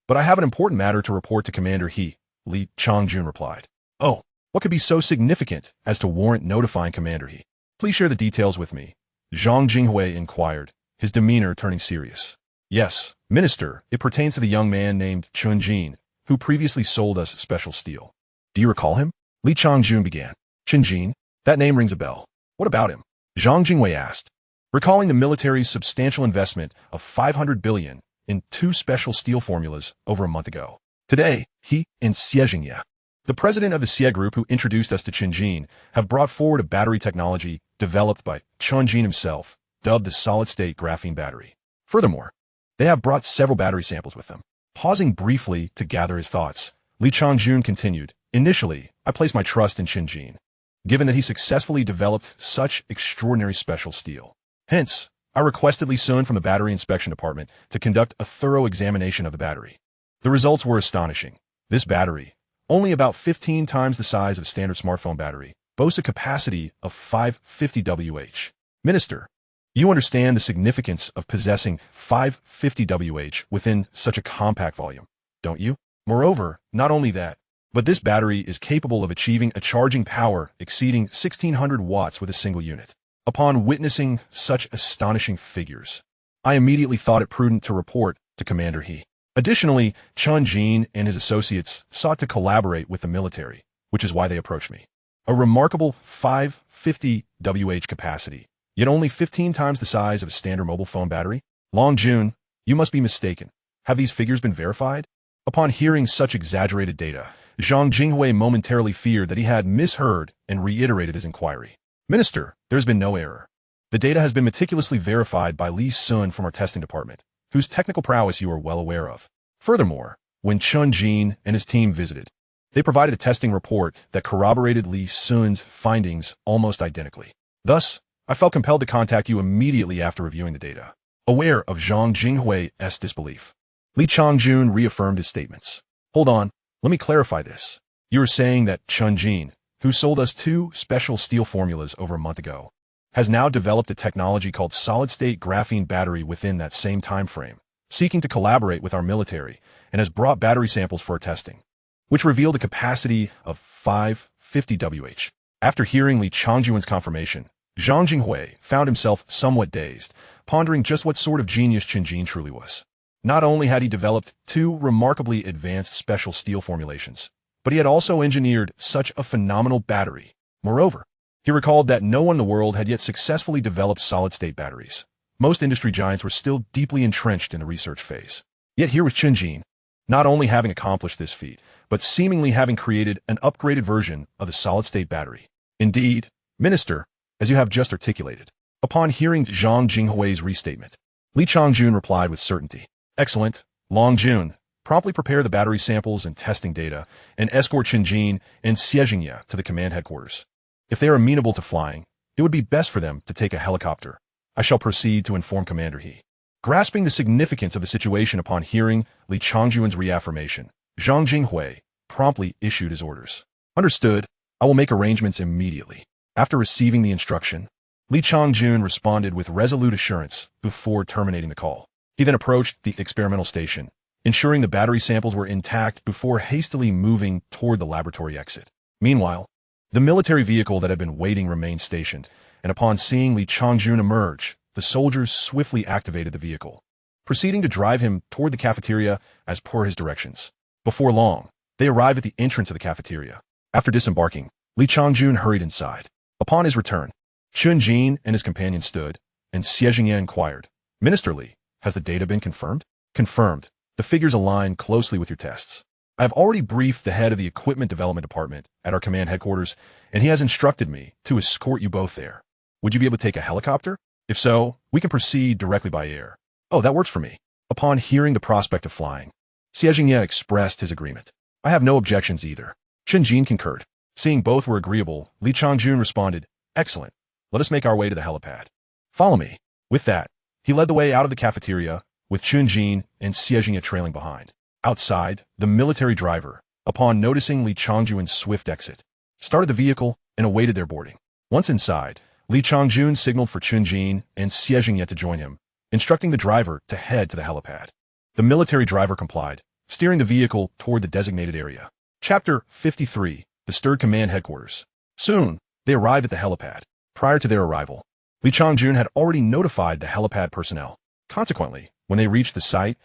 But I have an important matter to report to Commander He," Li Changjun replied. "Oh, what could be so significant as to warrant notifying Commander He? Please share the details with me," Zhang Jinghui inquired, his demeanor turning serious. "Yes, Minister, it pertains to the young man named Chen Jin, who previously sold us special steel." "Do you recall him?" Li Changjun began. "Chen Jin? That name rings a bell. What about him?" Zhang Jinghui asked, recalling the military's substantial investment of 500 billion in 2 special steel formulas over a month ago. Today, he and Xie, the president of the Xie Group who introduced us to Chen Jin, have brought forward a battery technology developed by Chen Jin himself, dubbed the solid-state graphene battery. Furthermore, they have brought several battery samples with them. Pausing briefly to gather his thoughts, Li Changjun continued, "Initially, I placed my trust in Chen Jin, given that he successfully developed such extraordinary special steel. Hence, I requested Li Sun from the Battery Inspection Department to conduct a thorough examination of the battery. The results were astonishing. This battery, only about 15 times the size of a standard smartphone battery, boasts a capacity of 550 Wh. Minister, you understand the significance of possessing 550 Wh within such a compact volume, don't you? Moreover, not only that, but this battery is capable of achieving a charging power exceeding 1600 watts with a single unit. Upon witnessing such astonishing figures, I immediately thought it prudent to report to Commander He. Additionally, Chen Jin and his associates sought to collaborate with the military, which is why they approached me. A remarkable 550 Wh capacity, yet only 15 times the size of a standard mobile phone battery? Long Jun, you must be mistaken. Have these figures been verified?" Upon hearing such exaggerated data, Zhang Jinghui momentarily feared that he had misheard and reiterated his inquiry. "Minister, there has been no error. The data has been meticulously verified by Li Sun from our testing department, whose technical prowess you are well aware of. Furthermore, when Chen Jin and his team visited, they provided a testing report that corroborated Li Sun's findings almost identically. Thus, I felt compelled to contact you immediately after reviewing the data." Aware of Zhang Jinghui's disbelief, Li Changjun reaffirmed his statements. "Hold on, let me clarify this. You are saying that Chen Jin, who sold us 2 special steel formulas over a month ago, has now developed a technology called solid-state graphene battery within that same time frame, seeking to collaborate with our military, and has brought battery samples for our testing, which revealed a capacity of 550 Wh. After hearing Li Changjun's confirmation, Zhang Jinghui found himself somewhat dazed, pondering just what sort of genius Chen Jin truly was. Not only had he developed 2 remarkably advanced special steel formulations, but he had also engineered such a phenomenal battery. Moreover, he recalled that no one in the world had yet successfully developed solid-state batteries. Most industry giants were still deeply entrenched in the research phase. Yet here was Chen Jin, not only having accomplished this feat, but seemingly having created an upgraded version of the solid-state battery. Indeed, Minister, as you have just articulated. Upon hearing Zhang Jinghui's restatement, Li Changjun replied with certainty. Excellent, Long Jun. Promptly prepare the battery samples and testing data, and escort Chen Jin and Xie Jingye to the command headquarters. If they are amenable to flying, it would be best for them to take a helicopter. I shall proceed to inform Commander He. Grasping the significance of the situation upon hearing Li Changjun's reaffirmation, Zhang Jinghui promptly issued his orders. Understood, I will make arrangements immediately. After receiving the instruction, Li Changjun responded with resolute assurance before terminating the call. He then approached the experimental station, ensuring the battery samples were intact before hastily moving toward the laboratory exit. Meanwhile, the military vehicle that had been waiting remained stationed, and upon seeing Li Changjun emerge, the soldiers swiftly activated the vehicle, proceeding to drive him toward the cafeteria as per his directions. Before long, they arrived at the entrance of the cafeteria. After disembarking, Li Changjun hurried inside. Upon his return, Chen Jin and his companion stood, and Xie Jingye inquired, Minister Li, has the data been confirmed? Confirmed. The figures align closely with your tests. I have already briefed the head of the Equipment Development Department at our command headquarters, and he has instructed me to escort you both there. Would you be able to take a helicopter? If so, we can proceed directly by air. Oh, that works for me. Upon hearing the prospect of flying, Xie Jingye expressed his agreement. I have no objections either. Chen Jin concurred. Seeing both were agreeable, Li Changjun responded, Excellent. Let us make our way to the helipad. Follow me. With that, he led the way out of the cafeteria, with Chen Jin and Xie Jingye trailing behind. Outside, the military driver, upon noticing Li Changjun's swift exit, started the vehicle and awaited their boarding. Once inside, Li Changjun signaled for Chen Jin and Xie Jingye to join him, instructing the driver to head to the helipad. The military driver complied, steering the vehicle toward the designated area. Chapter 53, The Stirred Command Headquarters. Soon, they arrived at the helipad. Prior to their arrival, Li Changjun had already notified the helipad personnel. Consequently, when they reached the site,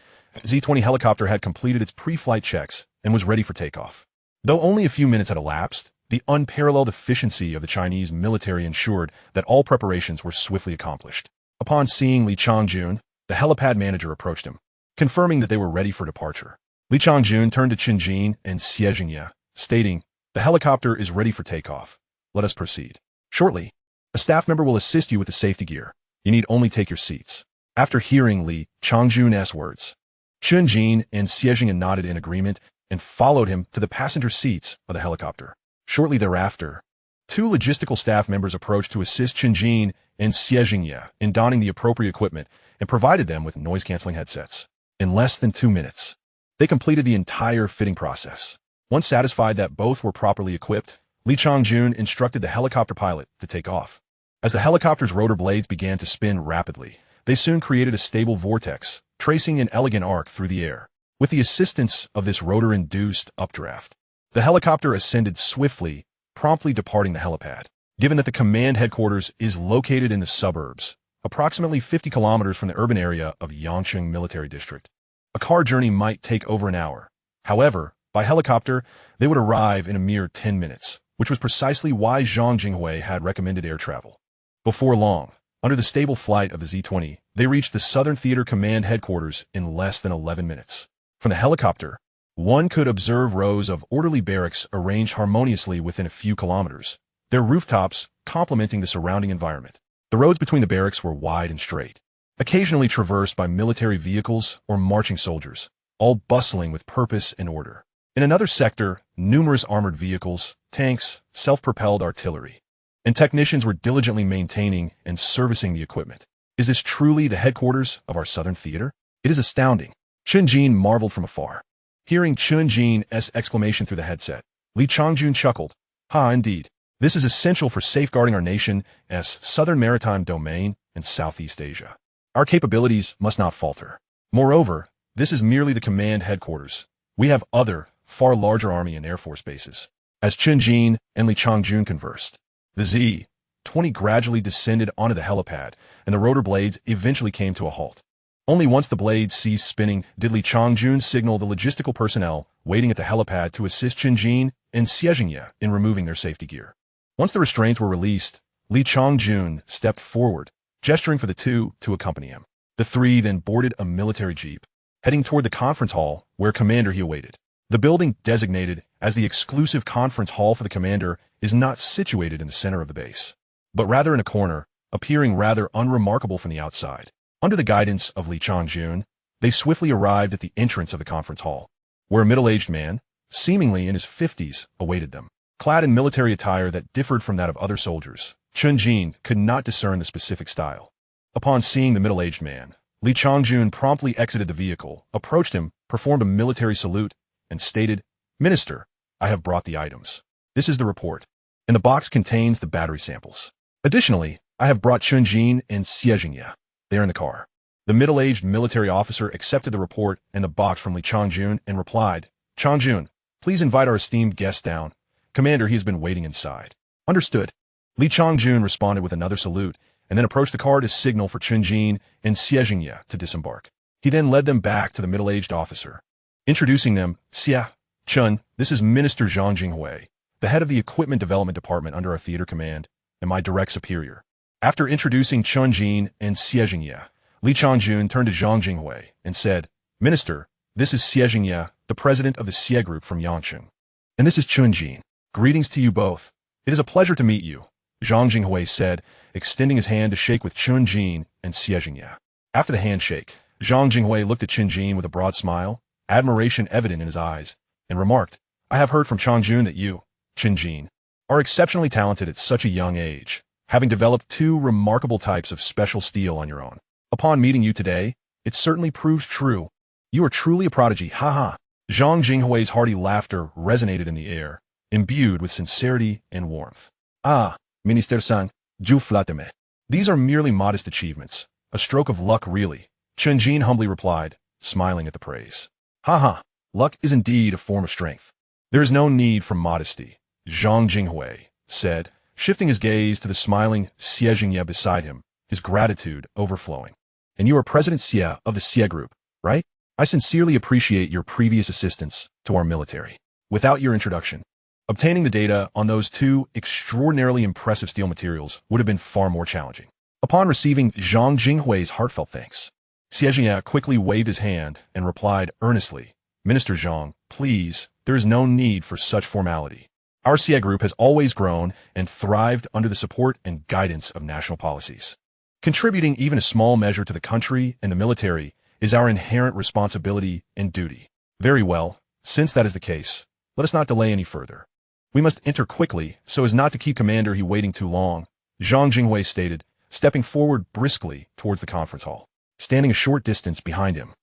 the Z-20 helicopter had completed its pre-flight checks and was ready for takeoff. Though only a few minutes had elapsed, the unparalleled efficiency of the Chinese military ensured that all preparations were swiftly accomplished. Upon seeing Li Changjun, the helipad manager approached him, confirming that they were ready for departure. Li Changjun turned to Chen Jin and Xie Jingye, stating, The helicopter is ready for takeoff. Let us proceed. Shortly, a staff member will assist you with the safety gear. You need only take your seats. After hearing Li Changjun's words, Chen Jin and Xie Jingye nodded in agreement and followed him to the passenger seats of the helicopter. Shortly thereafter, two logistical staff members approached to assist Chen Jin and Xie Jingye in donning the appropriate equipment and provided them with noise-canceling headsets. In less than 2 minutes, they completed the entire fitting process. Once satisfied that both were properly equipped, Li Changjun instructed the helicopter pilot to take off. As the helicopter's rotor blades began to spin rapidly, they soon created a stable vortex, tracing an elegant arc through the air. With the assistance of this rotor-induced updraft, the helicopter ascended swiftly, promptly departing the helipad. Given that the command headquarters is located in the suburbs, approximately 50 kilometers from the urban area of Yangcheng Military District, a car journey might take over an hour. However, by helicopter, they would arrive in a mere 10 minutes, which was precisely why Zhang Jinghui had recommended air travel. Before long, under the stable flight of the Z-20, they reached the Southern Theater Command Headquarters in less than 11 minutes. From the helicopter, one could observe rows of orderly barracks arranged harmoniously within a few kilometers, their rooftops complementing the surrounding environment. The roads between the barracks were wide and straight, occasionally traversed by military vehicles or marching soldiers, all bustling with purpose and order. In another sector, numerous armored vehicles, tanks, self-propelled artillery, and technicians were diligently maintaining and servicing the equipment. Is this truly the headquarters of our Southern Theater? It is astounding. Chen Jin marveled from afar. Hearing Chen Jin's exclamation through the headset, Li Changjun chuckled. Ha, indeed. This is essential for safeguarding our nation as Southern Maritime Domain and Southeast Asia. Our capabilities must not falter. Moreover, this is merely the command headquarters. We have other, far larger Army and Air Force bases. As Chen Jin and Li Changjun conversed, the Z-20 gradually descended onto the helipad, and the rotor blades eventually came to a halt. Only once the blades ceased spinning did Li Changjun signal the logistical personnel waiting at the helipad to assist Chen Jin and Xie Jingye in removing their safety gear. Once the restraints were released, Li Changjun stepped forward, gesturing for the two to accompany him. The three then boarded a military jeep, heading toward the conference hall where Commander he awaited. The building, designated as the exclusive conference hall for the Commander, is not situated in the center of the base, but rather in a corner, appearing rather unremarkable from the outside. Under the guidance of Chen Jin, they swiftly arrived at the entrance of the conference hall, where a middle-aged man, seemingly in his 50s, awaited them. Clad in military attire that differed from that of other soldiers, Chen Jin could not discern the specific style. Upon seeing the middle-aged man, Chen Jin promptly exited the vehicle, approached him, performed a military salute, and stated, "Minister, I have brought the items. This is the report, and the box contains the battery samples. Additionally, I have brought Chen Jin and Xie Jingye. They are in the car." The middle-aged military officer accepted the report and the box from Chen Jin and replied, "Chen Jin, please invite our esteemed guest down. Commander, he has been waiting inside." "Understood." Chen Jin responded with another salute, and then approached the car to signal for Chen Jin and Xie Jingye to disembark. He then led them back to the middle-aged officer, introducing them, "Xie, Chen, this is Minister Zhang Jinghui, the head of the Equipment Development Department under our theater command, and my direct superior." After introducing Chen Jin and Xie Jingye, Chen Jin turned to Zhang Jinghui and said, "Minister, this is Xie Jingye, the president of the Xie Group from Yangcheng. And this is Chen Jin. Greetings to you both. It is a pleasure to meet you," Zhang Jinghui said, extending his hand to shake with Chen Jin and Xie Jingye. After the handshake, Zhang Jinghui looked at Chen Jin with a broad smile, admiration evident in his eyes, and remarked, "I have heard from Chen Jin that you, Chen Jin, are exceptionally talented at such a young age, having developed two remarkable types of special steel on your own. Upon meeting you today, it certainly proves true. You are truly a prodigy, haha." Zhang Jinghui's hearty laughter resonated in the air, imbued with sincerity and warmth. "Ah, Minister-san, you flatter me. These are merely modest achievements, a stroke of luck really," Chen Jin humbly replied, smiling at the praise. "Haha, luck is indeed a form of strength. There is no need for modesty," Zhang Jinghui said, shifting his gaze to the smiling Xie Jingye beside him, his gratitude overflowing. "And you are President Xie of the Xie Group, right? I sincerely appreciate your previous assistance to our military. Without your introduction, obtaining the data on those two extraordinarily impressive steel materials would have been far more challenging." Upon receiving Zhang Jinghui's heartfelt thanks, Xie Jingye quickly waved his hand and replied earnestly, "Minister Zhang, please, there is no need for such formality. Our Xie Group has always grown and thrived under the support and guidance of national policies. Contributing even a small measure to the country and the military is our inherent responsibility and duty. Very well, since that is the case, let us not delay any further. We must enter quickly so as not to keep Commander he waiting too long," Zhang Jinghui stated, stepping forward briskly towards the conference hall. Standing a short distance behind him,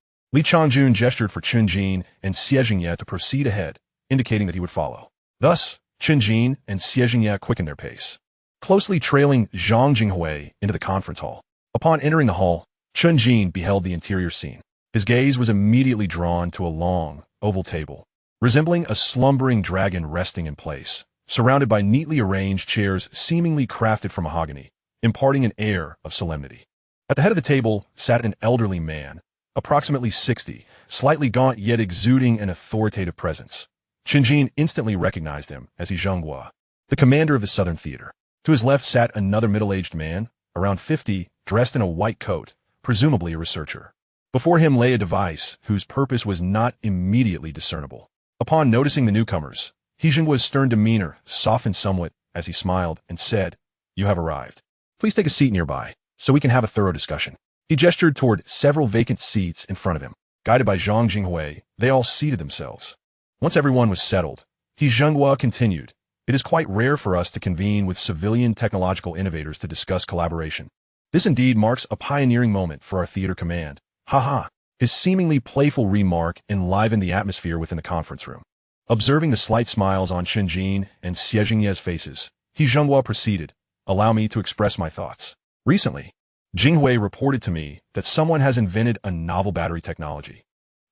Chen Jin gestured for Chen Jin and Xie Jingye to proceed ahead, indicating that he would follow. Thus, Chen Jin and Xie Jingye quickened their pace, closely trailing Zhang Jinghui into the conference hall. Upon entering the hall, Chen Jin beheld the interior scene. His gaze was immediately drawn to a long, oval table, resembling a slumbering dragon resting in place, surrounded by neatly arranged chairs seemingly crafted from mahogany, imparting an air of solemnity. At the head of the table sat an elderly man, approximately 60, slightly gaunt yet exuding an authoritative presence. Chen Jin instantly recognized him as Zhang, the commander of the Southern Theater. To his left sat another middle-aged man, around 50, dressed in a white coat, presumably a researcher. Before him lay a device whose purpose was not immediately discernible. Upon noticing the newcomers, Zhang's stern demeanor softened somewhat as he smiled and said, "You have arrived. Please take a seat nearby, so we can have a thorough discussion." He gestured toward several vacant seats in front of him. Guided by Zhang Jinghui, they all seated themselves. Once everyone was settled, Zhang continued, "It is quite rare for us to convene with civilian technological innovators to discuss collaboration. This indeed marks a pioneering moment for our theater command. Haha." His seemingly playful remark enlivened the atmosphere within the conference room. Observing the slight smiles on Chen Jin and Xie Jingye's faces, Zhang proceeded, "Allow me to express my thoughts. Recently, Jinghui reported to me that someone has invented a novel battery technology,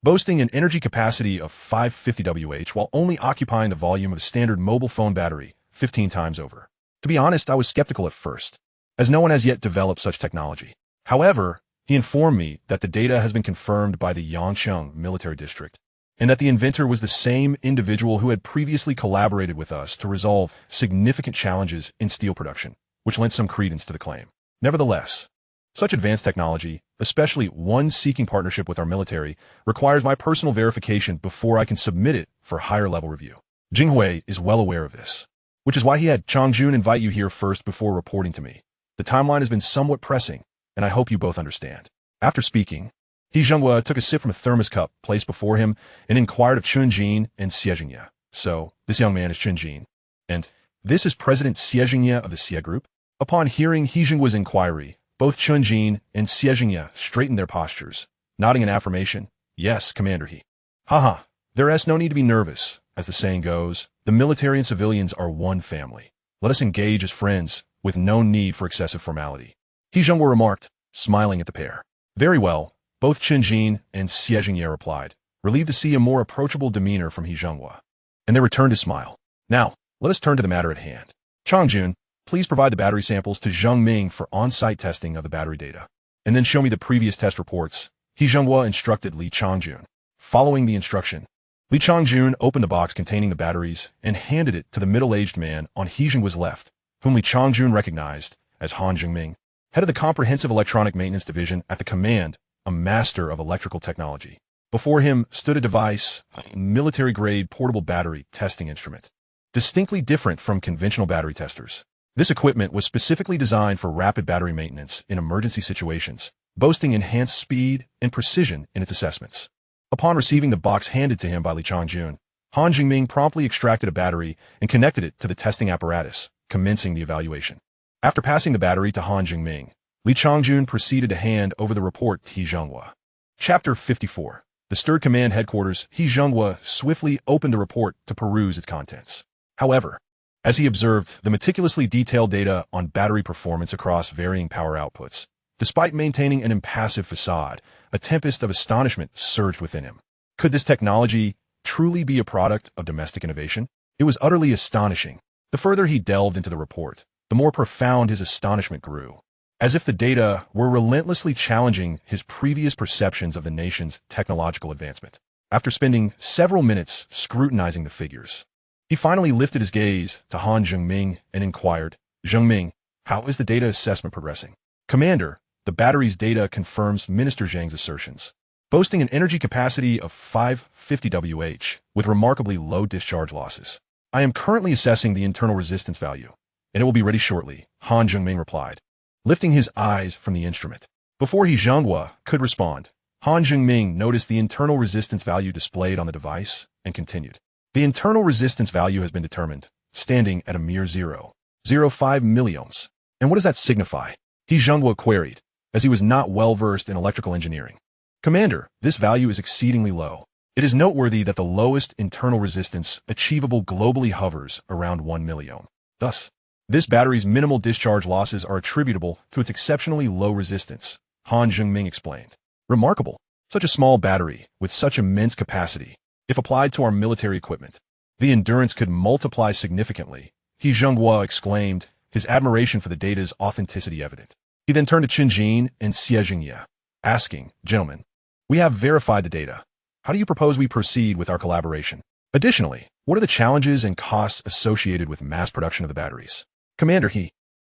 boasting an energy capacity of 550 Wh while only occupying the volume of a standard mobile phone battery 15 times over. To be honest, I was skeptical at first, as no one has yet developed such technology. However, he informed me that the data has been confirmed by the Yangcheng military district, and that the inventor was the same individual who had previously collaborated with us to resolve significant challenges in steel production, which lent some credence to the claim. Nevertheless, Such advanced technology, especially one seeking partnership with our military, requires my personal verification before I can submit it for higher-level review. Jinghui is well aware of this, which is why he had Chen Jin invite you here first before reporting to me. The timeline has been somewhat pressing, and I hope you both understand. After speaking, He Zhenghua took a sip from a thermos cup placed before him and inquired of Chen Jin and Xie Jingye. So, this young man is Chen Jin, and this is President Xie Jingye of the Xie Group? Upon hearing He Zhenghua's inquiry, both Chen Jin and Xie Jingye straightened their postures, nodding in affirmation. Yes, Commander He. Haha, there is no need to be nervous. As the saying goes, the military and civilians are one family. Let us engage as friends, with no need for excessive formality. He Zhenghua remarked, smiling at the pair. Very well, both Chen Jin and Xie Jingye replied, relieved to see a more approachable demeanor from He Zhenghua. And they returned to smile. Now, let us turn to the matter at hand. Chen Jin, please provide the battery samples to Zheng Ming for on-site testing of the battery data. And then show me the previous test reports. He Zhenghua instructed Li Changjun. Following the instruction, Li Changjun opened the box containing the batteries and handed it to the middle-aged man on He Zhenghua's left, whom Li Changjun recognized as Han Jingming, head of the Comprehensive Electronic Maintenance Division at the command, a master of electrical technology. Before him stood a device, a military-grade portable battery testing instrument, distinctly different from conventional battery testers. This equipment was specifically designed for rapid battery maintenance in emergency situations, boasting enhanced speed and precision in its assessments. Upon receiving the box handed to him by Li Changjun, Han Jingming promptly extracted a battery and connected it to the testing apparatus, commencing the evaluation. After passing the battery to Han Jingming, Li Changjun proceeded to hand over the report to He Zhenghua. Chapter 54. The stirred command headquarters, He Zhenghua swiftly opened the report to peruse its contents. However, as he observed the meticulously detailed data on battery performance across varying power outputs, despite maintaining an impassive facade, a tempest of astonishment surged within him. Could this technology truly be a product of domestic innovation? It was utterly astonishing. The further he delved into the report, the more profound his astonishment grew, as if the data were relentlessly challenging his previous perceptions of the nation's technological advancement. After spending several minutes scrutinizing the figures, he finally lifted his gaze to Han Jingming and inquired, Jingming, how is the data assessment progressing? Commander, the battery's data confirms Minister Zhang's assertions. Boasting an energy capacity of 550 Wh, with remarkably low discharge losses. I am currently assessing the internal resistance value, and it will be ready shortly, Han Jingming replied, lifting his eyes from the instrument. Before He Zhenghua could respond, Han Jingming noticed the internal resistance value displayed on the device and continued. The internal resistance value has been determined, standing at a mere 0.05 milliohms. And what does that signify? He Zhenghua queried, as he was not well-versed in electrical engineering. Commander, this value is exceedingly low. It is noteworthy that the lowest internal resistance achievable globally hovers around 1 milliohm. Thus, this battery's minimal discharge losses are attributable to its exceptionally low resistance, Han Jingming explained. Remarkable. Such a small battery, with such immense capacity. If applied to our military equipment, the endurance could multiply significantly, He Zhenghua exclaimed, his admiration for the data's authenticity evident. He then turned to Chen Jin and Xie Jingye, asking, Gentlemen, we have verified the data. How do you propose we proceed with our collaboration? Additionally, what are the challenges and costs associated with mass production of the batteries? Commander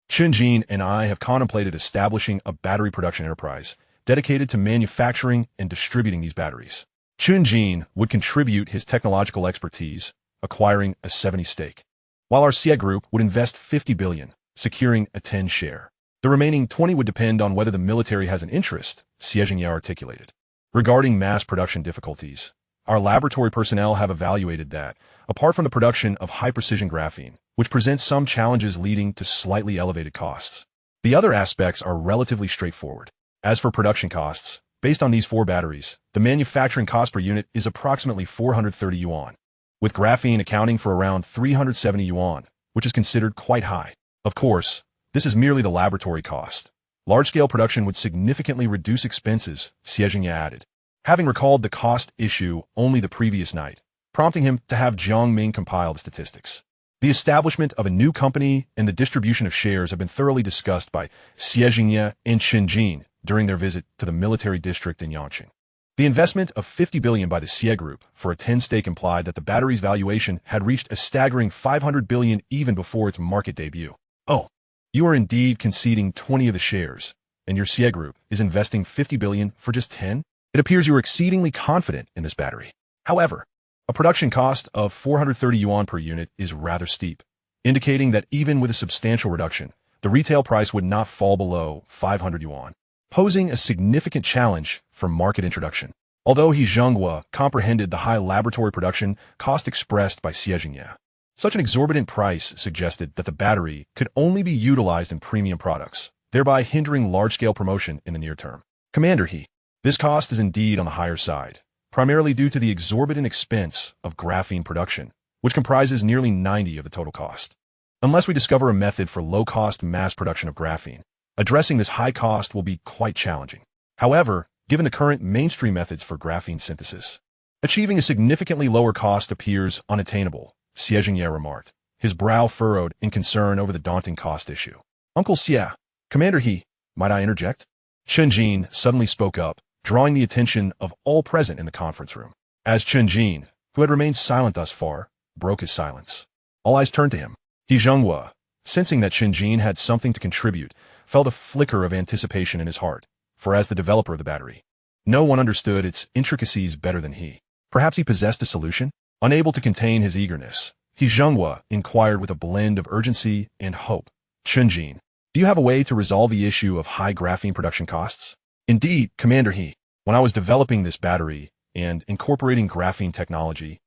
Chen Jin and I have contemplated establishing a battery production enterprise dedicated to manufacturing and distributing these batteries. Chen Jin would contribute his technological expertise, acquiring a 70 stake, while our Xie Group would invest 50 billion, securing a 10 share. The remaining 20 would depend on whether the military has an interest, Xie Jingye articulated. Regarding mass production difficulties, our laboratory personnel have evaluated that, apart from the production of high-precision graphene, which presents some challenges leading to slightly elevated costs, the other aspects are relatively straightforward. As for production costs, based on these 4 batteries, the manufacturing cost per unit is approximately 430 yuan, with graphene accounting for around 370 yuan, which is considered quite high. Of course, this is merely the laboratory cost. Large-scale production would significantly reduce expenses, Xie Jingye added, having recalled the cost issue only the previous night, prompting him to have Jiang Ming compile the statistics. The establishment of a new company and the distribution of shares have been thoroughly discussed by Xie Jingye and Chen Jin during their visit to the military district in Yangqing. The investment of 50 billion by the Xie Group for a 10 stake implied that the battery's valuation had reached a staggering 500 billion even before its market debut. Oh, you are indeed conceding 20 of the shares, and your CIE group is investing 50 billion for just 10? It appears you are exceedingly confident in this battery. However, a production cost of 430 yuan per unit is rather steep, indicating that even with a substantial reduction, the retail price would not fall below 500 yuan, posing a significant challenge for market introduction. Although He Zhenghua comprehended the high laboratory production cost expressed by Xie Jingye, such an exorbitant price suggested that the battery could only be utilized in premium products, thereby hindering large-scale promotion in the near term. Commander He, this cost is indeed on the higher side, primarily due to the exorbitant expense of graphene production, which comprises nearly 90% of the total cost. Unless we discover a method for low-cost mass production of graphene, addressing this high cost will be quite challenging. However, given the current mainstream methods for graphene synthesis, achieving a significantly lower cost appears unattainable, Xie Jingye remarked, his brow furrowed in concern over the daunting cost issue. Uncle Xie, Commander He, might I interject? Chen Jin suddenly spoke up, drawing the attention of all present in the conference room. As Chen Jin, who had remained silent thus far, broke his silence, all eyes turned to him. He Zhenghua, sensing that Chen Jin had something to contribute, felt a flicker of anticipation in his heart, for as the developer of the battery, no one understood its intricacies better than he. Perhaps he possessed a solution? Unable to contain his eagerness, He Zhenghua inquired with a blend of urgency and hope. Chen Jin, do you have a way to resolve the issue of high graphene production costs? Indeed, Commander He, when I was developing this battery and incorporating graphene technology,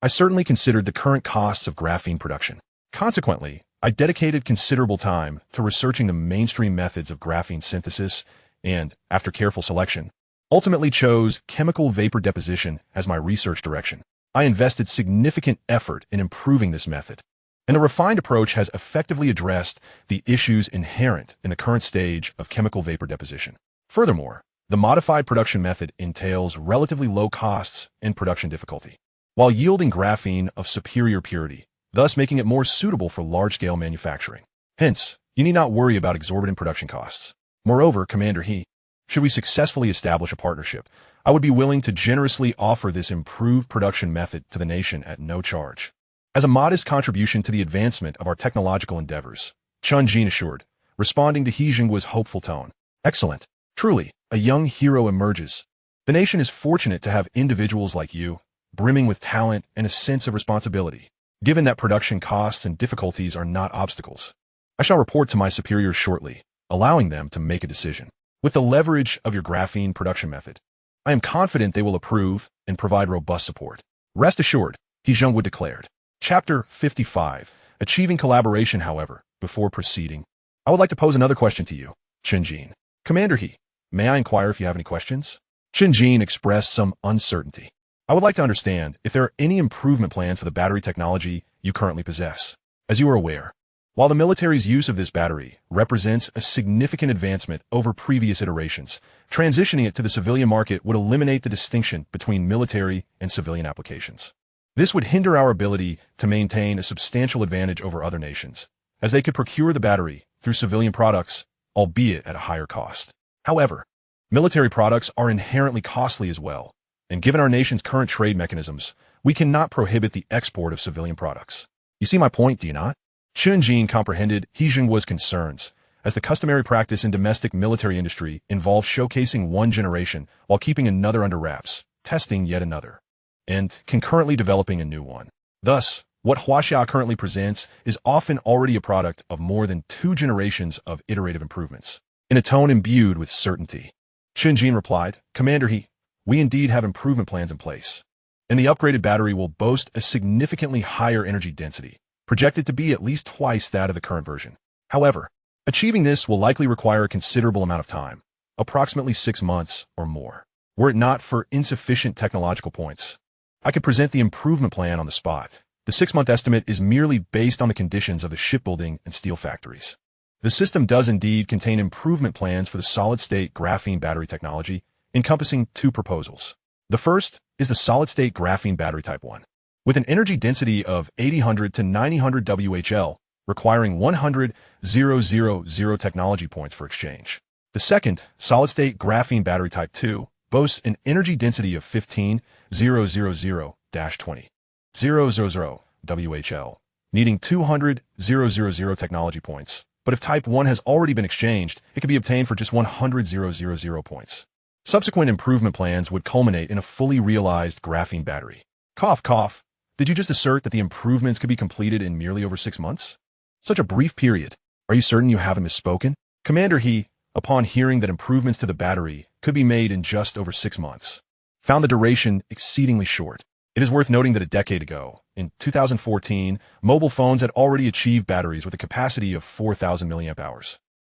I certainly considered the current costs of graphene production. Consequently, I dedicated considerable time to researching the mainstream methods of graphene synthesis and, after careful selection, ultimately chose chemical vapor deposition as my research direction. I invested significant effort in improving this method, and the refined approach has effectively addressed the issues inherent in the current stage of chemical vapor deposition. Furthermore, the modified production method entails relatively low costs and production difficulty, while yielding graphene of superior purity, thus making it more suitable for large-scale manufacturing. Hence, you need not worry about exorbitant production costs. Moreover, Commander He, should we successfully establish a partnership, I would be willing to generously offer this improved production method to the nation at no charge, as a modest contribution to the advancement of our technological endeavors, Chen Jin assured, responding to He Zhenghua's hopeful tone. Excellent. Truly, a young hero emerges. The nation is fortunate to have individuals like you, brimming with talent and a sense of responsibility. Given that production costs and difficulties are not obstacles, I shall report to my superiors shortly, allowing them to make a decision. With the leverage of your graphene production method, I am confident they will approve and provide robust support. Rest assured, He Zhenghua declared. Chapter 55. Achieving collaboration, however, before proceeding, I would like to pose another question to you, Chen Jin. Commander He, may I inquire if you have any questions? Chen Jin expressed some uncertainty. I would like to understand if there are any improvement plans for the battery technology you currently possess. As you are aware, while the military's use of this battery represents a significant advancement over previous iterations, transitioning it to the civilian market would eliminate the distinction between military and civilian applications. This would hinder our ability to maintain a substantial advantage over other nations, as they could procure the battery through civilian products, albeit at a higher cost. However, military products are inherently costly as well, and given our nation's current trade mechanisms, we cannot prohibit the export of civilian products. You see my point, do you not? Chen Jin comprehended He Zhenghua's concerns, as the customary practice in domestic military industry involves showcasing one generation while keeping another under wraps, testing yet another, and concurrently developing a new one. Thus, what Huaxia currently presents is often already a product of more than 2 generations of iterative improvements. In a tone imbued with certainty, Chen Jin replied, Commander He, we indeed have improvement plans in place, and the upgraded battery will boast a significantly higher energy density, projected to be at least twice that of the current version. However, achieving this will likely require a considerable amount of time, approximately 6 months or more. Were it not for insufficient technological points, I could present the improvement plan on the spot. The 6-month estimate is merely based on the conditions of the shipbuilding and steel factories. The system does indeed contain improvement plans for the solid-state graphene battery technology, encompassing 2 proposals. The first is the solid-state graphene battery type 1, with an energy density of 800 to 900 WHL, requiring 100,000 technology points for exchange. The second, solid-state graphene battery type 2, boasts an energy density of 15,000-20,000 WHL, needing 200,000 technology points, but if Type 1 has already been exchanged, it could be obtained for just 100,000 points. Subsequent improvement plans would culminate in a fully realized graphene battery. Cough, cough. Did you just assert that the improvements could be completed in merely over 6 months? Such a brief period. Are you certain you haven't misspoken? Commander He, upon hearing that improvements to the battery could be made in just over 6 months, found the duration exceedingly short. It is worth noting that a decade ago, in 2014, mobile phones had already achieved batteries with a capacity of 4,000 mAh.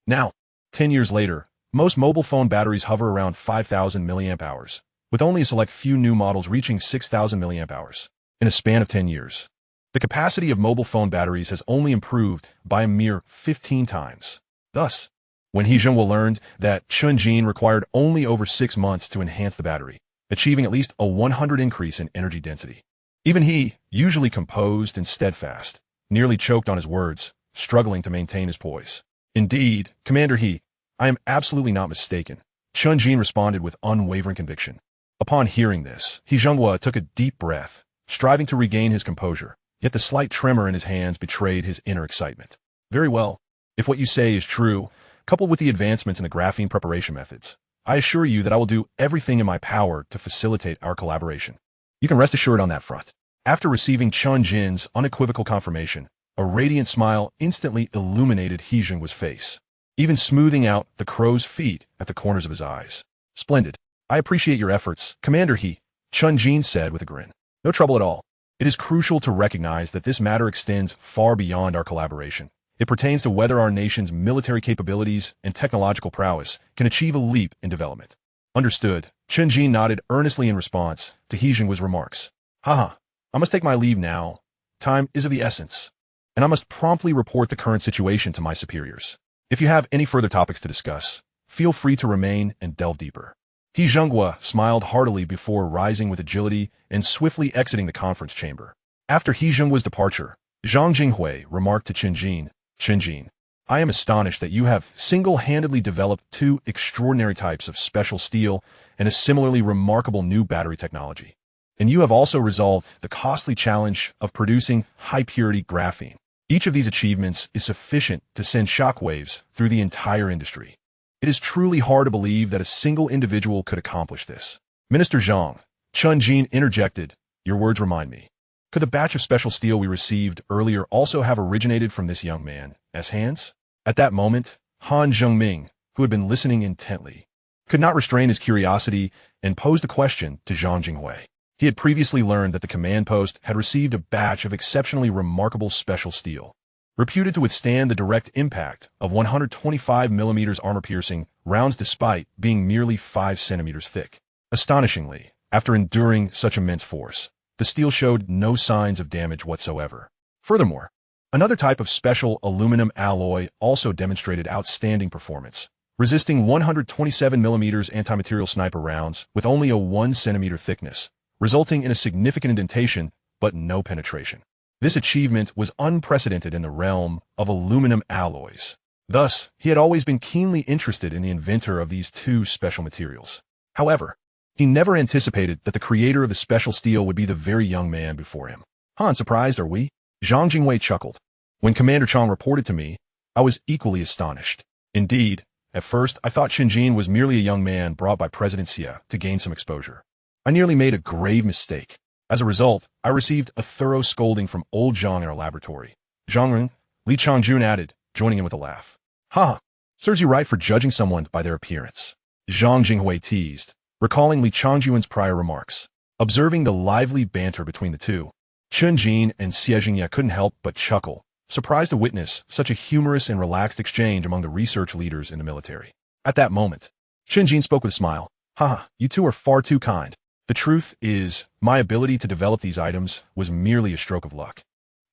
Now, 10 years later, most mobile phone batteries hover around 5,000 mAh, with only a select few new models reaching 6,000 mAh. In a span of 10 years, the capacity of mobile phone batteries has only improved by a mere 15 times. Thus, when He Zhenghua learned that Chen Jin required only over 6 months to enhance the battery, achieving at least a 100 increase in energy density, even he, usually composed and steadfast, nearly choked on his words, struggling to maintain his poise. Indeed, Commander He, I am absolutely not mistaken, Chen Jin responded with unwavering conviction. Upon hearing this, He Zhenghua took a deep breath, striving to regain his composure, yet the slight tremor in his hands betrayed his inner excitement. Very well. If what you say is true, coupled with the advancements in the graphene preparation methods, I assure you that I will do everything in my power to facilitate our collaboration. You can rest assured on that front. After receiving Chen Jin's unequivocal confirmation, a radiant smile instantly illuminated He Zhenghua's face, even smoothing out the crow's feet at the corners of his eyes. Splendid. I appreciate your efforts, Commander He, Chen Jin said with a grin. No trouble at all. It is crucial to recognize that this matter extends far beyond our collaboration. It pertains to whether our nation's military capabilities and technological prowess can achieve a leap in development. Understood. Chen Jin nodded earnestly in response to He Zhenghua's remarks. Haha, I must take my leave now. Time is of the essence, and I must promptly report the current situation to my superiors. If you have any further topics to discuss, feel free to remain and delve deeper. He Zhenghua smiled heartily before rising with agility and swiftly exiting the conference chamber. After He Zhenghua's departure, Zhang Jinghui remarked to Chen Jin, Chen Jin, I am astonished that you have single-handedly developed 2 extraordinary types of special steel and a similarly remarkable new battery technology. And you have also resolved the costly challenge of producing high-purity graphene. Each of these achievements is sufficient to send shockwaves through the entire industry. It is truly hard to believe that a single individual could accomplish this. Minister Zhang, Chen Jin interjected, your words remind me. Could the batch of special steel we received earlier also have originated from this young man's hands? At that moment, Han Zhengming, who had been listening intently, could not restrain his curiosity and posed a question to Zhang Jinghui. He had previously learned that the command post had received a batch of exceptionally remarkable special steel, reputed to withstand the direct impact of 125 millimeters armor-piercing rounds despite being merely 5 centimeters thick. Astonishingly, after enduring such immense force, the steel showed no signs of damage whatsoever. Furthermore, another type of special aluminum alloy also demonstrated outstanding performance, resisting 127 millimeters anti-material sniper rounds with only a 1 centimeter thickness, resulting in a significant indentation but no penetration. This achievement was unprecedented in the realm of aluminum alloys. Thus, he had always been keenly interested in the inventor of these 2 special materials. However, he never anticipated that the creator of the special steel would be the very young man before him. Han, surprised are we? Zhang Jingwei chuckled. When Commander Chang reported to me, I was equally astonished. Indeed, at first I thought Chen Jin was merely a young man brought by President Xia to gain some exposure. I nearly made a grave mistake. As a result, I received a thorough scolding from old Zhang in our laboratory. Zhang Li Changjun added, joining in with a laugh. Ha! Serves you right for judging someone by their appearance. Zhang Jinghui teased, recalling Li Changjun's prior remarks. Observing the lively banter between the two, Chen Jin and Xie Jingye couldn't help but chuckle, surprised to witness such a humorous and relaxed exchange among the research leaders in the military. At that moment, Chen Jin spoke with a smile. Ha! You two are far too kind. The truth is, my ability to develop these items was merely a stroke of luck.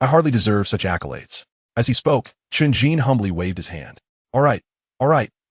I hardly deserve such accolades. As he spoke, Chen Jin humbly waved his hand. All right,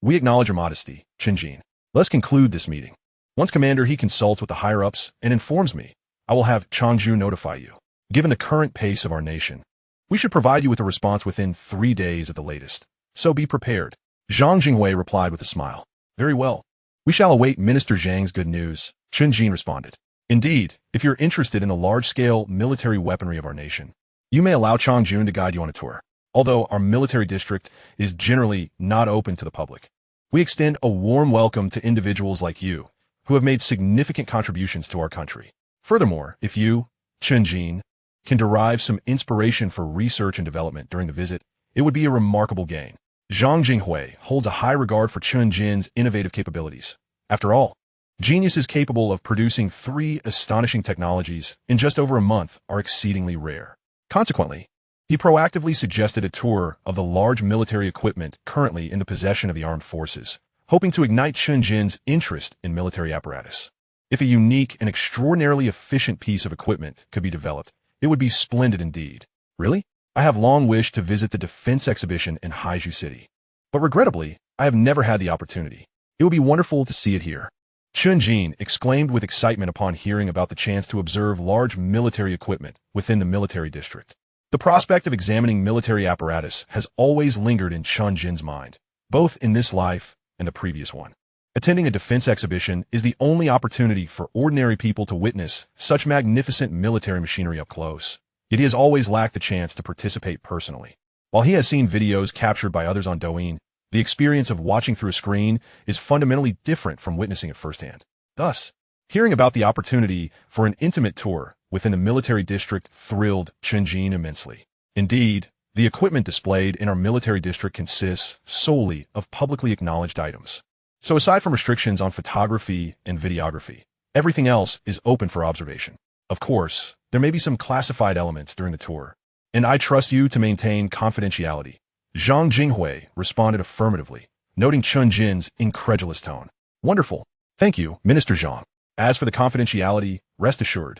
we acknowledge your modesty, Chen Jin. Let's conclude this meeting. Once Commander he consults with the higher-ups and informs me, I will have Changju notify you. Given the current pace of our nation, we should provide you with a response within 3 days at the latest. So be prepared. Zhang Jinghui replied with a smile. Very well. We shall await Minister Zhang's good news, Chen Jin responded. Indeed, if you're interested in the large-scale military weaponry of our nation, you may allow Changjun to guide you on a tour. although our military district is generally not open to the public. We extend a warm welcome to individuals like you, who have made significant contributions to our country. Furthermore, if you, Chen Jin, can derive some inspiration for research and development during the visit, it would be a remarkable gain. Zhang Jinghui holds a high regard for Chen Jin's innovative capabilities. After all, geniuses capable of producing 3 astonishing technologies in just over a month are exceedingly rare. Consequently, he proactively suggested a tour of the large military equipment currently in the possession of the armed forces, hoping to ignite Chen Jin's interest in military apparatus. If a unique and extraordinarily efficient piece of equipment could be developed, it would be splendid indeed. Really? I have long wished to visit the defense exhibition in Haizhu City, but regrettably, I have never had the opportunity. It would be wonderful to see it here. Chen Jin exclaimed with excitement upon hearing about the chance to observe large military equipment within the military district. The prospect of examining military apparatus has always lingered in Chen Jin's mind, both in this life and the previous one. Attending a defense exhibition is the only opportunity for ordinary people to witness such magnificent military machinery up close. Yet he has always lacked the chance to participate personally. While he has seen videos captured by others on Douyin, the experience of watching through a screen is fundamentally different from witnessing it firsthand. Thus, hearing about the opportunity for an intimate tour within the military district thrilled Chen Jin immensely. Indeed, the equipment displayed in our military district consists solely of publicly acknowledged items. So aside from restrictions on photography and videography, everything else is open for observation. Of course, there may be some classified elements during the tour, and I trust you to maintain confidentiality. Zhang Jinghui responded affirmatively, noting Chen Jin's incredulous tone. Wonderful. Thank you, Minister Zhang. As for the confidentiality, rest assured,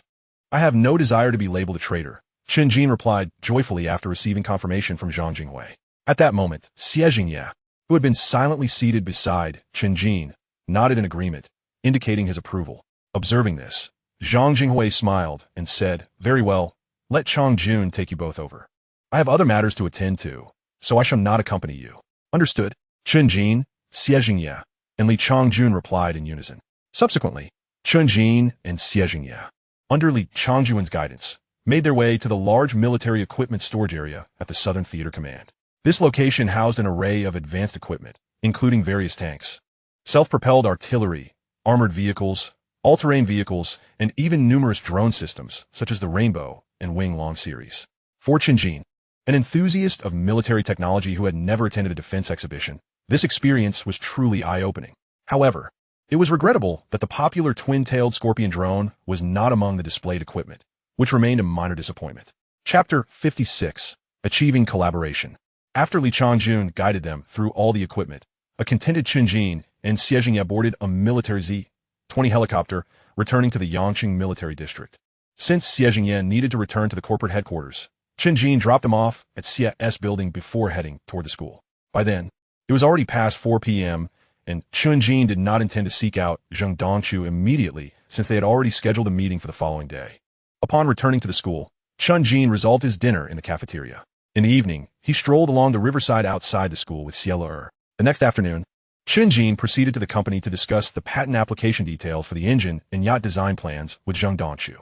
I have no desire to be labeled a traitor, Chen Jin replied joyfully after receiving confirmation from Zhang Jinghui. At that moment, Xie Jingye, who had been silently seated beside Chen Jin, nodded in agreement, indicating his approval. Observing this, Zhang Jinghui smiled and said, "Very well, let Chang Jun take you both over. I have other matters to attend to, so I shall not accompany you." Understood. Chen Jin, Xie Jingye, and Li Changjun replied in unison. Subsequently, Chen Jin and Xie Jingye, under Li Changjun's guidance, made their way to the large military equipment storage area at the Southern Theater Command. This location housed an array of advanced equipment, including various tanks, self-propelled artillery, armored vehicles, all-terrain vehicles, and even numerous drone systems, such as the Rainbow and Wing Long series. For Chen Jin, an enthusiast of military technology who had never attended a defense exhibition, this experience was truly eye-opening. However, it was regrettable that the popular twin-tailed Scorpion drone was not among the displayed equipment, which remained a minor disappointment. Chapter 56. Achieving Collaboration. After Li Changjun guided them through all the equipment, a contented Chen Jin and Xie Jingye boarded a military Z-20 helicopter returning to the Yangqing military district. Since Xie Jingye needed to return to the corporate headquarters, Chen Jin dropped him off at Xie's building before heading toward the school. By then, it was already past 4 p.m., and Chen Jin did not intend to seek out Zheng Dongchu immediately since they had already scheduled a meeting for the following day. Upon returning to the school, Chen Jin resolved his dinner in the cafeteria. In the evening, he strolled along the riverside outside the school with Xie Le. The next afternoon, Chen Jin proceeded to the company to discuss the patent application details for the engine and yacht design plans with Zheng Dongchu.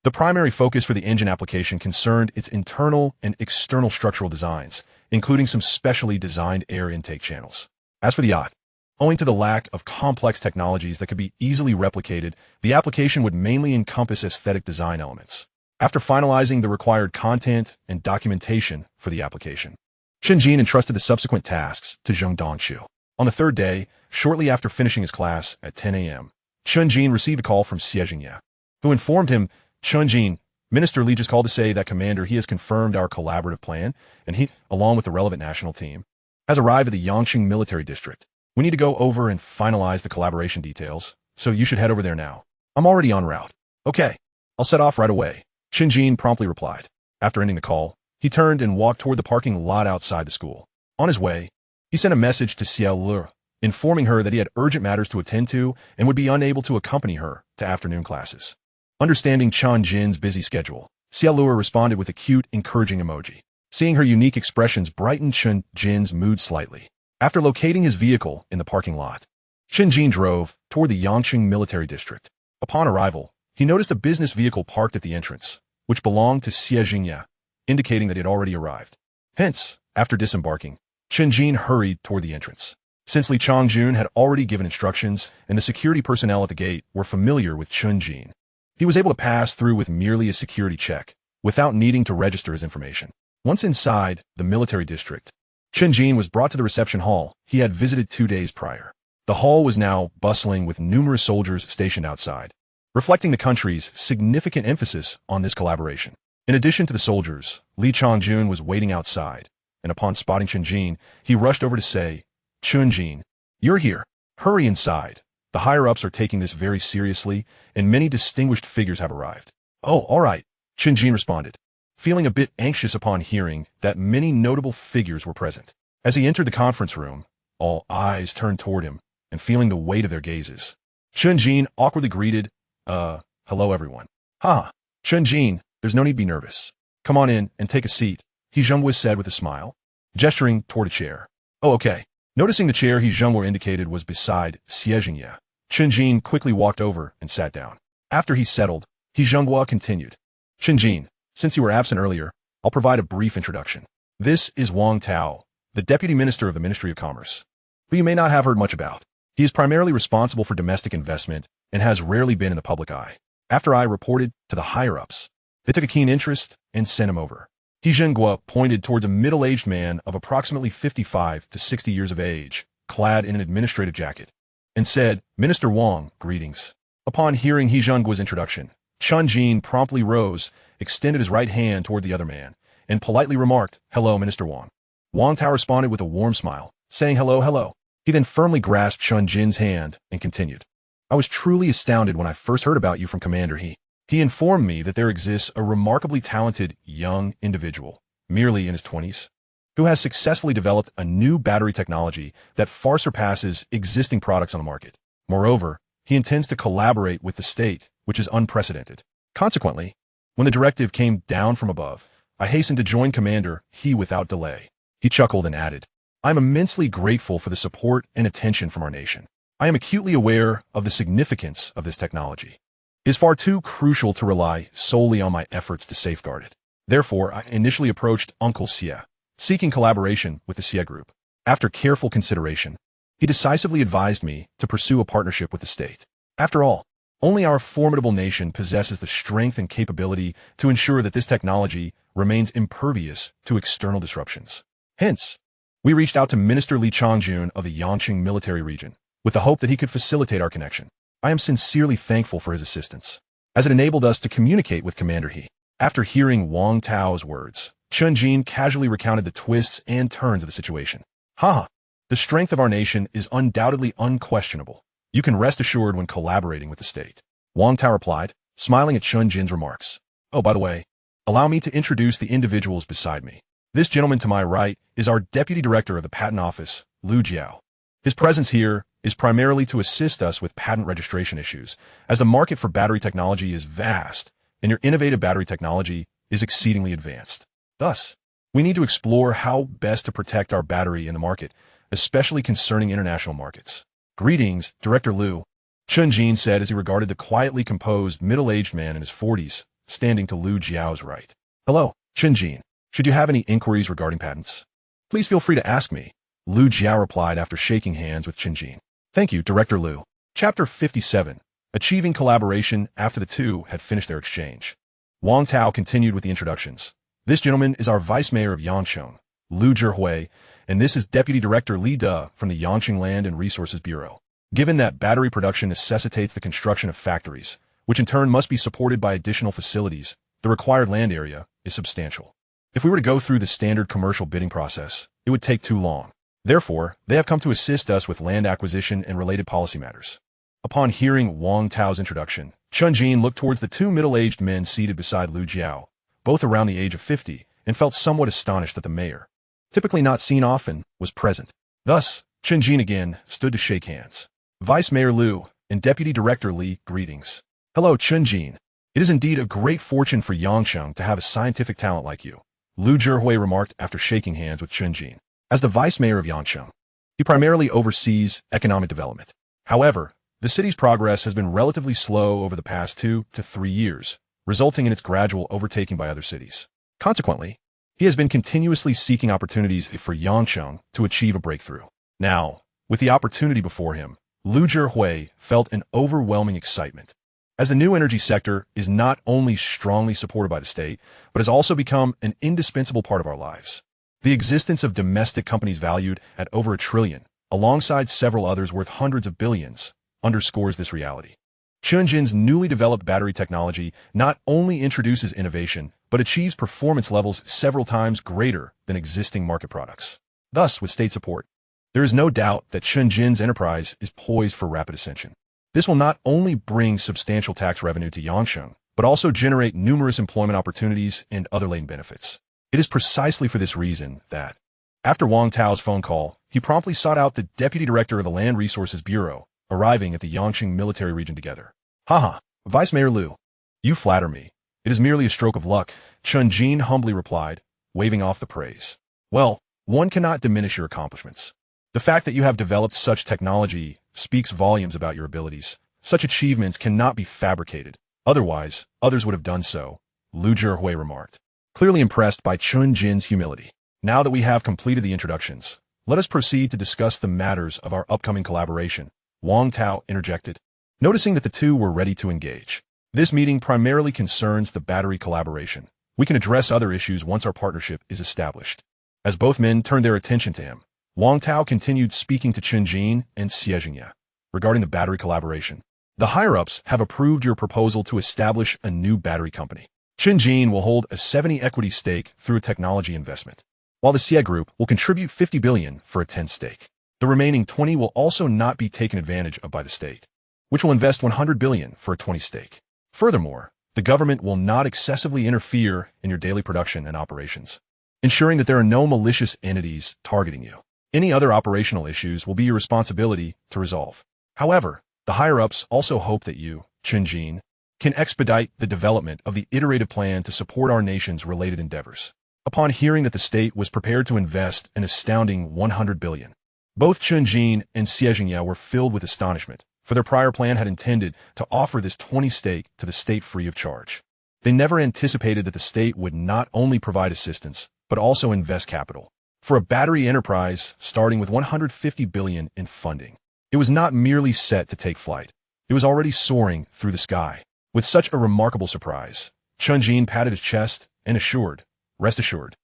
The primary focus for the engine application concerned its internal and external structural designs, including some specially designed air intake channels. As for the yacht, owing to the lack of complex technologies that could be easily replicated, the application would mainly encompass aesthetic design elements. After finalizing the required content and documentation for the application, Chen Jin entrusted the subsequent tasks to Zheng Dongchu. On the third day, shortly after finishing his class at 10 a.m., Chen Jin received a call from Xie Jingye, who informed him, "Chen Jin, Minister Li just called to say that Commander, he has confirmed our collaborative plan, and he, along with the relevant national team, has arrived at the Yangqing military district. We need to go over and finalize the collaboration details, so you should head over there now. I'm already en route." "Okay, I'll set off right away," Chen Jin promptly replied. After ending the call, he turned and walked toward the parking lot outside the school. On his way, he sent a message to Xie Le, informing her that he had urgent matters to attend to and would be unable to accompany her to afternoon classes. Understanding Chen Jin's busy schedule, Xie Le responded with a cute, encouraging emoji. Seeing her unique expressions brightened Chen Jin's mood slightly. After locating his vehicle in the parking lot, Chen Jin drove toward the Yangqing military district. Upon arrival, he noticed a business vehicle parked at the entrance, which belonged to Xie Jingye, indicating that it had already arrived. Hence, After disembarking, Chen Jin hurried toward the entrance. Since Li Changjun had already given instructions and the security personnel at the gate were familiar with Chen Jin, he was able to pass through with merely a security check, without needing to register his information. Once inside the military district, Chen Jin was brought to the reception hall he had visited 2 days prior. The hall was now bustling with numerous soldiers stationed outside, reflecting the country's significant emphasis on this collaboration. In addition to the soldiers, Li Changjun was waiting outside, and upon spotting Chen Jin, he rushed over to say, "Chen Jin, you're here. Hurry inside. The higher-ups are taking this very seriously, and many distinguished figures have arrived." "Oh, all right," Chen Jin responded, feeling a bit anxious upon hearing that many notable figures were present. As he entered the conference room, all eyes turned toward him, and feeling the weight of their gazes, Chen Jin awkwardly greeted, hello everyone." "Ha, Chen Jin, there's no need to be nervous. Come on in and take a seat," He Zhengguo said with a smile, gesturing toward a chair. "Oh, okay." Noticing the chair He Zhengguo indicated was beside Xie Jingye, Chen Jin quickly walked over and sat down. After he settled, He Zhengguo continued, "Chen Jin, since you were absent earlier, I'll provide a brief introduction. This is Wang Tao, the Deputy Minister of the Ministry of Commerce, who you may not have heard much about. He is primarily responsible for domestic investment and has rarely been in the public eye. After I reported to the higher-ups, they took a keen interest and sent him over." He Zhengguo pointed towards a middle-aged man of approximately 55 to 60 years of age, clad in an administrative jacket, and said, "Minister Wang, greetings." Upon hearing He Zhengguo's introduction, Chen Jin promptly rose, extended his right hand toward the other man, and politely remarked, "Hello, Minister Wang." Wang Tao responded with a warm smile, saying hello, hello. He then firmly grasped Chen Jin's hand and continued, "I was truly astounded when I first heard about you from Commander He. He informed me that there exists a remarkably talented young individual, merely in his 20s, who has successfully developed a new battery technology that far surpasses existing products on the market. Moreover, he intends to collaborate with the state, which is unprecedented. Consequently, when the directive came down from above, I hastened to join Commander He without delay." He chuckled and added, "I'm immensely grateful for the support and attention from our nation. I am acutely aware of the significance of this technology. It is far too crucial to rely solely on my efforts to safeguard it. Therefore, I initially approached Uncle Xie, seeking collaboration with the Xie Group. After careful consideration, he decisively advised me to pursue a partnership with the state. After all, only our formidable nation possesses the strength and capability to ensure that this technology remains impervious to external disruptions. Hence, we reached out to Minister Li Changjun of the Yangqing military region, with the hope that he could facilitate our connection. I am sincerely thankful for his assistance, as it enabled us to communicate with Commander He." After hearing Wang Tao's words, Chen Jin casually recounted the twists and turns of the situation. "Ha! The strength of our nation is undoubtedly unquestionable. You can rest assured when collaborating with the state," Wang Tao replied, smiling at Chen Jin's remarks. "Oh, by the way, allow me to introduce the individuals beside me. This gentleman to my right is our Deputy Director of the Patent Office, Lu Jiao. His presence here is primarily to assist us with patent registration issues, as the market for battery technology is vast, and your innovative battery technology is exceedingly advanced. Thus, we need to explore how best to protect our battery in the market, especially concerning international markets." "Greetings, Director Lu," Chen Jin said as he regarded the quietly composed middle-aged man in his 40s, standing to Lu Jiao's right. "Hello, Chen Jin. Should you have any inquiries regarding patents, please feel free to ask me," Lu Jiao replied after shaking hands with Chen Jin. "Thank you, Director Lu." Chapter 57. Achieving collaboration after the two had finished their exchange. Wang Tao continued with the introductions. "This gentleman is our Vice Mayor of Yangcheng, Lu Zhihui, and this is Deputy Director Li De from the Yangqing Land and Resources Bureau. Given that battery production necessitates the construction of factories, which in turn must be supported by additional facilities, the required land area is substantial. If we were to go through the standard commercial bidding process, it would take too long. Therefore, they have come to assist us with land acquisition and related policy matters." Upon hearing Wang Tao's introduction, Chen Jin looked towards the two middle-aged men seated beside Lu Jiao, both around the age of 50, and felt somewhat astonished that the mayor, typically not seen often, was present. Thus, Chen Jin again stood to shake hands. "Vice Mayor Lu and Deputy Director Li, greetings." "Hello, Chen Jin. It is indeed a great fortune for Yangcheng to have a scientific talent like you," Lu Zhihui remarked after shaking hands with Chen Jin. As the Vice Mayor of Yangcheng, he primarily oversees economic development. However, the city's progress has been relatively slow over the past 2 to 3 years, resulting in its gradual overtaking by other cities. Consequently, He has been continuously seeking opportunities for Yangcheng to achieve a breakthrough. Now, with the opportunity before him, Lu Zhihui felt an overwhelming excitement. As the new energy sector is not only strongly supported by the state, but has also become an indispensable part of our lives. The existence of domestic companies valued at over $1 trillion, alongside several others worth hundreds of billions, underscores this reality. Chen Jin's newly developed battery technology not only introduces innovation, but achieves performance levels several times greater than existing market products. Thus, with state support, there is no doubt that Chen Jin's enterprise is poised for rapid ascension. This will not only bring substantial tax revenue to Yangcheng, but also generate numerous employment opportunities and other latent benefits. It is precisely for this reason that, after Wang Tao's phone call, he promptly sought out the deputy director of the Land Resources Bureau, arriving at the Yangcheng military region together. Haha, Vice Mayor Liu. You flatter me. It is merely a stroke of luck, Chen Jin humbly replied, waving off the praise. Well, one cannot diminish your accomplishments. The fact that you have developed such technology speaks volumes about your abilities. Such achievements cannot be fabricated. Otherwise, others would have done so, Lu Zhihui remarked, clearly impressed by Chen Jin's humility. Now that we have completed the introductions, let us proceed to discuss the matters of our upcoming collaboration, Wang Tao interjected, noticing that the two were ready to engage. This meeting primarily concerns the battery collaboration. We can address other issues once our partnership is established. As both men turned their attention to him, Wang Tao continued speaking to Chen Jin and Xie Jingye regarding the battery collaboration. The higher-ups have approved your proposal to establish a new battery company. Chen Jin will hold a 70% equity stake through a technology investment, while the Xie Group will contribute $50 billion for a 10% stake. The remaining 20% will also not be taken advantage of by the state, which will invest $100 billion for a 20% stake. Furthermore, the government will not excessively interfere in your daily production and operations, ensuring that there are no malicious entities targeting you. Any other operational issues will be your responsibility to resolve. However, the higher-ups also hope that you, Chen Jin, can expedite the development of the iterative plan to support our nation's related endeavors. Upon hearing that the state was prepared to invest an astounding $100 billion, both Chen Jin and Xie Jingye were filled with astonishment, for their prior plan had intended to offer this 20% stake to the state free of charge. They never anticipated that the state would not only provide assistance, but also invest capital. For a battery enterprise starting with $150 billion in funding, it was not merely set to take flight. It was already soaring through the sky. With such a remarkable surprise, Chen Jin patted his chest and assured, rest assured,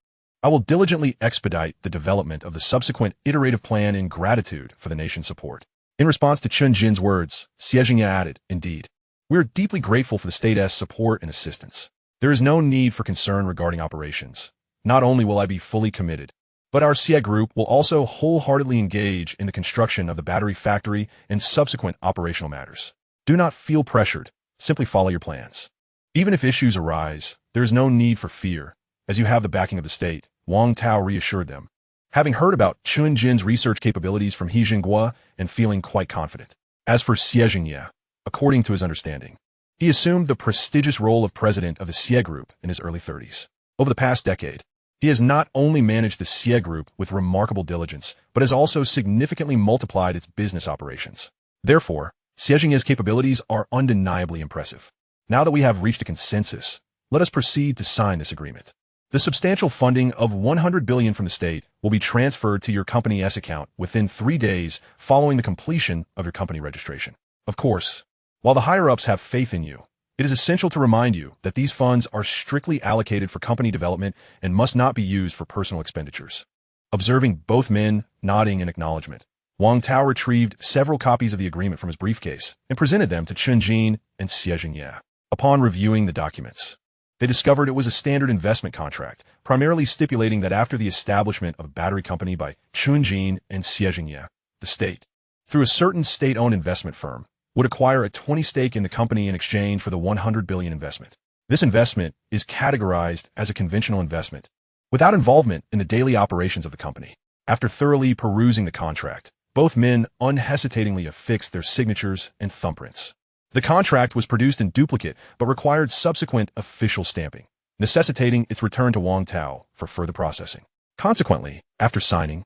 I will diligently expedite the development of the subsequent iterative plan in gratitude for the nation's support. In response to Chen Jin's words, Xie Jingye added, indeed, we are deeply grateful for the state's support and assistance. There is no need for concern regarding operations. Not only will I be fully committed, but our Xie Group will also wholeheartedly engage in the construction of the battery factory and subsequent operational matters. Do not feel pressured. Simply follow your plans. Even if issues arise, there is no need for fear, as you have the backing of the state, Wang Tao reassured them, having heard about Chen Jin's research capabilities from He Jingguo and feeling quite confident. As for Xie Jingye, according to his understanding, he assumed the prestigious role of president of the Xie Group in his early 30s. Over the past decade, he has not only managed the Xie Group with remarkable diligence, but has also significantly multiplied its business operations. Therefore, Xie Jingye's capabilities are undeniably impressive. Now that we have reached a consensus, let us proceed to sign this agreement. The substantial funding of $100 billion from the state will be transferred to your company's account within 3 days following the completion of your company registration. Of course, while the higher-ups have faith in you, it is essential to remind you that these funds are strictly allocated for company development and must not be used for personal expenditures. Observing both men nodding in acknowledgement, Wang Tao retrieved several copies of the agreement from his briefcase and presented them to Chen Jin and Xie Jingye. Upon reviewing the documents, they discovered it was a standard investment contract, primarily stipulating that after the establishment of a battery company by Chen Jin and Xie Jingye, the state, through a certain state-owned investment firm, would acquire a 20% stake in the company in exchange for the $100 billion investment. This investment is categorized as a conventional investment, without involvement in the daily operations of the company. After thoroughly perusing the contract, both men unhesitatingly affixed their signatures and thumbprints. The contract was produced in duplicate but required subsequent official stamping, necessitating its return to Wang Tao for further processing. Consequently, after signing,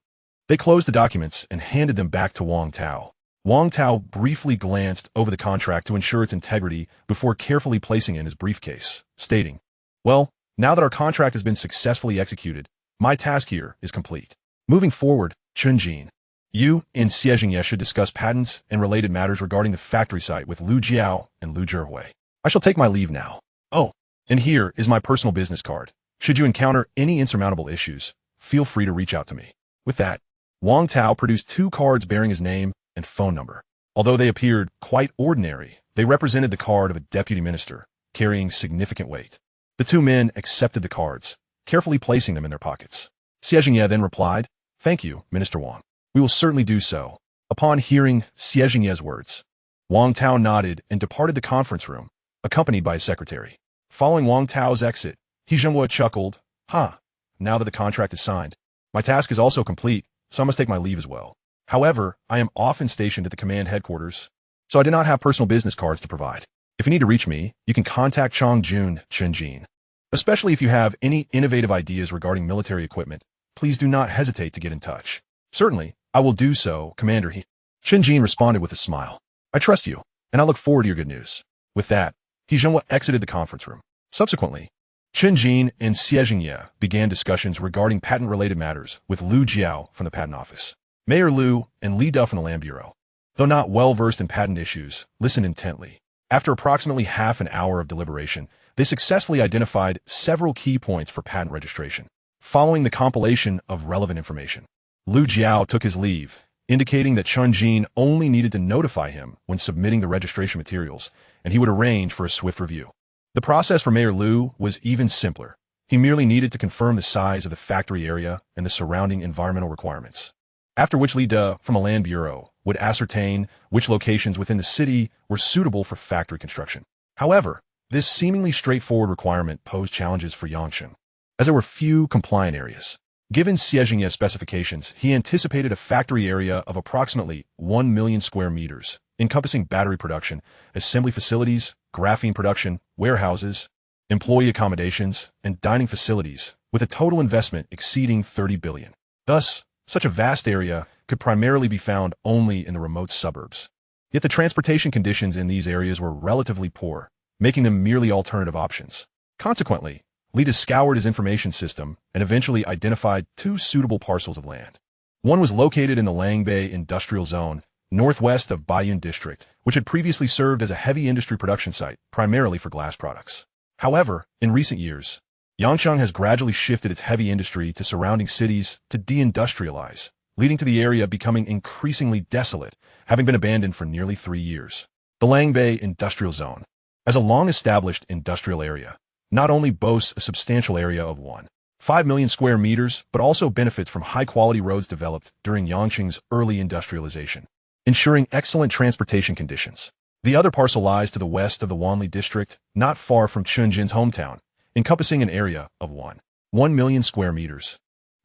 they closed the documents and handed them back to Wang Tao. Wang Tao briefly glanced over the contract to ensure its integrity before carefully placing it in his briefcase, stating, well, Now that our contract has been successfully executed, my task here is complete. Moving forward, Chen Jin, you and Xie Jingye should discuss patents and related matters regarding the factory site with Lu Jiao and Lu Zhihui. I shall take my leave now. Oh, and here is my personal business card. Should you encounter any insurmountable issues, feel free to reach out to me. With that, Wang Tao produced 2 cards bearing his name and phone number. Although they appeared quite ordinary, they represented the card of a deputy minister, carrying significant weight. The 2 men accepted the cards, carefully placing them in their pockets. Xie Jingye then replied, "Thank you, Minister Wang. We will certainly do so." Upon hearing Xie Jingye's words, Wang Tao nodded and departed the conference room, accompanied by his secretary. Following Wang Tao's exit, He Zhenhua chuckled, now that the contract is signed, my task is also complete, so I must take my leave as well. However, I am often stationed at the command headquarters, so I do not have personal business cards to provide. If you need to reach me, you can contact Chongjun Chen Jin. Especially if you have any innovative ideas regarding military equipment, please do not hesitate to get in touch. Certainly, I will do so, Commander He. Chen Jin responded with a smile. I trust you, and I look forward to your good news. With that, He Zhenhua exited the conference room. Subsequently, Chen Jin and Xie Jingye began discussions regarding patent-related matters with Lu Jiao from the Patent Office. Mayor Lu and Li Da from the Land Bureau, though not well-versed in patent issues, listened intently. After approximately half an hour of deliberation, they successfully identified several key points for patent registration. Following the compilation of relevant information, Lu Jiao took his leave, indicating that Chen Jin only needed to notify him when submitting the registration materials, and he would arrange for a swift review. The process for Mayor Lu was even simpler. He merely needed to confirm the size of the factory area and the surrounding environmental requirements, after which Li Da from a Land Bureau would ascertain which locations within the city were suitable for factory construction. However, this seemingly straightforward requirement posed challenges for Yangshan, as there were few compliant areas. Given Xie Jingye's specifications, he anticipated a factory area of approximately 1 million square meters, encompassing battery production, assembly facilities, graphene production, warehouses, employee accommodations, and dining facilities, with a total investment exceeding 30 billion. Thus, such a vast area could primarily be found only in the remote suburbs. Yet the transportation conditions in these areas were relatively poor, making them merely alternative options. Consequently, Lida scoured his information system and eventually identified 2 suitable parcels of land. One was located in the Langbei Industrial Zone, northwest of Baiyun District, which had previously served as a heavy industry production site, primarily for glass products. However, in recent years, Yangshan has gradually shifted its heavy industry to surrounding cities to deindustrialize, leading to the area becoming increasingly desolate, having been abandoned for nearly 3 years. The Langbei Industrial Zone, as a long-established industrial area, not only boasts a substantial area of 1.5 million square meters, but also benefits from high-quality roads developed during Yangqing's early industrialization, ensuring excellent transportation conditions. The other parcel lies to the west of the Wanli district, not far from Chen Jin's hometown, encompassing an area of 1 million square meters,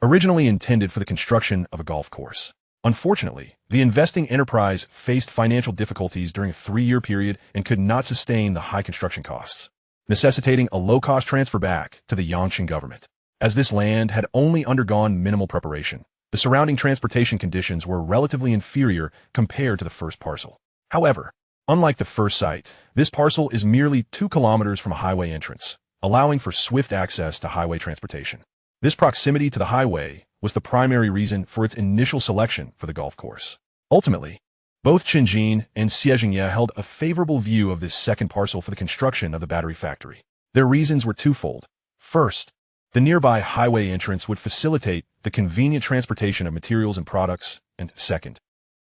originally intended for the construction of a golf course. Unfortunately, the investing enterprise faced financial difficulties during a 3-year period and could not sustain the high construction costs, necessitating a low-cost transfer back to the Yangqing government. As this land had only undergone minimal preparation, the surrounding transportation conditions were relatively inferior compared to the first parcel. However, unlike the first site, this parcel is merely 2 kilometers from a highway entrance, allowing for swift access to highway transportation. This proximity to the highway was the primary reason for its initial selection for the golf course. Ultimately, both Chen Jin and Xie Jingye held a favorable view of this second parcel for the construction of the battery factory. Their reasons were twofold. First, the nearby highway entrance would facilitate the convenient transportation of materials and products, and second,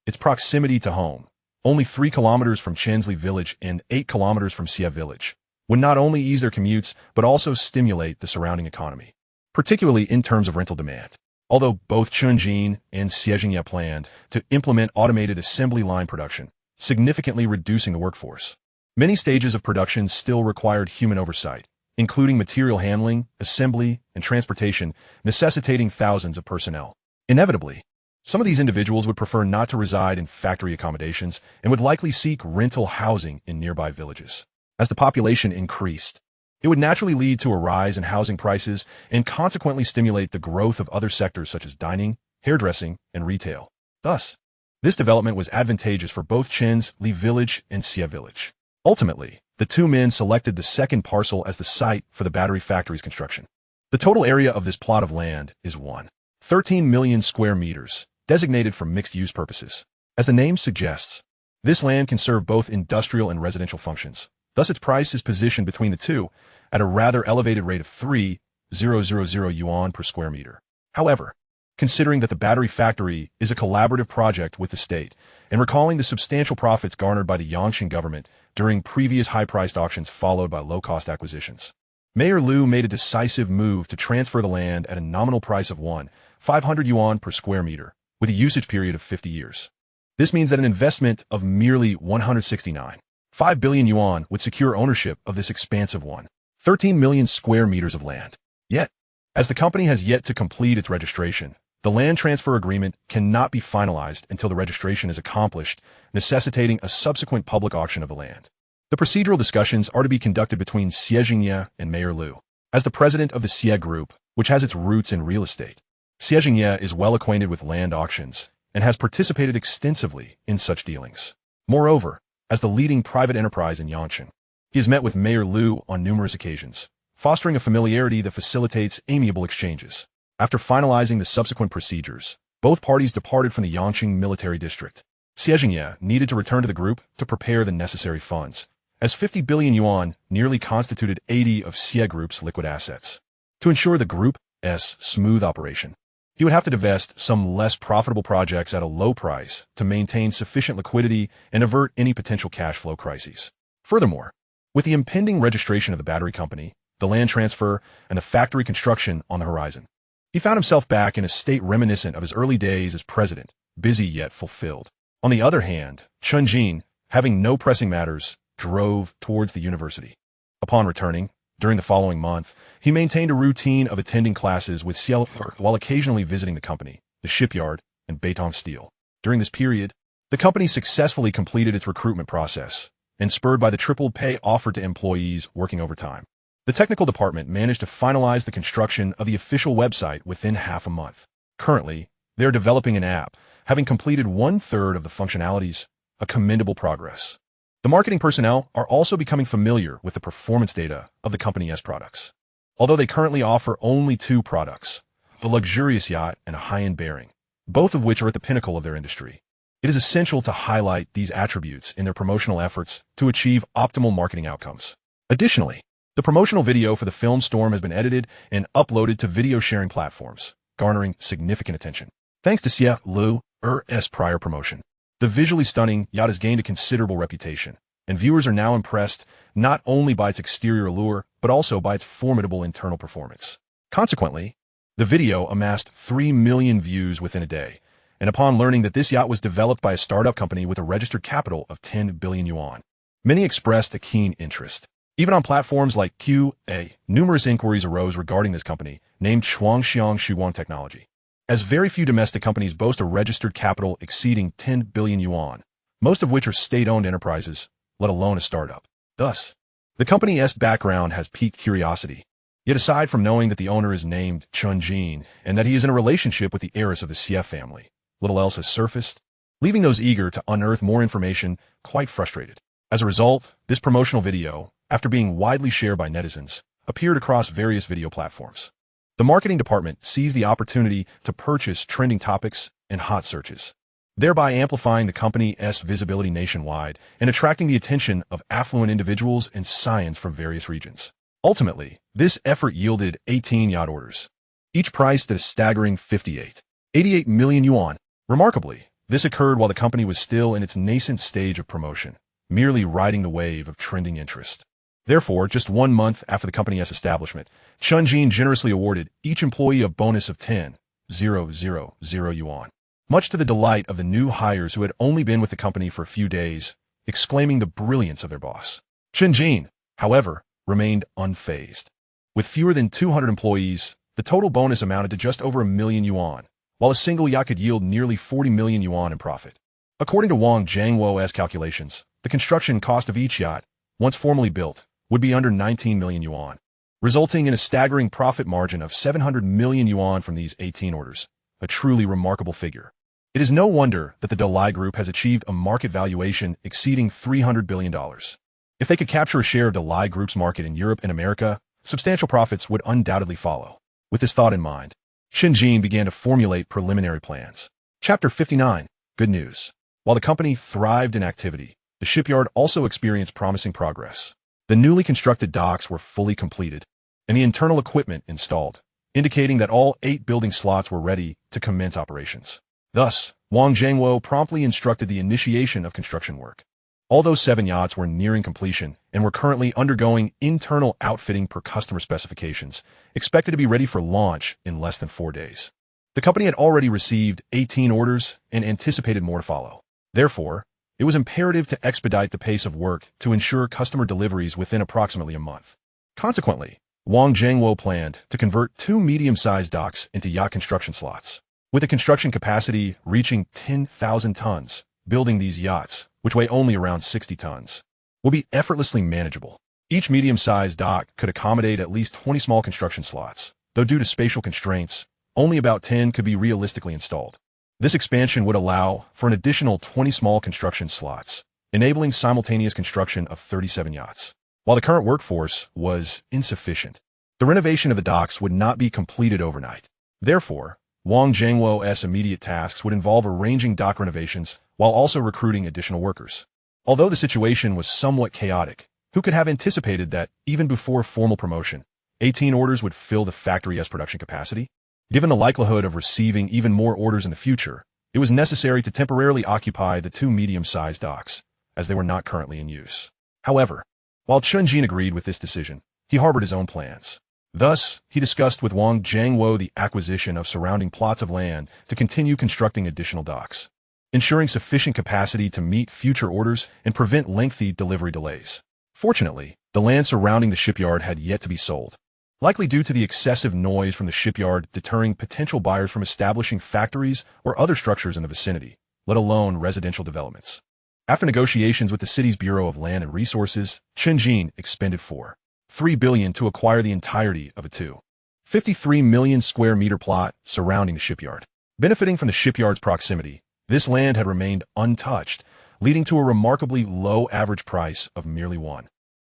its proximity to home, only 3 kilometers from Chensley village and 8 kilometers from Xie village, would not only ease their commutes, but also stimulate the surrounding economy, particularly in terms of rental demand. Although both Chen Jin and Xie Jingye planned to implement automated assembly line production, significantly reducing the workforce, many stages of production still required human oversight, including material handling, assembly, and transportation, necessitating thousands of personnel. Inevitably, some of these individuals would prefer not to reside in factory accommodations and would likely seek rental housing in nearby villages. As the population increased, it would naturally lead to a rise in housing prices and consequently stimulate the growth of other sectors such as dining, hairdressing, and retail. Thus, this development was advantageous for both Chen's Li village and Xie village. Ultimately, the two men selected the second parcel as the site for the battery factory's construction. The total area of this plot of land is 13 million square meters, designated for mixed-use purposes. As the name suggests, this land can serve both industrial and residential functions. Thus, its price is positioned between the two at a rather elevated rate of 3,000 yuan per square meter. However, considering that the battery factory is a collaborative project with the state, and recalling the substantial profits garnered by the Yangshan government during previous high-priced auctions followed by low-cost acquisitions, Mayor Liu made a decisive move to transfer the land at a nominal price of 500 yuan per square meter, with a usage period of 50 years. This means that an investment of merely 169.5 billion yuan would secure ownership of this expansive 13 million square meters of land. Yet, as the company has yet to complete its registration, the land transfer agreement cannot be finalized until the registration is accomplished, necessitating a subsequent public auction of the land. The procedural discussions are to be conducted between Xie Jingye and Mayor Liu. As the president of the Xie Group, which has its roots in real estate, Xie Jingye is well acquainted with land auctions and has participated extensively in such dealings. Moreover, as the leading private enterprise in Yangshan, he has met with Mayor Liu on numerous occasions, fostering a familiarity that facilitates amiable exchanges. After finalizing the subsequent procedures, both parties departed from the Yangshan military district. Xie Jingye needed to return to the group to prepare the necessary funds, as 50 billion yuan nearly constituted 80 of Xie Group's liquid assets. To ensure the group's smooth operation, he would have to divest some less profitable projects at a low price to maintain sufficient liquidity and avert any potential cash flow crises. Furthermore, with the impending registration of the battery company, the land transfer, and the factory construction on the horizon, he found himself back in a state reminiscent of his early days as president, busy yet fulfilled. On the other hand, Chen Jin, having no pressing matters, drove towards the university. Upon returning, during the following month, he maintained a routine of attending classes with Xie while occasionally visiting the company, the shipyard, and Beitong Steel. During this period, the company successfully completed its recruitment process, and spurred by the triple pay offered to employees working overtime, the technical department managed to finalize the construction of the official website within half a month. Currently, they are developing an app, having completed 1/3 of the functionalities, a commendable progress. The marketing personnel are also becoming familiar with the performance data of the company's products. Although they currently offer only two products, the luxurious yacht and a high-end bearing, both of which are at the pinnacle of their industry, it is essential to highlight these attributes in their promotional efforts to achieve optimal marketing outcomes. Additionally, the promotional video for the film Storm has been edited and uploaded to video sharing platforms, garnering significant attention. Thanks to Xie Liu's prior promotion, the visually stunning yacht has gained a considerable reputation, and viewers are now impressed not only by its exterior allure, but also by its formidable internal performance. Consequently, the video amassed 3 million views within a day, and upon learning that this yacht was developed by a startup company with a registered capital of 10 billion yuan, many expressed a keen interest. Even on platforms like QA, numerous inquiries arose regarding this company, named Shuangxiang Shuguang Technology. As very few domestic companies boast a registered capital exceeding 10 billion yuan, most of which are state-owned enterprises, let alone a startup. Thus, the company's background has piqued curiosity. Yet aside from knowing that the owner is named Chen Jin and that he is in a relationship with the heiress of the Xie family, little else has surfaced, leaving those eager to unearth more information quite frustrated. As a result, this promotional video, after being widely shared by netizens, appeared across various video platforms. The marketing department seized the opportunity to purchase trending topics and hot searches, thereby amplifying the company's visibility nationwide and attracting the attention of affluent individuals and science from various regions. Ultimately, this effort yielded 18 yacht orders, each priced at a staggering 88 million yuan. Remarkably, this occurred while the company was still in its nascent stage of promotion, merely riding the wave of trending interest. Therefore, just 1 month after the company's establishment, Chen Jin generously awarded each employee a bonus of 10,000 yuan, much to the delight of the new hires who had only been with the company for a few days, exclaiming the brilliance of their boss. Chen Jin, however, remained unfazed. With fewer than 200 employees, the total bonus amounted to just over 1 million yuan, while a single yacht could yield nearly 40 million yuan in profit. According to Wang Jiangwo's calculations, the construction cost of each yacht, once formally built, would be under 19 million yuan, resulting in a staggering profit margin of 700 million yuan from these 18 orders, a truly remarkable figure. It is no wonder that the Delai Group has achieved a market valuation exceeding $300 billion. If they could capture a share of the Lie Group's market in Europe and America, substantial profits would undoubtedly follow. With this thought in mind, Chen Jin began to formulate preliminary plans. Chapter 59. Good news. While the company thrived in activity, the shipyard also experienced promising progress. The newly constructed docks were fully completed, and the internal equipment installed, indicating that all 8 building slots were ready to commence operations. Thus, Wang Zhangguo promptly instructed the initiation of construction work. Although 7 yachts were nearing completion and were currently undergoing internal outfitting per customer specifications, expected to be ready for launch in less than 4 days. The company had already received 18 orders and anticipated more to follow. Therefore, it was imperative to expedite the pace of work to ensure customer deliveries within approximately a month. Consequently, Wang Zhangguo planned to convert 2 medium-sized docks into yacht construction slots. With a construction capacity reaching 10,000 tons, building these yachts, which weigh only around 60 tons, will be effortlessly manageable. Each medium-sized dock could accommodate at least 20 small construction slots, though due to spatial constraints, only about 10 could be realistically installed. This expansion would allow for an additional 20 small construction slots, enabling simultaneous construction of 37 yachts. While the current workforce was insufficient, the renovation of the docks would not be completed overnight. Therefore, Wang Zhangguo's immediate tasks would involve arranging dock renovations while also recruiting additional workers. Although the situation was somewhat chaotic, who could have anticipated that, even before formal promotion, 18 orders would fill the factory's production capacity? Given the likelihood of receiving even more orders in the future, it was necessary to temporarily occupy the 2 medium-sized docks, as they were not currently in use. However, while Chen Jin agreed with this decision, he harbored his own plans. Thus, he discussed with Wang Zhangguo the acquisition of surrounding plots of land to continue constructing additional docks, ensuring sufficient capacity to meet future orders and prevent lengthy delivery delays. Fortunately, the land surrounding the shipyard had yet to be sold, likely due to the excessive noise from the shipyard deterring potential buyers from establishing factories or other structures in the vicinity, let alone residential developments. After negotiations with the city's Bureau of Land and Resources, Chen Jin expended $3 billion to acquire the entirety of a 253 million square meter plot surrounding the shipyard. Benefiting from the shipyard's proximity, this land had remained untouched, leading to a remarkably low average price of merely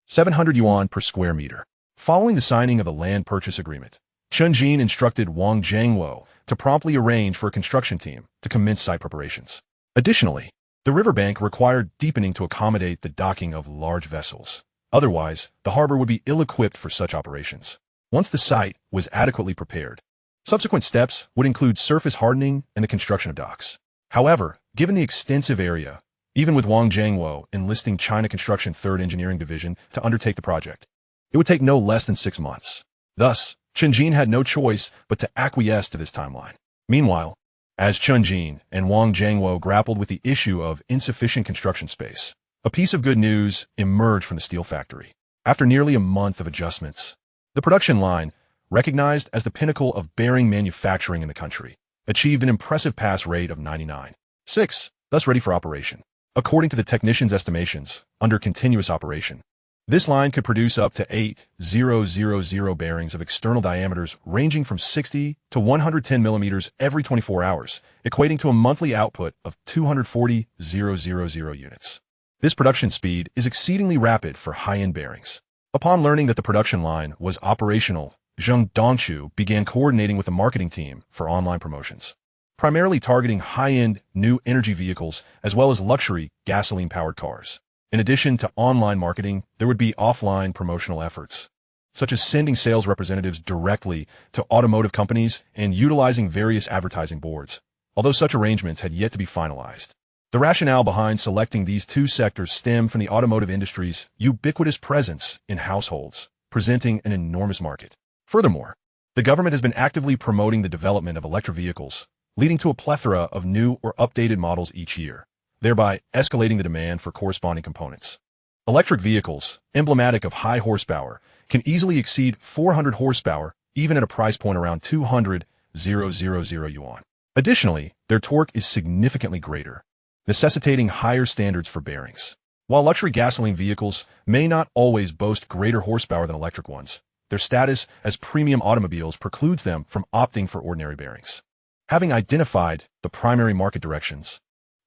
700 yuan per square meter. Following the signing of the land purchase agreement, Chen Jin instructed Wang Zhangguo to promptly arrange for a construction team to commence site preparations. Additionally, the riverbank required deepening to accommodate the docking of large vessels. Otherwise, the harbor would be ill-equipped for such operations. Once the site was adequately prepared, subsequent steps would include surface hardening and the construction of docks. However, given the extensive area, even with Wang Zhangguo enlisting China Construction 3rd Engineering Division to undertake the project, it would take no less than 6 months. Thus, Chen Jin had no choice but to acquiesce to this timeline. Meanwhile, as Chen Jin and Wang Zhangguo grappled with the issue of insufficient construction space, a piece of good news emerged from the steel factory. After nearly a month of adjustments, the production line, recognized as the pinnacle of bearing manufacturing in the country, achieved an impressive pass rate of 99.6, thus ready for operation. According to the technicians' estimations, under continuous operation, this line could produce up to 8,000 bearings of external diameters ranging from 60 to 110 millimeters every 24 hours, equating to a monthly output of 240,000 units. This production speed is exceedingly rapid for high-end bearings. Upon learning that the production line was operational, Zheng Dongchu began coordinating with the marketing team for online promotions, primarily targeting high-end new energy vehicles as well as luxury gasoline-powered cars. In addition to online marketing, there would be offline promotional efforts, such as sending sales representatives directly to automotive companies and utilizing various advertising boards, although such arrangements had yet to be finalized. The rationale behind selecting these 2 sectors stemmed from the automotive industry's ubiquitous presence in households, presenting an enormous market. Furthermore, the government has been actively promoting the development of electric vehicles, leading to a plethora of new or updated models each year, thereby escalating the demand for corresponding components. Electric vehicles, emblematic of high horsepower, can easily exceed 400 horsepower, even at a price point around 200,000 yuan. Additionally, their torque is significantly greater, necessitating higher standards for bearings. While luxury gasoline vehicles may not always boast greater horsepower than electric ones, their status as premium automobiles precludes them from opting for ordinary bearings. Having identified the primary market directions,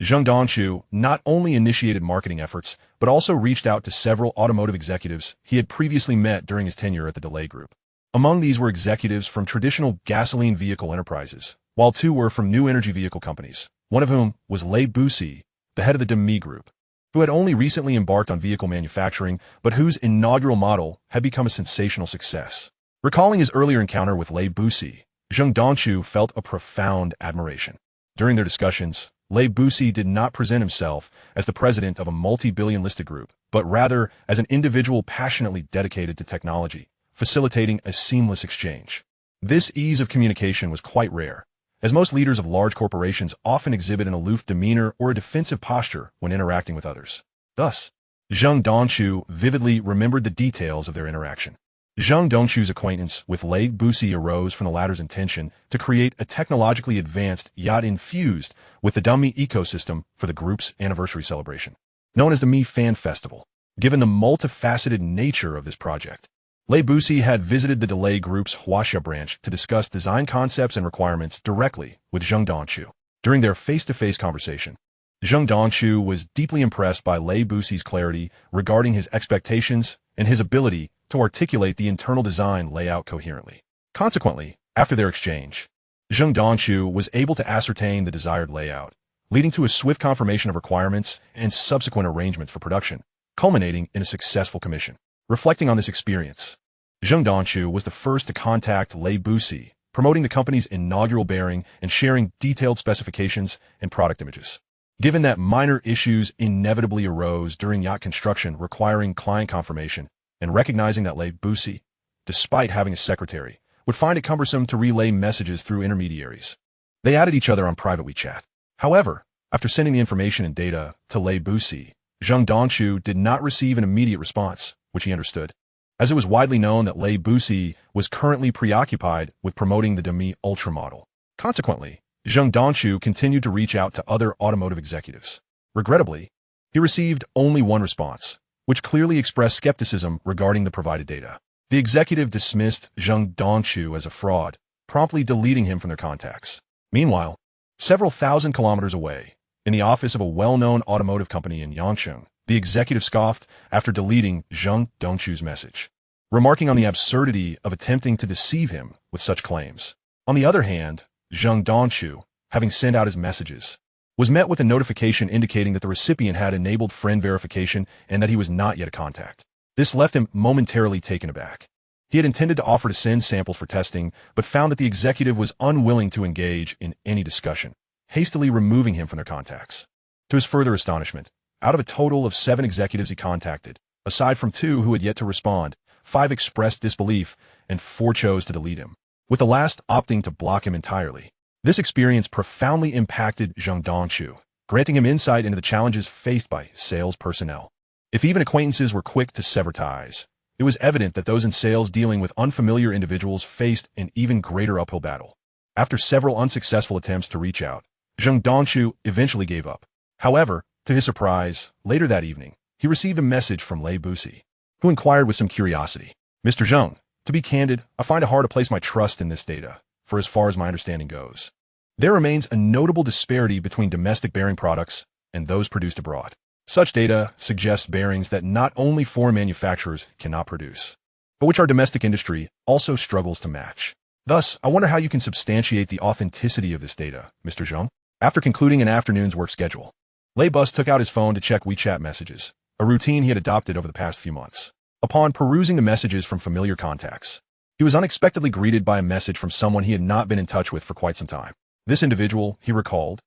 Zheng Dongchu not only initiated marketing efforts, but also reached out to several automotive executives he had previously met during his tenure at the Delay Group. Among these were executives from traditional gasoline vehicle enterprises, while two were from new energy vehicle companies, one of whom was Lei Busi, the head of the Demi Group, who had only recently embarked on vehicle manufacturing, but whose inaugural model had become a sensational success. Recalling his earlier encounter with Lei Busi, Zheng Dongchu felt a profound admiration. During their discussions, Lei Busi did not present himself as the president of a multi-billion listed group, but rather as an individual passionately dedicated to technology, facilitating a seamless exchange. This ease of communication was quite rare, as most leaders of large corporations often exhibit an aloof demeanor or a defensive posture when interacting with others. Thus, Zheng Dongchu vividly remembered the details of their interaction. Zheng Dongchu's acquaintance with Lei Busi arose from the latter's intention to create a technologically advanced yacht infused with the Demi ecosystem for the group's anniversary celebration, known as the Mi Fan Festival. Given the multifaceted nature of this project, Lei Busi had visited the Delay Group's Huaxia branch to discuss design concepts and requirements directly with Zheng Dongchu. During their face-to-face conversation, Zheng Dongchu was deeply impressed by Lei Busi's clarity regarding his expectations and his ability to articulate the internal design layout coherently. Consequently, after their exchange, Zheng Dongchu was able to ascertain the desired layout, leading to a swift confirmation of requirements and subsequent arrangements for production, culminating in a successful commission. Reflecting on this experience, Zheng Dongchu was the first to contact Lei Busi, promoting the company's inaugural bearing and sharing detailed specifications and product images. Given that minor issues inevitably arose during yacht construction requiring client confirmation, and recognizing that Lei Busi, despite having a secretary, would find it cumbersome to relay messages through intermediaries, they added each other on private WeChat. However, after sending the information and data to Lei Busi, Zheng Dongchu did not receive an immediate response, which he understood, as it was widely known that Lei Busi was currently preoccupied with promoting the Demi Ultra model. Consequently, Zheng Dongchu continued to reach out to other automotive executives. Regrettably, he received only one response, which clearly expressed skepticism regarding the provided data. The executive dismissed Zheng Dongchu as a fraud, promptly deleting him from their contacts. Meanwhile, several thousand kilometers away, in the office of a well-known automotive company in Yangcheng, the executive scoffed after deleting Zheng Dongchu's message, remarking on the absurdity of attempting to deceive him with such claims. On the other hand, Zheng Dongchu, having sent out his messages, was met with a notification indicating that the recipient had enabled friend verification and that he was not yet a contact. This left him momentarily taken aback. He had intended to offer to send samples for testing, but found that the executive was unwilling to engage in any discussion, hastily removing him from their contacts. To his further astonishment, out of a total of 7 executives he contacted, aside from 2 who had yet to respond, 5 expressed disbelief and 4 chose to delete him, with the last opting to block him entirely. This experience profoundly impacted Zheng Dongchu, granting him insight into the challenges faced by sales personnel. If even acquaintances were quick to sever ties, it was evident that those in sales dealing with unfamiliar individuals faced an even greater uphill battle. After several unsuccessful attempts to reach out, Zheng Dongchu eventually gave up. However, to his surprise, later that evening, he received a message from Lei Busi, who inquired with some curiosity, "Mr. Zheng, to be candid, I find it hard to place my trust in this data, for as far as my understanding goes. There remains a notable disparity between domestic bearing products and those produced abroad. Such data suggests bearings that not only foreign manufacturers cannot produce, but which our domestic industry also struggles to match. Thus, I wonder how you can substantiate the authenticity of this data, Mr. Zheng." After concluding an afternoon's work schedule, Lei Bus took out his phone to check WeChat messages, a routine he had adopted over the past few months. Upon perusing the messages from familiar contacts, he was unexpectedly greeted by a message from someone he had not been in touch with for quite some time. This individual, he recalled,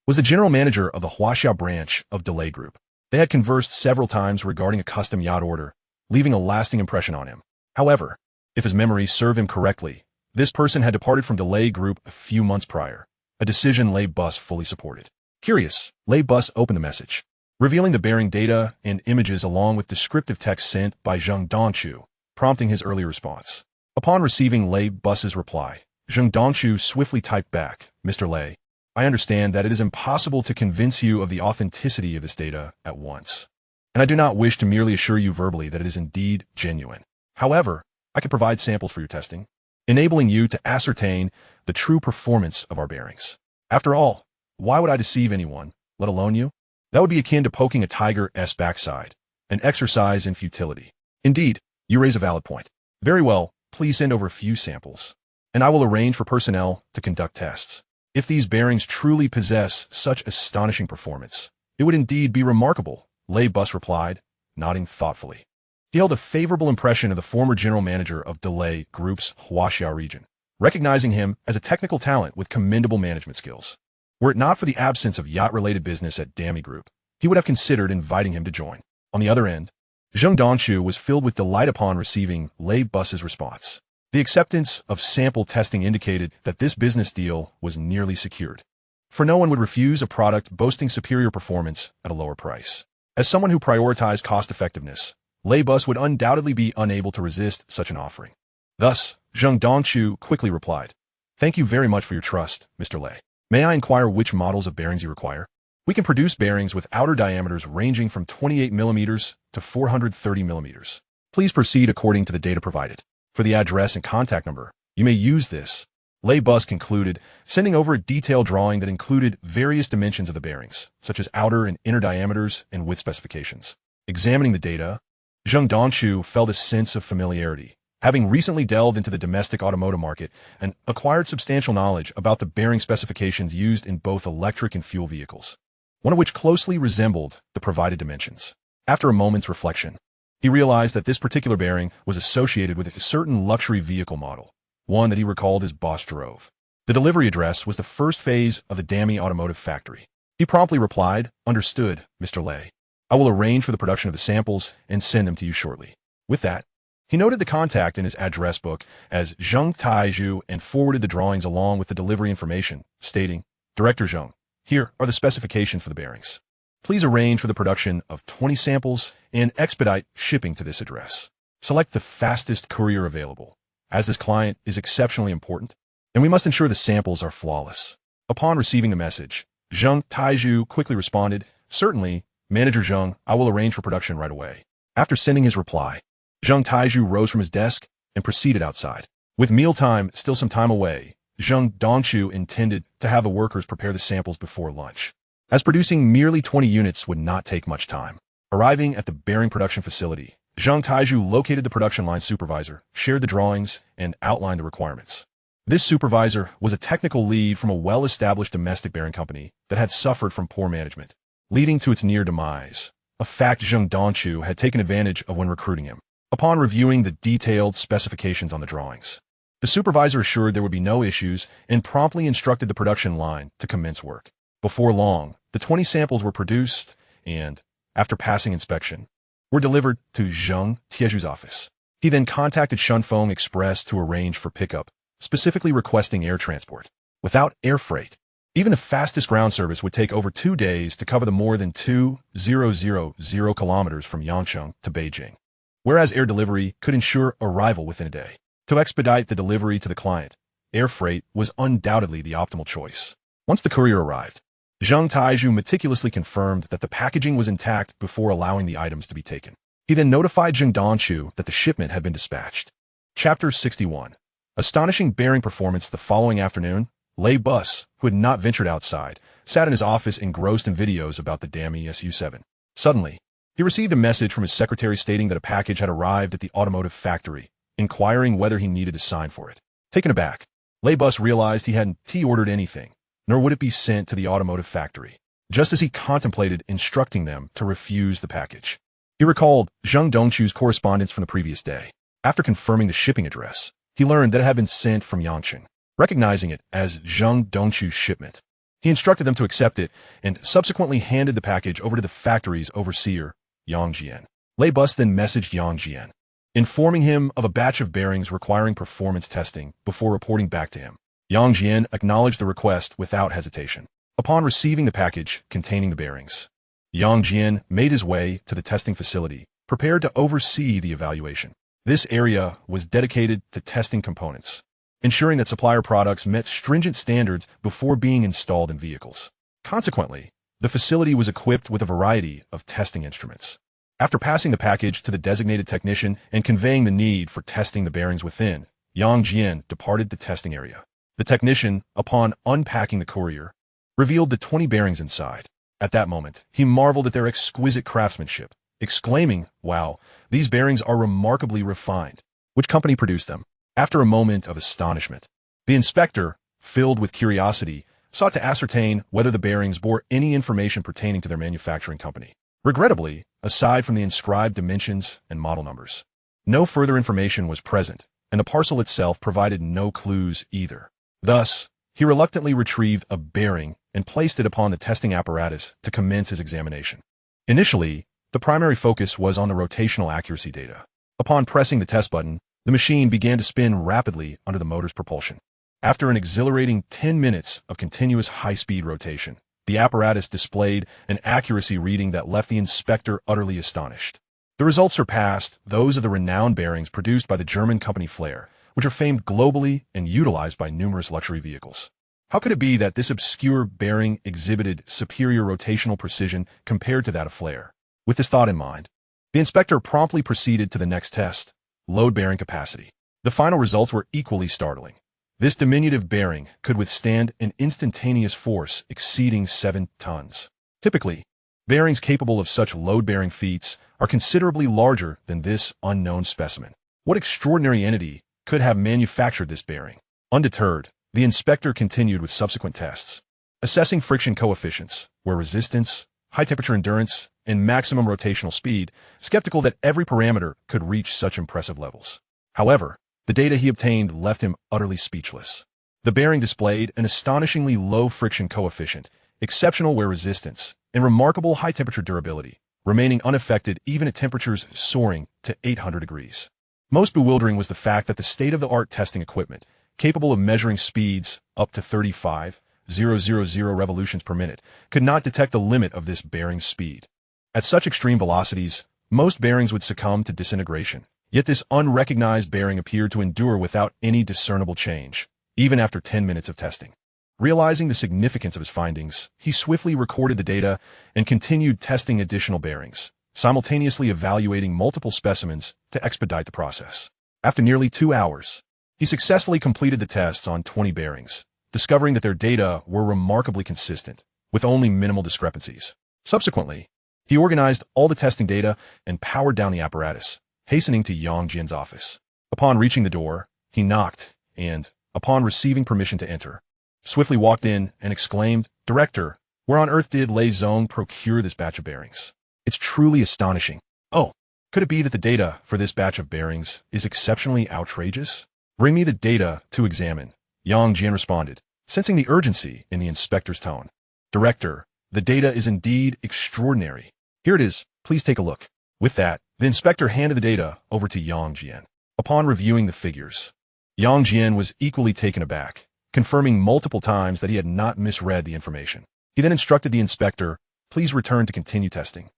was the general manager of the Huaxia branch of Delay Group. They had conversed several times regarding a custom yacht order, leaving a lasting impression on him. However, if his memory served him correctly, this person had departed from Delay Group a few months prior, a decision Lei Bus fully supported. Curious, Lei Bus opened the message, revealing the bearing data and images along with descriptive text sent by Zheng Dongchu, prompting his early response. Upon receiving Lei Bus's reply, Zheng Dongchu swiftly typed back, "Mr. Lei, I understand that it is impossible to convince you of the authenticity of this data at once, and I do not wish to merely assure you verbally that it is indeed genuine. However, I can provide samples for your testing, enabling you to ascertain the true performance of our bearings. After all, why would I deceive anyone, let alone you? That would be akin to poking a tiger's backside, an exercise in futility. Indeed, you raise a valid point. Very well, please send over a few samples, and I will arrange for personnel to conduct tests. If these bearings truly possess such astonishing performance, it would indeed be remarkable, Lei Bus replied, nodding thoughtfully. He held a favorable impression of the former general manager of Delay Group's Huaxiao region, recognizing him as a technical talent with commendable management skills. Were it not for the absence of yacht-related business at Dami Group, he would have considered inviting him to join. On the other end, Zheng Dongchu was filled with delight upon receiving Lei Bus's response. The acceptance of sample testing indicated that this business deal was nearly secured. For no one would refuse a product boasting superior performance at a lower price. As someone who prioritized cost-effectiveness, Lei Bus would undoubtedly be unable to resist such an offering. Thus, Zheng Dongchu quickly replied, "Thank you very much for your trust, Mr. Lei. May I inquire which models of bearings you require? We can produce bearings with outer diameters ranging from 28 millimeters to 430 millimeters. Please proceed according to the data provided. For the address and contact number, you may use this." Lei Bus concluded, sending over a detailed drawing that included various dimensions of the bearings, such as outer and inner diameters and width specifications. Examining the data, Zheng Dongchu felt a sense of familiarity, having recently delved into the domestic automotive market and acquired substantial knowledge about the bearing specifications used in both electric and fuel vehicles, one of which closely resembled the provided dimensions. After a moment's reflection, he realized that this particular bearing was associated with a certain luxury vehicle model, one that he recalled his boss drove. The delivery address was the first phase of the Dami Automotive Factory. He promptly replied, "Understood, Mr. Lei. I will arrange for the production of the samples and send them to you shortly." With that, he noted the contact in his address book as Zheng Taizhu and forwarded the drawings along with the delivery information, stating, "Director Zheng, here are the specifications for the bearings. Please arrange for the production of 20 samples and expedite shipping to this address. Select the fastest courier available, as this client is exceptionally important, and we must ensure the samples are flawless." Upon receiving the message, Zheng Taizhu quickly responded, "Certainly, Manager Zheng, I will arrange for production right away." After sending his reply, Zheng Taizhu rose from his desk and proceeded outside. With mealtime still some time away, Zheng Dongchu intended to have the workers prepare the samples before lunch, as producing merely 20 units would not take much time. Arriving at the bearing production facility, Zheng Taizhu located the production line supervisor, shared the drawings, and outlined the requirements. This supervisor was a technical lead from a well-established domestic bearing company that had suffered from poor management, leading to its near demise, a fact Zheng Dongchu had taken advantage of when recruiting him. Upon reviewing the detailed specifications on the drawings, the supervisor assured there would be no issues and promptly instructed the production line to commence work. Before long, the 20 samples were produced and, after passing inspection, were delivered to Zheng Tiezhu's office. He then contacted Shunfeng Express to arrange for pickup, specifically requesting air transport. Without air freight, even the fastest ground service would take over 2 days to cover the more than 2,000 kilometers from Yangcheng to Beijing, whereas air delivery could ensure arrival within a day. To expedite the delivery to the client, air freight was undoubtedly the optimal choice. Once the courier arrived, Zheng Taizhu meticulously confirmed that the packaging was intact before allowing the items to be taken. He then notified Zheng Dongchu that the shipment had been dispatched. Chapter 61. Astonishing bearing performance. The following afternoon, Lei Bus, who had not ventured outside, sat in his office engrossed in videos about the Dami Su-7. Suddenly, he received a message from his secretary stating that a package had arrived at the automotive factory, inquiring whether he needed to sign for it. Taken aback, Lei Bus realized he hadn't ordered anything, nor would it be sent to the automotive factory, just as he contemplated instructing them to refuse the package. He recalled Zheng Dongchu's correspondence from the previous day. After confirming the shipping address, he learned that it had been sent from Yangcheng. Recognizing it as Zheng Dongchu's shipment, he instructed them to accept it and subsequently handed the package over to the factory's overseer, Yang Jian. Lei Bus then messaged Yang Jian, informing him of a batch of bearings requiring performance testing before reporting back to him. Yang Jian acknowledged the request without hesitation. Upon receiving the package containing the bearings, Yang Jian made his way to the testing facility, prepared to oversee the evaluation. This area was dedicated to testing components, ensuring that supplier products met stringent standards before being installed in vehicles. Consequently, the facility was equipped with a variety of testing instruments. After passing the package to the designated technician and conveying the need for testing the bearings within, Yang Jian departed the testing area. The technician, upon unpacking the courier, revealed the 20 bearings inside. At that moment, he marveled at their exquisite craftsmanship, exclaiming, "Wow, these bearings are remarkably refined. Which company produced them?" After a moment of astonishment, the inspector, filled with curiosity, sought to ascertain whether the bearings bore any information pertaining to their manufacturing company. Regrettably, aside from the inscribed dimensions and model numbers, no further information was present, and the parcel itself provided no clues either. Thus, he reluctantly retrieved a bearing and placed it upon the testing apparatus to commence his examination. Initially, the primary focus was on the rotational accuracy data. Upon pressing the test button, the machine began to spin rapidly under the motor's propulsion. After an exhilarating 10 minutes of continuous high-speed rotation, the apparatus displayed an accuracy reading that left the inspector utterly astonished. The results surpassed those of the renowned bearings produced by the German company Flair, which are famed globally and utilized by numerous luxury vehicles. How could it be that this obscure bearing exhibited superior rotational precision compared to that of Flair? With this thought in mind, the inspector promptly proceeded to the next test, load bearing capacity. The final results were equally startling. This diminutive bearing could withstand an instantaneous force exceeding 7 tons. Typically, bearings capable of such load-bearing feats are considerably larger than this unknown specimen. What extraordinary entity could have manufactured this bearing? Undeterred, the inspector continued with subsequent tests, assessing friction coefficients, wear resistance, high-temperature endurance, and maximum rotational speed, skeptical that every parameter could reach such impressive levels. However, the data he obtained left him utterly speechless. The bearing displayed an astonishingly low friction coefficient, exceptional wear resistance, and remarkable high-temperature durability, remaining unaffected even at temperatures soaring to 800 degrees. Most bewildering was the fact that the state-of-the-art testing equipment, capable of measuring speeds up to 35,000 revolutions per minute, could not detect the limit of this bearing's speed. At such extreme velocities, most bearings would succumb to disintegration. Yet this unrecognized bearing appeared to endure without any discernible change, even after 10 minutes of testing. Realizing the significance of his findings, he swiftly recorded the data and continued testing additional bearings, simultaneously evaluating multiple specimens to expedite the process. After nearly 2 hours, he successfully completed the tests on 20 bearings, discovering that their data were remarkably consistent, with only minimal discrepancies. Subsequently, he organized all the testing data and powered down the apparatus, hastening to Yang Jin's office. Upon reaching the door, he knocked and, upon receiving permission to enter, swiftly walked in and exclaimed, "Director, where on earth did Lei Zong procure this batch of bearings? It's truly astonishing. Oh, could it be that the data for this batch of bearings is exceptionally outrageous? Bring me the data to examine," Yang Jin responded, sensing the urgency in the inspector's tone. "Director, the data is indeed extraordinary. Here it is, please take a look." With that, the inspector handed the data over to Yang Jin. Upon reviewing the figures, Yang Jin was equally taken aback, confirming multiple times that he had not misread the information. He then instructed the inspector, "Please return to continue testing,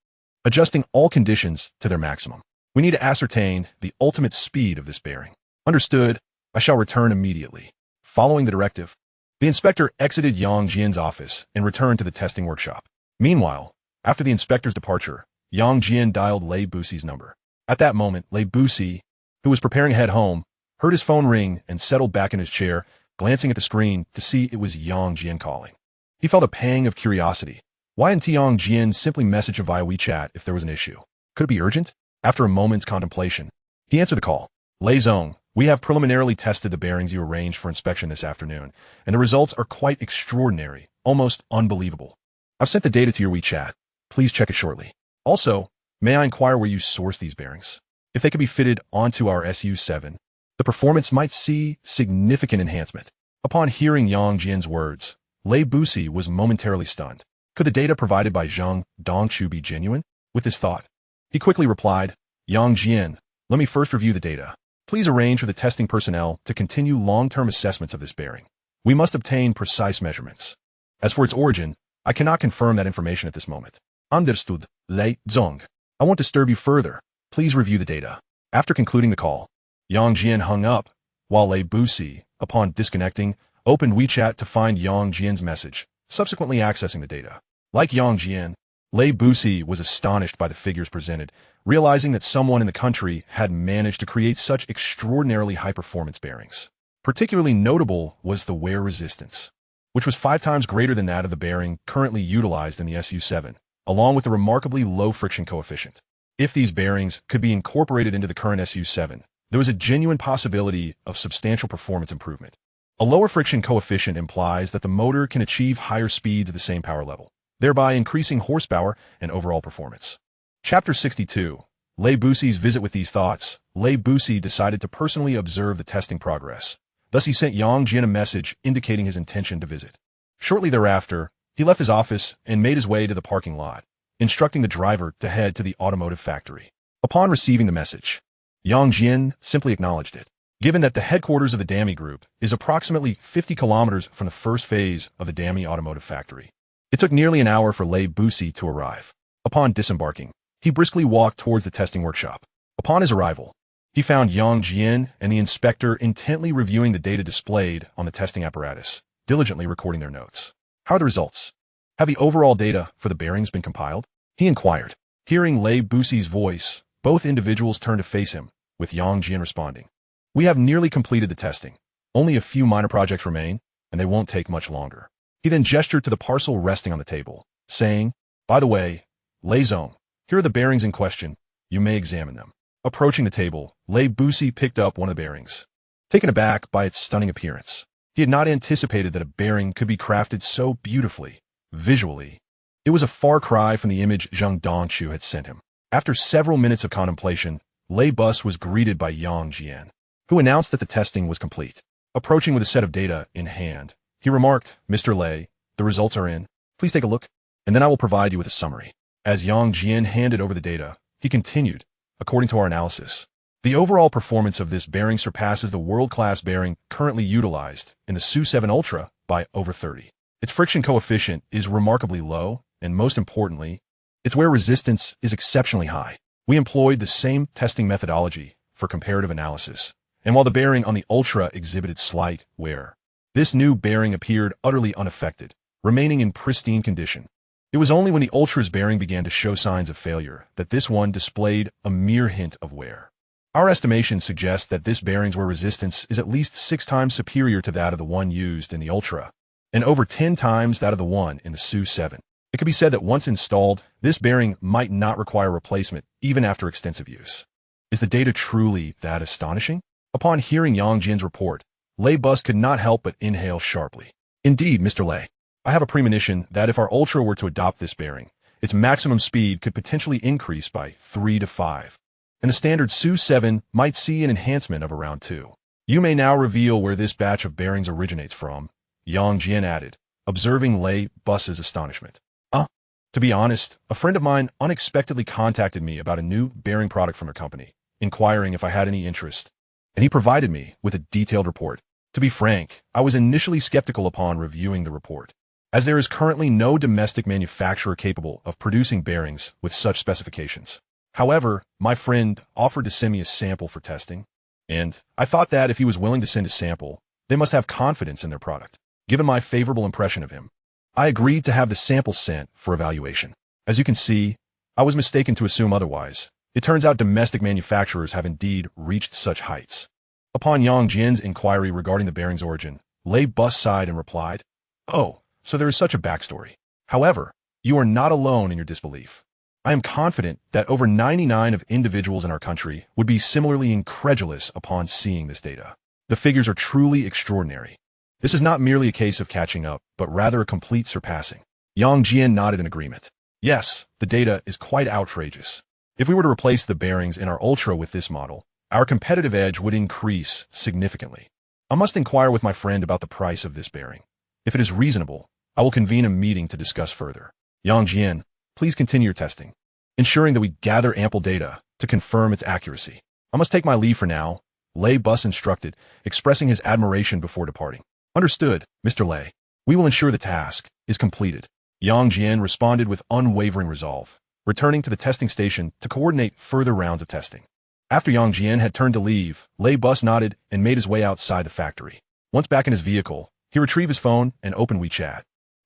adjusting all conditions to their maximum. We need to ascertain the ultimate speed of this bearing." "Understood. I shall return immediately." Following the directive, the inspector exited Yang Jin's office and returned to the testing workshop. Meanwhile, after the inspector's departure, Yang Jin dialed Lei Busi's number. At that moment, Lei Busi, who was preparing to head home, heard his phone ring and settled back in his chair, glancing at the screen to see it was Yang Jin calling. He felt a pang of curiosity. Why didn't Yang Jin simply message him via WeChat if there was an issue? Could it be urgent? After a moment's contemplation, he answered the call. "Lei Zong, we have preliminarily tested the bearings you arranged for inspection this afternoon, and the results are quite extraordinary, almost unbelievable. I've sent the data to your WeChat. Please check it shortly. Also, may I inquire where you source these bearings? If they could be fitted onto our Su-7, the performance might see significant enhancement." Upon hearing Yang Jin's words, Lei Busi was momentarily stunned. Could the data provided by Zhang Dongshu be genuine? With this thought, he quickly replied, "Yang Jin, let me first review the data. Please arrange for the testing personnel to continue long-term assessments of this bearing. We must obtain precise measurements. As for its origin, I cannot confirm that information at this moment." "Understood, Lei Zong. I won't disturb you further. Please review the data." After concluding the call, Yang Jin hung up, while Lei Busi, upon disconnecting, opened WeChat to find Yang Jin's message, subsequently accessing the data. Like Yang Jin, Lei Busi was astonished by the figures presented, realizing that someone in the country had managed to create such extraordinarily high-performance bearings. Particularly notable was the wear resistance. which was 5 times greater than that of the bearing currently utilized in the Su-7, along with a remarkably low friction coefficient. If these bearings could be incorporated into the current Su-7, there was a genuine possibility of substantial performance improvement. A lower friction coefficient implies that the motor can achieve higher speeds at the same power level, thereby increasing horsepower and overall performance. Chapter 62. Le Boussier's visit. With these thoughts, Le Boussier decided to personally observe the testing progress. Thus he sent Yang Jin a message indicating his intention to visit. Shortly thereafter, he left his office and made his way to the parking lot, instructing the driver to head to the automotive factory. Upon receiving the message, Yang Jin simply acknowledged it. Given that the headquarters of the Dami Group is approximately 50 kilometers from the first phase of the Dami automotive factory, it took nearly an hour for Le Boussier to arrive. Upon disembarking, he briskly walked towards the testing workshop. Upon his arrival, he found Yang Jin and the inspector intently reviewing the data displayed on the testing apparatus, diligently recording their notes. How are the results? Have the overall data for the bearings been compiled? He inquired. Hearing Le Boussier's voice, both individuals turned to face him, with Yang Jin responding. We have nearly completed the testing. Only a few minor projects remain, and they won't take much longer. He then gestured to the parcel resting on the table, saying, By the way, Le Zong, here are the bearings in question. You may examine them. Approaching the table, Le Boussier picked up one of the bearings. Taken aback by its stunning appearance, he had not anticipated that a bearing could be crafted so beautifully. Visually, it was a far cry from the image Zhang Dongchu had sent him. After several minutes of contemplation, Le Bus was greeted by Yang Jian, who announced that the testing was complete. Approaching with a set of data in hand, he remarked, Mr. Le, the results are in. Please take a look, and then I will provide you with a summary. As Yang Jian handed over the data, he continued, According to our analysis, the overall performance of this bearing surpasses the world-class bearing currently utilized in the Su-7 Ultra by over 30. Its friction coefficient is remarkably low, and most importantly, its wear resistance is exceptionally high. We employed the same testing methodology for comparative analysis, and while the bearing on the Ultra exhibited slight wear, this new bearing appeared utterly unaffected, remaining in pristine condition. It was only when the Ultra's bearing began to show signs of failure that this one displayed a mere hint of wear. Our estimations suggest that this bearing's wear resistance is at least 6 times superior to that of the one used in the Ultra, and over 10 times that of the one in the Su-7. It could be said that once installed, this bearing might not require replacement even after extensive use. Is the data truly that astonishing? Upon hearing Yang Jin's report, Le Bus could not help but inhale sharply. Indeed, Mr. Le, I have a premonition that if our Ultra were to adopt this bearing, its maximum speed could potentially increase by 3 to 5, and the standard Su-7 might see an enhancement of around 2. You may now reveal where this batch of bearings originates from, Yang Jin added, observing Le Bus's astonishment. To be honest, a friend of mine unexpectedly contacted me about a new bearing product from their company, inquiring if I had any interest, and he provided me with a detailed report. To be frank, I was initially skeptical upon reviewing the report, as there is currently no domestic manufacturer capable of producing bearings with such specifications. However, my friend offered to send me a sample for testing, and I thought that if he was willing to send a sample, they must have confidence in their product. Given my favorable impression of him, I agreed to have the sample sent for evaluation. As you can see, I was mistaken to assume otherwise. It turns out domestic manufacturers have indeed reached such heights. Upon Yang Jin's inquiry regarding the bearing's origin, Le Bus sighed and replied, Oh, so there is such a backstory. However, you are not alone in your disbelief. I am confident that over 99 of individuals in our country would be similarly incredulous upon seeing this data. The figures are truly extraordinary. This is not merely a case of catching up, but rather a complete surpassing. Yang Jin nodded in agreement. Yes, the data is quite outrageous. If we were to replace the bearings in our Ultra with this model, our competitive edge would increase significantly. I must inquire with my friend about the price of this bearing. If it is reasonable, I will convene a meeting to discuss further. Yang Jin, please continue your testing, ensuring that we gather ample data to confirm its accuracy. I must take my leave for now, Le Bus instructed, expressing his admiration before departing. Understood, Mr. Le. We will ensure the task is completed. Yang Jin responded with unwavering resolve, returning to the testing station to coordinate further rounds of testing. After Yang Jin had turned to leave, Le Bus nodded and made his way outside the factory. Once back in his vehicle, he retrieved his phone and opened WeChat.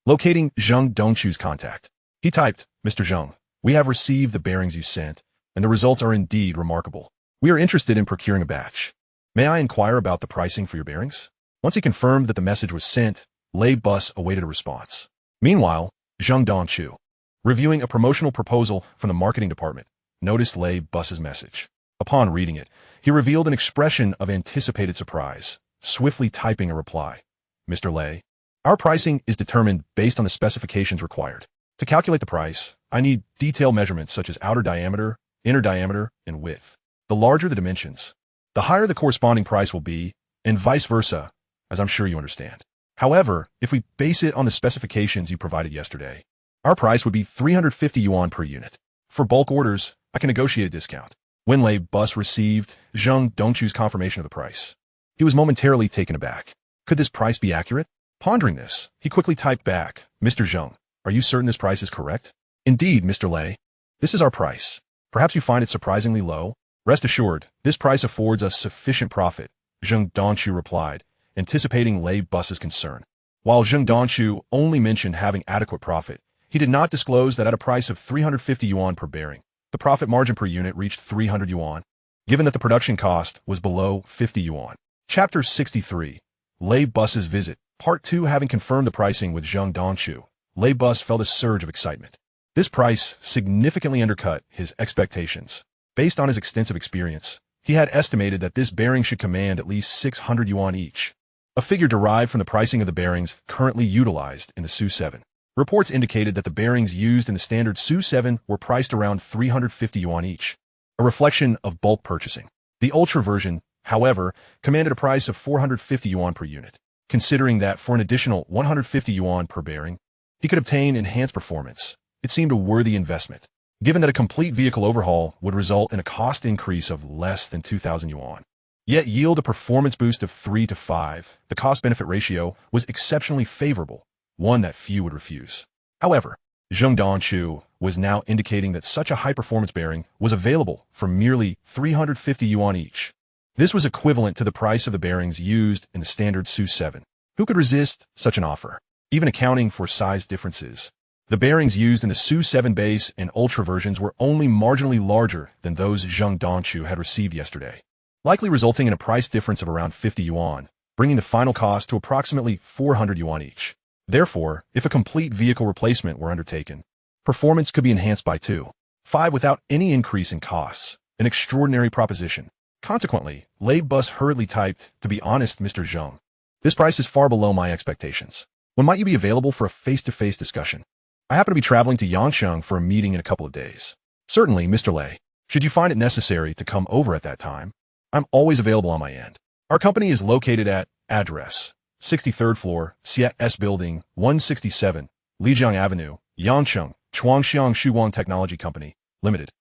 Locating Zhang Dongchu's contact, he typed, Mr. Zhang, we have received the bearings you sent, and the results are indeed remarkable. We are interested in procuring a batch. May I inquire about the pricing for your bearings? Once he confirmed that the message was sent, Lei Bus awaited a response. Meanwhile, Zheng Dongchu, reviewing a promotional proposal from the marketing department, noticed Lei Bus's message. Upon reading it, he revealed an expression of anticipated surprise, swiftly typing a reply. Mr. Lei, our pricing is determined based on the specifications required. To calculate the price, I need detailed measurements such as outer diameter, inner diameter, and width. The larger the dimensions, the higher the corresponding price will be, and vice versa, as I'm sure you understand. However, if we base it on the specifications you provided yesterday, our price would be 350 yuan per unit. For bulk orders, I can negotiate a discount. When Lei Bus received Zheng Dongchu's confirmation of the price, he was momentarily taken aback. Could this price be accurate? Pondering this, he quickly typed back, Mr. Zheng, are you certain this price is correct? Indeed, Mr. Lei. This is our price. Perhaps you find it surprisingly low? Rest assured, this price affords us sufficient profit, Zheng Dongchu replied, anticipating Lei Bus's concern. While Zheng Dongchu only mentioned having adequate profit, he did not disclose that at a price of 350 yuan per bearing, the profit margin per unit reached 300 yuan, given that the production cost was below 50 yuan. Chapter 63. Lei Bus's Visit. Part 2. Having confirmed the pricing with Zheng Dongchu, Lei Bus felt a surge of excitement. This price significantly undercut his expectations. Based on his extensive experience, he had estimated that this bearing should command at least 600 yuan each, a figure derived from the pricing of the bearings currently utilized in the Su-7. Reports indicated that the bearings used in the standard Su-7 were priced around 350 yuan each, a reflection of bulk purchasing. The Ultra version, however, commanded a price of 450 yuan per unit, considering that for an additional 150 yuan per bearing, he could obtain enhanced performance. It seemed a worthy investment, given that a complete vehicle overhaul would result in a cost increase of less than 2,000 yuan. Yet yield a performance boost of 3 to 5, the cost-benefit ratio was exceptionally favorable, one that few would refuse. However, Zheng Dongchu was now indicating that such a high-performance bearing was available for merely 350 yuan each. This was equivalent to the price of the bearings used in the standard Su-7. Who could resist such an offer? Even accounting for size differences, the bearings used in the Su-7 base and Ultra versions were only marginally larger than those Zheng Dongchu had received yesterday, likely resulting in a price difference of around 50 yuan, bringing the final cost to approximately 400 yuan each. Therefore, if a complete vehicle replacement were undertaken, performance could be enhanced by 2.5 without any increase in costs, an extraordinary proposition. Consequently, Lei Bus hurriedly typed, to be honest, Mr. Zheng, this price is far below my expectations. When might you be available for a face-to-face discussion? I happen to be traveling to Yangsheng for a meeting in a couple of days. Certainly, Mr. Lei. Should you find it necessary to come over at that time, I'm always available on my end. Our company is located at address 63rd floor, CS Building, 167, Lijiang Avenue, Yangsheng, Chuangxiang Shuwang Technology Company, Limited.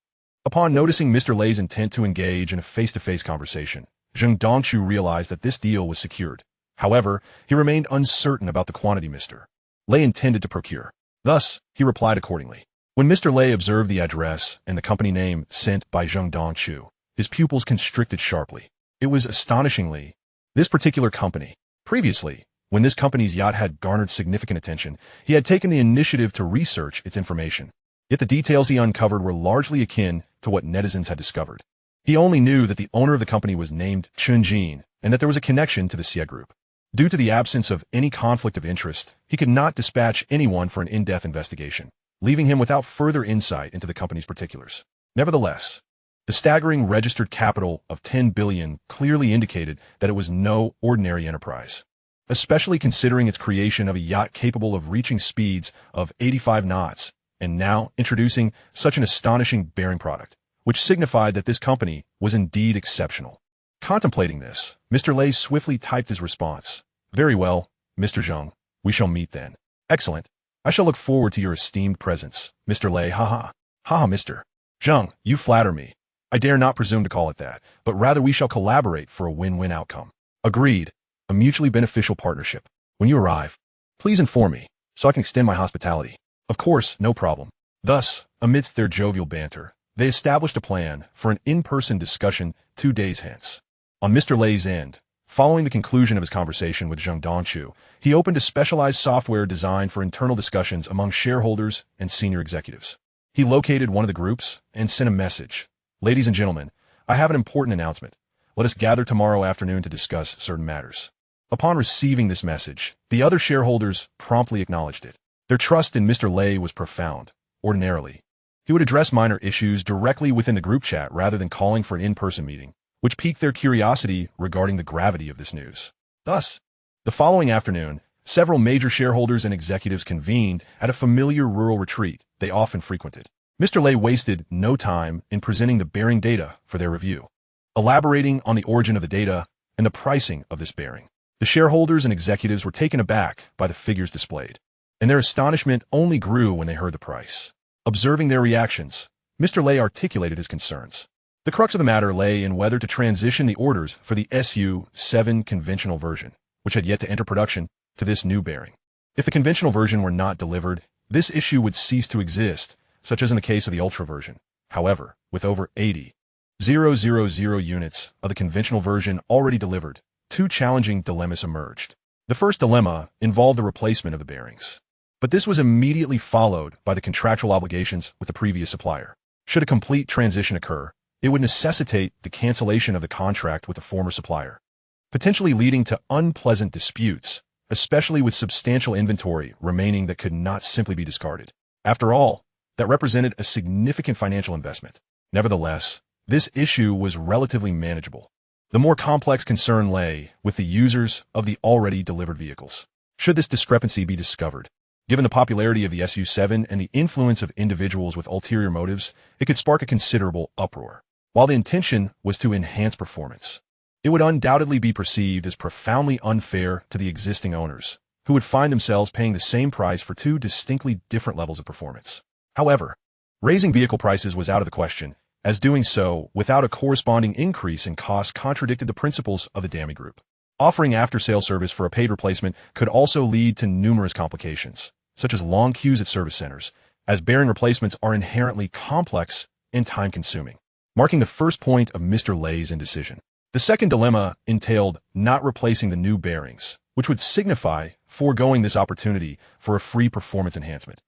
Upon noticing Mr. Lei's intent to engage in a face-to-face conversation, Zheng Dongchu realized that this deal was secured. However, he remained uncertain about the quantity Mr. Lei intended to procure. Thus, he replied accordingly. When Mr. Lei observed the address and the company name sent by Zheng Dongchu, his pupils constricted sharply. It was astonishingly this particular company. Previously, when this company's yacht had garnered significant attention, he had taken the initiative to research its information. Yet the details he uncovered were largely akin to what netizens had discovered. He only knew that the owner of the company was named Chen Jin and that there was a connection to the Xie Group. Due to the absence of any conflict of interest, he could not dispatch anyone for an in-depth investigation, leaving him without further insight into the company's particulars. Nevertheless, the staggering registered capital of 10 billion clearly indicated that it was no ordinary enterprise, especially considering its creation of a yacht capable of reaching speeds of 85 knots, and now introducing such an astonishing bearing product, which signified that this company was indeed exceptional. Contemplating this, Mr. Lei swiftly typed his response. Very well, Mr. Zheng, we shall meet then. Excellent. I shall look forward to your esteemed presence, Mr. Lei. Haha. Haha, Mr. Zheng, you flatter me. I dare not presume to call it that, but rather we shall collaborate for a win-win outcome. Agreed. A mutually beneficial partnership. When you arrive, please inform me, so I can extend my hospitality. Of course, no problem. Thus, amidst their jovial banter, they established a plan for an in-person discussion 2 days hence. On Mr. Lei's end, following the conclusion of his conversation with Zheng Dongchu, he opened a specialized software designed for internal discussions among shareholders and senior executives. He located one of the groups and sent a message. Ladies and gentlemen, I have an important announcement. Let us gather tomorrow afternoon to discuss certain matters. Upon receiving this message, the other shareholders promptly acknowledged it. Their trust in Mr. Lei was profound. Ordinarily, he would address minor issues directly within the group chat rather than calling for an in-person meeting, which piqued their curiosity regarding the gravity of this news. Thus, the following afternoon, several major shareholders and executives convened at a familiar rural retreat they often frequented. Mr. Lei wasted no time in presenting the bearing data for their review, elaborating on the origin of the data and the pricing of this bearing. The shareholders and executives were taken aback by the figures displayed, and their astonishment only grew when they heard the price. Observing their reactions, Mr. Lei articulated his concerns. The crux of the matter lay in whether to transition the orders for the Su-7 conventional version, which had yet to enter production, to this new bearing. If the conventional version were not delivered, this issue would cease to exist, such as in the case of the Ultra version. However, with over 80,000 units of the conventional version already delivered, two challenging dilemmas emerged. The first dilemma involved the replacement of the bearings, but this was immediately followed by the contractual obligations with the previous supplier. Should a complete transition occur, it would necessitate the cancellation of the contract with the former supplier, potentially leading to unpleasant disputes, especially with substantial inventory remaining that could not simply be discarded. After all, that represented a significant financial investment. Nevertheless, this issue was relatively manageable. The more complex concern lay with the users of the already delivered vehicles. Should this discrepancy be discovered, given the popularity of the Su-7 and the influence of individuals with ulterior motives, it could spark a considerable uproar. While the intention was to enhance performance, it would undoubtedly be perceived as profoundly unfair to the existing owners, who would find themselves paying the same price for two distinctly different levels of performance. However, raising vehicle prices was out of the question, as doing so without a corresponding increase in cost contradicted the principles of the DAMI Group. Offering after-sale service for a paid replacement could also lead to numerous complications, such as long queues at service centers, as bearing replacements are inherently complex and time-consuming, marking the first point of Mr. Lei's indecision. The second dilemma entailed not replacing the new bearings, which would signify foregoing this opportunity for a free performance enhancement,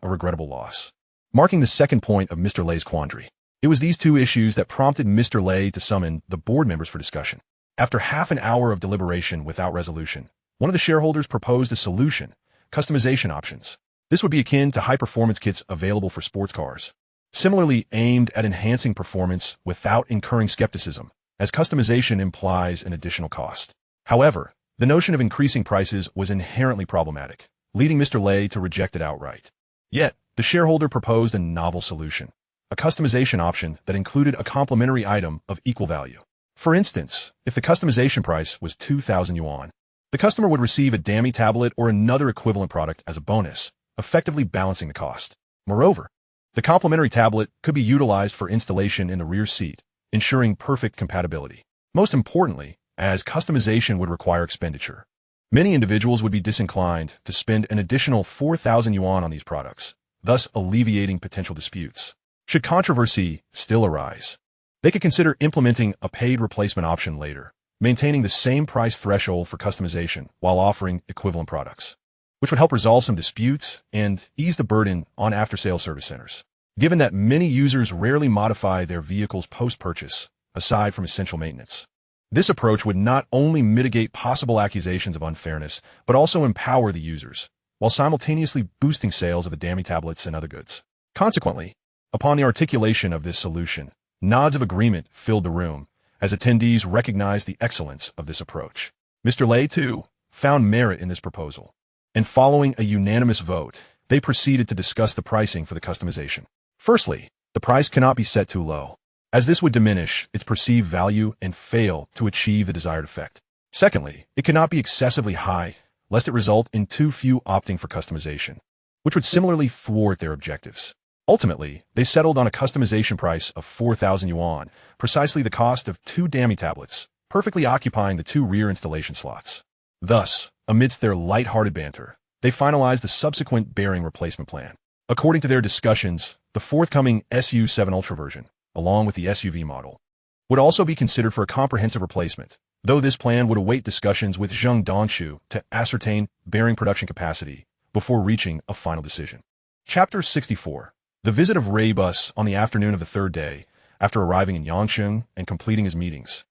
a regrettable loss. Marking the second point of Mr. Lei's quandary, it was these two issues that prompted Mr. Lei to summon the board members for discussion. After half an hour of deliberation without resolution, one of the shareholders proposed a solution: customization options. This would be akin to high-performance kits available for sports cars, similarly aimed at enhancing performance without incurring skepticism, as customization implies an additional cost. However, the notion of increasing prices was inherently problematic, leading Mr. Lei to reject it outright. Yet, the shareholder proposed a novel solution: a customization option that included a complementary item of equal value. For instance, if the customization price was 2,000 yuan, the customer would receive a DAMI tablet or another equivalent product as a bonus, effectively balancing the cost. Moreover, the complementary tablet could be utilized for installation in the rear seat, ensuring perfect compatibility. Most importantly, as customization would require expenditure, many individuals would be disinclined to spend an additional 4,000 yuan on these products, thus alleviating potential disputes. Should controversy still arise, they could consider implementing a paid replacement option later, maintaining the same price threshold for customization while offering equivalent products, which would help resolve some disputes and ease the burden on after-sale service centers. Given that many users rarely modify their vehicles post-purchase, aside from essential maintenance, this approach would not only mitigate possible accusations of unfairness, but also empower the users, while simultaneously boosting sales of the DAMI tablets and other goods. Consequently, upon the articulation of this solution, nods of agreement filled the room, as attendees recognized the excellence of this approach. Mr. Lei, too, found merit in this proposal, and following a unanimous vote, they proceeded to discuss the pricing for the customization. Firstly, the price cannot be set too low, as this would diminish its perceived value and fail to achieve the desired effect. Secondly, it cannot be excessively high, lest it result in too few opting for customization, which would similarly thwart their objectives. Ultimately, they settled on a customization price of 4,000 yuan, precisely the cost of 2 DAMI tablets, perfectly occupying the 2 rear installation slots. Thus, amidst their light-hearted banter, they finalized the subsequent bearing replacement plan. According to their discussions, the forthcoming Su-7 Ultra version, along with the SUV model, would also be considered for a comprehensive replacement, though this plan would await discussions with Zheng Dongshu to ascertain bearing production capacity before reaching a final decision. Chapter 64. The visit of Raybus on the afternoon of the third day, after arriving in Yangcheng and completing his meetings.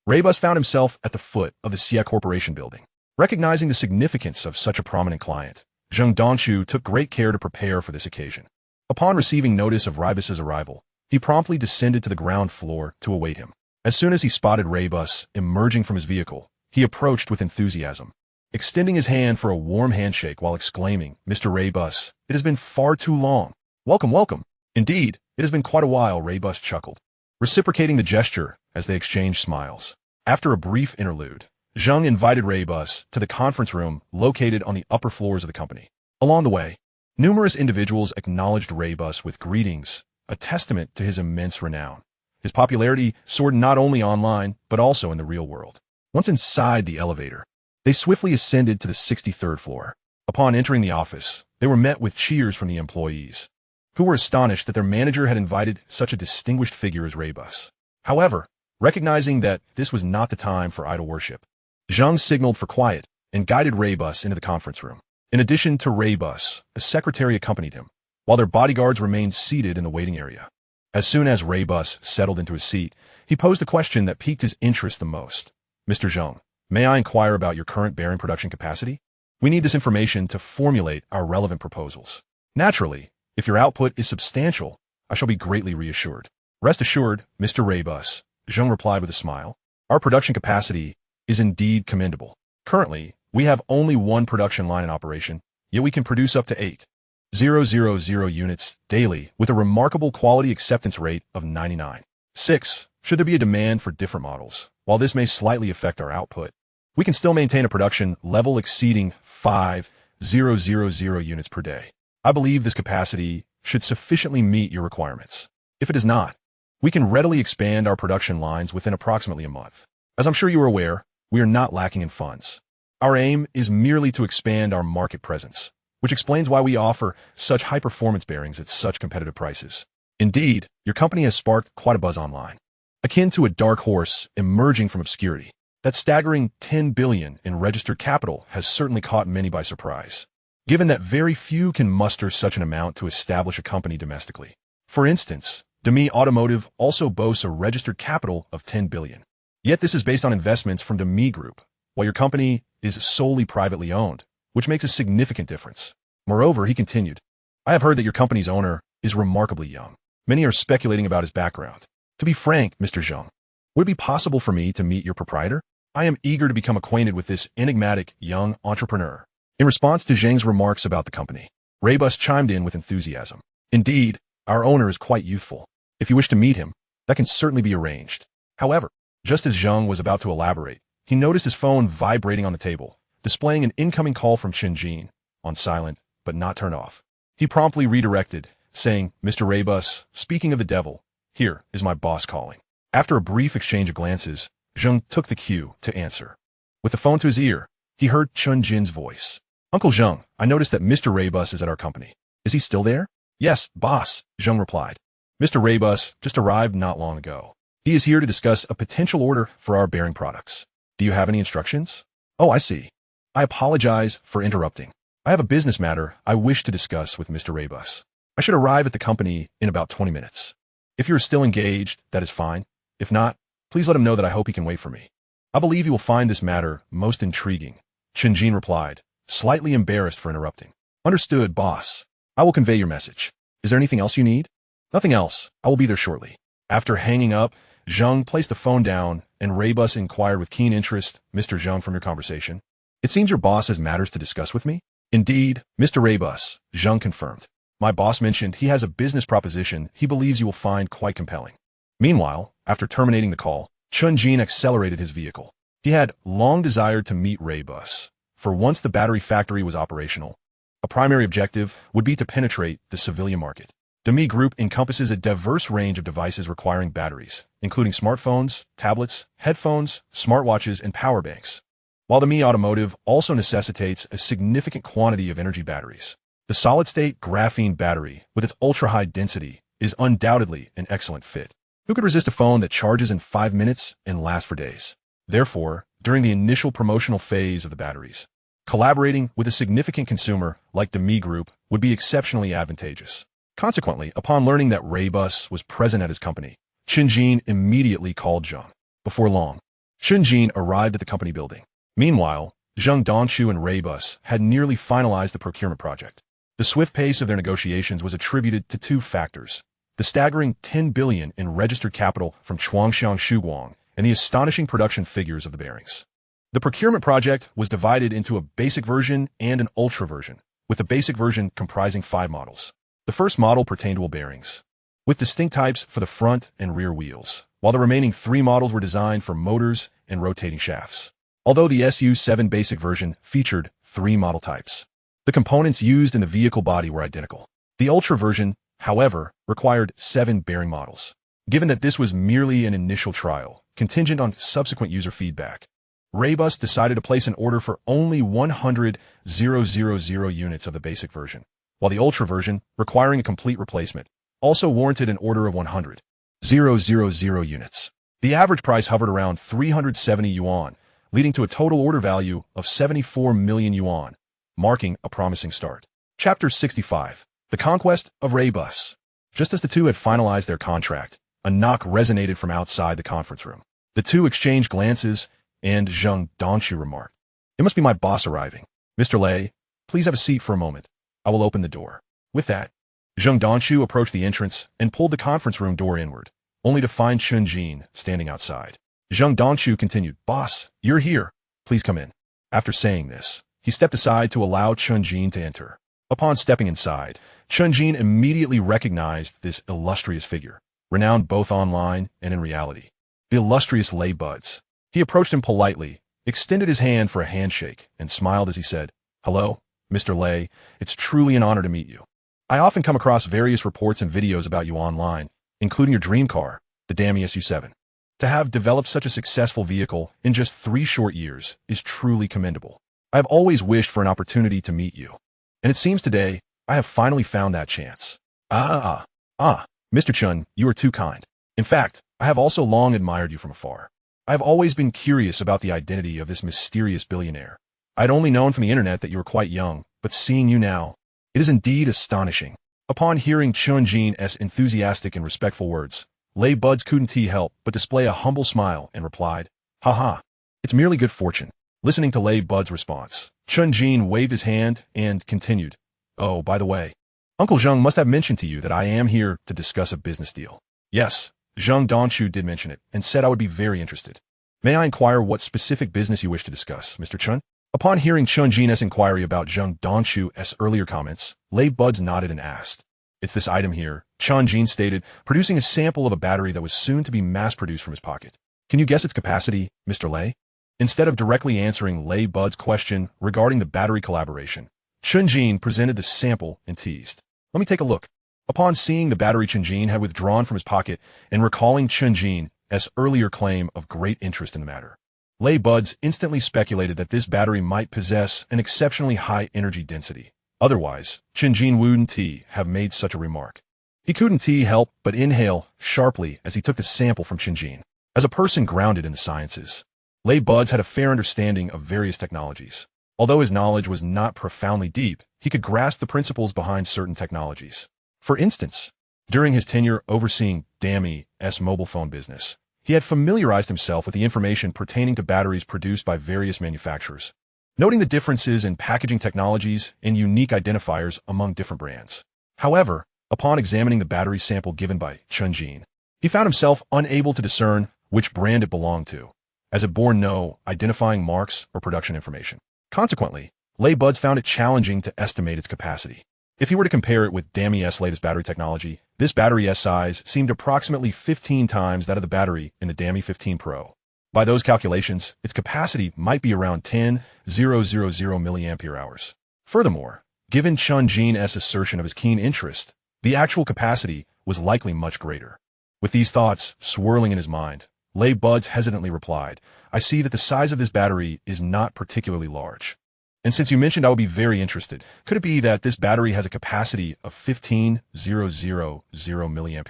Raybus found himself at the foot of the Xia Corporation building. Recognizing the significance of such a prominent client, Zheng Dongchu took great care to prepare for this occasion. Upon receiving notice of Raibus's arrival, he promptly descended to the ground floor to await him. As soon as he spotted Raibus emerging from his vehicle, he approached with enthusiasm, extending his hand for a warm handshake while exclaiming, "Mr. Raibus, it has been far too long. Welcome, welcome." "Indeed, it has been quite a while," Raibus chuckled, reciprocating the gesture as they exchanged smiles. After a brief interlude, Zheng invited Raibus to the conference room located on the upper floors of the company. Along the way, numerous individuals acknowledged Raibus with greetings, a testament to his immense renown. His popularity soared not only online, but also in the real world. Once inside the elevator, they swiftly ascended to the 63rd floor. Upon entering the office, they were met with cheers from the employees, who were astonished that their manager had invited such a distinguished figure as Raibus. However, recognizing that this was not the time for idol worship, Zheng signaled for quiet and guided Raibus into the conference room. In addition to Raibus, a secretary accompanied him, while their bodyguards remained seated in the waiting area. As soon as Raibus settled into his seat, he posed the question that piqued his interest the most. "Mr. Zheng, may I inquire about your current bearing production capacity? We need this information to formulate our relevant proposals. Naturally, if your output is substantial, I shall be greatly reassured." "Rest assured, Mr. Raibus," Zheng replied with a smile. "Our production capacity is indeed commendable. Currently, we have only one production line in operation, yet we can produce up to 8,000 units daily with a remarkable quality acceptance rate of 99.6. Should there be a demand for different models, while this may slightly affect our output, we can still maintain a production level exceeding 5,000 units per day. I believe this capacity should sufficiently meet your requirements. If it is not, we can readily expand our production lines within approximately a month. As I'm sure you are aware, we are not lacking in funds. Our aim is merely to expand our market presence, which explains why we offer such high-performance bearings at such competitive prices. Indeed, your company has sparked quite a buzz online, akin to a dark horse emerging from obscurity. That staggering 10 billion in registered capital has certainly caught many by surprise, given that very few can muster such an amount to establish a company domestically. For instance, Demi Automotive also boasts a registered capital of 10 billion. Yet this is based on investments from Demi Group, while your company is solely privately owned, which makes a significant difference. Moreover, he continued, I have heard that your company's owner is remarkably young. Many are speculating about his background. To be frank, Mr. Zheng, would it be possible for me to meet your proprietor? I am eager to become acquainted with this enigmatic young entrepreneur. In response to Zheng's remarks about the company, Raibus chimed in with enthusiasm. Indeed, our owner is quite youthful. If you wish to meet him, that can certainly be arranged. However, just as Zheng was about to elaborate, he noticed his phone vibrating on the table, displaying an incoming call from Chen Jin, on silent, but not turned off. He promptly redirected, saying, Mr. Raibus, speaking of the devil, here is my boss calling. After a brief exchange of glances, Zheng took the cue to answer. With the phone to his ear, he heard Chen Jin's voice. Uncle Zheng, I noticed that Mr. Raibus is at our company. Is he still there? Yes, boss, Zheng replied. Mr. Raibus just arrived not long ago. He is here to discuss a potential order for our bearing products. Do you have any instructions? Oh, I see. I apologize for interrupting. I have a business matter I wish to discuss with Mr. Raibus. I should arrive at the company in about 20 minutes. If you are still engaged, that is fine. If not, please let him know that I hope he can wait for me. I believe he will find this matter most intriguing, Chen Jin replied, slightly embarrassed for interrupting. Understood, boss. I will convey your message. Is there anything else you need? Nothing else. I will be there shortly. After hanging up, Zheng placed the phone down and Raibus inquired with keen interest, Mr. Zheng, from your conversation, it seems your boss has matters to discuss with me? Indeed, Mr. Raibus, Zheng confirmed. My boss mentioned he has a business proposition he believes you will find quite compelling. Meanwhile, after terminating the call, Chen Jin accelerated his vehicle. He had long desired to meet Raibus, for once the battery factory was operational, a primary objective would be to penetrate the civilian market. Demi Group encompasses a diverse range of devices requiring batteries, including smartphones, tablets, headphones, smartwatches, and power banks, while Demi Automotive also necessitates a significant quantity of energy batteries. The solid-state graphene battery, with its ultra-high density, is undoubtedly an excellent fit. Who could resist a phone that charges in 5 minutes and lasts for days? Therefore, during the initial promotional phase of the batteries, collaborating with a significant consumer like Demi Group would be exceptionally advantageous. Consequently, upon learning that Raibus was present at his company, Chen Jin immediately called Zheng. Before long, Chen Jin arrived at the company building. Meanwhile, Zheng Dongxu and Raybus had nearly finalized the procurement project. The swift pace of their negotiations was attributed to two factors: the staggering 10 billion in registered capital from Chuangshan Shuguang and the astonishing production figures of the bearings. The procurement project was divided into a basic version and an ultra version, with the basic version comprising 5 models. The first model pertained to bearings, with distinct types for the front and rear wheels, while the remaining 3 models were designed for motors and rotating shafts. Although the SU-7 basic version featured 3 model types, the components used in the vehicle body were identical. The ultra version, however, required 7 bearing models. Given that this was merely an initial trial, contingent on subsequent user feedback, Raybus decided to place an order for only 100,000 units of the basic version, while the ultra version, requiring a complete replacement, also warranted an order of 100,000 units. The average price hovered around 370 yuan, leading to a total order value of 74 million yuan, marking a promising start. Chapter 65. The Conquest of Raybus. Just as the two had finalized their contract, a knock resonated from outside the conference room. The two exchanged glances, and Zheng Dongxu remarked, "It must be my boss arriving. Mr. Lei, please have a seat for a moment. I will open the door." With that, Zheng Dongxu approached the entrance and pulled the conference room door inward, only to find Chen Jin standing outside. Zheng Dongxu continued, "Boss, you're here. Please come in." After saying this, he stepped aside to allow Chen Jin to enter. Upon stepping inside, Chen Jin immediately recognized this illustrious figure, renowned both online and in reality. The illustrious Lei Buds. He approached him politely, extended his hand for a handshake, and smiled as he said, "Hello, Mr. Lei. It's truly an honor to meet you. I often come across various reports and videos about you online, including your dream car, the Dammy SU-7. To have developed such a successful vehicle in just 3 short years is truly commendable. I have always wished for an opportunity to meet you, and it seems today I have finally found that chance." Mr. Chen, you are too kind. In fact, I have also long admired you from afar. I have always been curious about the identity of this mysterious billionaire. I had only known from the internet that you were quite young, but seeing you now, it is indeed astonishing. Upon hearing Chen Jin's enthusiastic and respectful words, Lei Buds couldn't help but display a humble smile and replied, "Haha, it's merely good fortune." Listening to Lei Bud's response, Chen Jin waved his hand and continued, "Oh, by the way, Uncle Zheng must have mentioned to you that I am here to discuss a business deal." "Yes, Zheng Dongxu did mention it and said I would be very interested. May I inquire what specific business you wish to discuss, Mr. Chen?" Upon hearing Chen Jin's inquiry about Zheng Dongxu's earlier comments, Lei Buds nodded and asked, "It's this item here," Chen Jin stated, producing a sample of a battery that was soon to be mass-produced from his pocket. "Can you guess its capacity, Mr. Lei?" Instead of directly answering Lei Bud's question regarding the battery collaboration, Chen Jin presented the sample and teased, "Let me take a look." Upon seeing the battery Chen Jin had withdrawn from his pocket and recalling Chen Jin's earlier claim of great interest in the matter, Lei Buds instantly speculated that this battery might possess an exceptionally high energy density. Otherwise, Chen Jin wouldn't have made such a remark. He couldn't help but inhale sharply as he took the sample from Chen Jin. As a person grounded in the sciences, Lei Buds had a fair understanding of various technologies. Although his knowledge was not profoundly deep, he could grasp the principles behind certain technologies. For instance, during his tenure overseeing Dammy's mobile phone business, he had familiarized himself with the information pertaining to batteries produced by various manufacturers, noting the differences in packaging technologies and unique identifiers among different brands. However, upon examining the battery sample given by Chen Jin, he found himself unable to discern which brand it belonged to, as it bore no identifying marks or production information. Consequently, Lei Buds found it challenging to estimate its capacity. If he were to compare it with Dammy's latest battery technology, this battery's size seemed approximately 15 times that of the battery in the Dammy 15 Pro. By those calculations, its capacity might be around 10,000 mAh. Furthermore, given Chen Jin's assertion of his keen interest, the actual capacity was likely much greater. With these thoughts swirling in his mind, Lei Buds hesitantly replied, "I see that the size of this battery is not particularly large. And since you mentioned I would be very interested, could it be that this battery has a capacity of 15,000 mAh?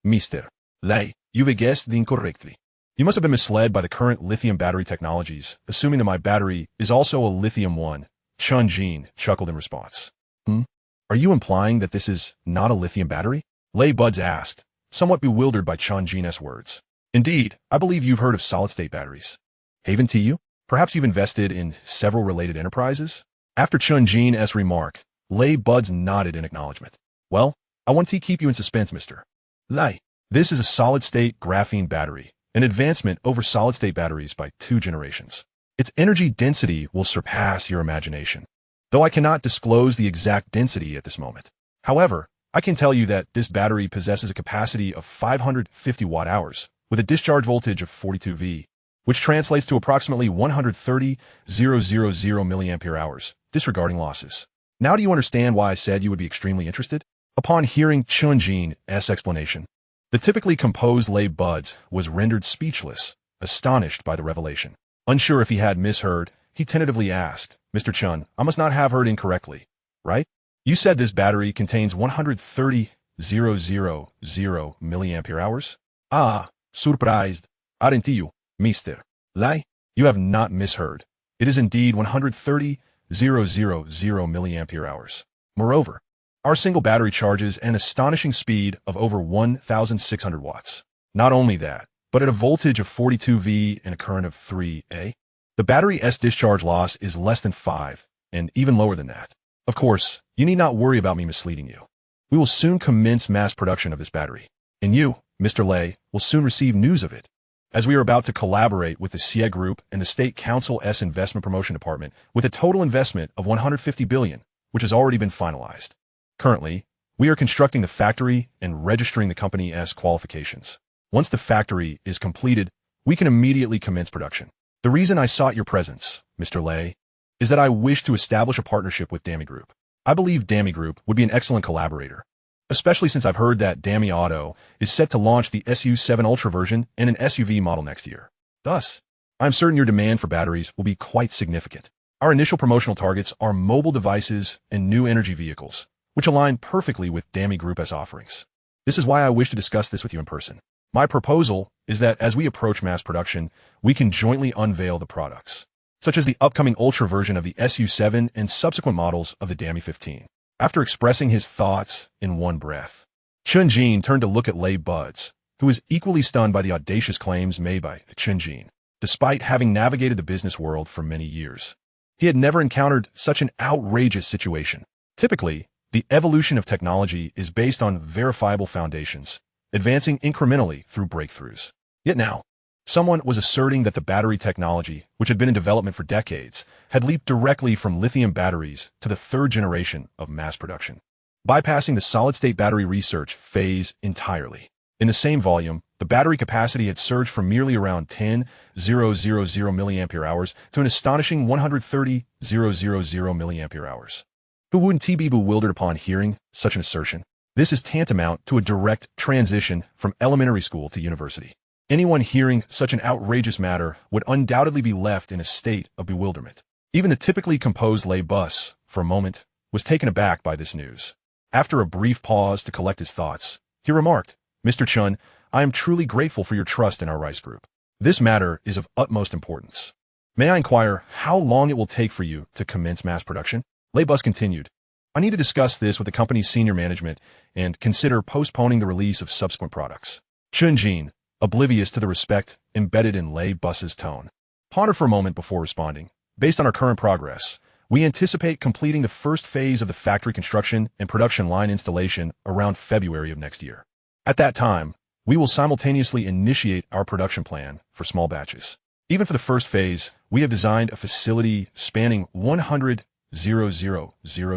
Mr. Lei, you've guessed incorrectly. You must have been misled by the current lithium battery technologies, assuming that my battery is also a lithium one." Chen Jin chuckled in response. Are you implying that this is not a lithium battery?" Lei Buds asked, somewhat bewildered by Chen Jin's words. "Indeed, I believe you've heard of solid-state batteries. Haven't you? Perhaps you've invested in several related enterprises? After Chen Jin's remark, Lei Buds nodded in acknowledgement. Well, I want to keep you in suspense, Mr. Lei. This is a solid-state graphene battery, an advancement over solid-state batteries by 2 generations. Its energy density will surpass your imagination, though I cannot disclose the exact density at this moment. However, I can tell you that this battery possesses a capacity of 550 watt-hours with a discharge voltage of 42 V, which translates to approximately 130,000 milliampere hours, disregarding losses. Now do you understand why I said you would be extremely interested? Upon hearing Chen Jin's explanation, the typically composed Lei Buds was rendered speechless, astonished by the revelation. Unsure if he had misheard, he tentatively asked, Mr. Chen, I must not have heard incorrectly, right? You said this battery contains 130,000 milliampere hours? Ah, surprised, aren't you, Mr. Lei? You have not misheard. It is indeed 130,000 milliampere hours. Moreover, our single battery charges an astonishing speed of over 1,600 watts. Not only that, but at a voltage of 42 V and a current of 3 A, the battery's discharge loss is less than 5, and even lower than that. Of course, you need not worry about me misleading you. We will soon commence mass production of this battery, and you, Mr. Lei, will soon receive news of it, as we are about to collaborate with the Xie Group and the State Council's Investment Promotion Department with a total investment of 150 billion, which has already been finalized. Currently, we are constructing the factory and registering the company as qualifications. Once the factory is completed, we can immediately commence production. The reason I sought your presence, Mr. Lei, is that I wish to establish a partnership with Dami Group. I believe Dami Group would be an excellent collaborator, especially since I've heard that Dami Auto is set to launch the SU7 Ultra version and an SUV model next year. Thus, I'm certain your demand for batteries will be quite significant. Our initial promotional targets are mobile devices and new energy vehicles, which align perfectly with Dami Group's offerings. This is why I wish to discuss this with you in person. My proposal is that as we approach mass production, we can jointly unveil the products, such as the upcoming Ultra version of the SU7 and subsequent models of the Dami 15. After expressing his thoughts in one breath, Chen Jin turned to look at Lei Buds, who was equally stunned by the audacious claims made by Chen Jin. Despite having navigated the business world for many years, he had never encountered such an outrageous situation. Typically, the evolution of technology is based on verifiable foundations, advancing incrementally through breakthroughs. Yet now, someone was asserting that the battery technology, which had been in development for decades, had leaped directly from lithium batteries to the 3rd generation of mass production, bypassing the solid-state battery research phase entirely. In the same volume, the battery capacity had surged from merely around 10,000 milliampere hours to an astonishing 130,000 milliampere hours. Who wouldn't be bewildered upon hearing such an assertion? This is tantamount to a direct transition from elementary school to university. Anyone hearing such an outrageous matter would undoubtedly be left in a state of bewilderment. Even the typically composed Lei Bus, for a moment, was taken aback by this news. After a brief pause to collect his thoughts, he remarked, Mr. Chen, I am truly grateful for your trust in our rice group. This matter is of utmost importance. May I inquire how long it will take for you to commence mass production? Lei Bus continued, I need to discuss this with the company's senior management and consider postponing the release of subsequent products. Chen Jin, oblivious to the respect embedded in Lei Bus's tone, pondered for a moment before responding. Based on our current progress, we anticipate completing the first phase of the factory construction and production line installation around February of next year. At that time, we will simultaneously initiate our production plan for small batches. Even for the first phase, we have designed a facility spanning 100,000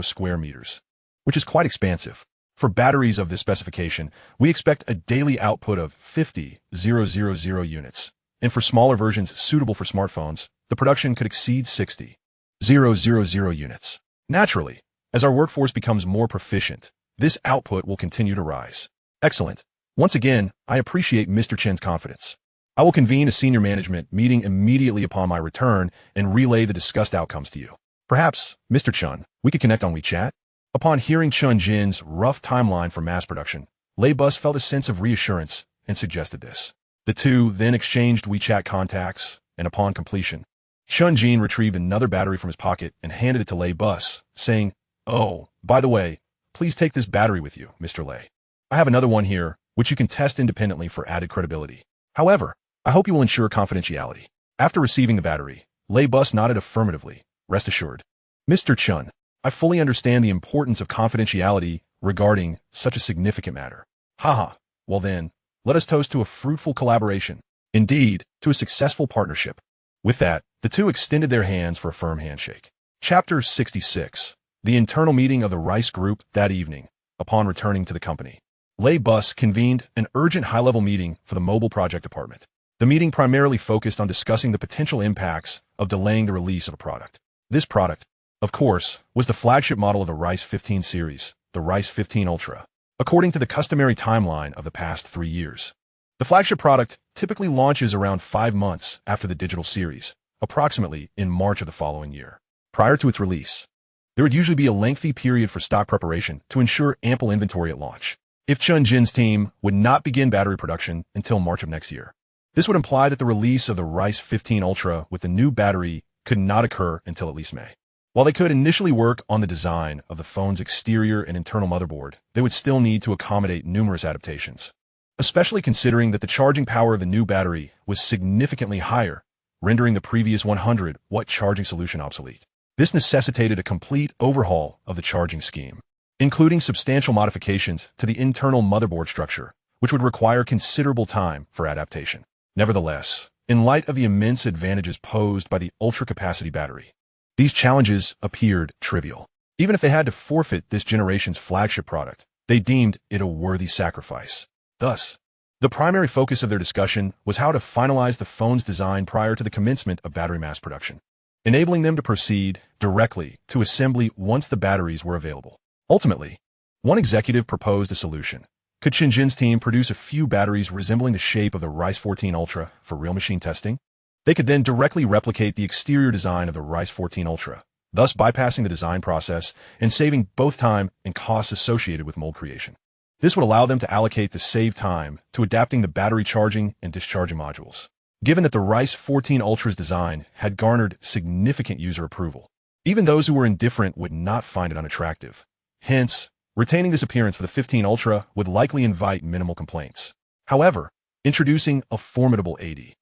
square meters, which is quite expansive. For batteries of this specification, we expect a daily output of 50,000 units, and for smaller versions suitable for smartphones, the production could exceed 60,000 units. Naturally, as our workforce becomes more proficient, this output will continue to rise. Excellent. Once again, I appreciate Mr. Chen's confidence. I will convene a senior management meeting immediately upon my return and relay the discussed outcomes to you. Perhaps, Mr. Chen, we could connect on WeChat? Upon hearing Chen Jin's rough timeline for mass production, Lei Bus felt a sense of reassurance and suggested this. The two then exchanged WeChat contacts, and upon completion, Chen Jin retrieved another battery from his pocket and handed it to Lei Bus, saying, Oh, by the way, please take this battery with you, Mr. Lei. I have another one here, which you can test independently for added credibility. However, I hope you will ensure confidentiality. After receiving the battery, Lei Bus nodded affirmatively. Rest assured. Mr. Chen, I fully understand the importance of confidentiality regarding such a significant matter. Haha. Well then, let us toast to a fruitful collaboration. Indeed, to a successful partnership. With that, the two extended their hands for a firm handshake. Chapter 66. The internal meeting of the Rice Group that evening. Upon returning to the company, Lei Bus convened an urgent high-level meeting for the mobile project department. The meeting primarily focused on discussing the potential impacts of delaying the release of a product. This product, of course, was the flagship model of the Rice 15 series, the Rice 15 Ultra. According to the customary timeline of the past 3 years, the flagship product typically launches around 5 months after the digital series, approximately in March of the following year. Prior to its release, there would usually be a lengthy period for stock preparation to ensure ample inventory at launch. If Chen Jin's team would not begin battery production until March of next year, this would imply that the release of the Rice 15 Ultra with the new battery could not occur until at least May. While they could initially work on the design of the phone's exterior and internal motherboard, they would still need to accommodate numerous adaptations, especially considering that the charging power of the new battery was significantly higher, rendering the previous 100-watt charging solution obsolete. This necessitated a complete overhaul of the charging scheme, including substantial modifications to the internal motherboard structure, which would require considerable time for adaptation. Nevertheless, in light of the immense advantages posed by the ultra-capacity battery, these challenges appeared trivial. Even if they had to forfeit this generation's flagship product, they deemed it a worthy sacrifice. Thus, the primary focus of their discussion was how to finalize the phone's design prior to the commencement of battery mass production, enabling them to proceed directly to assembly once the batteries were available. Ultimately, one executive proposed a solution. Could Chen Jin's team produce a few batteries resembling the shape of the Rice 14 Ultra for real machine testing? They could then directly replicate the exterior design of the Rice 14 Ultra, thus bypassing the design process and saving both time and costs associated with mold creation. This would allow them to allocate the saved time to adapting the battery charging and discharging modules. Given that the Rice 14 Ultra's design had garnered significant user approval, even those who were indifferent would not find it unattractive. Hence, retaining this appearance for the 15 Ultra would likely invite minimal complaints. However, introducing a formidable 80,000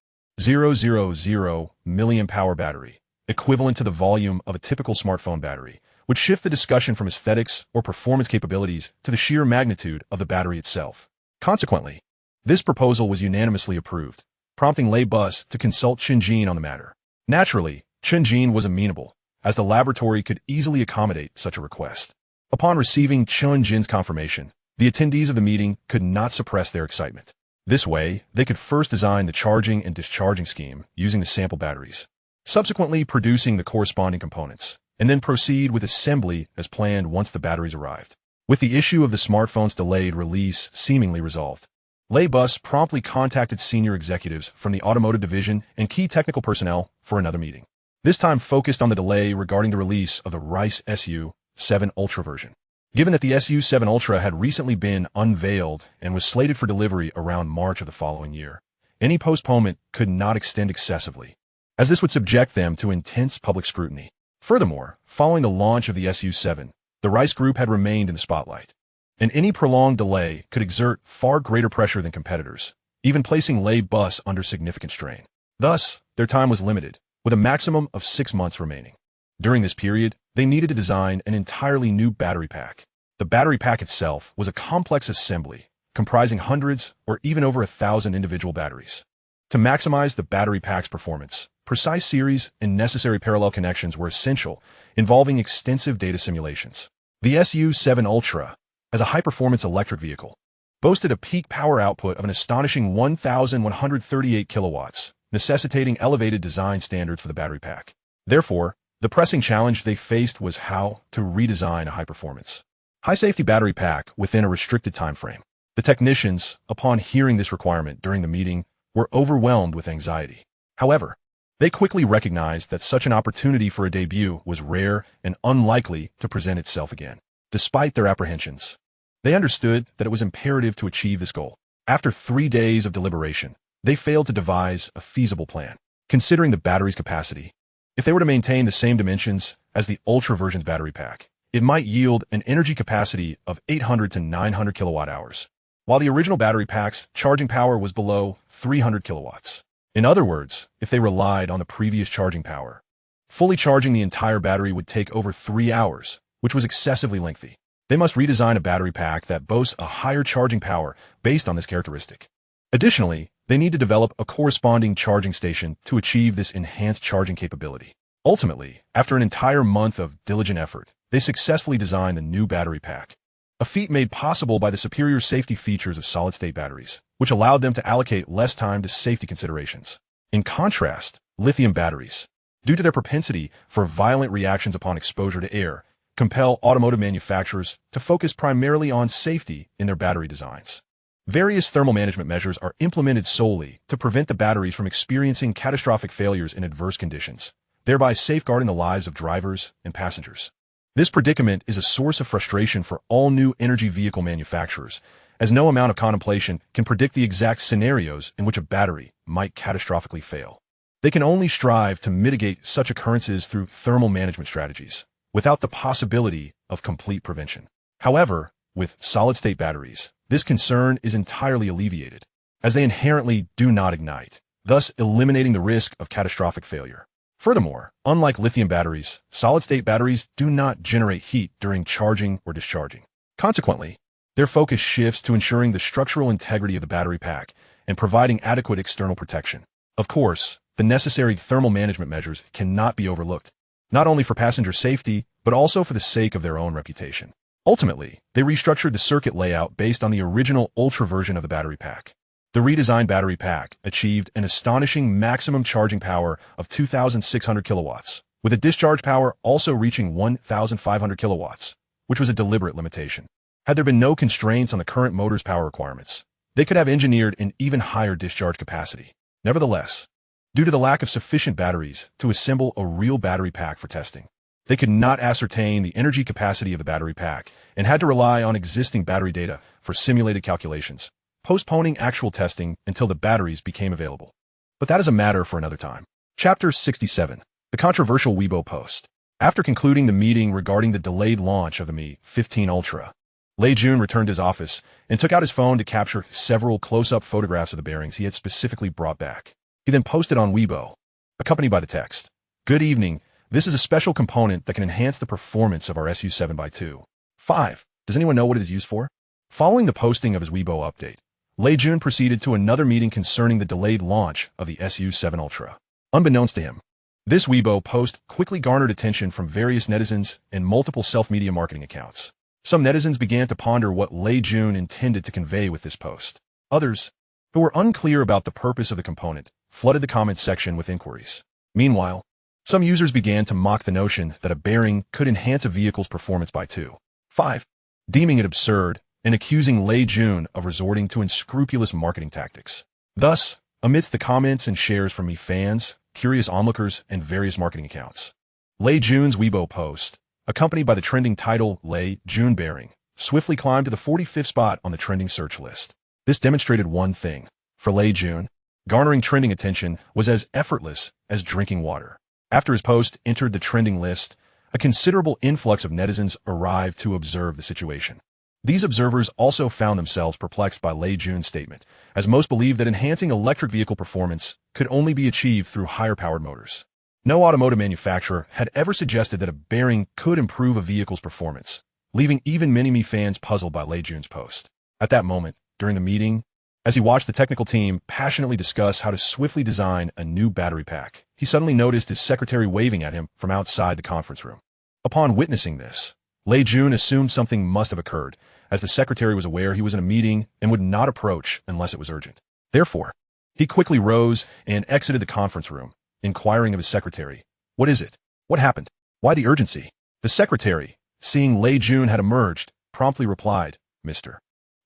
milliamp-hour battery, equivalent to the volume of a typical smartphone battery, would shift the discussion from aesthetics or performance capabilities to the sheer magnitude of the battery itself. Consequently, this proposal was unanimously approved, prompting Lei Bus to consult Chen Jin on the matter. Naturally, Chen Jin was amenable, as the laboratory could easily accommodate such a request. Upon receiving Chen Jin's confirmation, the attendees of the meeting could not suppress their excitement. This way, they could first design the charging and discharging scheme using the sample batteries, subsequently producing the corresponding components, and then proceed with assembly as planned once the batteries arrived. With the issue of the smartphone's delayed release seemingly resolved, Lei Bus promptly contacted senior executives from the automotive division and key technical personnel for another meeting. This time focused on the delay regarding the release of the Rice SU-7 Ultra version. Given that the SU-7 Ultra had recently been unveiled and was slated for delivery around March of the following year, any postponement could not extend excessively, as this would subject them to intense public scrutiny. Furthermore, following the launch of the SU-7, the Rice Group had remained in the spotlight, and any prolonged delay could exert far greater pressure than competitors, even placing Lei Bus under significant strain. Thus, their time was limited, with a maximum of 6 months remaining. During this period, they needed to design an entirely new battery pack. The battery pack itself was a complex assembly, comprising hundreds or even over 1,000 individual batteries. To maximize the battery pack's performance, precise series and necessary parallel connections were essential, involving extensive data simulations. The SU-7 Ultra, as a high-performance electric vehicle, boasted a peak power output of an astonishing 1,138 kilowatts, necessitating elevated design standards for the battery pack. Therefore, the pressing challenge they faced was how to redesign a high-performance, high-safety battery pack within a restricted time frame. The technicians, upon hearing this requirement during the meeting, were overwhelmed with anxiety. However, they quickly recognized that such an opportunity for a debut was rare and unlikely to present itself again. Despite their apprehensions, they understood that it was imperative to achieve this goal. After 3 days of deliberation, they failed to devise a feasible plan. Considering the battery's capacity, if they were to maintain the same dimensions as the Ultra version's battery pack, it might yield an energy capacity of 800 to 900 kilowatt hours, while the original battery pack's charging power was below 300 kilowatts. In other words, if they relied on the previous charging power, fully charging the entire battery would take over 3 hours, which was excessively lengthy. They must redesign a battery pack that boasts a higher charging power based on this characteristic. Additionally, they need to develop a corresponding charging station to achieve this enhanced charging capability. Ultimately, after an entire month of diligent effort, they successfully designed the new battery pack, a feat made possible by the superior safety features of solid-state batteries, which allowed them to allocate less time to safety considerations. In contrast, lithium batteries, due to their propensity for violent reactions upon exposure to air, compel automotive manufacturers to focus primarily on safety in their battery designs. Various thermal management measures are implemented solely to prevent the batteries from experiencing catastrophic failures in adverse conditions, thereby safeguarding the lives of drivers and passengers. This predicament is a source of frustration for all new energy vehicle manufacturers, as no amount of contemplation can predict the exact scenarios in which a battery might catastrophically fail. They can only strive to mitigate such occurrences through thermal management strategies, without the possibility of complete prevention. However, with solid-state batteries, this concern is entirely alleviated, as they inherently do not ignite, thus eliminating the risk of catastrophic failure. Furthermore, unlike lithium batteries, solid-state batteries do not generate heat during charging or discharging. Consequently, their focus shifts to ensuring the structural integrity of the battery pack and providing adequate external protection. Of course, the necessary thermal management measures cannot be overlooked, not only for passenger safety, but also for the sake of their own reputation. Ultimately, they restructured the circuit layout based on the original Ultra version of the battery pack. The redesigned battery pack achieved an astonishing maximum charging power of 2,600 kilowatts, with a discharge power also reaching 1,500 kilowatts, which was a deliberate limitation. Had there been no constraints on the current motor's power requirements, they could have engineered an even higher discharge capacity. Nevertheless, due to the lack of sufficient batteries to assemble a real battery pack for testing, they could not ascertain the energy capacity of the battery pack and had to rely on existing battery data for simulated calculations, postponing actual testing until the batteries became available. But that is a matter for another time. Chapter 67. The controversial Weibo post. After concluding the meeting regarding the delayed launch of the Mi 15 Ultra, Lei Jun returned to his office and took out his phone to capture several close-up photographs of the bearings he had specifically brought back. He then posted on Weibo, accompanied by the text, "Good evening. This is a special component that can enhance the performance of our SU-7x2. 5. Does anyone know what it is used for?" Following the posting of his Weibo update, Lei Jun proceeded to another meeting concerning the delayed launch of the SU-7 Ultra. Unbeknownst to him, this Weibo post quickly garnered attention from various netizens and multiple self-media marketing accounts. Some netizens began to ponder what Lei Jun intended to convey with this post. Others, who were unclear about the purpose of the component, flooded the comments section with inquiries. Meanwhile, some users began to mock the notion that a bearing could enhance a vehicle's performance by 2.5, deeming it absurd and accusing Lei Jun of resorting to unscrupulous marketing tactics. Thus, amidst the comments and shares from Mi fans, curious onlookers, and various marketing accounts, Lei Jun's Weibo post, accompanied by the trending title Lei Jun Bearing, swiftly climbed to the 45th spot on the trending search list. This demonstrated one thing. For Lei Jun, garnering trending attention was as effortless as drinking water. After his post entered the trending list, a considerable influx of netizens arrived to observe the situation. These observers also found themselves perplexed by Lei Jun's statement, as most believed that enhancing electric vehicle performance could only be achieved through higher-powered motors. No automotive manufacturer had ever suggested that a bearing could improve a vehicle's performance, leaving even many Mi fans puzzled by Lei Jun's post. At that moment, during the meeting, as he watched the technical team passionately discuss how to swiftly design a new battery pack, he suddenly noticed his secretary waving at him from outside the conference room. Upon witnessing this, Lei Jun assumed something must have occurred, as the secretary was aware he was in a meeting and would not approach unless it was urgent. Therefore, he quickly rose and exited the conference room, inquiring of his secretary, "What is it? What happened? Why the urgency?" The secretary, seeing Lei Jun had emerged, promptly replied, "Mr.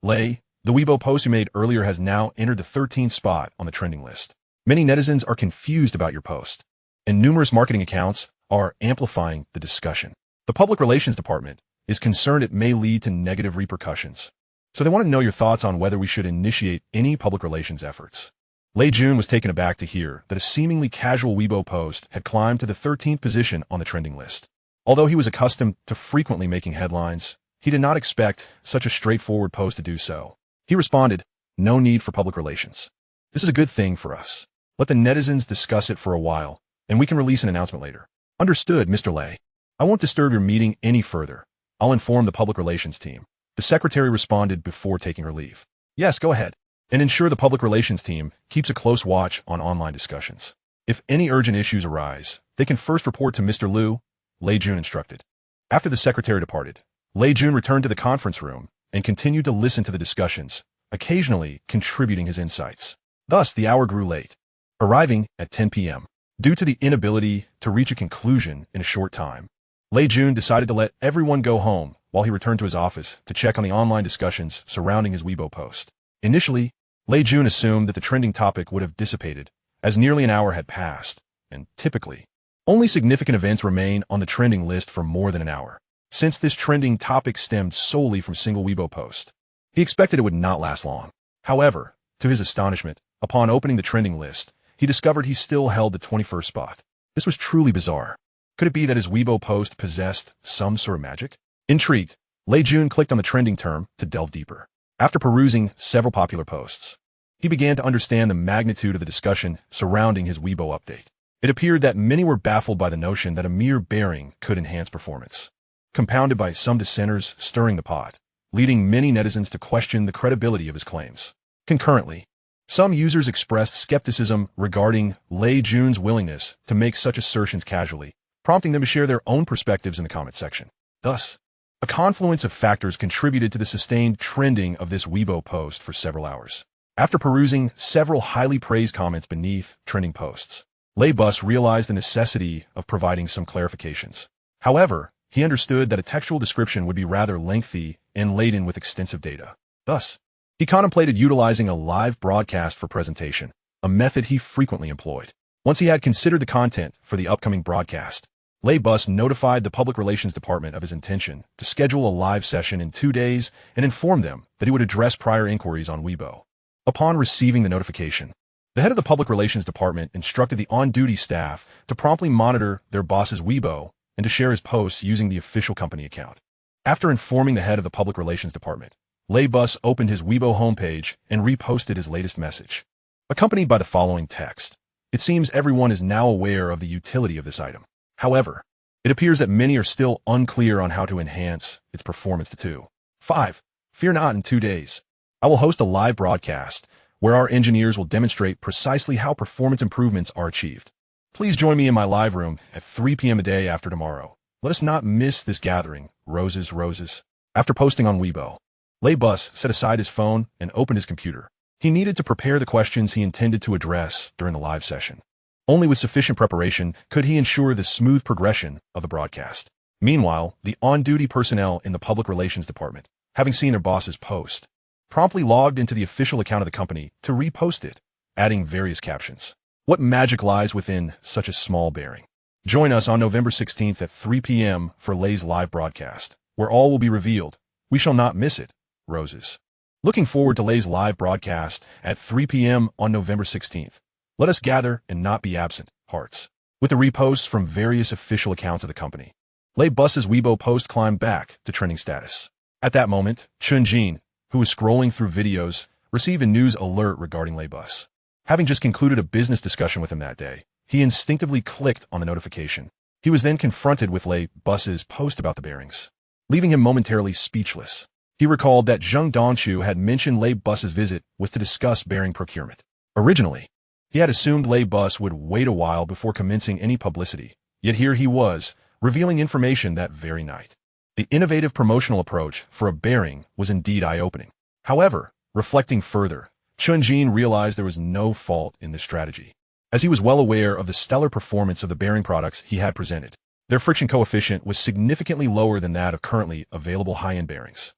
Lei, the Weibo post you made earlier has now entered the 13th spot on the trending list. Many netizens are confused about your post, and numerous marketing accounts are amplifying the discussion. The public relations department is concerned it may lead to negative repercussions, so they want to know your thoughts on whether we should initiate any public relations efforts." Lei Jun was taken aback to hear that a seemingly casual Weibo post had climbed to the 13th position on the trending list. Although he was accustomed to frequently making headlines, he did not expect such a straightforward post to do so. He responded, "No need for public relations. This is a good thing for us. Let the netizens discuss it for a while, and we can release an announcement later. Understood, Mr. Lei. I won't disturb your meeting any further. I'll inform the public relations team. The secretary responded before taking her leave. Yes, go ahead. And ensure the public relations team keeps a close watch on online discussions. If any urgent issues arise, they can first report to Mr. Liu, Lei Jun instructed. After the secretary departed, Lei Jun returned to the conference room and continued to listen to the discussions, occasionally contributing his insights. Thus, the hour grew late, arriving at 10 p.m. Due to the inability to reach a conclusion in a short time, Lei Jun decided to let everyone go home while he returned to his office to check on the online discussions surrounding his Weibo post. Initially, Lei Jun assumed that the trending topic would have dissipated, as nearly an hour had passed, and typically, only significant events remain on the trending list for more than an hour. Since this trending topic stemmed solely from single Weibo post, he expected it would not last long. However, to his astonishment, upon opening the trending list, he discovered he still held the 21st spot. This was truly bizarre. Could it be that his Weibo post possessed some sort of magic? Intrigued, Lei Jun clicked on the trending term to delve deeper. After perusing several popular posts, he began to understand the magnitude of the discussion surrounding his Weibo update. It appeared that many were baffled by the notion that a mere bearing could enhance performance, compounded by some dissenters stirring the pot, leading many netizens to question the credibility of his claims. Concurrently, some users expressed skepticism regarding Lei Jun's willingness to make such assertions casually, prompting them to share their own perspectives in the comment section. Thus, a confluence of factors contributed to the sustained trending of this Weibo post for several hours. After perusing several highly praised comments beneath trending posts, Lei Bus realized the necessity of providing some clarifications. However, he understood that a textual description would be rather lengthy and laden with extensive data. Thus, he contemplated utilizing a live broadcast for presentation, a method he frequently employed. Once he had considered the content for the upcoming broadcast, Lei Bus notified the Public Relations Department of his intention to schedule a live session in 2 days and informed them that he would address prior inquiries on Weibo. Upon receiving the notification, the head of the Public Relations Department instructed the on-duty staff to promptly monitor their boss's Weibo and to share his posts using the official company account. After informing the head of the Public Relations Department, Lei Bus opened his Weibo homepage and reposted his latest message, accompanied by the following text. It seems everyone is now aware of the utility of this item. However, it appears that many are still unclear on how to enhance its performance to 5. Fear not, in 2 days, I will host a live broadcast where our engineers will demonstrate precisely how performance improvements are achieved. Please join me in my live room at 3 p.m. a day after tomorrow. Let us not miss this gathering. Roses, roses. After posting on Weibo, Lei Bus set aside his phone and opened his computer. He needed to prepare the questions he intended to address during the live session. Only with sufficient preparation could he ensure the smooth progression of the broadcast. Meanwhile, the on-duty personnel in the Public Relations Department, having seen their boss's post, promptly logged into the official account of the company to repost it, adding various captions. What magic lies within such a small bearing? Join us on November 16th at 3 p.m. for Lei's live broadcast, where all will be revealed. We shall not miss it. Roses. Looking forward to Lei's live broadcast at 3 p.m. on November 16th. Let us gather and not be absent, hearts. With the reposts from various official accounts of the company, Lei Bus's Weibo post climbed back to trending status. At that moment, Chen Jin, who was scrolling through videos, received a news alert regarding Lei Bus. Having just concluded a business discussion with him that day, he instinctively clicked on the notification. He was then confronted with Lei Bus's post about the bearings, leaving him momentarily speechless. He recalled that Zheng Dongchu had mentioned Lei Bus's visit was to discuss bearing procurement. Originally, he had assumed Lei Bus would wait a while before commencing any publicity, yet here he was, revealing information that very night. The innovative promotional approach for a bearing was indeed eye-opening. However, reflecting further, Chen Jin realized there was no fault in this strategy, as he was well aware of the stellar performance of the bearing products he had presented. Their friction coefficient was significantly lower than that of currently available high-end bearings.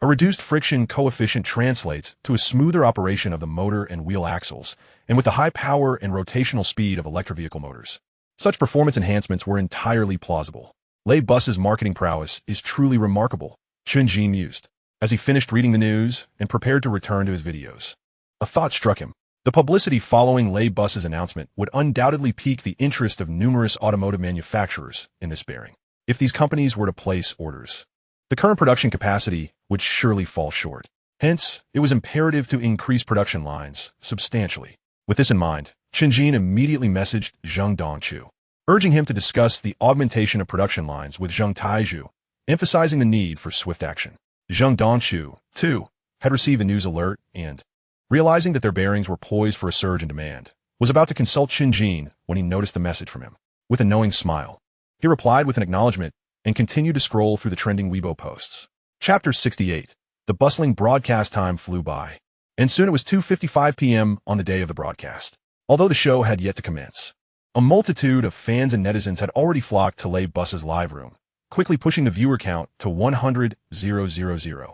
A reduced friction coefficient translates to a smoother operation of the motor and wheel axles, and with the high power and rotational speed of electric vehicle motors. Such performance enhancements were entirely plausible. Lei Bus's marketing prowess is truly remarkable, Chen Jin mused, as he finished reading the news and prepared to return to his videos. A thought struck him. The publicity following Lei Bus's announcement would undoubtedly pique the interest of numerous automotive manufacturers in this bearing. If these companies were to place orders, the current production capacity would surely fall short. Hence, it was imperative to increase production lines substantially. With this in mind, Chen Jin immediately messaged Zheng Dongchu, urging him to discuss the augmentation of production lines with Zheng Taizhu, emphasizing the need for swift action. Zheng Dongchu, too, had received the news alert and, realizing that their bearings were poised for a surge in demand, was about to consult Chen Jin when he noticed the message from him. With a knowing smile, he replied with an acknowledgement and continued to scroll through the trending Weibo posts. Chapter 68. The bustling broadcast time flew by, and soon it was 2:55 p.m. on the day of the broadcast. Although the show had yet to commence, a multitude of fans and netizens had already flocked to Lei Bus's live room, quickly pushing the viewer count to 100,000.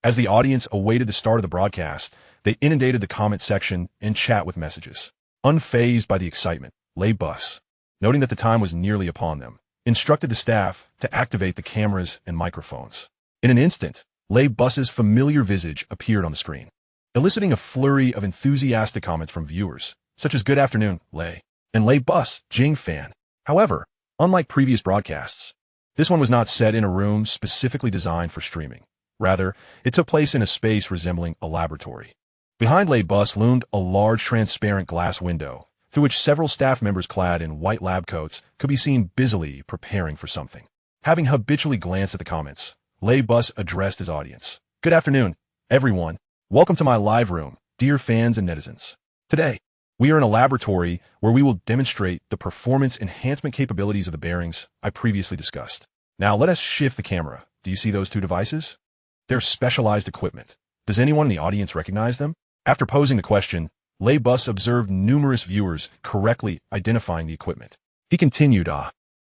As the audience awaited the start of the broadcast, they inundated the comment section and chat with messages. Unfazed by the excitement, Lei Bus, noting that the time was nearly upon them, instructed the staff to activate the cameras and microphones. In an instant, Lei Bus's familiar visage appeared on the screen, eliciting a flurry of enthusiastic comments from viewers, such as "Good afternoon, Lei," and "Lei Bus, Jing fan." However, unlike previous broadcasts, this one was not set in a room specifically designed for streaming. Rather, it took place in a space resembling a laboratory. Behind Lei Bus loomed a large transparent glass window, through which several staff members clad in white lab coats could be seen busily preparing for something. Having habitually glanced at the comments, Lei Bus addressed his audience. "Good afternoon, everyone. Welcome to my live room, dear fans and netizens. Today, we are in a laboratory where we will demonstrate the performance enhancement capabilities of the bearings I previously discussed. Now let us shift the camera. Do you see those two devices? They're specialized equipment. Does anyone in the audience recognize them?" After posing the question, Lei Bus observed numerous viewers correctly identifying the equipment. He continued,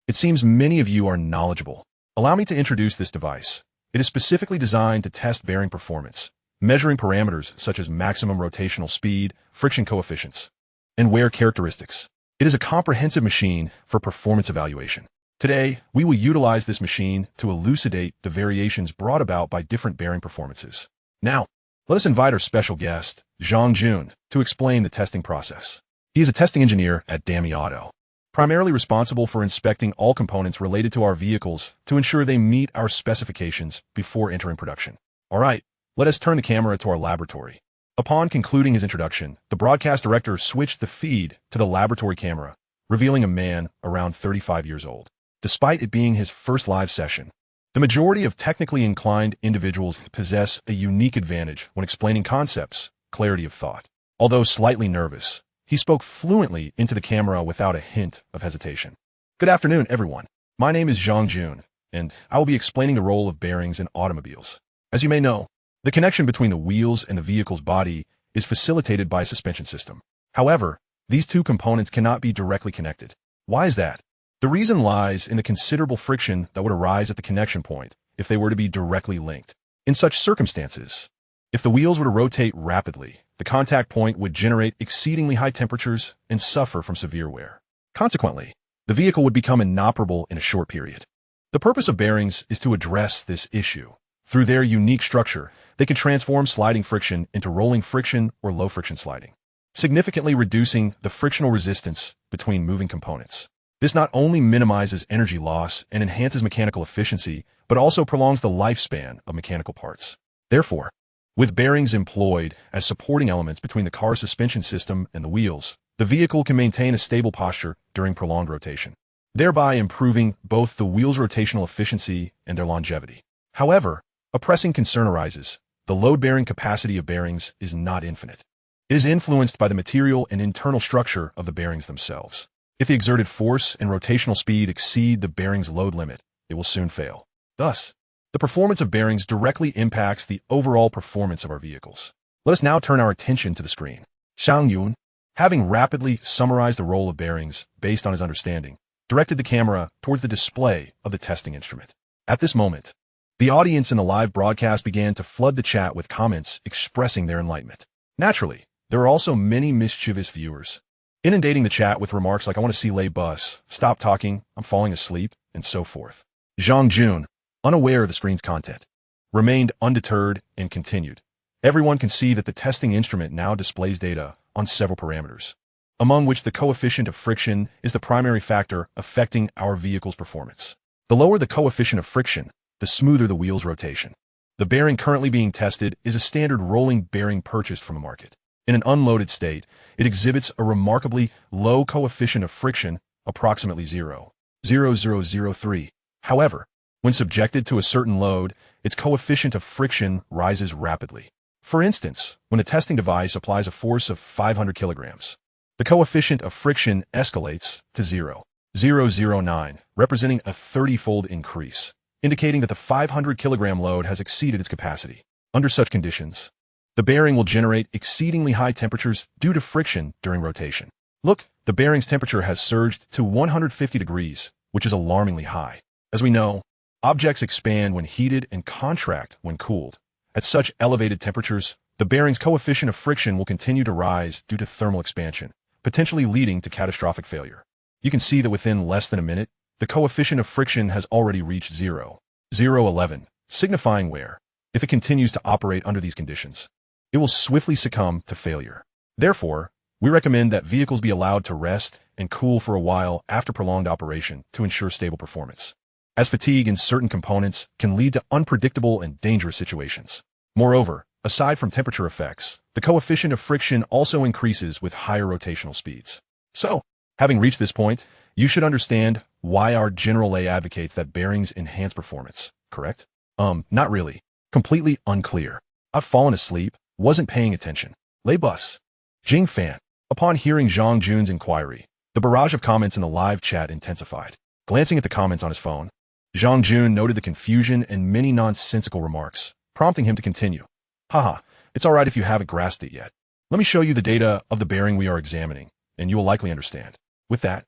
"It seems many of you are knowledgeable. Allow me to introduce this device. It is specifically designed to test bearing performance, measuring parameters such as maximum rotational speed, friction coefficients, and wear characteristics. It is a comprehensive machine for performance evaluation. Today, we will utilize this machine to elucidate the variations brought about by different bearing performances. Now, let us invite our special guest, Shang Jun, to explain the testing process. He is a testing engineer at Dami Auto, primarily responsible for inspecting all components related to our vehicles to ensure they meet our specifications before entering production. All right, let us turn the camera to our laboratory." Upon concluding his introduction, the broadcast director switched the feed to the laboratory camera, revealing a man around 35 years old. Despite it being his first live session, the majority of technically inclined individuals possess a unique advantage when explaining concepts, clarity of thought. Although slightly nervous, he spoke fluently into the camera without a hint of hesitation. "Good afternoon, everyone. My name is Shang Jun, and I will be explaining the role of bearings in automobiles. As you may know, the connection between the wheels and the vehicle's body is facilitated by a suspension system. However, these two components cannot be directly connected. Why is that? The reason lies in the considerable friction that would arise at the connection point if they were to be directly linked. In such circumstances, if the wheels were to rotate rapidly, the contact point would generate exceedingly high temperatures and suffer from severe wear. Consequently, the vehicle would become inoperable in a short period. The purpose of bearings is to address this issue. Through their unique structure, they can transform sliding friction into rolling friction or low friction sliding, significantly reducing the frictional resistance between moving components. This not only minimizes energy loss and enhances mechanical efficiency, but also prolongs the lifespan of mechanical parts. Therefore, with bearings employed as supporting elements between the car's suspension system and the wheels, the vehicle can maintain a stable posture during prolonged rotation, thereby improving both the wheel's rotational efficiency and their longevity. However, a pressing concern arises. The load-bearing capacity of bearings is not infinite. It is influenced by the material and internal structure of the bearings themselves. If the exerted force and rotational speed exceed the bearing's load limit, it will soon fail. Thus, the performance of bearings directly impacts the overall performance of our vehicles. Let us now turn our attention to the screen. Shang Yun, having rapidly summarized the role of bearings based on his understanding, directed the camera towards the display of the testing instrument. At this moment, the audience in the live broadcast began to flood the chat with comments expressing their enlightenment. Naturally, there are also many mischievous viewers, inundating the chat with remarks like "I want to see Lei Bus," "Stop talking, I'm falling asleep," and so forth. Shang Jun, unaware of the screen's content, remained undeterred and continued. Everyone can see that the testing instrument now displays data on several parameters, among which the coefficient of friction is the primary factor affecting our vehicle's performance. The lower the coefficient of friction, the smoother the wheel's rotation. The bearing currently being tested is a standard rolling bearing purchased from the market. In an unloaded state, it exhibits a remarkably low coefficient of friction, approximately 0.0003. However, when subjected to a certain load, its coefficient of friction rises rapidly. For instance, when a testing device applies a force of 500 kilograms, the coefficient of friction escalates to 0.009, representing a 30-fold increase, indicating that the 500-kilogram load has exceeded its capacity. Under such conditions, the bearing will generate exceedingly high temperatures due to friction during rotation. Look, the bearing's temperature has surged to 150 degrees, which is alarmingly high. As we know, objects expand when heated and contract when cooled. At such elevated temperatures, the bearing's coefficient of friction will continue to rise due to thermal expansion, potentially leading to catastrophic failure. You can see that within less than a minute, the coefficient of friction has already reached 0.011, signifying where, if it continues to operate under these conditions, it will swiftly succumb to failure. Therefore, we recommend that vehicles be allowed to rest and cool for a while after prolonged operation to ensure stable performance, as fatigue in certain components can lead to unpredictable and dangerous situations. Moreover, aside from temperature effects, the coefficient of friction also increases with higher rotational speeds. So, having reached this point, you should understand why our General Lay advocates that bearings enhance performance, correct? Not really. Completely unclear. I've fallen asleep, wasn't paying attention. Lay bus. Jing fan. Upon hearing Zhang Jun's inquiry, the barrage of comments in the live chat intensified. Glancing at the comments on his phone, Zhang Jun noted the confusion and many nonsensical remarks, prompting him to continue. Haha, it's alright if you haven't grasped it yet. Let me show you the data of the bearing we are examining, and you will likely understand. With that,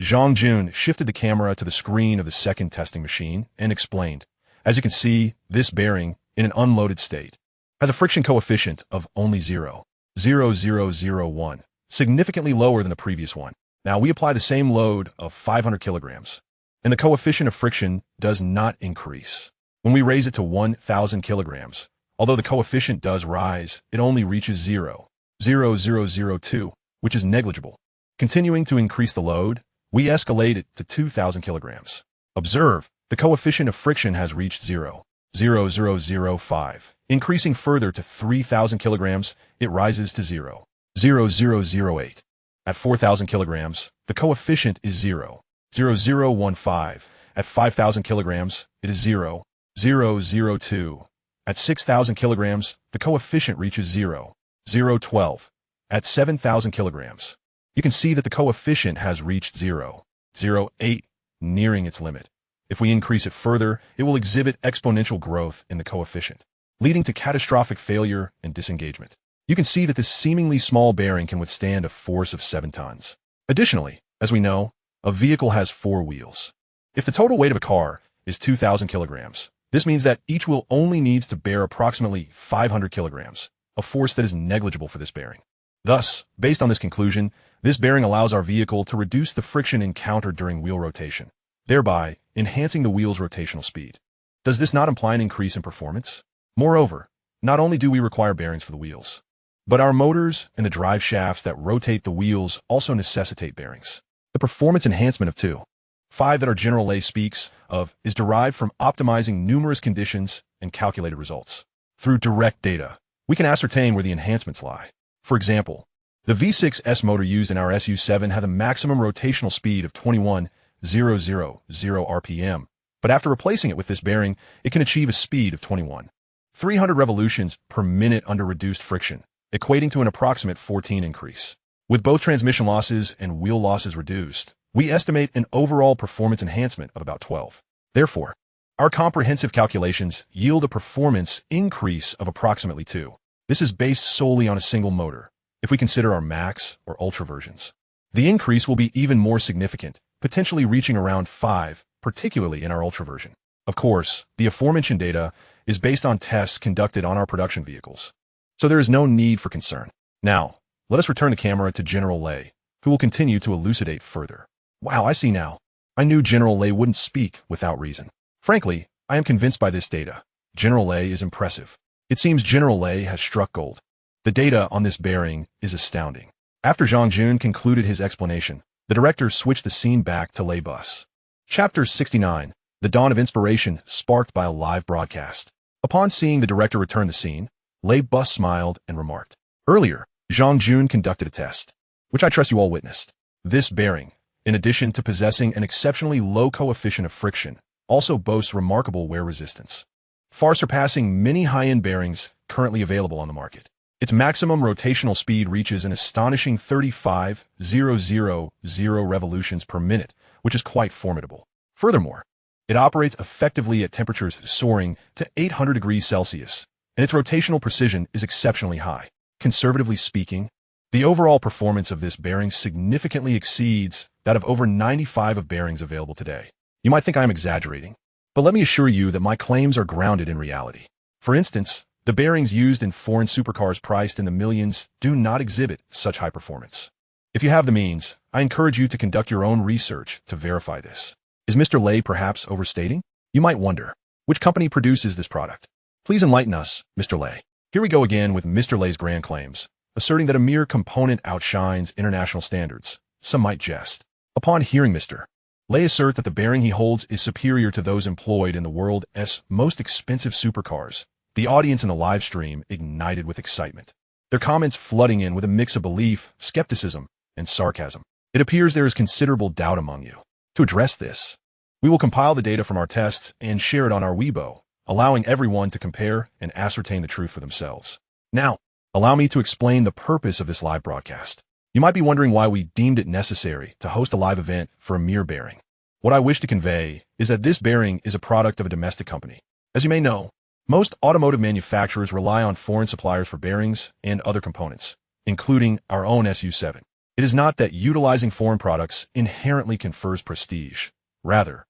Zhang Jun shifted the camera to the screen of the second testing machine and explained, as you can see, this bearing, in an unloaded state, has a friction coefficient of only 0.0001, significantly lower than the previous one. Now we apply the same load of 500 kilograms, and the coefficient of friction does not increase. When we raise it to 1,000 kilograms, although the coefficient does rise, it only reaches 0.0002, which is negligible. Continuing to increase the load, we escalate it to 2,000 kilograms. Observe, the coefficient of friction has reached 0.0005. Increasing further to 3,000 kilograms, it rises to 0.0008. At 4,000 kilograms, the coefficient is 0.0015. At 5,000 kilograms, it is 0.002. At 6,000 kilograms, the coefficient reaches 0.012. At 7,000 kilograms, you can see that the coefficient has reached 0.08, nearing its limit. If we increase it further, it will exhibit exponential growth in the coefficient, leading to catastrophic failure and disengagement. You can see that this seemingly small bearing can withstand a force of 7 tons. Additionally, as we know, a vehicle has 4 wheels. If the total weight of a car is 2,000 kilograms, this means that each wheel only needs to bear approximately 500 kilograms, a force that is negligible for this bearing. Thus, based on this conclusion, this bearing allows our vehicle to reduce the friction encountered during wheel rotation, thereby enhancing the wheel's rotational speed. Does this not imply an increase in performance? Moreover, not only do we require bearings for the wheels, but our motors and the drive shafts that rotate the wheels also necessitate bearings. The performance enhancement of 2.5 that our General Lay speaks of is derived from optimizing numerous conditions and calculated results. Through direct data, we can ascertain where the enhancements lie. For example, the V6S motor used in our SU7 has a maximum rotational speed of 21,000 RPM, but after replacing it with this bearing, it can achieve a speed of 21,300 revolutions per minute under reduced friction, equating to an approximate 14 increase. With both transmission losses and wheel losses reduced, we estimate an overall performance enhancement of about 12. Therefore, our comprehensive calculations yield a performance increase of approximately 2. This is based solely on a single motor. If we consider our max or ultra versions, the increase will be even more significant, potentially reaching around 5, particularly in our ultra version. Of course, the aforementioned data is based on tests conducted on our production vehicles, so there is no need for concern. Now, let us return the camera to General Lay, who will continue to elucidate further. Wow, I see now. I knew General Lay wouldn't speak without reason. Frankly, I am convinced by this data. General Lay is impressive. It seems General Lay has struck gold. The data on this bearing is astounding. After Zhang Jun concluded his explanation, the director switched the scene back to Lay Bus. Chapter 69, The Dawn of Inspiration Sparked by a Live Broadcast. Upon seeing the director return the scene, Lay Bus smiled and remarked, "Earlier, Chen Jin conducted a test, which I trust you all witnessed. This bearing, in addition to possessing an exceptionally low coefficient of friction, also boasts remarkable wear resistance, far surpassing many high-end bearings currently available on the market. Its maximum rotational speed reaches an astonishing 35,000 revolutions per minute, which is quite formidable. Furthermore, it operates effectively at temperatures soaring to 800 degrees Celsius, and its rotational precision is exceptionally high. Conservatively speaking, the overall performance of this bearing significantly exceeds that of over 95 of bearings available today. You might think I am exaggerating, but let me assure you that my claims are grounded in reality. For instance, the bearings used in foreign supercars priced in the millions do not exhibit such high performance. If you have the means, I encourage you to conduct your own research to verify this. Is Mr. Lei perhaps overstating? You might wonder, which company produces this product? Please enlighten us, Mr. Lei. Here we go again with Mr. Lei's grand claims, asserting that a mere component outshines international standards. Some might jest. Upon hearing Mr. Lei assert that the bearing he holds is superior to those employed in the world's most expensive supercars, the audience in the live stream ignited with excitement, their comments flooding in with a mix of belief, skepticism, and sarcasm. It appears there is considerable doubt among you. To address this, we will compile the data from our tests and share it on our Weibo, allowing everyone to compare and ascertain the truth for themselves. Now, allow me to explain the purpose of this live broadcast. You might be wondering why we deemed it necessary to host a live event for a mere bearing. What I wish to convey is that this bearing is a product of a domestic company. As you may know, most automotive manufacturers rely on foreign suppliers for bearings and other components, including our own SU7. It is not that utilizing foreign products inherently confers prestige. Rather,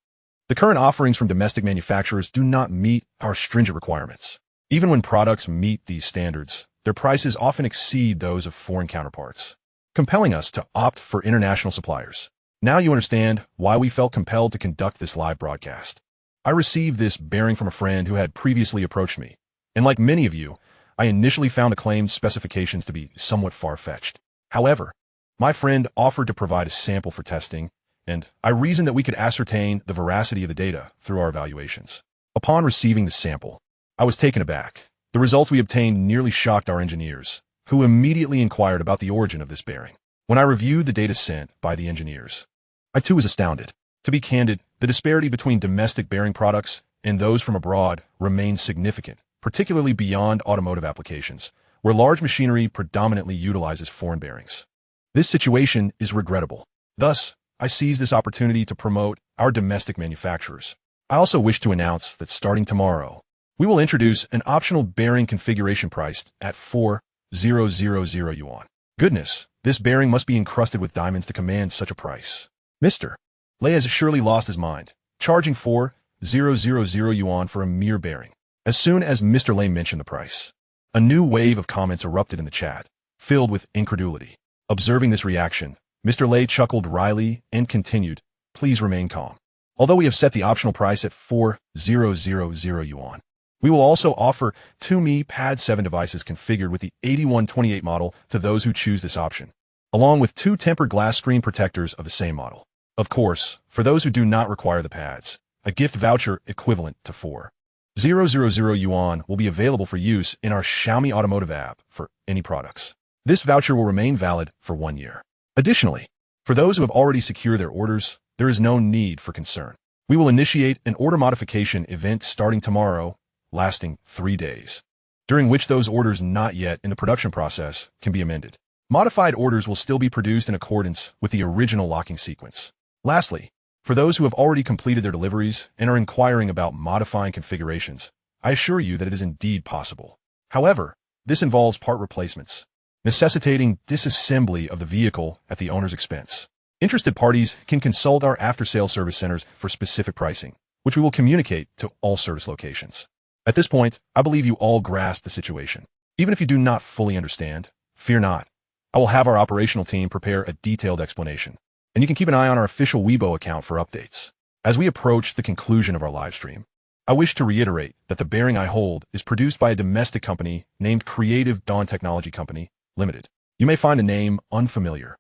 the current offerings from domestic manufacturers do not meet our stringent requirements. Even when products meet these standards, their prices often exceed those of foreign counterparts, compelling us to opt for international suppliers. Now you understand why we felt compelled to conduct this live broadcast. I received this bearing from a friend who had previously approached me, and like many of you, I initially found the claimed specifications to be somewhat far-fetched. However, my friend offered to provide a sample for testing, and I reasoned that we could ascertain the veracity of the data through our evaluations. Upon receiving the sample, I was taken aback. The results we obtained nearly shocked our engineers, who immediately inquired about the origin of this bearing. When I reviewed the data sent by the engineers, I too was astounded. To be candid, the disparity between domestic bearing products and those from abroad remains significant, particularly beyond automotive applications, where large machinery predominantly utilizes foreign bearings. This situation is regrettable. Thus, I seize this opportunity to promote our domestic manufacturers. I also wish to announce that starting tomorrow, we will introduce an optional bearing configuration priced at 4,000 yuan. Goodness, this bearing must be encrusted with diamonds to command such a price. Mr. Lei has surely lost his mind, charging 4,000 yuan for a mere bearing. As soon as Mr. Lei mentioned the price, a new wave of comments erupted in the chat, filled with incredulity. Observing this reaction, Mr. Lei chuckled wryly and continued, "Please remain calm. Although we have set the optional price at 4,000 yuan, we will also offer 2 Mi Pad 7 devices configured with the 8128 model to those who choose this option, along with 2 tempered glass screen protectors of the same model. Of course, for those who do not require the pads, a gift voucher equivalent to 4,000 yuan will be available for use in our Xiaomi Automotive app for any products. This voucher will remain valid for 1 year. Additionally, for those who have already secured their orders, there is no need for concern. We will initiate an order modification event starting tomorrow, lasting 3 days, during which those orders not yet in the production process can be amended. Modified orders will still be produced in accordance with the original locking sequence. Lastly, for those who have already completed their deliveries and are inquiring about modifying configurations, I assure you that it is indeed possible. However, this involves part replacements, necessitating disassembly of the vehicle at the owner's expense. Interested parties can consult our after-sales service centers for specific pricing, which we will communicate to all service locations. At this point, I believe you all grasp the situation. Even if you do not fully understand, fear not. I will have our operational team prepare a detailed explanation, and you can keep an eye on our official Weibo account for updates. As we approach the conclusion of our live stream, I wish to reiterate that the bearing I hold is produced by a domestic company named Creative Dawn Technology Company Limited. You may find the name unfamiliar,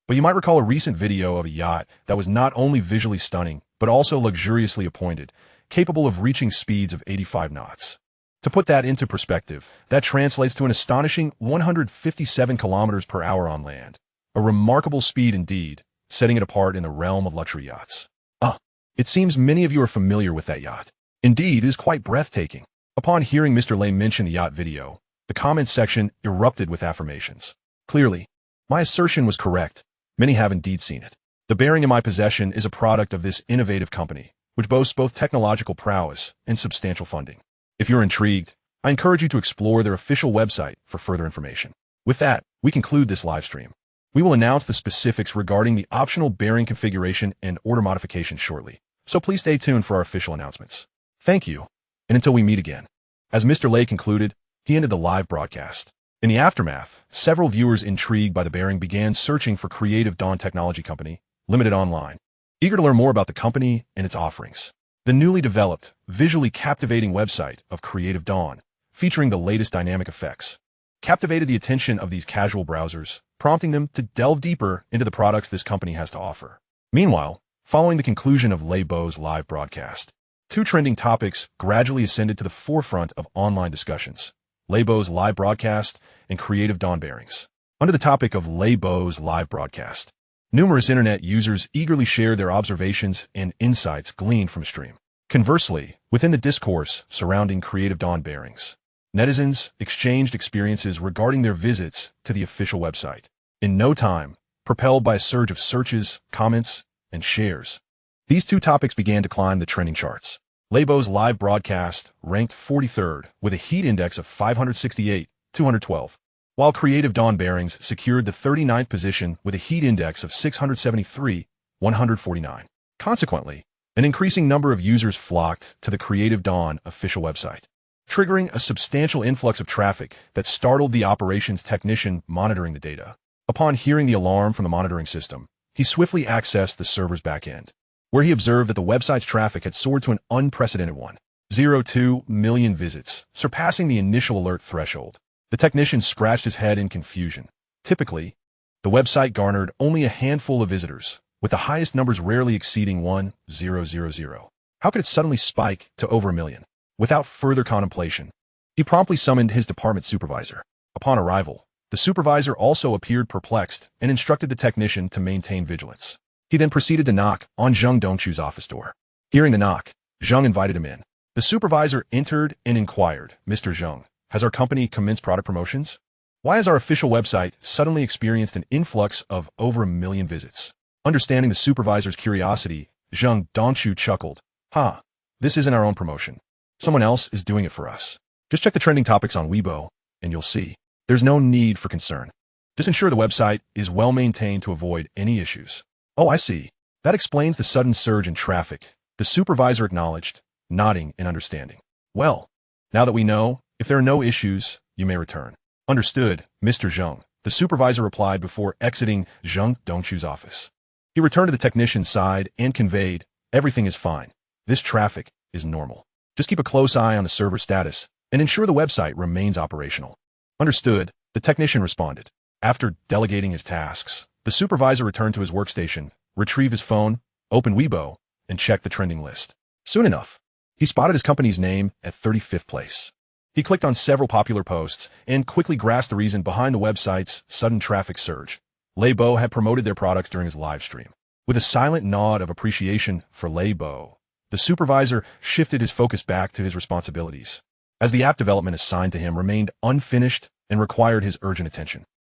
but you might recall a recent video of a yacht that was not only visually stunning, but also luxuriously appointed, capable of reaching speeds of 85 knots. To put that into perspective, that translates to an astonishing 157 kilometers per hour on land. A remarkable speed indeed, setting it apart in the realm of luxury yachts. It seems many of you are familiar with that yacht. Indeed, it is quite breathtaking. Upon hearing Mr. Lay mention the yacht video, the comments section erupted with affirmations. Clearly, my assertion was correct. Many have indeed seen it. The bearing in my possession is a product of this innovative company, which boasts both technological prowess and substantial funding. If you're intrigued, I encourage you to explore their official website for further information. With that, we conclude this live stream. We will announce the specifics regarding the optional bearing configuration and order modification shortly, so please stay tuned for our official announcements. Thank you, and until we meet again. As Mr. Lay concluded, he ended the live broadcast. In the aftermath, several viewers intrigued by the bearing began searching for Creative Dawn Technology Company, Limited online, eager to learn more about the company and its offerings. The newly developed, visually captivating website of Creative Dawn, featuring the latest dynamic effects, captivated the attention of these casual browsers, prompting them to delve deeper into the products this company has to offer. Meanwhile, following the conclusion of Leibo's live broadcast, two trending topics gradually ascended to the forefront of online discussions: Leibo's live broadcast and Creative Dawn bearings. Under the topic of Leibo's live broadcast, numerous internet users eagerly shared their observations and insights gleaned from stream. Conversely, within the discourse surrounding Creative Dawn bearings, netizens exchanged experiences regarding their visits to the official website. In no time, propelled by a surge of searches, comments, and shares, these two topics began to climb the trending charts. Leibo's live broadcast ranked 43rd with a heat index of 568/212, while Creative Dawn bearings secured the 39th position with a heat index of 673/149. Consequently, an increasing number of users flocked to the Creative Dawn official website, triggering a substantial influx of traffic that startled the operations technician monitoring the data. Upon hearing the alarm from the monitoring system, he swiftly accessed the server's backend, where he observed that the website's traffic had soared to an unprecedented 1.02 million visits, surpassing the initial alert threshold. The technician scratched his head in confusion. Typically, the website garnered only a handful of visitors, with the highest numbers rarely exceeding 1,000. How could it suddenly spike to over a million? Without further contemplation, he promptly summoned his department supervisor. Upon arrival, the supervisor also appeared perplexed and instructed the technician to maintain vigilance. He then proceeded to knock on Zheng Dongchu's office door. Hearing the knock, Zheng invited him in. The supervisor entered and inquired, "Mr. Zheng, has our company commenced product promotions? Why has our official website suddenly experienced an influx of over 1 million visits?" Understanding the supervisor's curiosity, Zheng Dongchu chuckled. This isn't our own promotion. Someone else is doing it for us. Just check the trending topics on Weibo, and you'll see. There's no need for concern. Just ensure the website is well maintained to avoid any issues. Oh, I see. That explains the sudden surge in traffic, the supervisor acknowledged, nodding in understanding. Well, now that we know, if there are no issues, you may return. Understood, Mr. Zheng, the supervisor replied before exiting Zheng Dongchu's office. He returned to the technician's side and conveyed, "Everything is fine. This traffic is normal. Just keep a close eye on the server status and ensure the website remains operational." Understood, the technician responded. After delegating his tasks, the supervisor returned to his workstation, retrieved his phone, opened Weibo, and checked the trending list. Soon enough, he spotted his company's name at 35th place. He clicked on several popular posts and quickly grasped the reason behind the website's sudden traffic surge. Leibo had promoted their products during his live stream. With a silent nod of appreciation for Leibo, the supervisor shifted his focus back to his responsibilities, as the app development assigned to him remained unfinished and required his urgent attention.